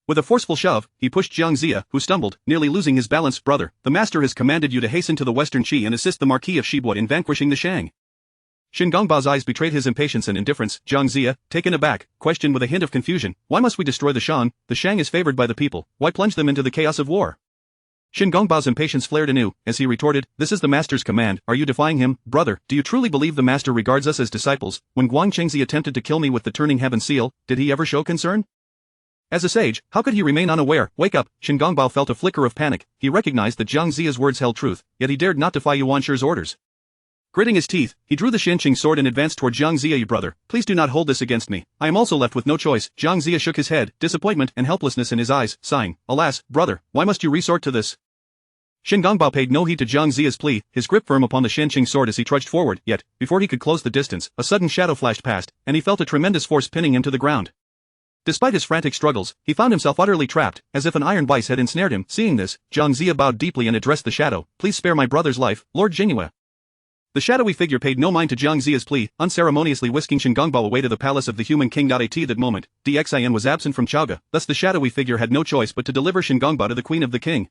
With a forceful shove, he pushed Zhang Ziya, who stumbled, nearly losing his balance. Brother, the master has commanded you to hasten to the Western Qi and assist the Marquis of Shibua in vanquishing the Shang. Shingongbao's eyes betrayed his impatience and indifference. Zhang Ziya, taken aback, questioned with a hint of confusion, why must we destroy the Shan? The Shang is favored by the people, why plunge them into the chaos of war? Shingongbao's impatience flared anew, as he retorted, this is the master's command, are you defying him? Brother, do you truly believe the master regards us as disciples? When Guang Chengzi attempted to kill me with the turning heaven seal, did he ever show concern? As a sage, how could he remain unaware? Wake up! Shingongbao felt a flicker of panic. He recognized that Zhang Ziya's words held truth, yet he dared not defy Yuan Shi's orders. Gritting his teeth, he drew the Shenqing sword and advanced toward Zhang Ziya. Brother, please do not hold this against me. I am also left with no choice. Zhang Ziya shook his head, disappointment and helplessness in his eyes, sighing, alas, brother, why must you resort to this? Shingongbao paid no heed to Zhang Ziya's plea, his grip firm upon the Shenqing sword as he trudged forward, yet, before he could close the distance, a sudden shadow flashed past, and he felt a tremendous force pinning him to the ground. Despite his frantic struggles, he found himself utterly trapped, as if an iron vice had ensnared him. Seeing this, Zhang Ziya bowed deeply and addressed the shadow, please spare my brother's life, Lord Jingyue. The shadowy figure paid no mind to Zhang Ziya's plea, unceremoniously whisking Shingongbao away to the palace of the human king. At that moment, Dxian was absent from Chaoga, thus the shadowy figure had no choice but to deliver Shingongbao to the queen of the king.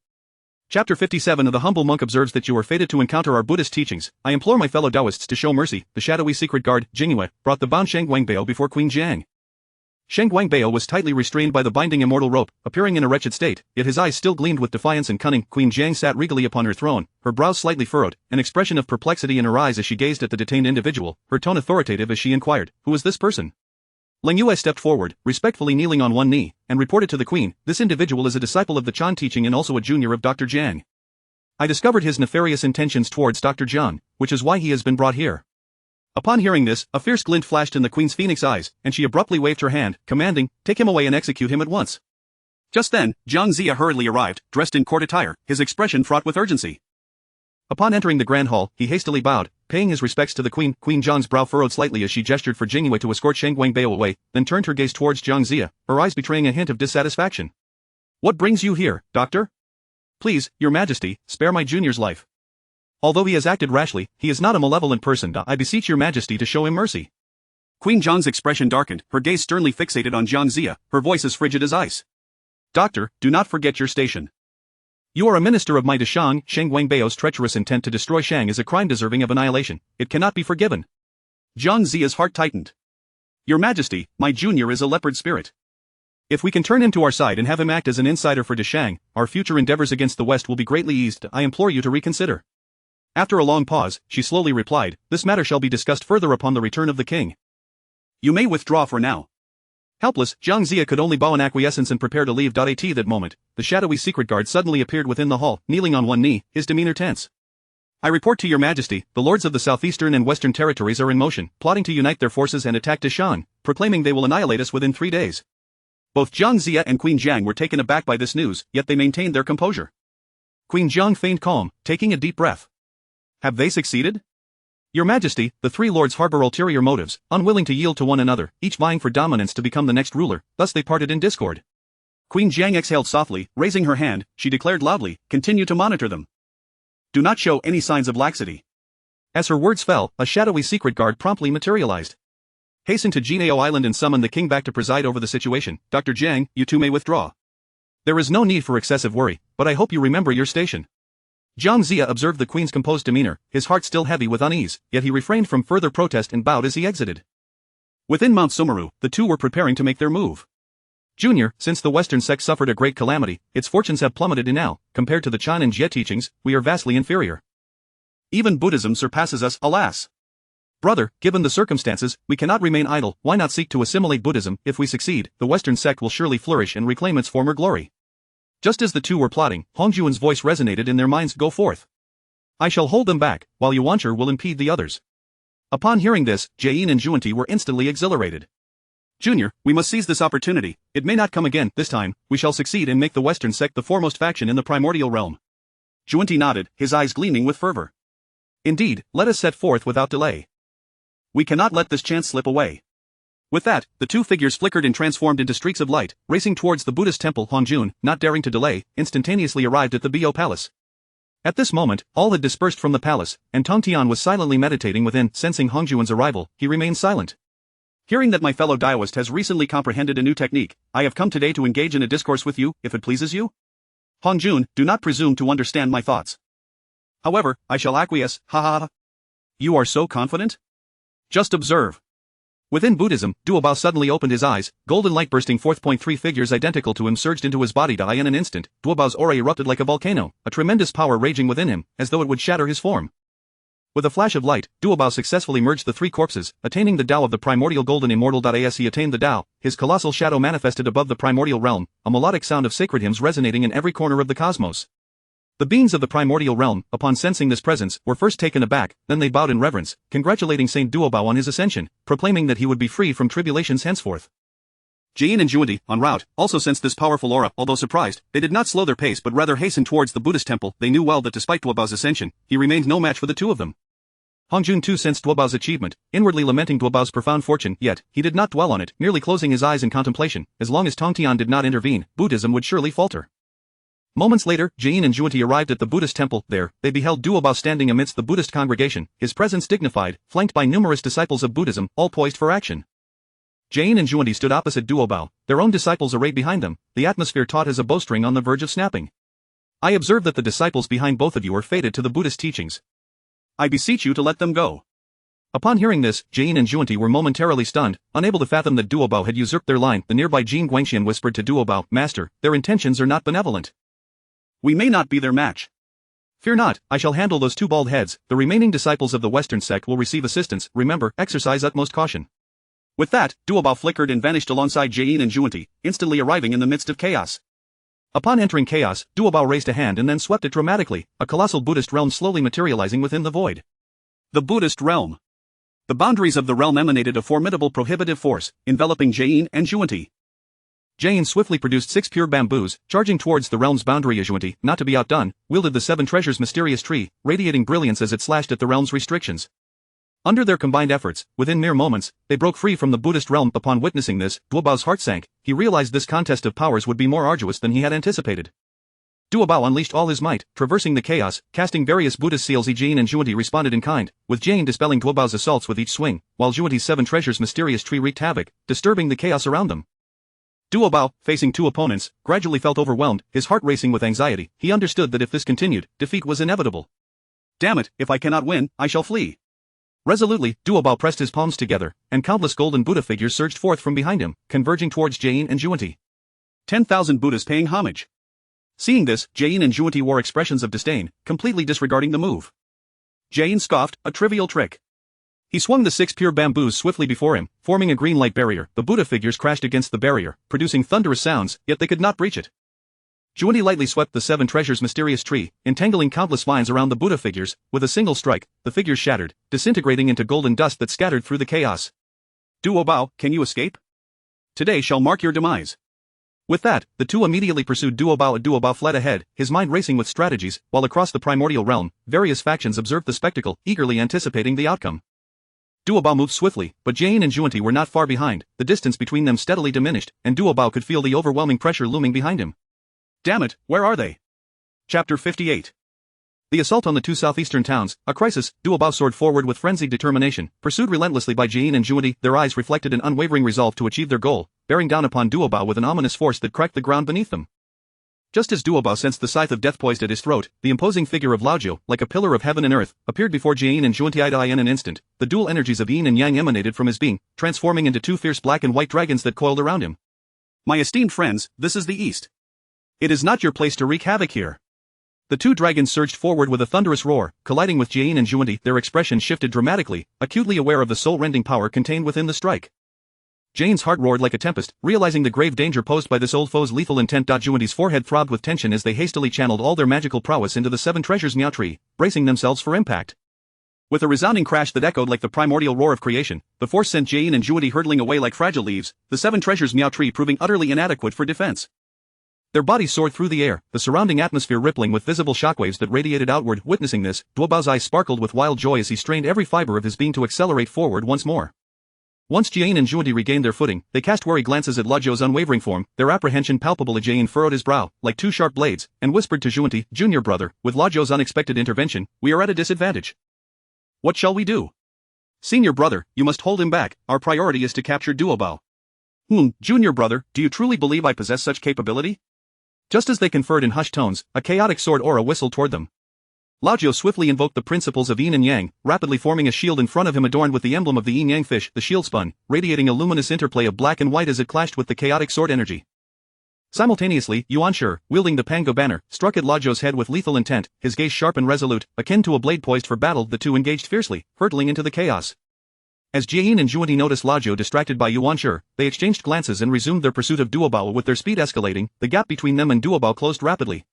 Chapter 57 of The Humble Monk observes that you are fated to encounter our Buddhist teachings. I implore my fellow Taoists to show mercy. The shadowy secret guard, Jingyue, brought the bound Sheng Wangbao before Queen Jiang. Sheng Wangbao was tightly restrained by the binding immortal rope, appearing in a wretched state, yet his eyes still gleamed with defiance and cunning. Queen Jiang sat regally upon her throne, her brows slightly furrowed, an expression of perplexity in her eyes as she gazed at the detained individual, her tone authoritative as she inquired, who is this person? Ling Yue stepped forward, respectfully kneeling on one knee, and reported to the queen, this individual is a disciple of the Chan teaching and also a junior of Dr. Jiang. I discovered his nefarious intentions towards Dr. Jiang, which is why he has been brought here. Upon hearing this, a fierce glint flashed in the queen's phoenix eyes, and she abruptly waved her hand, commanding, take him away and execute him at once. Just then, Zhang Ziya hurriedly arrived, dressed in court attire, his expression fraught with urgency. Upon entering the grand hall, he hastily bowed, paying his respects to the queen. Queen Zhang's brow furrowed slightly as she gestured for Jingyue to escort Sheng Wangbao away, then turned her gaze towards Zhang Ziya, her eyes betraying a hint of dissatisfaction. What brings you here, doctor? Please, your majesty, spare my junior's life. Although he has acted rashly, he is not a malevolent person. I beseech your majesty to show him mercy. Queen Zhang's expression darkened, her gaze sternly fixated on Zhang Ziya, her voice as frigid as ice. Doctor, do not forget your station. You are a minister of my Dashang. Sheng Wangbao's treacherous intent to destroy Shang is a crime deserving of annihilation. It cannot be forgiven. Zhang Ziya's heart tightened. Your majesty, my junior is a leopard spirit. If we can turn him to our side and have him act as an insider for Dashang, our future endeavors against the West will be greatly eased. I implore you to reconsider. After a long pause, she slowly replied, this matter shall be discussed further upon the return of the king. You may withdraw for now. Helpless, Zhang Ziya could only bow in acquiescence and prepare to leave. At that moment, the shadowy secret guard suddenly appeared within the hall, kneeling on one knee, his demeanor tense. I report to your majesty, the lords of the southeastern and western territories are in motion, plotting to unite their forces and attack Dashan, proclaiming they will annihilate us within 3 days. Both Zhang Ziya and Queen Jiang were taken aback by this news, yet they maintained their composure. Queen Jiang feigned calm, taking a deep breath. Have they succeeded? Your majesty, the 3 lords harbor ulterior motives, unwilling to yield to one another, each vying for dominance to become the next ruler, thus they parted in discord. Queen Jiang exhaled softly, raising her hand, she declared loudly, continue to monitor them. Do not show any signs of laxity. As her words fell, a shadowy secret guard promptly materialized. Hasten to Jinao Island and summon the king back to preside over the situation. Dr. Jiang, you two may withdraw. There is no need for excessive worry, but I hope you remember your station. Zhang Ziya observed the queen's composed demeanor, his heart still heavy with unease, yet he refrained from further protest and bowed as he exited. Within Mount Sumeru, the two were preparing to make their move. Junior, since the Western sect suffered a great calamity, its fortunes have plummeted now. Compared to the Chan and Jie teachings, we are vastly inferior. Even Buddhism surpasses us, alas. Brother, given the circumstances, we cannot remain idle. Why not seek to assimilate Buddhism? If we succeed, the Western sect will surely flourish and reclaim its former glory. Just as the two were plotting, Hongjuan's voice resonated in their minds. Go forth. I shall hold them back, while Yuanshi will impede the others. Upon hearing this, Jain and Juanti were instantly exhilarated. Junior, we must seize this opportunity. It may not come again. This time, we shall succeed and make the Western sect the foremost faction in the primordial realm. Juanti nodded, his eyes gleaming with fervor. Indeed, let us set forth without delay. We cannot let this chance slip away. With that, the two figures flickered and transformed into streaks of light, racing towards the Buddhist temple. Hongjun, not daring to delay, instantaneously arrived at the Bo Palace. At this moment, all had dispersed from the palace, and Tong Tian was silently meditating within. Sensing Hong Juan's arrival, he remained silent. Hearing that my fellow Daoist has recently comprehended a new technique, I have come today to engage in a discourse with you, if it pleases you. Hong Jun, do not presume to understand my thoughts. However, I shall acquiesce, ha ha ha. You are so confident? Just observe. Within Buddhism, Duobao suddenly opened his eyes, golden light bursting forth. 3 figures identical to him surged into his body. In an instant, Duobao's aura erupted like a volcano, a tremendous power raging within him, as though it would shatter his form. With a flash of light, Duobao successfully merged the 3 corpses, attaining the Tao of the primordial golden immortal. As he attained the Tao, his colossal shadow manifested above the primordial realm, a melodic sound of sacred hymns resonating in every corner of the cosmos. The beings of the primordial realm, upon sensing this presence, were first taken aback, then they bowed in reverence, congratulating Saint Duobao on his ascension, proclaiming that he would be free from tribulations henceforth. Jin and Juanti, en route, also sensed this powerful aura. Although surprised, they did not slow their pace but rather hastened towards the Buddhist temple. They knew well that despite Duobao's ascension, he remained no match for the two of them. Hong Jun too sensed Duobao's achievement, inwardly lamenting Duobao's profound fortune, yet, he did not dwell on it, merely closing his eyes in contemplation. As long as Tong Tian did not intervene, Buddhism would surely falter. Moments later, Jin and Juanti arrived at the Buddhist temple. There, they beheld Duobao standing amidst the Buddhist congregation, his presence dignified, flanked by numerous disciples of Buddhism, all poised for action. Jin and Juanti stood opposite Duobao, their own disciples arrayed behind them, the atmosphere taut as a bowstring on the verge of snapping. I observe that the disciples behind both of you are fated to the Buddhist teachings. I beseech you to let them go. Upon hearing this, Jin and Juanti were momentarily stunned, unable to fathom that Duobao had usurped their line. The nearby Jin Guangxian whispered to Duobao, Master, their intentions are not benevolent. We may not be their match. Fear not, I shall handle those 2 bald heads. The remaining disciples of the Western sect will receive assistance. Remember, exercise utmost caution. With that, Duobao flickered and vanished alongside Jin and Juanti, instantly arriving in the midst of chaos. Upon entering chaos, Duobao raised a hand and then swept it dramatically, a colossal Buddhist realm slowly materializing within the void. The Buddhist realm. The boundaries of the realm emanated a formidable prohibitive force, enveloping Jin and Juanti. Jin swiftly produced 6 pure bamboos, charging towards the realm's boundary. Juanti, not to be outdone, wielded the 7 treasures mysterious tree, radiating brilliance as it slashed at the realm's restrictions. Under their combined efforts, within mere moments, they broke free from the Buddhist realm. Upon witnessing this, Duobao's heart sank. He realized this contest of powers would be more arduous than he had anticipated. Duobao unleashed all his might, traversing the chaos, casting various Buddhist seals. Jin and Juanti responded in kind, with Jin dispelling Duobao's assaults with each swing, while Juanti's 7 treasures mysterious tree wreaked havoc, disturbing the chaos around them. Duobao, facing 2 opponents, gradually felt overwhelmed, his heart racing with anxiety. He understood that if this continued, defeat was inevitable. Damn it, if I cannot win, I shall flee. Resolutely, Duobao pressed his palms together, and countless golden Buddha figures surged forth from behind him, converging towards Jin and Juanti. 10,000 Buddhas paying homage. Seeing this, Jin and Juanti wore expressions of disdain, completely disregarding the move. Jin scoffed, a trivial trick. He swung the 6 pure bamboos swiftly before him, forming a green light barrier. The Buddha figures crashed against the barrier, producing thunderous sounds, yet they could not breach it. Juanti lightly swept the 7 treasures mysterious tree, entangling countless vines around the Buddha figures. With a single strike, the figures shattered, disintegrating into golden dust that scattered through the chaos. Duobao, can you escape? Today shall mark your demise. With that, the 2 immediately pursued Duobao. Duobao fled ahead, his mind racing with strategies, while across the primordial realm, various factions observed the spectacle, eagerly anticipating the outcome. Duobao moved swiftly, but Jin and Juanti were not far behind. The distance between them steadily diminished, and Duobao could feel the overwhelming pressure looming behind him. Damn it, where are they? Chapter 58. The assault on the 2 southeastern towns, a crisis. Duobao soared forward with frenzied determination, pursued relentlessly by Jin and Juanti. Their eyes reflected an unwavering resolve to achieve their goal, bearing down upon Duobao with an ominous force that cracked the ground beneath them. Just as Duobao sensed the scythe of death poised at his throat, the imposing figure of Laojiu, like a pillar of heaven and earth, appeared before Jin and Juanti. In an instant, the dual energies of yin and yang emanated from his being, transforming into 2 fierce black and white dragons that coiled around him. My esteemed friends, this is the East. It is not your place to wreak havoc here. The 2 dragons surged forward with a thunderous roar, colliding with Jin and Juanti. Their expression shifted dramatically, acutely aware of the soul-rending power contained within the strike. Jin's heart roared like a tempest, realizing the grave danger posed by this old foe's lethal intent. Juanti's forehead throbbed with tension as they hastily channeled all their magical prowess into the 7 treasures Miao tree, bracing themselves for impact. With a resounding crash that echoed like the primordial roar of creation, the force sent Jin and Juanti hurtling away like fragile leaves, the 7 treasures Miao tree proving utterly inadequate for defense. Their bodies soared through the air, the surrounding atmosphere rippling with visible shockwaves that radiated outward. Witnessing this, Duobao's eyes sparkled with wild joy as he strained every fiber of his being to accelerate forward once more. Once Jiayin and Zhundi regained their footing, they cast wary glances at Laojiu's unwavering form, their apprehension palpable. Jiayin furrowed his brow, like two sharp blades, and whispered to Zhundi, "Junior brother, with Laojiu's unexpected intervention, we are at a disadvantage. What shall we do?" "Senior brother, you must hold him back, our priority is to capture Duobao." Junior brother, do you truly believe I possess such capability?" Just as they conferred in hushed tones, a chaotic sword aura whistled toward them. Laojiu swiftly invoked the principles of yin and yang, rapidly forming a shield in front of him adorned with the emblem of the yin-yang fish. The shield spun, radiating a luminous interplay of black and white as it clashed with the chaotic sword energy. Simultaneously, Yuan Shi, wielding the Pango banner, struck at Laojiu's head with lethal intent, his gaze sharp and resolute, akin to a blade poised for battle. The two engaged fiercely, hurtling into the chaos. As Jiayin and Zhundi noticed Laojiu distracted by Yuan Shi, they exchanged glances and resumed their pursuit of Duobao. With their speed escalating, the gap between them and Duobao closed rapidly.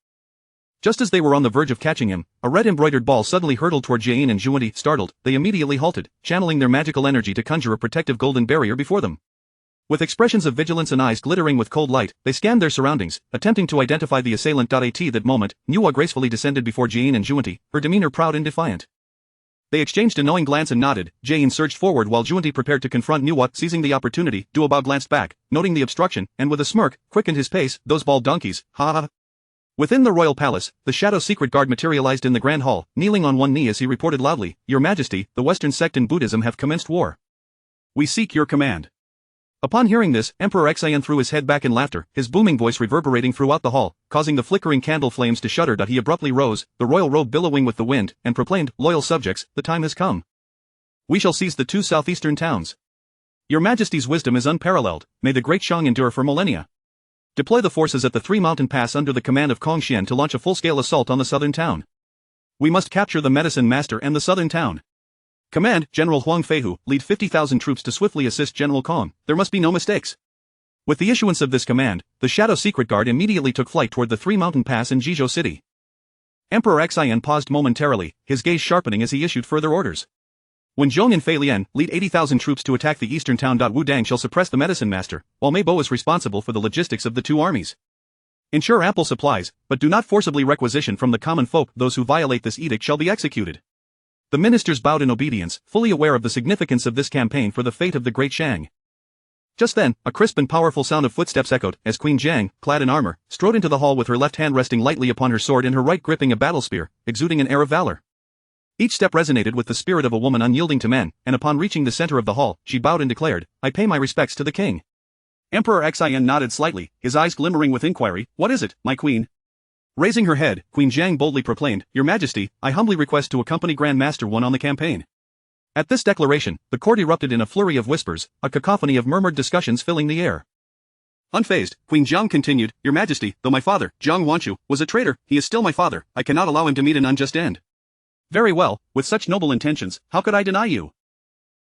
Just as they were on the verge of catching him, a red embroidered ball suddenly hurtled toward Jiayin and Zhundi. Startled, they immediately halted, channeling their magical energy to conjure a protective golden barrier before them. With expressions of vigilance and eyes glittering with cold light, they scanned their surroundings, attempting to identify the assailant. At that moment, Nuwa gracefully descended before Jiayin and Zhundi, her demeanor proud and defiant. They exchanged a knowing glance and nodded. Jiayin surged forward while Zhundi prepared to confront Nuwa. Seizing the opportunity, Duobao glanced back, noting the obstruction, and with a smirk, quickened his pace. "Those bald donkeys, ha ha." Within the royal palace, the shadow secret guard materialized in the grand hall, kneeling on one knee as he reported loudly, "Your Majesty, the Western sect in Buddhism have commenced war. We seek your command." Upon hearing this, Emperor Xian threw his head back in laughter, his booming voice reverberating throughout the hall, causing the flickering candle flames to shudder. He abruptly rose, the royal robe billowing with the wind, and proclaimed, "Loyal subjects, the time has come. We shall seize the two southeastern towns. Your Majesty's wisdom is unparalleled, may the Great Shang endure for millennia. Deploy the forces at the Three Mountain Pass under the command of Kong Xian to launch a full-scale assault on the southern town. We must capture the medicine master and the southern town. Command, General Huang Feihu, lead 50,000 troops to swiftly assist General Kong. There must be no mistakes." With the issuance of this command, the Shadow Secret Guard immediately took flight toward the Three Mountain Pass in Jizhou City. Emperor Xian paused momentarily, his gaze sharpening as he issued further orders. When Zhong and Fei Lian lead 80,000 troops to attack the eastern town. Wu Dang shall suppress the medicine master, while Mei Bo is responsible for the logistics of the two armies. Ensure ample supplies, but do not forcibly requisition from the common folk. Those who violate this edict shall be executed. The ministers bowed in obedience, fully aware of the significance of this campaign for the fate of the Great Shang. Just then, a crisp and powerful sound of footsteps echoed, as Queen Jiang, clad in armor, strode into the hall with her left hand resting lightly upon her sword and her right gripping a battle spear, exuding an air of valor. Each step resonated with the spirit of a woman unyielding to men, and upon reaching the center of the hall, she bowed and declared, "I pay my respects to the king." Emperor Xian nodded slightly, his eyes glimmering with inquiry, "What is it, my queen?" Raising her head, Queen Jiang boldly proclaimed, "Your Majesty, I humbly request to accompany Grand Master One on the campaign." At this declaration, the court erupted in a flurry of whispers, a cacophony of murmured discussions filling the air. Unfazed, Queen Jiang continued, "Your Majesty, though my father, Jiang Wanchu, was a traitor, he is still my father, I cannot allow him to meet an unjust end." "Very well, with such noble intentions, how could I deny you?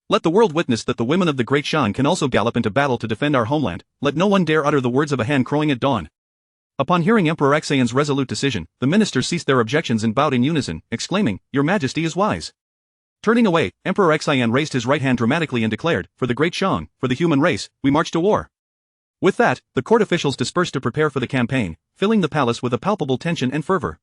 Let the world witness that the women of the Great Shan can also gallop into battle to defend our homeland, let no one dare utter the words of a hen crowing at dawn." Upon hearing Emperor Xian's resolute decision, the ministers ceased their objections and bowed in unison, exclaiming, "Your Majesty is wise." Turning away, Emperor Xian raised his right hand dramatically and declared, "For the Great Shang, for the human race, we march to war." With that, the court officials dispersed to prepare for the campaign, filling the palace with a palpable tension and fervor.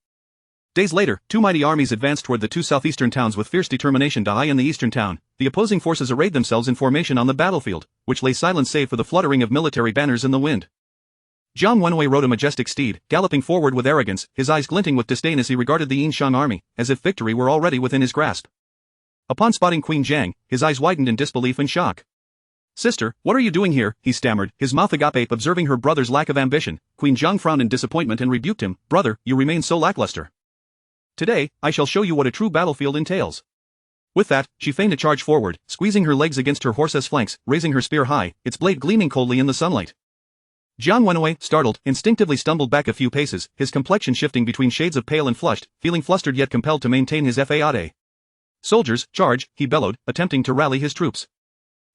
Days later, two mighty armies advanced toward the two southeastern towns with fierce determination. In the eastern town, the opposing forces arrayed themselves in formation on the battlefield, which lay silent save for the fluttering of military banners in the wind. Jiang Wenwei rode a majestic steed, galloping forward with arrogance, his eyes glinting with disdain as he regarded the Yin Shang army, as if victory were already within his grasp. Upon spotting Queen Jiang, his eyes widened in disbelief and shock. "Sister, what are you doing here?" he stammered, his mouth agape. Observing her brother's lack of ambition, Queen Jiang frowned in disappointment and rebuked him, "Brother, you remain so lackluster. Today, I shall show you what a true battlefield entails." With that, she feigned a charge forward, squeezing her legs against her horse's flanks, raising her spear high, its blade gleaming coldly in the sunlight. Jiang Wenwei, startled, instinctively stumbled back a few paces, his complexion shifting between shades of pale and flushed, feeling flustered yet compelled to maintain his faade. "Soldiers, charge," he bellowed, attempting to rally his troops.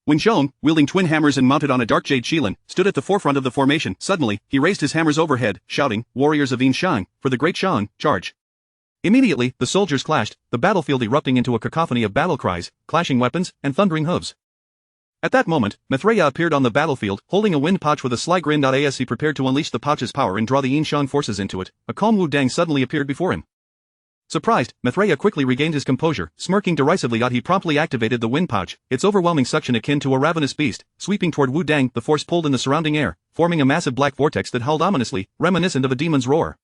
Wen Xiong, wielding twin hammers and mounted on a dark jade qilin, stood at the forefront of the formation. Suddenly, he raised his hammers overhead, shouting, "Warriors of Yin Shang, for the Great Shang, charge." Immediately, the soldiers clashed, the battlefield erupting into a cacophony of battle cries, clashing weapons, and thundering hooves. At that moment, Mithreya appeared on the battlefield, holding a wind pouch with a sly grin. As he prepared to unleash the pouch's power and draw the Yin Shang forces into it, a calm Wu Dang suddenly appeared before him. Surprised, Maitreya quickly regained his composure, smirking derisively. He promptly activated the wind pouch, its overwhelming suction akin to a ravenous beast, sweeping toward Wu Dang. The force pulled in the surrounding air, forming a massive black vortex that howled ominously, reminiscent of a demon's roar.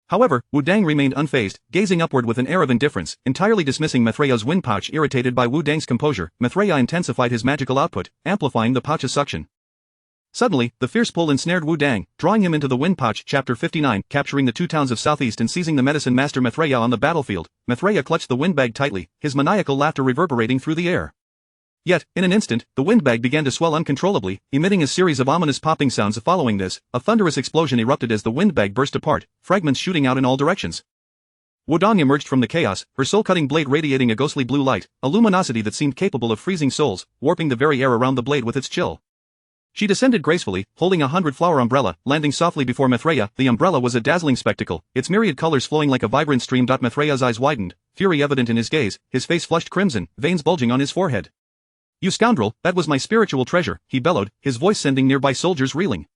However, Wu Dang remained unfazed, gazing upward with an air of indifference, entirely dismissing Maitreya's wind pouch. Irritated by Wu Dang's composure, Maitreya intensified his magical output, amplifying the pouch's suction. Suddenly, the fierce pull ensnared Wu Dang, drawing him into the wind pouch. Chapter 59, capturing the two towns of Southeast and seizing the medicine master Maitreya on the battlefield. Maitreya clutched the windbag tightly, his maniacal laughter reverberating through the air. Yet, in an instant, the windbag began to swell uncontrollably, emitting a series of ominous popping sounds. Following this, a thunderous explosion erupted as the windbag burst apart, fragments shooting out in all directions. Wu Dang emerged from the chaos, her soul-cutting blade radiating a ghostly blue light, a luminosity that seemed capable of freezing souls, warping the very air around the blade with its chill. She descended gracefully, holding a 100-flower umbrella, landing softly before Maitreya. The umbrella was a dazzling spectacle, its myriad colors flowing like a vibrant stream. Maitreya's eyes widened, fury evident in his gaze, his face flushed crimson, veins bulging on his forehead. "You scoundrel, that was my spiritual treasure," he bellowed, his voice sending nearby soldiers reeling.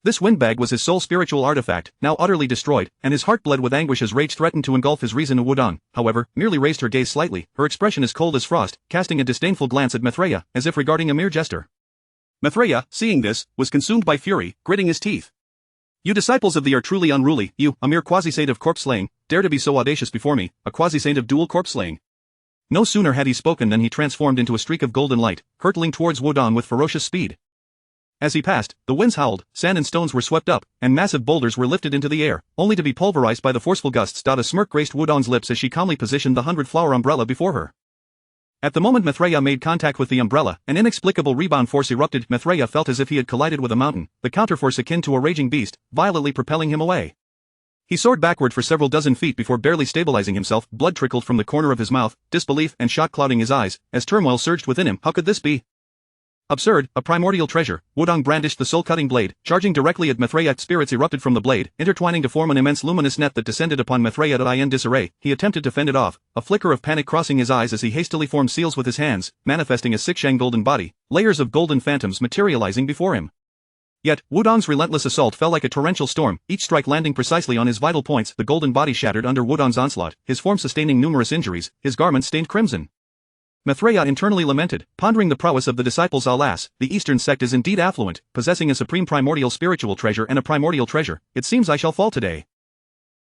This windbag was his sole spiritual artifact, now utterly destroyed, and his heart bled with anguish as rage threatened to engulf his reason. Wu Dang, however, merely raised her gaze slightly, her expression as cold as frost, casting a disdainful glance at Maitreya, as if regarding a mere jester. Maitreya, seeing this, was consumed by fury, gritting his teeth. "You disciples of thee are truly unruly. You, a mere quasi-saint of corpse-slaying, dare to be so audacious before me, a quasi-saint of dual corpse-slaying." No sooner had he spoken than he transformed into a streak of golden light, hurtling towards Wu Dang with ferocious speed. As he passed, the winds howled, sand and stones were swept up, and massive boulders were lifted into the air, only to be pulverized by the forceful gusts. A smirk graced Wu Dang's lips as she calmly positioned the 100-flower umbrella before her. At the moment Maitreya made contact with the umbrella, an inexplicable rebound force erupted. Maitreya felt as if he had collided with a mountain, the counterforce akin to a raging beast, violently propelling him away. He soared backward for several dozen feet before barely stabilizing himself. Blood trickled from the corner of his mouth, disbelief and shock clouding his eyes, as turmoil surged within him. How could this be? Absurd, a primordial treasure. Wu Dang brandished the soul-cutting blade, charging directly at Maitreya. Spirits erupted from the blade, intertwining to form an immense luminous net that descended upon Maitreya. In disarray, he attempted to fend it off, a flicker of panic crossing his eyes as he hastily formed seals with his hands, manifesting a Sixshang golden body, layers of golden phantoms materializing before him. Yet, Wu Dang's relentless assault fell like a torrential storm, each strike landing precisely on his vital points. The golden body shattered under Wu Dang's onslaught, his form sustaining numerous injuries, his garments stained crimson. Maitreya internally lamented, pondering the prowess of the disciples. Alas, the Eastern sect is indeed affluent, possessing a supreme primordial spiritual treasure and a primordial treasure. It seems I shall fall today.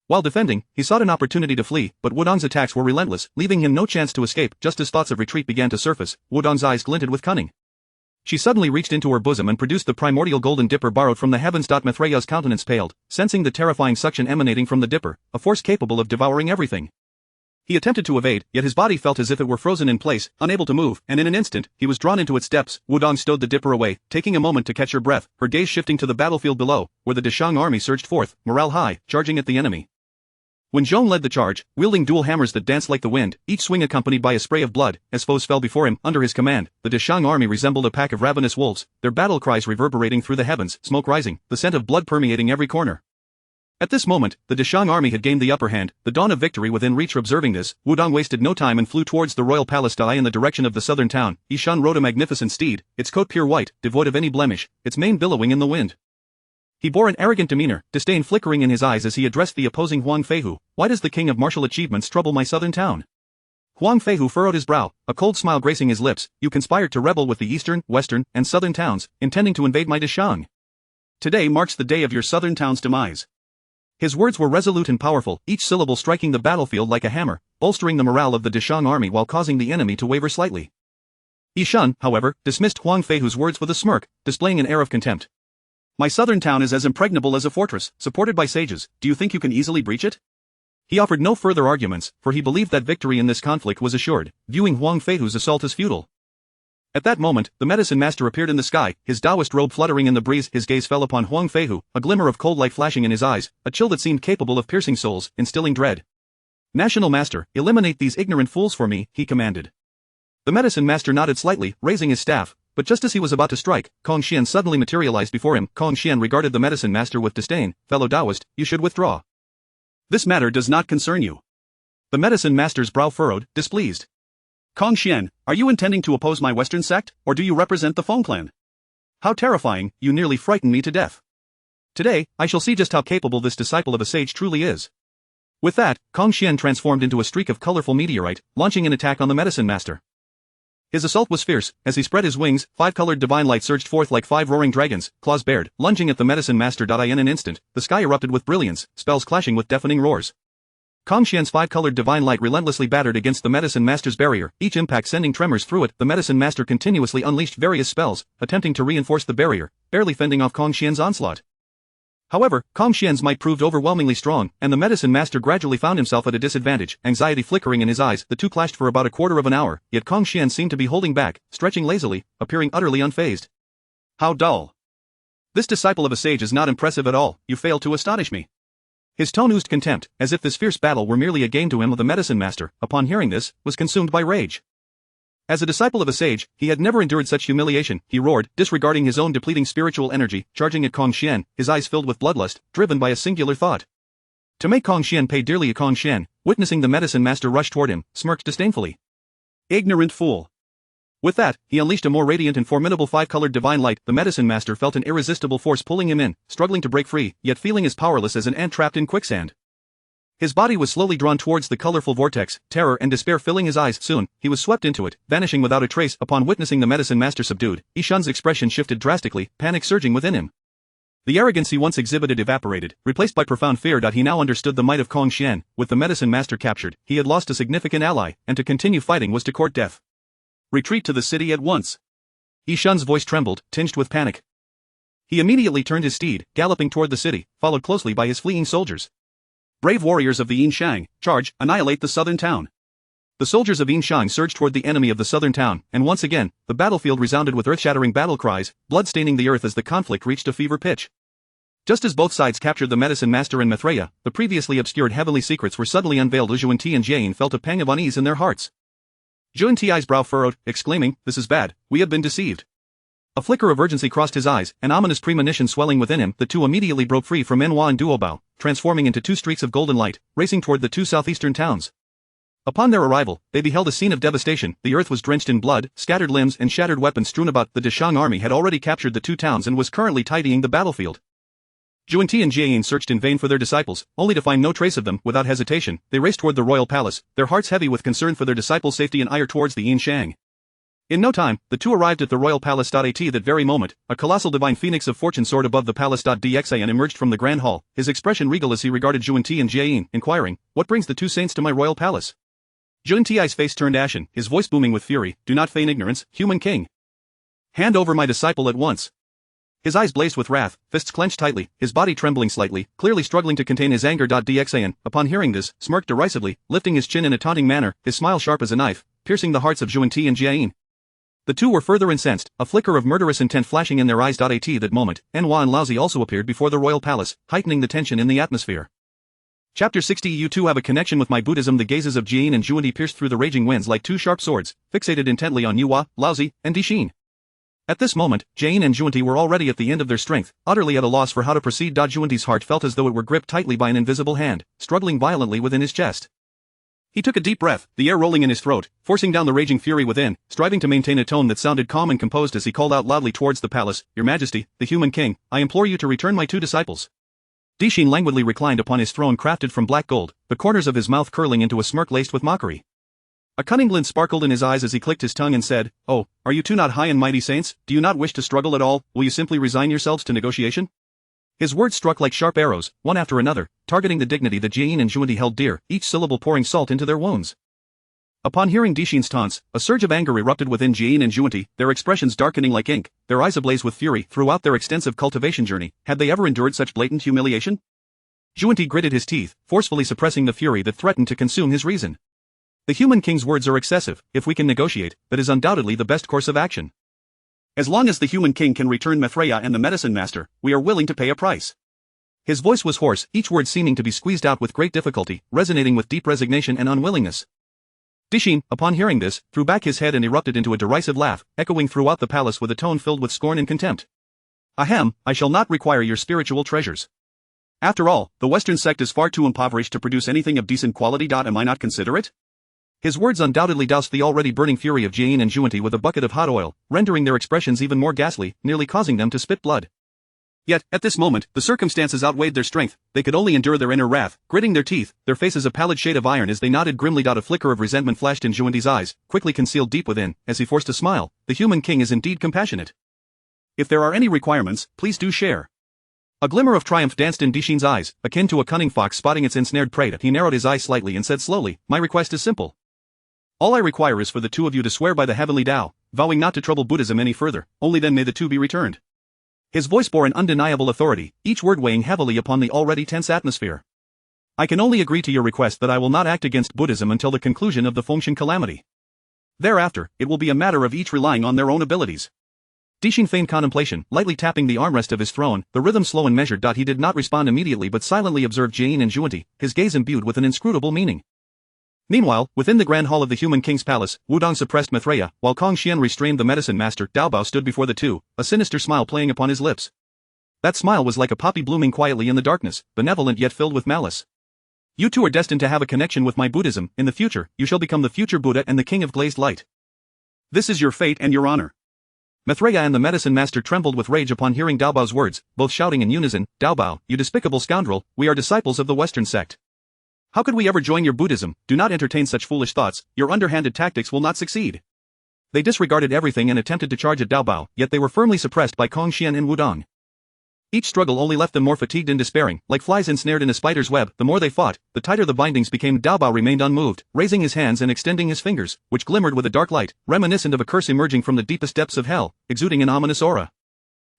While defending, he sought an opportunity to flee, but Wu Dang's attacks were relentless, leaving him no chance to escape. Just as thoughts of retreat began to surface, Wu Dang's eyes glinted with cunning. She suddenly reached into her bosom and produced the primordial golden dipper borrowed from the heavens. Maitreya's countenance paled, sensing the terrifying suction emanating from the dipper, a force capable of devouring everything. He attempted to evade, yet his body felt as if it were frozen in place, unable to move, and in an instant, he was drawn into its depths. Wu Dang stowed the dipper away, taking a moment to catch her breath, her gaze shifting to the battlefield below, where the Deshang army surged forth, morale high, charging at the enemy. When Zhong led the charge, wielding dual hammers that danced like the wind, each swing accompanied by a spray of blood, as foes fell before him. Under his command, the Deshang army resembled a pack of ravenous wolves, their battle cries reverberating through the heavens, smoke rising, the scent of blood permeating every corner. At this moment, the Deshang army had gained the upper hand, the dawn of victory within reach. Observing this, Wu Dang wasted no time and flew towards the royal palace. In the direction of the southern town, Yishan rode a magnificent steed, its coat pure white, devoid of any blemish, its mane billowing in the wind. He bore an arrogant demeanor, disdain flickering in his eyes as he addressed the opposing Huang Feihu. "Why does the king of martial achievements trouble my southern town?" Huang Feihu furrowed his brow, a cold smile gracing his lips. "You conspired to rebel with the eastern, western, and southern towns, intending to invade my Deshang. Today marks the day of your southern town's demise." His words were resolute and powerful, each syllable striking the battlefield like a hammer, bolstering the morale of the Deshang army while causing the enemy to waver slightly. Yishan, however, dismissed Huang Feihu's words with a smirk, displaying an air of contempt. "My southern town is as impregnable as a fortress, supported by sages. Do you think you can easily breach it?" He offered no further arguments, for he believed that victory in this conflict was assured, viewing Huang Feihu's assault as futile. At that moment, the medicine master appeared in the sky, his Taoist robe fluttering in the breeze. His gaze fell upon Huang Feihu, a glimmer of cold light flashing in his eyes, a chill that seemed capable of piercing souls, instilling dread. "National master, eliminate these ignorant fools for me," he commanded. The medicine master nodded slightly, raising his staff, but just as he was about to strike, Kong Xian suddenly materialized before him. Kong Xian regarded the medicine master with disdain. "Fellow Taoist, you should withdraw. This matter does not concern you." The medicine master's brow furrowed, displeased. "Kong Xian, are you intending to oppose my western sect, or do you represent the Feng clan? How terrifying, you nearly frightened me to death. Today, I shall see just how capable this disciple of a sage truly is." With that, Kong Xian transformed into a streak of colorful meteorite, launching an attack on the medicine master. His assault was fierce. As he spread his wings, 5 colored divine light surged forth like 5 roaring dragons, claws bared, lunging at the medicine master. In an instant, the sky erupted with brilliance, spells clashing with deafening roars. Kong Xian's 5 colored divine light relentlessly battered against the medicine master's barrier, each impact sending tremors through it. The medicine master continuously unleashed various spells, attempting to reinforce the barrier, barely fending off Kong Xian's onslaught. However, Kong Xian's might proved overwhelmingly strong, and the medicine master gradually found himself at a disadvantage, anxiety flickering in his eyes. The two clashed for about a quarter of an hour, yet Kong Xian seemed to be holding back, stretching lazily, appearing utterly unfazed. How dull. This disciple of a sage is not impressive at all. You fail to astonish me. His tone oozed contempt, as if this fierce battle were merely a game to him. The medicine master, upon hearing this, was consumed by rage. As a disciple of a sage, he had never endured such humiliation. He roared, disregarding his own depleting spiritual energy, charging at Kong Xian, his eyes filled with bloodlust, driven by a singular thought. To make Kong Xian pay dearly. Kong Xian, witnessing the medicine master rush toward him, smirked disdainfully. Ignorant fool. With that, he unleashed a more radiant and formidable 5-colored divine light. The medicine master felt an irresistible force pulling him in, struggling to break free, yet feeling as powerless as an ant trapped in quicksand. His body was slowly drawn towards the colorful vortex, terror and despair filling his eyes. Soon, he was swept into it, vanishing without a trace. Upon witnessing the medicine master subdued, Yishan's expression shifted drastically, panic surging within him. The arrogance he once exhibited evaporated, replaced by profound fear. He now understood the might of Kong Xian. With the medicine master captured, he had lost a significant ally, and to continue fighting was to court death. Retreat to the city at once. Yishan's voice trembled, tinged with panic. He immediately turned his steed, galloping toward the city, followed closely by his fleeing soldiers. Brave warriors of the Yinshang, charge, annihilate the southern town. The soldiers of Yinshang surged toward the enemy of the southern town, and once again, the battlefield resounded with earth-shattering battle cries, blood-staining the earth as the conflict reached a fever pitch. Just as both sides captured the medicine master and Maitreya, the previously obscured heavenly secrets were suddenly unveiled. Zhuan-Ti and Jiayin felt a pang of unease in their hearts. Zhuan-Ti's brow furrowed, exclaiming, "This is bad, we have been deceived." A flicker of urgency crossed his eyes, an ominous premonition swelling within him. The two immediately broke free from Enhua and Duobao, transforming into 2 streaks of golden light, racing toward the 2 southeastern towns. Upon their arrival, they beheld a scene of devastation. The earth was drenched in blood, scattered limbs and shattered weapons strewn about. The Deshang army had already captured the 2 towns and was currently tidying the battlefield. Zhuan-Ti and Jiayin searched in vain for their disciples, only to find no trace of them. Without hesitation, they raced toward the royal palace, their hearts heavy with concern for their disciples' safety and ire towards the Yinshang. In no time, the two arrived at the royal palace. At that very moment, a colossal divine phoenix of fortune soared above the palace. Dxan emerged from the grand hall, his expression regal as he regarded Zhuan-Ti and Jiayin, inquiring, "What brings the 2 saints to my royal palace?" Zhuan-Ti's face turned ashen, his voice booming with fury, "Do not feign ignorance, human king. Hand over my disciple at once." His eyes blazed with wrath, fists clenched tightly, his body trembling slightly, clearly struggling to contain his anger. Dxan, upon hearing this, smirked derisively, lifting his chin in a taunting manner, his smile sharp as a knife, piercing the hearts of Zhuan-Ti and Jiayin. The two were further incensed, a flicker of murderous intent flashing in their eyes. At that moment, Enhua and Laozi also appeared before the royal palace, heightening the tension in the atmosphere. Chapter 60. You two have a connection with my Buddhism. The gazes of Jiayin and Zhuan-Ti pierced through the raging winds like 2 sharp swords, fixated intently on Enhua, Laozi, and Dixin. At this moment, Jiayin and Zhuan-Ti were already at the end of their strength, utterly at a loss for how to proceed. Zhuan-Ti's heart felt as though it were gripped tightly by an invisible hand, struggling violently within his chest. He took a deep breath, the air rolling in his throat, forcing down the raging fury within, striving to maintain a tone that sounded calm and composed as he called out loudly towards the palace, "Your Majesty, the human king, I implore you to return my 2 disciples." Dixin languidly reclined upon his throne crafted from black gold, the corners of his mouth curling into a smirk laced with mockery. A cunning glint sparkled in his eyes as he clicked his tongue and said, "Oh, are you two not high and mighty saints? Do you not wish to struggle at all? Will you simply resign yourselves to negotiation?" His words struck like sharp arrows, one after another, targeting the dignity that Jiayin and Zhuan-Ti held dear, each syllable pouring salt into their wounds. Upon hearing Dixin's taunts, a surge of anger erupted within Jiayin and Zhuan-Ti, their expressions darkening like ink, their eyes ablaze with fury. Throughout their extensive cultivation journey, had they ever endured such blatant humiliation? Zhuan-Ti gritted his teeth, forcefully suppressing the fury that threatened to consume his reason. The human king's words are excessive. If we can negotiate, that is undoubtedly the best course of action. As long as the human king can return Maitreya and the medicine master, we are willing to pay a price. His voice was hoarse, each word seeming to be squeezed out with great difficulty, resonating with deep resignation and unwillingness. Dixin, upon hearing this, threw back his head and erupted into a derisive laugh, echoing throughout the palace with a tone filled with scorn and contempt. "Ahem, I shall not require your spiritual treasures. After all, the Western sect is far too impoverished to produce anything of decent quality. Am I not considerate?" His words undoubtedly doused the already burning fury of Jiayin and Zhuan-Ti with a bucket of hot oil, rendering their expressions even more ghastly, nearly causing them to spit blood. Yet, at this moment, the circumstances outweighed their strength. They could only endure their inner wrath, gritting their teeth, their faces a pallid shade of iron as they nodded grimly. A flicker of resentment flashed in Juanti's eyes, quickly concealed deep within, as he forced a smile. The human king is indeed compassionate. If there are any requirements, please do share. A glimmer of triumph danced in Dishin's eyes, akin to a cunning fox spotting its ensnared prey. He narrowed his eyes slightly and said slowly, "My request is simple. All I require is for the two of you to swear by the heavenly Tao, vowing not to trouble Buddhism any further, only then may the two be returned." His voice bore an undeniable authority, each word weighing heavily upon the already tense atmosphere. "I can only agree to your request that I will not act against Buddhism until the conclusion of the Fengshen calamity. Thereafter, it will be a matter of each relying on their own abilities." Dishin feigned contemplation, lightly tapping the armrest of his throne, the rhythm slow and measured. He did not respond immediately but silently observed Jane and Juanti, his gaze imbued with an inscrutable meaning. Meanwhile, within the grand hall of the human king's palace, Wudong suppressed Maitreya, while Kong Xian restrained the medicine master. Daobao stood before the two, a sinister smile playing upon his lips. That smile was like a poppy blooming quietly in the darkness, benevolent yet filled with malice. "You two are destined to have a connection with my Buddhism. In the future, you shall become the future Buddha and the king of glazed light. This is your fate and your honor." Maitreya and the medicine master trembled with rage upon hearing Daobao's words, both shouting in unison, "Daobao, you despicable scoundrel, we are disciples of the Western sect. How could we ever join your Buddhism? Do not entertain such foolish thoughts, your underhanded tactics will not succeed." They disregarded everything and attempted to charge at Daobao, yet they were firmly suppressed by Kong Xian and Wudong. Each struggle only left them more fatigued and despairing, like flies ensnared in a spider's web. The more they fought, the tighter the bindings became. Daobao remained unmoved, raising his hands and extending his fingers, which glimmered with a dark light, reminiscent of a curse emerging from the deepest depths of hell, exuding an ominous aura.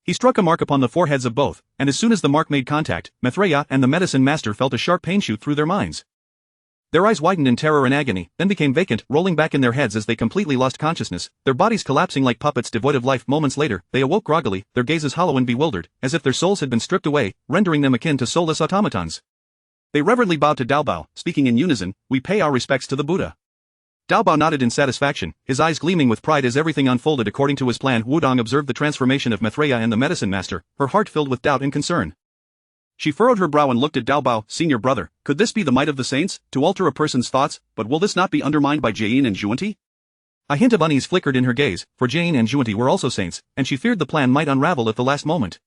He struck a mark upon the foreheads of both, and as soon as the mark made contact, Maitreya and the medicine master felt a sharp pain shoot through their minds. Their eyes widened in terror and agony, then became vacant, rolling back in their heads as they completely lost consciousness, their bodies collapsing like puppets devoid of life. Moments later, they awoke groggily, their gazes hollow and bewildered, as if their souls had been stripped away, rendering them akin to soulless automatons. They reverently bowed to Daobao, speaking in unison, "We pay our respects to the Buddha." Daobao nodded in satisfaction, his eyes gleaming with pride as everything unfolded according to his plan. Wudong observed the transformation of Maitreya and the medicine master, her heart filled with doubt and concern. She furrowed her brow and looked at Daobao. "Senior brother, could this be the might of the saints, to alter a person's thoughts, but will this not be undermined by Jane and Juanti?" A hint of unease flickered in her gaze, for Jane and Juanti were also saints, and she feared the plan might unravel at the last moment.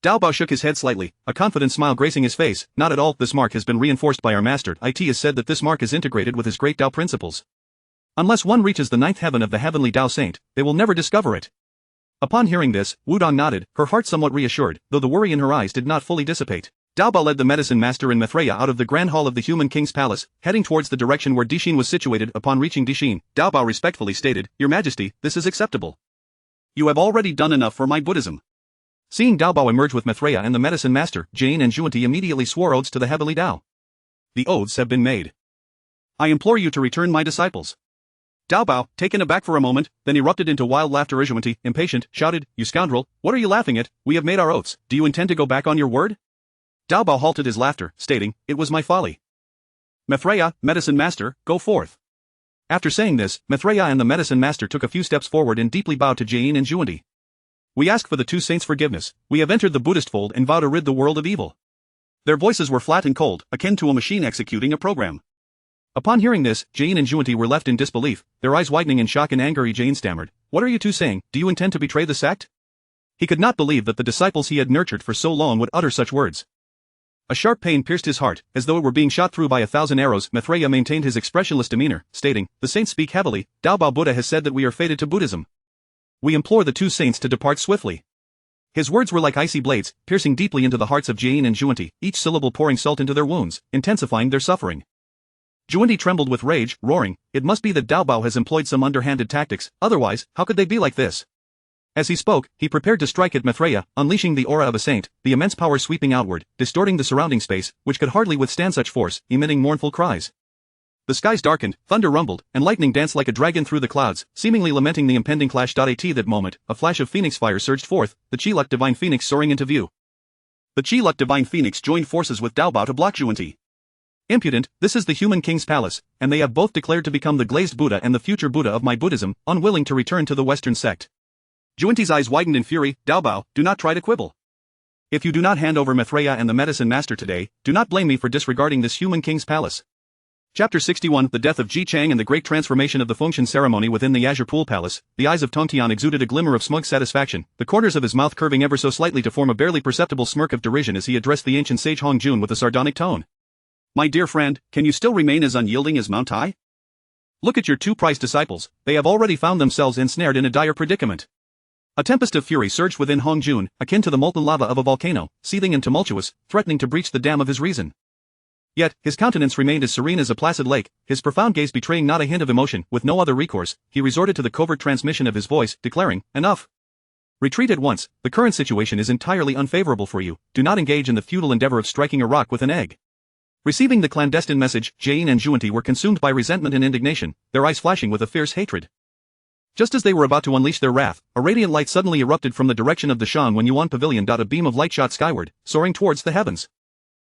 Daobao shook his head slightly, a confident smile gracing his face. "Not at all, this mark has been reinforced by our master. It is said that this mark is integrated with his great Tao principles. Unless one reaches the ninth heaven of the heavenly Tao saint, they will never discover it." Upon hearing this, Wudong nodded, her heart somewhat reassured, though the worry in her eyes did not fully dissipate. Daobao led the medicine master and Maitreya out of the grand hall of the human king's palace, heading towards the direction where Dishin was situated. Upon reaching Dishin, Daobao respectfully stated, "Your Majesty, this is acceptable. You have already done enough for my Buddhism." Seeing Daobao emerge with Maitreya and the medicine master, Jane and Juanti immediately swore oaths to the heavenly Tao. "The oaths have been made. I implore you to return my disciples." Daobao, taken aback for a moment, then erupted into wild laughter. Juanti, impatient, shouted, "You scoundrel, what are you laughing at? We have made our oaths. Do you intend to go back on your word?" Daobao halted his laughter, stating, "It was my folly. Maitreya, medicine master, go forth." After saying this, Maitreya and the medicine master took a few steps forward and deeply bowed to Jane and Juanti. "We ask for the two saints' forgiveness. We have entered the Buddhist fold and vow to rid the world of evil." Their voices were flat and cold, akin to a machine executing a program. Upon hearing this, Jane and Juanti were left in disbelief, their eyes widening in shock and anger. Jane stammered, "What are you two saying? Do you intend to betray the sect?" He could not believe that the disciples he had nurtured for so long would utter such words. A sharp pain pierced his heart, as though it were being shot through by 1,000 arrows. Maitreya maintained his expressionless demeanor, stating, "The saints speak heavily. Daobao Buddha has said that we are fated to Buddhism. We implore the two saints to depart swiftly." His words were like icy blades, piercing deeply into the hearts of Jane and Juanti, each syllable pouring salt into their wounds, intensifying their suffering. Juanti trembled with rage, roaring, "It must be that Daobao has employed some underhanded tactics, otherwise, how could they be like this?" As he spoke, he prepared to strike at Maitreya, unleashing the aura of a saint, the immense power sweeping outward, distorting the surrounding space, which could hardly withstand such force, emitting mournful cries. The skies darkened, thunder rumbled, and lightning danced like a dragon through the clouds, seemingly lamenting the impending clash. At that moment, a flash of phoenix fire surged forth, the Chiluk divine phoenix soaring into view. The Chiluk divine phoenix joined forces with Daobao to block Juanti. "Impudent, this is the human king's palace, and they have both declared to become the glazed Buddha and the future Buddha of my Buddhism, unwilling to return to the Western sect." Juanti's eyes widened in fury. "Daobao, do not try to quibble. If you do not hand over Maitreya and the medicine master today, do not blame me for disregarding this human king's palace. Chapter 61 The Death of Ji Chang and the Great Transformation of the Function Ceremony within the Azure Pool Palace. The eyes of Tongtian exuded a glimmer of smug satisfaction, the corners of his mouth curving ever so slightly to form a barely perceptible smirk of derision as he addressed the ancient sage Hong Jun with a sardonic tone. My dear friend, can you still remain as unyielding as Mount Tai? Look at your two prized disciples, they have already found themselves ensnared in a dire predicament. A tempest of fury surged within Hong Jun, akin to the molten lava of a volcano, seething and tumultuous, threatening to breach the dam of his reason. Yet, his countenance remained as serene as a placid lake, his profound gaze betraying not a hint of emotion. With no other recourse, he resorted to the covert transmission of his voice, declaring, Enough! Retreat at once, the current situation is entirely unfavorable for you, do not engage in the futile endeavor of striking a rock with an egg. Receiving the clandestine message, Jane and Juanti were consumed by resentment and indignation, their eyes flashing with a fierce hatred. Just as they were about to unleash their wrath, a radiant light suddenly erupted from the direction of the Shang Wenyuan Pavilion. A beam of light shot skyward, soaring towards the heavens.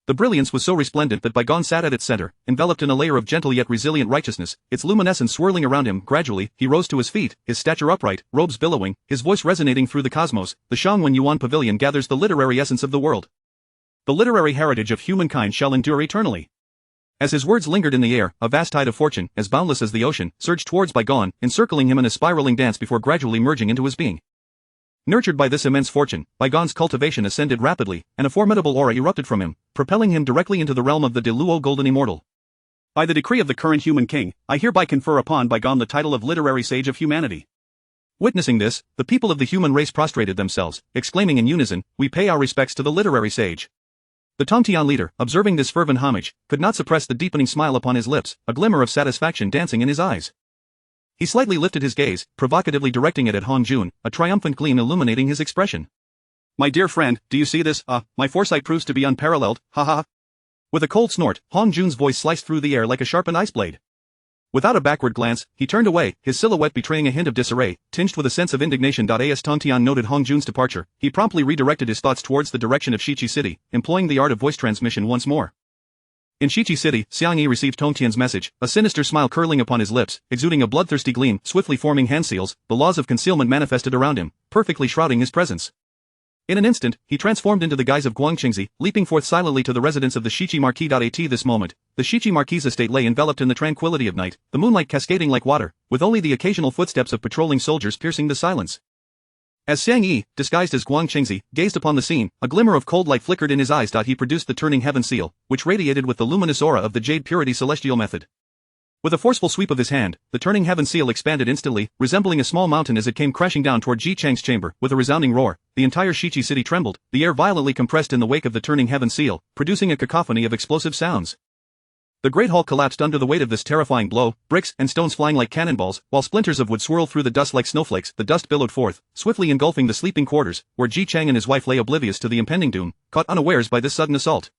The brilliance was so resplendent that Baigon sat at its center, enveloped in a layer of gentle yet resilient righteousness, its luminescence swirling around him. Gradually, he rose to his feet, his stature upright, robes billowing, his voice resonating through the cosmos. The Shang Wenyuan Pavilion gathers the literary essence of the world. The literary heritage of humankind shall endure eternally. As his words lingered in the air, a vast tide of fortune, as boundless as the ocean, surged towards Baigon, encircling him in a spiraling dance before gradually merging into his being. Nurtured by this immense fortune, Baigon's cultivation ascended rapidly, and a formidable aura erupted from him, propelling him directly into the realm of the Deluo Golden Immortal. By the decree of the current human king, I hereby confer upon Baigon the title of Literary Sage of Humanity. Witnessing this, the people of the human race prostrated themselves, exclaiming in unison, We pay our respects to the literary sage. The Tongtian leader, observing this fervent homage, could not suppress the deepening smile upon his lips, a glimmer of satisfaction dancing in his eyes. He slightly lifted his gaze, provocatively directing it at Hong Jun, a triumphant gleam illuminating his expression. My dear friend, do you see this? My foresight proves to be unparalleled, ha. With a cold snort, Hong Jun's voice sliced through the air like a sharpened ice blade. Without a backward glance, he turned away, his silhouette betraying a hint of disarray, tinged with a sense of indignation. As Tongtian noted Hong Jun's departure, he promptly redirected his thoughts towards the direction of Shiqi City, employing the art of voice transmission once more. In Shiqi City, Xiang Yi received Tongtian's message, a sinister smile curling upon his lips, exuding a bloodthirsty gleam, swiftly forming hand seals. The laws of concealment manifested around him, perfectly shrouding his presence. In an instant, he transformed into the guise of Guangqingzi, leaping forth silently to the residence of the Shiqi Marquis. At this moment, the Shiqi Marquis' estate lay enveloped in the tranquility of night, the moonlight cascading like water, with only the occasional footsteps of patrolling soldiers piercing the silence. As Xiang Yi, disguised as Guangqingzi, gazed upon the scene, a glimmer of cold light flickered in his eyes. He produced the turning heaven seal, which radiated with the luminous aura of the jade purity celestial method. With a forceful sweep of his hand, the turning heaven seal expanded instantly, resembling a small mountain as it came crashing down toward Ji Chang's chamber. With a resounding roar, the entire Shiqi city trembled, the air violently compressed in the wake of the turning heaven seal, producing a cacophony of explosive sounds. The great hall collapsed under the weight of this terrifying blow, bricks and stones flying like cannonballs, while splinters of wood swirled through the dust like snowflakes. The dust billowed forth, swiftly engulfing the sleeping quarters, where Ji Chang and his wife lay oblivious to the impending doom, caught unawares by this sudden assault.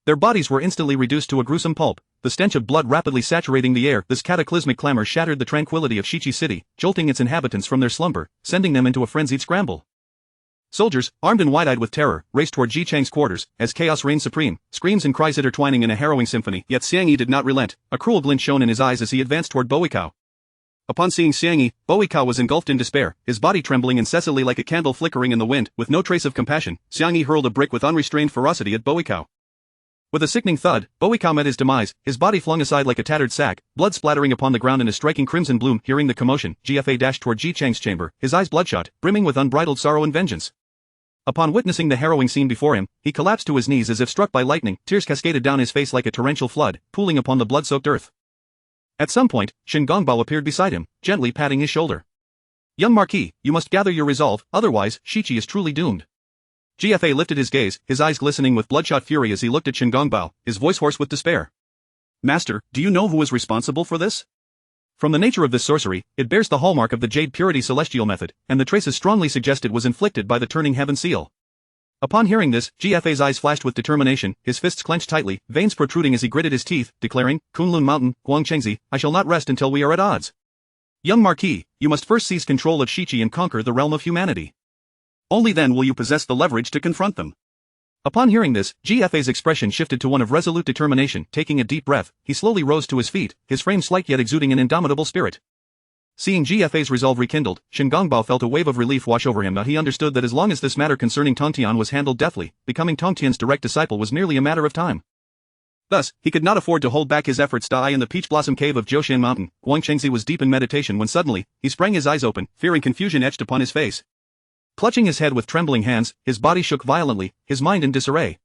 Their bodies were instantly reduced to a gruesome pulp, the stench of blood rapidly saturating the air. This cataclysmic clamor shattered the tranquility of Shiqi City, jolting its inhabitants from their slumber, sending them into a frenzied scramble. Soldiers, armed and wide-eyed with terror, raced toward Ji Chang's quarters, as chaos reigned supreme, screams and cries intertwining in a harrowing symphony. Yet Xiang Yi did not relent, a cruel glint shone in his eyes as he advanced toward Boikao. Upon seeing Xiang Yi, Boikao was engulfed in despair, his body trembling incessantly like a candle flickering in the wind. With no trace of compassion, Xiang Yi hurled a brick with unrestrained ferocity at Boikao. With a sickening thud, Boikao met his demise, his body flung aside like a tattered sack, blood splattering upon the ground in a striking crimson bloom. Hearing the commotion, GFA dashed toward Ji Chang's chamber, his eyes bloodshot, brimming with unbridled sorrow and vengeance. Upon witnessing the harrowing scene before him, he collapsed to his knees as if struck by lightning, tears cascaded down his face like a torrential flood, pooling upon the blood-soaked earth. At some point, Shen Gongbao appeared beside him, gently patting his shoulder. Young Marquis, you must gather your resolve, otherwise, Shiqi is truly doomed. GFA lifted his gaze, his eyes glistening with bloodshot fury as he looked at Shen Gongbao, his voice hoarse with despair. Master, do you know who is responsible for this? From the nature of this sorcery, it bears the hallmark of the jade purity celestial method, and the traces strongly suggest it was inflicted by the turning heaven seal. Upon hearing this, GFA's eyes flashed with determination, his fists clenched tightly, veins protruding as he gritted his teeth, declaring, Kunlun Mountain, Guangqingzi, I shall not rest until we are at odds. Young Marquis, you must first seize control of Shiqi and conquer the realm of humanity. Only then will you possess the leverage to confront them. Upon hearing this, GFA's expression shifted to one of resolute determination. Taking a deep breath, he slowly rose to his feet, his frame slight yet exuding an indomitable spirit. Seeing GFA's resolve rekindled, Shen Gongbao felt a wave of relief wash over him. He understood that as long as this matter concerning Tongtian was handled deftly, becoming Tongtian's direct disciple was merely a matter of time. Thus, he could not afford to hold back his efforts to eye in the peach blossom cave of Jiushan Mountain. Guang Chengzi was deep in meditation when suddenly, he sprang his eyes open, fear and confusion etched upon his face. Clutching his head with trembling hands, his body shook violently, his mind in disarray.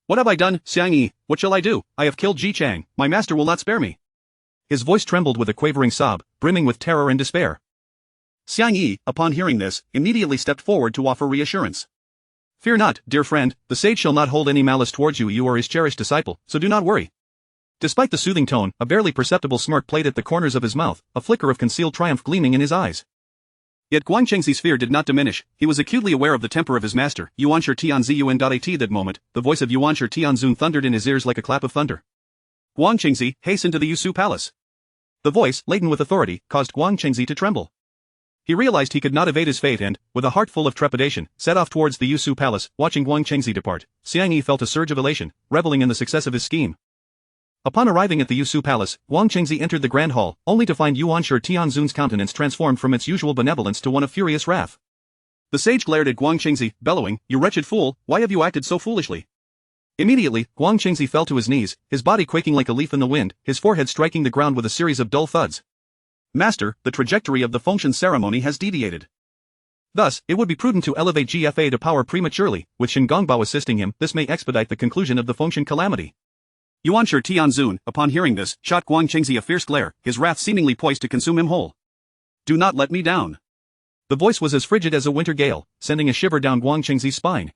What have I done, Xiang Yi? What shall I do? I have killed Ji Chang, my master will not spare me. His voice trembled with a quavering sob, brimming with terror and despair. Xiang Yi, upon hearing this, immediately stepped forward to offer reassurance. Fear not, dear friend, the sage shall not hold any malice towards you. You are his cherished disciple, so do not worry. Despite the soothing tone, a barely perceptible smirk played at the corners of his mouth, a flicker of concealed triumph gleaming in his eyes. Yet Guang Chengxi's fear did not diminish. He was acutely aware of the temper of his master, Yuanshi Tianzun. That moment, the voice of Yuanshi Tianzun thundered in his ears like a clap of thunder. Guang Chengxi, hasten to the Yusu Palace. The voice, laden with authority, caused Guang Chengxi to tremble. He realized he could not evade his fate and, with a heart full of trepidation, set off towards the Yusu Palace. Watching Guang Chengxi depart, Xiang Yi felt a surge of elation, reveling in the success of his scheme. Upon arriving at the Yusu Palace, Guang Chengxi entered the grand hall, only to find Yuanshi Tianzun's countenance transformed from its usual benevolence to one of furious wrath. The sage glared at Guang Chengxi, bellowing, "You wretched fool, why have you acted so foolishly?" Immediately, Guang Chengxi fell to his knees, his body quaking like a leaf in the wind, his forehead striking the ground with a series of dull thuds. Master, the trajectory of the function ceremony has deviated. Thus, it would be prudent to elevate GFA to power prematurely, with Shen Gongbao assisting him. This may expedite the conclusion of the function calamity. Yuanshi Tianzun, upon hearing this, shot Guang Chengxi a fierce glare, his wrath seemingly poised to consume him whole. Do not let me down. The voice was as frigid as a winter gale, sending a shiver down Guang Chengxi's spine.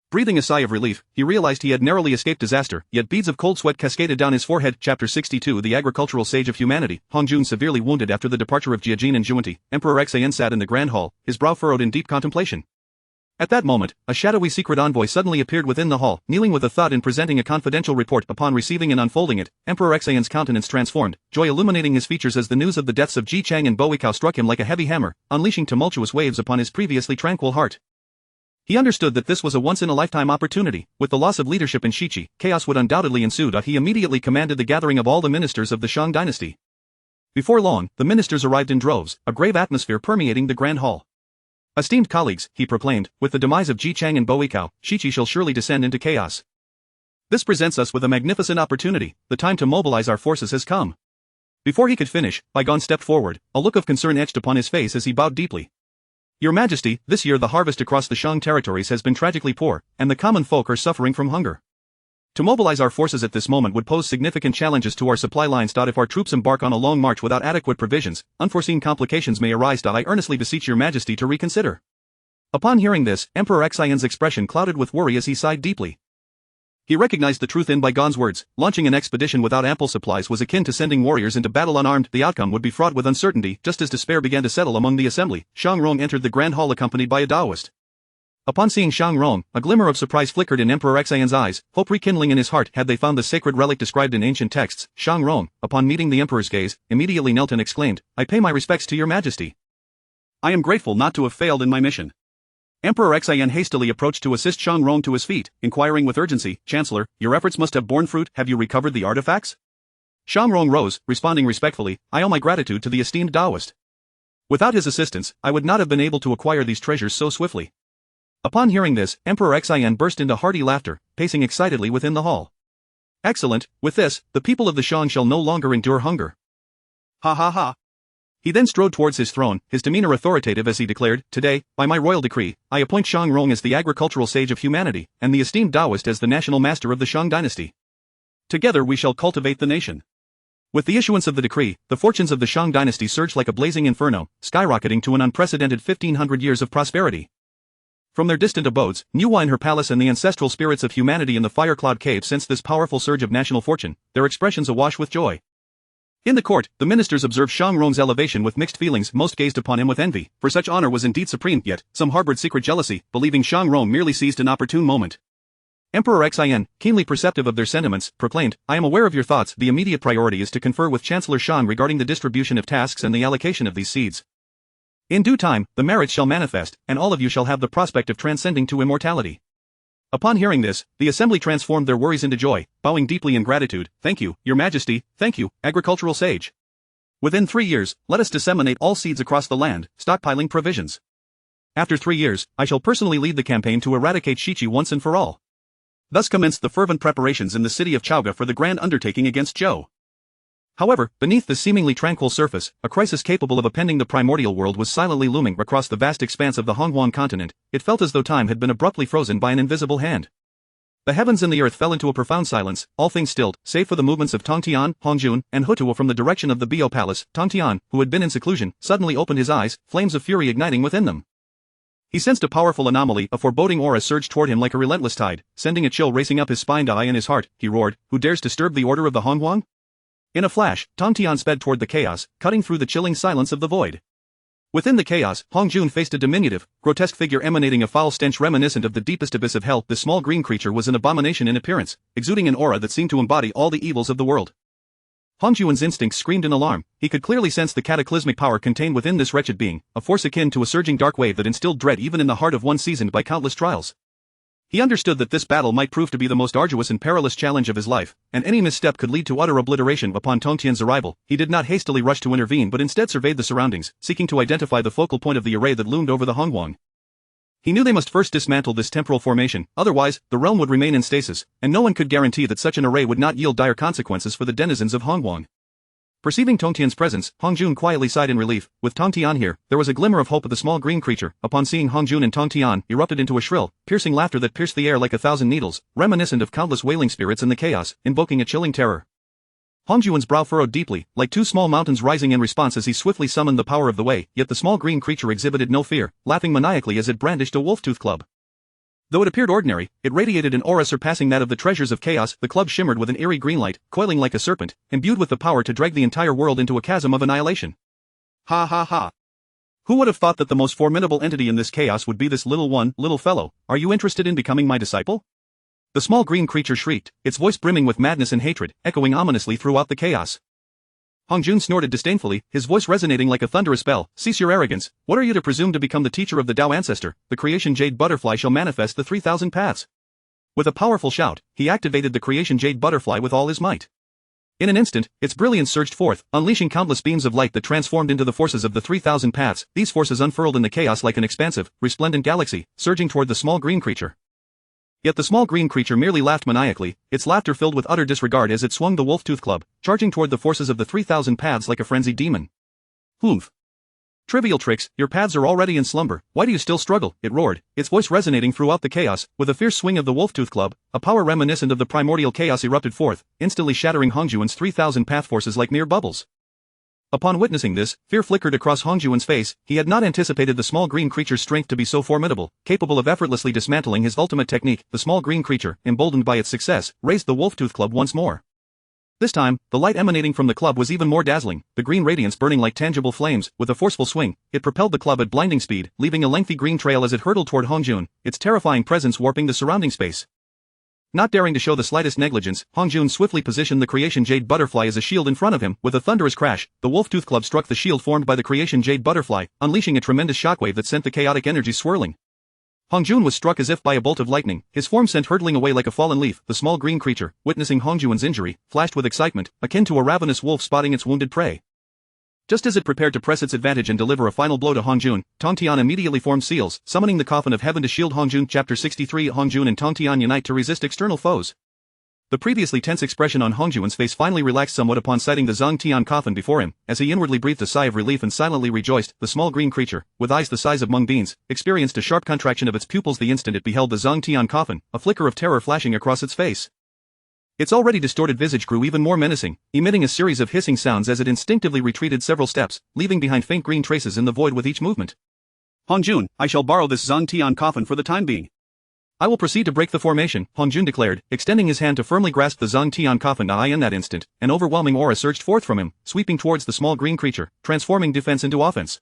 Breathing a sigh of relief, he realized he had narrowly escaped disaster, yet beads of cold sweat cascaded down his forehead. Chapter 62 The agricultural sage of humanity, Hong Jun severely wounded after the departure of Jiajin and Juanti, Emperor Xian sat in the grand hall, his brow furrowed in deep contemplation. At that moment, a shadowy secret envoy suddenly appeared within the hall, kneeling with a thud and presenting a confidential report. Upon receiving and unfolding it, Emperor Xian's countenance transformed, joy illuminating his features as the news of the deaths of Ji Chang and Bo Weikao struck him like a heavy hammer, unleashing tumultuous waves upon his previously tranquil heart. He understood that this was a once-in-a-lifetime opportunity. With the loss of leadership in Shichi, chaos would undoubtedly ensue. He immediately commanded the gathering of all the ministers of the Shang dynasty. Before long, the ministers arrived in droves, a grave atmosphere permeating the grand hall. Esteemed colleagues, he proclaimed, with the demise of Ji Chang and Bo Weikao, Shichi shall surely descend into chaos. This presents us with a magnificent opportunity. The time to mobilize our forces has come. Before he could finish, Bai Gon stepped forward, a look of concern etched upon his face as he bowed deeply. Your Majesty, this year the harvest across the Shang territories has been tragically poor, and the common folk are suffering from hunger. To mobilize our forces at this moment would pose significant challenges to our supply lines. If our troops embark on a long march without adequate provisions, unforeseen complications may arise. I earnestly beseech your Majesty to reconsider. Upon hearing this, Emperor Xian's expression clouded with worry as he sighed deeply. He recognized the truth in Bai Gon's words. Launching an expedition without ample supplies was akin to sending warriors into battle unarmed. The outcome would be fraught with uncertainty. Just as despair began to settle among the assembly, Shang Rong entered the grand hall accompanied by a Daoist. Upon seeing Shang Rong, a glimmer of surprise flickered in Emperor Xian's eyes, hope rekindling in his heart. Had they found the sacred relic described in ancient texts, Shang Rong, upon meeting the emperor's gaze, immediately knelt and exclaimed, "I pay my respects to your Majesty. I am grateful not to have failed in my mission." Emperor Xian hastily approached to assist Shang Rong to his feet, inquiring with urgency, "Chancellor, your efforts must have borne fruit. Have you recovered the artifacts?" Shang Rong rose, responding respectfully, "I owe my gratitude to the esteemed Daoist. Without his assistance, I would not have been able to acquire these treasures so swiftly." Upon hearing this, Emperor Xian burst into hearty laughter, pacing excitedly within the hall. "Excellent, with this, the people of the Shang shall no longer endure hunger." Ha ha ha. He then strode towards his throne, his demeanor authoritative as he declared, "Today, by my royal decree, I appoint Shang Rong as the agricultural sage of humanity, and the esteemed Daoist as the national master of the Shang dynasty. Together we shall cultivate the nation." With the issuance of the decree, the fortunes of the Shang dynasty surged like a blazing inferno, skyrocketing to an unprecedented 1500 years of prosperity. From their distant abodes, Nuwa in her palace and the ancestral spirits of humanity in the Fire Cloud Cave sensed this powerful surge of national fortune, their expressions awash with joy. In the court, the ministers observed Shang Rong's elevation with mixed feelings. Most gazed upon him with envy, for such honor was indeed supreme, yet some harbored secret jealousy, believing Shang Rong merely seized an opportune moment. Emperor Xian, keenly perceptive of their sentiments, proclaimed, "I am aware of your thoughts. The immediate priority is to confer with Chancellor Shang regarding the distribution of tasks and the allocation of these seeds. In due time, the merits shall manifest, and all of you shall have the prospect of transcending to immortality." Upon hearing this, the assembly transformed their worries into joy, bowing deeply in gratitude. "Thank you, your Majesty, thank you, agricultural sage. Within 3 years, let us disseminate all seeds across the land, stockpiling provisions. After 3 years, I shall personally lead the campaign to eradicate Shichi once and for all." Thus commenced the fervent preparations in the city of Chauga for the grand undertaking against Zhou. However, beneath the seemingly tranquil surface, a crisis capable of upending the primordial world was silently looming across the vast expanse of the Honghuang continent. It felt as though time had been abruptly frozen by an invisible hand. The heavens and the earth fell into a profound silence, all things stilled, save for the movements of Tongtian, Hongjun, and Hutuo from the direction of the Bio Palace. Tongtian, who had been in seclusion, suddenly opened his eyes, flames of fury igniting within them. He sensed a powerful anomaly, a foreboding aura surged toward him like a relentless tide, sending a chill racing up his spine. Die in his heart, he roared, who dares disturb the order of the Honghuang? In a flash, Tongtian sped toward the chaos, cutting through the chilling silence of the void. Within the chaos, Hongjun faced a diminutive, grotesque figure emanating a foul stench reminiscent of the deepest abyss of hell. The small green creature was an abomination in appearance, exuding an aura that seemed to embody all the evils of the world. Hongjun's instincts screamed in alarm. He could clearly sense the cataclysmic power contained within this wretched being, a force akin to a surging dark wave that instilled dread even in the heart of one seasoned by countless trials. He understood that this battle might prove to be the most arduous and perilous challenge of his life, and any misstep could lead to utter obliteration. Upon Tongtian's arrival, he did not hastily rush to intervene but instead surveyed the surroundings, seeking to identify the focal point of the array that loomed over the Honghuang. He knew they must first dismantle this temporal formation, otherwise, the realm would remain in stasis, and no one could guarantee that such an array would not yield dire consequences for the denizens of Honghuang. Perceiving Tongtian's presence, Hongjun quietly sighed in relief. With Tongtian here, there was a glimmer of hope. Of the small green creature, upon seeing Hongjun and Tongtian, erupted into a shrill, piercing laughter that pierced the air like 1,000 needles, reminiscent of countless wailing spirits in the chaos, invoking a chilling terror. Hongjun's brow furrowed deeply, like two small mountains rising in response as he swiftly summoned the power of the way, yet the small green creature exhibited no fear, laughing maniacally as it brandished a wolf-tooth club. Though it appeared ordinary, it radiated an aura surpassing that of the treasures of chaos. The club shimmered with an eerie green light, coiling like a serpent, imbued with the power to drag the entire world into a chasm of annihilation. Ha ha ha. Who would have thought that the most formidable entity in this chaos would be this little fellow? Are you interested in becoming my disciple? The small green creature shrieked, its voice brimming with madness and hatred, echoing ominously throughout the chaos. Hongjun snorted disdainfully, his voice resonating like a thunderous bell. Cease your arrogance. What are you to presume to become the teacher of the Tao ancestor? The creation jade butterfly shall manifest the 3,000 paths. With a powerful shout, he activated the creation jade butterfly with all his might. In an instant, its brilliance surged forth, unleashing countless beams of light that transformed into the forces of the 3,000 paths. These forces unfurled in the chaos like an expansive, resplendent galaxy, surging toward the small green creature. Yet the small green creature merely laughed maniacally, its laughter filled with utter disregard as it swung the wolf-tooth club, charging toward the forces of the 3,000 paths like a frenzied demon. Humph. Trivial tricks, your paths are already in slumber, why do you still struggle? It roared, its voice resonating throughout the chaos. With a fierce swing of the wolf-tooth club, a power reminiscent of the primordial chaos erupted forth, instantly shattering Hongjun's 3,000 path forces like mere bubbles. Upon witnessing this, fear flickered across Hongjun's face. He had not anticipated the small green creature's strength to be so formidable, capable of effortlessly dismantling his ultimate technique. The small green creature, emboldened by its success, raised the wolf-tooth club once more. This time, the light emanating from the club was even more dazzling, the green radiance burning like tangible flames. With a forceful swing, it propelled the club at blinding speed, leaving a lengthy green trail as it hurtled toward Hongjun, its terrifying presence warping the surrounding space. Not daring to show the slightest negligence, Hongjun swiftly positioned the creation jade butterfly as a shield in front of him. With a thunderous crash, the wolf-tooth club struck the shield formed by the creation jade butterfly, unleashing a tremendous shockwave that sent the chaotic energy swirling. Hongjun was struck as if by a bolt of lightning, his form sent hurtling away like a fallen leaf. The small green creature, witnessing Hongjun's injury, flashed with excitement, akin to a ravenous wolf spotting its wounded prey. Just as it prepared to press its advantage and deliver a final blow to Hongjun, Tongtian immediately formed seals, summoning the coffin of heaven to shield Hongjun. Chapter 63. Hongjun and Tongtian unite to resist external foes. The previously tense expression on Hongjun's face finally relaxed somewhat upon sighting the Zhangtian coffin before him, as he inwardly breathed a sigh of relief and silently rejoiced. The small green creature, with eyes the size of mung beans, experienced a sharp contraction of its pupils the instant it beheld the Zhangtian coffin, a flicker of terror flashing across its face. Its already distorted visage grew even more menacing, emitting a series of hissing sounds as it instinctively retreated several steps, leaving behind faint green traces in the void with each movement. Hongjun, I shall borrow this Zhangtian coffin for the time being. I will proceed to break the formation, Hongjun declared, extending his hand to firmly grasp the Zhangtian coffin. In that instant, an overwhelming aura surged forth from him, sweeping towards the small green creature, transforming defense into offense.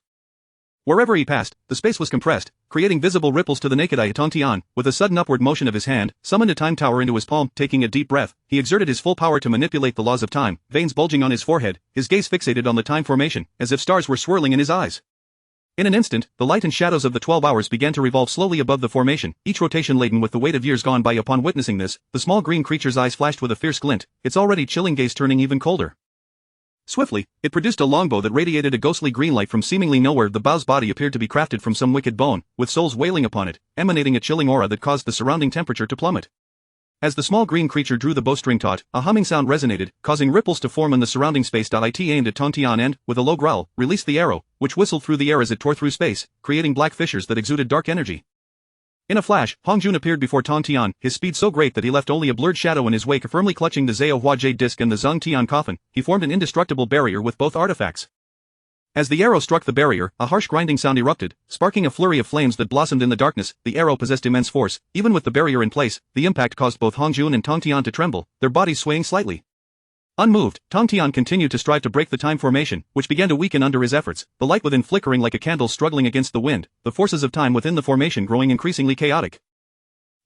Wherever he passed, the space was compressed, creating visible ripples to the naked eye. Tongtian, with a sudden upward motion of his hand, summoned a time tower into his palm. Taking a deep breath, he exerted his full power to manipulate the laws of time, veins bulging on his forehead, his gaze fixated on the time formation, as if stars were swirling in his eyes. In an instant, the light and shadows of the 12 hours began to revolve slowly above the formation, each rotation laden with the weight of years gone by. Upon witnessing this, the small green creature's eyes flashed with a fierce glint, its already chilling gaze turning even colder. Swiftly, it produced a longbow that radiated a ghostly green light from seemingly nowhere. The bow's body appeared to be crafted from some wicked bone, with souls wailing upon it, emanating a chilling aura that caused the surrounding temperature to plummet. As the small green creature drew the bowstring taut, a humming sound resonated, causing ripples to form in the surrounding space. It aimed at Tong Tian and, with a low growl, released the arrow, which whistled through the air as it tore through space, creating black fissures that exuded dark energy. In a flash, Hong Jun appeared before Tong Tian, his speed so great that he left only a blurred shadow in his wake. Firmly clutching the Zhao Hua Jade disc and the Zhang Tian coffin, he formed an indestructible barrier with both artifacts. As the arrow struck the barrier, a harsh grinding sound erupted, sparking a flurry of flames that blossomed in the darkness. The arrow possessed immense force. Even with the barrier in place, the impact caused both Hong Jun and Tong Tian to tremble, their bodies swaying slightly. Unmoved, Tong Tian continued to strive to break the time formation, which began to weaken under his efforts, the light within flickering like a candle struggling against the wind, the forces of time within the formation growing increasingly chaotic.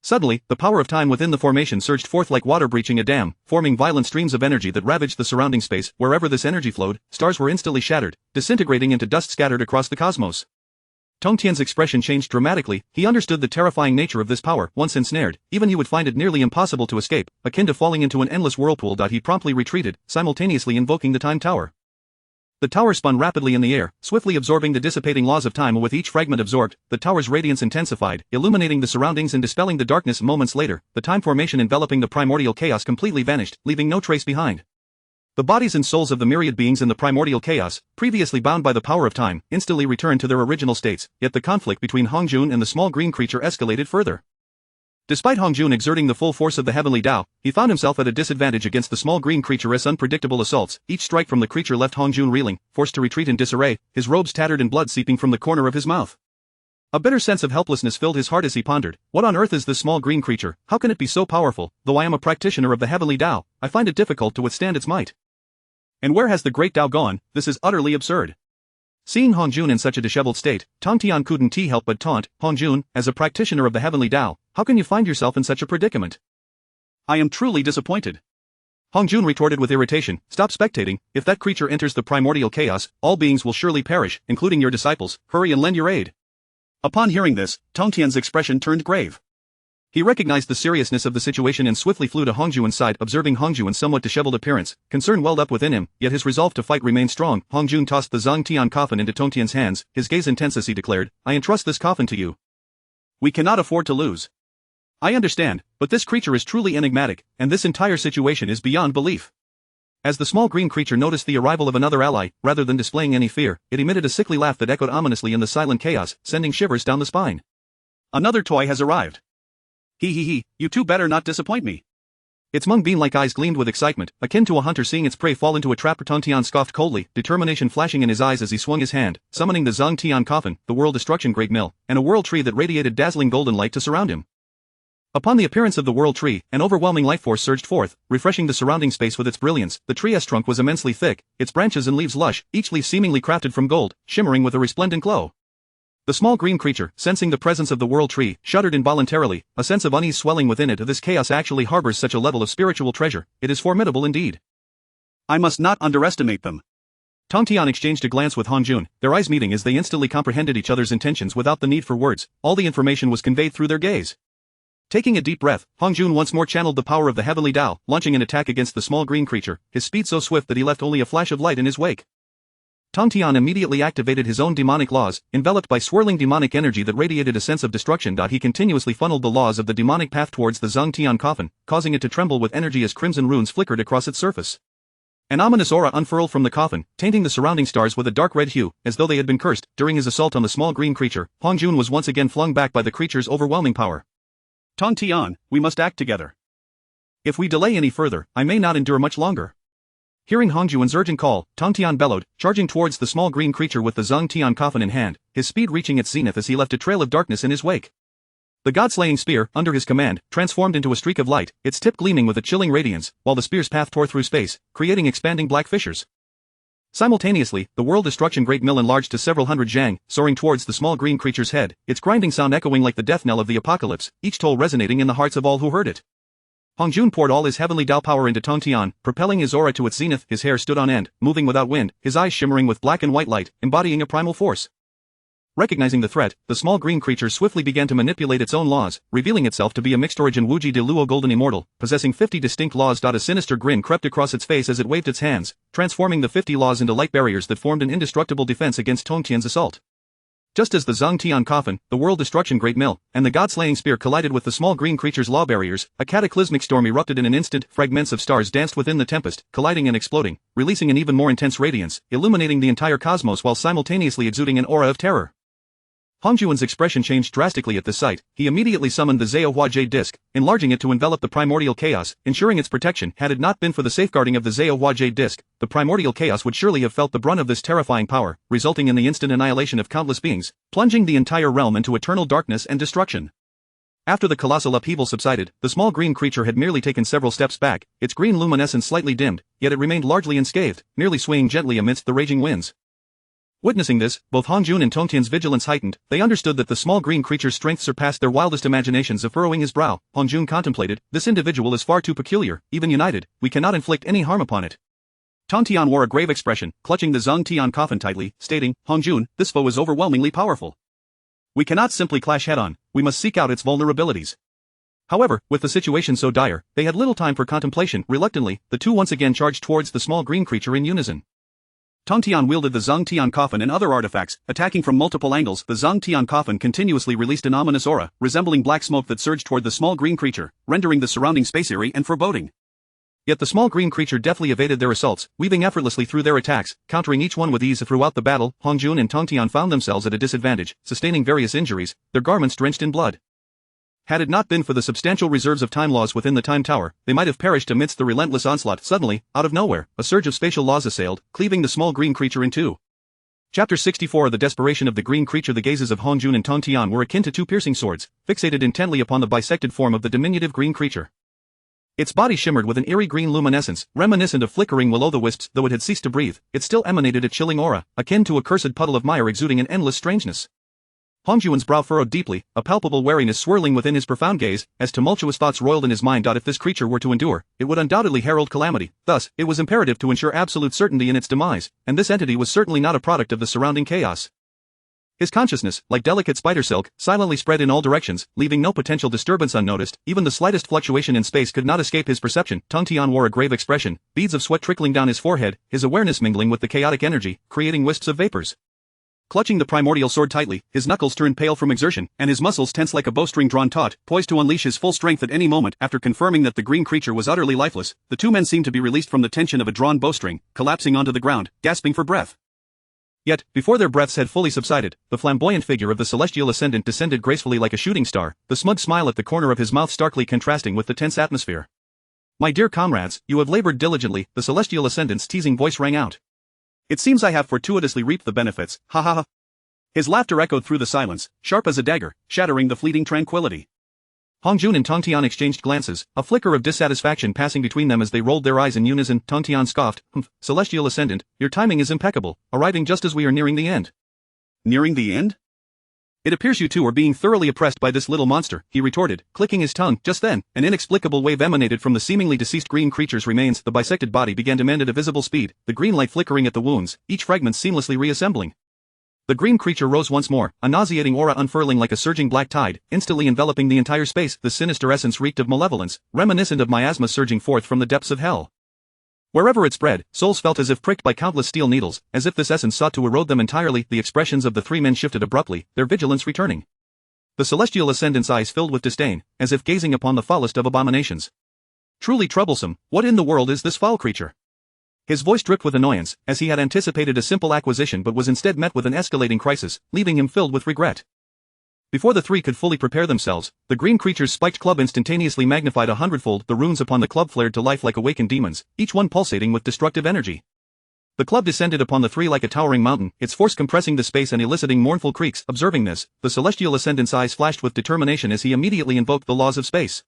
Suddenly, the power of time within the formation surged forth like water breaching a dam, forming violent streams of energy that ravaged the surrounding space. Wherever this energy flowed, stars were instantly shattered, disintegrating into dust scattered across the cosmos. Tong Tian's expression changed dramatically. He understood the terrifying nature of this power. Once ensnared, even he would find it nearly impossible to escape, akin to falling into an endless whirlpool. He promptly retreated, simultaneously invoking the time tower. The tower spun rapidly in the air, swiftly absorbing the dissipating laws of time. With each fragment absorbed, the tower's radiance intensified, illuminating the surroundings and dispelling the darkness. Moments later, the time formation enveloping the primordial chaos completely vanished, leaving no trace behind. The bodies and souls of the myriad beings in the primordial chaos, previously bound by the power of time, instantly returned to their original states, yet the conflict between Hong Jun and the small green creature escalated further. Despite Hong Jun exerting the full force of the heavenly Tao, he found himself at a disadvantage against the small green creature's unpredictable assaults. Each strike from the creature left Hong Jun reeling, forced to retreat in disarray, his robes tattered and blood seeping from the corner of his mouth. A bitter sense of helplessness filled his heart as he pondered, what on earth is this small green creature? How can it be so powerful? Though I am a practitioner of the heavenly Tao, I find it difficult to withstand its might. And where has the great Tao gone? This is utterly absurd. Seeing Hong Jun in such a disheveled state, Tong Tian couldn't help but taunt, Hong Jun, as a practitioner of the heavenly Tao, how can you find yourself in such a predicament? I am truly disappointed. Hong Jun retorted with irritation, stop spectating. If that creature enters the primordial chaos, all beings will surely perish, including your disciples. Hurry and lend your aid. Upon hearing this, Tong Tian's expression turned grave. He recognized the seriousness of the situation and swiftly flew to Hong Jun's side. Observing Hong Jun's somewhat disheveled appearance, concern welled up within him, yet his resolve to fight remained strong. Hong Jun tossed the Zhang Tian coffin into Tong Tian's hands, his gaze intense as he declared, I entrust this coffin to you. We cannot afford to lose. I understand, but this creature is truly enigmatic, and this entire situation is beyond belief. As the small green creature noticed the arrival of another ally, rather than displaying any fear, it emitted a sickly laugh that echoed ominously in the silent chaos, sending shivers down the spine. Another toy has arrived. He, you two better not disappoint me. Its mung bean-like eyes gleamed with excitement, akin to a hunter seeing its prey fall into a trap. Tong Tian scoffed coldly, determination flashing in his eyes as he swung his hand, summoning the Zhang Tian coffin, the world destruction great mill, and a world tree that radiated dazzling golden light to surround him. Upon the appearance of the world tree, an overwhelming life force surged forth, refreshing the surrounding space with its brilliance. The tree's trunk was immensely thick, its branches and leaves lush, each leaf seemingly crafted from gold, shimmering with a resplendent glow. The small green creature, sensing the presence of the world tree, shuddered involuntarily, a sense of unease swelling within it. This chaos actually harbors such a level of spiritual treasure, it is formidable indeed. I must not underestimate them. Tong Tian exchanged a glance with Hong Jun, their eyes meeting as they instantly comprehended each other's intentions without the need for words. All the information was conveyed through their gaze. Taking a deep breath, Hong Jun once more channeled the power of the heavenly Tao, launching an attack against the small green creature, his speed so swift that he left only a flash of light in his wake. Tong Tian immediately activated his own demonic laws, enveloped by swirling demonic energy that radiated a sense of destruction. He continuously funneled the laws of the demonic path towards the Zhang Tian coffin, causing it to tremble with energy as crimson runes flickered across its surface. An ominous aura unfurled from the coffin, tainting the surrounding stars with a dark red hue, as though they had been cursed. During his assault on the small green creature, Hong Jun was once again flung back by the creature's overwhelming power. Tong Tian, we must act together. If we delay any further, I may not endure much longer. Hearing Hong Jun's urgent call, Tong Tian bellowed, charging towards the small green creature with the Zhang Tian coffin in hand, his speed reaching its zenith as he left a trail of darkness in his wake. The god-slaying spear, under his command, transformed into a streak of light, its tip gleaming with a chilling radiance, while the spear's path tore through space, creating expanding black fissures. Simultaneously, the world destruction great mill enlarged to several hundred zhang, soaring towards the small green creature's head, its grinding sound echoing like the death knell of the apocalypse, each toll resonating in the hearts of all who heard it. Hong Jun poured all his heavenly Tao power into Tong Tian, propelling his aura to its zenith. His hair stood on end, moving without wind, his eyes shimmering with black and white light, embodying a primal force. Recognizing the threat, the small green creature swiftly began to manipulate its own laws, revealing itself to be a mixed origin Wuji de Luo golden immortal, possessing 50 distinct laws. A sinister grin crept across its face as it waved its hands, transforming the 50 laws into light barriers that formed an indestructible defense against Tong Tian's assault. Just as the Zhang Tian coffin, the world destruction great mill, and the god-slaying spear collided with the small green creature's law barriers, a cataclysmic storm erupted in an instant. Fragments of stars danced within the tempest, colliding and exploding, releasing an even more intense radiance, illuminating the entire cosmos while simultaneously exuding an aura of terror. Hongjuan's expression changed drastically at this sight. He immediately summoned the Zhaohua Jade Disc, enlarging it to envelop the primordial chaos, ensuring its protection. Had it not been for the safeguarding of the Zhaohua Jade Disc, the primordial chaos would surely have felt the brunt of this terrifying power, resulting in the instant annihilation of countless beings, plunging the entire realm into eternal darkness and destruction. After the colossal upheaval subsided, the small green creature had merely taken several steps back, its green luminescence slightly dimmed, yet it remained largely unscathed, merely swaying gently amidst the raging winds. Witnessing this, both Hongjun and Tongtian's vigilance heightened. They understood that the small green creature's strength surpassed their wildest imaginations of furrowing his brow. Hongjun contemplated, this individual is far too peculiar. Even united, we cannot inflict any harm upon it. Tongtian wore a grave expression, clutching the Zhang Tian coffin tightly, stating, Hongjun, this foe is overwhelmingly powerful. We cannot simply clash head-on, we must seek out its vulnerabilities. However, with the situation so dire, they had little time for contemplation. Reluctantly, the two once again charged towards the small green creature in unison. Tongtian wielded the Zhang Tian coffin and other artifacts, attacking from multiple angles. The Zhang Tian coffin continuously released an ominous aura, resembling black smoke that surged toward the small green creature, rendering the surrounding space eerie and foreboding. Yet the small green creature deftly evaded their assaults, weaving effortlessly through their attacks, countering each one with ease. Throughout the battle, Hongjun and Tongtian found themselves at a disadvantage, sustaining various injuries, their garments drenched in blood. Had it not been for the substantial reserves of time laws within the time tower, they might have perished amidst the relentless onslaught. Suddenly, out of nowhere, a surge of spatial laws assailed, cleaving the small green creature in two. Chapter 64. The desperation of the green creature. The gazes of Hongjun and Tongtian were akin to two piercing swords, fixated intently upon the bisected form of the diminutive green creature. Its body shimmered with an eerie green luminescence, reminiscent of flickering will-o'-the-wisps. Though it had ceased to breathe, it still emanated a chilling aura, akin to a cursed puddle of mire exuding an endless strangeness. Hongjuan's brow furrowed deeply, a palpable wariness swirling within his profound gaze, as tumultuous thoughts roiled in his mind. If this creature were to endure, it would undoubtedly herald calamity. Thus, it was imperative to ensure absolute certainty in its demise, and this entity was certainly not a product of the surrounding chaos. His consciousness, like delicate spider silk, silently spread in all directions, leaving no potential disturbance unnoticed. Even the slightest fluctuation in space could not escape his perception. Tongtian wore a grave expression, beads of sweat trickling down his forehead, his awareness mingling with the chaotic energy, creating wisps of vapors. Clutching the primordial sword tightly, his knuckles turned pale from exertion, and his muscles tense like a bowstring drawn taut, poised to unleash his full strength at any moment. After confirming that the green creature was utterly lifeless, the two men seemed to be released from the tension of a drawn bowstring, collapsing onto the ground, gasping for breath. Yet, before their breaths had fully subsided, the flamboyant figure of the celestial ascendant descended gracefully like a shooting star, the smug smile at the corner of his mouth starkly contrasting with the tense atmosphere. My dear comrades, you have labored diligently, the celestial ascendant's teasing voice rang out. It seems I have fortuitously reaped the benefits, ha ha ha. His laughter echoed through the silence, sharp as a dagger, shattering the fleeting tranquility. Hongjun and Tongtian exchanged glances, a flicker of dissatisfaction passing between them as they rolled their eyes in unison. Tongtian scoffed, Celestial Ascendant, your timing is impeccable, arriving just as we are nearing the end. Nearing the end? It appears you two are being thoroughly oppressed by this little monster, he retorted, clicking his tongue. Just then, an inexplicable wave emanated from the seemingly deceased green creature's remains. The bisected body began to mend at a visible speed, the green light flickering at the wounds, each fragment seamlessly reassembling. The green creature rose once more, a nauseating aura unfurling like a surging black tide, instantly enveloping the entire space. The sinister essence reeked of malevolence, reminiscent of miasma surging forth from the depths of hell. Wherever it spread, souls felt as if pricked by countless steel needles, as if this essence sought to erode them entirely. The expressions of the three men shifted abruptly, their vigilance returning. The celestial ascendant's eyes filled with disdain, as if gazing upon the foulest of abominations. Truly troublesome, what in the world is this foul creature? His voice dripped with annoyance, as he had anticipated a simple acquisition but was instead met with an escalating crisis, leaving him filled with regret. Before the three could fully prepare themselves, the green creature's spiked club instantaneously magnified 100-fold. The runes upon the club flared to life like awakened demons, each one pulsating with destructive energy. The club descended upon the three like a towering mountain, its force compressing the space and eliciting mournful creaks. Observing this, the celestial ascendant's eyes flashed with determination as he immediately invoked the laws of space.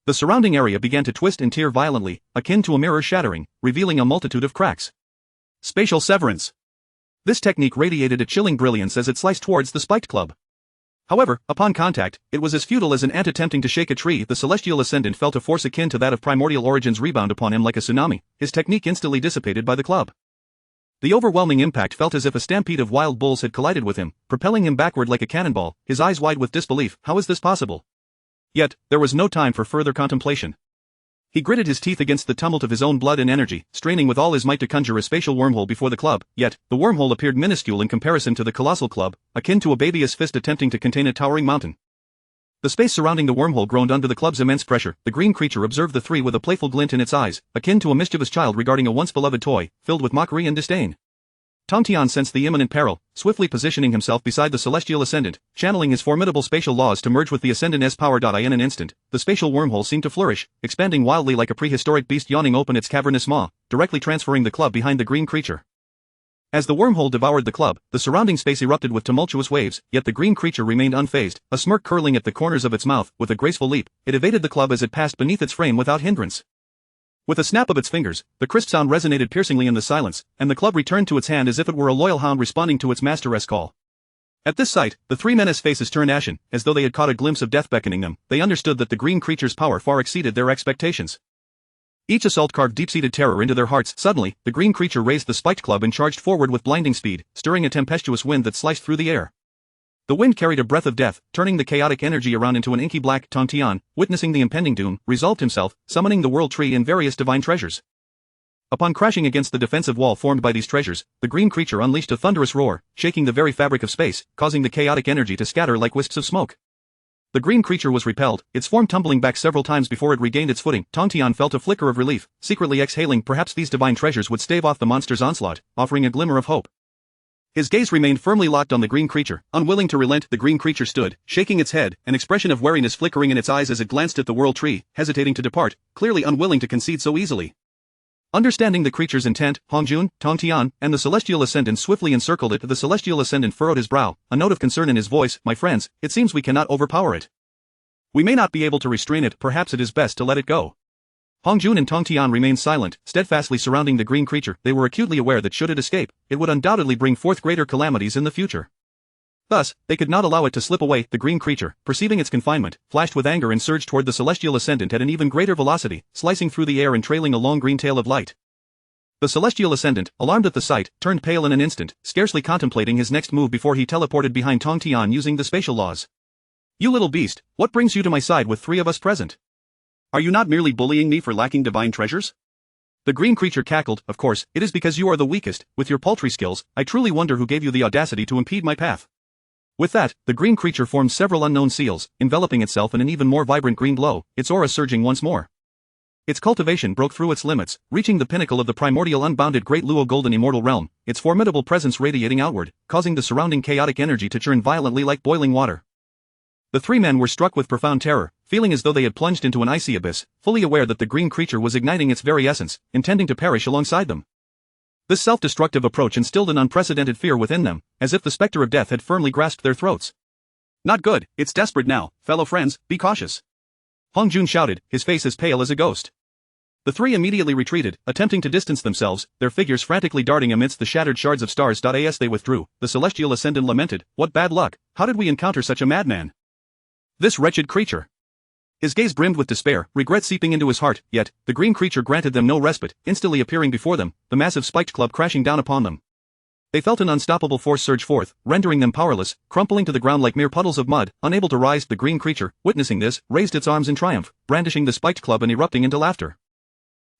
The surrounding area began to twist and tear violently, akin to a mirror shattering, revealing a multitude of cracks. Spatial severance. This technique radiated a chilling brilliance as it sliced towards the spiked club. However, upon contact, it was as futile as an ant attempting to shake a tree. The celestial ascendant felt a force akin to that of primordial origins rebound upon him like a tsunami, his technique instantly dissipated by the club. The overwhelming impact felt as if a stampede of wild bulls had collided with him, propelling him backward like a cannonball, his eyes wide with disbelief. How is this possible? Yet, there was no time for further contemplation. He gritted his teeth against the tumult of his own blood and energy, straining with all his might to conjure a spatial wormhole before the club, yet, the wormhole appeared minuscule in comparison to the colossal club, akin to a baby's fist attempting to contain a towering mountain. The space surrounding the wormhole groaned under the club's immense pressure. The green creature observed the three with a playful glint in its eyes, akin to a mischievous child regarding a once-beloved toy, filled with mockery and disdain. Tong Tian sensed the imminent peril, swiftly positioning himself beside the celestial ascendant, channeling his formidable spatial laws to merge with the ascendant's power. In an instant, the spatial wormhole seemed to flourish, expanding wildly like a prehistoric beast yawning open its cavernous maw, directly transferring the club behind the green creature. As the wormhole devoured the club, the surrounding space erupted with tumultuous waves, yet the green creature remained unfazed, a smirk curling at the corners of its mouth. With a graceful leap, it evaded the club as it passed beneath its frame without hindrance. With a snap of its fingers, the crisp sound resonated piercingly in the silence, and the club returned to its hand as if it were a loyal hound responding to its master's call. At this sight, the three men's faces turned ashen, as though they had caught a glimpse of death beckoning them. They understood that the green creature's power far exceeded their expectations. Each assault carved deep-seated terror into their hearts. Suddenly, the green creature raised the spiked club and charged forward with blinding speed, stirring a tempestuous wind that sliced through the air. The wind carried a breath of death, turning the chaotic energy around into an inky black. Tong Tian, witnessing the impending doom, resolved himself, summoning the world tree and various divine treasures. Upon crashing against the defensive wall formed by these treasures, the green creature unleashed a thunderous roar, shaking the very fabric of space, causing the chaotic energy to scatter like wisps of smoke. The green creature was repelled, its form tumbling back several times before it regained its footing. Tong Tian felt a flicker of relief, secretly exhaling perhaps these divine treasures would stave off the monster's onslaught, offering a glimmer of hope. His gaze remained firmly locked on the green creature, unwilling to relent. The green creature stood, shaking its head, an expression of wariness flickering in its eyes as it glanced at the world tree, hesitating to depart, clearly unwilling to concede so easily. Understanding the creature's intent, Hongjun, Tong Tian, and the celestial ascendant swiftly encircled it. The celestial ascendant furrowed his brow, a note of concern in his voice. My friends, it seems we cannot overpower it. We may not be able to restrain it. Perhaps it is best to let it go. Hongjun and Tong Tian remained silent, steadfastly surrounding the green creature. They were acutely aware that should it escape, it would undoubtedly bring forth greater calamities in the future. Thus, they could not allow it to slip away. The green creature, perceiving its confinement, flashed with anger and surged toward the celestial ascendant at an even greater velocity, slicing through the air and trailing a long green tail of light. The celestial ascendant, alarmed at the sight, turned pale in an instant, scarcely contemplating his next move before he teleported behind Tong Tian using the spatial laws. You little beast, what brings you to my side with three of us present? Are you not merely bullying me for lacking divine treasures? The green creature cackled. Of course, it is because you are the weakest. With your paltry skills, I truly wonder who gave you the audacity to impede my path. With that, the green creature formed several unknown seals, enveloping itself in an even more vibrant green glow, its aura surging once more. Its cultivation broke through its limits, reaching the pinnacle of the primordial unbounded great Luo golden immortal realm, its formidable presence radiating outward, causing the surrounding chaotic energy to churn violently like boiling water. The three men were struck with profound terror, feeling as though they had plunged into an icy abyss, fully aware that the green creature was igniting its very essence, intending to perish alongside them. This self-destructive approach instilled an unprecedented fear within them, as if the specter of death had firmly grasped their throats. Not good, it's desperate now, fellow friends, be cautious. Hongjun shouted, his face as pale as a ghost. The three immediately retreated, attempting to distance themselves, their figures frantically darting amidst the shattered shards of stars. As they withdrew, the celestial ascendant lamented, what bad luck, how did we encounter such a madman? This wretched creature. His gaze brimmed with despair, regret seeping into his heart, yet, the green creature granted them no respite, instantly appearing before them, the massive spiked club crashing down upon them. They felt an unstoppable force surge forth, rendering them powerless, crumpling to the ground like mere puddles of mud, unable to rise. The green creature, witnessing this, raised its arms in triumph, brandishing the spiked club and erupting into laughter.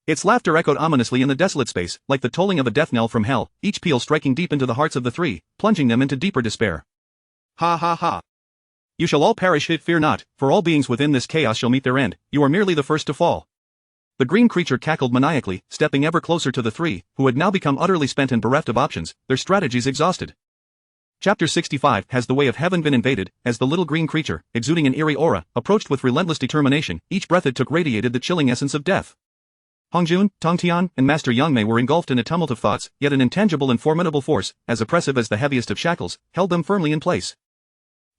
Its laughter echoed ominously in the desolate space, like the tolling of a death knell from hell, each peal striking deep into the hearts of the three, plunging them into deeper despair. Ha ha ha. You shall all perish, fear not, for all beings within this chaos shall meet their end, you are merely the first to fall. The green creature cackled maniacally, stepping ever closer to the three, who had now become utterly spent and bereft of options, their strategies exhausted. Chapter 65. Has the way of heaven been invaded? As the little green creature, exuding an eerie aura, approached with relentless determination, each breath it took radiated the chilling essence of death. Hongjun, Tong Tian, and Master Yangmei were engulfed in a tumult of thoughts, yet an intangible and formidable force, as oppressive as the heaviest of shackles, held them firmly in place.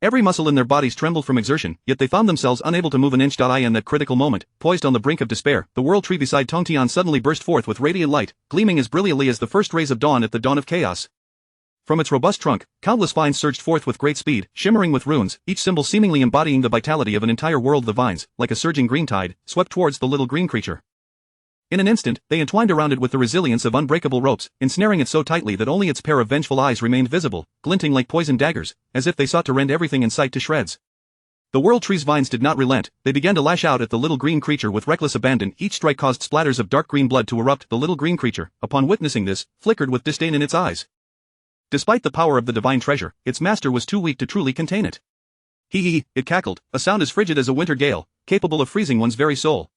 Every muscle in their bodies trembled from exertion, yet they found themselves unable to move an inch. In that critical moment, poised on the brink of despair, the world tree beside Tong Tian suddenly burst forth with radiant light, gleaming as brilliantly as the first rays of dawn at the dawn of chaos. From its robust trunk, countless vines surged forth with great speed, shimmering with runes, each symbol seemingly embodying the vitality of an entire world. The vines, like a surging green tide, swept towards the little green creature. In an instant, they entwined around it with the resilience of unbreakable ropes, ensnaring it so tightly that only its pair of vengeful eyes remained visible, glinting like poisoned daggers, as if they sought to rend everything in sight to shreds. The World Tree's vines did not relent, they began to lash out at the little green creature with reckless abandon. Each strike caused splatters of dark green blood to erupt. The little green creature, upon witnessing this, flickered with disdain in its eyes. Despite the power of the divine treasure, its master was too weak to truly contain it. Hee, it cackled, a sound as frigid as a winter gale, capable of freezing one's very soul.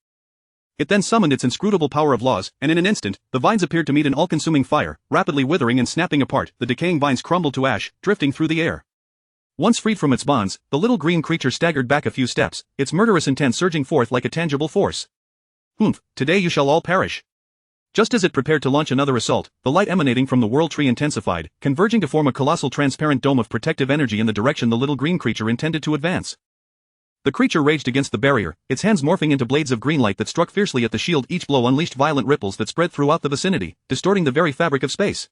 It then summoned its inscrutable power of laws, and in an instant, the vines appeared to meet an all-consuming fire, rapidly withering and snapping apart. The decaying vines crumbled to ash, drifting through the air. Once freed from its bonds, the little green creature staggered back a few steps, its murderous intent surging forth like a tangible force. Humph, today you shall all perish. Just as it prepared to launch another assault, the light emanating from the World Tree intensified, converging to form a colossal transparent dome of protective energy in the direction the little green creature intended to advance. The creature raged against the barrier, its hands morphing into blades of green light that struck fiercely at the shield. Each blow unleashed violent ripples that spread throughout the vicinity, distorting the very fabric of space.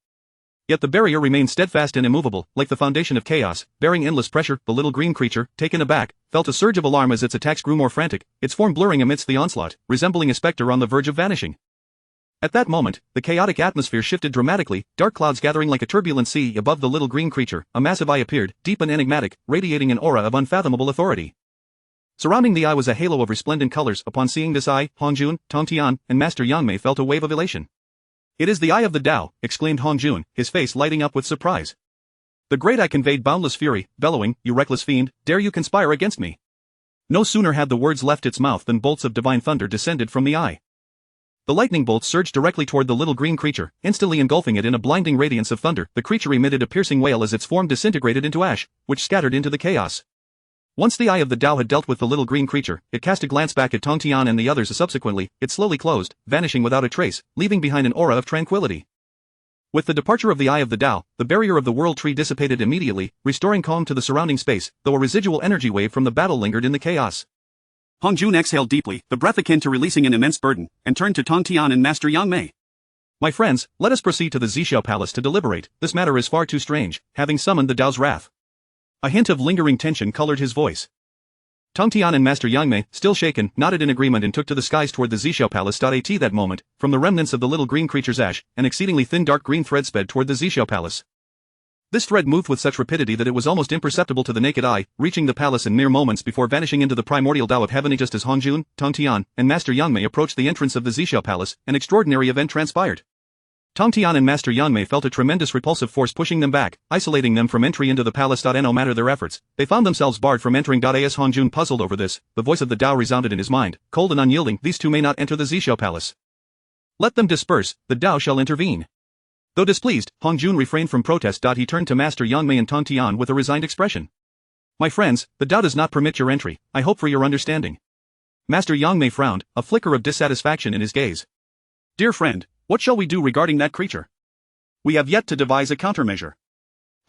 Yet the barrier remained steadfast and immovable, like the foundation of chaos, bearing endless pressure. The little green creature, taken aback, felt a surge of alarm as its attacks grew more frantic, its form blurring amidst the onslaught, resembling a specter on the verge of vanishing. At that moment, the chaotic atmosphere shifted dramatically, dark clouds gathering like a turbulent sea above the little green creature. A massive eye appeared, deep and enigmatic, radiating an aura of unfathomable authority. Surrounding the eye was a halo of resplendent colors. Upon seeing this eye, Hongjun, Tongtian, and Master Yangmei felt a wave of elation. "It is the Eye of the Tao," exclaimed Hongjun, his face lighting up with surprise. The great eye conveyed boundless fury, bellowing, "You reckless fiend, dare you conspire against me?" No sooner had the words left its mouth than bolts of divine thunder descended from the eye. The lightning bolts surged directly toward the little green creature, instantly engulfing it in a blinding radiance of thunder. The creature emitted a piercing wail as its form disintegrated into ash, which scattered into the chaos. Once the Eye of the Tao had dealt with the little green creature, it cast a glance back at Tongtian and the others. Subsequently, it slowly closed, vanishing without a trace, leaving behind an aura of tranquility. With the departure of the Eye of the Tao, the barrier of the World Tree dissipated immediately, restoring calm to the surrounding space, though a residual energy wave from the battle lingered in the chaos. Hongjun exhaled deeply, the breath akin to releasing an immense burden, and turned to Tongtian and Master Yangmei. "My friends, let us proceed to the Zhixiao Palace to deliberate. This matter is far too strange, having summoned the Tao's wrath." A hint of lingering tension colored his voice. Tongtian and Master Yangmei, still shaken, nodded in agreement and took to the skies toward the Zhixiao Palace. At that moment, from the remnants of the little green creature's ash, an exceedingly thin dark green thread sped toward the Zhixiao Palace. This thread moved with such rapidity that it was almost imperceptible to the naked eye, reaching the palace in mere moments before vanishing into the primordial Tao of heaven. Just as Hongjun, Tongtian, and Master Yangmei approached the entrance of the Zhixiao Palace, an extraordinary event transpired. Tongtian and Master Yangmei felt a tremendous repulsive force pushing them back, isolating them from entry into the palace. No matter their efforts, they found themselves barred from entering. As Hongjun puzzled over this, the voice of the Tao resounded in his mind, cold and unyielding. "These two may not enter the Zhixiao Palace. Let them disperse, the Tao shall intervene." Though displeased, Hongjun refrained from protest. He turned to Master Yangmei and Tongtian with a resigned expression. "My friends, the Tao does not permit your entry, I hope for your understanding." Master Yangmei frowned, a flicker of dissatisfaction in his gaze. "Dear friend, what shall we do regarding that creature? We have yet to devise a countermeasure."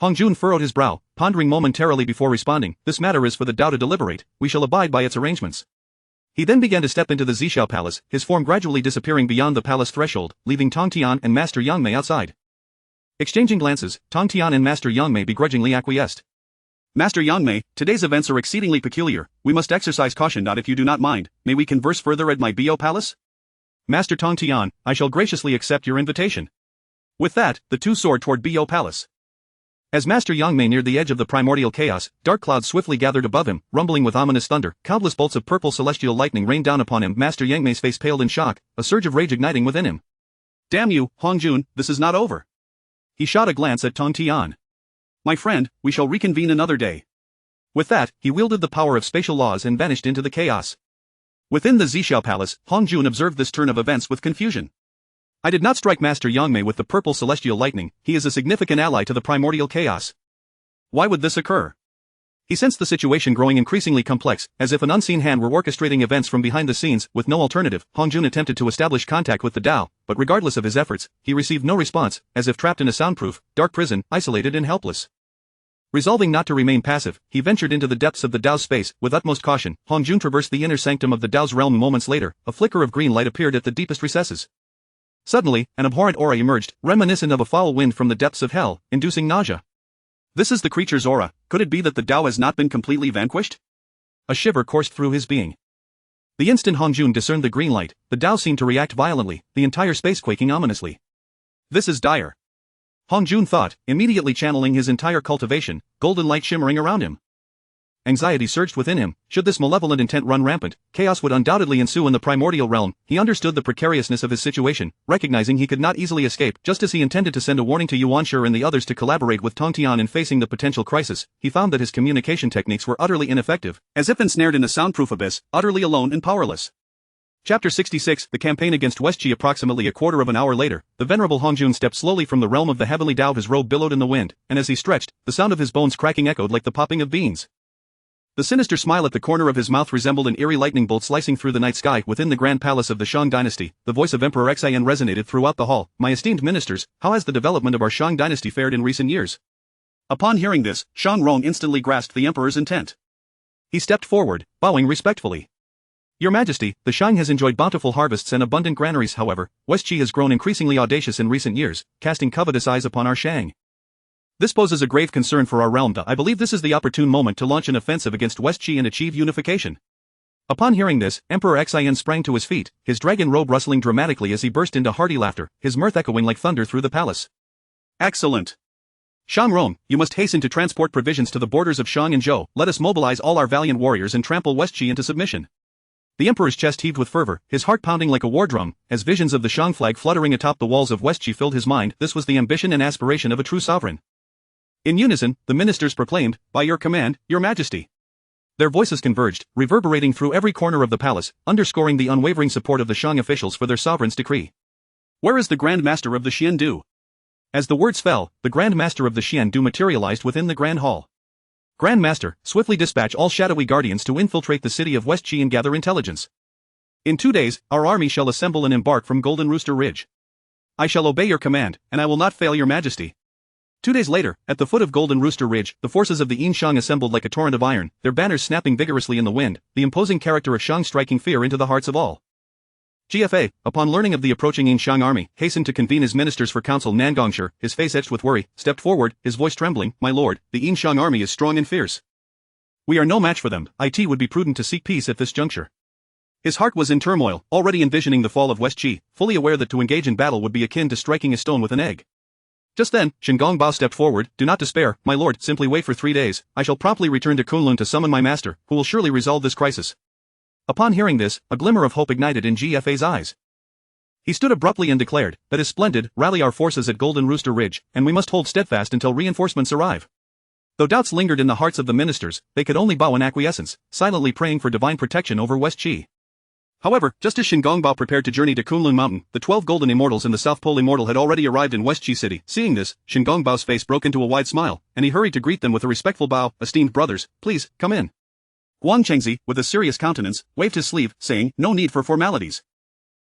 Hongjun furrowed his brow, pondering momentarily before responding. "This matter is for the Tao to deliberate, we shall abide by its arrangements." He then began to step into the Zhixiao Palace, his form gradually disappearing beyond the palace threshold, leaving Tongtian and Master Yangmei outside. Exchanging glances, Tongtian and Master Yangmei begrudgingly acquiesced. "Master Yangmei, today's events are exceedingly peculiar, we must exercise caution. If you do not mind, may we converse further at my Bo Palace?" "Master Tongtian, I shall graciously accept your invitation." With that, the two soared toward Bo Palace. As Master Yangmei neared the edge of the primordial chaos, dark clouds swiftly gathered above him, rumbling with ominous thunder. Countless bolts of purple celestial lightning rained down upon him. Master Yangmei's face paled in shock, a surge of rage igniting within him. "Damn you, Hongjun, this is not over." He shot a glance at Tongtian. "My friend, we shall reconvene another day." With that, he wielded the power of spatial laws and vanished into the chaos. Within the Zhixiao Palace, Hongjun observed this turn of events with confusion. "I did not strike Master Yangmei with the purple celestial lightning, he is a significant ally to the primordial chaos. Why would this occur?" He sensed the situation growing increasingly complex, as if an unseen hand were orchestrating events from behind the scenes. With no alternative, Hongjun attempted to establish contact with the Tao, but regardless of his efforts, he received no response, as if trapped in a soundproof, dark prison, isolated and helpless. Resolving not to remain passive, he ventured into the depths of the Tao's space. With utmost caution, Hongjun traversed the inner sanctum of the Tao's realm. Moments later, a flicker of green light appeared at the deepest recesses. Suddenly, an abhorrent aura emerged, reminiscent of a foul wind from the depths of hell, inducing nausea. "This is the creature's aura. Could it be that the Tao has not been completely vanquished?" A shiver coursed through his being. The instant Hongjun discerned the green light, the Tao seemed to react violently, the entire space quaking ominously. "This is dire," Hongjun thought, immediately channeling his entire cultivation, golden light shimmering around him. anxiety surged within him. Should this malevolent intent run rampant, chaos would undoubtedly ensue in the primordial realm. He understood the precariousness of his situation, recognizing he could not easily escape. Just as he intended to send a warning to Yuan Shi and the others to collaborate with Tong Tian in facing the potential crisis, he found that his communication techniques were utterly ineffective, as if ensnared in a soundproof abyss, utterly alone and powerless. Chapter 66, The Campaign Against West Qi. Approximately a quarter of an hour later, the venerable Hongjun stepped slowly from the realm of the heavenly Tao. His robe billowed in the wind, and as he stretched, the sound of his bones cracking echoed like the popping of beans. The sinister smile at the corner of his mouth resembled an eerie lightning bolt slicing through the night sky. Within the grand palace of the Shang dynasty, the voice of Emperor Xian resonated throughout the hall. My esteemed ministers, how has the development of our Shang dynasty fared in recent years? Upon hearing this, Shang Rong instantly grasped the emperor's intent. He stepped forward, bowing respectfully. Your Majesty, the Shang has enjoyed bountiful harvests and abundant granaries. However, West Qi has grown increasingly audacious in recent years, casting covetous eyes upon our Shang. This poses a grave concern for our realm. I believe this is the opportune moment to launch an offensive against West Qi and achieve unification. Upon hearing this, Emperor Xian sprang to his feet, his dragon robe rustling dramatically as he burst into hearty laughter, his mirth echoing like thunder through the palace. Excellent! Shang Rong, you must hasten to transport provisions to the borders of Shang and Zhou. Let us mobilize all our valiant warriors and trample West Qi into submission. The emperor's chest heaved with fervor, his heart pounding like a war drum, as visions of the Shang flag fluttering atop the walls of West Qi filled his mind. This was the ambition and aspiration of a true sovereign. In unison, the ministers proclaimed, by your command, your majesty. Their voices converged, reverberating through every corner of the palace, underscoring the unwavering support of the Shang officials for their sovereign's decree. Where is the Grand Master of the Xian Du? As the words fell, the Grand Master of the Xian Du materialized within the Grand Hall. Grand Master, swiftly dispatch all shadowy guardians to infiltrate the city of West Qi and gather intelligence. In 2 days, our army shall assemble and embark from Golden Rooster Ridge. I shall obey your command, and I will not fail your majesty. 2 days later, at the foot of Golden Rooster Ridge, the forces of the Yin Shang assembled like a torrent of iron, their banners snapping vigorously in the wind, the imposing character of Shang striking fear into the hearts of all. GFA, upon learning of the approaching Yin Shang army, hastened to convene his ministers for council. Nangongsher, his face etched with worry, stepped forward, his voice trembling. My lord, the Yin Shang army is strong and fierce. We are no match for them. It would be prudent to seek peace at this juncture. His heart was in turmoil, already envisioning the fall of West Qi, fully aware that to engage in battle would be akin to striking a stone with an egg. Just then, Shingong Bao stepped forward. Do not despair, my lord, simply wait for 3 days. I shall promptly return to Kunlun to summon my master, who will surely resolve this crisis. Upon hearing this, a glimmer of hope ignited in GFA's eyes. He stood abruptly and declared, that is splendid, rally our forces at Golden Rooster Ridge, and we must hold steadfast until reinforcements arrive. Though doubts lingered in the hearts of the ministers, they could only bow in acquiescence, silently praying for divine protection over West Qi. However, just as Shingong Bao prepared to journey to Kunlun Mountain, the 12 Golden Immortals and the South Pole Immortal had already arrived in West Qi City. Seeing this, Shingong Bao's face broke into a wide smile, and he hurried to greet them with a respectful bow. Esteemed brothers, please, come in. Guang Chengzi, with a serious countenance, waved his sleeve, saying, no need for formalities.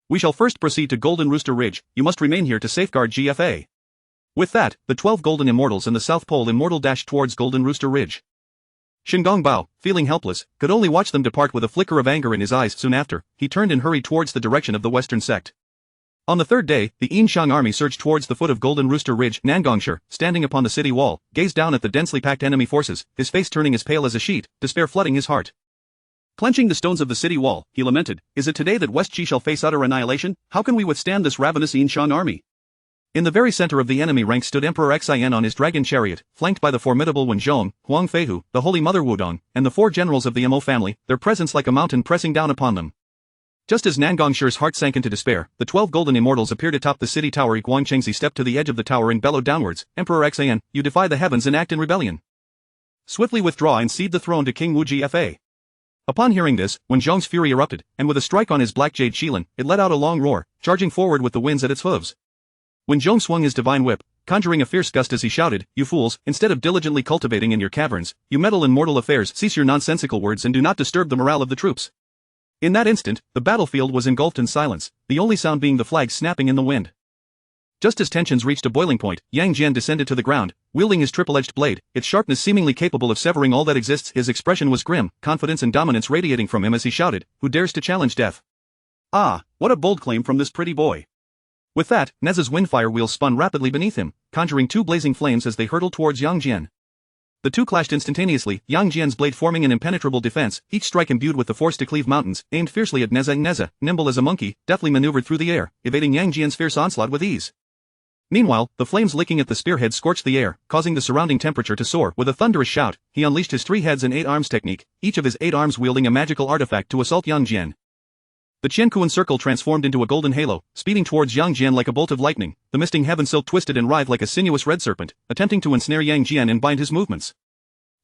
We shall first proceed to Golden Rooster Ridge. You must remain here to safeguard GFA. With that, the 12 Golden Immortals and the South Pole Immortal dashed towards Golden Rooster Ridge. Shingong Bao, feeling helpless, could only watch them depart with a flicker of anger in his eyes. Soon after, he turned and hurried towards the direction of the western sect. On the third day, the Yin Shang army surged towards the foot of Golden Rooster Ridge. Nangongsher, standing upon the city wall, gazed down at the densely packed enemy forces, his face turning as pale as a sheet, despair flooding his heart. Clenching the stones of the city wall, he lamented, is it today that West Qi shall face utter annihilation? How can we withstand this ravenous Yin Shang army? In the very center of the enemy ranks stood Emperor Xian on his dragon chariot, flanked by the formidable Wen Zhong, Huang Feihu, the holy mother Wudong, and the 4 generals of the Mo family, their presence like a mountain pressing down upon them. Just as Nangongsher's heart sank into despair, the 12 Golden Immortals appeared atop the city tower. Guang Chengzi stepped to the edge of the tower and bellowed downwards, Emperor Xian, you defy the heavens and act in rebellion. Swiftly withdraw and cede the throne to King Wu Gfa. Upon hearing this, Wen Zhong's fury erupted, and with a strike on his black jade Shilin, it let out a long roar, charging forward with the winds at its hooves. Wen Zhong swung his divine whip, conjuring a fierce gust as he shouted, you fools, instead of diligently cultivating in your caverns, you meddle in mortal affairs. Cease your nonsensical words and do not disturb the morale of the troops. In that instant, the battlefield was engulfed in silence, the only sound being the flags snapping in the wind. Just as tensions reached a boiling point, Yang Jian descended to the ground, wielding his triple-edged blade, its sharpness seemingly capable of severing all that exists. His expression was grim, confidence and dominance radiating from him as he shouted, who dares to challenge death? Ah, what a bold claim from this pretty boy. With that, Neza's windfire wheels spun rapidly beneath him, conjuring 2 blazing flames as they hurtled towards Yang Jian. The 2 clashed instantaneously, Yang Jian's blade forming an impenetrable defense, each strike imbued with the force to cleave mountains, aimed fiercely at Neza. Neza, nimble as a monkey, deftly maneuvered through the air, evading Yang Jian's fierce onslaught with ease. Meanwhile, the flames licking at the spearhead scorched the air, causing the surrounding temperature to soar. With a thunderous shout, he unleashed his 3 heads and 8 arms technique, each of his 8 arms wielding a magical artifact to assault Yang Jian. The Qianquan circle transformed into a golden halo, speeding towards Yang Jian like a bolt of lightning. The misting heaven silk twisted and writhed like a sinuous red serpent, attempting to ensnare Yang Jian and bind his movements.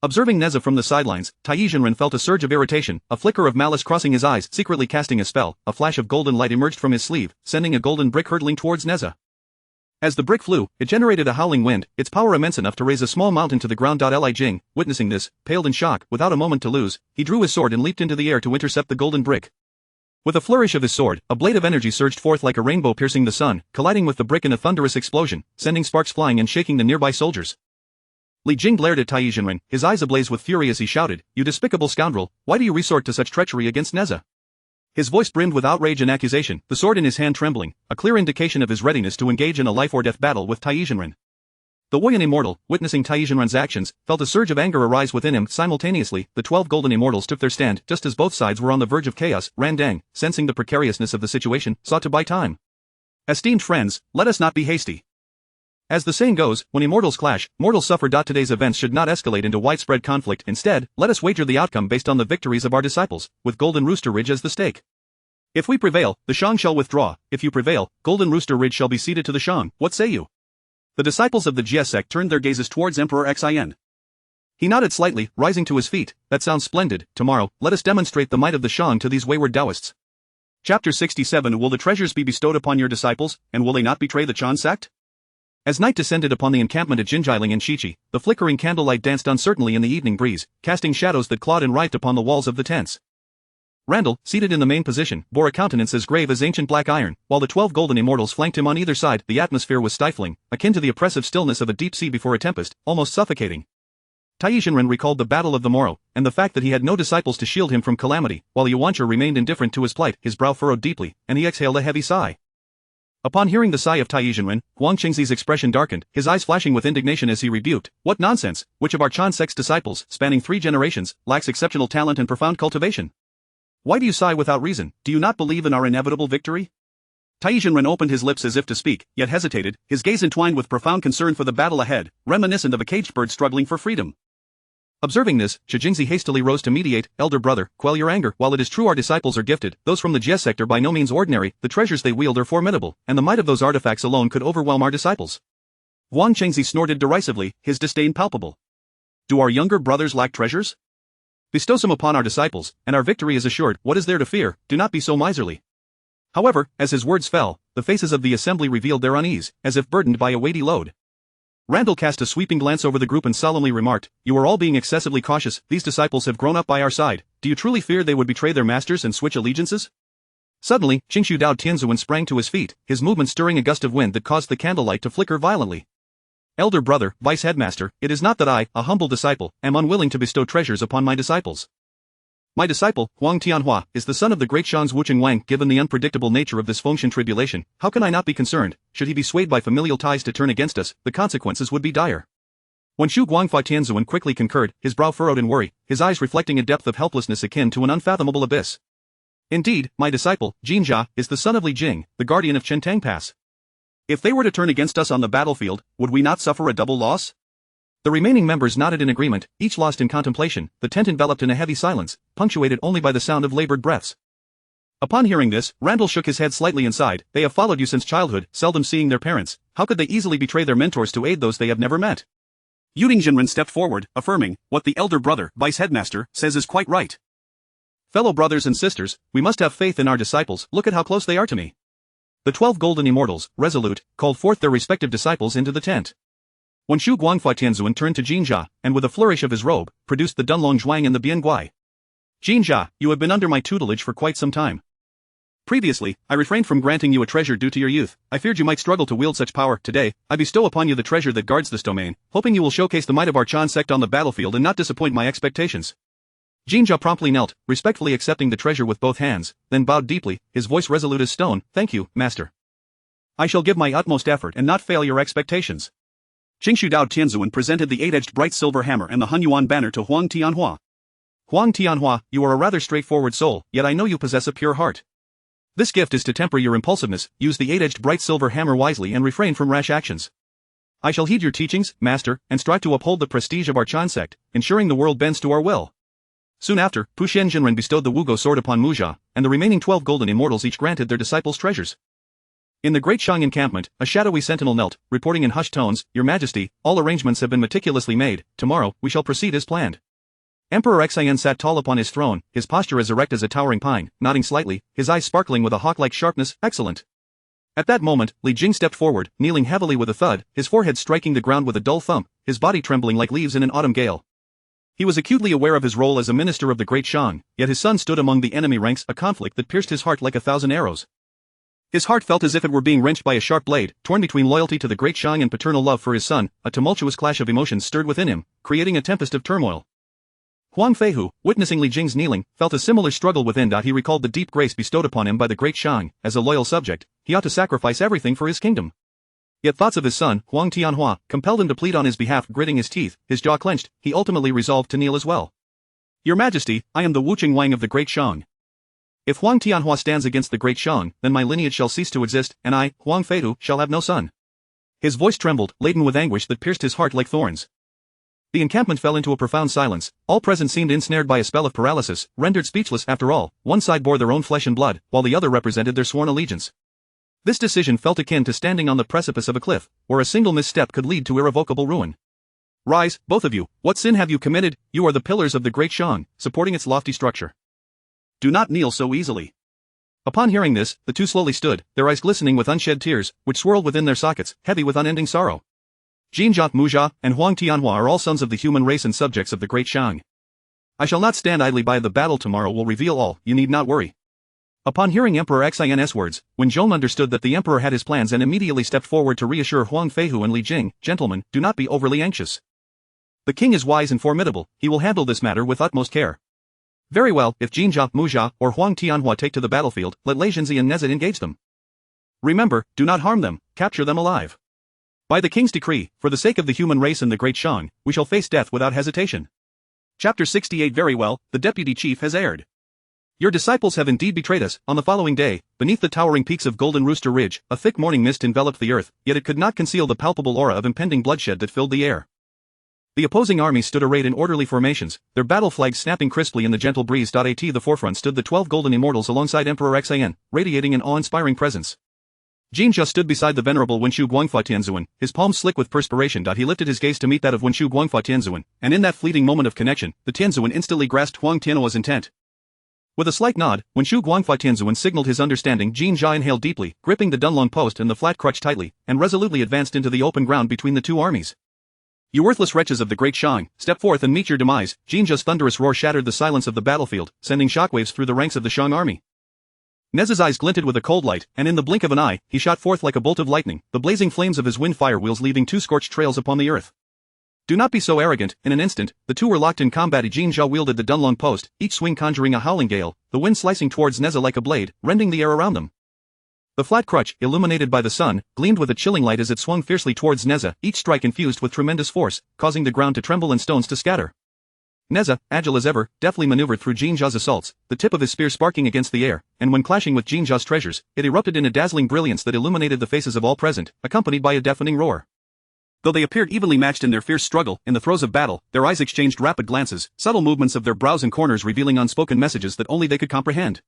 Observing Neza from the sidelines, Tai Jinren felt a surge of irritation, a flicker of malice crossing his eyes. Secretly casting a spell, a flash of golden light emerged from his sleeve, sending a golden brick hurtling towards Neza. As the brick flew, it generated a howling wind, its power immense enough to raise a small mountain to the ground. Li Jing, witnessing this, paled in shock. Without a moment to lose, he drew his sword and leaped into the air to intercept the golden brick. With a flourish of his sword, a blade of energy surged forth like a rainbow piercing the sun, colliding with the brick in a thunderous explosion, sending sparks flying and shaking the nearby soldiers. Li Jing glared at Tai Jinren, his eyes ablaze with fury as he shouted, "You despicable scoundrel, why do you resort to such treachery against Neza?" His voice brimmed with outrage and accusation, the sword in his hand trembling, a clear indication of his readiness to engage in a life-or-death battle with Tai Jinren. The Woyan Immortal, witnessing Tai Jinren's actions, felt a surge of anger arise within him. Simultaneously, the 12 Golden Immortals took their stand just as both sides were on the verge of chaos. Randang, sensing the precariousness of the situation, sought to buy time. Esteemed friends, let us not be hasty. As the saying goes, when immortals clash, mortals suffer. Today's events should not escalate into widespread conflict. Instead, let us wager the outcome based on the victories of our disciples, with Golden Rooster Ridge as the stake. If we prevail, the Shang shall withdraw. If you prevail, Golden Rooster Ridge shall be ceded to the Shang. What say you? The disciples of the Jie sect turned their gazes towards Emperor Xin. He nodded slightly, rising to his feet. That sounds splendid. Tomorrow, let us demonstrate the might of the Shang to these wayward Taoists. Chapter 67. Will the treasures be bestowed upon your disciples, and will they not betray the Chan sect? As night descended upon the encampment at Jinjiling and Shichi, the flickering candlelight danced uncertainly in the evening breeze, casting shadows that clawed and writhed upon the walls of the tents. Randall, seated in the main position, bore a countenance as grave as ancient black iron, while the 12 golden immortals flanked him on either side. The atmosphere was stifling, akin to the oppressive stillness of a deep sea before a tempest, almost suffocating. Tai Jinren recalled the battle of the morrow, and the fact that he had no disciples to shield him from calamity, while Yuancha remained indifferent to his plight. His brow furrowed deeply, and he exhaled a heavy sigh. Upon hearing the sigh of Tai Jinren, Huang Qingzi's expression darkened, his eyes flashing with indignation as he rebuked, "What nonsense! Which of our Chan sect's disciples, spanning 3 generations, lacks exceptional talent and profound cultivation? Why do you sigh without reason? Do you not believe in our inevitable victory?" Tai Jinren opened his lips as if to speak, yet hesitated, his gaze entwined with profound concern for the battle ahead, reminiscent of a caged bird struggling for freedom. Observing this, Shijingzi hastily rose to mediate. "Elder brother, quell your anger. While it is true our disciples are gifted, those from the Jie sect are by no means ordinary, the treasures they wield are formidable, and the might of those artifacts alone could overwhelm our disciples." Huang Qingzi snorted derisively, his disdain palpable. "Do our younger brothers lack treasures? Bestow some upon our disciples, and our victory is assured. What is there to fear? Do not be so miserly." However, as his words fell, the faces of the assembly revealed their unease, as if burdened by a weighty load. Randall cast a sweeping glance over the group and solemnly remarked, "You are all being excessively cautious. These disciples have grown up by our side. Do you truly fear they would betray their masters and switch allegiances?" Suddenly, Qingshu Dao Tianzuan sprang to his feet, his movement stirring a gust of wind that caused the candlelight to flicker violently. "Elder brother, vice headmaster, it is not that I, a humble disciple, am unwilling to bestow treasures upon my disciples. My disciple, Huang Tianhua, is the son of the great Shans Wucheng Wang. Given the unpredictable nature of this Fengshan tribulation, how can I not be concerned? Should he be swayed by familial ties to turn against us, the consequences would be dire." When Shu Guangfa Tianzuan quickly concurred, his brow furrowed in worry, his eyes reflecting a depth of helplessness akin to an unfathomable abyss. "Indeed, my disciple, Jinjia, is the son of Li Jing, the guardian of Chentang Pass. If they were to turn against us on the battlefield, would we not suffer a double loss?" The remaining members nodded in agreement, each lost in contemplation, the tent enveloped in a heavy silence, punctuated only by the sound of labored breaths. Upon hearing this, Randall shook his head slightly and sighed. "They have followed you since childhood, seldom seeing their parents. How could they easily betray their mentors to aid those they have never met?" Yuding Jinren stepped forward, affirming, "What the elder brother, vice headmaster, says is quite right. Fellow brothers and sisters, we must have faith in our disciples. Look at how close they are to me." The 12 golden immortals, resolute, called forth their respective disciples into the tent. When Shu Guangfa Tianzuan turned to Jinjia, and with a flourish of his robe, produced the Dunlong Zhuang and the Bian Guai. "Jinjia, you have been under my tutelage for quite some time. Previously, I refrained from granting you a treasure due to your youth. I feared you might struggle to wield such power. Today, I bestow upon you the treasure that guards this domain, hoping you will showcase the might of our Chan sect on the battlefield and not disappoint my expectations." Jinjia promptly knelt, respectfully accepting the treasure with both hands, then bowed deeply, his voice resolute as stone. "Thank you, master. I shall give my utmost effort and not fail your expectations." Qingshu Dao Tianzuan presented the 8-edged bright silver hammer and the Hunyuan banner to Huang Tianhua. "Huang Tianhua, you are a rather straightforward soul, yet I know you possess a pure heart. This gift is to temper your impulsiveness, use the 8-edged bright silver hammer wisely and refrain from rash actions. I shall heed your teachings, master, and strive to uphold the prestige of our Chan sect, ensuring the world bends to our will. Soon after, Puxian Jinren bestowed the Wugo sword upon Mujia, and the remaining 12 golden immortals each granted their disciples treasures. In the Great Shang encampment, a shadowy sentinel knelt, reporting in hushed tones, "Your Majesty, all arrangements have been meticulously made. Tomorrow, we shall proceed as planned." Emperor Xian sat tall upon his throne, his posture as erect as a towering pine, nodding slightly, his eyes sparkling with a hawk-like sharpness. "Excellent." At that moment, Li Jing stepped forward, kneeling heavily with a thud, his forehead striking the ground with a dull thump, his body trembling like leaves in an autumn gale. He was acutely aware of his role as a minister of the Great Shang, yet his son stood among the enemy ranks, a conflict that pierced his heart like 1,000 arrows. His heart felt as if it were being wrenched by a sharp blade, torn between loyalty to the Great Shang and paternal love for his son. A tumultuous clash of emotions stirred within him, creating a tempest of turmoil. Huang Feihu, witnessing Li Jing's kneeling, felt a similar struggle within. He recalled the deep grace bestowed upon him by the Great Shang. As a loyal subject, he ought to sacrifice everything for his kingdom. Yet thoughts of his son, Huang Tianhua, compelled him to plead on his behalf. Gritting his teeth, his jaw clenched, he ultimately resolved to kneel as well. "Your Majesty, I am the Wuqing Wang of the Great Shang. If Huang Tianhua stands against the Great Shang, then my lineage shall cease to exist, and I, Huang Feihu, shall have no son." His voice trembled, laden with anguish that pierced his heart like thorns. The encampment fell into a profound silence. All present seemed ensnared by a spell of paralysis, rendered speechless. After all, one side bore their own flesh and blood, while the other represented their sworn allegiance. This decision felt akin to standing on the precipice of a cliff, where a single misstep could lead to irrevocable ruin. "Rise, both of you. What sin have you committed? You are the pillars of the Great Shang, supporting its lofty structure. Do not kneel so easily." Upon hearing this, the two slowly stood, their eyes glistening with unshed tears, which swirled within their sockets, heavy with unending sorrow. Jinjia, Mujia, and Huang Tianhua are all sons of the human race and subjects of the Great Shang. I shall not stand idly by. The battle tomorrow will reveal all. You need not worry. Upon hearing Emperor Xian's words, Wen Zhong understood that the emperor had his plans and immediately stepped forward to reassure Huang Feihu and Li Jing. "Gentlemen, do not be overly anxious. The king is wise and formidable. He will handle this matter with utmost care." "Very well. If Jinjia, Mujia, or Huang Tianhua take to the battlefield, let Lei Zhenzi and Neza engage them. Remember, do not harm them, capture them alive. By the king's decree, for the sake of the human race and the Great Shang, we shall face death without hesitation." Chapter 68. Very well, the deputy chief has erred. Your disciples have indeed betrayed us. On the following day, beneath the towering peaks of Golden Rooster Ridge, a thick morning mist enveloped the earth, yet it could not conceal the palpable aura of impending bloodshed that filled the air. The opposing armies stood arrayed in orderly formations, their battle flags snapping crisply in the gentle breeze. At the forefront stood the 12 golden immortals alongside Emperor Xian, radiating an awe-inspiring presence. Jinjia stood beside the venerable Wenshu Guangfa Tianzuan, his palms slick with perspiration. He lifted his gaze to meet that of Wenshu Guangfa Tianzuan, and in that fleeting moment of connection, the Tianzuan instantly grasped Huang Tianhua's intent. With a slight nod, Wenshu Guangfa Tianzuan signaled his understanding. Jinjia inhaled deeply, gripping the Dunlong post and the flat crutch tightly, and resolutely advanced into the open ground between the two armies. "You worthless wretches of the Great Shang, step forth and meet your demise." Jinjia's thunderous roar shattered the silence of the battlefield, sending shockwaves through the ranks of the Shang army. Neza's eyes glinted with a cold light, and in the blink of an eye, he shot forth like a bolt of lightning, the blazing flames of his wind fire wheels leaving 2 scorched trails upon the earth. "Do not be so arrogant." In an instant, the two were locked in combat. Jinjia wielded the Dunlong post, each swing conjuring a howling gale, the wind slicing towards Neza like a blade, rending the air around them. The flat crutch, illuminated by the sun, gleamed with a chilling light as it swung fiercely towards Neza, each strike infused with tremendous force, causing the ground to tremble and stones to scatter. Neza, agile as ever, deftly maneuvered through Jinjia's assaults, the tip of his spear sparking against the air, and when clashing with Jinjia's treasures, it erupted in a dazzling brilliance that illuminated the faces of all present, accompanied by a deafening roar. Though they appeared evenly matched in their fierce struggle, in the throes of battle, their eyes exchanged rapid glances, subtle movements of their brows and corners revealing unspoken messages that only they could comprehend.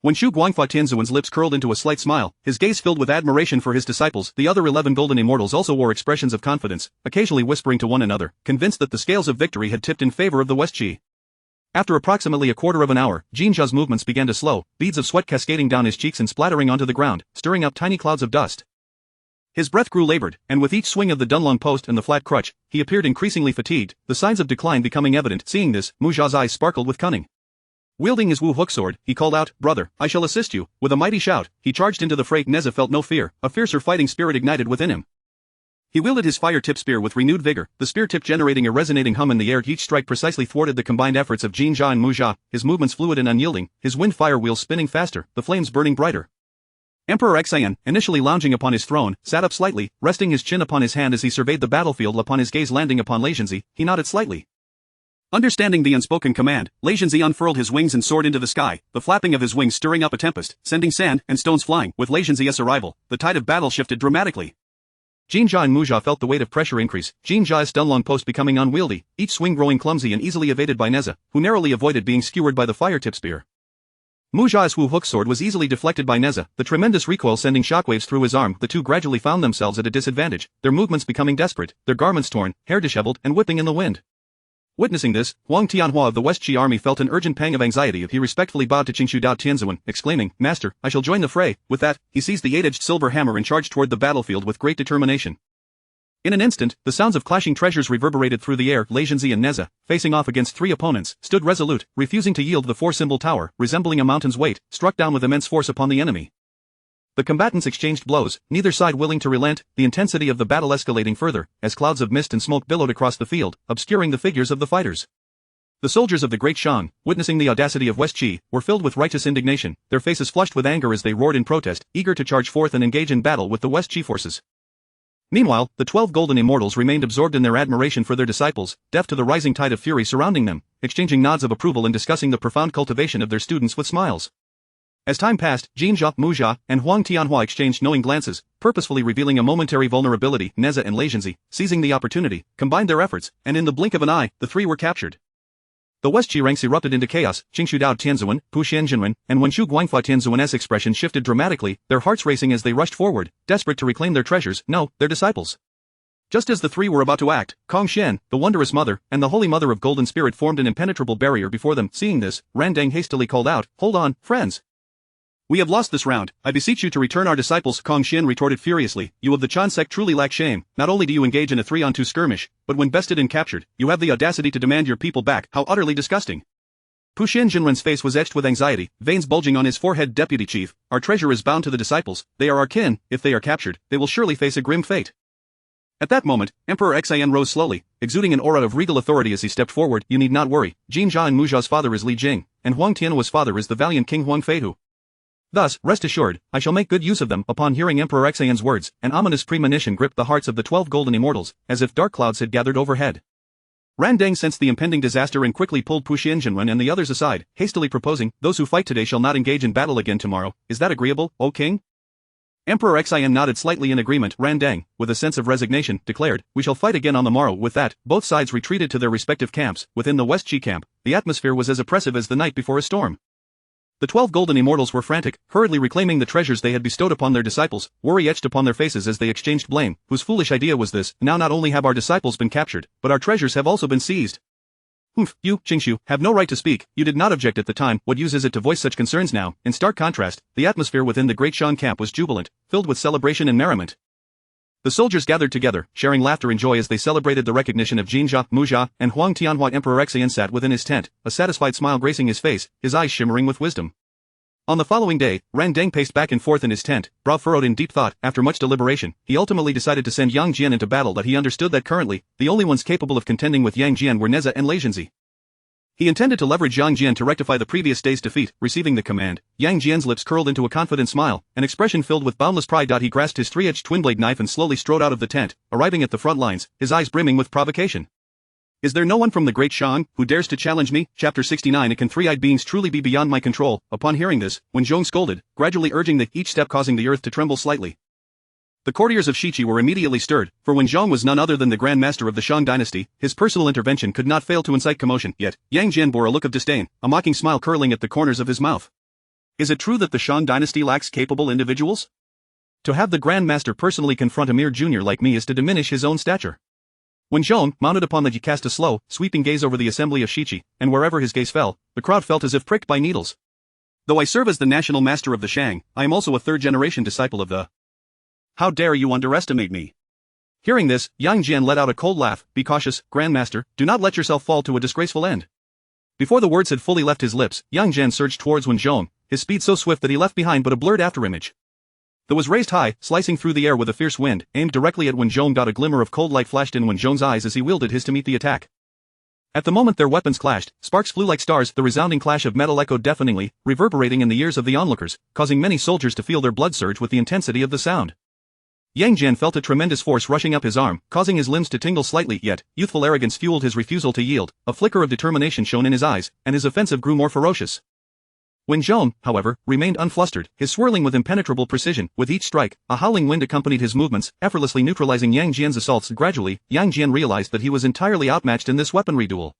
When Shu Guangfa Tianzuan's lips curled into a slight smile, his gaze filled with admiration for his disciples. The other 11 golden immortals also wore expressions of confidence, occasionally whispering to one another, convinced that the scales of victory had tipped in favor of the West Qi. After approximately a quarter of an hour, Jinjia's movements began to slow, beads of sweat cascading down his cheeks and splattering onto the ground, stirring up tiny clouds of dust. His breath grew labored, and with each swing of the Dunlong post and the flat crutch, he appeared increasingly fatigued, the signs of decline becoming evident. Seeing this, Muja's eyes sparkled with cunning. Wielding his Wu Hook sword, he called out, "Brother, I shall assist you." With a mighty shout, he charged into the fray. Neza felt no fear, a fiercer fighting spirit ignited within him. He wielded his fire-tip spear with renewed vigor, the spear tip generating a resonating hum in the air. Each strike precisely thwarted the combined efforts of Jinjia and Muja, his movements fluid and unyielding, his wind fire wheels spinning faster, the flames burning brighter. Emperor Xian, initially lounging upon his throne, sat up slightly, resting his chin upon his hand as he surveyed the battlefield. Upon his gaze landing upon Lei Zhenzi, he nodded slightly. Understanding the unspoken command, Lei Zhenzi unfurled his wings and soared into the sky, the flapping of his wings stirring up a tempest, sending sand and stones flying. With Lei Zhenzi's arrival, the tide of battle shifted dramatically. Jin Jia and Mu Jia felt the weight of pressure increase, Jin Jia's Dunlong post becoming unwieldy, each swing growing clumsy and easily evaded by Neza, who narrowly avoided being skewered by the fire-tip spear. Mu Jia's Wu Hook sword was easily deflected by Neza, the tremendous recoil sending shockwaves through his arm. The two gradually found themselves at a disadvantage, their movements becoming desperate, their garments torn, hair disheveled and whipping in the wind. Witnessing this, Huang Tianhua of the West Qi army felt an urgent pang of anxiety. He respectfully bowed to Qingshu Dao Tianzuan, exclaiming, "Master, I shall join the fray." With that, he seized the 8-edged silver hammer and charged toward the battlefield with great determination. In an instant, the sounds of clashing treasures reverberated through the air. Lei Zhenzi and Neza, facing off against 3 opponents, stood resolute, refusing to yield. The 4-symbol tower, resembling a mountain's weight, struck down with immense force upon the enemy. The combatants exchanged blows, neither side willing to relent, the intensity of the battle escalating further, as clouds of mist and smoke billowed across the field, obscuring the figures of the fighters. The soldiers of the Great Shang, witnessing the audacity of West Qi, were filled with righteous indignation, their faces flushed with anger as they roared in protest, eager to charge forth and engage in battle with the West Qi forces. Meanwhile, the 12 golden immortals remained absorbed in their admiration for their disciples, deaf to the rising tide of fury surrounding them, exchanging nods of approval and discussing the profound cultivation of their students with smiles. As time passed, Jin Jia, Mu Jia, and Huang Tianhua exchanged knowing glances, purposefully revealing a momentary vulnerability. Neza and Lei Zhenzi, seizing the opportunity, combined their efforts, and in the blink of an eye, the 3 were captured. The West Qi ranks erupted into chaos. Qingshu Dao Tianzuan, Pu Xianjinwen, and Wenshu Guanghua Tianzuan's expression shifted dramatically, their hearts racing as they rushed forward, desperate to reclaim their treasures, no, their disciples. Just as the 3 were about to act, Kong Xian, the Wondrous Mother, and the Holy Mother of Golden Spirit formed an impenetrable barrier before them. Seeing this, Randang hastily called out, "Hold on, friends. We have lost this round. I beseech you to return our disciples." Kong Xian retorted furiously, "You of the Chan sect truly lack shame. Not only do you engage in a 3-on-2 skirmish, but when bested and captured, you have the audacity to demand your people back. How utterly disgusting." Pu Xianjinwen's face was etched with anxiety, veins bulging on his forehead. "Deputy Chief, our treasure is bound to the disciples. They are our kin. If they are captured, they will surely face a grim fate." At that moment, Emperor Xian rose slowly, exuding an aura of regal authority as he stepped forward. "You need not worry. Jin Jia and Mu Jia's father is Li Jing, and Huang Tianhua's father is the valiant King Huang Feihu. Thus, rest assured, I shall make good use of them." Upon hearing Emperor Xian's words, an ominous premonition gripped the hearts of the 12 golden immortals, as if dark clouds had gathered overhead. Randang sensed the impending disaster and quickly pulled Pu Xianjinwen and the others aside, hastily proposing, "Those who fight today shall not engage in battle again tomorrow. Is that agreeable, O king?" Emperor Xian nodded slightly in agreement. Randang, with a sense of resignation, declared, "We shall fight again on the morrow." With that, both sides retreated to their respective camps. Within the West Qi camp, the atmosphere was as oppressive as the night before a storm. The 12 golden immortals were frantic, hurriedly reclaiming the treasures they had bestowed upon their disciples, worry etched upon their faces as they exchanged blame. "Whose foolish idea was this? Now not only have our disciples been captured, but our treasures have also been seized." "Humph, you, Qingshu, have no right to speak. You did not object at the time. What use is it to voice such concerns now?" In stark contrast, the atmosphere within the Great Shan camp was jubilant, filled with celebration and merriment. The soldiers gathered together, sharing laughter and joy as they celebrated the recognition of Jin Jia, Mu Jia, and Huang Tianhua. Emperor Xian sat within his tent, a satisfied smile gracing his face, his eyes shimmering with wisdom. On the following day, Randang paced back and forth in his tent, brow furrowed in deep thought. After much deliberation, he ultimately decided to send Yang Jian into battle. That he understood that currently, the only ones capable of contending with Yang Jian were Neza and Lei Zhenzi. He intended to leverage Yang Jian to rectify the previous day's defeat. Receiving the command, Yang Jian's lips curled into a confident smile, an expression filled with boundless pride. He grasped his 3-edged twin-blade knife and slowly strode out of the tent, arriving at the front lines, his eyes brimming with provocation. "Is there no one from the Great Shan who dares to challenge me?" Chapter 69. Can 3-eyed beings truly be beyond my control? Upon hearing this, Wen Zhong scolded, gradually urging each step causing the earth to tremble slightly. The courtiers of Shiqi were immediately stirred, for Wen Zhong was none other than the Grand Master of the Shang dynasty. His personal intervention could not fail to incite commotion. Yet, Yang Jian bore a look of disdain, a mocking smile curling at the corners of his mouth. Is it true that the Shang dynasty lacks capable individuals? To have the Grand Master personally confront a mere junior like me is to diminish his own stature. Wen Zhong, mounted upon the, he cast a slow, sweeping gaze over the assembly of Shiqi, and wherever his gaze fell, the crowd felt as if pricked by needles. "Though I serve as the national master of the Shang, I am also a 3rd-generation disciple of the... How dare you underestimate me?" Hearing this, Yang Jian let out a cold laugh. "Be cautious, Grand Master, do not let yourself fall to a disgraceful end." Before the words had fully left his lips, Yang Jian surged towards Wen Zhong, his speed so swift that he left behind but a blurred afterimage. That was raised high, slicing through the air with a fierce wind, aimed directly at Wen Zhong. A glimmer of cold light flashed in Wen Zhong's eyes as he wielded his to meet the attack. At the moment their weapons clashed, sparks flew like stars. The resounding clash of metal echoed deafeningly, reverberating in the ears of the onlookers, causing many soldiers to feel their blood surge with the intensity of the sound. Yang Jian felt a tremendous force rushing up his arm, causing his limbs to tingle slightly, yet youthful arrogance fueled his refusal to yield, a flicker of determination shone in his eyes, and his offensive grew more ferocious. Wen Zhong, however, remained unflustered, his swirling with impenetrable precision. With each strike, a howling wind accompanied his movements, effortlessly neutralizing Yang Jian's assaults. Gradually, Yang Jian realized that he was entirely outmatched in this weaponry duel.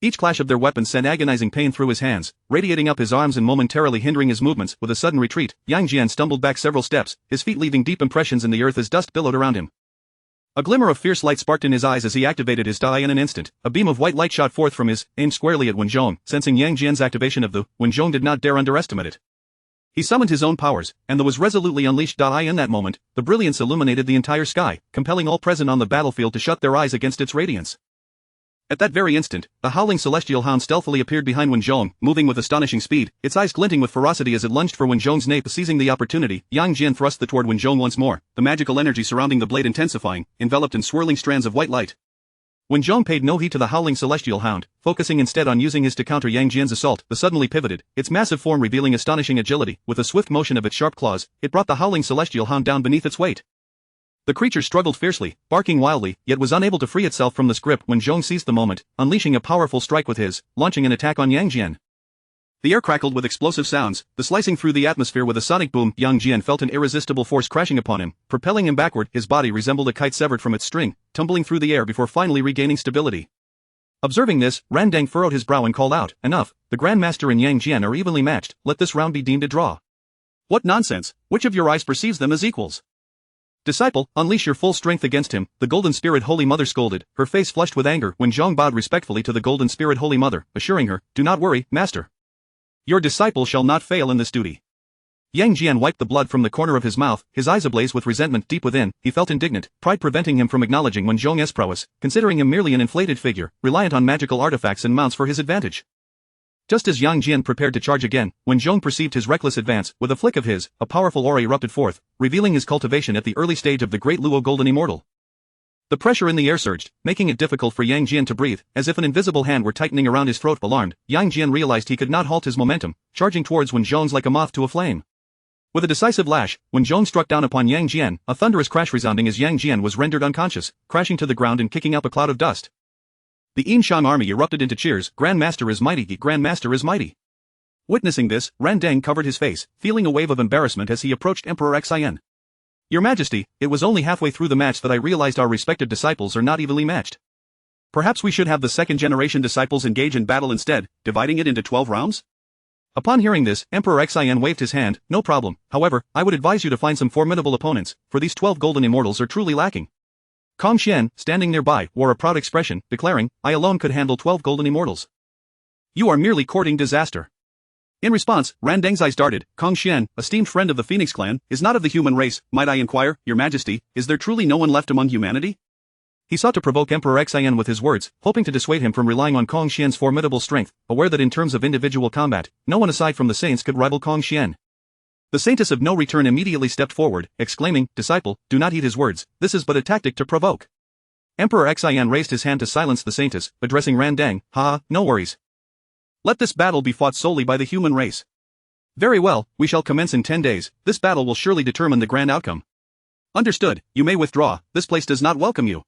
Each clash of their weapons sent agonizing pain through his hands, radiating up his arms and momentarily hindering his movements. With a sudden retreat, Yang Jian stumbled back several steps, his feet leaving deep impressions in the earth as dust billowed around him. A glimmer of fierce light sparked in his eyes as he activated his die in an instant. A beam of white light shot forth from his, aimed squarely at Wen Zhong. Sensing Yang Jian's activation of the, Wen Zhong did not dare underestimate it. He summoned his own powers, and the was resolutely unleashed. In that moment, the brilliance illuminated the entire sky, compelling all present on the battlefield to shut their eyes against its radiance. At that very instant, the howling celestial hound stealthily appeared behind Wen Zhong, moving with astonishing speed, its eyes glinting with ferocity as it lunged for Wen Zhong's nape. Seizing the opportunity, Yang Jian thrust the toward Wen Zhong once more, the magical energy surrounding the blade intensifying, enveloped in swirling strands of white light. Wen Zhong paid no heed to the howling celestial hound, focusing instead on using his to counter Yang Jian's assault. The suddenly pivoted, its massive form revealing astonishing agility. With a swift motion of its sharp claws, it brought the howling celestial hound down beneath its weight. The creature struggled fiercely, barking wildly, yet was unable to free itself from the grip. Wen Zhong seized the moment, unleashing a powerful strike with his, launching an attack on Yang Jian. The air crackled with explosive sounds, the slicing through the atmosphere with a sonic boom. Yang Jian felt an irresistible force crashing upon him, propelling him backward. His body resembled a kite severed from its string, tumbling through the air before finally regaining stability. Observing this, Randang furrowed his brow and called out, "Enough, the Grandmaster and Yang Jian are evenly matched, let this round be deemed a draw." "What nonsense, which of your eyes perceives them as equals? Disciple, unleash your full strength against him," the Golden Spirit Holy Mother scolded, her face flushed with anger. Wen Zhong bowed respectfully to the Golden Spirit Holy Mother, assuring her, "Do not worry, Master. Your disciple shall not fail in this duty." Yang Jian wiped the blood from the corner of his mouth, his eyes ablaze with resentment. Deep within, he felt indignant, pride preventing him from acknowledging Wen Zhong's prowess, considering him merely an inflated figure, reliant on magical artifacts and mounts for his advantage. Just as Yang Jian prepared to charge again, Wen Zhong perceived his reckless advance. With a flick of his, a powerful aura erupted forth, revealing his cultivation at the early stage of the Great Luo Golden Immortal. The pressure in the air surged, making it difficult for Yang Jian to breathe, as if an invisible hand were tightening around his throat. Alarmed, Yang Jian realized he could not halt his momentum, charging towards Wen Zhong like a moth to a flame. With a decisive lash, Wen Zhong struck down upon Yang Jian, a thunderous crash resounding as Yang Jian was rendered unconscious, crashing to the ground and kicking up a cloud of dust. The Yinshang army erupted into cheers. "Grandmaster is mighty, Grandmaster is mighty." Witnessing this, Randang covered his face, feeling a wave of embarrassment as he approached Emperor Xian. "Your Majesty, it was only halfway through the match that I realized our respective disciples are not evenly matched. Perhaps we should have the second-generation disciples engage in battle instead, dividing it into 12 rounds?" Upon hearing this, Emperor Xian waved his hand. "No problem, however, I would advise you to find some formidable opponents, for these 12 golden immortals are truly lacking." Kong Xian, standing nearby, wore a proud expression, declaring, "I alone could handle 12 golden immortals. You are merely courting disaster." In response, Randang's eyes darted. "Kong Xian, esteemed friend of the Phoenix clan, is not of the human race, might I inquire, Your Majesty, is there truly no one left among humanity?" He sought to provoke Emperor Xian with his words, hoping to dissuade him from relying on Kong Xian's formidable strength, aware that in terms of individual combat, no one aside from the saints could rival Kong Xian. The Saintess of No Return immediately stepped forward, exclaiming, "Disciple, do not heed his words, this is but a tactic to provoke." Emperor Xian raised his hand to silence the Saintess, addressing Randang, no worries. Let this battle be fought solely by the human race." "Very well, we shall commence in 10 days, this battle will surely determine the grand outcome." "Understood, you may withdraw, this place does not welcome you."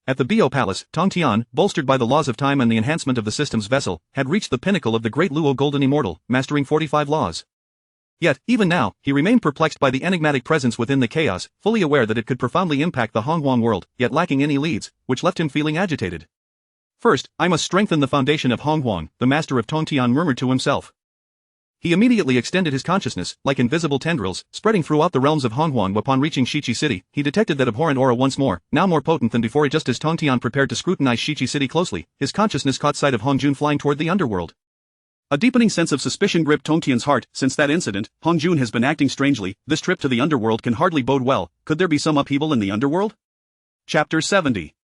At the Bo Palace, Tong Tian, bolstered by the laws of time and the enhancement of the system's vessel, had reached the pinnacle of the Great Luo Golden Immortal, mastering 45 laws. Yet, even now, he remained perplexed by the enigmatic presence within the chaos, fully aware that it could profoundly impact the Honghuang world, yet lacking any leads, which left him feeling agitated. "First, I must strengthen the foundation of Honghuang," the master of Tongtian murmured to himself. He immediately extended his consciousness, like invisible tendrils, spreading throughout the realms of Honghuang. Upon reaching Shiqi City, he detected that abhorrent aura once more, now more potent than before. Just as Tongtian prepared to scrutinize Shiqi City closely, his consciousness caught sight of Hongjun flying toward the underworld. A deepening sense of suspicion gripped Tongtian's heart. Since that incident, Hongjun has been acting strangely. This trip to the underworld can hardly bode well. Could there be some upheaval in the underworld? Chapter 70.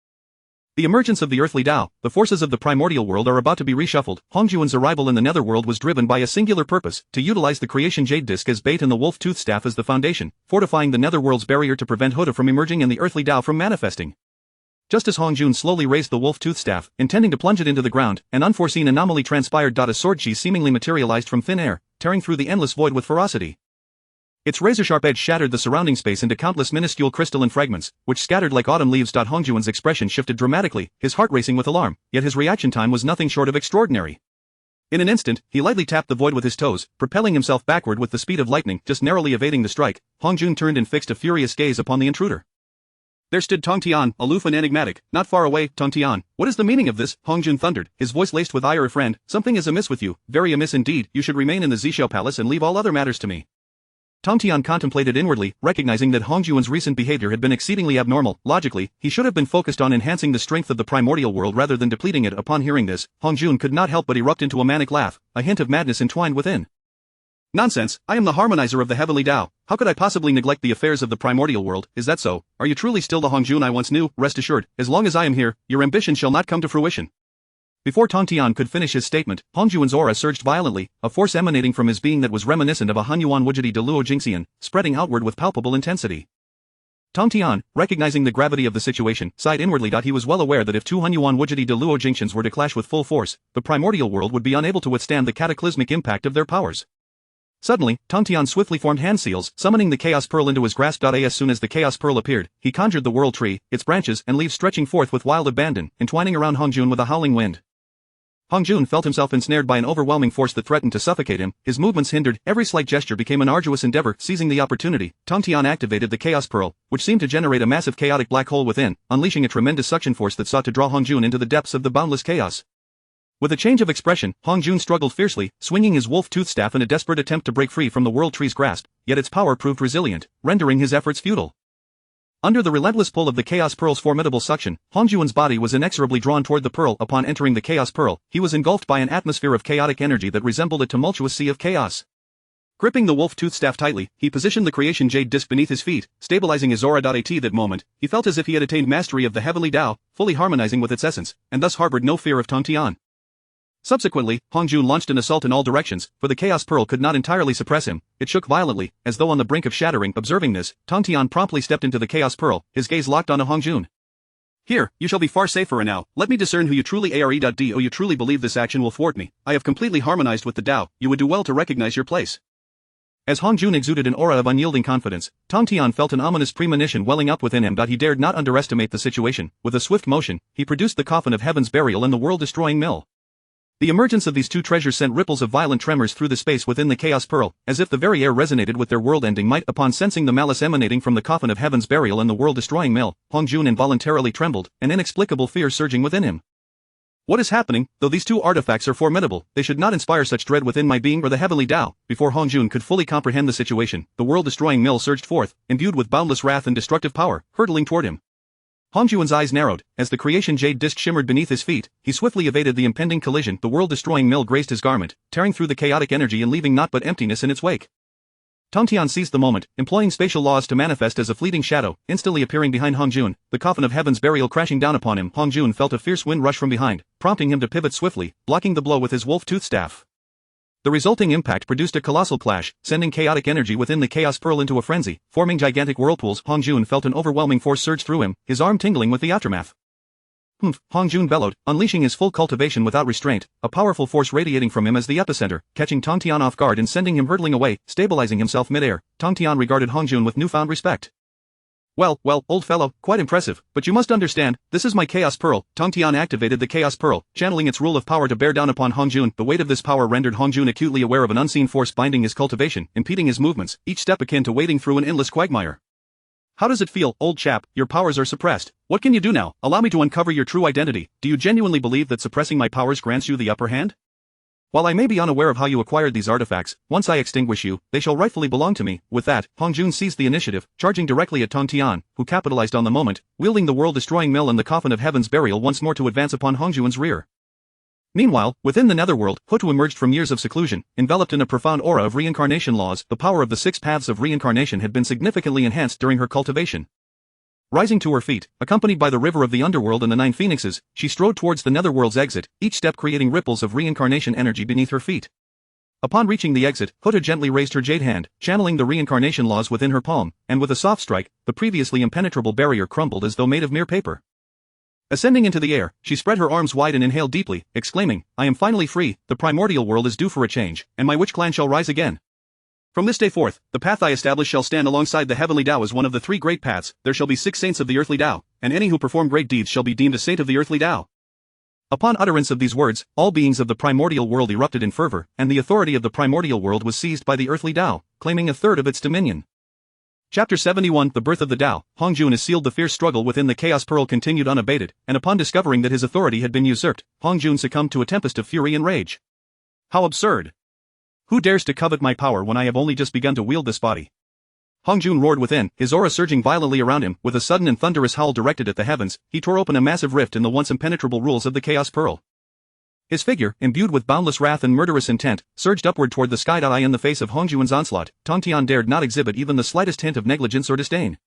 The emergence of the earthly Tao, the forces of the primordial world are about to be reshuffled. Hongjun's arrival in the netherworld was driven by a singular purpose, to utilize the creation jade disc as bait and the wolf tooth staff as the foundation, fortifying the netherworld's barrier to prevent Huda from emerging and the earthly Tao from manifesting. Just as Hongjun slowly raised the wolf tooth staff, intending to plunge it into the ground, an unforeseen anomaly transpired. A sword chi seemingly materialized from thin air, tearing through the endless void with ferocity. Its razor-sharp edge shattered the surrounding space into countless minuscule crystalline fragments, which scattered like autumn leaves. Hongjuan's expression shifted dramatically, his heart racing with alarm, yet his reaction time was nothing short of extraordinary. In an instant, he lightly tapped the void with his toes, propelling himself backward with the speed of lightning, just narrowly evading the strike. Hongjun turned and fixed a furious gaze upon the intruder. There stood Tong Tian, aloof and enigmatic. Not far away. Tong Tian, what is the meaning of this? Hongjun thundered, his voice laced with ire. Friend, something is amiss with you, very amiss indeed. You should remain in the Zishou Palace and leave all other matters to me. Tong Tian contemplated inwardly, recognizing that Hongjun's recent behavior had been exceedingly abnormal. Logically, he should have been focused on enhancing the strength of the primordial world rather than depleting it. Upon hearing this, Hongjun could not help but erupt into a manic laugh, a hint of madness entwined within. Nonsense, I am the harmonizer of the heavenly Tao. How could I possibly neglect the affairs of the primordial world? Is that so? Are you truly still the Hongjun I once knew? Rest assured, as long as I am here, your ambition shall not come to fruition. Before Tong Tian could finish his statement, Hongjun's aura surged violently, a force emanating from his being that was reminiscent of a Hanyuan Wujidi de Luo Jingxian, spreading outward with palpable intensity. Tong Tian, recognizing the gravity of the situation, sighed inwardly. He was well aware that if two Hanyuan Wujidi de Luo Jingxians were to clash with full force, the primordial world would be unable to withstand the cataclysmic impact of their powers. Suddenly, Tong Tian swiftly formed hand seals, summoning the Chaos Pearl into his grasp. As soon as the Chaos Pearl appeared, he conjured the World Tree, its branches and leaves stretching forth with wild abandon, entwining around Hongjun with a howling wind. Hongjun felt himself ensnared by an overwhelming force that threatened to suffocate him, his movements hindered, every slight gesture became an arduous endeavor. Seizing the opportunity, Tong Tian activated the Chaos Pearl, which seemed to generate a massive chaotic black hole within, unleashing a tremendous suction force that sought to draw Hongjun into the depths of the boundless chaos. With a change of expression, Hongjun struggled fiercely, swinging his wolf-tooth staff in a desperate attempt to break free from the World Tree's grasp, yet its power proved resilient, rendering his efforts futile. Under the relentless pull of the Chaos Pearl's formidable suction, Hongjun's body was inexorably drawn toward the pearl. Upon entering the Chaos Pearl, he was engulfed by an atmosphere of chaotic energy that resembled a tumultuous sea of chaos. Gripping the wolf-tooth staff tightly, he positioned the creation jade disc beneath his feet, stabilizing his aura. At that moment, he felt as if he had attained mastery of the heavenly Tao, fully harmonizing with its essence, and thus harbored no fear of Tong Tian. Subsequently, Hongjun launched an assault in all directions, for the Chaos Pearl could not entirely suppress him. It shook violently, as though on the brink of shattering. Observing this, Tong Tian promptly stepped into the Chaos Pearl, his gaze locked onto Hongjun. Here, you shall be far safer now. Let me discern who you truly are. Do you truly believe this action will thwart me? I have completely harmonized with the Tao. You would do well to recognize your place. As Hongjun exuded an aura of unyielding confidence, Tong Tian felt an ominous premonition welling up within him. He dared not underestimate the situation. With a swift motion, he produced the coffin of heaven's burial and the world-destroying mill. The emergence of these two treasures sent ripples of violent tremors through the space within the Chaos Pearl, as if the very air resonated with their world-ending might. Upon sensing the malice emanating from the coffin of heaven's burial and the world-destroying mill, Hongjun involuntarily trembled, an inexplicable fear surging within him. What is happening? Though these two artifacts are formidable, they should not inspire such dread within my being or the heavenly Tao. Before Hongjun could fully comprehend the situation, the world-destroying mill surged forth, imbued with boundless wrath and destructive power, hurtling toward him. Hongjun's eyes narrowed, as the creation jade disc shimmered beneath his feet. He swiftly evaded the impending collision. The world-destroying mill grazed his garment, tearing through the chaotic energy and leaving naught but emptiness in its wake. Tong Tian seized the moment, employing spatial laws to manifest as a fleeting shadow, instantly appearing behind Hongjun, the coffin of heaven's burial crashing down upon him. Hongjun felt a fierce wind rush from behind, prompting him to pivot swiftly, blocking the blow with his wolf-tooth staff. The resulting impact produced a colossal clash, sending chaotic energy within the Chaos Pearl into a frenzy, forming gigantic whirlpools. Hongjun felt an overwhelming force surge through him, his arm tingling with the aftermath. Humph! Hongjun bellowed, unleashing his full cultivation without restraint, a powerful force radiating from him as the epicenter, catching Tong Tian off guard and sending him hurtling away, stabilizing himself mid-air. Tong Tian regarded Hongjun with newfound respect. Well, old fellow, quite impressive, but you must understand, this is my Chaos Pearl. Tong Tian activated the Chaos Pearl, channeling its rule of power to bear down upon Hongjun. The weight of this power rendered Hongjun acutely aware of an unseen force binding his cultivation, impeding his movements, each step akin to wading through an endless quagmire. How does it feel, old chap? Your powers are suppressed. What can you do now? Allow me to uncover your true identity. Do you genuinely believe that suppressing my powers grants you the upper hand? While I may be unaware of how you acquired these artifacts, once I extinguish you, they shall rightfully belong to me. With that, Hongjun seized the initiative, charging directly at Tong Tian, who capitalized on the moment, wielding the world-destroying mill and the coffin of heaven's burial once more to advance upon Hongjun's rear. Meanwhile, within the netherworld, Hutu emerged from years of seclusion, enveloped in a profound aura of reincarnation laws. The power of the 6 paths of reincarnation had been significantly enhanced during her cultivation. Rising to her feet, accompanied by the river of the underworld and the 9 phoenixes, she strode towards the netherworld's exit, each step creating ripples of reincarnation energy beneath her feet. Upon reaching the exit, Huta gently raised her jade hand, channeling the reincarnation laws within her palm, and with a soft strike, the previously impenetrable barrier crumbled as though made of mere paper. Ascending into the air, she spread her arms wide and inhaled deeply, exclaiming, I am finally free, the primordial world is due for a change, and my witch clan shall rise again. From this day forth, the path I establish shall stand alongside the heavenly Tao as one of the three great paths. There shall be 6 saints of the earthly Tao, and any who perform great deeds shall be deemed a saint of the earthly Tao. Upon utterance of these words, all beings of the primordial world erupted in fervor, and the authority of the primordial world was seized by the earthly Tao, claiming a third of its dominion. Chapter 71 The Birth of the Tao. Hongjun is sealed. The fierce struggle within the Chaos Pearl continued unabated, and upon discovering that his authority had been usurped, Hongjun succumbed to a tempest of fury and rage. How absurd! Who dares to covet my power when I have only just begun to wield this body? Hongjun roared within, his aura surging violently around him. With a sudden and thunderous howl directed at the heavens, he tore open a massive rift in the once impenetrable rules of the Chaos Pearl. His figure, imbued with boundless wrath and murderous intent, surged upward toward the sky. In the face of Hongjun's onslaught, Tongtian dared not exhibit even the slightest hint of negligence or disdain.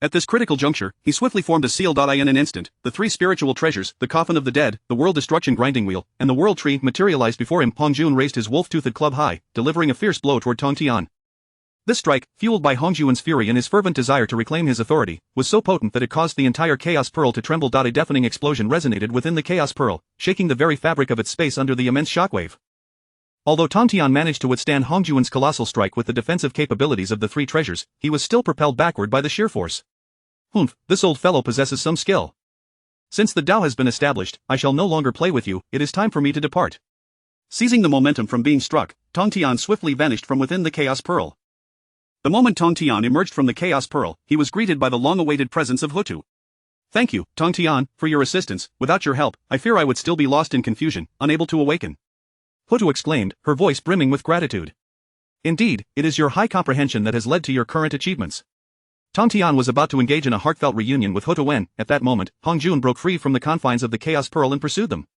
At this critical juncture, he swiftly formed a seal. In an instant, the 3 spiritual treasures, the coffin of the dead, the world destruction grinding wheel, and the world tree materialized before him. Hongjun raised his wolf-toothed club high, delivering a fierce blow toward Tongtian. This strike, fueled by Hongjun's fury and his fervent desire to reclaim his authority, was so potent that it caused the entire Chaos Pearl to tremble. A deafening explosion resonated within the Chaos Pearl, shaking the very fabric of its space under the immense shockwave. Although Tongtian managed to withstand Hongjun's colossal strike with the defensive capabilities of the 3 treasures, he was still propelled backward by the sheer force. Humph, this old fellow possesses some skill. Since the Tao has been established, I shall no longer play with you. It is time for me to depart. Seizing the momentum from being struck, Tongtian swiftly vanished from within the Chaos Pearl. The moment Tongtian emerged from the Chaos Pearl, he was greeted by the long-awaited presence of Hutu. Thank you, Tongtian, for your assistance. Without your help, I fear I would still be lost in confusion, unable to awaken. Hutu exclaimed, her voice brimming with gratitude. Indeed, it is your high comprehension that has led to your current achievements. Tongtian was about to engage in a heartfelt reunion with Hutu when, at that moment, Hongjun broke free from the confines of the Chaos Pearl and pursued them.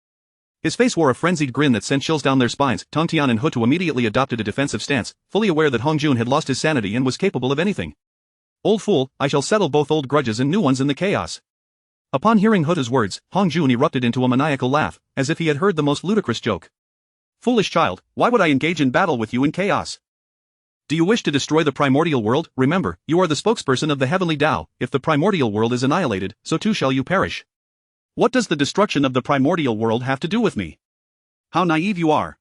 His face wore a frenzied grin that sent chills down their spines. Tongtian and Hutu immediately adopted a defensive stance, fully aware that Hongjun had lost his sanity and was capable of anything. Old fool, I shall settle both old grudges and new ones in the chaos. Upon hearing Hutu's words, Hongjun erupted into a maniacal laugh, as if he had heard the most ludicrous joke. Foolish child, why would I engage in battle with you in chaos? Do you wish to destroy the primordial world? Remember, you are the spokesperson of the heavenly Tao. If the primordial world is annihilated, so too shall you perish. What does the destruction of the primordial world have to do with me? How naive you are.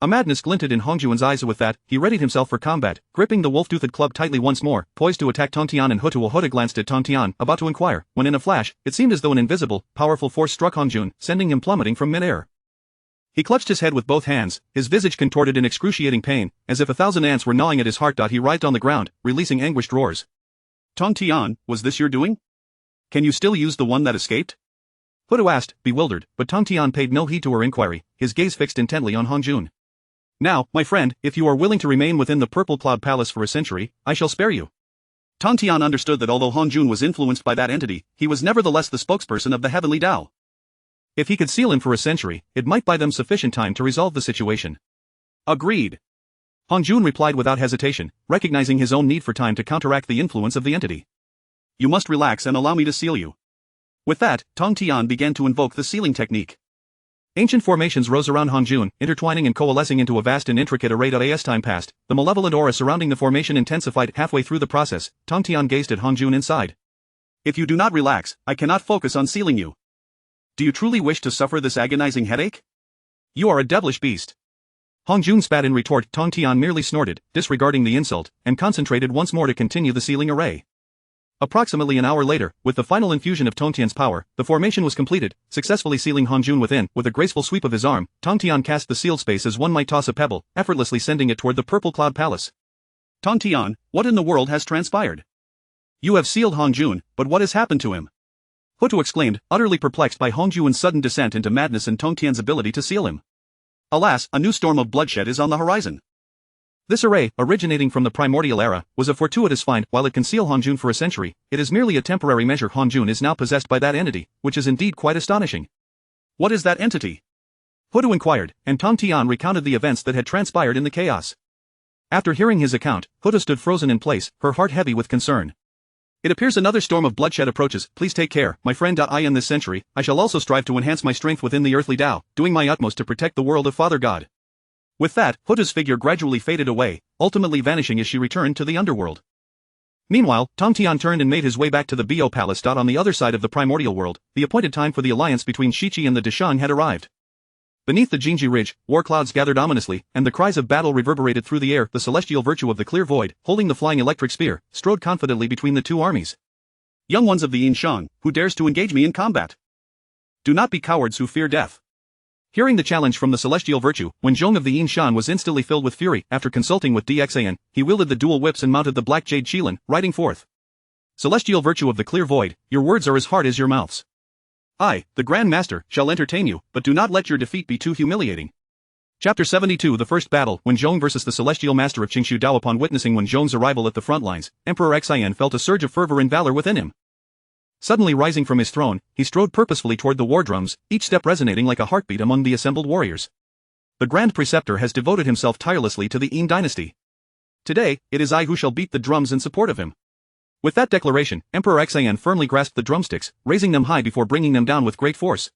A madness glinted in Hongjun's eyes. With that, he readied himself for combat, gripping the wolf-toothed club tightly once more, poised to attack Tongtian and Hutu. Hutu glanced at Tongtian, about to inquire, when in a flash, it seemed as though an invisible, powerful force struck Hongjun, sending him plummeting from mid-air. He clutched his head with both hands, his visage contorted in excruciating pain, as if 1,000 ants were gnawing at his heart. He writhed on the ground, releasing anguished roars. Tongtian, was this your doing? Can you still use the one that escaped? Hutu asked, bewildered, but Tongtian paid no heed to her inquiry, his gaze fixed intently on Hongjun. Now, my friend, if you are willing to remain within the Purple Cloud Palace for a century, I shall spare you. Tongtian understood that although Hongjun was influenced by that entity, he was nevertheless the spokesperson of the heavenly Tao. If he could seal him for a century, it might buy them sufficient time to resolve the situation. Agreed. Hongjun replied without hesitation, recognizing his own need for time to counteract the influence of the entity. You must relax and allow me to seal you. With that, Tongtian began to invoke the sealing technique. Ancient formations rose around Hongjun, intertwining and coalescing into a vast and intricate array. As time passed, the malevolent aura surrounding the formation intensified. Halfway through the process, Tongtian gazed at Hongjun inside. If you do not relax, I cannot focus on sealing you. Do you truly wish to suffer this agonizing headache? You are a devilish beast. Hongjun spat in retort. Tongtian merely snorted, disregarding the insult, and concentrated once more to continue the sealing array. Approximately an hour later, with the final infusion of Tongtian's power, the formation was completed, successfully sealing Hongjun within. With a graceful sweep of his arm, Tongtian cast the sealed space as one might toss a pebble, effortlessly sending it toward the Purple Cloud Palace. Tongtian, what in the world has transpired? You have sealed Hongjun, but what has happened to him? Hutu exclaimed, utterly perplexed by Hongjun's sudden descent into madness and Tongtian's ability to seal him. Alas, a new storm of bloodshed is on the horizon. This array, originating from the primordial era, was a fortuitous find. While it can seal Hongjun for a century, it is merely a temporary measure. Hongjun is now possessed by that entity, which is indeed quite astonishing. What is that entity? Hutu inquired, and Tongtian recounted the events that had transpired in the chaos. After hearing his account, Hutu stood frozen in place, her heart heavy with concern. It appears another storm of bloodshed approaches. Please take care, my friend. In this century, I shall also strive to enhance my strength within the earthly Tao, doing my utmost to protect the world of Father God. With that, Hutu's figure gradually faded away, ultimately vanishing as she returned to the underworld. Meanwhile, Tongtian turned and made his way back to the Bo Palace. On the other side of the primordial world, the appointed time for the alliance between Shichi and the Deshang had arrived. Beneath the Jinji Ridge, war clouds gathered ominously, and the cries of battle reverberated through the air. The celestial virtue of the clear void, holding the flying electric spear, strode confidently between the two armies. Young ones of the Yin Shang, who dares to engage me in combat? Do not be cowards who fear death. Hearing the challenge from the celestial virtue, Wen Zhong of the Yin Shan was instantly filled with fury. After consulting with DXAN, he wielded the dual whips and mounted the black jade Qilin, riding forth. Celestial virtue of the clear void, your words are as hard as your mouths. I, the Grand Master, shall entertain you, but do not let your defeat be too humiliating. Chapter 72 The First Battle, Wen Zhong versus the Celestial Master of Qingshu Dao. Upon witnessing Wen Zhong's arrival at the front lines, Emperor Xian felt a surge of fervor and valor within him. Suddenly rising from his throne, he strode purposefully toward the war drums, each step resonating like a heartbeat among the assembled warriors. The Grand Preceptor has devoted himself tirelessly to the Yin dynasty. Today, it is I who shall beat the drums in support of him. With that declaration, Emperor Xian firmly grasped the drumsticks, raising them high before bringing them down with great force.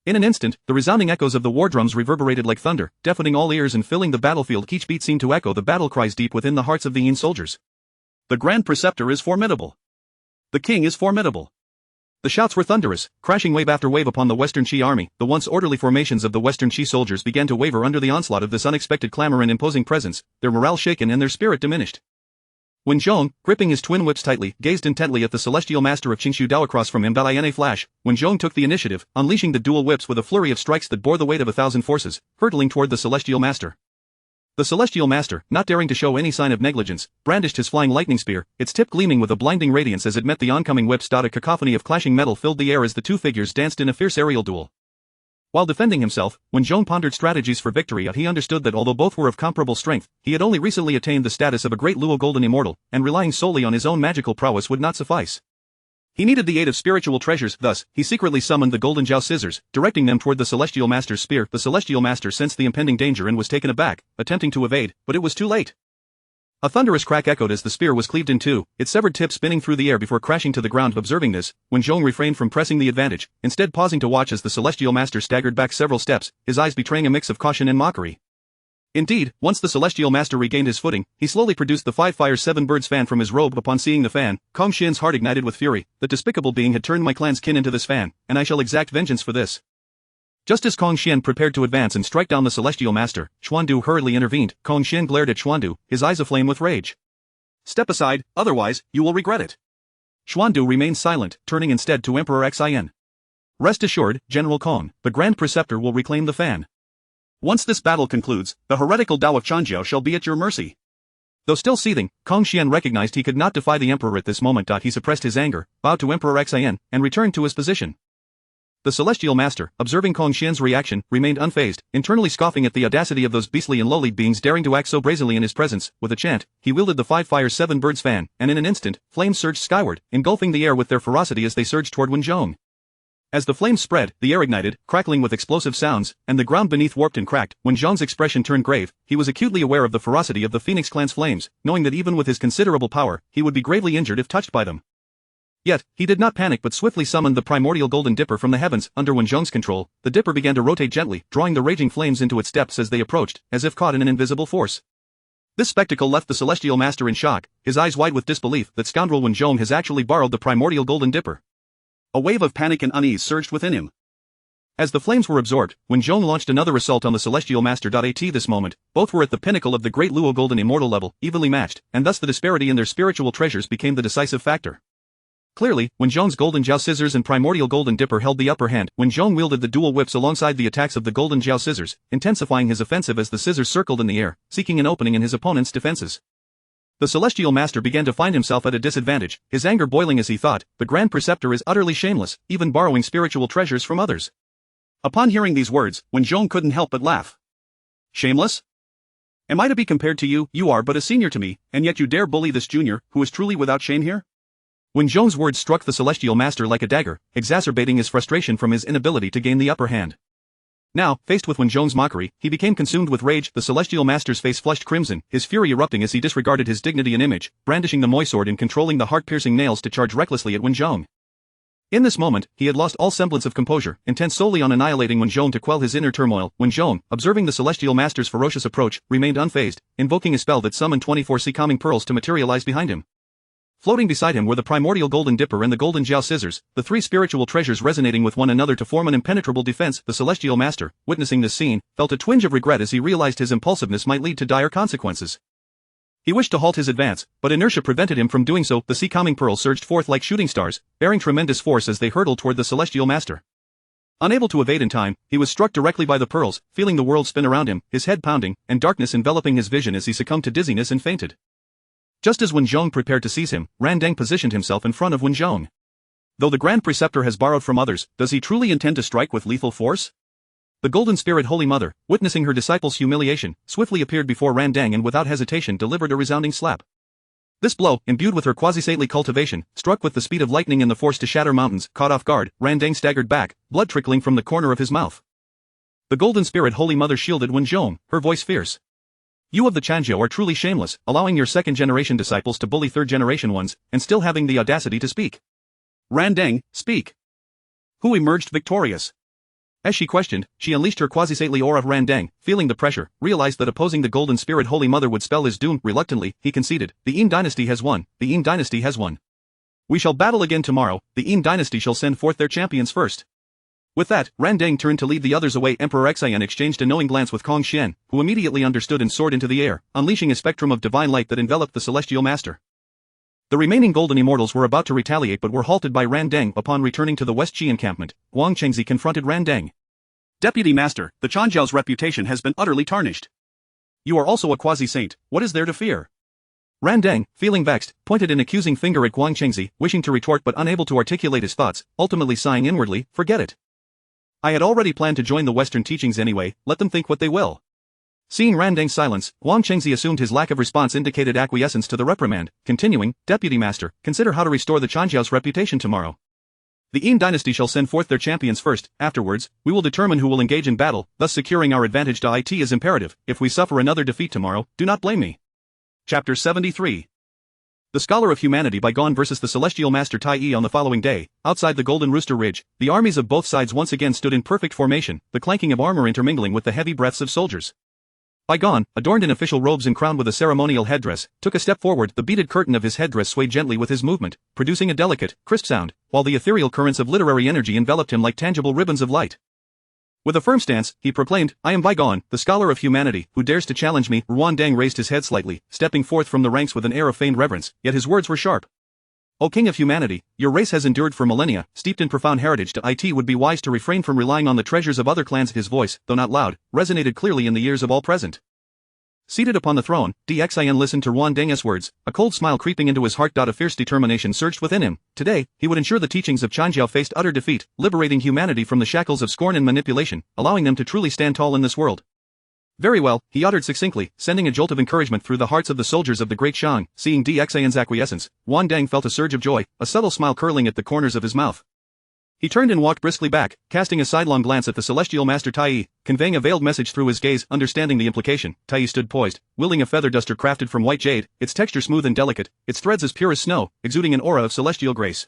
In an instant, the resounding echoes of the war drums reverberated like thunder, deafening all ears and filling the battlefield. Each beat seemed to echo the battle cries deep within the hearts of the Yin soldiers. The Grand Preceptor is formidable. The king is formidable. The shouts were thunderous, crashing wave after wave upon the Western Qi army. The once orderly formations of the Western Qi soldiers began to waver under the onslaught of this unexpected clamor and imposing presence, their morale shaken and their spirit diminished. Wen Zhong, gripping his twin whips tightly, gazed intently at the Celestial Master of Qingshu Dao. Across from him. In a flash, Wen Zhong took the initiative, unleashing the dual whips with a flurry of strikes that bore the weight of 1,000 forces, hurtling toward the Celestial Master. The Celestial Master, not daring to show any sign of negligence, brandished his flying lightning spear, its tip gleaming with a blinding radiance as it met the oncoming whips. A cacophony of clashing metal filled the air as the two figures danced in a fierce aerial duel. While defending himself, Wen Zhong pondered strategies for victory. He understood that although both were of comparable strength, he had only recently attained the status of a great Luo Golden Immortal, and relying solely on his own magical prowess would not suffice. He needed the aid of spiritual treasures. Thus, he secretly summoned the Golden Jiao Scissors, directing them toward the Celestial Master's spear. The Celestial Master sensed the impending danger and was taken aback, attempting to evade, but it was too late. A thunderous crack echoed as the spear was cleaved in two, its severed tip spinning through the air before crashing to the ground. Observing this, Wen Zhong refrained from pressing the advantage, instead pausing to watch as the Celestial Master staggered back several steps, his eyes betraying a mix of caution and mockery. Indeed, once the Celestial Master regained his footing, he slowly produced the 5 Fires 7 Birds fan from his robe. Upon seeing the fan, Kong Xian's heart ignited with fury. The despicable being had turned my clan's kin into this fan, and I shall exact vengeance for this. Just as Kong Xian prepared to advance and strike down the Celestial Master, Xuandu hurriedly intervened. Kong Xian glared at Xuandu, his eyes aflame with rage. Step aside, otherwise, you will regret it. Xuandu remained silent, turning instead to Emperor Xian. Rest assured, General Kong, the Grand Preceptor will reclaim the fan. Once this battle concludes, the heretical Dao of Chanjiao shall be at your mercy. Though still seething, Kong Xian recognized he could not defy the Emperor at this moment. He suppressed his anger, bowed to Emperor Xian, and returned to his position. The Celestial Master, observing Kong Xian's reaction, remained unfazed, internally scoffing at the audacity of those beastly and lowly beings daring to act so brazenly in his presence. With a chant, he wielded the 5 Fires 7 Birds fan, and in an instant, flames surged skyward, engulfing the air with their ferocity as they surged toward Wen Zhong. As the flames spread, the air ignited, crackling with explosive sounds, and the ground beneath warped and cracked. When Zhong's expression turned grave, he was acutely aware of the ferocity of the Phoenix clan's flames, knowing that even with his considerable power, he would be gravely injured if touched by them. Yet, he did not panic but swiftly summoned the primordial golden dipper from the heavens. Under Wen Zhong's control, the dipper began to rotate gently, drawing the raging flames into its depths as they approached, as if caught in an invisible force. This spectacle left the Celestial Master in shock, his eyes wide with disbelief that scoundrel Wen Zhong has actually borrowed the primordial golden dipper. A wave of panic and unease surged within him. As the flames were absorbed, Wen Zhong launched another assault on the Celestial Master. At this moment, both were at the pinnacle of the great Luo Golden Immortal level, evenly matched, and thus the disparity in their spiritual treasures became the decisive factor. Clearly, Wen Zhong's Golden Jiao Scissors and Primordial Golden Dipper held the upper hand. Wen Zhong wielded the dual whips alongside the attacks of the Golden Jiao Scissors, intensifying his offensive as the scissors circled in the air, seeking an opening in his opponent's defenses. The Celestial Master began to find himself at a disadvantage, his anger boiling as he thought, the Grand Preceptor is utterly shameless, even borrowing spiritual treasures from others. Upon hearing these words, Wen Zhong couldn't help but laugh. Shameless? Am I to be compared to you? You are but a senior to me, and yet you dare bully this junior, who is truly without shame here? Wen Zhong's words struck the Celestial Master like a dagger, exacerbating his frustration from his inability to gain the upper hand. Now, faced with Wen Zhong's mockery, he became consumed with rage. The Celestial Master's face flushed crimson, his fury erupting as he disregarded his dignity and image, brandishing the Moisword and controlling the heart-piercing nails to charge recklessly at Wen Zhong. In this moment, he had lost all semblance of composure, intent solely on annihilating Wen Zhong to quell his inner turmoil. Wen Zhong, observing the Celestial Master's ferocious approach, remained unfazed, invoking a spell that summoned 24 sea calming pearls to materialize behind him. Floating beside him were the primordial golden dipper and the golden jiao scissors, the three spiritual treasures resonating with one another to form an impenetrable defense. The celestial master, witnessing this scene, felt a twinge of regret as he realized his impulsiveness might lead to dire consequences. He wished to halt his advance, but inertia prevented him from doing so. The sea-calming pearls surged forth like shooting stars, bearing tremendous force as they hurtled toward the celestial master. Unable to evade in time, he was struck directly by the pearls, feeling the world spin around him, his head pounding, and darkness enveloping his vision as he succumbed to dizziness and fainted. Just as Wen Zhong prepared to seize him, Randang positioned himself in front of Wen Zhong. Though the Grand Preceptor has borrowed from others, does he truly intend to strike with lethal force? The Golden Spirit Holy Mother, witnessing her disciple's humiliation, swiftly appeared before Randang and without hesitation delivered a resounding slap. This blow, imbued with her quasi-saintly cultivation, struck with the speed of lightning and the force to shatter mountains. Caught off guard, Randang staggered back, blood trickling from the corner of his mouth. The Golden Spirit Holy Mother shielded Wen Zhong, her voice fierce. You of the Chanjiao are truly shameless, allowing your second-generation disciples to bully third-generation ones, and still having the audacity to speak. Randang, speak. Who emerged victorious? As she questioned, she unleashed her quasi-saintly aura. Randang, feeling the pressure, realized that opposing the Golden Spirit Holy Mother would spell his doom. Reluctantly, he conceded, the Yin dynasty has won, the Yin dynasty has won. We shall battle again tomorrow, the Yin dynasty shall send forth their champions first. With that, Randang turned to lead the others away. Emperor Xian exchanged a knowing glance with Kong Xian, who immediately understood and soared into the air, unleashing a spectrum of divine light that enveloped the celestial master. The remaining golden immortals were about to retaliate but were halted by Randang. Upon returning to the West Qi encampment, Wang Chengzi confronted Randang. Deputy Master, the Chanjiao's reputation has been utterly tarnished. You are also a quasi-saint, what is there to fear? Randang, feeling vexed, pointed an accusing finger at Wang Chengzi, wishing to retort but unable to articulate his thoughts, ultimately sighing inwardly, forget it. I had already planned to join the Western teachings anyway, let them think what they will. Seeing Randang's silence, Wang Chengzi assumed his lack of response indicated acquiescence to the reprimand, continuing, Deputy Master, consider how to restore the Chanjiao's reputation tomorrow. The Yin dynasty shall send forth their champions first, afterwards, we will determine who will engage in battle, thus securing our advantage. It is imperative, if we suffer another defeat tomorrow, do not blame me. Chapter 73. The Scholar of Humanity Bygone versus the Celestial Master Tai Yi. On the following day, outside the Golden Rooster Ridge, the armies of both sides once again stood in perfect formation, the clanking of armor intermingling with the heavy breaths of soldiers. Bygone, adorned in official robes and crowned with a ceremonial headdress, took a step forward. The beaded curtain of his headdress swayed gently with his movement, producing a delicate, crisp sound, while the ethereal currents of literary energy enveloped him like tangible ribbons of light. With a firm stance, he proclaimed, I am Bygone, the Scholar of Humanity, who dares to challenge me. Randang raised his head slightly, stepping forth from the ranks with an air of feigned reverence, yet his words were sharp. O King of Humanity, your race has endured for millennia, steeped in profound heritage. It would be wise to refrain from relying on the treasures of other clans. His voice, though not loud, resonated clearly in the ears of all present. Seated upon the throne, Xian listened to Randang's words, a cold smile creeping into his heart. A fierce determination surged within him. Today, he would ensure the teachings of Chanjiao faced utter defeat, liberating humanity from the shackles of scorn and manipulation, allowing them to truly stand tall in this world. Very well, he uttered succinctly, sending a jolt of encouragement through the hearts of the soldiers of the Great Shang. Seeing Xian's acquiescence, Randang felt a surge of joy, a subtle smile curling at the corners of his mouth. He turned and walked briskly back, casting a sidelong glance at the celestial master Tai Yi, conveying a veiled message through his gaze. Understanding the implication, Tai Yi stood poised, wielding a feather duster crafted from white jade, its texture smooth and delicate, its threads as pure as snow, exuding an aura of celestial grace.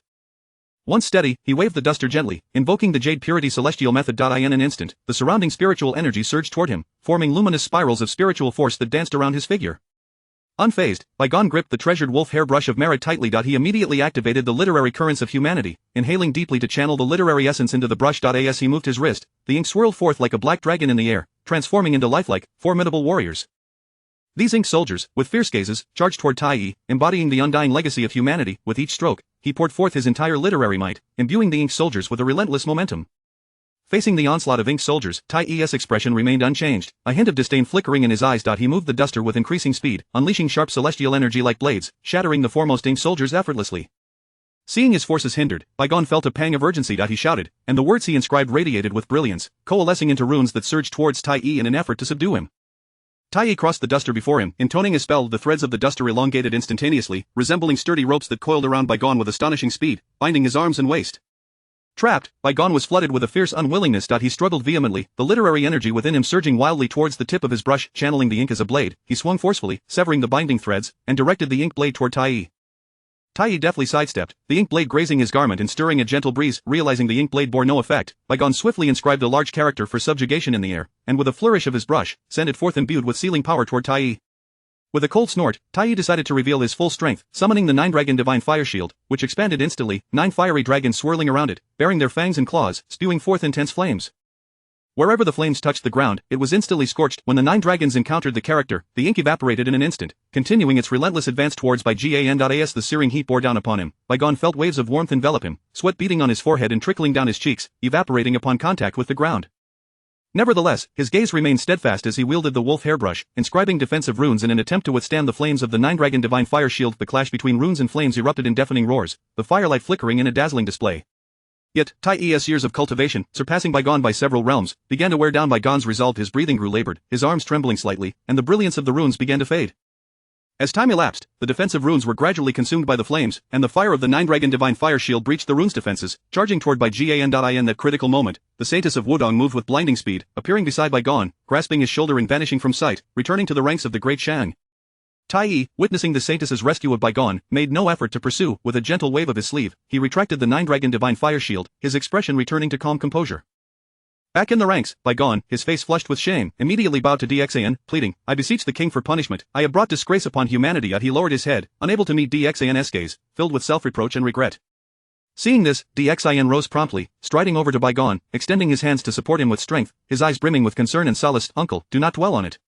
Once steady, he waved the duster gently, invoking the jade purity celestial method. In an instant, the surrounding spiritual energy surged toward him, forming luminous spirals of spiritual force that danced around his figure. Unfazed, Bygone gripped the treasured wolf hair brush of merit tightly. He immediately activated the literary currents of humanity, inhaling deeply to channel the literary essence into the brush. As he moved his wrist, the ink swirled forth like a black dragon in the air, transforming into lifelike, formidable warriors. These ink soldiers, with fierce gazes, charged toward Tai Yi, embodying the undying legacy of humanity. With each stroke, he poured forth his entire literary might, imbuing the ink soldiers with a relentless momentum. Facing the onslaught of ink soldiers, Tai Yi's expression remained unchanged, a hint of disdain flickering in his eyes. He moved the duster with increasing speed, unleashing sharp celestial energy like blades, shattering the foremost ink soldiers effortlessly. Seeing his forces hindered, Bygone felt a pang of urgency. He shouted, and the words he inscribed radiated with brilliance, coalescing into runes that surged towards Tai Yi in an effort to subdue him. Tai Yi crossed the duster before him, intoning his spell. The threads of the duster elongated instantaneously, resembling sturdy ropes that coiled around Bygone with astonishing speed, binding his arms and waist. Trapped, Bygone was flooded with a fierce unwillingness. He struggled vehemently, the literary energy within him surging wildly towards the tip of his brush. Channeling the ink as a blade, he swung forcefully, severing the binding threads, and directed the ink blade toward Tai Yi. Tai Yi deftly sidestepped, the ink blade grazing his garment and stirring a gentle breeze. Realizing the ink blade bore no effect, Bygone swiftly inscribed a large character for subjugation in the air, and with a flourish of his brush, sent it forth imbued with sealing power toward Tai Yi. With a cold snort, Tai decided to reveal his full strength, summoning the 9-dragon divine fire shield, which expanded instantly, 9 fiery dragons swirling around it, bearing their fangs and claws, spewing forth intense flames. Wherever the flames touched the ground, it was instantly scorched. When the 9 dragons encountered the character, the ink evaporated in an instant, continuing its relentless advance towards Baigan. The searing heat bore down upon him. Baigan felt waves of warmth envelop him, sweat beating on his forehead and trickling down his cheeks, evaporating upon contact with the ground. Nevertheless, his gaze remained steadfast as he wielded the wolf hairbrush, inscribing defensive runes in an attempt to withstand the flames of the 9-dragon divine fire shield. The clash between runes and flames erupted in deafening roars, the firelight flickering in a dazzling display. Yet, Tai's years of cultivation, surpassing Baigan by several realms, began to wear down Baigan's resolve. His breathing grew labored, his arms trembling slightly, and the brilliance of the runes began to fade. As time elapsed, the defensive runes were gradually consumed by the flames, and the fire of the 9-dragon divine fire shield breached the rune's defenses, charging toward Baigan. In that critical moment, the Satis of Wudong moved with blinding speed, appearing beside Baigan, grasping his shoulder and vanishing from sight, returning to the ranks of the Great Shang. Tai, witnessing the Satis' rescue of Baigan, made no effort to pursue. With a gentle wave of his sleeve, he retracted the 9-dragon divine fire shield, his expression returning to calm composure. Back in the ranks, Baigan, his face flushed with shame, immediately bowed to Dxan, pleading, "I beseech the king for punishment. I have brought disgrace upon humanity." He lowered his head, unable to meet Dxan's gaze, filled with self-reproach and regret. Seeing this, Dxan rose promptly, striding over to Baigan, extending his hands to support him with strength, his eyes brimming with concern and solace. "Uncle, do not dwell on it.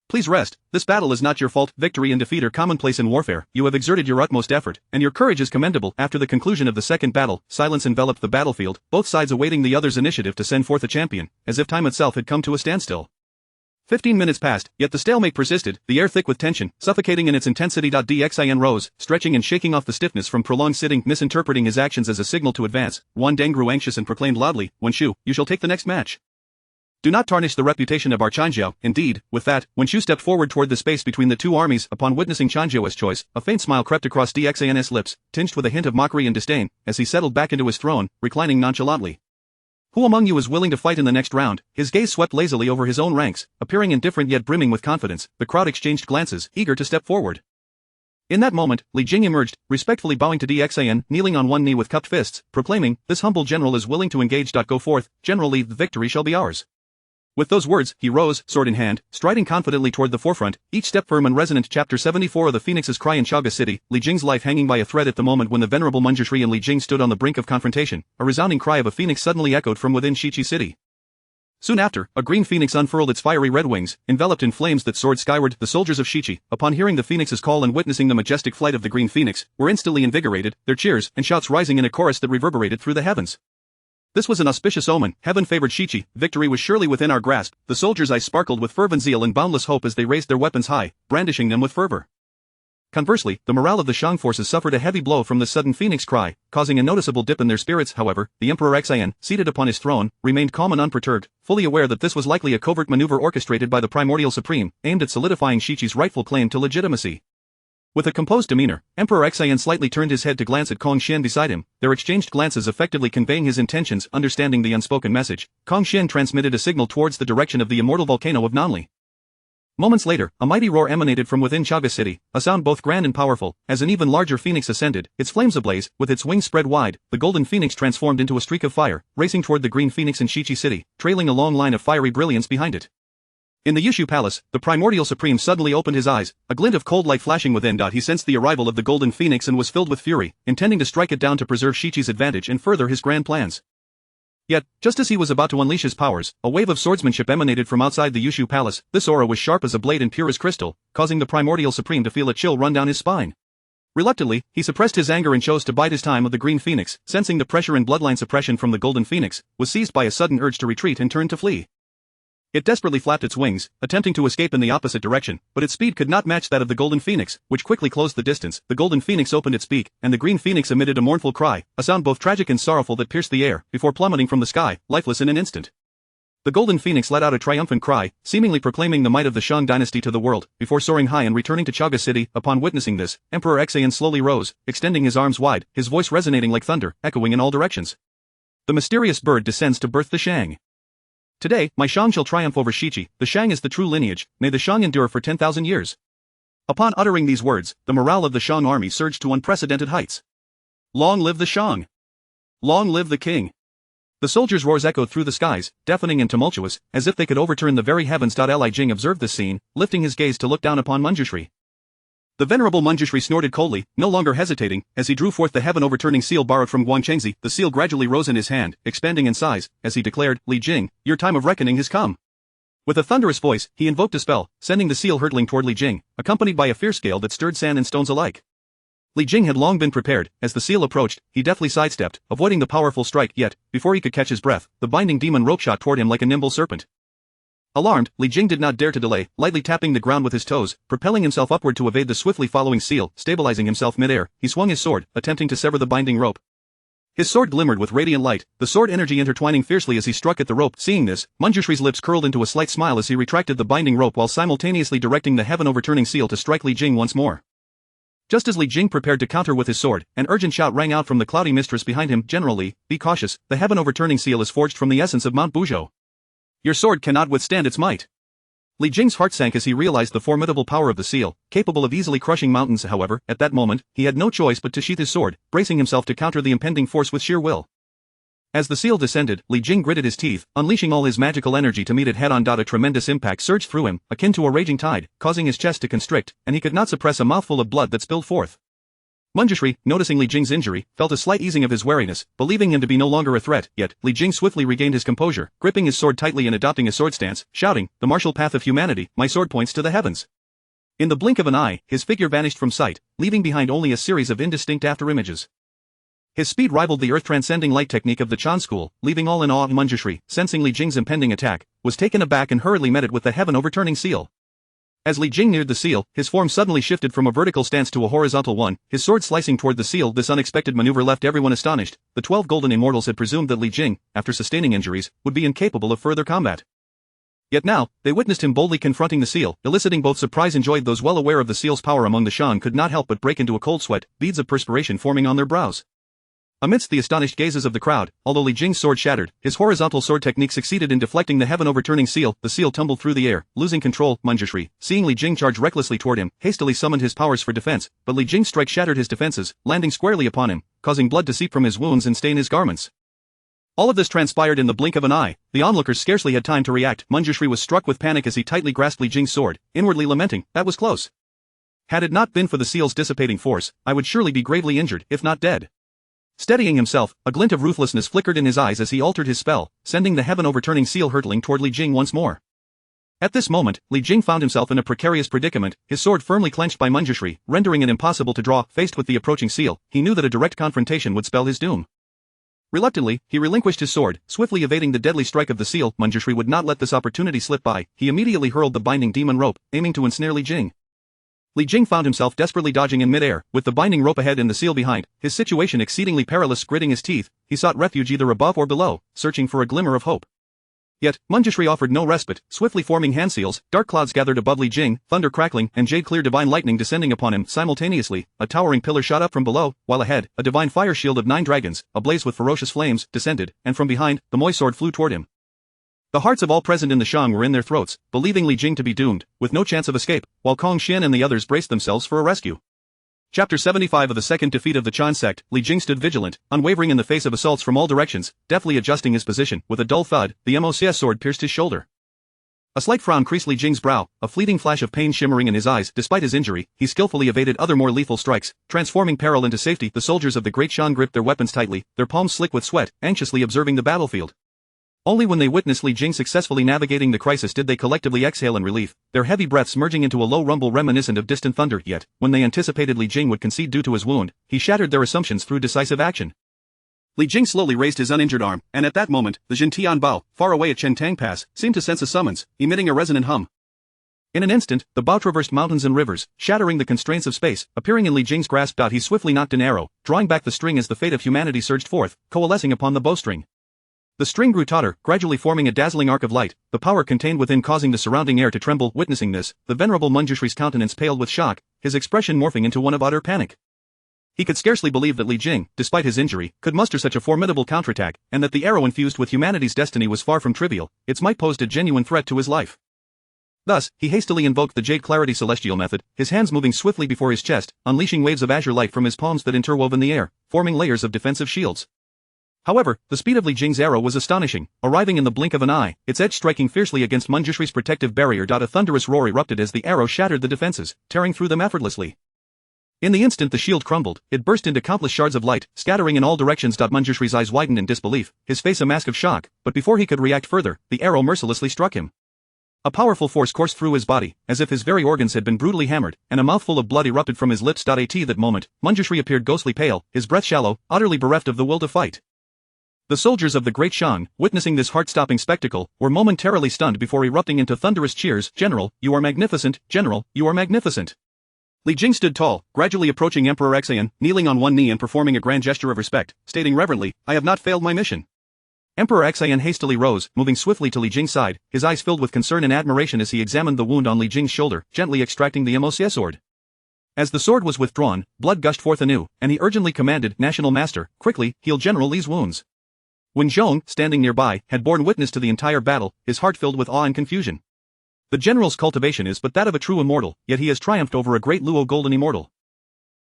Please rest. This battle is not your fault. Victory and defeat are commonplace in warfare. You have exerted your utmost effort, and your courage is commendable." After the conclusion of the second battle, silence enveloped the battlefield, both sides awaiting the other's initiative to send forth a champion, as if time itself had come to a standstill. 15 minutes passed, yet the stalemate persisted, the air thick with tension, suffocating in its intensity. Dxan rose, stretching and shaking off the stiffness from prolonged sitting, misinterpreting his actions as a signal to advance. Wan Deng grew anxious and proclaimed loudly, "Wen Shu, you shall take the next match. Do not tarnish the reputation of our Chanjiao." Indeed, with that, Wen Shu stepped forward toward the space between the two armies. Upon witnessing Chanjiao's choice, a faint smile crept across Dxan's lips, tinged with a hint of mockery and disdain, as he settled back into his throne, reclining nonchalantly. "Who among you is willing to fight in the next round?" His gaze swept lazily over his own ranks, appearing indifferent yet brimming with confidence. The crowd exchanged glances, eager to step forward. In that moment, Li Jing emerged, respectfully bowing to Dxan, kneeling on one knee with cupped fists, proclaiming, "This humble general is willing to engage. Go forth, General Li, the victory shall be ours." With those words, he rose, sword in hand, striding confidently toward the forefront, each step firm and resonant. Chapter 74 of the Phoenix's Cry. In Chaga City, Li Jing's life hanging by a thread. At the moment when the venerable Munjishri and Li Jing stood on the brink of confrontation, a resounding cry of a phoenix suddenly echoed from within Shichi City. Soon after, a green phoenix unfurled its fiery red wings, enveloped in flames that soared skyward. The soldiers of Shichi, upon hearing the phoenix's call and witnessing the majestic flight of the green phoenix, were instantly invigorated, their cheers and shouts rising in a chorus that reverberated through the heavens. This was an auspicious omen. Heaven favored Shichi. Victory was surely within our grasp. The soldiers' eyes sparkled with fervent zeal and boundless hope as they raised their weapons high, brandishing them with fervor. Conversely, the morale of the Shang forces suffered a heavy blow from the sudden phoenix cry, causing a noticeable dip in their spirits. However, the Emperor Xian, seated upon his throne, remained calm and unperturbed, fully aware that this was likely a covert maneuver orchestrated by the Primordial Supreme, aimed at solidifying Shichi's rightful claim to legitimacy. With a composed demeanor, Emperor Xian slightly turned his head to glance at Kong Xian beside him, their exchanged glances effectively conveying his intentions. Understanding the unspoken message, Kong Xian transmitted a signal towards the direction of the immortal volcano of Nanli. Moments later, a mighty roar emanated from within Chaga City, a sound both grand and powerful. As an even larger phoenix ascended, its flames ablaze, with its wings spread wide, the golden phoenix transformed into a streak of fire, racing toward the green phoenix in Shichi City, trailing a long line of fiery brilliance behind it. In the Yushu Palace, the Primordial Supreme suddenly opened his eyes, a glint of cold light flashing within. He sensed the arrival of the golden phoenix and was filled with fury, intending to strike it down to preserve Shichi's advantage and further his grand plans. Yet, just as he was about to unleash his powers, a wave of swordsmanship emanated from outside the Yushu Palace. This aura was sharp as a blade and pure as crystal, causing the Primordial Supreme to feel a chill run down his spine. Reluctantly, he suppressed his anger and chose to bide his time. Of the green phoenix, sensing the pressure and bloodline suppression from the golden phoenix, was seized by a sudden urge to retreat and turn to flee. It desperately flapped its wings, attempting to escape in the opposite direction, but its speed could not match that of the golden phoenix, which quickly closed the distance. The golden phoenix opened its beak, and the green phoenix emitted a mournful cry, a sound both tragic and sorrowful that pierced the air, before plummeting from the sky, lifeless in an instant. The golden phoenix let out a triumphant cry, seemingly proclaiming the might of the Shang dynasty to the world, before soaring high and returning to Chaga City. Upon witnessing this, Emperor Xian slowly rose, extending his arms wide, his voice resonating like thunder, echoing in all directions. The mysterious bird descends to birth the Shang. Today, my Shang shall triumph over Shichi. The Shang is the true lineage. May the Shang endure for 10,000 years. Upon uttering these words, the morale of the Shang army surged to unprecedented heights. Long live the Shang! Long live the king! The soldiers' roars echoed through the skies, deafening and tumultuous, as if they could overturn the very heavens. Li Jing observed this scene, lifting his gaze to look down upon Manjushri. The venerable Manjushri snorted coldly, no longer hesitating, as he drew forth the heaven-overturning seal borrowed from Guangchengzi. The seal gradually rose in his hand, expanding in size, as he declared, "Li Jing, your time of reckoning has come." With a thunderous voice, he invoked a spell, sending the seal hurtling toward Li Jing, accompanied by a fierce gale that stirred sand and stones alike. Li Jing had long been prepared. As the seal approached, he deftly sidestepped, avoiding the powerful strike, yet, before he could catch his breath, the binding demon rope shot toward him like a nimble serpent. Alarmed, Li Jing did not dare to delay, lightly tapping the ground with his toes, propelling himself upward to evade the swiftly following seal. Stabilizing himself mid-air, he swung his sword, attempting to sever the binding rope. His sword glimmered with radiant light, the sword energy intertwining fiercely as he struck at the rope. Seeing this, Manjushri's lips curled into a slight smile as he retracted the binding rope while simultaneously directing the heaven-overturning seal to strike Li Jing once more. Just as Li Jing prepared to counter with his sword, an urgent shout rang out from the cloudy mistress behind him. "General Li, be cautious, the heaven-overturning seal is forged from the essence of Mount Buzhou. Your sword cannot withstand its might." Li Jing's heart sank as he realized the formidable power of the seal, capable of easily crushing mountains. However, at that moment, he had no choice but to sheath his sword, bracing himself to counter the impending force with sheer will. As the seal descended, Li Jing gritted his teeth, unleashing all his magical energy to meet it head-on. A tremendous impact surged through him, akin to a raging tide, causing his chest to constrict, and he could not suppress a mouthful of blood that spilled forth. Manjushri, noticing Li Jing's injury, felt a slight easing of his wariness, believing him to be no longer a threat. Yet, Li Jing swiftly regained his composure, gripping his sword tightly and adopting a sword stance, shouting, "The martial path of humanity, my sword points to the heavens." In the blink of an eye, his figure vanished from sight, leaving behind only a series of indistinct afterimages. His speed rivaled the earth-transcending light technique of the Chan school, leaving all in awe. Manjushri, sensing Li Jing's impending attack, was taken aback and hurriedly met it with the heaven-overturning seal. As Li Jing neared the seal, his form suddenly shifted from a vertical stance to a horizontal one, his sword slicing toward the seal. This unexpected maneuver left everyone astonished. The 12 golden immortals had presumed that Li Jing, after sustaining injuries, would be incapable of further combat. Yet now, they witnessed him boldly confronting the seal, eliciting both surprise and joy. Those well aware of the seal's power among the Shan could not help but break into a cold sweat, beads of perspiration forming on their brows. Amidst the astonished gazes of the crowd, although Li Jing's sword shattered, his horizontal sword technique succeeded in deflecting the heaven-overturning seal. The seal tumbled through the air, losing control. Manjushri, seeing Li Jing charge recklessly toward him, hastily summoned his powers for defense, but Li Jing's strike shattered his defenses, landing squarely upon him, causing blood to seep from his wounds and stain his garments. All of this transpired in the blink of an eye. The onlookers scarcely had time to react. Manjushri was struck with panic as he tightly grasped Li Jing's sword, inwardly lamenting, "That was close. Had it not been for the seal's dissipating force, I would surely be gravely injured, if not dead." Steadying himself, a glint of ruthlessness flickered in his eyes as he altered his spell, sending the heaven-overturning seal hurtling toward Li Jing once more. At this moment, Li Jing found himself in a precarious predicament, his sword firmly clenched by Manjushri, rendering it impossible to draw. Faced with the approaching seal, he knew that a direct confrontation would spell his doom. Reluctantly, he relinquished his sword, swiftly evading the deadly strike of the seal. Manjushri would not let this opportunity slip by. He immediately hurled the binding demon rope, aiming to ensnare Li Jing. Li Jing found himself desperately dodging in mid-air, with the binding rope ahead and the seal behind, his situation exceedingly perilous. Gritting his teeth, he sought refuge either above or below, searching for a glimmer of hope. Yet, Manjushri offered no respite, swiftly forming hand seals, dark clouds gathered above Li Jing, thunder crackling, and jade-clear divine lightning descending upon him. Simultaneously, a towering pillar shot up from below, while ahead, a divine fire shield of 9 dragons, ablaze with ferocious flames, descended, and from behind, the Moi sword flew toward him. The hearts of all present in the Shang were in their throats, believing Li Jing to be doomed, with no chance of escape, while Kong Xian and the others braced themselves for a rescue. Chapter 75 of the second defeat of the Chan sect. Li Jing stood vigilant, unwavering in the face of assaults from all directions, deftly adjusting his position. With a dull thud, the Mocs sword pierced his shoulder. A slight frown creased Li Jing's brow, a fleeting flash of pain shimmering in his eyes. Despite his injury, he skillfully evaded other more lethal strikes, transforming peril into safety. The soldiers of the Great Shan gripped their weapons tightly, their palms slick with sweat, anxiously observing the battlefield. Only when they witnessed Li Jing successfully navigating the crisis did they collectively exhale in relief, their heavy breaths merging into a low rumble reminiscent of distant thunder. Yet, when they anticipated Li Jing would concede due to his wound, he shattered their assumptions through decisive action. Li Jing slowly raised his uninjured arm, and at that moment, the Jintian Bao, far away at Chentang Pass, seemed to sense a summons, emitting a resonant hum. In an instant, the Bao traversed mountains and rivers, shattering the constraints of space, appearing in Li Jing's grasp. He swiftly nocked an arrow, drawing back the string as the fate of humanity surged forth, coalescing upon the bowstring. The string grew tauter, gradually forming a dazzling arc of light, the power contained within causing the surrounding air to tremble. Witnessing this, the venerable Manjushri's countenance paled with shock, his expression morphing into one of utter panic. He could scarcely believe that Li Jing, despite his injury, could muster such a formidable counterattack, and that the arrow infused with humanity's destiny was far from trivial. Its might posed a genuine threat to his life. Thus, he hastily invoked the Jade Clarity Celestial method, his hands moving swiftly before his chest, unleashing waves of azure light from his palms that interwove in the air, forming layers of defensive shields. However, the speed of Li Jing's arrow was astonishing, arriving in the blink of an eye, its edge striking fiercely against Manjushri's protective barrier. A thunderous roar erupted as the arrow shattered the defenses, tearing through them effortlessly. In the instant the shield crumbled, it burst into countless shards of light, scattering in all directions. Manjushri's eyes widened in disbelief, his face a mask of shock, but before he could react further, the arrow mercilessly struck him. A powerful force coursed through his body, as if his very organs had been brutally hammered, and a mouthful of blood erupted from his lips. At that moment, Manjushri appeared ghostly pale, his breath shallow, utterly bereft of the will to fight. The soldiers of the Great Shan, witnessing this heart-stopping spectacle, were momentarily stunned before erupting into thunderous cheers. "General, you are magnificent, General, you are magnificent." Li Jing stood tall, gradually approaching Emperor Xian, kneeling on one knee and performing a grand gesture of respect, stating reverently, "I have not failed my mission." Emperor Xian hastily rose, moving swiftly to Li Jing's side, his eyes filled with concern and admiration as he examined the wound on Li Jing's shoulder, gently extracting the MOCS sword. As the sword was withdrawn, blood gushed forth anew, and he urgently commanded, "National Master, quickly, heal General Li's wounds." Wen Zhong, standing nearby, had borne witness to the entire battle, his heart filled with awe and confusion. The general's cultivation is but that of a true immortal, yet he has triumphed over a great Luo golden immortal.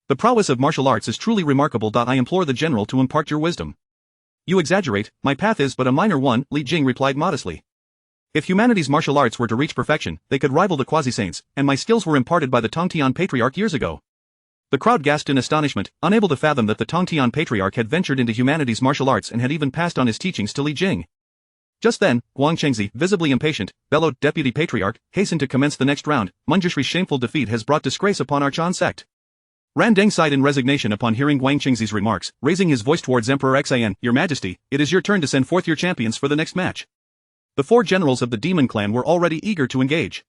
The prowess of martial arts is truly remarkable. I implore the general to impart your wisdom. You exaggerate, my path is but a minor one, Li Jing replied modestly. If humanity's martial arts were to reach perfection, they could rival the quasi-saints, and my skills were imparted by the Tongtian Patriarch years ago. The crowd gasped in astonishment, unable to fathom that the Tongtian Patriarch had ventured into humanity's martial arts and had even passed on his teachings to Li Jing. Just then, Guang Chengzi, visibly impatient, bellowed, "Deputy Patriarch, hasten to commence the next round. Manjushri's shameful defeat has brought disgrace upon our Chan sect." Ran Deng sighed in resignation upon hearing Guang Chengzi's remarks, raising his voice towards Emperor Xian, "Your Majesty, it is your turn to send forth your champions for the next match." The 4 generals of the demon clan were already eager to engage.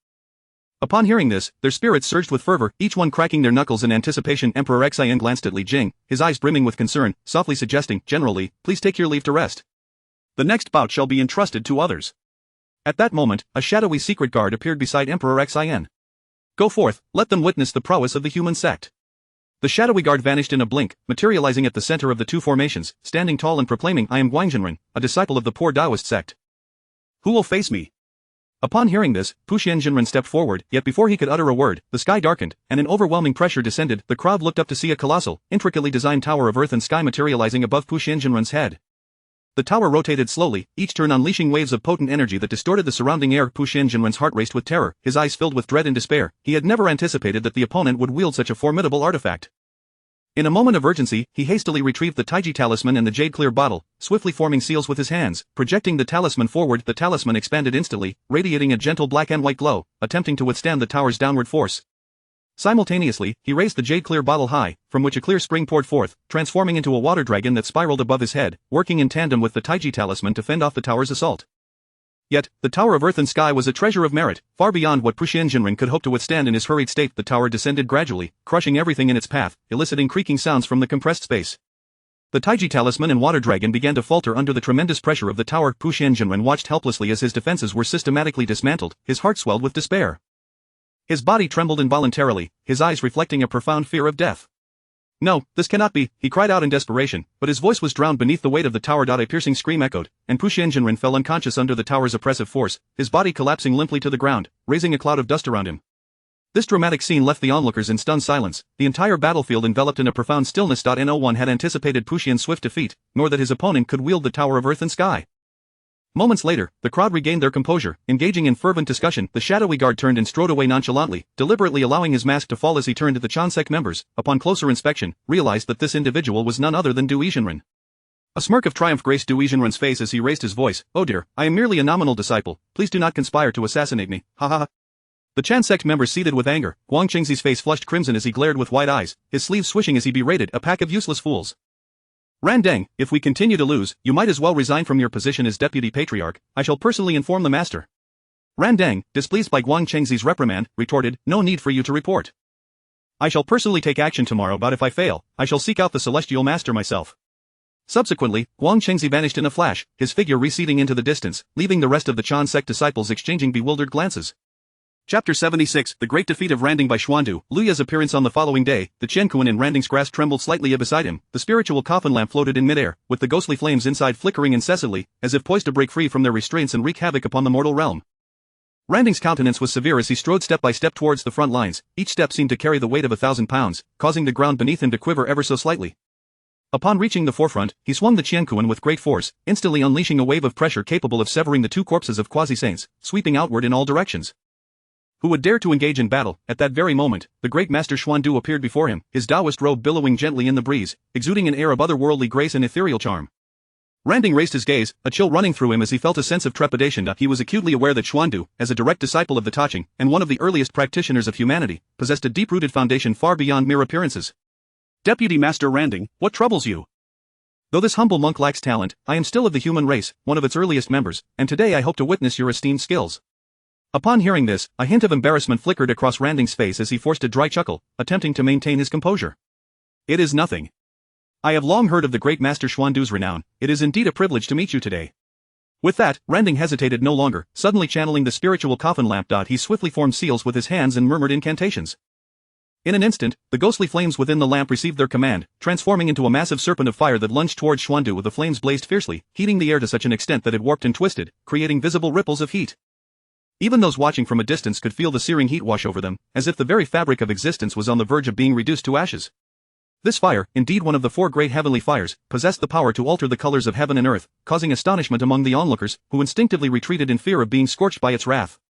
Upon hearing this, their spirits surged with fervor, each one cracking their knuckles in anticipation. Emperor Xian glanced at Li Jing, his eyes brimming with concern, softly suggesting, "General Li, please take your leave to rest. The next bout shall be entrusted to others." At that moment, a shadowy secret guard appeared beside Emperor Xian. "Go forth, let them witness the prowess of the human sect." The shadowy guard vanished in a blink, materializing at the center of the 2 formations, standing tall and proclaiming, "I am Guangjinren, a disciple of the poor Taoist sect. Who will face me?" Upon hearing this, Puxianjinren stepped forward, yet before he could utter a word, the sky darkened, and an overwhelming pressure descended. The crowd looked up to see a colossal, intricately designed tower of earth and sky materializing above Puxianjinren's head. The tower rotated slowly, each turn unleashing waves of potent energy that distorted the surrounding air. Puxianjinren's heart raced with terror, his eyes filled with dread and despair. He had never anticipated that the opponent would wield such a formidable artifact. In a moment of urgency, he hastily retrieved the Taiji talisman and the jade clear bottle, swiftly forming seals with his hands. Projecting the talisman forward, the talisman expanded instantly, radiating a gentle black and white glow, attempting to withstand the tower's downward force. Simultaneously, he raised the jade clear bottle high, from which a clear spring poured forth, transforming into a water dragon that spiraled above his head, working in tandem with the Taiji talisman to fend off the tower's assault. Yet, the Tower of Earth and Sky was a treasure of merit, far beyond what Puxianjinren could hope to withstand in his hurried state. The tower descended gradually, crushing everything in its path, eliciting creaking sounds from the compressed space. The Taiji talisman and water dragon began to falter under the tremendous pressure of the tower. Puxianjinren watched helplessly as his defenses were systematically dismantled, his heart swelled with despair. His body trembled involuntarily, his eyes reflecting a profound fear of death. "No, this cannot be," he cried out in desperation, but his voice was drowned beneath the weight of the tower. A piercing scream echoed, and Puxianjinren fell unconscious under the tower's oppressive force, his body collapsing limply to the ground, raising a cloud of dust around him. This dramatic scene left the onlookers in stunned silence, the entire battlefield enveloped in a profound stillness. No one had anticipated Puxian's swift defeat, nor that his opponent could wield the Tower of Earth and Sky. Moments later, the crowd regained their composure, engaging in fervent discussion. The shadowy guard turned and strode away nonchalantly, deliberately allowing his mask to fall as he turned to the Chansek members. Upon closer inspection, realized that this individual was none other than Du Yizhenren. A smirk of triumph graced Du Yizhenren's face as he raised his voice. "Oh dear, I am merely a nominal disciple, please do not conspire to assassinate me, ha ha ha." The Chan sect members seethed with anger. Guang Chengzi's face flushed crimson as he glared with wide eyes, his sleeves swishing as he berated, "A pack of useless fools. Ran Deng, if we continue to lose, you might as well resign from your position as Deputy Patriarch. I shall personally inform the master." Ran Deng, displeased by Guang Chengzi's reprimand, retorted, "No need for you to report. I shall personally take action tomorrow, but if I fail, I shall seek out the celestial master myself." Subsequently, Guang Chengzi vanished in a flash, his figure receding into the distance, leaving the rest of the Chan sect disciples exchanging bewildered glances. Chapter 76, The Great Defeat of Randing by Xuandu. Luya's appearance on the following day, the Qianquan in Randing's grasp trembled slightly beside him, the spiritual coffin lamp floated in midair, with the ghostly flames inside flickering incessantly, as if poised to break free from their restraints and wreak havoc upon the mortal realm. Randing's countenance was severe as he strode step by step towards the front lines, each step seemed to carry the weight of 1,000 pounds, causing the ground beneath him to quiver ever so slightly. Upon reaching the forefront, he swung the Qianquan with great force, instantly unleashing a wave of pressure capable of severing the two corpses of quasi-saints, sweeping outward in all directions. Who would dare to engage in battle? At that very moment, the great master Xuandu appeared before him, his Taoist robe billowing gently in the breeze, exuding an air of otherworldly grace and ethereal charm. Randing raised his gaze, a chill running through him as he felt a sense of trepidation. He was acutely aware that Xuandu, as a direct disciple of the Taching, and one of the earliest practitioners of humanity, possessed a deep-rooted foundation far beyond mere appearances. Deputy Master Randing, what troubles you? Though this humble monk lacks talent, I am still of the human race, one of its earliest members, and today I hope to witness your esteemed skills. Upon hearing this, a hint of embarrassment flickered across Randing's face as he forced a dry chuckle, attempting to maintain his composure. It is nothing. I have long heard of the great Master Xuandu's renown. It is indeed a privilege to meet you today. With that, Randing hesitated no longer, suddenly channeling the spiritual coffin lamp. He swiftly formed seals with his hands and murmured incantations. In an instant, the ghostly flames within the lamp received their command, transforming into a massive serpent of fire that lunged towards Xuandu. The flames blazed fiercely, heating the air to such an extent that it warped and twisted, creating visible ripples of heat. Even those watching from a distance could feel the searing heat wash over them, as if the very fabric of existence was on the verge of being reduced to ashes. This fire, indeed one of the four great heavenly fires, possessed the power to alter the colors of heaven and earth, causing astonishment among the onlookers, who instinctively retreated in fear of being scorched by its wrath.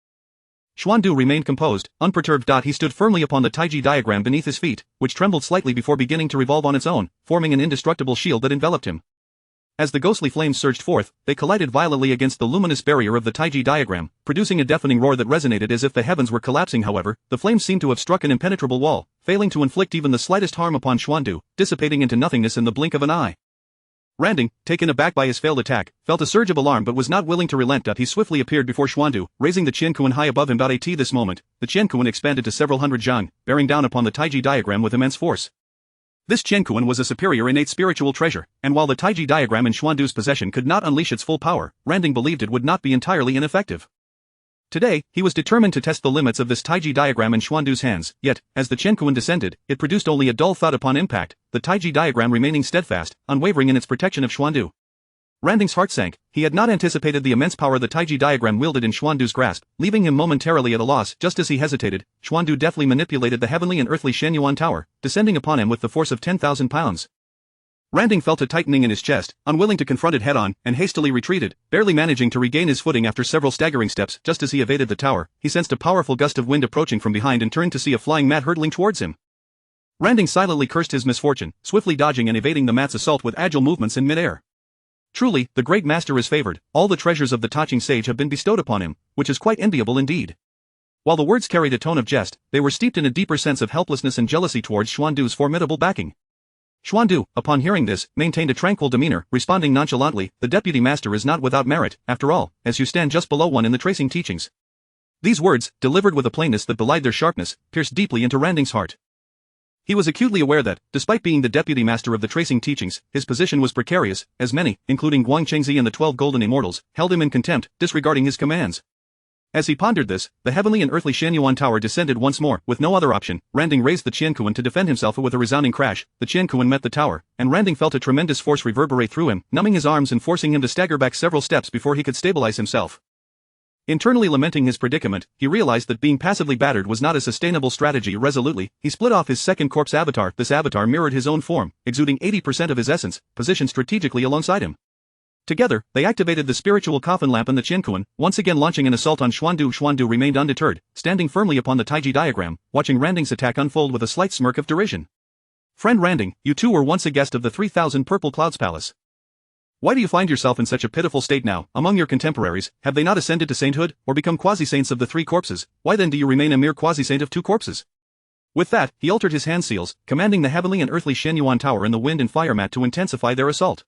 Xuandu remained composed, unperturbed. He stood firmly upon the Taiji diagram beneath his feet, which trembled slightly before beginning to revolve on its own, forming an indestructible shield that enveloped him. As the ghostly flames surged forth, they collided violently against the luminous barrier of the Taiji diagram, producing a deafening roar that resonated as if the heavens were collapsing. However, the flames seemed to have struck an impenetrable wall, failing to inflict even the slightest harm upon Xuandu, dissipating into nothingness in the blink of an eye. Randing, taken aback by his failed attack, felt a surge of alarm but was not willing to relent. He swiftly appeared before Xuandu, raising the Qianquan high above him. At this moment, the Qianquan expanded to several hundred zhang, bearing down upon the Taiji diagram with immense force. This Qianquan was a superior innate spiritual treasure, and while the Taiji diagram in Xuandu's possession could not unleash its full power, Randing believed it would not be entirely ineffective. Today, he was determined to test the limits of this Taiji diagram in Xuandu's hands, yet, as the Qianquan descended, it produced only a dull thud upon impact, the Taiji diagram remaining steadfast, unwavering in its protection of Xuandu. Randing's heart sank. He had not anticipated the immense power the Taiji diagram wielded in Xuandu's grasp, leaving him momentarily at a loss. Just as he hesitated, Xuandu deftly manipulated the heavenly and earthly Shenyuan tower, descending upon him with the force of 10,000 pounds. Randing felt a tightening in his chest, unwilling to confront it head-on, and hastily retreated, barely managing to regain his footing after several staggering steps. Just as he evaded the tower, he sensed a powerful gust of wind approaching from behind and turned to see a flying mat hurtling towards him. Randing silently cursed his misfortune, swiftly dodging and evading the mat's assault with agile movements in midair. Truly, the great master is favored. All the treasures of the Taching sage have been bestowed upon him, which is quite enviable indeed. While the words carried a tone of jest, they were steeped in a deeper sense of helplessness and jealousy towards Xuandu's formidable backing. Xuandu, upon hearing this, maintained a tranquil demeanor, responding nonchalantly, "The deputy master is not without merit, after all, as you stand just below one in the tracing teachings." These words, delivered with a plainness that belied their sharpness, pierced deeply into Randing's heart. He was acutely aware that, despite being the deputy master of the tracing teachings, his position was precarious, as many, including Guang Chengzi and the 12 golden immortals, held him in contempt, disregarding his commands. As he pondered this, the heavenly and earthly Shenyuan tower descended once more. With no other option, Randing raised the Qianquan to defend himself. With a resounding crash, the Qianquan met the tower, and Randing felt a tremendous force reverberate through him, numbing his arms and forcing him to stagger back several steps before he could stabilize himself. Internally lamenting his predicament, he realized that being passively battered was not a sustainable strategy. Resolutely, he split off his second corpse avatar. This avatar mirrored his own form, exuding 80% of his essence, positioned strategically alongside him. Together, they activated the spiritual coffin lamp and the Qianquan, once again launching an assault on Xuandu. Xuandu remained undeterred, standing firmly upon the Taiji diagram, watching Randing's attack unfold with a slight smirk of derision. "Friend Randing, you too were once a guest of the 3,000 Purple Clouds Palace. Why do you find yourself in such a pitiful state now? Among your contemporaries, have they not ascended to sainthood, or become quasi-saints of the 3 corpses? Why then do you remain a mere quasi-saint of 2 corpses? With that, he altered his hand seals, commanding the heavenly and earthly Shenyuan tower and the wind and fire mat to intensify their assault.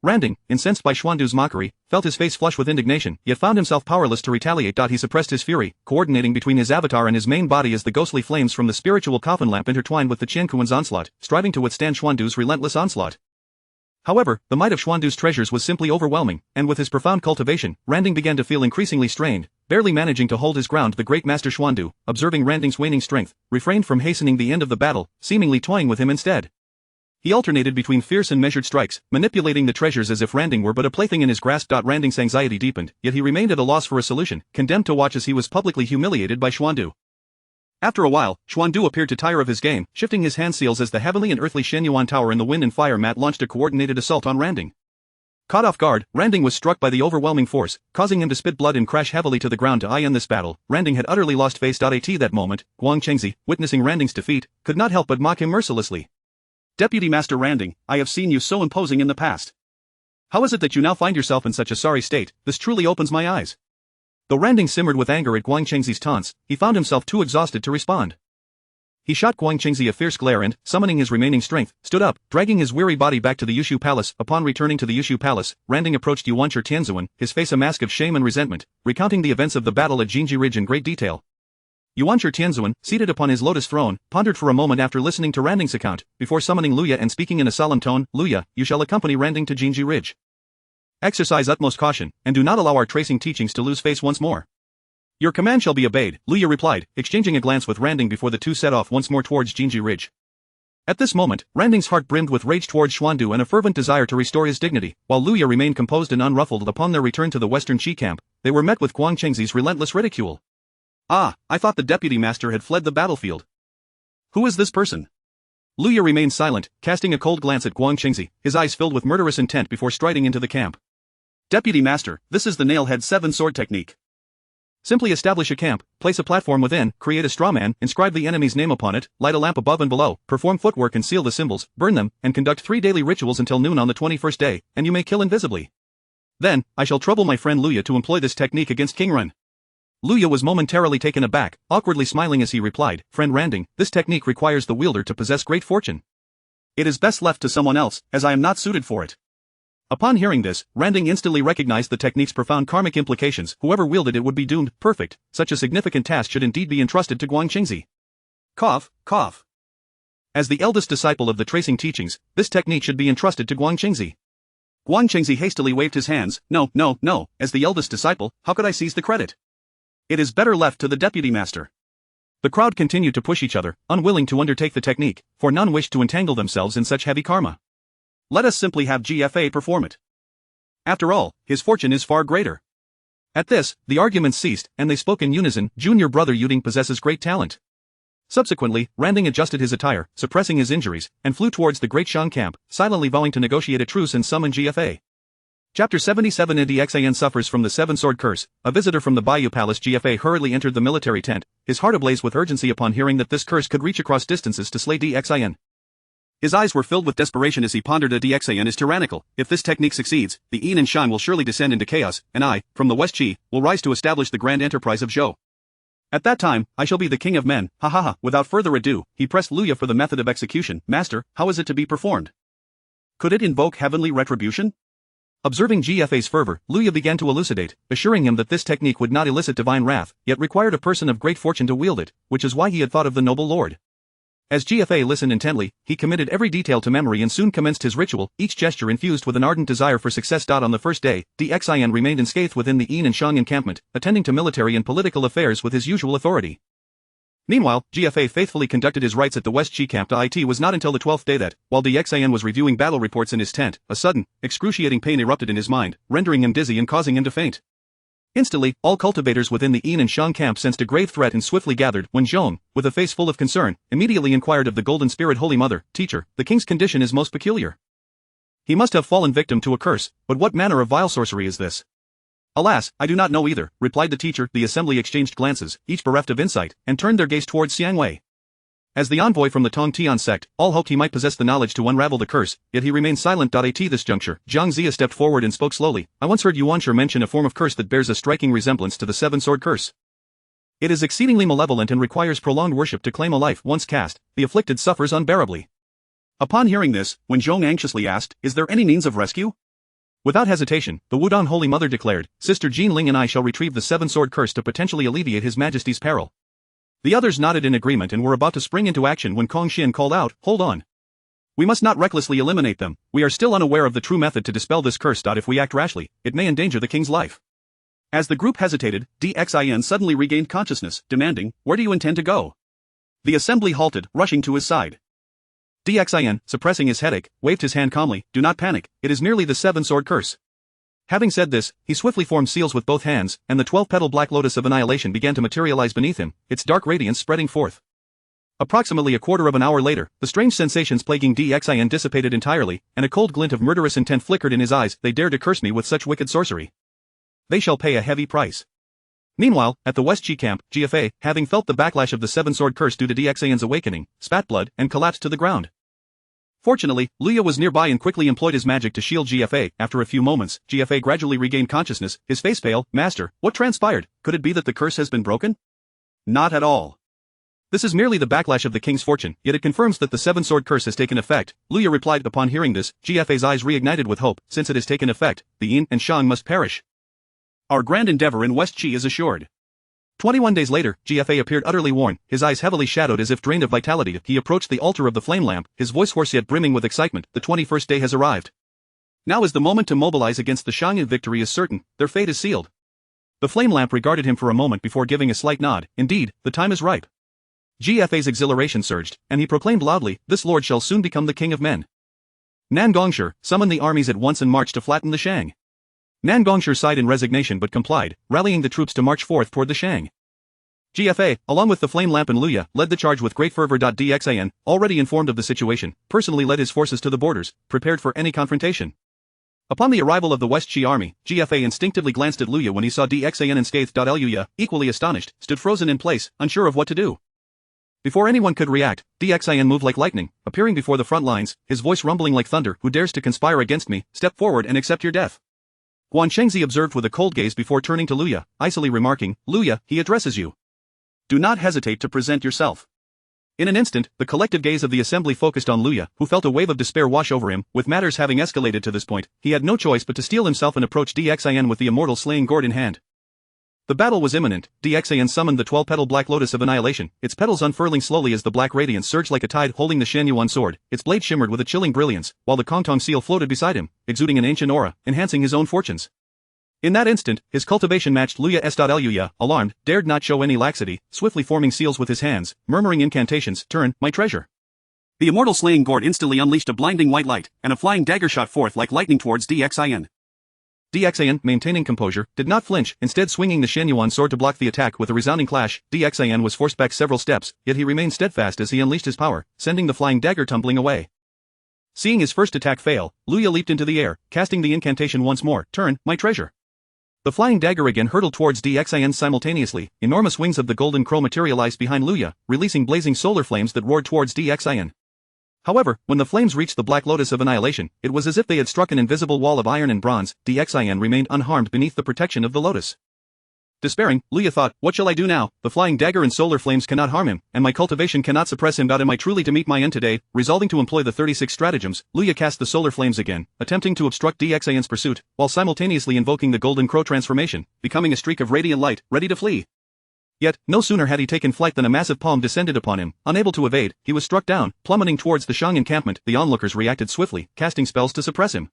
Randing, incensed by Xuandu's mockery, felt his face flush with indignation, yet found himself powerless to retaliate. He suppressed his fury, coordinating between his avatar and his main body as the ghostly flames from the spiritual coffin lamp intertwined with the Qianquan's onslaught, striving to withstand Xuandu's relentless onslaught. However, the might of Xuandu's treasures was simply overwhelming, and with his profound cultivation, Randing began to feel increasingly strained, barely managing to hold his ground. The great master Xuandu, observing Randing's waning strength, refrained from hastening the end of the battle, seemingly toying with him instead. He alternated between fierce and measured strikes, manipulating the treasures as if Randing were but a plaything in his grasp. Randing's anxiety deepened, yet he remained at a loss for a solution, condemned to watch as he was publicly humiliated by Xuandu. After a while, Xuandu appeared to tire of his game, shifting his hand seals as the heavenly and earthly Shenyuan Tower in the Wind and Fire mat launched a coordinated assault on Randing. Caught off guard, Randing was struck by the overwhelming force, causing him to spit blood and crash heavily to the ground. To end this battle, Randing had utterly lost face. At that moment, Guang Chengzi, witnessing Randing's defeat, could not help but mock him mercilessly. Deputy Master Randing, I have seen you so imposing in the past. How is it that you now find yourself in such a sorry state? This truly opens my eyes. Though Randing simmered with anger at Guang Chengzi's taunts, he found himself too exhausted to respond. He shot Guang Chengzi a fierce glare and, summoning his remaining strength, stood up, dragging his weary body back to the Yushu Palace. Upon returning to the Yushu Palace, Randing approached Yuanshi Tianzuan, his face a mask of shame and resentment, recounting the events of the battle at Jinji Ridge in great detail. Yuanshi Tianzuan, seated upon his lotus throne, pondered for a moment after listening to Randing's account, before summoning Luya and speaking in a solemn tone. Luya, you shall accompany Randing to Jinji Ridge. Exercise utmost caution, and do not allow our tracing teachings to lose face once more. Your command shall be obeyed, Luya replied, exchanging a glance with Randing before the two set off once more towards Jinji Ridge. At this moment, Randing's heart brimmed with rage towards Xuandu and a fervent desire to restore his dignity, while Luya remained composed and unruffled. Upon their return to the Western Qi camp, they were met with Guang Chengzi's relentless ridicule. Ah, I thought the deputy master had fled the battlefield. Who is this person? Luya remained silent, casting a cold glance at Guang Chengzi, his eyes filled with murderous intent before striding into the camp. Deputy master, this is the nail-head seven-sword technique. Simply establish a camp, place a platform within, create a strawman, inscribe the enemy's name upon it, light a lamp above and below, perform footwork and seal the symbols, burn them, and conduct 3 daily rituals until noon on the 21st day, and you may kill invisibly. Then, I shall trouble my friend Luya to employ this technique against King Ren. Luya was momentarily taken aback, awkwardly smiling as he replied, Friend Randing, this technique requires the wielder to possess great fortune. It is best left to someone else, as I am not suited for it. Upon hearing this, Randing instantly recognized the technique's profound karmic implications. Whoever wielded it would be doomed. Perfect. Such a significant task should indeed be entrusted to Guang Chengzi. Cough, cough. As the eldest disciple of the tracing teachings, this technique should be entrusted to Guang Chengzi. Guang Chengzi hastily waved his hands. No, as the eldest disciple, how could I seize the credit? It is better left to the deputy master. The crowd continued to push each other, unwilling to undertake the technique, for none wished to entangle themselves in such heavy karma. Let us simply have GFA perform it. After all, his fortune is far greater. At this, the arguments ceased, and they spoke in unison. Junior brother Yuding possesses great talent. Subsequently, Randing adjusted his attire, suppressing his injuries, and flew towards the Great Shang camp, silently vowing to negotiate a truce and summon GFA. Chapter 77 Ndxan suffers from the seven-sword curse. A visitor from the Bayou Palace. GFA hurriedly entered the military tent, his heart ablaze with urgency upon hearing that this curse could reach across distances to slay Dxin. His eyes were filled with desperation as he pondered. A Dxin is tyrannical. If this technique succeeds, the Yin and Shan will surely descend into chaos, and I, from the West Qi, will rise to establish the grand enterprise of Zhou. At that time, I shall be the king of men. Ha ha ha. Without further ado, he pressed Luya for the method of execution. Master, how is it to be performed? Could it invoke heavenly retribution? Observing GFA's fervor, Luya began to elucidate, assuring him that this technique would not elicit divine wrath, yet required a person of great fortune to wield it, which is why he had thought of the noble lord. As GFA listened intently, he committed every detail to memory and soon commenced his ritual, each gesture infused with an ardent desire for success. On the first day, Dxin remained unscathed within the Yin and Shang encampment, attending to military and political affairs with his usual authority. Meanwhile, GFA faithfully conducted his rites at the West Qi camp. It was not until the 12th day that, while Dxin was reviewing battle reports in his tent, a sudden, excruciating pain erupted in his mind, rendering him dizzy and causing him to faint. Instantly, all cultivators within the Yin and Shang camp sensed a grave threat and swiftly gathered. When Zhong, with a face full of concern, immediately inquired of the Golden Spirit. Holy Mother, Teacher, the king's condition is most peculiar. He must have fallen victim to a curse, but what manner of vile sorcery is this? Alas, I do not know either, replied the teacher. The assembly exchanged glances, each bereft of insight, and turned their gaze towards Xiangwei. As the envoy from the Tongtian sect, all hoped he might possess the knowledge to unravel the curse, yet he remained silent. At this juncture, Zhang Zia stepped forward and spoke slowly. I once heard Yuanshi mention a form of curse that bears a striking resemblance to the seven-sword curse. It is exceedingly malevolent and requires prolonged worship to claim a life. Once cast, the afflicted suffers unbearably. Upon hearing this, Wen Zhong anxiously asked, is there any means of rescue? Without hesitation, the Wudong Holy Mother declared, Sister Jean Ling and I shall retrieve the seven-sword curse to potentially alleviate His Majesty's peril. The others nodded in agreement and were about to spring into action when Kong Xian called out, hold on. We must not recklessly eliminate them. We are still unaware of the true method to dispel this curse. If we act rashly, it may endanger the king's life. As the group hesitated, Dxin suddenly regained consciousness, demanding, where do you intend to go? The assembly halted, rushing to his side. Dxin, suppressing his headache, waved his hand calmly, do not panic, it is merely the seven-sword curse. Having said this, he swiftly formed seals with both hands, and the 12-petal Black Lotus of Annihilation began to materialize beneath him, its dark radiance spreading forth. Approximately a quarter of an hour later, the strange sensations plaguing DXIN dissipated entirely, and a cold glint of murderous intent flickered in his eyes. They dared to curse me with such wicked sorcery. They shall pay a heavy price. Meanwhile, at the West Chi camp, GFA, having felt the backlash of the seven-sword curse due to DXIN's awakening, spat blood and collapsed to the ground. Fortunately, Luya was nearby and quickly employed his magic to shield GFA. After a few moments, GFA gradually regained consciousness, his face pale. Master, what transpired? Could it be that the curse has been broken? Not at all. This is merely the backlash of the king's fortune, yet it confirms that the seven-sword curse has taken effect. Luya replied. Upon hearing this, GFA's eyes reignited with hope. Since it has taken effect, the Yin and Shang must perish. Our grand endeavor in West Chi is assured. 21 days later, GFA appeared utterly worn, his eyes heavily shadowed as if drained of vitality. He approached the altar of the flame lamp, his voice hoarse yet brimming with excitement. The 21st day has arrived. Now is the moment to mobilize against the Shang. Victory is certain, their fate is sealed. The flame lamp regarded him for a moment before giving a slight nod. Indeed, the time is ripe. GFA's exhilaration surged, and he proclaimed loudly, this lord shall soon become the king of men. Nan Gongshi, summon the armies at once and march to flatten the Shang. Nan Gongshi sighed in resignation but complied, rallying the troops to march forth toward the Shang. GFA, along with the flame lamp and Luya, led the charge with great fervor. DXIN, already informed of the situation, personally led his forces to the borders, prepared for any confrontation. Upon the arrival of the West Chi army, GFA instinctively glanced at Luya when he saw DXIN unscathed. Luya, equally astonished, stood frozen in place, unsure of what to do. Before anyone could react, DXIN moved like lightning, appearing before the front lines, his voice rumbling like thunder. Who dares to conspire against me? Step forward and accept your death. Guan Shengzi observed with a cold gaze before turning to Luya, icily remarking, Luya, he addresses you. Do not hesitate to present yourself. In an instant, the collective gaze of the assembly focused on Luya, who felt a wave of despair wash over him. With matters having escalated to this point, he had no choice but to steel himself and approach DXIN with the immortal slaying gourd in hand. The battle was imminent. DXIN summoned the 12-petal Black Lotus of Annihilation, its petals unfurling slowly as the black radiance surged like a tide. Holding the Shanyuan sword, its blade shimmered with a chilling brilliance, while the Kongtong seal floated beside him, exuding an ancient aura, enhancing his own fortunes. In that instant, his cultivation matched Luya. Luya, alarmed, dared not show any laxity, swiftly forming seals with his hands, murmuring incantations. Turn, my treasure. The immortal slaying gourd instantly unleashed a blinding white light, and a flying dagger shot forth like lightning towards DXIN. DXIN, maintaining composure, did not flinch, instead swinging the Shanyuan sword to block the attack. With a resounding clash, DXIN was forced back several steps, yet he remained steadfast as he unleashed his power, sending the flying dagger tumbling away. Seeing his first attack fail, Luya leaped into the air, casting the incantation once more. Turn, my treasure. The flying dagger again hurtled towards DXIN simultaneously. Enormous wings of the golden crow materialized behind Luya, releasing blazing solar flames that roared towards DXIN. However, when the flames reached the Black Lotus of Annihilation, it was as if they had struck an invisible wall of iron and bronze. DXIN remained unharmed beneath the protection of the lotus. Despairing, Luya thought, what shall I do now? The flying dagger and solar flames cannot harm him, and my cultivation cannot suppress him. Am I truly to meet my end today? Resolving to employ the 36 stratagems, Luya cast the solar flames again, attempting to obstruct DXIN's pursuit, while simultaneously invoking the golden crow transformation, becoming a streak of radiant light, ready to flee. Yet, no sooner had he taken flight than a massive palm descended upon him. Unable to evade, he was struck down, plummeting towards the Shang encampment. The onlookers reacted swiftly, casting spells to suppress him.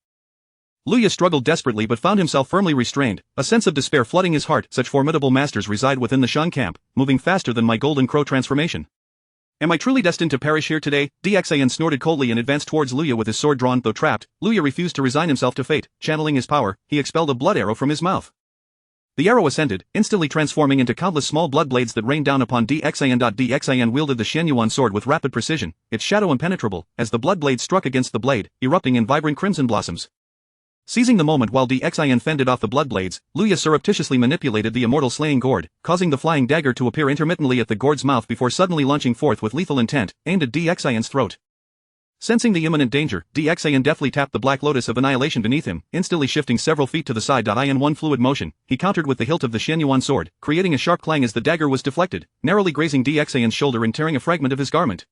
Luya struggled desperately but found himself firmly restrained, a sense of despair flooding his heart. Such formidable masters reside within the Shang camp, moving faster than my golden crow transformation. Am I truly destined to perish here today? DXIN snorted coldly and advanced towards Luya with his sword drawn. Though trapped, Luya refused to resign himself to fate. Channeling his power, he expelled a blood arrow from his mouth. The arrow ascended, instantly transforming into countless small blood blades that rained down upon DXIN. DXIN wielded the Shenyuan sword with rapid precision, its shadow impenetrable, as the blood blade struck against the blade, erupting in vibrant crimson blossoms. Seizing the moment while DXIN fended off the blood blades, Luya surreptitiously manipulated the immortal slaying gourd, causing the flying dagger to appear intermittently at the gourd's mouth before suddenly launching forth with lethal intent, aimed at DXIN's throat. Sensing the imminent danger, DXIN deftly tapped the Black Lotus of Annihilation beneath him, instantly shifting several feet to the side. In one fluid motion, he countered with the hilt of the Shenyuan sword, creating a sharp clang as the dagger was deflected, narrowly grazing DXIN's shoulder and tearing a fragment of his garment.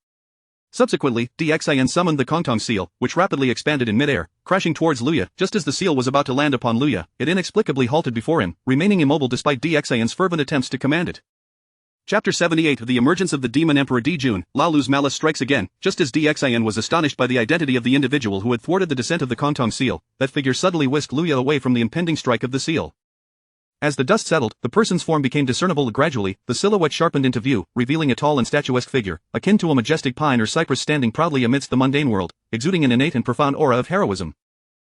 Subsequently, DXIN summoned the Kongtong seal, which rapidly expanded in midair, crashing towards Luya. Just as the seal was about to land upon Luya, it inexplicably halted before him, remaining immobile despite DXIN's fervent attempts to command it. Chapter 78 The Emergence of the Demon Emperor Dijun. Lalu's malice strikes again. Just as DXIN was astonished by the identity of the individual who had thwarted the descent of the Kongtong seal, that figure suddenly whisked Luya away from the impending strike of the seal. As the dust settled, the person's form became discernible. Gradually, the silhouette sharpened into view, revealing a tall and statuesque figure, akin to a majestic pine or cypress standing proudly amidst the mundane world, exuding an innate and profound aura of heroism.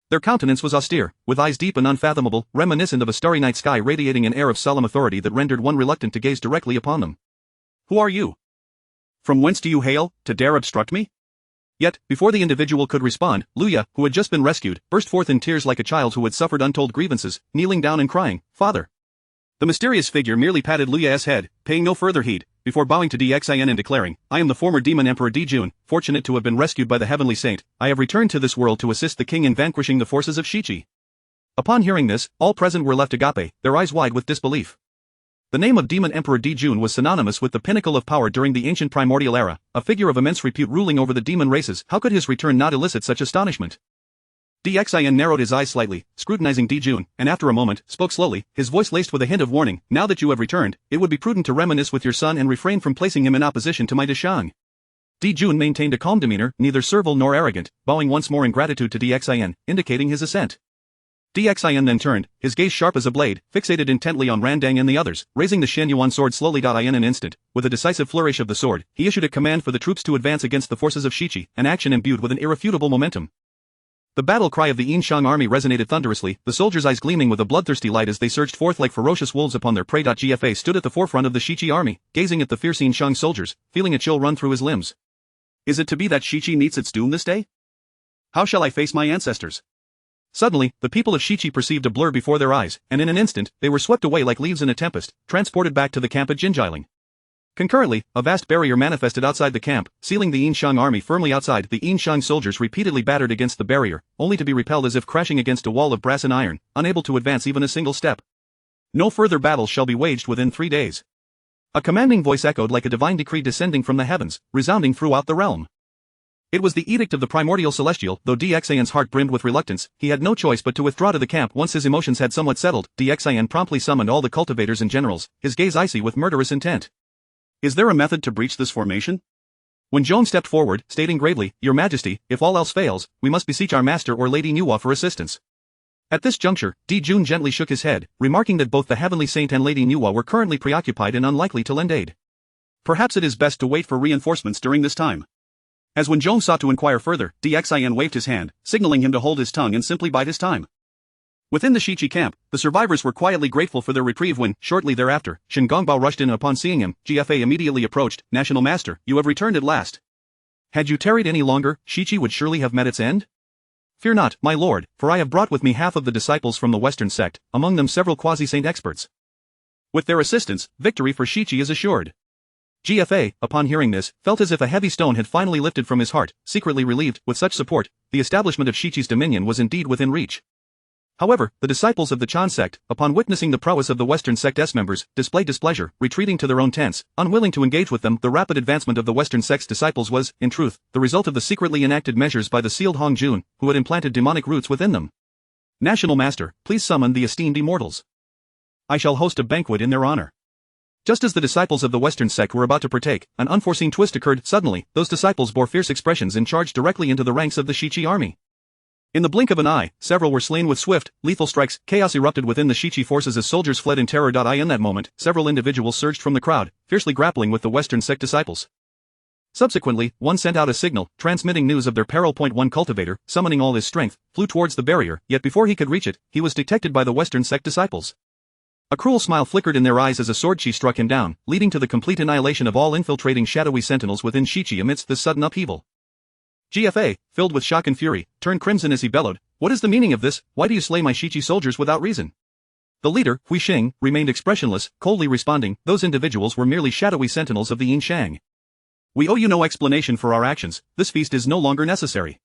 Their countenance was austere, with eyes deep and unfathomable, reminiscent of a starry night sky radiating an air of solemn authority that rendered one reluctant to gaze directly upon them. Who are you? From whence do you hail, to dare obstruct me? Yet, before the individual could respond, Luya, who had just been rescued, burst forth in tears like a child who had suffered untold grievances, kneeling down and crying, "Father!" The mysterious figure merely patted Luya's head, paying no further heed, before bowing to Dxin and declaring, "I am the former demon emperor Dijun, fortunate to have been rescued by the heavenly saint. I have returned to this world to assist the king in vanquishing the forces of Shichi." Upon hearing this, all present were left agape, their eyes wide with disbelief. The name of Demon Emperor Dijun was synonymous with the pinnacle of power during the ancient Primordial era, a figure of immense repute ruling over the demon races. How could his return not elicit such astonishment? Dxin narrowed his eyes slightly, scrutinizing Dijun, and after a moment, spoke slowly, his voice laced with a hint of warning. "Now that you have returned, it would be prudent to reminisce with your son and refrain from placing him in opposition to my Dishang." Dijun maintained a calm demeanor, neither servile nor arrogant, bowing once more in gratitude to Dxin, indicating his assent. Dxin then turned, his gaze sharp as a blade, fixated intently on Randang and the others, raising the Shen Yuan sword slowly. In an instant, with a decisive flourish of the sword, he issued a command for the troops to advance against the forces of Shichi, an action imbued with an irrefutable momentum. The battle cry of the Yinshang army resonated thunderously, the soldiers' eyes gleaming with a bloodthirsty light as they surged forth like ferocious wolves upon their prey. Gfa stood at the forefront of the Shichi army, gazing at the fierce Yinshang soldiers, feeling a chill run through his limbs. Is it to be that Shichi meets its doom this day? How shall I face my ancestors? Suddenly, the people of Shichi perceived a blur before their eyes, and in an instant, they were swept away like leaves in a tempest, transported back to the camp at Jinjiling. Concurrently, a vast barrier manifested outside the camp, sealing the Yinshang army firmly outside. The Yinshang soldiers repeatedly battered against the barrier, only to be repelled as if crashing against a wall of brass and iron, unable to advance even a single step. No further battles shall be waged within 3 days. A commanding voice echoed like a divine decree descending from the heavens, resounding throughout the realm. It was the edict of the Primordial Celestial. Though Dxin's heart brimmed with reluctance, he had no choice but to withdraw to the camp. Once his emotions had somewhat settled, Dxin promptly summoned all the cultivators and generals, his gaze icy with murderous intent. Is there a method to breach this formation? When Zhong stepped forward, stating gravely, "Your Majesty, if all else fails, we must beseech our master or Lady Nuwa for assistance." At this juncture, Dijun gently shook his head, remarking that both the Heavenly Saint and Lady Nuwa were currently preoccupied and unlikely to lend aid. Perhaps it is best to wait for reinforcements during this time. As when Zhong sought to inquire further, Dxin waved his hand, signaling him to hold his tongue and simply bide his time. Within the Shichi camp, the survivors were quietly grateful for their reprieve when, shortly thereafter, Shen Gongbao rushed in. Upon seeing him, Gfa immediately approached. "National Master, you have returned at last. Had you tarried any longer, Shichi would surely have met its end? Fear not, my lord, for I have brought with me half of the disciples from the Western sect, among them several quasi-saint experts. With their assistance, victory for Shichi is assured." Gfa, upon hearing this, felt as if a heavy stone had finally lifted from his heart, secretly relieved. With such support, the establishment of Shichi's dominion was indeed within reach. However, the disciples of the Chan sect, upon witnessing the prowess of the Western sect's members, displayed displeasure, retreating to their own tents, unwilling to engage with them. The rapid advancement of the Western sect's disciples was, in truth, the result of the secretly enacted measures by the sealed Hong Jun, who had implanted demonic roots within them. "National Master, please summon the esteemed immortals. I shall host a banquet in their honor." Just as the disciples of the Western sect were about to partake, an unforeseen twist occurred. Suddenly, those disciples bore fierce expressions and charged directly into the ranks of the Shichi army. In the blink of an eye, several were slain with swift, lethal strikes. Chaos erupted within the Shichi forces as soldiers fled in terror. In that moment, several individuals surged from the crowd, fiercely grappling with the Western sect disciples. Subsequently, one sent out a signal, transmitting news of their peril. One cultivator, summoning all his strength, flew towards the barrier, yet before he could reach it, he was detected by the Western sect disciples. A cruel smile flickered in their eyes as a sword chi struck him down, leading to the complete annihilation of all infiltrating shadowy sentinels within Shichi amidst this sudden upheaval. Gfa, filled with shock and fury, turned crimson as he bellowed, "What is the meaning of this? Why do you slay my Shichi soldiers without reason?" The leader, Hui Xing, remained expressionless, coldly responding, "Those individuals were merely shadowy sentinels of the Yinshang. We owe you no explanation for our actions. This feast is no longer necessary."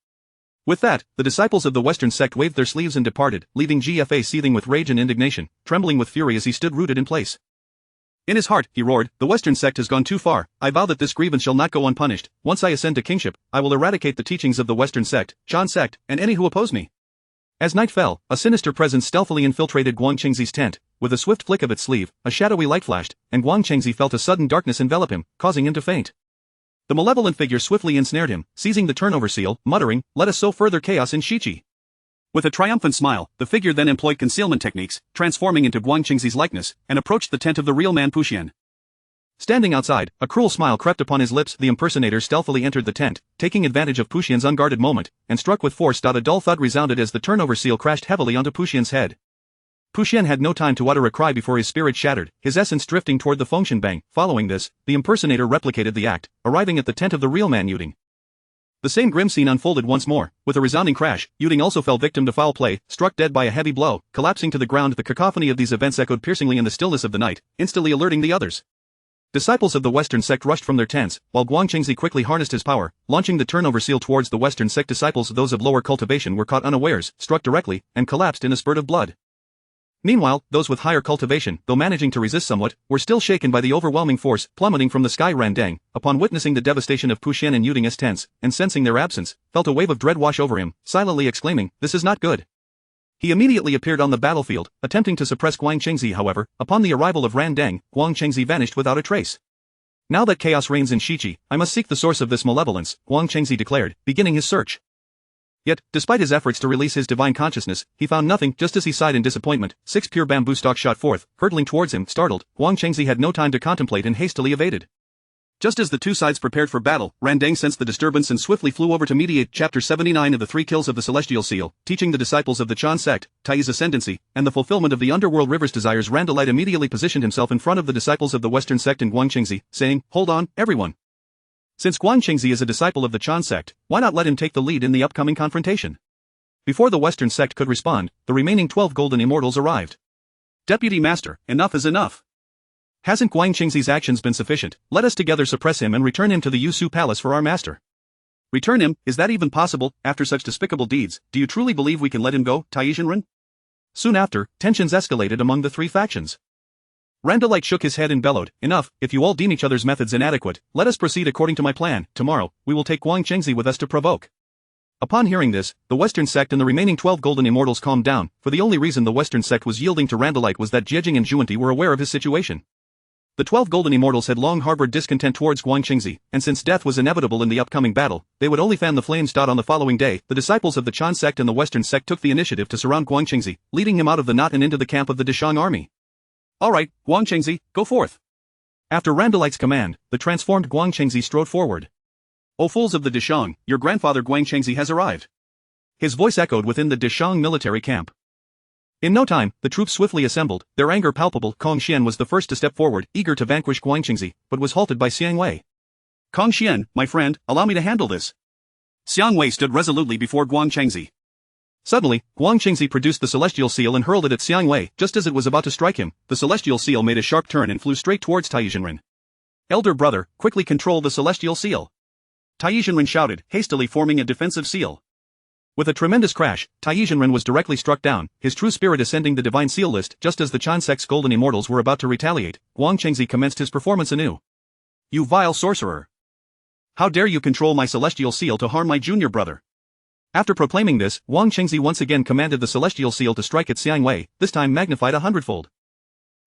With that, the disciples of the Western sect waved their sleeves and departed, leaving Gfa seething with rage and indignation, trembling with fury as he stood rooted in place. In his heart, he roared, "The Western sect has gone too far. I vow that this grievance shall not go unpunished. Once I ascend to kingship, I will eradicate the teachings of the Western sect, Chan sect, and any who oppose me." As night fell, a sinister presence stealthily infiltrated Guang Chengzi's tent. With a swift flick of its sleeve, a shadowy light flashed, and Guang Chengzi felt a sudden darkness envelop him, causing him to faint. The malevolent figure swiftly ensnared him, seizing the turnover seal, muttering, "Let us sow further chaos in Shichi." With a triumphant smile, the figure then employed concealment techniques, transforming into Guang Chengzi's likeness, and approached the tent of the real man Puxian. Standing outside, a cruel smile crept upon his lips. The impersonator stealthily entered the tent, taking advantage of Puxian's unguarded moment, and struck with force. A dull thud resounded as the turnover seal crashed heavily onto Puxian's head. Puxian had no time to utter a cry before his spirit shattered, his essence drifting toward the Fengshen Bang. Following this, the impersonator replicated the act, arriving at the tent of the real man Yuding. The same grim scene unfolded once more. With a resounding crash, Yuding also fell victim to foul play, struck dead by a heavy blow, collapsing to the ground. The cacophony of these events echoed piercingly in the stillness of the night, instantly alerting the others. Disciples of the Western sect rushed from their tents, while Guang Qingzi quickly harnessed his power, launching the turnover seal towards the Western sect. Disciples, those of lower cultivation, were caught unawares, struck directly, and collapsed in a spurt of blood. Meanwhile, those with higher cultivation, though managing to resist somewhat, were still shaken by the overwhelming force plummeting from the sky. Randang, upon witnessing the devastation of Puxian and Yuding's tents, and sensing their absence, felt a wave of dread wash over him, silently exclaiming, "This is not good." He immediately appeared on the battlefield, attempting to suppress Guang Qingzi. However, upon the arrival of Randang, Guang Qingzi vanished without a trace. "Now that chaos reigns in Shichi, I must seek the source of this malevolence," Guang Qingzi declared, beginning his search. Yet, despite his efforts to release his divine consciousness, he found nothing. Just as he sighed in disappointment, 6 pure bamboo stalks shot forth, hurtling towards him. Startled, Guang Qingzi had no time to contemplate and hastily evaded. Just as the two sides prepared for battle, Randang sensed the disturbance and swiftly flew over to mediate. Chapter 79 of the 3 Kills of the Celestial Seal, teaching the disciples of the Chan sect, Tai's ascendancy, and the fulfillment of the underworld river's desires. Randalite immediately positioned himself in front of the disciples of the Western sect and Guang Qingzi, saying, "Hold on, everyone. Since Guang Qingzi is a disciple of the Chan sect, why not let him take the lead in the upcoming confrontation?" Before the Western sect could respond, the remaining 12 golden immortals arrived. "Deputy Master, enough is enough. Hasn't Guang Qingzi's actions been sufficient? Let us together suppress him and return him to the Yusu Palace for our master." "Return him? Is that even possible, after such despicable deeds? Do you truly believe we can let him go, Taizhenren?" Soon after, tensions escalated among the 3 factions. Randalite shook his head and bellowed, "Enough, if you all deem each other's methods inadequate, let us proceed according to my plan. Tomorrow, we will take Guang Qingzi with us to provoke." Upon hearing this, the Western sect and the remaining 12 golden immortals calmed down, for the only reason the Western sect was yielding to Randalite was that Jiejing and Zhuanti were aware of his situation. The 12 golden immortals had long harbored discontent towards Guang Qingzi, and since death was inevitable in the upcoming battle, they would only fan the flames. On the following day, the disciples of the Chan sect and the Western sect took the initiative to surround Guang Qingzi, leading him out of the knot and into the camp of the Deshang army. "Alright, Guang Qingzi, go forth." After Randalite's command, the transformed Guang Qingzi strode forward. "O fools of the Deshang, your grandfather Guang Qingzi has arrived." His voice echoed within the Deshang military camp. In no time, the troops swiftly assembled, their anger palpable. Kong Xian was the first to step forward, eager to vanquish Guang Qingzi, but was halted by Xiang Wei. "Kong Xian, my friend, allow me to handle this." Xiang Wei stood resolutely before Guang Qingzi. Suddenly, Guang Qingzi produced the celestial seal and hurled it at Xiang Wei. Just as it was about to strike him, the celestial seal made a sharp turn and flew straight towards Taizhenren. "Elder brother, quickly control the celestial seal." Taizhenren shouted, hastily forming a defensive seal. With a tremendous crash, Taizhenren was directly struck down, his true spirit ascending the divine seal list. Just as the Chan sect's golden immortals were about to retaliate, Guang Qingzi commenced his performance anew. "You vile sorcerer! How dare you control my celestial seal to harm my junior brother?" After proclaiming this, Guang Qingzi once again commanded the celestial seal to strike at Xiang Wei, this time magnified 100-fold.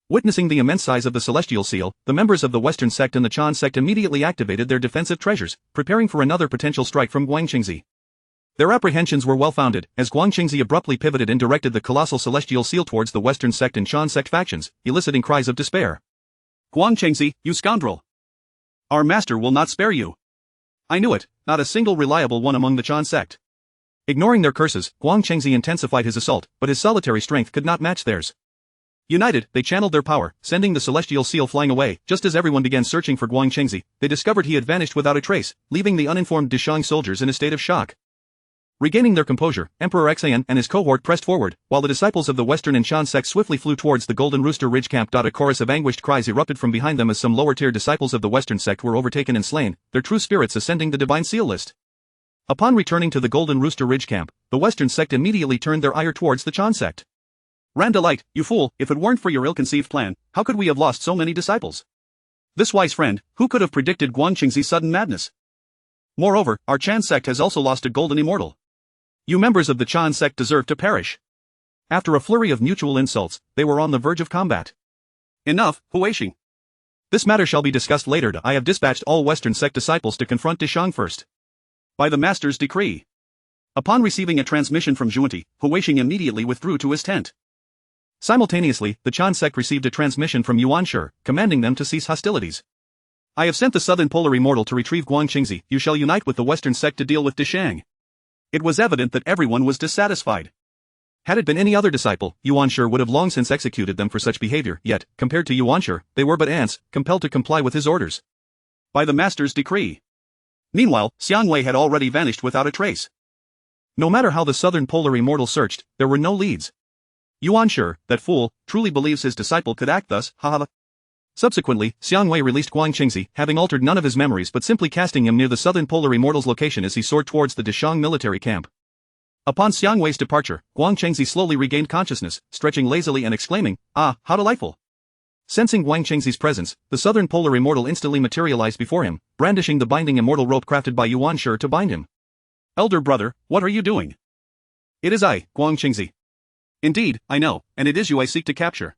Witnessing the immense size of the celestial seal, the members of the Western sect and the Chan sect immediately activated their defensive treasures, preparing for another potential strike from Guang Qingzi. Their apprehensions were well-founded, as Guang Qingzi abruptly pivoted and directed the colossal celestial seal towards the Western sect and Chan sect factions, eliciting cries of despair. "Guang Qingzi, you scoundrel! Our master will not spare you." "I knew it, not a single reliable one among the Chan sect." Ignoring their curses, Guang Qingzi intensified his assault, but his solitary strength could not match theirs. United, they channeled their power, sending the celestial seal flying away. Just as everyone began searching for Guang Qingzi, they discovered he had vanished without a trace, leaving the uninformed Deshang soldiers in a state of shock. Regaining their composure, Emperor Xian and his cohort pressed forward, while the disciples of the Western and Chan sects swiftly flew towards the Golden Rooster Ridge camp. A chorus of anguished cries erupted from behind them as some lower-tier disciples of the Western sect were overtaken and slain, their true spirits ascending the divine seal list. Upon returning to the Golden Rooster Ridge camp, the Western sect immediately turned their ire towards the Chan sect. "Randalite, you fool, if it weren't for your ill-conceived plan, how could we have lost so many disciples? This wise friend, who could have predicted Guang Qingzi's sudden madness? Moreover, our Chan sect has also lost a golden immortal. You members of the Chan sect deserve to perish." After a flurry of mutual insults, they were on the verge of combat. "Enough, Huixing. This matter shall be discussed later. I have dispatched all Western sect disciples to confront Deshang first. By the master's decree." Upon receiving a transmission from Zhuanti, Huixing immediately withdrew to his tent. Simultaneously, the Chan sect received a transmission from Yuan Shi, commanding them to cease hostilities. I have sent the Southern Polar Immortal to retrieve Guangqingzi. You shall unite with the Western sect to deal with Dishang. It was evident that everyone was dissatisfied. Had it been any other disciple, Yuanshi would have long since executed them for such behavior, yet, compared to Yuanshi, they were but ants, compelled to comply with his orders. By the master's decree. Meanwhile, Xiangwei had already vanished without a trace. No matter how the Southern Polar Immortal searched, there were no leads. Yuanshi, that fool, truly believes his disciple could act thus, haha. Subsequently, Xiangwei released Guangqingzi, having altered none of his memories but simply casting him near the Southern Polar Immortal's location as he soared towards the Dishang military camp. Upon Xiangwei's departure, Guangqingzi slowly regained consciousness, stretching lazily and exclaiming, "Ah, how delightful!" Sensing Guangqingzi's presence, the Southern Polar Immortal instantly materialized before him, brandishing the binding immortal rope crafted by Yuanshi to bind him. "Elder brother, what are you doing?" "It is I, Guangqingzi." "Indeed, I know, and it is you I seek to capture."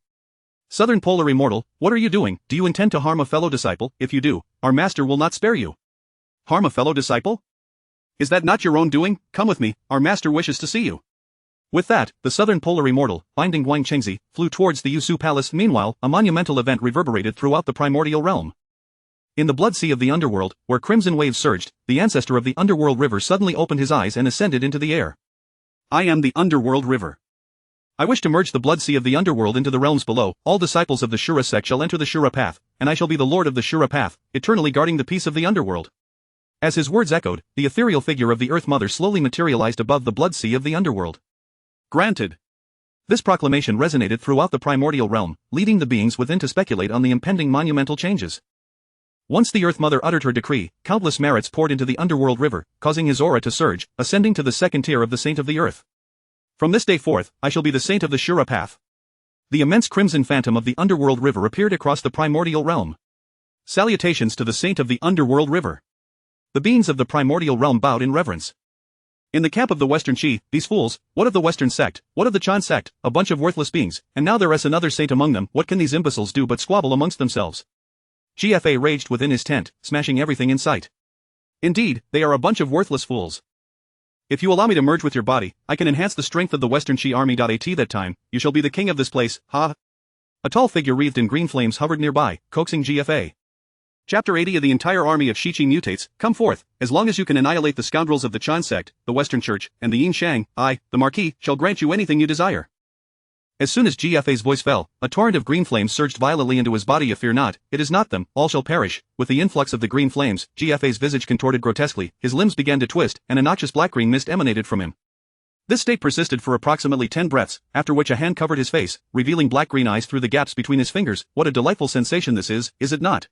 "Southern Polar Immortal, what are you doing? Do you intend to harm a fellow disciple? If you do, our master will not spare you." "Harm a fellow disciple? Is that not your own doing? Come with me, our master wishes to see you." With that, the Southern Polar Immortal, binding Guangqingzi, flew towards the Yusu Palace. Meanwhile, a monumental event reverberated throughout the Primordial realm. In the blood sea of the underworld, where crimson waves surged, the ancestor of the underworld river suddenly opened his eyes and ascended into the air. "I am the underworld river. I wish to merge the blood sea of the underworld into the realms below. All disciples of the Shura sect shall enter the Shura path, and I shall be the lord of the Shura path, eternally guarding the peace of the underworld." As his words echoed, the ethereal figure of the Earth Mother slowly materialized above the blood sea of the underworld. Granted. This proclamation resonated throughout the primordial realm, leading the beings within to speculate on the impending monumental changes. Once the Earth Mother uttered her decree, countless merits poured into the underworld river, causing his aura to surge, ascending to the second tier of the Saint of the Earth. "From this day forth, I shall be the Saint of the Shura path." The immense crimson phantom of the underworld river appeared across the primordial realm. Salutations to the Saint of the underworld river. The beings of the primordial realm bowed in reverence. In the camp of the Western Qi, these fools, what of the Western sect, what of the Chan sect, a bunch of worthless beings, and now there is another saint among them. What can these imbeciles do but squabble amongst themselves? GFA raged within his tent, smashing everything in sight. Indeed, they are a bunch of worthless fools. If you allow me to merge with your body, I can enhance the strength of the Western Qi army. At that time, you shall be the king of this place, ha! A tall figure wreathed in green flames hovered nearby, coaxing GFA. Chapter 80 of the entire army of Shiqi mutates, come forth, as long as you can annihilate the scoundrels of the Chan sect, the Western Church, and the Yin Shang, I, the Marquis, shall grant you anything you desire. As soon as GFA's voice fell, a torrent of green flames surged violently into his body. Fear not, it is not them, all shall perish. With the influx of the green flames, GFA's visage contorted grotesquely, his limbs began to twist, and a noxious black-green mist emanated from him. This state persisted for approximately 10 breaths, after which a hand covered his face, revealing black-green eyes through the gaps between his fingers. What a delightful sensation this is it not?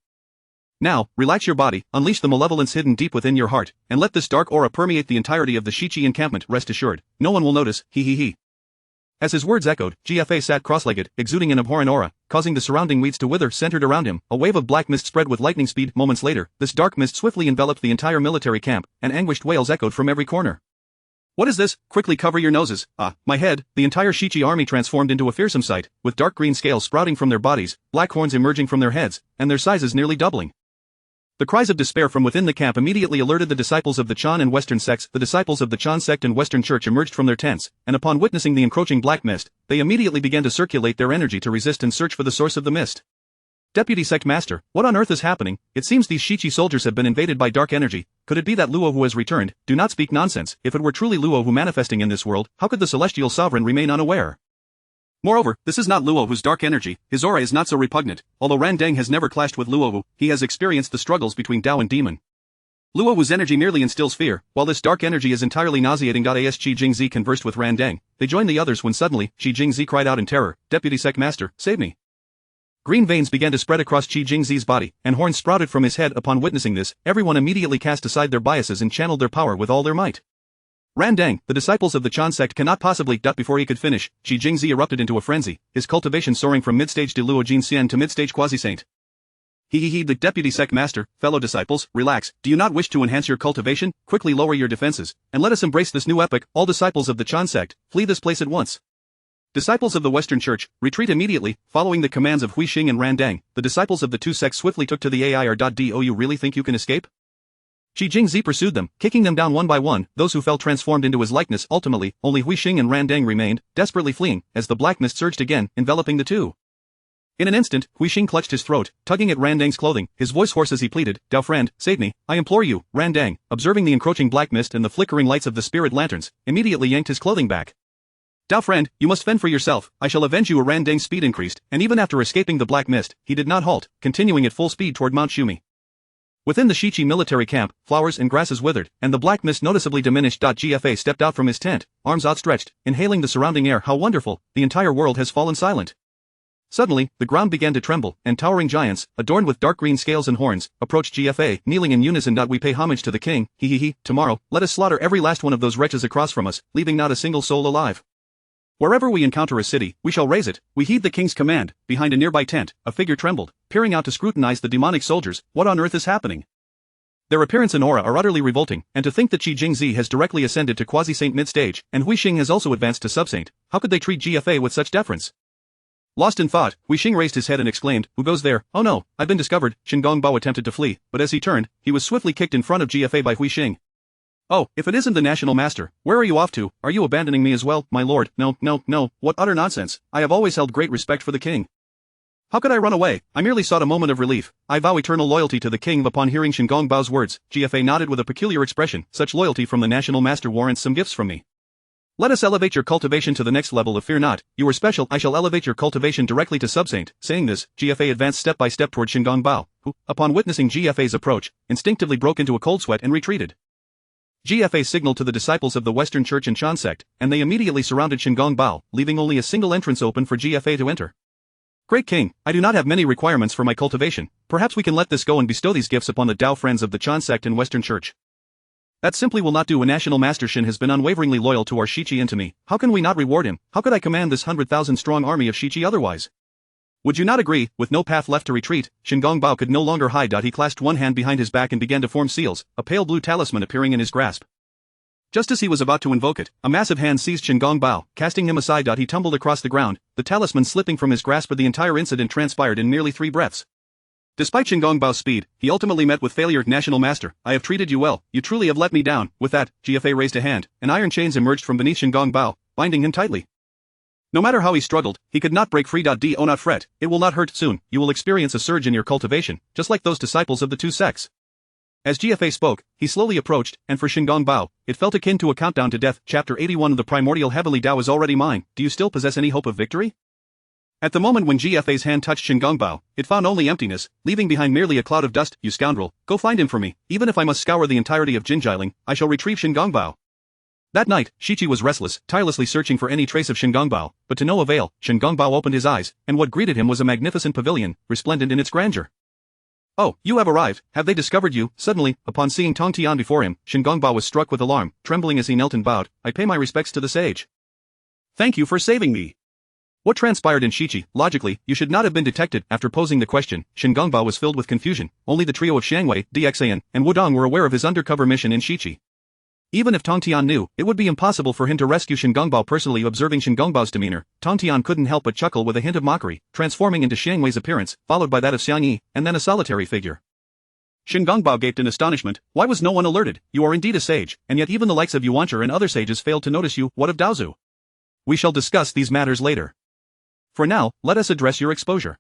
Now, relax your body, unleash the malevolence hidden deep within your heart, and let this dark aura permeate the entirety of the Shiqi encampment. Rest assured, no one will notice, he. As his words echoed, GFA sat cross-legged, exuding an abhorrent aura, causing the surrounding weeds to wither. Centered around him, a wave of black mist spread with lightning speed. Moments later, this dark mist swiftly enveloped the entire military camp, and anguished wails echoed from every corner. What is this? Quickly cover your noses. Ah, my head. The entire Shiqi army transformed into a fearsome sight, with dark green scales sprouting from their bodies, black horns emerging from their heads, and their sizes nearly doubling. The cries of despair from within the camp immediately alerted the disciples of the Chan and Western sects. The disciples of the Chan sect and Western Church emerged from their tents, and upon witnessing the encroaching black mist, they immediately began to circulate their energy to resist and search for the source of the mist. Deputy Sect Master, what on earth is happening? It seems these Shiqi soldiers have been invaded by dark energy. Could it be that Luo who has returned? Do not speak nonsense. If it were truly Luo who manifesting in this world, how could the celestial sovereign remain unaware? Moreover, this is not Luo whose dark energy, his aura is not so repugnant. Although Randang has never clashed with Luo who, he has experienced the struggles between Dao and Demon. Luo whose energy merely instills fear, while this dark energy is entirely nauseating. As Qi Jingzi conversed with Randang, they joined the others when suddenly, Qi Jingzi cried out in terror, Deputy Sect Master, save me. Green veins began to spread across Qi Jingzi's body, and horns sprouted from his head. Upon witnessing this, everyone immediately cast aside their biases and channeled their power with all their might. Randang, the disciples of the Chan sect cannot possibly. Before he could finish, Qi Jingzi erupted into a frenzy, his cultivation soaring from mid-stage de Luo Jin Xian to mid-stage quasi-saint. The Deputy Sect Master, fellow disciples, relax. Do you not wish to enhance your cultivation? Quickly lower your defenses, and let us embrace this new epoch. All disciples of the Chan sect, flee this place at once. Disciples of the Western Church, retreat immediately. Following the commands of Hui Xing and Randang, the disciples of the two sects swiftly took to the air. Do you really think you can escape? Qi Jingzi pursued them, kicking them down one by one. Those who fell transformed into his likeness. Ultimately, only Hui Xing and Randang remained, desperately fleeing, as the black mist surged again, enveloping the two. In an instant, Huixing clutched his throat, tugging at Randang's clothing, his voice hoarse as he pleaded, "Dao friend, save me, I implore you." Randang, observing the encroaching black mist and the flickering lights of the spirit lanterns, immediately yanked his clothing back. "Dao friend, you must fend for yourself, I shall avenge you." Randang's speed increased, and even after escaping the black mist, he did not halt, continuing at full speed toward Mount Shumi. Within the Shichi military camp, flowers and grasses withered, and the black mist noticeably diminished. GFA stepped out from his tent, arms outstretched, inhaling the surrounding air. How wonderful, the entire world has fallen silent. Suddenly, the ground began to tremble, and towering giants, adorned with dark green scales and horns, approached GFA, kneeling in unison. "We pay homage to the king, tomorrow, let us slaughter every last one of those wretches across from us, leaving not a single soul alive. Wherever we encounter a city, we shall raise it." We heed the king's command. Behind a nearby tent, a figure trembled, peering out to scrutinize the demonic soldiers. What on earth is happening? Their appearance and aura are utterly revolting, and to think that Qi Jingzi has directly ascended to quasi-saint mid-stage, and Huixing has also advanced to sub-saint, how could they treat GFA with such deference? Lost in thought, Huixing raised his head and exclaimed, "Who goes there? Oh no, I've been discovered." Shingong Bao attempted to flee, but as he turned, he was swiftly kicked in front of GFA by Huixing. "Oh, if it isn't the national master, where are you off to? Are you abandoning me as well, my lord?" No, what utter nonsense. I have always held great respect for the king. How could I run away? I merely sought a moment of relief. I vow eternal loyalty to the king." Upon hearing Shingong Bao's words, GFA nodded with a peculiar expression. "Such loyalty from the national master warrants some gifts from me. Let us elevate your cultivation to the next level. If fear not, you are special. I shall elevate your cultivation directly to sub-saint." Saying this, GFA advanced step by step toward Shingong Bao, who, upon witnessing GFA's approach, instinctively broke into a cold sweat and retreated. GFA signaled to the disciples of the Western Church and Chan sect, and they immediately surrounded Shingong Bao, leaving only a single entrance open for GFA to enter. "Great king, I do not have many requirements for my cultivation. Perhaps we can let this go and bestow these gifts upon the Dao friends of the Chan sect and Western Church." "That simply will not do. A national master Shin has been unwaveringly loyal to our Shichi and to me. How can we not reward him? How could I command this 100,000-strong army of Shichi otherwise? Would you not agree?" With no path left to retreat, Shingong Bao could no longer hide. He clasped one hand behind his back and began to form seals, a pale blue talisman appearing in his grasp. Just as he was about to invoke it, a massive hand seized Shingong Bao, casting him aside. He tumbled across the ground, the talisman slipping from his grasp. The entire incident transpired in merely 3 breaths. Despite Shingong Bao's speed, he ultimately met with failure. "National master, I have treated you well, you truly have let me down." With that, GFA raised a hand, and iron chains emerged from beneath Shingong Bao, binding him tightly. No matter how he struggled, he could not break free. Do not fret, it will not hurt. Soon, you will experience a surge in your cultivation, just like those disciples of the 2 sects. As GFA spoke, he slowly approached, and for Shingong Bao, it felt akin to a countdown to death. Chapter 81 of the Primordial. Heavenly Dao is already mine. Do you still possess any hope of victory? At the moment when GFA's hand touched Shingong Bao, it found only emptiness, leaving behind merely a cloud of dust. "You scoundrel, go find him for me. Even if I must scour the entirety of Jinjiling, I shall retrieve Shingong Bao." That night, Shichi was restless, tirelessly searching for any trace of Shingong Bao, but to no avail. Shingong Bao opened his eyes, and what greeted him was a magnificent pavilion, resplendent in its grandeur. "Oh, you have arrived. Have they discovered you?" Suddenly, upon seeing Tong Tian before him, Shingong Bao was struck with alarm, trembling as he knelt and bowed. "I pay my respects to the sage. Thank you for saving me." What transpired in Shichi? Logically, you should not have been detected. After posing the question, Shingong Bao was filled with confusion. Only the trio of Shangwei, Dxan, and Wudong were aware of his undercover mission in Shichi. Even if Tong Tian knew, it would be impossible for him to rescue Shingong Bao personally. Observing Shingong Bao's demeanor, Tong Tian couldn't help but chuckle with a hint of mockery, transforming into Shangwei's appearance, followed by that of Xiang Yi, and then a solitary figure. Shingong Bao gaped in astonishment. Why was no one alerted? You are indeed a sage, and yet even the likes of Yuancher and other sages failed to notice you. What of Daozu? We shall discuss these matters later. For now, let us address your exposure.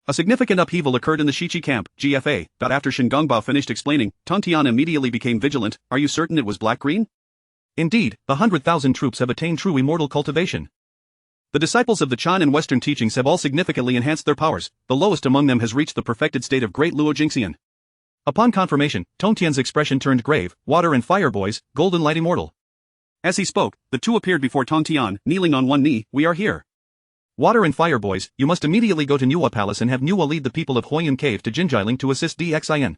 A significant upheaval occurred in the Shichi camp, GFA, but after Shingong Bao finished explaining, Tong Tian immediately became vigilant. "Are you certain it was black-green?" "Indeed, the 100,000 troops have attained true immortal cultivation. The disciples of the Chan and Western teachings have all significantly enhanced their powers. The lowest among them has reached the perfected state of Great Luo Jingxian." Upon confirmation, Tong Tian's expression turned grave. "Water and fire boys, golden light immortal." As he spoke, the 2 appeared before Tong Tian, kneeling on one knee. "We are here. Water and fire boys, you must immediately go to Nuwa Palace and have Nuwa lead the people of Huoyan Cave to Jinjiling to assist Dxin.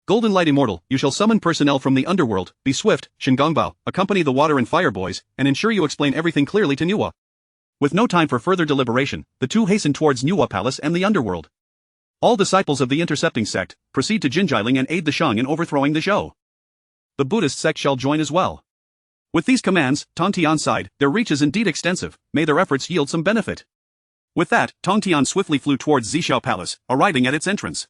Golden Light Immortal, you shall summon personnel from the underworld. Be swift, Shingong Bao, accompany the water and fire boys, and ensure you explain everything clearly to Nuwa." With no time for further deliberation, the 2 hastened towards Nuwa Palace and the underworld. All disciples of the intercepting sect, proceed to Jinjiling and aid the Shang in overthrowing the Zhou. The Buddhist sect shall join as well. With these commands, Tong Tian sighed. Their reach is indeed extensive. May their efforts yield some benefit. With that, Tong Tian swiftly flew towards Zhixiao Palace, arriving at its entrance.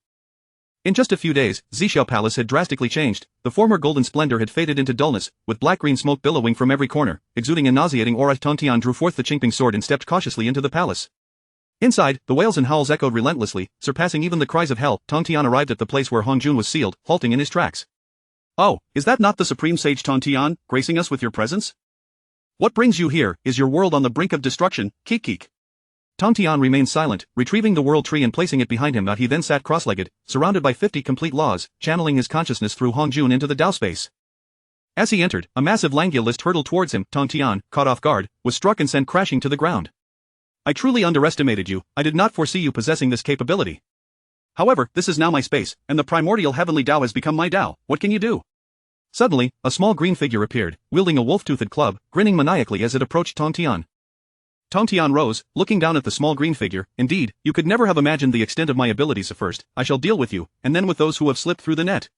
In just a few days, Zhixiao Palace had drastically changed. The former golden splendor had faded into dullness, with black-green smoke billowing from every corner, exuding a nauseating aura. Tong Tian drew forth the Qingping sword and stepped cautiously into the palace. Inside, the wails and howls echoed relentlessly, surpassing even the cries of hell. Tong Tian arrived at the place where Hong Jun was sealed, halting in his tracks. "Oh, is that not the Supreme Sage Tong Tian, gracing us with your presence? What brings you here? Is your world on the brink of destruction? Keek keek." Tong Tian remained silent, retrieving the world tree and placing it behind him. He then sat cross-legged, surrounded by 50 complete laws, channeling his consciousness through Hong Jun into the Dao space. As he entered, a massive Langialist hurtled towards him. Tong Tian, caught off guard, was struck and sent crashing to the ground. "I truly underestimated you. I did not foresee you possessing this capability. However, this is now my space, and the primordial heavenly Dao has become my Dao. What can you do?" Suddenly, a small green figure appeared, wielding a wolf-toothed club, grinning maniacally as it approached Tong Tian. Tong Tian rose, looking down at the small green figure. "Indeed, you could never have imagined the extent of my abilities. First, I shall deal with you, and then with those who have slipped through the net.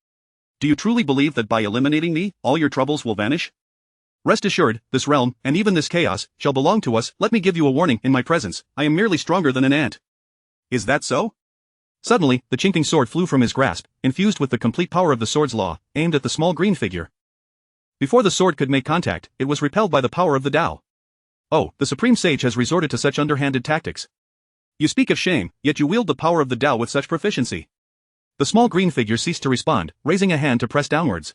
Do you truly believe that by eliminating me, all your troubles will vanish? Rest assured, this realm, and even this chaos, shall belong to us. Let me give you a warning. In my presence, I am merely stronger than an ant." "Is that so?" Suddenly, the chinking sword flew from his grasp, infused with the complete power of the sword's law, aimed at the small green figure. Before the sword could make contact, it was repelled by the power of the Dao. "Oh, the Supreme Sage has resorted to such underhanded tactics. You speak of shame, yet you wield the power of the Dao with such proficiency." The small green figure ceased to respond, raising a hand to press downwards.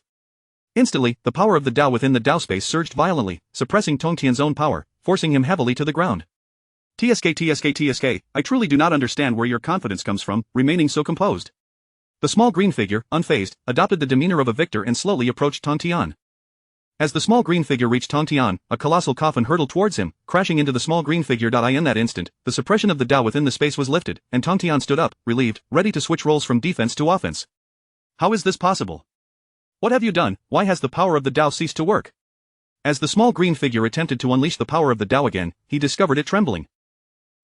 Instantly, the power of the Dao within the Dao space surged violently, suppressing Tong Tian's own power, forcing him heavily to the ground. TSK, I truly do not understand where your confidence comes from, remaining so composed." The small green figure, unfazed, adopted the demeanor of a victor and slowly approached Tong Tian. As the small green figure reached Tong Tian, a colossal coffin hurtled towards him, crashing into the small green figure. In that instant, the suppression of the Dao within the space was lifted, and Tong Tian stood up, relieved, ready to switch roles from defense to offense. "How is this possible? What have you done? Why has the power of the Dao ceased to work?" As the small green figure attempted to unleash the power of the Dao again, he discovered it trembling.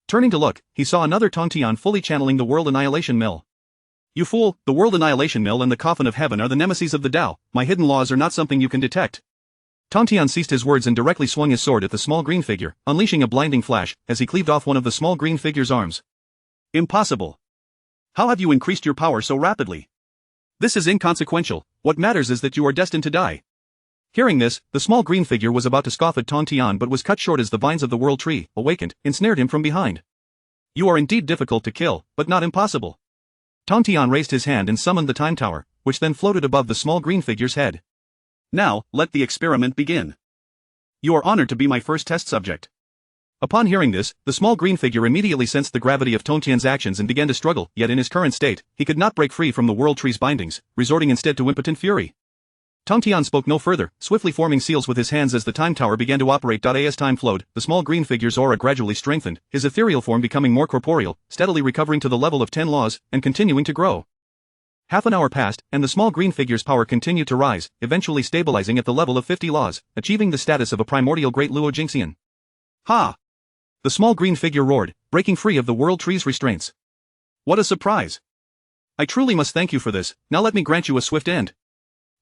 Turning to look, he saw another Tong Tian fully channeling the World Annihilation Mill. "You fool, the World Annihilation Mill and the Coffin of Heaven are the nemesis of the Dao. My hidden laws are not something you can detect." Tong Tian ceased his words and directly swung his sword at the small green figure, unleashing a blinding flash, as he cleaved off one of the small green figure's arms. "Impossible. How have you increased your power so rapidly? This is inconsequential. What matters is that you are destined to die." Hearing this, the small green figure was about to scoff at Tong Tian but was cut short as the vines of the world tree, awakened, ensnared him from behind. "You are indeed difficult to kill, but not impossible." Tong Tian raised his hand and summoned the time tower, which then floated above the small green figure's head. "Now, let the experiment begin. You are honored to be my first test subject." Upon hearing this, the small green figure immediately sensed the gravity of Tong Tian's actions and began to struggle, yet in his current state, he could not break free from the world tree's bindings, resorting instead to impotent fury. Tong Tian spoke no further, swiftly forming seals with his hands as the time tower began to operate. As time flowed, the small green figure's aura gradually strengthened, his ethereal form becoming more corporeal, steadily recovering to the level of 10 laws, and continuing to grow. Half an hour passed, and the small green figure's power continued to rise, eventually stabilizing at the level of 50 laws, achieving the status of a primordial great Luo Jingxian. "Ha!" The small green figure roared, breaking free of the world tree's restraints. "What a surprise! I truly must thank you for this. Now let me grant you a swift end."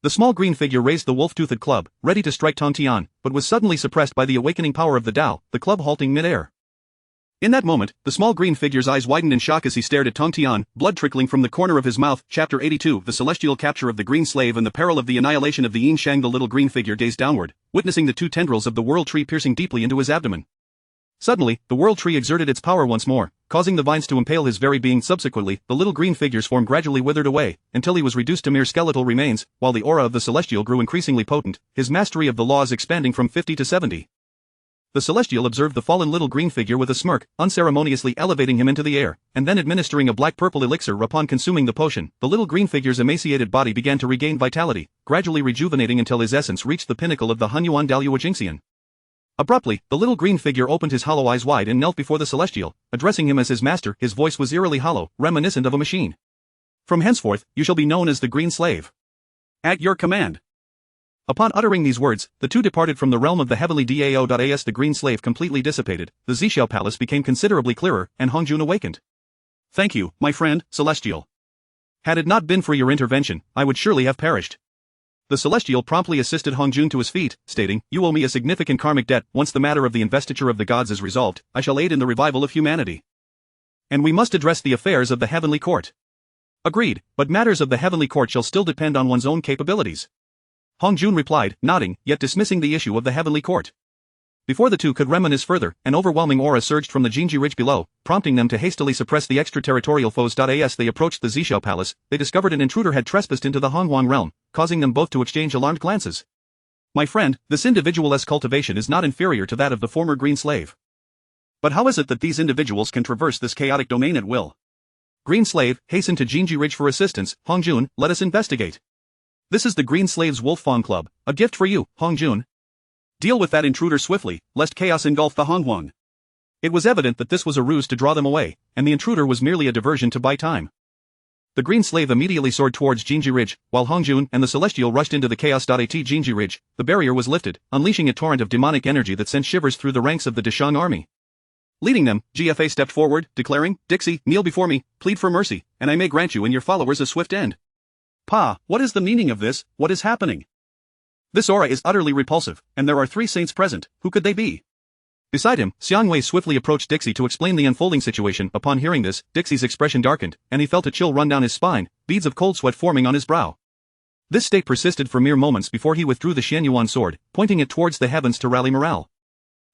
The small green figure raised the wolf-toothed club, ready to strike Tong Tian, but was suddenly suppressed by the awakening power of the Dao, the club halting mid-air. In that moment, the small green figure's eyes widened in shock as he stared at Tong Tian, blood trickling from the corner of his mouth. Chapter 82: The Celestial Capture of the Green Slave and the Peril of the Annihilation of the Yin Shang. The little green figure gazed downward, witnessing the two tendrils of the world tree piercing deeply into his abdomen. Suddenly, the world tree exerted its power once more, causing the vines to impale his very being. Subsequently, the little green figure's form gradually withered away, until he was reduced to mere skeletal remains, while the aura of the Celestial grew increasingly potent, his mastery of the laws expanding from 50 to 70. The Celestial observed the fallen little green figure with a smirk, unceremoniously elevating him into the air, and then administering a black-purple elixir. Upon consuming the potion, the little green figure's emaciated body began to regain vitality, gradually rejuvenating until his essence reached the pinnacle of the Hunyuan Daluo Jingxian. Abruptly, the little green figure opened his hollow eyes wide and knelt before the Celestial, addressing him as his master. His voice was eerily hollow, reminiscent of a machine. "From henceforth, you shall be known as the Green Slave. At your command." Upon uttering these words, the two departed from the realm of the heavenly Dao. As the green slave completely dissipated, the Zixiao Palace became considerably clearer, and Hong Jun awakened. "Thank you, my friend, Celestial. Had it not been for your intervention, I would surely have perished." The Celestial promptly assisted Hong Jun to his feet, stating, "You owe me a significant karmic debt. Once the matter of the investiture of the gods is resolved, I shall aid in the revival of humanity. And we must address the affairs of the heavenly court." "Agreed, but matters of the heavenly court shall still depend on one's own capabilities." Hong Jun replied, nodding, yet dismissing the issue of the heavenly court. Before the two could reminisce further, an overwhelming aura surged from the Jinji Ridge below, prompting them to hastily suppress the extraterritorial foes. As they approached the Zishou Palace, they discovered an intruder had trespassed into the Honghuang realm, causing them both to exchange alarmed glances. My friend, this individual's cultivation is not inferior to that of the former Green Slave. But how is it that these individuals can traverse this chaotic domain at will? Green Slave, hasten to Jinji Ridge for assistance. Hongjun, let us investigate. This is the Green Slave's Wolf Fawn Club, a gift for you, Hongjun. Deal with that intruder swiftly, lest chaos engulf the Honghuang. It was evident that this was a ruse to draw them away, and the intruder was merely a diversion to buy time. The Green Slave immediately soared towards Jinji Ridge, while Hongjun and the Celestial rushed into the chaos. At Jinji Ridge, the barrier was lifted, unleashing a torrent of demonic energy that sent shivers through the ranks of the Deshang army. Leading them, GFA stepped forward, declaring, Dixie, kneel before me, plead for mercy, and I may grant you and your followers a swift end. Pa, what is the meaning of this? What is happening? This aura is utterly repulsive, and there are 3 saints present. Who could they be? Beside him, Xiang Wei swiftly approached Dixie to explain the unfolding situation. Upon hearing this, Dixie's expression darkened, and he felt a chill run down his spine, beads of cold sweat forming on his brow. This state persisted for mere moments before he withdrew the Xianyuan sword, pointing it towards the heavens to rally morale.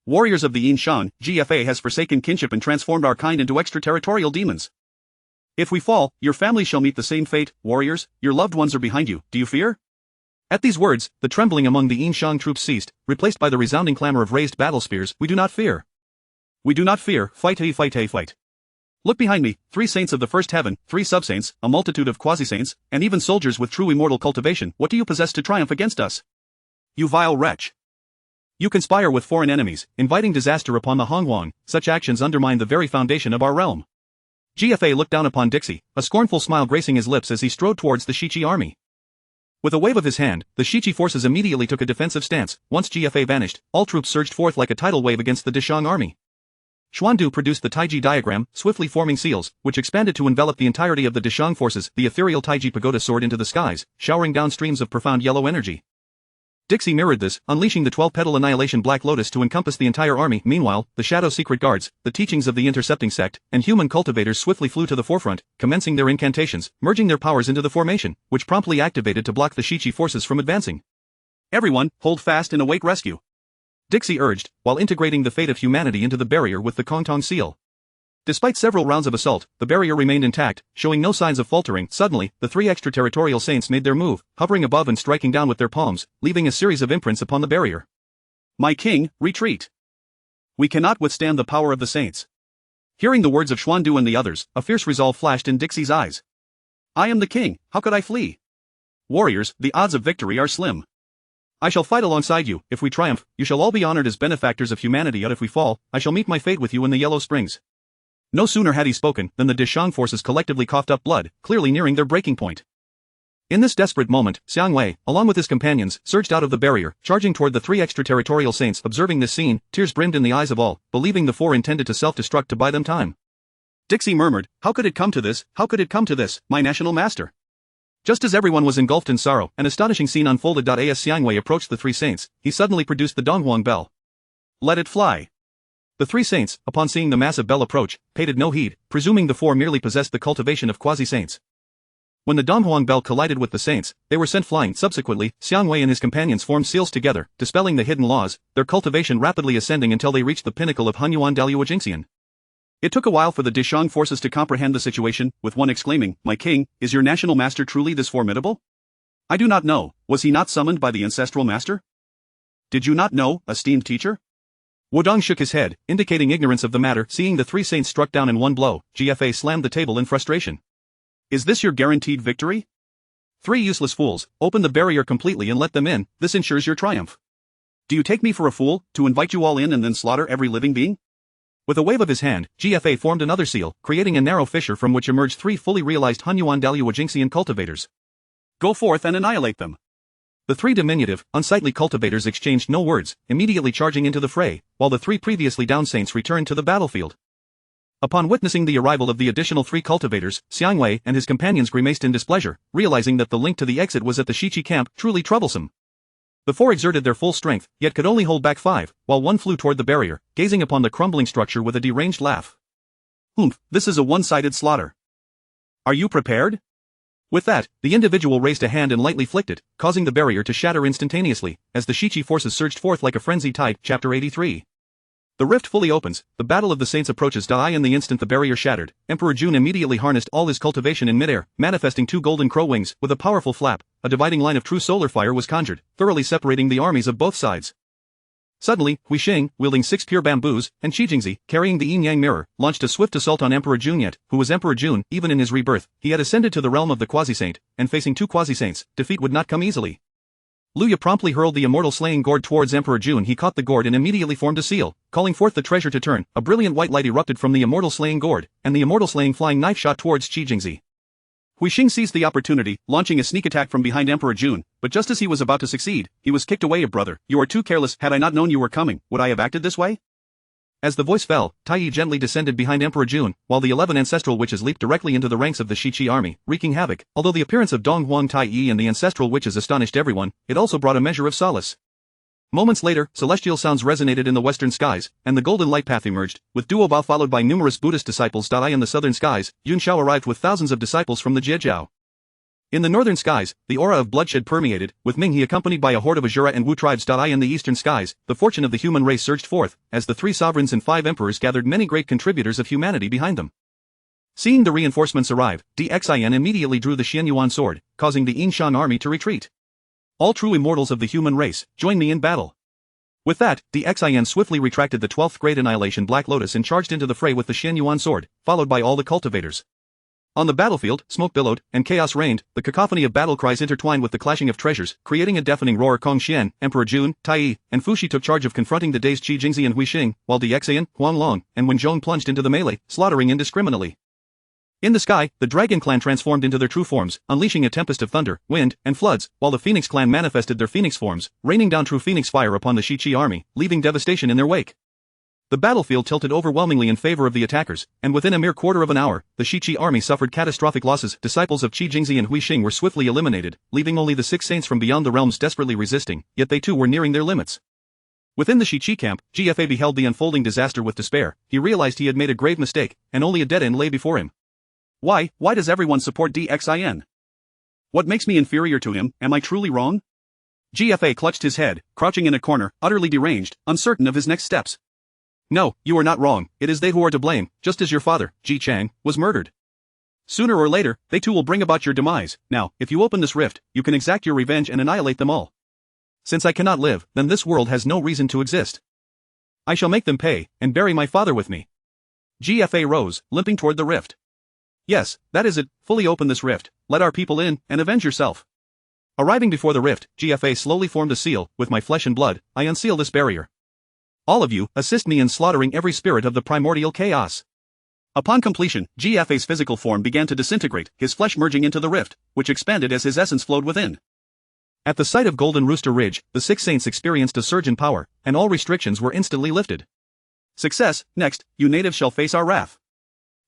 Warriors of the Yin Shan, GFA has forsaken kinship and transformed our kind into extraterritorial demons. If we fall, your family shall meet the same fate. Warriors, your loved ones are behind you. Do you fear? At these words, the trembling among the Yin Shan troops ceased, replaced by the resounding clamor of raised battle spears. We do not fear. We do not fear. Fight, hey, fight, hey, fight. Look behind me, 3 saints of the first heaven, 3 sub-saints, a multitude of quasi-saints, and even soldiers with true immortal cultivation. What do you possess to triumph against us? You vile wretch. You conspire with foreign enemies, inviting disaster upon the Honghuang. Such actions undermine the very foundation of our realm. GFA looked down upon Dixie, a scornful smile gracing his lips as he strode towards the Shichi army. With a wave of his hand, the Shichi forces immediately took a defensive stance. Once GFA vanished, all troops surged forth like a tidal wave against the Deshang army. Xuandu produced the Taiji diagram, swiftly forming seals, which expanded to envelop the entirety of the Deshang forces. The ethereal Taiji pagoda soared into the skies, showering down streams of profound yellow energy. Dixie mirrored this, unleashing the 12-petal annihilation Black Lotus to encompass the entire army. Meanwhile, the Shadow Secret Guards, the teachings of the Intercepting Sect, and human cultivators swiftly flew to the forefront, commencing their incantations, merging their powers into the formation, which promptly activated to block the Shichi forces from advancing. Everyone, hold fast and await rescue. Dixie urged, while integrating the fate of humanity into the barrier with the Kongtong seal. Despite several rounds of assault, the barrier remained intact, showing no signs of faltering. Suddenly, the 3 extraterritorial saints made their move, hovering above and striking down with their palms, leaving a series of imprints upon the barrier. My king, retreat. We cannot withstand the power of the saints. Hearing the words of Xuandu and the others, a fierce resolve flashed in Dixie's eyes. I am the king, how could I flee? Warriors, the odds of victory are slim. I shall fight alongside you. If we triumph, you shall all be honored as benefactors of humanity. But if we fall, I shall meet my fate with you in the Yellow Springs. No sooner had he spoken than the Deshang forces collectively coughed up blood, clearly nearing their breaking point. In this desperate moment, Xiang Wei, along with his companions, surged out of the barrier, charging toward the 3 extraterritorial saints. Observing this scene, tears brimmed in the eyes of all, believing the 4 intended to self-destruct to buy them time. Dixie murmured, how could it come to this? How could it come to this, my national master? Just as everyone was engulfed in sorrow, an astonishing scene unfolded. As Xiang Wei approached the 3 saints, he suddenly produced the Donghuang bell. Let it fly. The 3 saints, upon seeing the massive bell approach, paid it no heed, presuming the 4 merely possessed the cultivation of quasi-saints. When the Donghuang bell collided with the saints, they were sent flying. Subsequently, Xiang Wei and his companions formed seals together, dispelling the hidden laws, their cultivation rapidly ascending until they reached the pinnacle of Hunyuan Daluojingxian. It took a while for the Deshang forces to comprehend the situation, with one exclaiming, My king, is your national master truly this formidable? I do not know, was he not summoned by the ancestral master? Did you not know, esteemed teacher? Wudong shook his head, indicating ignorance of the matter. Seeing the 3 saints struck down in one blow, GFA slammed the table in frustration. Is this your guaranteed victory? 3 useless fools, open the barrier completely and let them in, this ensures your triumph. Do you take me for a fool, to invite you all in and then slaughter every living being? With a wave of his hand, GFA formed another seal, creating a narrow fissure from which emerged 3 fully realized Hunyuan Daluojingxian cultivators. Go forth and annihilate them. The 3 diminutive, unsightly cultivators exchanged no words, immediately charging into the fray, while the 3 previously downed saints returned to the battlefield. Upon witnessing the arrival of the additional 3 cultivators, Xiang Wei and his companions grimaced in displeasure, realizing that the link to the exit was at the Shichi camp, truly troublesome. The 4 exerted their full strength, yet could only hold back 5, while one flew toward the barrier, gazing upon the crumbling structure with a deranged laugh. This is a one-sided slaughter. Are you prepared? With that, the individual raised a hand and lightly flicked it, causing the barrier to shatter instantaneously, as the Shichi forces surged forth like a frenzied tide. Chapter 83. The rift fully opens, the Battle of the Saints approaches. In the instant the barrier shattered, Emperor Jun immediately harnessed all his cultivation in midair, manifesting 2 golden crow wings. With a powerful flap, a dividing line of true solar fire was conjured, thoroughly separating the armies of both sides. Suddenly, Hui Xing, wielding 6 pure bamboos, and Qi Jingzi, carrying the yin-yang mirror, launched a swift assault on Emperor Jun. Yet, who was Emperor Jun, even in his rebirth, he had ascended to the realm of the quasi-saint, and facing 2 quasi-saints, defeat would not come easily. Luya promptly hurled the immortal slaying gourd towards Emperor Jun. He caught the gourd and immediately formed a seal, calling forth the treasure to turn. A brilliant white light erupted from the immortal slaying gourd, and the immortal slaying flying knife shot towards Qi Jingzi. Hui Xing seized the opportunity, launching a sneak attack from behind Emperor Jun, but just as he was about to succeed, he was kicked away. Brother, you are too careless. Had I not known you were coming, would I have acted this way? As the voice fell, Tai gently descended behind Emperor Jun, while the 11 ancestral witches leaped directly into the ranks of the Shichi army, wreaking havoc. Although the appearance of Dong Huang Tai and the ancestral witches astonished everyone, it also brought a measure of solace. Moments later, celestial sounds resonated in the western skies, and the golden light path emerged, with Duobao followed by numerous Buddhist disciples. In the southern skies, Yun Shao arrived with thousands of disciples from the Jiejiao. In the northern skies, the aura of bloodshed permeated, with Ming He accompanied by a horde of Azura and Wu tribes. In the eastern skies, the fortune of the human race surged forth, as the 3 sovereigns and 5 emperors gathered many great contributors of humanity behind them. Seeing the reinforcements arrive, Xin immediately drew the Xianyuan sword, causing the Yinshan army to retreat. All true immortals of the human race, join me in battle. With that, Xin swiftly retracted the 12th Great Annihilation Black Lotus and charged into the fray with the Xianyuan sword, followed by all the cultivators. On the battlefield, smoke billowed, and chaos reigned. The cacophony of battle cries intertwined with the clashing of treasures, creating a deafening roar. Kong Xian, Emperor Jun, Tai, and Fuxi took charge of confronting the dazed Qi Jingzi and Hui Xing, while Xian, Huang Long, and Wen Zhong plunged into the melee, slaughtering indiscriminately. In the sky, the Dragon Clan transformed into their true forms, unleashing a tempest of thunder, wind, and floods, while the Phoenix Clan manifested their Phoenix forms, raining down true Phoenix fire upon the Shichi army, leaving devastation in their wake. The battlefield tilted overwhelmingly in favor of the attackers, and within a mere quarter of an hour, the Shichi army suffered catastrophic losses. Disciples of Qi Jingzi and Hui Xing were swiftly eliminated, leaving only the 6 saints from beyond the realms desperately resisting, yet they too were nearing their limits. Within the Shichi camp, GFA beheld the unfolding disaster with despair. He realized he had made a grave mistake, and only a dead end lay before him. Why does everyone support Xin? What makes me inferior to him? Am I truly wrong? GFA clutched his head, crouching in a corner, utterly deranged, uncertain of his next steps. No, you are not wrong. It is they who are to blame, just as your father, Ji Chang, was murdered. Sooner or later, they too will bring about your demise. Now, if you open this rift, you can exact your revenge and annihilate them all. Since I cannot live, then this world has no reason to exist. I shall make them pay, and bury my father with me. GFA rose, limping toward the rift. Yes, that is it. Fully open this rift, let our people in, and avenge yourself. Arriving before the rift, GFA slowly formed a seal. With my flesh and blood, I unseal this barrier. All of you, assist me in slaughtering every spirit of the primordial chaos. Upon completion, GFA's physical form began to disintegrate, his flesh merging into the rift, which expanded as his essence flowed within. At the sight of Golden Rooster Ridge, the 6 saints experienced a surge in power, and all restrictions were instantly lifted. Success. Next, you natives shall face our wrath.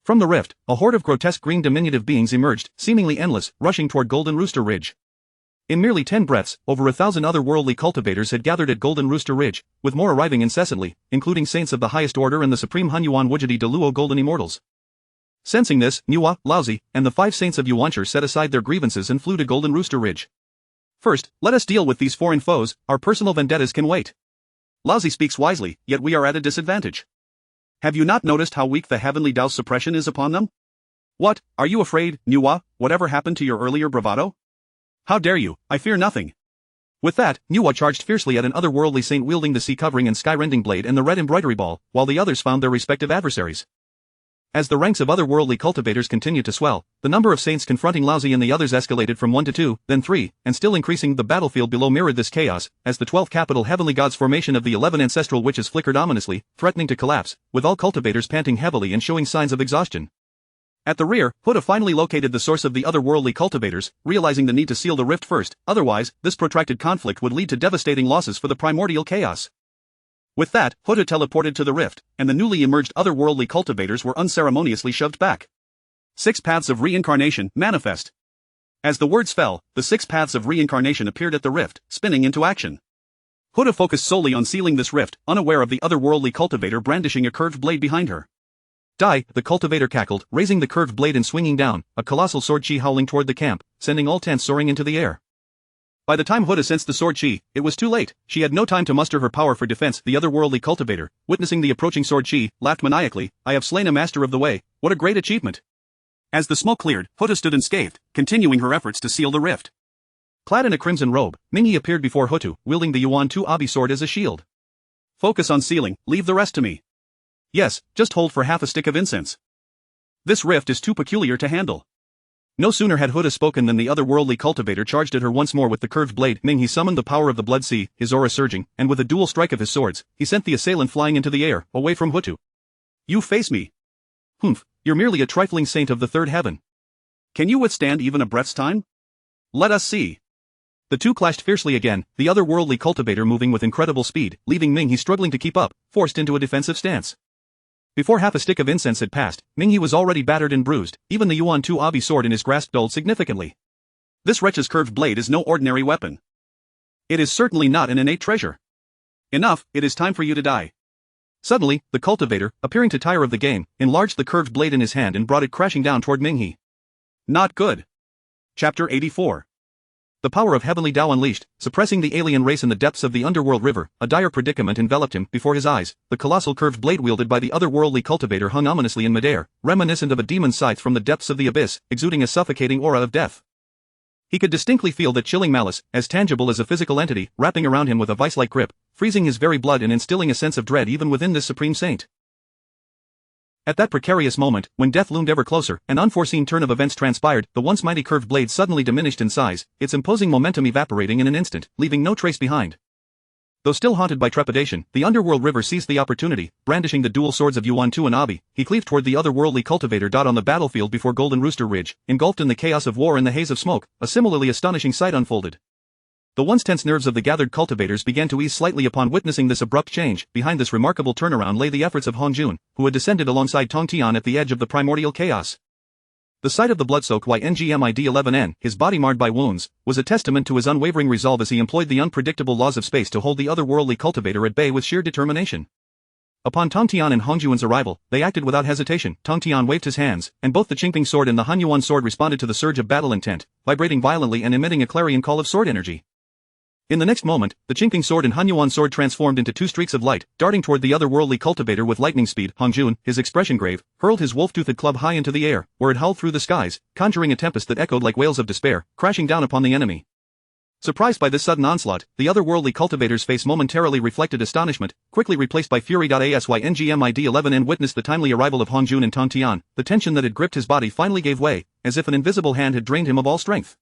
From the rift, a horde of grotesque green diminutive beings emerged, seemingly endless, rushing toward Golden Rooster Ridge. In merely 10 breaths, over 1,000 otherworldly cultivators had gathered at Golden Rooster Ridge, with more arriving incessantly, including saints of the highest order and the supreme Hunyuan Wujidi de Luo Golden Immortals. Sensing this, Nuwa, Laozi, and the 5 saints of Yuancher set aside their grievances and flew to Golden Rooster Ridge. First, let us deal with these foreign foes. Our personal vendettas can wait. Laozi speaks wisely, yet we are at a disadvantage. Have you not noticed how weak the heavenly Dao's suppression is upon them? What, are you afraid, Nuwa? Whatever happened to your earlier bravado? How dare you? I fear nothing. With that, Nuwa charged fiercely at an otherworldly saint wielding the sea-covering and sky-rending blade and the red embroidery ball, while the others found their respective adversaries. As the ranks of otherworldly cultivators continued to swell, the number of saints confronting Laozi and the others escalated from 1 to 2, then 3, and still increasing. The battlefield below mirrored this chaos, as the 12th capital heavenly god's formation of the 11 ancestral witches flickered ominously, threatening to collapse, with all cultivators panting heavily and showing signs of exhaustion. At the rear, Huda finally located the source of the otherworldly cultivators, realizing the need to seal the rift first, otherwise, this protracted conflict would lead to devastating losses for the primordial chaos. With that, Huda teleported to the rift, and the newly emerged otherworldly cultivators were unceremoniously shoved back. 6 paths of reincarnation, manifest. As the words fell, the 6 paths of reincarnation appeared at the rift, spinning into action. Huda focused solely on sealing this rift, unaware of the otherworldly cultivator brandishing a curved blade behind her. Die, the cultivator cackled, raising the curved blade and swinging down, a colossal sword chi howling toward the camp, sending all tents soaring into the air. By the time Huda sensed the sword chi, it was too late. She had no time to muster her power for defense. The otherworldly cultivator, witnessing the approaching sword chi, laughed maniacally. I have slain a master of the way, what a great achievement. As the smoke cleared, Huda stood unscathed, continuing her efforts to seal the rift. Clad in a crimson robe, Mingyi appeared before Hutu, wielding the Yuan 2 Abi sword as a shield. Focus on sealing, leave the rest to me. Yes, just hold for half a stick of incense. This rift is too peculiar to handle. No sooner had Huda spoken than the otherworldly cultivator charged at her once more with the curved blade. Mingyi summoned the power of the blood sea, his aura surging, and with a dual strike of his swords, he sent the assailant flying into the air, away from Hutu. You face me. Humph, you're merely a trifling saint of the third heaven. Can you withstand even a breath's time? Let us see. The two clashed fiercely again, the otherworldly cultivator moving with incredible speed, leaving Mingyi struggling to keep up, forced into a defensive stance. Before half a stick of incense had passed, Mingyi was already battered and bruised, even the Yuan 2 Abi sword in his grasp dulled significantly. This wretch's curved blade is no ordinary weapon. It is certainly not an innate treasure. Enough, it is time for you to die. Suddenly, the cultivator, appearing to tire of the game, enlarged the curved blade in his hand and brought it crashing down toward Mingyi. Not good. Chapter 84. The power of heavenly Tao unleashed, suppressing the alien race in the depths of the underworld river, a dire predicament enveloped him. Before his eyes, the colossal curved blade wielded by the otherworldly cultivator hung ominously in midair, reminiscent of a demon's scythe from the depths of the abyss, exuding a suffocating aura of death. He could distinctly feel that chilling malice, as tangible as a physical entity, wrapping around him with a vice-like grip, freezing his very blood and instilling a sense of dread even within this supreme saint. At that precarious moment, when death loomed ever closer, an unforeseen turn of events transpired. The once mighty curved blade suddenly diminished in size, its imposing momentum evaporating in an instant, leaving no trace behind. Though still haunted by trepidation, the underworld river seized the opportunity, brandishing the dual swords of Yuan 2 and Abi, he cleaved toward the otherworldly cultivator. On the battlefield before Golden Rooster Ridge, engulfed in the chaos of war and the haze of smoke, a similarly astonishing sight unfolded. The once tense nerves of the gathered cultivators began to ease slightly upon witnessing this abrupt change. Behind this remarkable turnaround lay the efforts of Hongjun, who had descended alongside Tong Tian at the edge of the primordial chaos. The sight of the blood-soaked YNGMID-11N, his body marred by wounds, was a testament to his unwavering resolve as he employed the unpredictable laws of space to hold the otherworldly cultivator at bay with sheer determination. Upon Tong Tian and Hongjuan's arrival, they acted without hesitation. Tong Tian waved his hands, and both the Qingping sword and the Hanyuan sword responded to the surge of battle intent, vibrating violently and emitting a clarion call of sword energy. In the next moment, the Qingping sword and Hanyuan sword transformed into two streaks of light, darting toward the otherworldly cultivator with lightning speed. Hongjun, his expression grave, hurled his wolf-toothed club high into the air, where it howled through the skies, conjuring a tempest that echoed like wails of despair, crashing down upon the enemy. Surprised by this sudden onslaught, the otherworldly cultivator's face momentarily reflected astonishment, quickly replaced by fury. As YNGMID-11N witnessed the timely arrival of Hongjun and Tong Tian, the tension that had gripped his body finally gave way, as if an invisible hand had drained him of all strength.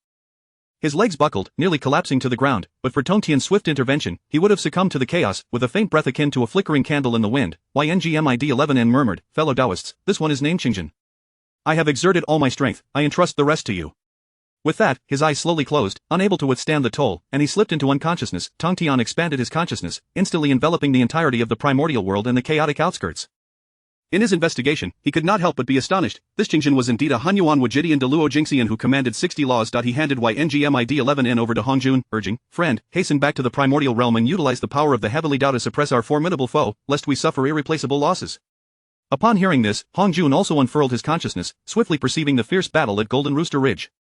His legs buckled, nearly collapsing to the ground, but for Tong Tian's swift intervention, he would have succumbed to the chaos, with a faint breath akin to a flickering candle in the wind. YNGMID-11N murmured, fellow Taoists, this one is named Qingjin. I have exerted all my strength, I entrust the rest to you. With that, his eyes slowly closed, unable to withstand the toll, and he slipped into unconsciousness. Tong Tian expanded his consciousness, instantly enveloping the entirety of the primordial world and the chaotic outskirts. In his investigation, he could not help but be astonished. This Qingjin was indeed a Hanyuan Wajidian Deluo Jingxian who commanded 60 laws. He handed YNGMID-11N over to Hongjun, urging, friend, hasten back to the primordial realm and utilize the power of the heavenly Tao to suppress our formidable foe, lest we suffer irreplaceable losses. Upon hearing this, Hongjun also unfurled his consciousness, swiftly perceiving the fierce battle at Golden Rooster Ridge.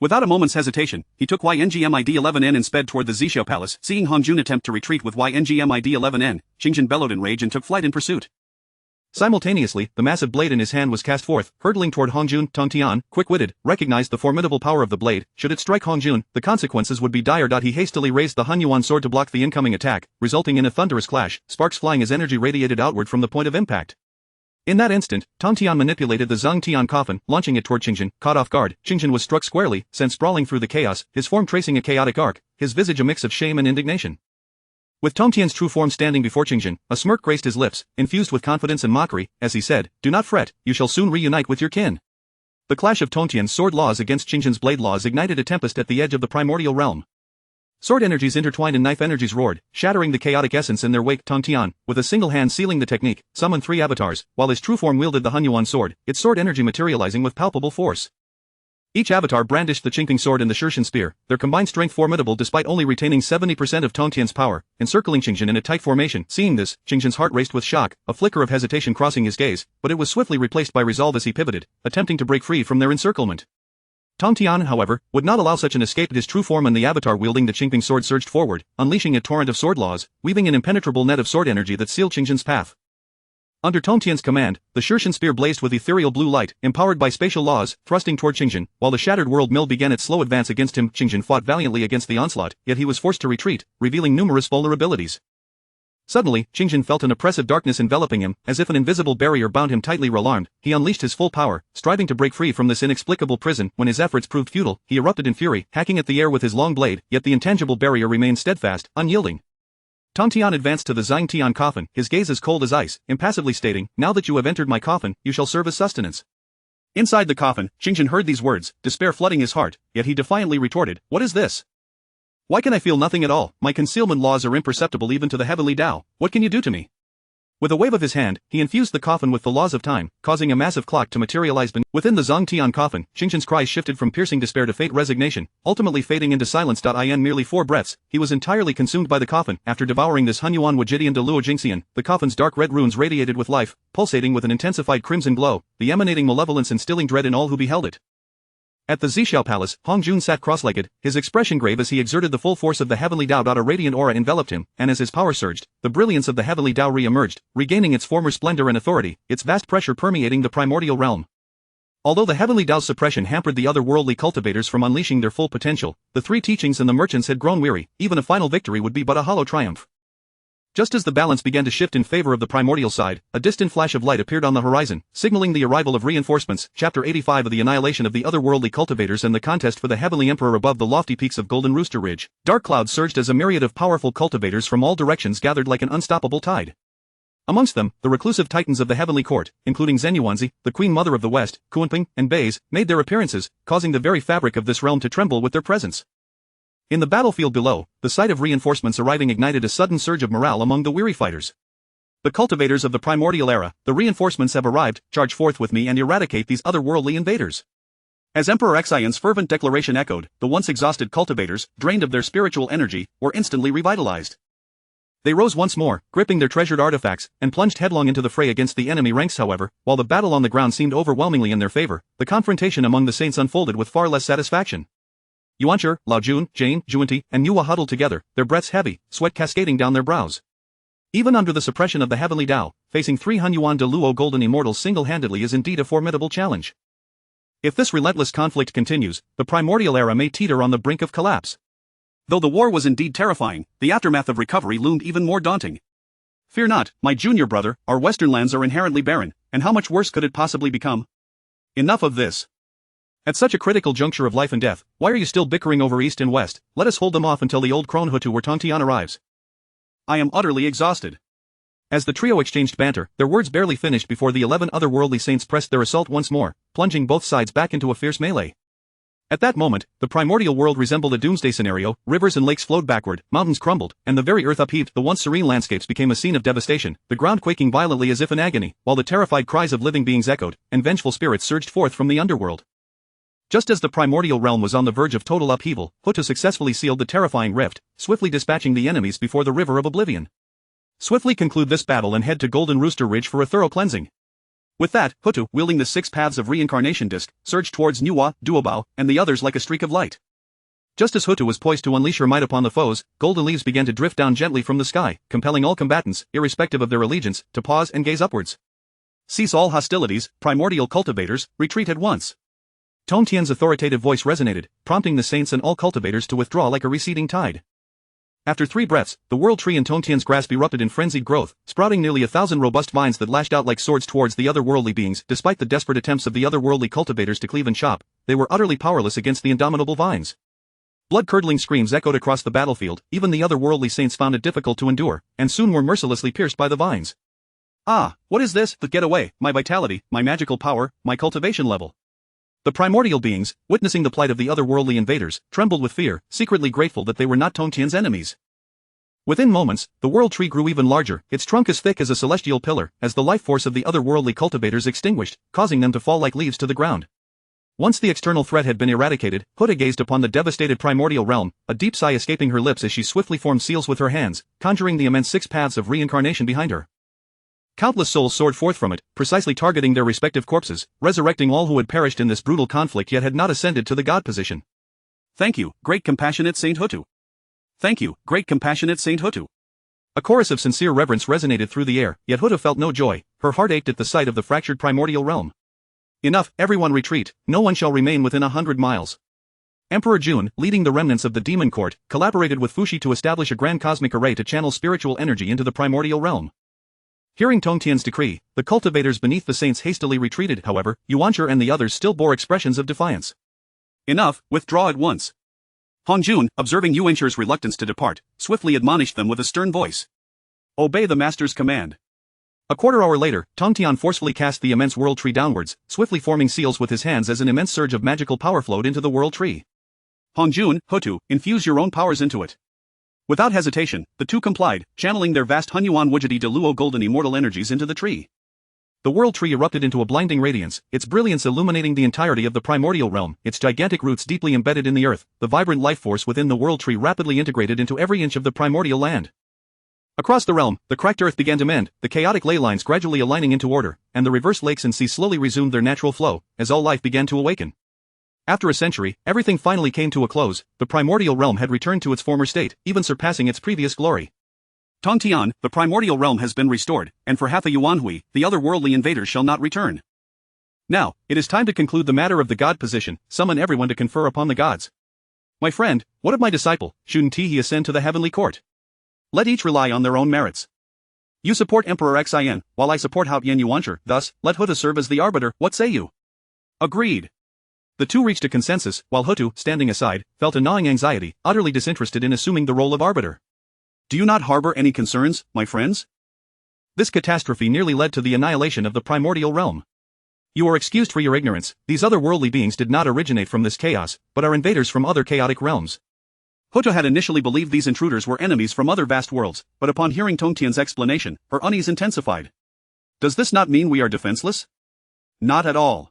Without a moment's hesitation, he took YNGMID-11N and sped toward the Zhixiao Palace. Seeing Hongjun attempt to retreat with YNGMID-11N, Qingjin bellowed in rage and took flight in pursuit. Simultaneously, the massive blade in his hand was cast forth, hurtling toward Hongjun. Tong Tian, quick-witted, recognized the formidable power of the blade. Should it strike Hongjun, the consequences would be dire. He hastily raised the Hanyuan sword to block the incoming attack, resulting in a thunderous clash, sparks flying as energy radiated outward from the point of impact. In that instant, Tong Tian manipulated the Zheng Tian coffin, launching it toward Qingjin. Caught off guard, Qingjin was struck squarely, sent sprawling through the chaos, his form tracing a chaotic arc, his visage a mix of shame and indignation. With Tong Tian's true form standing before Qingjin, a smirk graced his lips, infused with confidence and mockery, as he said, do not fret, you shall soon reunite with your kin. The clash of Tong Tian's sword laws against Qingjin's blade laws ignited a tempest at the edge of the primordial realm. Sword energies intertwined and knife energies roared, shattering the chaotic essence in their wake. Tong Tian, with a single hand sealing the technique, summoned 3 avatars, while his true form wielded the Hanyuan sword, its sword energy materializing with palpable force. Each avatar brandished the Qingping sword and the Shirshan spear, their combined strength formidable despite only retaining 70% of Tongtian's power, encircling Qingzhen in a tight formation. Seeing this, Qingzhen's heart raced with shock, a flicker of hesitation crossing his gaze, but it was swiftly replaced by resolve as he pivoted, attempting to break free from their encirclement. Tongtian, however, would not allow such an escape. His true form and the avatar wielding the Qingping sword surged forward, unleashing a torrent of sword laws, weaving an impenetrable net of sword energy that sealed Qingzhen's path. Under Tongtian's command, the Shirshan spear blazed with ethereal blue light, empowered by spatial laws, thrusting toward Qingzhen, while the shattered world mill began its slow advance against him. Qingzhen fought valiantly against the onslaught, yet he was forced to retreat, revealing numerous vulnerabilities. Suddenly, Qingzhen felt an oppressive darkness enveloping him, as if an invisible barrier bound him tightly. Alarmed, he unleashed his full power, striving to break free from this inexplicable prison. When his efforts proved futile, he erupted in fury, hacking at the air with his long blade, yet the intangible barrier remained steadfast, unyielding. Tongtian advanced to the Xingtian coffin, his gaze as cold as ice, impassively stating, "Now that you have entered my coffin, you shall serve as sustenance." Inside the coffin, Qingzhen heard these words, despair flooding his heart, yet he defiantly retorted, "What is this? Why can I feel nothing at all? My concealment laws are imperceptible even to the heavenly Tao. What can you do to me?" With a wave of his hand, he infused the coffin with the laws of time, causing a massive clock to materialize within the Xingtian coffin. Qingzhen's cries shifted from piercing despair to faint resignation, ultimately fading into silence. In merely 4 breaths, he was entirely consumed by the coffin. After devouring this Hunyuan Wajidian de Luo Jingxian, the coffin's dark red runes radiated with life, pulsating with an intensified crimson glow, the emanating malevolence instilling dread in all who beheld it. At the Zhixiao Palace, Hong Jun sat cross-legged, his expression grave as he exerted the full force of the heavenly Tao. A radiant aura enveloped him, and as his power surged, the brilliance of the heavenly Tao re-emerged, regaining its former splendor and authority, its vast pressure permeating the primordial realm. Although the heavenly Tao's suppression hampered the otherworldly cultivators from unleashing their full potential, the 3 teachings and the merchants had grown weary. Even a final victory would be but a hollow triumph. Just as the balance began to shift in favor of the primordial side, a distant flash of light appeared on the horizon, signaling the arrival of reinforcements. Chapter 85 of the annihilation of the otherworldly cultivators and the contest for the heavenly emperor. Above the lofty peaks of Golden Rooster Ridge, dark clouds surged as a myriad of powerful cultivators from all directions gathered like an unstoppable tide. Amongst them, the reclusive titans of the heavenly court, including Zenyuanzi, the queen mother of the west, Kuanping, and Bei's, made their appearances, causing the very fabric of this realm to tremble with their presence. In the battlefield below, the sight of reinforcements arriving ignited a sudden surge of morale among the weary fighters. The cultivators of the primordial era, the reinforcements have arrived, charge forth with me and eradicate these otherworldly invaders. As Emperor Xian's fervent declaration echoed, the once exhausted cultivators, drained of their spiritual energy, were instantly revitalized. They rose once more, gripping their treasured artifacts, and plunged headlong into the fray against the enemy ranks. However, while the battle on the ground seemed overwhelmingly in their favor, the confrontation among the saints unfolded with far less satisfaction. Yuanshi, Lao Jun, Jane, Juanti, and Yua huddled together, their breaths heavy, sweat cascading down their brows. Even under the suppression of the heavenly Tao, facing 3 Hunyuan de Luo golden immortals single-handedly is indeed a formidable challenge. If this relentless conflict continues, the primordial era may teeter on the brink of collapse. Though the war was indeed terrifying, the aftermath of recovery loomed even more daunting. Fear not, my junior brother, our western lands are inherently barren, and how much worse could it possibly become? Enough of this. At such a critical juncture of life and death, why are you still bickering over east and west? Let us hold them off until the old Krone Hutu where Tongtian arrives. I am utterly exhausted. As the trio exchanged banter, their words barely finished before the 11 otherworldly saints pressed their assault once more, plunging both sides back into a fierce melee. At that moment, the primordial world resembled a doomsday scenario. Rivers and lakes flowed backward, mountains crumbled, and the very earth upheaved. The once serene landscapes became a scene of devastation, the ground quaking violently as if in agony, while the terrified cries of living beings echoed, and vengeful spirits surged forth from the underworld. Just as the primordial realm was on the verge of total upheaval, Hutu successfully sealed the terrifying rift, swiftly dispatching the enemies before the river of oblivion. Swiftly conclude this battle and head to Golden Rooster Ridge for a thorough cleansing. With that, Hutu, wielding the 6 paths of reincarnation disc, surged towards Nuwa, Duobao, and the others like a streak of light. Just as Hutu was poised to unleash her might upon the foes, golden leaves began to drift down gently from the sky, compelling all combatants, irrespective of their allegiance, to pause and gaze upwards. Cease all hostilities, primordial cultivators, retreat at once. Tongtian's authoritative voice resonated, prompting the saints and all cultivators to withdraw like a receding tide. After 3 breaths, the world tree in Tongtian's grasp erupted in frenzied growth, sprouting nearly 1,000 robust vines that lashed out like swords towards the otherworldly beings. Despite the desperate attempts of the otherworldly cultivators to cleave and chop, they were utterly powerless against the indomitable vines. Blood-curdling screams echoed across the battlefield. Even the otherworldly saints found it difficult to endure, and soon were mercilessly pierced by the vines. Ah, what is this? But get away, my vitality, my magical power, my cultivation level. The primordial beings, witnessing the plight of the otherworldly invaders, trembled with fear, secretly grateful that they were not Tongtian's enemies. Within moments, the world tree grew even larger, its trunk as thick as a celestial pillar, as the life force of the otherworldly cultivators extinguished, causing them to fall like leaves to the ground. Once the external threat had been eradicated, Huda gazed upon the devastated primordial realm, a deep sigh escaping her lips as she swiftly formed seals with her hands, conjuring the immense 6 paths of reincarnation behind her. Countless souls soared forth from it, precisely targeting their respective corpses, resurrecting all who had perished in this brutal conflict yet had not ascended to the god position. Thank you, great compassionate Saint Hutu. Thank you, great compassionate Saint Hutu. A chorus of sincere reverence resonated through the air, yet Huda felt no joy, her heart ached at the sight of the fractured primordial realm. Enough, everyone retreat, no one shall remain within 100 miles. Emperor Jun, leading the remnants of the demon court, collaborated with Fushi to establish a grand cosmic array to channel spiritual energy into the primordial realm. Hearing Tongtian's decree, the cultivators beneath the saints hastily retreated. However, Yuancher and the others still bore expressions of defiance. Enough, withdraw at once. Hongjun, observing Yuancher's reluctance to depart, swiftly admonished them with a stern voice. Obey the master's command. A quarter hour later, Tongtian forcefully cast the immense world tree downwards, swiftly forming seals with his hands as an immense surge of magical power flowed into the world tree. Hongjun, Hutu, infuse your own powers into it. Without hesitation, the two complied, channeling their vast Hunyuan Wujidi de Luo golden immortal energies into the tree. The world tree erupted into a blinding radiance, its brilliance illuminating the entirety of the primordial realm, its gigantic roots deeply embedded in the earth, the vibrant life force within the world tree rapidly integrated into every inch of the primordial land. Across the realm, the cracked earth began to mend, the chaotic ley lines gradually aligning into order, and the reversed lakes and seas slowly resumed their natural flow, as all life began to awaken. After a century, everything finally came to a close, the primordial realm had returned to its former state, even surpassing its previous glory. Tongtian, the primordial realm has been restored, and for half a Yuanhui, the other worldly invaders shall not return. Now, it is time to conclude the matter of the god position, summon everyone to confer upon the gods. My friend, what of my disciple, shouldn't he ascend to the heavenly court? Let each rely on their own merits. You support Emperor Xin, while I support Haotian Yuancher, thus, let Huda serve as the arbiter, what say you? Agreed. The two reached a consensus, while Hutu, standing aside, felt a gnawing anxiety, utterly disinterested in assuming the role of arbiter. Do you not harbor any concerns, my friends? This catastrophe nearly led to the annihilation of the primordial realm. You are excused for your ignorance, these other worldly beings did not originate from this chaos, but are invaders from other chaotic realms. Hutu had initially believed these intruders were enemies from other vast worlds, but upon hearing Tongtian's explanation, her unease intensified. Does this not mean we are defenseless? Not at all.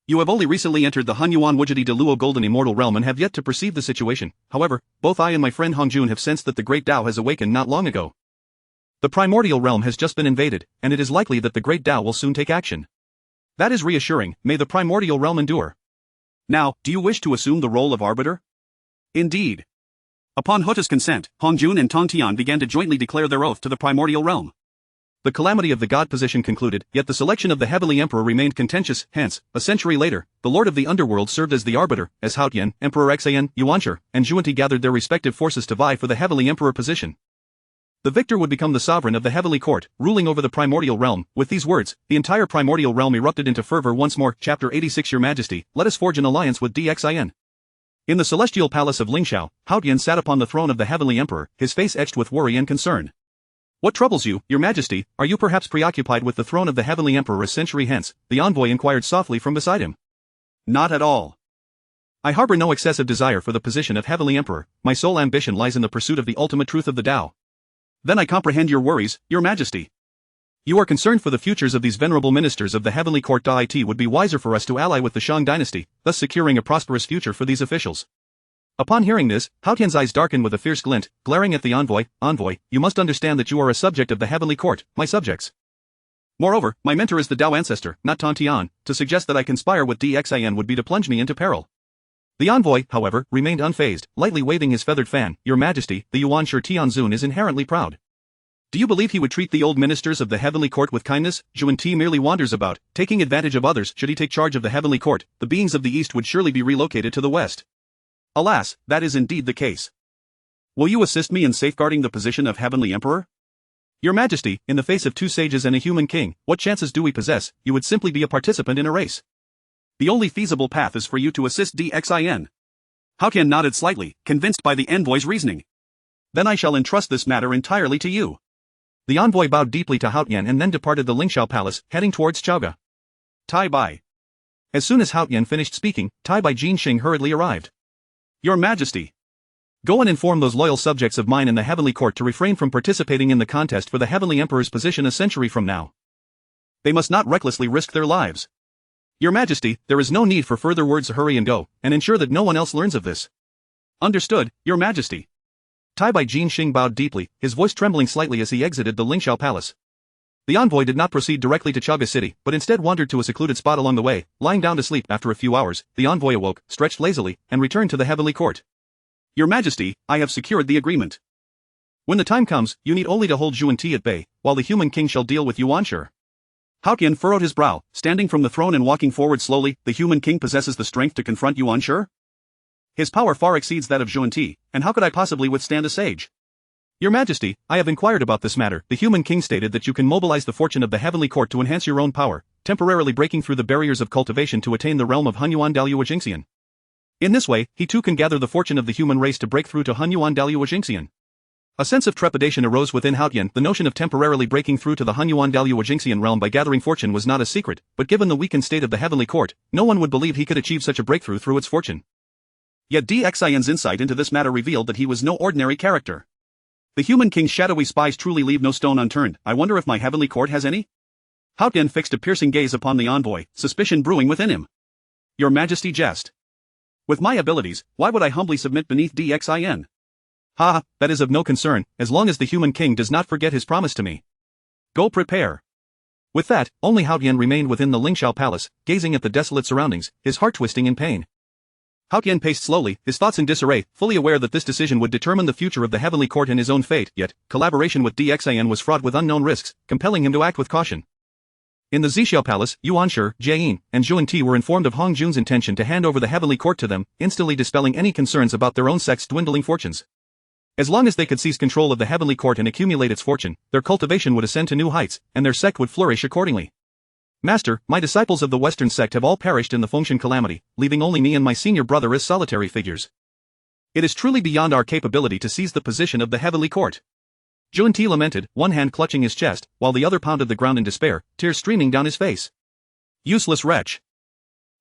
You have only recently entered the Hunyuan Wujidi de Luo golden immortal realm and have yet to perceive the situation. However, both I and my friend Hongjun have sensed that the great Tao has awakened not long ago. The primordial realm has just been invaded, and it is likely that the great Tao will soon take action. That is reassuring, may the primordial realm endure. Now, do you wish to assume the role of arbiter? Indeed. Upon Huta's consent, Hongjun and Tongtian began to jointly declare their oath to the primordial realm. The calamity of the god position concluded, yet the selection of the heavenly emperor remained contentious, hence, a century later, the lord of the underworld served as the arbiter, as Haotian, Emperor Xin, Yuancher, and Zhuanti gathered their respective forces to vie for the heavenly emperor position. The victor would become the sovereign of the heavenly court, ruling over the primordial realm. With these words, the entire primordial realm erupted into fervor once more. Chapter 86 Your Majesty, let us forge an alliance with Xin. In the celestial palace of Lingxiao, Haotian sat upon the throne of the heavenly emperor, his face etched with worry and concern. What troubles you, your majesty? Are you perhaps preoccupied with the throne of the heavenly emperor a century hence? The envoy inquired softly from beside him. Not at all. I harbor no excessive desire for the position of heavenly emperor, my sole ambition lies in the pursuit of the ultimate truth of the Tao. Then I comprehend your worries, your majesty. You are concerned for the futures of these venerable ministers of the heavenly court. It would be wiser for us to ally with the Shang dynasty, thus securing a prosperous future for these officials. Upon hearing this, Haotian's eyes darkened with a fierce glint, glaring at the envoy. Envoy, you must understand that you are a subject of the heavenly court, my subjects. Moreover, my mentor is the Tao ancestor, not Tongtian. To suggest that I conspire with Xin would be to plunge me into peril. The envoy, however, remained unfazed, lightly waving his feathered fan. Your majesty, the Yuancher Tianzun is inherently proud. Do you believe he would treat the old ministers of the heavenly court with kindness? Zhuanti merely wanders about, taking advantage of others. Should he take charge of the heavenly court, the beings of the east would surely be relocated to the west. Alas, that is indeed the case. Will you assist me in safeguarding the position of heavenly emperor? Your majesty, in the face of two sages and a human king, what chances do we possess? You would simply be a participant in a race. The only feasible path is for you to assist Xin. Haotian nodded slightly, convinced by the envoy's reasoning. Then I shall entrust this matter entirely to you. The envoy bowed deeply to Haotian and then departed the Lingxiao palace, heading towards Chaoga. Tai Bai. As soon as Haotian finished speaking, Tai Bai Jinxing hurriedly arrived. Your majesty. Go and inform those loyal subjects of mine in the heavenly court to refrain from participating in the contest for the heavenly emperor's position a century from now. They must not recklessly risk their lives. Your Majesty, there is no need for further words. Hurry and go, and ensure that no one else learns of this. Understood, Your Majesty. Tai Bai Jinxing bowed deeply, his voice trembling slightly as he exited the Lingxiao Palace. The envoy did not proceed directly to Chaga City, but instead wandered to a secluded spot along the way. Lying down to sleep after a few hours, the envoy awoke, stretched lazily, and returned to the Heavenly Court. Your Majesty, I have secured the agreement. When the time comes, you need only to hold Zhuan Ti at bay, while the human king shall deal with Yuan Shi. Hao Qian furrowed his brow, standing from the throne and walking forward slowly. The human king possesses the strength to confront Yuan Shi? His power far exceeds that of Zhuan Ti, and how could I possibly withstand a sage? Your Majesty, I have inquired about this matter. The human king stated that you can mobilize the fortune of the Heavenly Court to enhance your own power, temporarily breaking through the barriers of cultivation to attain the realm of Hunyuan Daluo Jingxian. In this way, he too can gather the fortune of the human race to break through to Hunyuan Daluo Jingxian. A sense of trepidation arose within Hao Qian. The notion of temporarily breaking through to the Hunyuan Daluo Jingxian realm by gathering fortune was not a secret, but given the weakened state of the Heavenly Court, no one would believe he could achieve such a breakthrough through its fortune. Yet DXIN's insight into this matter revealed that he was no ordinary character. The human king's shadowy spies truly leave no stone unturned. I wonder if my Heavenly Court has any? Hao Qian fixed a piercing gaze upon the envoy, suspicion brewing within him. Your Majesty jest. With my abilities, why would I humbly submit beneath DXIN? Ha, that is of no concern, as long as the human king does not forget his promise to me. Go prepare. With that, only Hao Qian remained within the Lingxiao Palace, gazing at the desolate surroundings, his heart twisting in pain. Hao Qian paced slowly, his thoughts in disarray, fully aware that this decision would determine the future of the Heavenly Court and his own fate, yet, collaboration with DXIN was fraught with unknown risks, compelling him to act with caution. In the Zixiao Palace, Yuan Shi, Jieyin, and Zhuan Ti were informed of Hong Jun's intention to hand over the Heavenly Court to them, instantly dispelling any concerns about their own sect's dwindling fortunes. As long as they could seize control of the Heavenly Court and accumulate its fortune, their cultivation would ascend to new heights, and their sect would flourish accordingly. Master, my disciples of the Western sect have all perished in the Fengshan calamity, leaving only me and my senior brother as solitary figures. It is truly beyond our capability to seize the position of the Heavenly Court. Zhuan Ti lamented, one hand clutching his chest, while the other pounded the ground in despair, tears streaming down his face. Useless wretch.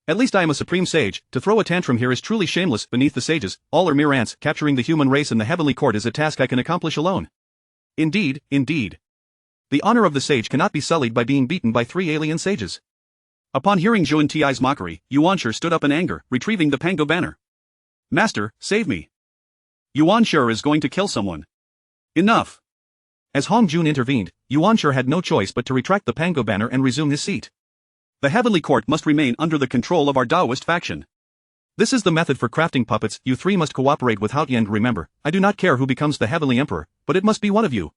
At least I am a supreme sage. To throw a tantrum here is truly shameless. Beneath the sages, all are mere ants. Capturing the human race and the Heavenly Court is a task I can accomplish alone. Indeed, indeed. The honor of the sage cannot be sullied by being beaten by 3 alien sages. Upon hearing Zhuan Ti's mockery, Yuan Shi stood up in anger, retrieving the Pango banner. Master, save me. Yuan Shi is going to kill someone. Enough. As Hong Jun intervened, Yuan Shi had no choice but to retract the Pango banner and resume his seat. The Heavenly Court must remain under the control of our Taoist faction. This is the method for crafting puppets. You 3 must cooperate with Hao Qian. Remember, I do not care who becomes the Heavenly Emperor, but it must be one of you.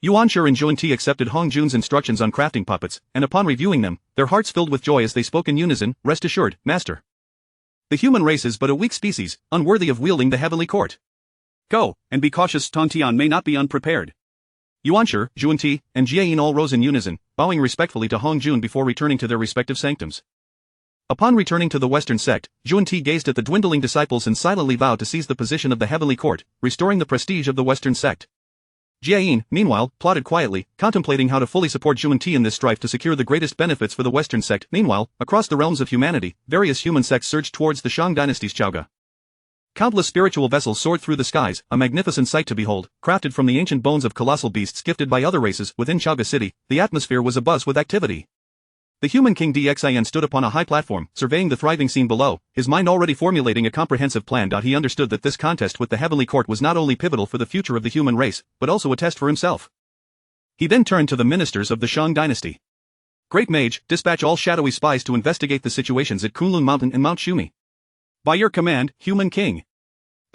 Yuan Shi and Zhuan Ti accepted Hong Jun's instructions on crafting puppets, and upon reviewing them, their hearts filled with joy as they spoke in unison. Rest assured, Master. The human race is but a weak species, unworthy of wielding the Heavenly Court. Go, and be cautious. Tong Tian may not be unprepared. Yuan Shi, Zhuan Ti, and Jieyin all rose in unison, bowing respectfully to Hong Jun before returning to their respective sanctums. Upon returning to the Western sect, Zhuan Ti gazed at the dwindling disciples and silently vowed to seize the position of the Heavenly Court, restoring the prestige of the Western sect. Jieyin, meanwhile, plotted quietly, contemplating how to fully support Zhuan Ti in this strife to secure the greatest benefits for the Western sect. Meanwhile, across the realms of humanity, various human sects surged towards the Shang dynasty's Chaoga. Countless spiritual vessels soared through the skies, a magnificent sight to behold, crafted from the ancient bones of colossal beasts gifted by other races. Within Chaoga City, the atmosphere was abuzz with activity. The human king DXIN stood upon a high platform, surveying the thriving scene below, his mind already formulating a comprehensive plan. He understood that this contest with the Heavenly Court was not only pivotal for the future of the human race, but also a test for himself. He then turned to the ministers of the Shang dynasty. Great Mage, dispatch all shadowy spies to investigate the situations at Kunlun Mountain and Mount Shumi. By your command, human king.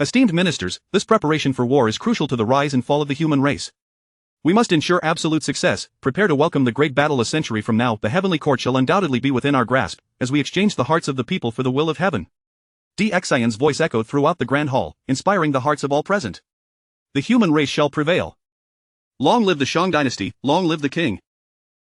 Esteemed ministers, this preparation for war is crucial to the rise and fall of the human race. We must ensure absolute success. Prepare to welcome the great battle. A century from now, the Heavenly Court shall undoubtedly be within our grasp, as we exchange the hearts of the people for the will of heaven. DXIN's voice echoed throughout the grand hall, inspiring the hearts of all present. The human race shall prevail. Long live the Shang dynasty, long live the king.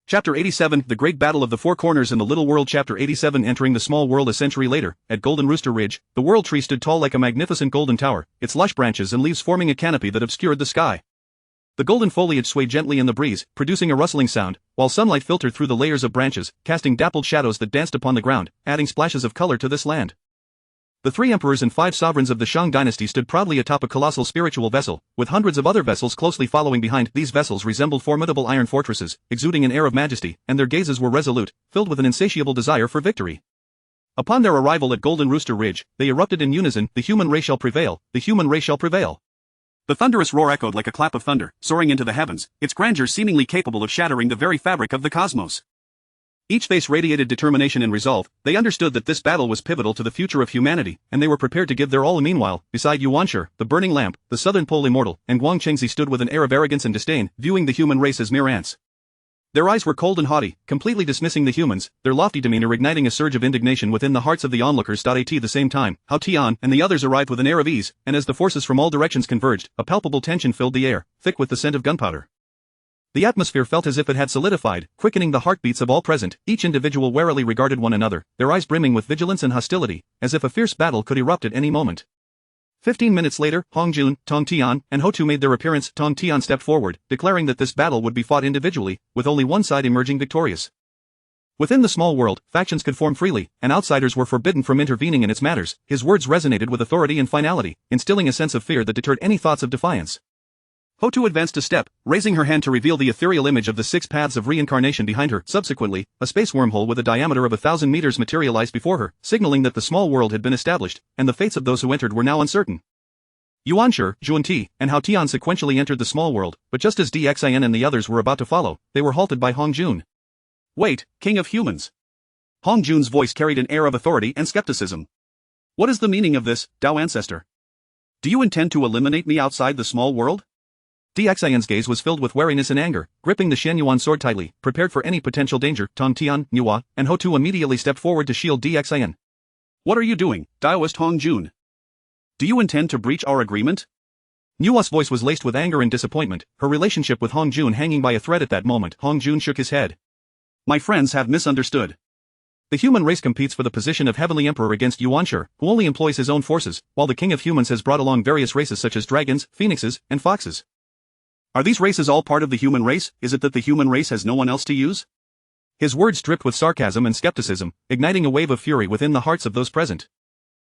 Chapter 87, The Great Battle of the Four Corners in the Little World. Chapter 87, Entering the Small World. A century later, at Golden Rooster Ridge, the World Tree stood tall like a magnificent golden tower, its lush branches and leaves forming a canopy that obscured the sky. The golden foliage swayed gently in the breeze, producing a rustling sound, while sunlight filtered through the layers of branches, casting dappled shadows that danced upon the ground, adding splashes of color to this land. The 3 emperors and 5 sovereigns of the Shang dynasty stood proudly atop a colossal spiritual vessel, with hundreds of other vessels closely following behind. These vessels resembled formidable iron fortresses, exuding an air of majesty, and their gazes were resolute, filled with an insatiable desire for victory. Upon their arrival at Golden Rooster Ridge, they erupted in unison, "The human race shall prevail, the human race shall prevail." The thunderous roar echoed like a clap of thunder, soaring into the heavens, its grandeur seemingly capable of shattering the very fabric of the cosmos. Each face radiated determination and resolve. They understood that this battle was pivotal to the future of humanity, and they were prepared to give their all. Meanwhile, beside Yuanshi, the burning lamp, the southern pole immortal, and Guang Chengzi stood with an air of arrogance and disdain, viewing the human race as mere ants. Their eyes were cold and haughty, completely dismissing the humans, their lofty demeanor igniting a surge of indignation within the hearts of the onlookers. At the same time, Hao Tian and the others arrived with an air of ease, and as the forces from all directions converged, a palpable tension filled the air, thick with the scent of gunpowder. The atmosphere felt as if it had solidified, quickening the heartbeats of all present. Each individual warily regarded one another, their eyes brimming with vigilance and hostility, as if a fierce battle could erupt at any moment. 15 minutes later, Hong Jun, Tong Tian, and Ho Tu made their appearance. Tong Tian stepped forward, declaring that this battle would be fought individually, with only one side emerging victorious. Within the small world, factions could form freely, and outsiders were forbidden from intervening in its matters. His words resonated with authority and finality, instilling a sense of fear that deterred any thoughts of defiance. Ho Tu advanced a step, raising her hand to reveal the ethereal image of the 6 paths of reincarnation behind her. Subsequently, a space wormhole with a diameter of 1,000 meters materialized before her, signaling that the small world had been established, and the fates of those who entered were now uncertain. Yuanshi, Juanti, and Hao Tian sequentially entered the small world, but just as Xin and the others were about to follow, they were halted by Hong Jun. "Wait, King of Humans." Hong Jun's voice carried an air of authority and skepticism. "What is the meaning of this, Dao Ancestor? Do you intend to eliminate me outside the small world?" Xin's gaze was filled with wariness and anger, gripping the Shenyuan sword tightly, prepared for any potential danger. Tong Tian, Nua, and Ho Tu immediately stepped forward to shield Xin. "What are you doing, Daoist Hong Jun? Do you intend to breach our agreement?" Nua's voice was laced with anger and disappointment, her relationship with Hong Jun hanging by a thread at that moment. Hong Jun shook his head. "My friends have misunderstood. The human race competes for the position of Heavenly Emperor against Yuanshi, who only employs his own forces, while the King of Humans has brought along various races such as dragons, phoenixes, and foxes. Are these races all part of the human race? Is it that the human race has no one else to use?" His words dripped with sarcasm and skepticism, igniting a wave of fury within the hearts of those present.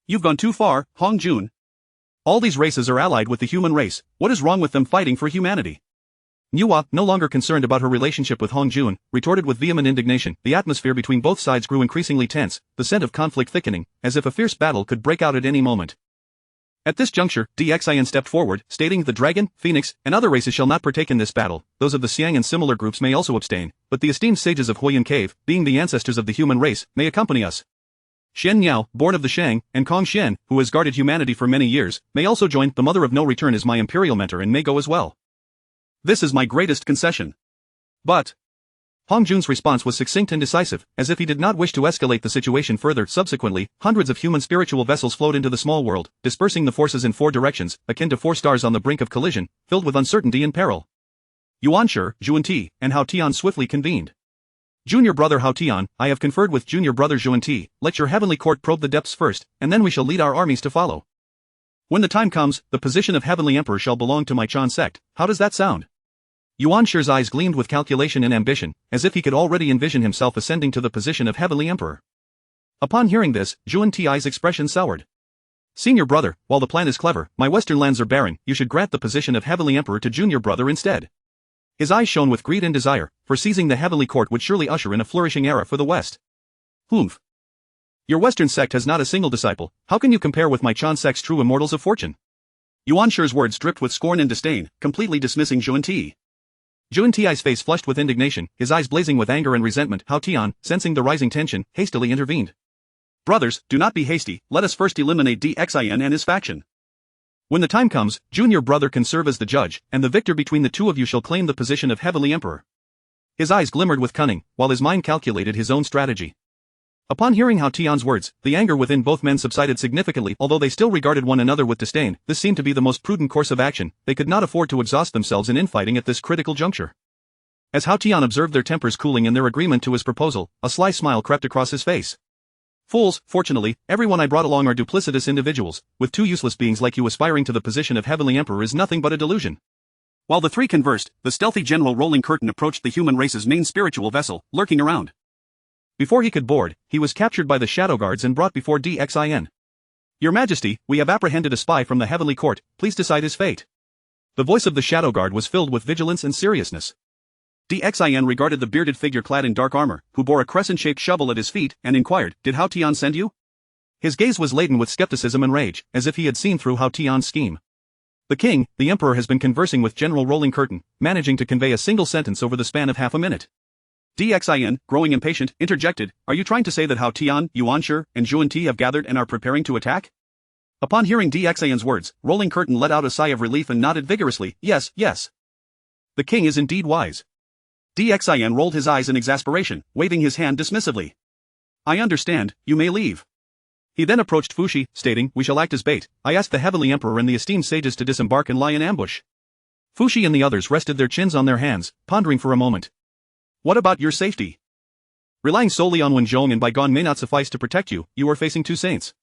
"You've gone too far, Hong Jun. All these races are allied with the human race. What is wrong with them fighting for humanity?" Nua, no longer concerned about her relationship with Hong Jun, retorted with vehement indignation. The atmosphere between both sides grew increasingly tense, the scent of conflict thickening, as if a fierce battle could break out at any moment. At this juncture, Xin stepped forward, stating, "The dragon, phoenix, and other races shall not partake in this battle. Those of the Xiang and similar groups may also abstain, but the esteemed sages of Huoyan Cave, being the ancestors of the human race, may accompany us. Shen Niao, born of the Shang, and Kong Shen, who has guarded humanity for many years, may also join. The Mother of No Return is my imperial mentor and may go as well. This is my greatest concession." But Hong Jun's response was succinct and decisive, as if he did not wish to escalate the situation further. Subsequently, hundreds of human spiritual vessels flowed into the small world, dispersing the forces in 4 directions, akin to 4 stars on the brink of collision, filled with uncertainty and peril. Yuanshi, Juanti, and Hao Tian swiftly convened. "Junior brother Hao Tian, I have conferred with junior brother Juanti. Let your heavenly court probe the depths first, and then we shall lead our armies to follow. When the time comes, the position of Heavenly Emperor shall belong to my Chan sect. How does that sound?" Yuanshi's eyes gleamed with calculation and ambition, as if he could already envision himself ascending to the position of Heavenly Emperor. Upon hearing this, Juan Ti's expression soured. "Senior brother, while the plan is clever, my western lands are barren. You should grant the position of Heavenly Emperor to junior brother instead." His eyes shone with greed and desire, for seizing the Heavenly Court would surely usher in a flourishing era for the West. "Humph. Your western sect has not a single disciple. How can you compare with my Chan sect's true immortals of fortune?" Yuanshi's words dripped with scorn and disdain, completely dismissing Juan Ti. Juan Ti's face flushed with indignation, his eyes blazing with anger and resentment. Hao Tian, sensing the rising tension, hastily intervened. "Brothers, do not be hasty, let us first eliminate Xin and his faction. When the time comes, junior brother can serve as the judge, and the victor between the two of you shall claim the position of Heavenly Emperor." His eyes glimmered with cunning, while his mind calculated his own strategy. Upon hearing Hao Tian's words, the anger within both men subsided significantly. Although they still regarded one another with disdain, this seemed to be the most prudent course of action. They could not afford to exhaust themselves in infighting at this critical juncture. As Hao Tian observed their tempers cooling and their agreement to his proposal, a sly smile crept across his face. "Fools, fortunately, everyone I brought along are duplicitous individuals. With 2 useless beings like you aspiring to the position of Heavenly Emperor is nothing but a delusion." While the 3 conversed, the stealthy General Rolling Curtain approached the human race's main spiritual vessel, lurking around. Before he could board, he was captured by the Shadow Guards and brought before Xin. "Your Majesty, we have apprehended a spy from the Heavenly Court, please decide his fate." The voice of the Shadow Guard was filled with vigilance and seriousness. Dxin regarded the bearded figure clad in dark armor, who bore a crescent-shaped shovel at his feet, and inquired, "Did Hao Tian send you?" His gaze was laden with skepticism and rage, as if he had seen through Hao Tian's scheme. The king, the emperor, has been conversing with General Rolling Curtain, managing to convey a single sentence over the span of half a minute. Dxin, growing impatient, interjected, "Are you trying to say that Hao Tian, Yuanshi, and Zhuan Ti have gathered and are preparing to attack?" Upon hearing Dxin's words, Rolling Curtain let out a sigh of relief and nodded vigorously, "Yes, yes. The king is indeed wise." Dxin rolled his eyes in exasperation, waving his hand dismissively. "I understand, you may leave." He then approached Fuxi, stating, "We shall act as bait. I asked the Heavenly Emperor and the esteemed sages to disembark and lie in ambush." Fuxi and the others rested their chins on their hands, pondering for a moment. "What about your safety? Relying solely on Wenzhong and Baigon may not suffice to protect you, you are facing two saints."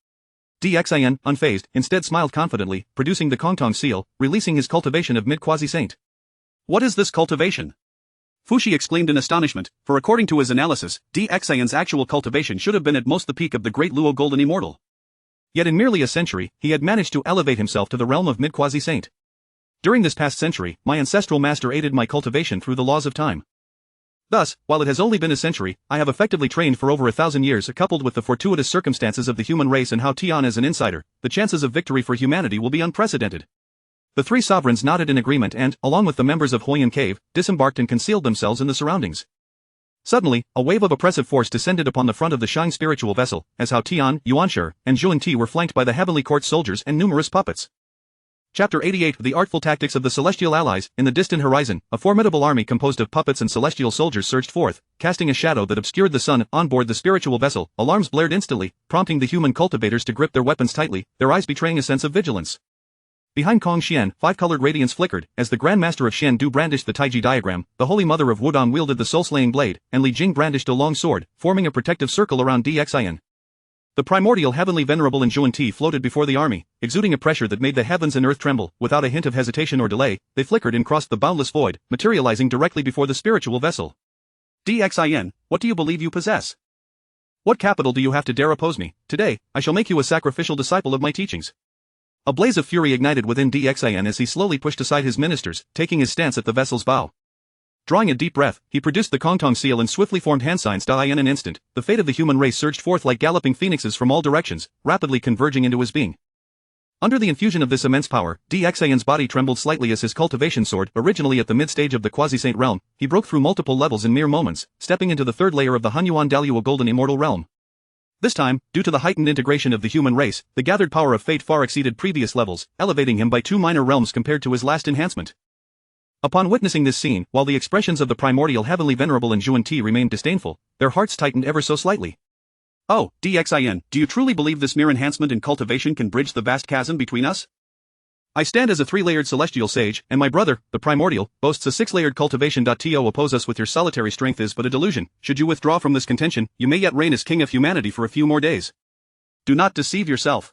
Dxin, unfazed, instead smiled confidently, producing the Kongtong seal, releasing his cultivation of mid-quasi-saint. "What is this cultivation?" Fuxi exclaimed in astonishment, for according to his analysis, Dxin's actual cultivation should have been at most the peak of the great Luo Golden Immortal. Yet in merely a century, he had managed to elevate himself to the realm of mid-quasi-saint. During this past century, my ancestral master aided my cultivation through the laws of time. Thus, while it has only been a century, I have effectively trained for over 1,000 years. Coupled with the fortuitous circumstances of the human race and Hao Tian as an insider, the chances of victory for humanity will be unprecedented. The three sovereigns nodded in agreement and, along with the members of Huoyan Cave, disembarked and concealed themselves in the surroundings. Suddenly, a wave of oppressive force descended upon the front of the Shine spiritual vessel, as Hao Tian, Yuanshi, and Zhuan Ti were flanked by the heavenly court soldiers and numerous puppets. Chapter 88 The Artful Tactics of the Celestial Allies. In the distant horizon, a formidable army composed of puppets and celestial soldiers surged forth, casting a shadow that obscured the sun. On board the spiritual vessel, alarms blared instantly, prompting the human cultivators to grip their weapons tightly, their eyes betraying a sense of vigilance. Behind Kong Xian, five-colored radiance flickered, as the Grand Master of Xian Du brandished the Taiji diagram, the Holy Mother of Wudong wielded the soul-slaying blade, and Li Jing brandished a long sword, forming a protective circle around Dxin. The Primordial Heavenly Venerable and Zhuan Ti floated before the army, exuding a pressure that made the heavens and earth tremble. Without a hint of hesitation or delay, they flickered and crossed the boundless void, materializing directly before the spiritual vessel. Dxin, what do you believe you possess? What capital do you have to dare oppose me? Today, I shall make you a sacrificial disciple of my teachings. A blaze of fury ignited within Dxin as he slowly pushed aside his ministers, taking his stance at the vessel's bow. Drawing a deep breath, he produced the Kongtong seal and swiftly formed hand signs. In an instant, the fate of the human race surged forth like galloping phoenixes from all directions, rapidly converging into his being. Under the infusion of this immense power, Dxin's body trembled slightly as his cultivation soared. Originally at the mid-stage of the quasi-saint realm, he broke through multiple levels in mere moments, stepping into the third layer of the Hunyuan Daluo Golden Immortal realm. This time, due to the heightened integration of the human race, the gathered power of fate far exceeded previous levels, elevating him by 2 minor realms compared to his last enhancement. Upon witnessing this scene, while the expressions of the Primordial Heavenly Venerable and Zhuan Ti remained disdainful, their hearts tightened ever so slightly. "Oh, Dxin, do you truly believe this mere enhancement in cultivation can bridge the vast chasm between us? I stand as a 3-layered celestial sage, and my brother, the Primordial, boasts a 6-layered cultivation. To oppose us with your solitary strength is but a delusion. Should you withdraw from this contention, you may yet reign as king of humanity for a few more days. Do not deceive yourself."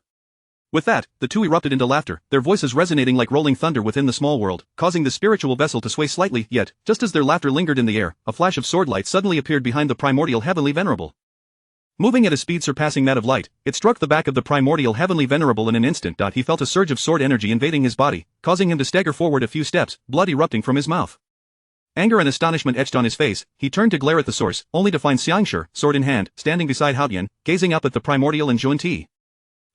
With that, the two erupted into laughter, their voices resonating like rolling thunder within the small world, causing the spiritual vessel to sway slightly. Yet, just as their laughter lingered in the air, a flash of sword light suddenly appeared behind the Primordial Heavenly Venerable. Moving at a speed surpassing that of light, it struck the back of the Primordial Heavenly Venerable in an instant. He felt a surge of sword energy invading his body, causing him to stagger forward a few steps, blood erupting from his mouth. Anger and astonishment etched on his face, he turned to glare at the source, only to find Xiangshi, sword in hand, standing beside Hao Tian, gazing up at the Primordial and Zhuan Ti.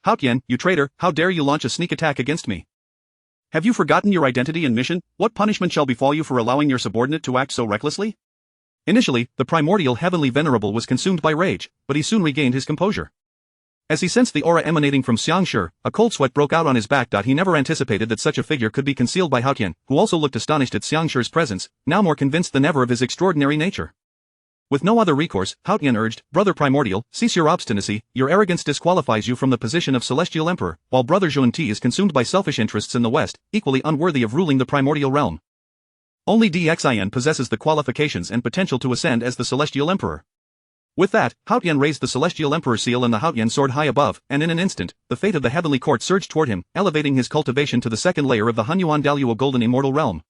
"Hao Tian, you traitor, how dare you launch a sneak attack against me? Have you forgotten your identity and mission? What punishment shall befall you for allowing your subordinate to act so recklessly?" Initially, the Primordial Heavenly Venerable was consumed by rage, but he soon regained his composure. As he sensed the aura emanating from Xiangshi, a cold sweat broke out on his back. He never anticipated that such a figure could be concealed by Hao Tian, who also looked astonished at Xiangshi's presence, now more convinced than ever of his extraordinary nature. With no other recourse, Hao Tian urged, "Brother Primordial, cease your obstinacy. Your arrogance disqualifies you from the position of Celestial Emperor, while Brother Zhuan Ti is consumed by selfish interests in the West, equally unworthy of ruling the Primordial realm. Only Dxin possesses the qualifications and potential to ascend as the Celestial Emperor." With that, Hao Tian raised the Celestial Emperor seal and the Hao Tian sword high above, and in an instant, the fate of the heavenly court surged toward him, elevating his cultivation to the second layer of the Hunyuan Daluo Golden Immortal realm.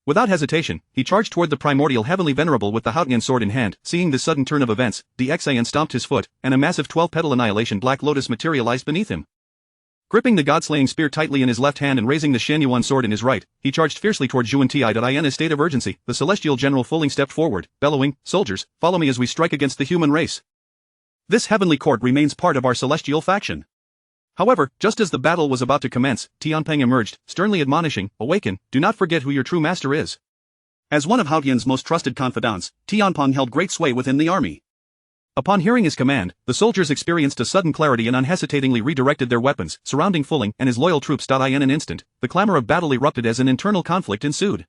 Without hesitation, he charged toward the Primordial Heavenly Venerable with the Hao Tian sword in hand. Seeing this sudden turn of events, Dxin stomped his foot, and a massive 12-petal annihilation Black Lotus materialized beneath him. Gripping the god-slaying spear tightly in his left hand and raising the Shan sword in his right, he charged fiercely toward Zhu Ti. In a state of urgency, the celestial general Fuling stepped forward, bellowing, "Soldiers, follow me as we strike against the human race. This heavenly court remains part of our celestial faction." However, just as the battle was about to commence, Tianpeng emerged, sternly admonishing, "Awaken, do not forget who your true master is." As one of Hao Tian's most trusted confidants, Tianpeng held great sway within the army. Upon hearing his command, the soldiers experienced a sudden clarity and unhesitatingly redirected their weapons, surrounding Fuling and his loyal troops. In an instant, the clamor of battle erupted as an internal conflict ensued.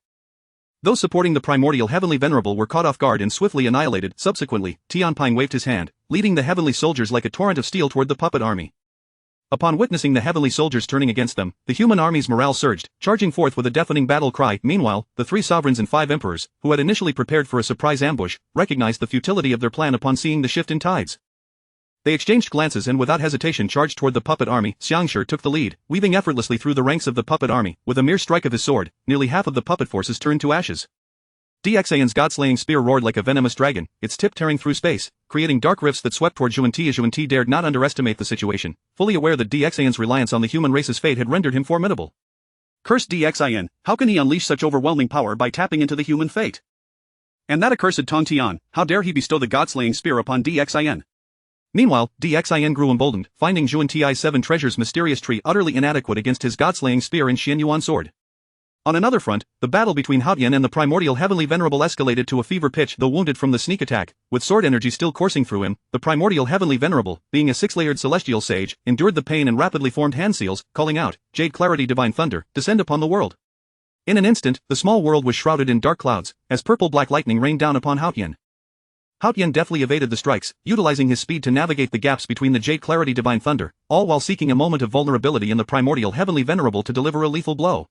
Those supporting the Primordial Heavenly Venerable were caught off guard and swiftly annihilated. Subsequently, Tianpeng waved his hand, leading the heavenly soldiers like a torrent of steel toward the puppet army. Upon witnessing the heavenly soldiers turning against them, the human army's morale surged, charging forth with a deafening battle cry. Meanwhile, the 3 sovereigns and 5 emperors, who had initially prepared for a surprise ambush, recognized the futility of their plan upon seeing the shift in tides. They exchanged glances and without hesitation charged toward the puppet army. Xiangshi took the lead, weaving effortlessly through the ranks of the puppet army. With a mere strike of his sword, nearly half of the puppet forces turned to ashes. Dxan's god-slaying spear roared like a venomous dragon, its tip tearing through space, creating dark rifts that swept toward Zhuan Ti. Zhuan Ti dared not underestimate the situation, fully aware that Dxan's reliance on the human race's fate had rendered him formidable. Cursed Dxan, how can he unleash such overwhelming power by tapping into the human fate? And that accursed Tong Tian, how dare he bestow the god-slaying spear upon Dxan? Meanwhile, Dxan grew emboldened, finding Zhuan Ti's 7 treasures mysterious tree utterly inadequate against his god-slaying spear and Xianyuan sword. On another front, the battle between Hao Tian and the Primordial Heavenly Venerable escalated to a fever pitch. Though wounded from the sneak attack, with sword energy still coursing through him, the Primordial Heavenly Venerable, being a 6-layered celestial sage, endured the pain and rapidly formed hand seals, calling out, "Jade Clarity Divine Thunder, descend upon the world." In an instant, the small world was shrouded in dark clouds, as purple-black lightning rained down upon Hao Tian. Hao Tian deftly evaded the strikes, utilizing his speed to navigate the gaps between the Jade Clarity Divine Thunder, all while seeking a moment of vulnerability in the Primordial Heavenly Venerable to deliver a lethal blow.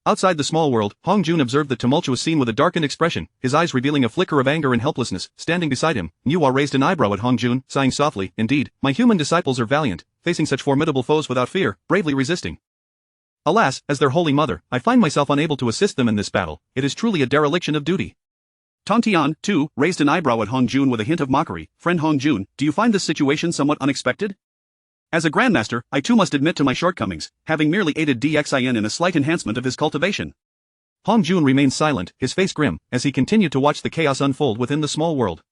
Outside the small world, Hong Jun observed the tumultuous scene with a darkened expression, his eyes revealing a flicker of anger and helplessness. Standing beside him, Nuwa raised an eyebrow at Hong Jun, sighing softly, "Indeed, my human disciples are valiant, facing such formidable foes without fear, bravely resisting. Alas, as their holy mother, I find myself unable to assist them in this battle. It is truly a dereliction of duty." Tong Tian, too, raised an eyebrow at Hong Jun with a hint of mockery. "Friend Hong Jun, do you find this situation somewhat unexpected? As a grandmaster, I too must admit to my shortcomings, having merely aided Dxan in a slight enhancement of his cultivation." Hong Jun remained silent, his face grim, as he continued to watch the chaos unfold within the small world.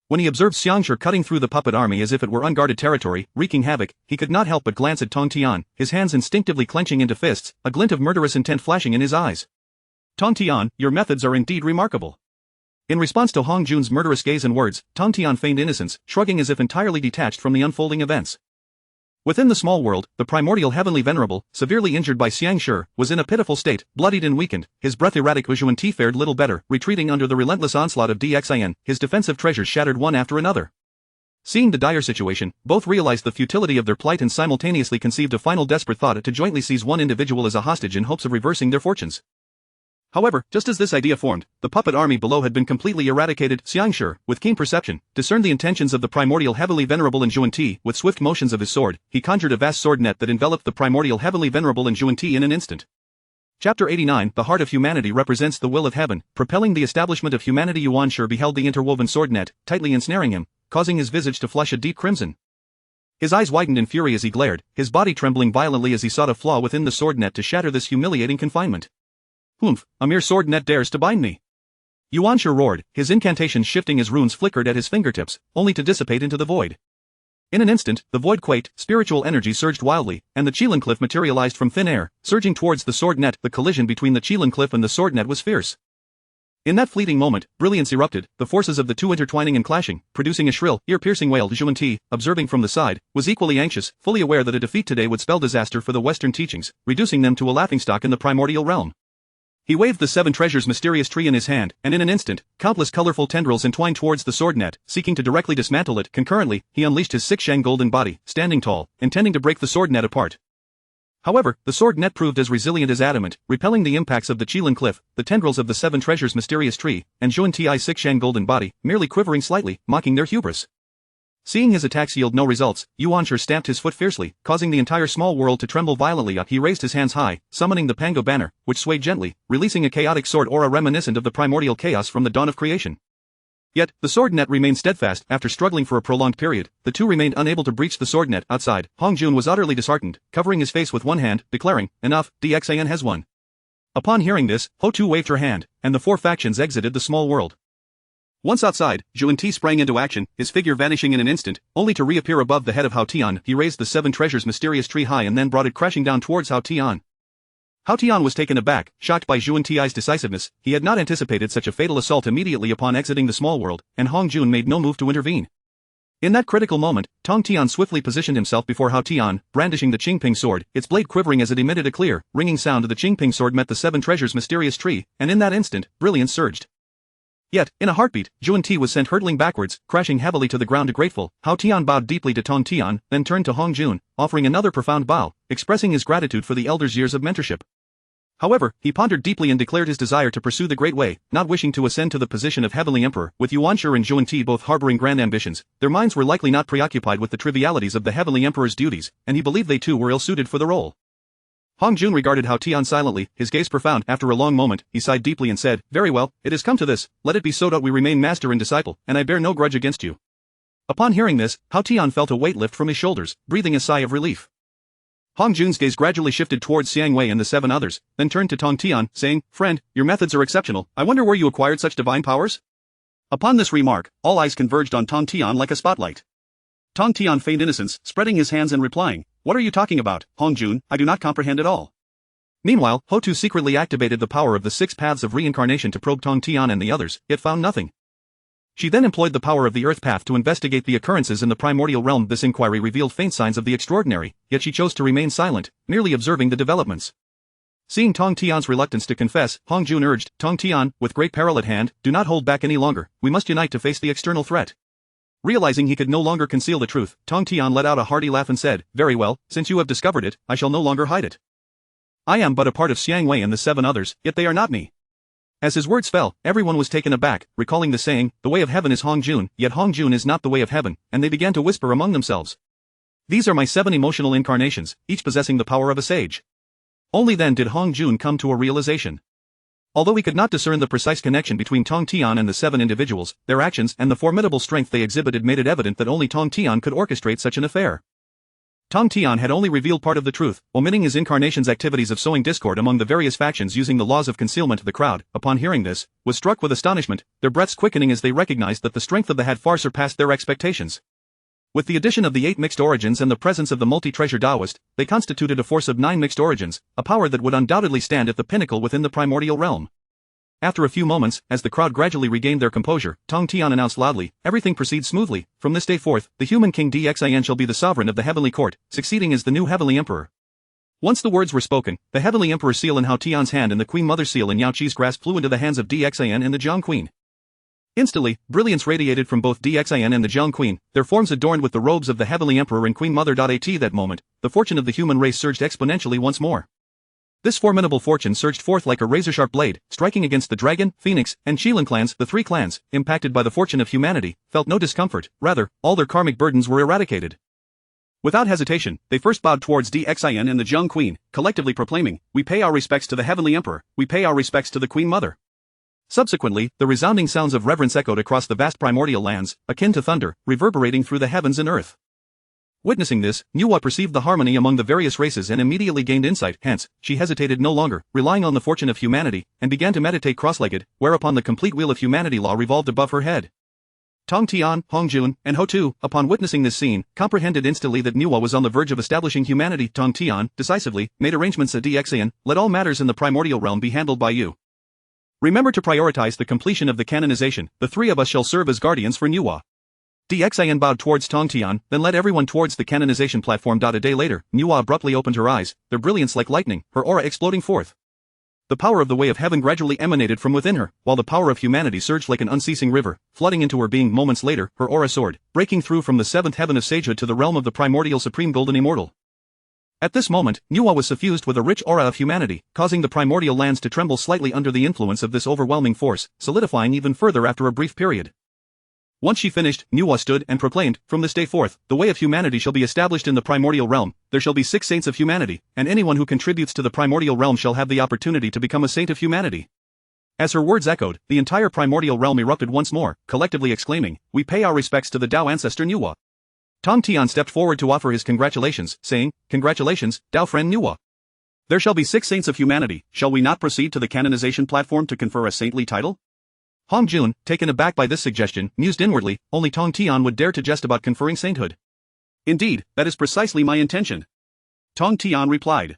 When he observed Xiangshi cutting through the puppet army as if it were unguarded territory, wreaking havoc, he could not help but glance at Tong Tian, his hands instinctively clenching into fists, a glint of murderous intent flashing in his eyes. "Tong Tian, your methods are indeed remarkable." In response to Hong Jun's murderous gaze and words, Tong Tian feigned innocence, shrugging as if entirely detached from the unfolding events. Within the small world, the Primordial Heavenly Venerable, severely injured by Xiangshi, was in a pitiful state, bloodied and weakened, his breath erratic. Zhuan Ti fared little better, retreating under the relentless onslaught of Dxan, his defensive treasures shattered one after another. Seeing the dire situation, both realized the futility of their plight and simultaneously conceived a final desperate thought to jointly seize one individual as a hostage in hopes of reversing their fortunes. However, just as this idea formed, the puppet army below had been completely eradicated. Xiangshi, with keen perception, discerned the intentions of the Primordial Heavenly Venerable and Zhuan Ti. With swift motions of his sword, he conjured a vast sword net that enveloped the Primordial Heavenly Venerable and Zhuan Ti in an instant. Chapter 89, The Heart of Humanity represents the will of heaven, propelling the establishment of humanity. Yuanshi beheld the interwoven sword net, tightly ensnaring him, causing his visage to flush a deep crimson. His eyes widened in fury as he glared, his body trembling violently as he sought a flaw within the sword net to shatter this humiliating confinement. "Humph, a mere sword net dares to bind me." Yuanshi roared, his incantations shifting as runes flickered at his fingertips, only to dissipate into the void. In an instant, the void quaked, spiritual energy surged wildly, and the Qilin cliff materialized from thin air, surging towards the sword net. The collision between the Qilin cliff and the sword net was fierce. In that fleeting moment, brilliance erupted, the forces of the two intertwining and clashing, producing a shrill, ear-piercing wail. Zhuan Ti, observing from the side, was equally anxious, fully aware that a defeat today would spell disaster for the Western teachings, reducing them to a laughingstock in the primordial realm. He waved the 7 treasures mysterious tree in his hand, and in an instant, countless colorful tendrils entwined towards the sword net, seeking to directly dismantle it. Concurrently, he unleashed his 6-shang golden body, standing tall, intending to break the sword net apart. However, the sword net proved as resilient as adamant, repelling the impacts of the Qilin cliff, the tendrils of the 7 treasures mysterious tree, and Zhuan Ti's 6-shang golden body, merely quivering slightly, mocking their hubris. Seeing his attacks yield no results, Yuanshi stamped his foot fiercely, causing the entire small world to tremble violently. He raised his hands high, summoning the Pango banner, which swayed gently, releasing a chaotic sword aura reminiscent of the primordial chaos from the dawn of creation. Yet, the sword net remained steadfast. After struggling for a prolonged period, the two remained unable to breach the sword net. Outside, Hong Jun was utterly disheartened, covering his face with one hand, declaring, "Enough, DXAN has won." Upon hearing this, Ho-Tu waved her hand, and the four factions exited the small world. Once outside, Zhuan-Ti sprang into action, his figure vanishing in an instant, only to reappear above the head of Hao Tian. He raised the seven treasures mysterious tree high and then brought it crashing down towards Hao Tian. Hao Tian was taken aback, shocked by Zhuan-Ti's decisiveness. He had not anticipated such a fatal assault immediately upon exiting the small world, and Hong Jun made no move to intervene. In that critical moment, Tong Tian swiftly positioned himself before Hao Tian, brandishing the Qingping sword, its blade quivering as it emitted a clear, ringing sound. The Qingping sword met the seven treasures mysterious tree, and in that instant, brilliance surged. Yet, in a heartbeat, Zhuan-Ti was sent hurtling backwards, crashing heavily to the ground. Grateful, Hao Tian bowed deeply to Tong Tian, then turned to Hong Jun, offering another profound bow, expressing his gratitude for the elder's years of mentorship. However, he pondered deeply and declared his desire to pursue the Great Way, not wishing to ascend to the position of Heavenly Emperor. With Yuanshi and Zhuan-Ti both harboring grand ambitions, their minds were likely not preoccupied with the trivialities of the Heavenly Emperor's duties, and he believed they too were ill-suited for the role. Hong Jun regarded Hao Tian silently, his gaze profound. After a long moment, he sighed deeply and said, "Very well, it has come to this, let it be so. We remain master and disciple, and I bear no grudge against you." Upon hearing this, Hao Tian felt a weight lift from his shoulders, breathing a sigh of relief. Hong Jun's gaze gradually shifted towards Xiang Wei and the seven others, then turned to Tong Tian, saying, "Friend, your methods are exceptional. I wonder where you acquired such divine powers?" Upon this remark, all eyes converged on Tong Tian like a spotlight. Tong Tian feigned innocence, spreading his hands and replying, "What are you talking about, Hong Jun? I do not comprehend at all." Meanwhile, Ho-Tu secretly activated the power of the six paths of reincarnation to probe Tong Tian and the others, yet found nothing. She then employed the power of the Earth Path to investigate the occurrences in the primordial realm. This inquiry revealed faint signs of the extraordinary, yet she chose to remain silent, merely observing the developments. Seeing Tong Tian's reluctance to confess, Hong Jun urged, "Tong Tian, with great peril at hand, do not hold back any longer, we must unite to face the external threat." Realizing he could no longer conceal the truth, Tong Tian let out a hearty laugh and said, "Very well, since you have discovered it, I shall no longer hide it. I am but a part of Xiang Wei and the seven others, yet they are not me." As his words fell, everyone was taken aback, recalling the saying, "The way of heaven is Hong Jun, yet Hong Jun is not the way of heaven," and they began to whisper among themselves. "These are my seven emotional incarnations, each possessing the power of a sage." Only then did Hong Jun come to a realization. Although he could not discern the precise connection between Tong Tian and the seven individuals, their actions and the formidable strength they exhibited made it evident that only Tong Tian could orchestrate such an affair. Tong Tian had only revealed part of the truth, omitting his incarnation's activities of sowing discord among the various factions using the laws of concealment. The crowd, upon hearing this, was struck with astonishment, their breaths quickening as they recognized that the strength of the had far surpassed their expectations. With the addition of the 8 mixed origins and the presence of the multi-treasure Taoist, they constituted a force of 9 mixed origins, a power that would undoubtedly stand at the pinnacle within the primordial realm. After a few moments, as the crowd gradually regained their composure, Tong Tian announced loudly, "Everything proceeds smoothly. From this day forth, the human king Dxin shall be the sovereign of the heavenly court, succeeding as the new heavenly emperor." Once the words were spoken, the heavenly emperor's seal in Hao Tian's hand and the queen mother's seal in Yao Qi's grasp flew into the hands of Dxin and the Jiang queen. Instantly, brilliance radiated from both Dxin and the Jiang queen, their forms adorned with the robes of the heavenly emperor and queen mother. At that moment, the fortune of the human race surged exponentially once more. This formidable fortune surged forth like a razor-sharp blade, striking against the Dragon, Phoenix, and Qilin clans. The 3 clans, impacted by the fortune of humanity, felt no discomfort, rather, all their karmic burdens were eradicated. Without hesitation, they first bowed towards Dxin and the Jiang queen, collectively proclaiming, "We pay our respects to the heavenly emperor, we pay our respects to the queen mother." Subsequently, the resounding sounds of reverence echoed across the vast primordial lands, akin to thunder, reverberating through the heavens and earth. Witnessing this, Nuwa perceived the harmony among the various races and immediately gained insight. Hence, she hesitated no longer, relying on the fortune of humanity, and began to meditate cross-legged, whereupon the complete wheel of humanity law revolved above her head. Tong Tian, Hong Jun, and Ho-Tu, upon witnessing this scene, comprehended instantly that Nuwa was on the verge of establishing humanity. Tong Tian, decisively, made arrangements at Dxin, "Let all matters in the primordial realm be handled by you. Remember to prioritize the completion of the canonization. The 3 of us shall serve as guardians for Nuwa." Dxin bowed towards Tong Tian, then led everyone towards the canonization platform. A day later, Nuwa abruptly opened her eyes, their brilliance like lightning, her aura exploding forth. The power of the way of heaven gradually emanated from within her, while the power of humanity surged like an unceasing river, flooding into her being. Moments later, her aura soared, breaking through from the 7th heaven of sagehood to the realm of the primordial supreme golden immortal. At this moment, Nuwa was suffused with a rich aura of humanity, causing the primordial lands to tremble slightly under the influence of this overwhelming force, solidifying even further after a brief period. Once she finished, Nuwa stood and proclaimed, "From this day forth, the way of humanity shall be established in the primordial realm. There shall be 6 saints of humanity, and anyone who contributes to the primordial realm shall have the opportunity to become a saint of humanity." As her words echoed, the entire primordial realm erupted once more, collectively exclaiming, "We pay our respects to the Dao ancestor Nuwa." Tong Tian stepped forward to offer his congratulations, saying, "Congratulations, Dao friend Nuwa. There shall be 6 saints of humanity, shall we not proceed to the canonization platform to confer a saintly title?" Hong Jun, taken aback by this suggestion, mused inwardly, only Tong Tian would dare to jest about conferring sainthood. "Indeed, that is precisely my intention," Tong Tian replied.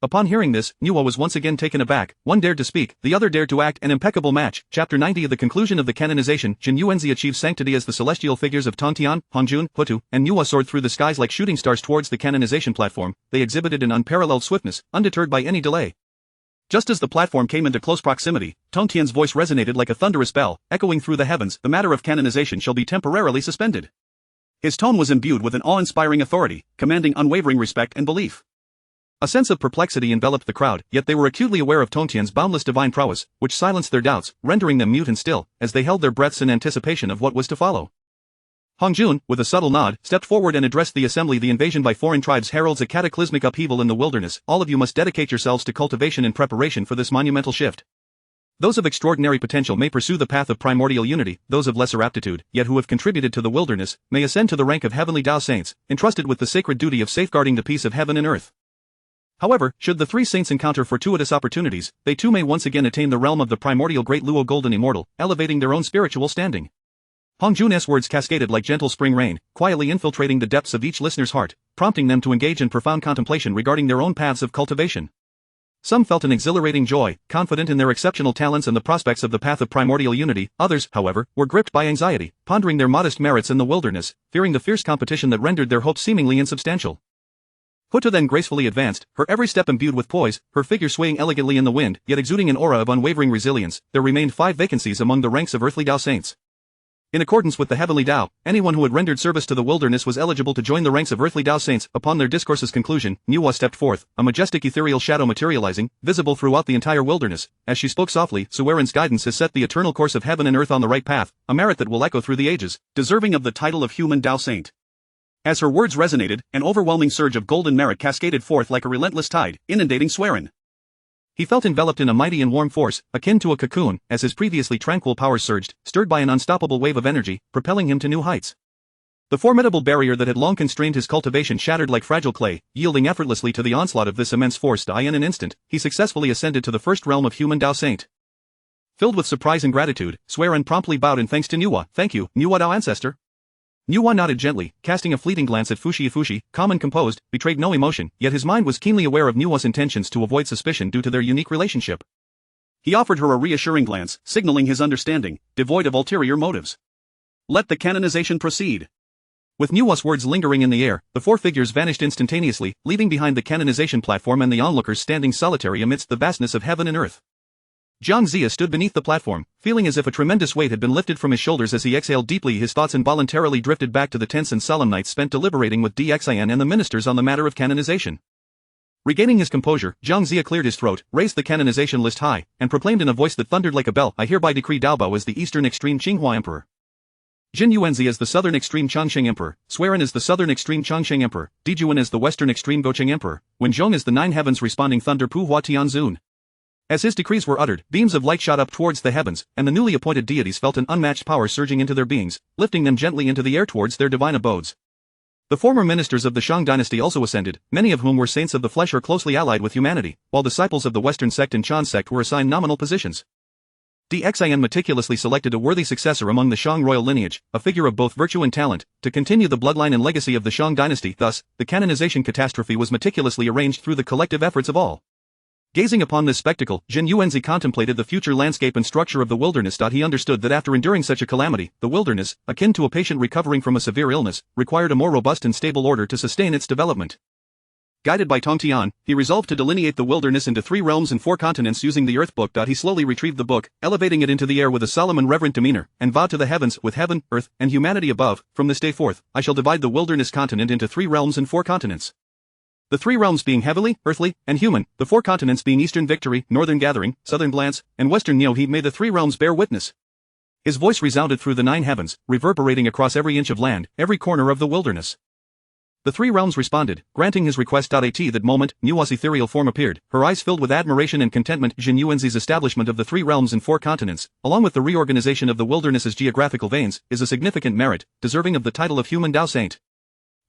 Upon hearing this, Nuwa was once again taken aback. One dared to speak, the other dared to act. An impeccable match. Chapter 90 of the conclusion of the canonization. Jin Yuanzi achieves sanctity as the celestial figures of Tongtian, Hongjun, Hutu, and Nuwa soared through the skies like shooting stars towards the canonization platform. They exhibited an unparalleled swiftness, undeterred by any delay. Just as the platform came into close proximity, Tongtian's voice resonated like a thunderous bell, echoing through the heavens. "The matter of canonization shall be temporarily suspended." His tone was imbued with an awe-inspiring authority, commanding unwavering respect and belief. A sense of perplexity enveloped the crowd, yet they were acutely aware of Tongtian's boundless divine prowess, which silenced their doubts, rendering them mute and still, as they held their breaths in anticipation of what was to follow. Hongjun, with a subtle nod, stepped forward and addressed the assembly. "The invasion by foreign tribes heralds a cataclysmic upheaval in the wilderness. All of you must dedicate yourselves to cultivation in preparation for this monumental shift. Those of extraordinary potential may pursue the path of primordial unity, those of lesser aptitude, yet who have contributed to the wilderness, may ascend to the rank of heavenly Dao saints, entrusted with the sacred duty of safeguarding the peace of heaven and earth. However, should the 3 saints encounter fortuitous opportunities, they too may once again attain the realm of the primordial great Luo Golden Immortal, elevating their own spiritual standing." Hongjun's words cascaded like gentle spring rain, quietly infiltrating the depths of each listener's heart, prompting them to engage in profound contemplation regarding their own paths of cultivation. Some felt an exhilarating joy, confident in their exceptional talents and the prospects of the path of primordial unity. Others, however, were gripped by anxiety, pondering their modest merits in the wilderness, fearing the fierce competition that rendered their hopes seemingly insubstantial. Hutu then gracefully advanced, her every step imbued with poise, her figure swaying elegantly in the wind, yet exuding an aura of unwavering resilience. There remained 5 vacancies among the ranks of earthly Dao saints. In accordance with the heavenly Dao, anyone who had rendered service to the wilderness was eligible to join the ranks of earthly Dao saints. Upon their discourse's conclusion, Nuwa stepped forth, a majestic ethereal shadow materializing, visible throughout the entire wilderness. As she spoke softly, "Suweren's guidance has set the eternal course of heaven and earth on the right path, a merit that will echo through the ages, deserving of the title of human Dao saint." As her words resonated, an overwhelming surge of golden merit cascaded forth like a relentless tide, inundating Suweren. He felt enveloped in a mighty and warm force, akin to a cocoon, as his previously tranquil powers surged, stirred by an unstoppable wave of energy, propelling him to new heights. The formidable barrier that had long constrained his cultivation shattered like fragile clay, yielding effortlessly to the onslaught of this immense force. In an instant, he successfully ascended to the first realm of human Dao saint. Filled with surprise and gratitude, Suweren promptly bowed in thanks to Nuwa. "Thank you, Nuwa Dao ancestor." Nuwa nodded gently, casting a fleeting glance at Fushi, calm and composed, betrayed no emotion, yet his mind was keenly aware of Nuwa's intentions to avoid suspicion due to their unique relationship. He offered her a reassuring glance, signaling his understanding, devoid of ulterior motives. "Let the canonization proceed." With Nuwa's words lingering in the air, the 4 figures vanished instantaneously, leaving behind the canonization platform and the onlookers standing solitary amidst the vastness of heaven and earth. Jiang Zia stood beneath the platform, feeling as if a tremendous weight had been lifted from his shoulders. As he exhaled deeply, his thoughts involuntarily drifted back to the tense and solemn nights spent deliberating with Dxin and the ministers on the matter of canonization. Regaining his composure, Jiang Zia cleared his throat, raised the canonization list high, and proclaimed in a voice that thundered like a bell, "I hereby decree Daobao as the Eastern Extreme Qinghua Emperor. Jin Yuanzi as the Southern Extreme Chongqing Emperor, Suweren as the Southern Extreme Chongqing Emperor, Dijuan as the Western Extreme Goqing Emperor, Wenzhong as the Nine Heavens Responding Thunder Puhua Tianzun." As his decrees were uttered, beams of light shot up towards the heavens, and the newly appointed deities felt an unmatched power surging into their beings, lifting them gently into the air towards their divine abodes. The former ministers of the Shang dynasty also ascended, many of whom were saints of the flesh or closely allied with humanity, while disciples of the Western sect and Chan sect were assigned nominal positions. Dxin meticulously selected a worthy successor among the Shang royal lineage, a figure of both virtue and talent, to continue the bloodline and legacy of the Shang dynasty. Thus, the canonization catastrophe was meticulously arranged through the collective efforts of all. Gazing upon this spectacle, Jin Yuanzi contemplated the future landscape and structure of the wilderness. He understood that after enduring such a calamity, the wilderness, akin to a patient recovering from a severe illness, required a more robust and stable order to sustain its development. Guided by Tongtian, he resolved to delineate the wilderness into 3 realms and 4 continents using the Earth Book. He slowly retrieved the book, elevating it into the air with a solemn and reverent demeanor, and vowed to the heavens, with heaven, earth, and humanity above, "From this day forth, I shall divide the wilderness continent into 3 realms and 4 continents. The 3 realms being heavenly, earthly, and human, the 4 continents being Eastern Victory, Northern Gathering, Southern Glance, and Western Nyohe. May the 3 realms bear witness." His voice resounded through the 9 heavens, reverberating across every inch of land, every corner of the wilderness. The three realms responded, granting his request. At that moment, Nua's ethereal form appeared, her eyes filled with admiration and contentment. Jin Yuanzi's establishment of the three realms in 4 continents, along with the reorganization of the wilderness's geographical veins, is a significant merit, deserving of the title of human Dao Saint.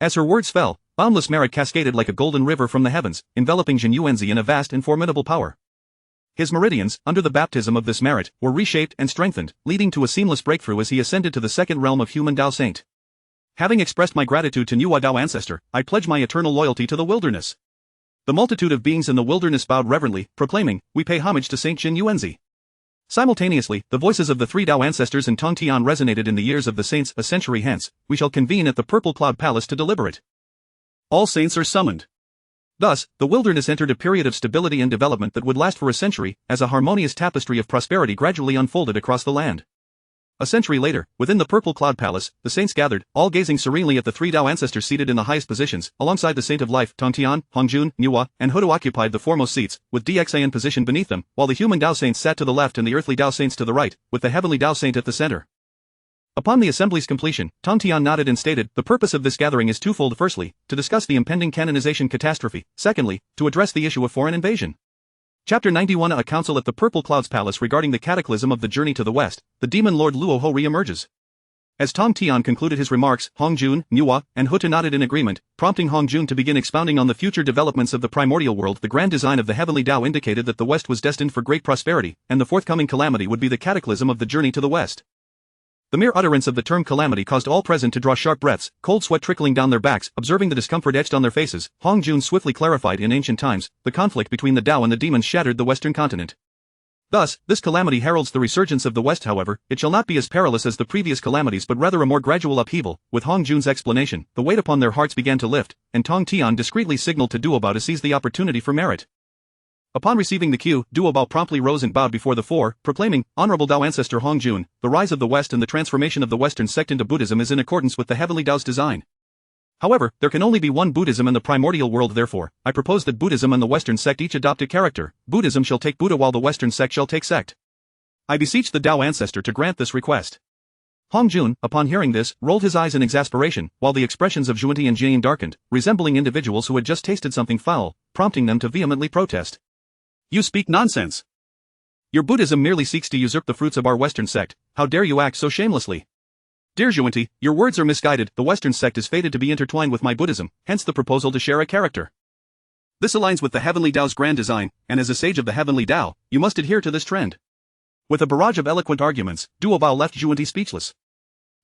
As her words fell, boundless merit cascaded like a golden river from the heavens, enveloping Jin Yuanzi in a vast and formidable power. His meridians, under the baptism of this merit, were reshaped and strengthened, leading to a seamless breakthrough as he ascended to the second realm of human Dao Saint. Having expressed my gratitude to Nua Dao Ancestor, I pledge my eternal loyalty to the wilderness. The multitude of beings in the wilderness bowed reverently, proclaiming, "We pay homage to Saint Jin Yuanzi." Simultaneously, the voices of the 3 Dao ancestors in Tongtian resonated in the ears of the saints. A century hence, we shall convene at the Purple Cloud Palace to deliberate. All saints are summoned. Thus, the wilderness entered a period of stability and development that would last for a century, as a harmonious tapestry of prosperity gradually unfolded across the land. A century later, within the Purple Cloud Palace, the saints gathered, all gazing serenely at the 3 Dao ancestors seated in the highest positions, alongside the Saint of Life. Tongtian, Hongjun, Nua, and Hudu occupied the foremost seats, with Dxan positioned beneath them, while the human Dao saints sat to the left and the earthly Dao saints to the right, with the heavenly Dao saint at the center. Upon the assembly's completion, Tongtian nodded and stated, "The purpose of this gathering is twofold: firstly, to discuss the impending canonization catastrophe; secondly, to address the issue of foreign invasion." Chapter 91. A council at the Purple Cloud's palace regarding the cataclysm of the journey to the west. The demon lord Luoho re-emerges. As Tongtian concluded his remarks, Hongjun, Nua, and Hutu nodded in agreement, prompting Hongjun to begin expounding on the future developments of the primordial world. The grand design of the heavenly Dao indicated that the west was destined for great prosperity, and the forthcoming calamity would be the cataclysm of the journey to the west. The mere utterance of the term calamity caused all present to draw sharp breaths, cold sweat trickling down their backs. Observing the discomfort etched on their faces, Hongjun swiftly clarified, "In ancient times, the conflict between the Dao and the demons shattered the western continent. Thus, this calamity heralds the resurgence of the west. However, it shall not be as perilous as the previous calamities but rather a more gradual upheaval." With Hongjun's explanation, the weight upon their hearts began to lift, and Tongtian discreetly signaled to Duobao to seize the opportunity for merit. Upon receiving the cue, Duobao promptly rose and bowed before the 4, proclaiming, "Honorable Dao Ancestor Hongjun, the rise of the West and the transformation of the Western sect into Buddhism is in accordance with the heavenly Dao's design. However, there can only be one Buddhism in the primordial world. Therefore, I propose that Buddhism and the Western sect each adopt a character. Buddhism shall take Buddha while the Western sect shall take sect. I beseech the Dao Ancestor to grant this request." Hongjun, upon hearing this, rolled his eyes in exasperation, while the expressions of Zhuanti and Jane darkened, resembling individuals who had just tasted something foul, prompting them to vehemently protest. "You speak nonsense. Your Buddhism merely seeks to usurp the fruits of our Western sect. How dare you act so shamelessly? Dear Zhuanti, your words are misguided. The Western sect is fated to be intertwined with my Buddhism, hence the proposal to share a character. This aligns with the heavenly Dao's grand design, and as a sage of the heavenly Dao, you must adhere to this trend." With a barrage of eloquent arguments, Duobao left Zhuanti speechless.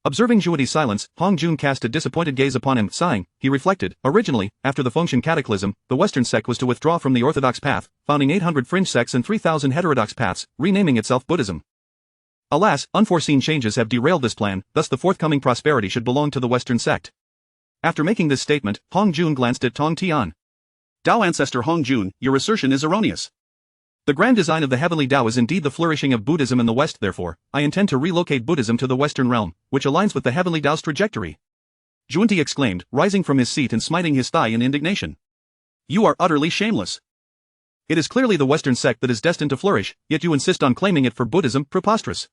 Observing Zhuanti's silence, Hongjun cast a disappointed gaze upon him. Sighing, he reflected, originally, after the Fengshan cataclysm, the Western sect was to withdraw from the orthodox path, founding 800 fringe sects and 3,000 heterodox paths, renaming itself Buddhism. Alas, unforeseen changes have derailed this plan, thus the forthcoming prosperity should belong to the Western sect. After making this statement, Hongjun glanced at Tongtian. "Dao Ancestor Hongjun, your assertion is erroneous. The grand design of the heavenly Dao is indeed the flourishing of Buddhism in the West. Therefore, I intend to relocate Buddhism to the Western realm, which aligns with the heavenly Dao's trajectory." Zhuanti exclaimed, rising from his seat and smiting his thigh in indignation. "You are utterly shameless. It is clearly the Western sect that is destined to flourish, yet you insist on claiming it for Buddhism. Preposterous.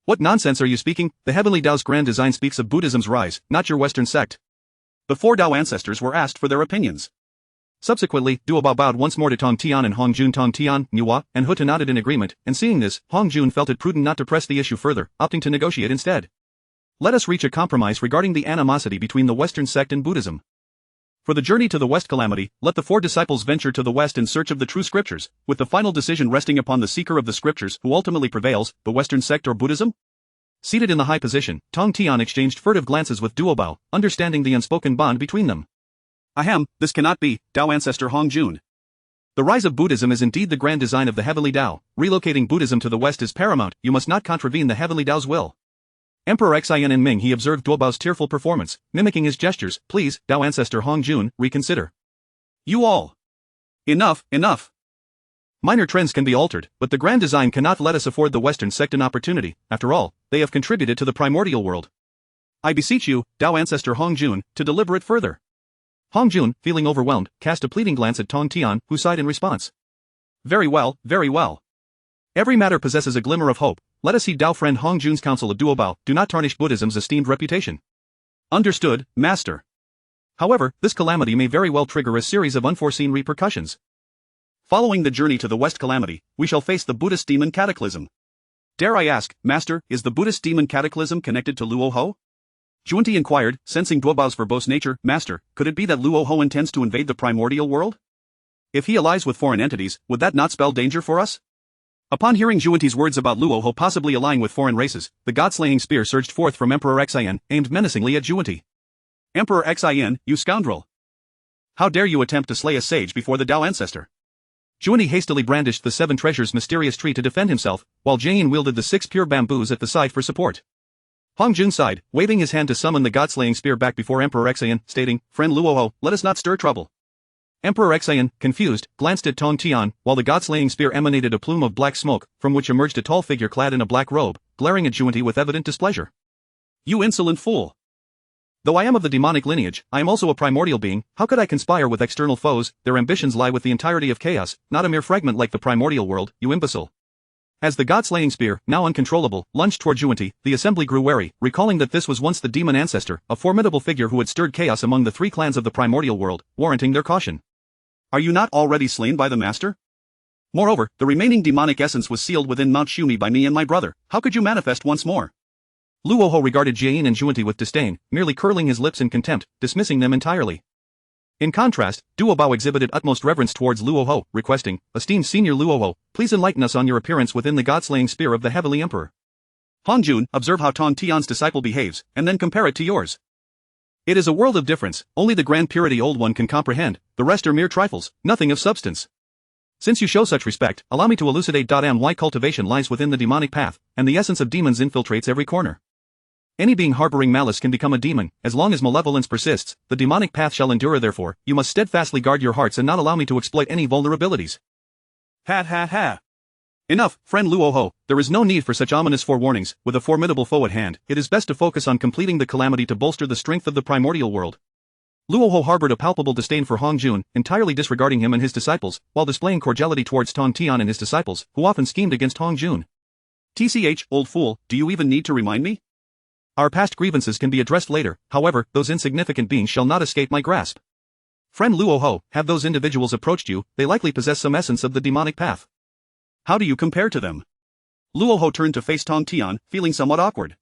What nonsense are you speaking? The heavenly Dao's grand design speaks of Buddhism's rise, not your Western sect." The 4 Dao ancestors were asked for their opinions. Subsequently, Duobao bowed once more to Tongtian and Hongjun. Tongtian, Nua, and Hutu nodded in agreement, and seeing this, Hongjun felt it prudent not to press the issue further, opting to negotiate instead. "Let us reach a compromise regarding the animosity between the Western sect and Buddhism. For the journey to the West calamity, let the 4 disciples venture to the West in search of the true scriptures, with the final decision resting upon the seeker of the scriptures who ultimately prevails, the Western sect or Buddhism?" Seated in the high position, Tongtian exchanged furtive glances with Duobao, understanding the unspoken bond between them. "Ahem, this cannot be, Dao Ancestor Hongjun. The rise of Buddhism is indeed the grand design of the heavenly Dao. Relocating Buddhism to the West is paramount. You must not contravene the heavenly Dao's will." Emperor Xian in Ming he observed Duobao's tearful performance, mimicking his gestures. "Please, Dao Ancestor Hongjun, reconsider. You all. Enough, enough. Minor trends can be altered, but the grand design cannot let us afford the Western sect an opportunity. After all, they have contributed to the primordial world. I beseech you, Dao Ancestor Hongjun, to deliberate further." Hongjun, feeling overwhelmed, cast a pleading glance at Tongtian, who sighed in response. Very well, very well. Every matter possesses a glimmer of hope. Let us heed Dao friend Hongjun's counsel of Duobao, do not tarnish Buddhism's esteemed reputation. Understood, master. However, this calamity may very well trigger a series of unforeseen repercussions. Following the journey to the West Calamity, we shall face the Buddhist demon Cataclysm. Dare I ask, Master, is the Buddhist demon Cataclysm connected to Luo Ho? Junti inquired, sensing Duobao's verbose nature. Master, could it be that Luo Ho intends to invade the primordial world? If he allies with foreign entities, would that not spell danger for us? Upon hearing Junti's words about Luo Ho possibly allying with foreign races, the god-slaying spear surged forth from Emperor Xin, aimed menacingly at Junti. Emperor Xin, you scoundrel! How dare you attempt to slay a sage before the Dao ancestor? Junti hastily brandished the 7 treasures mysterious tree to defend himself, while Jian wielded the 6 pure bamboos at the side for support. Hong Jun sighed, waving his hand to summon the god-slaying spear back before Emperor Xin, stating, Friend Luo Ho, let us not stir trouble. Emperor Xin, confused, glanced at Tong Tian, while the god-slaying spear emanated a plume of black smoke, from which emerged a tall figure clad in a black robe, glaring at Junti with evident displeasure. You insolent fool! Though I am of the demonic lineage, I am also a primordial being. How could I conspire with external foes? Their ambitions lie with the entirety of chaos, not a mere fragment like the primordial world, you imbecile. As the god-slaying spear, now uncontrollable, lunged toward Junti, the assembly grew wary, recalling that this was once the demon ancestor, a formidable figure who had stirred chaos among the 3 clans of the primordial world, warranting their caution. Are you not already slain by the master? Moreover, the remaining demonic essence was sealed within Mount Shumi by me and my brother. How could you manifest once more? Luo Ho regarded Jian and Junti with disdain, merely curling his lips in contempt, dismissing them entirely. In contrast, Duobao exhibited utmost reverence towards Luo Ho, requesting, Esteemed Senior Luo Ho, please enlighten us on your appearance within the god-slaying spear of the Heavenly Emperor. Hong Jun, observe how Tong Tian's disciple behaves, and then compare it to yours. It is a world of difference, only the grand purity old one can comprehend, the rest are mere trifles, nothing of substance. Since you show such respect, allow me to elucidate. Why cultivation lies within the demonic path, and the essence of demons infiltrates every corner. Any being harboring malice can become a demon. As long as malevolence persists, the demonic path shall endure. Therefore, you must steadfastly guard your hearts and not allow me to exploit any vulnerabilities. Ha. Enough, friend Luo Ho, there is no need for such ominous forewarnings. With a formidable foe at hand, it is best to focus on completing the calamity to bolster the strength of the primordial world. Luo Ho harbored a palpable disdain for Hong Jun, entirely disregarding him and his disciples, while displaying cordiality towards Tong Tian and his disciples, who often schemed against Hong Jun. TCH, old fool, do you even need to remind me? Our past grievances can be addressed later, however, those insignificant beings shall not escape my grasp. Friend Luo Ho, have those individuals approached you? They likely possess some essence of the demonic path. How do you compare to them? Luo Ho turned to face Tong Tian, feeling somewhat awkward.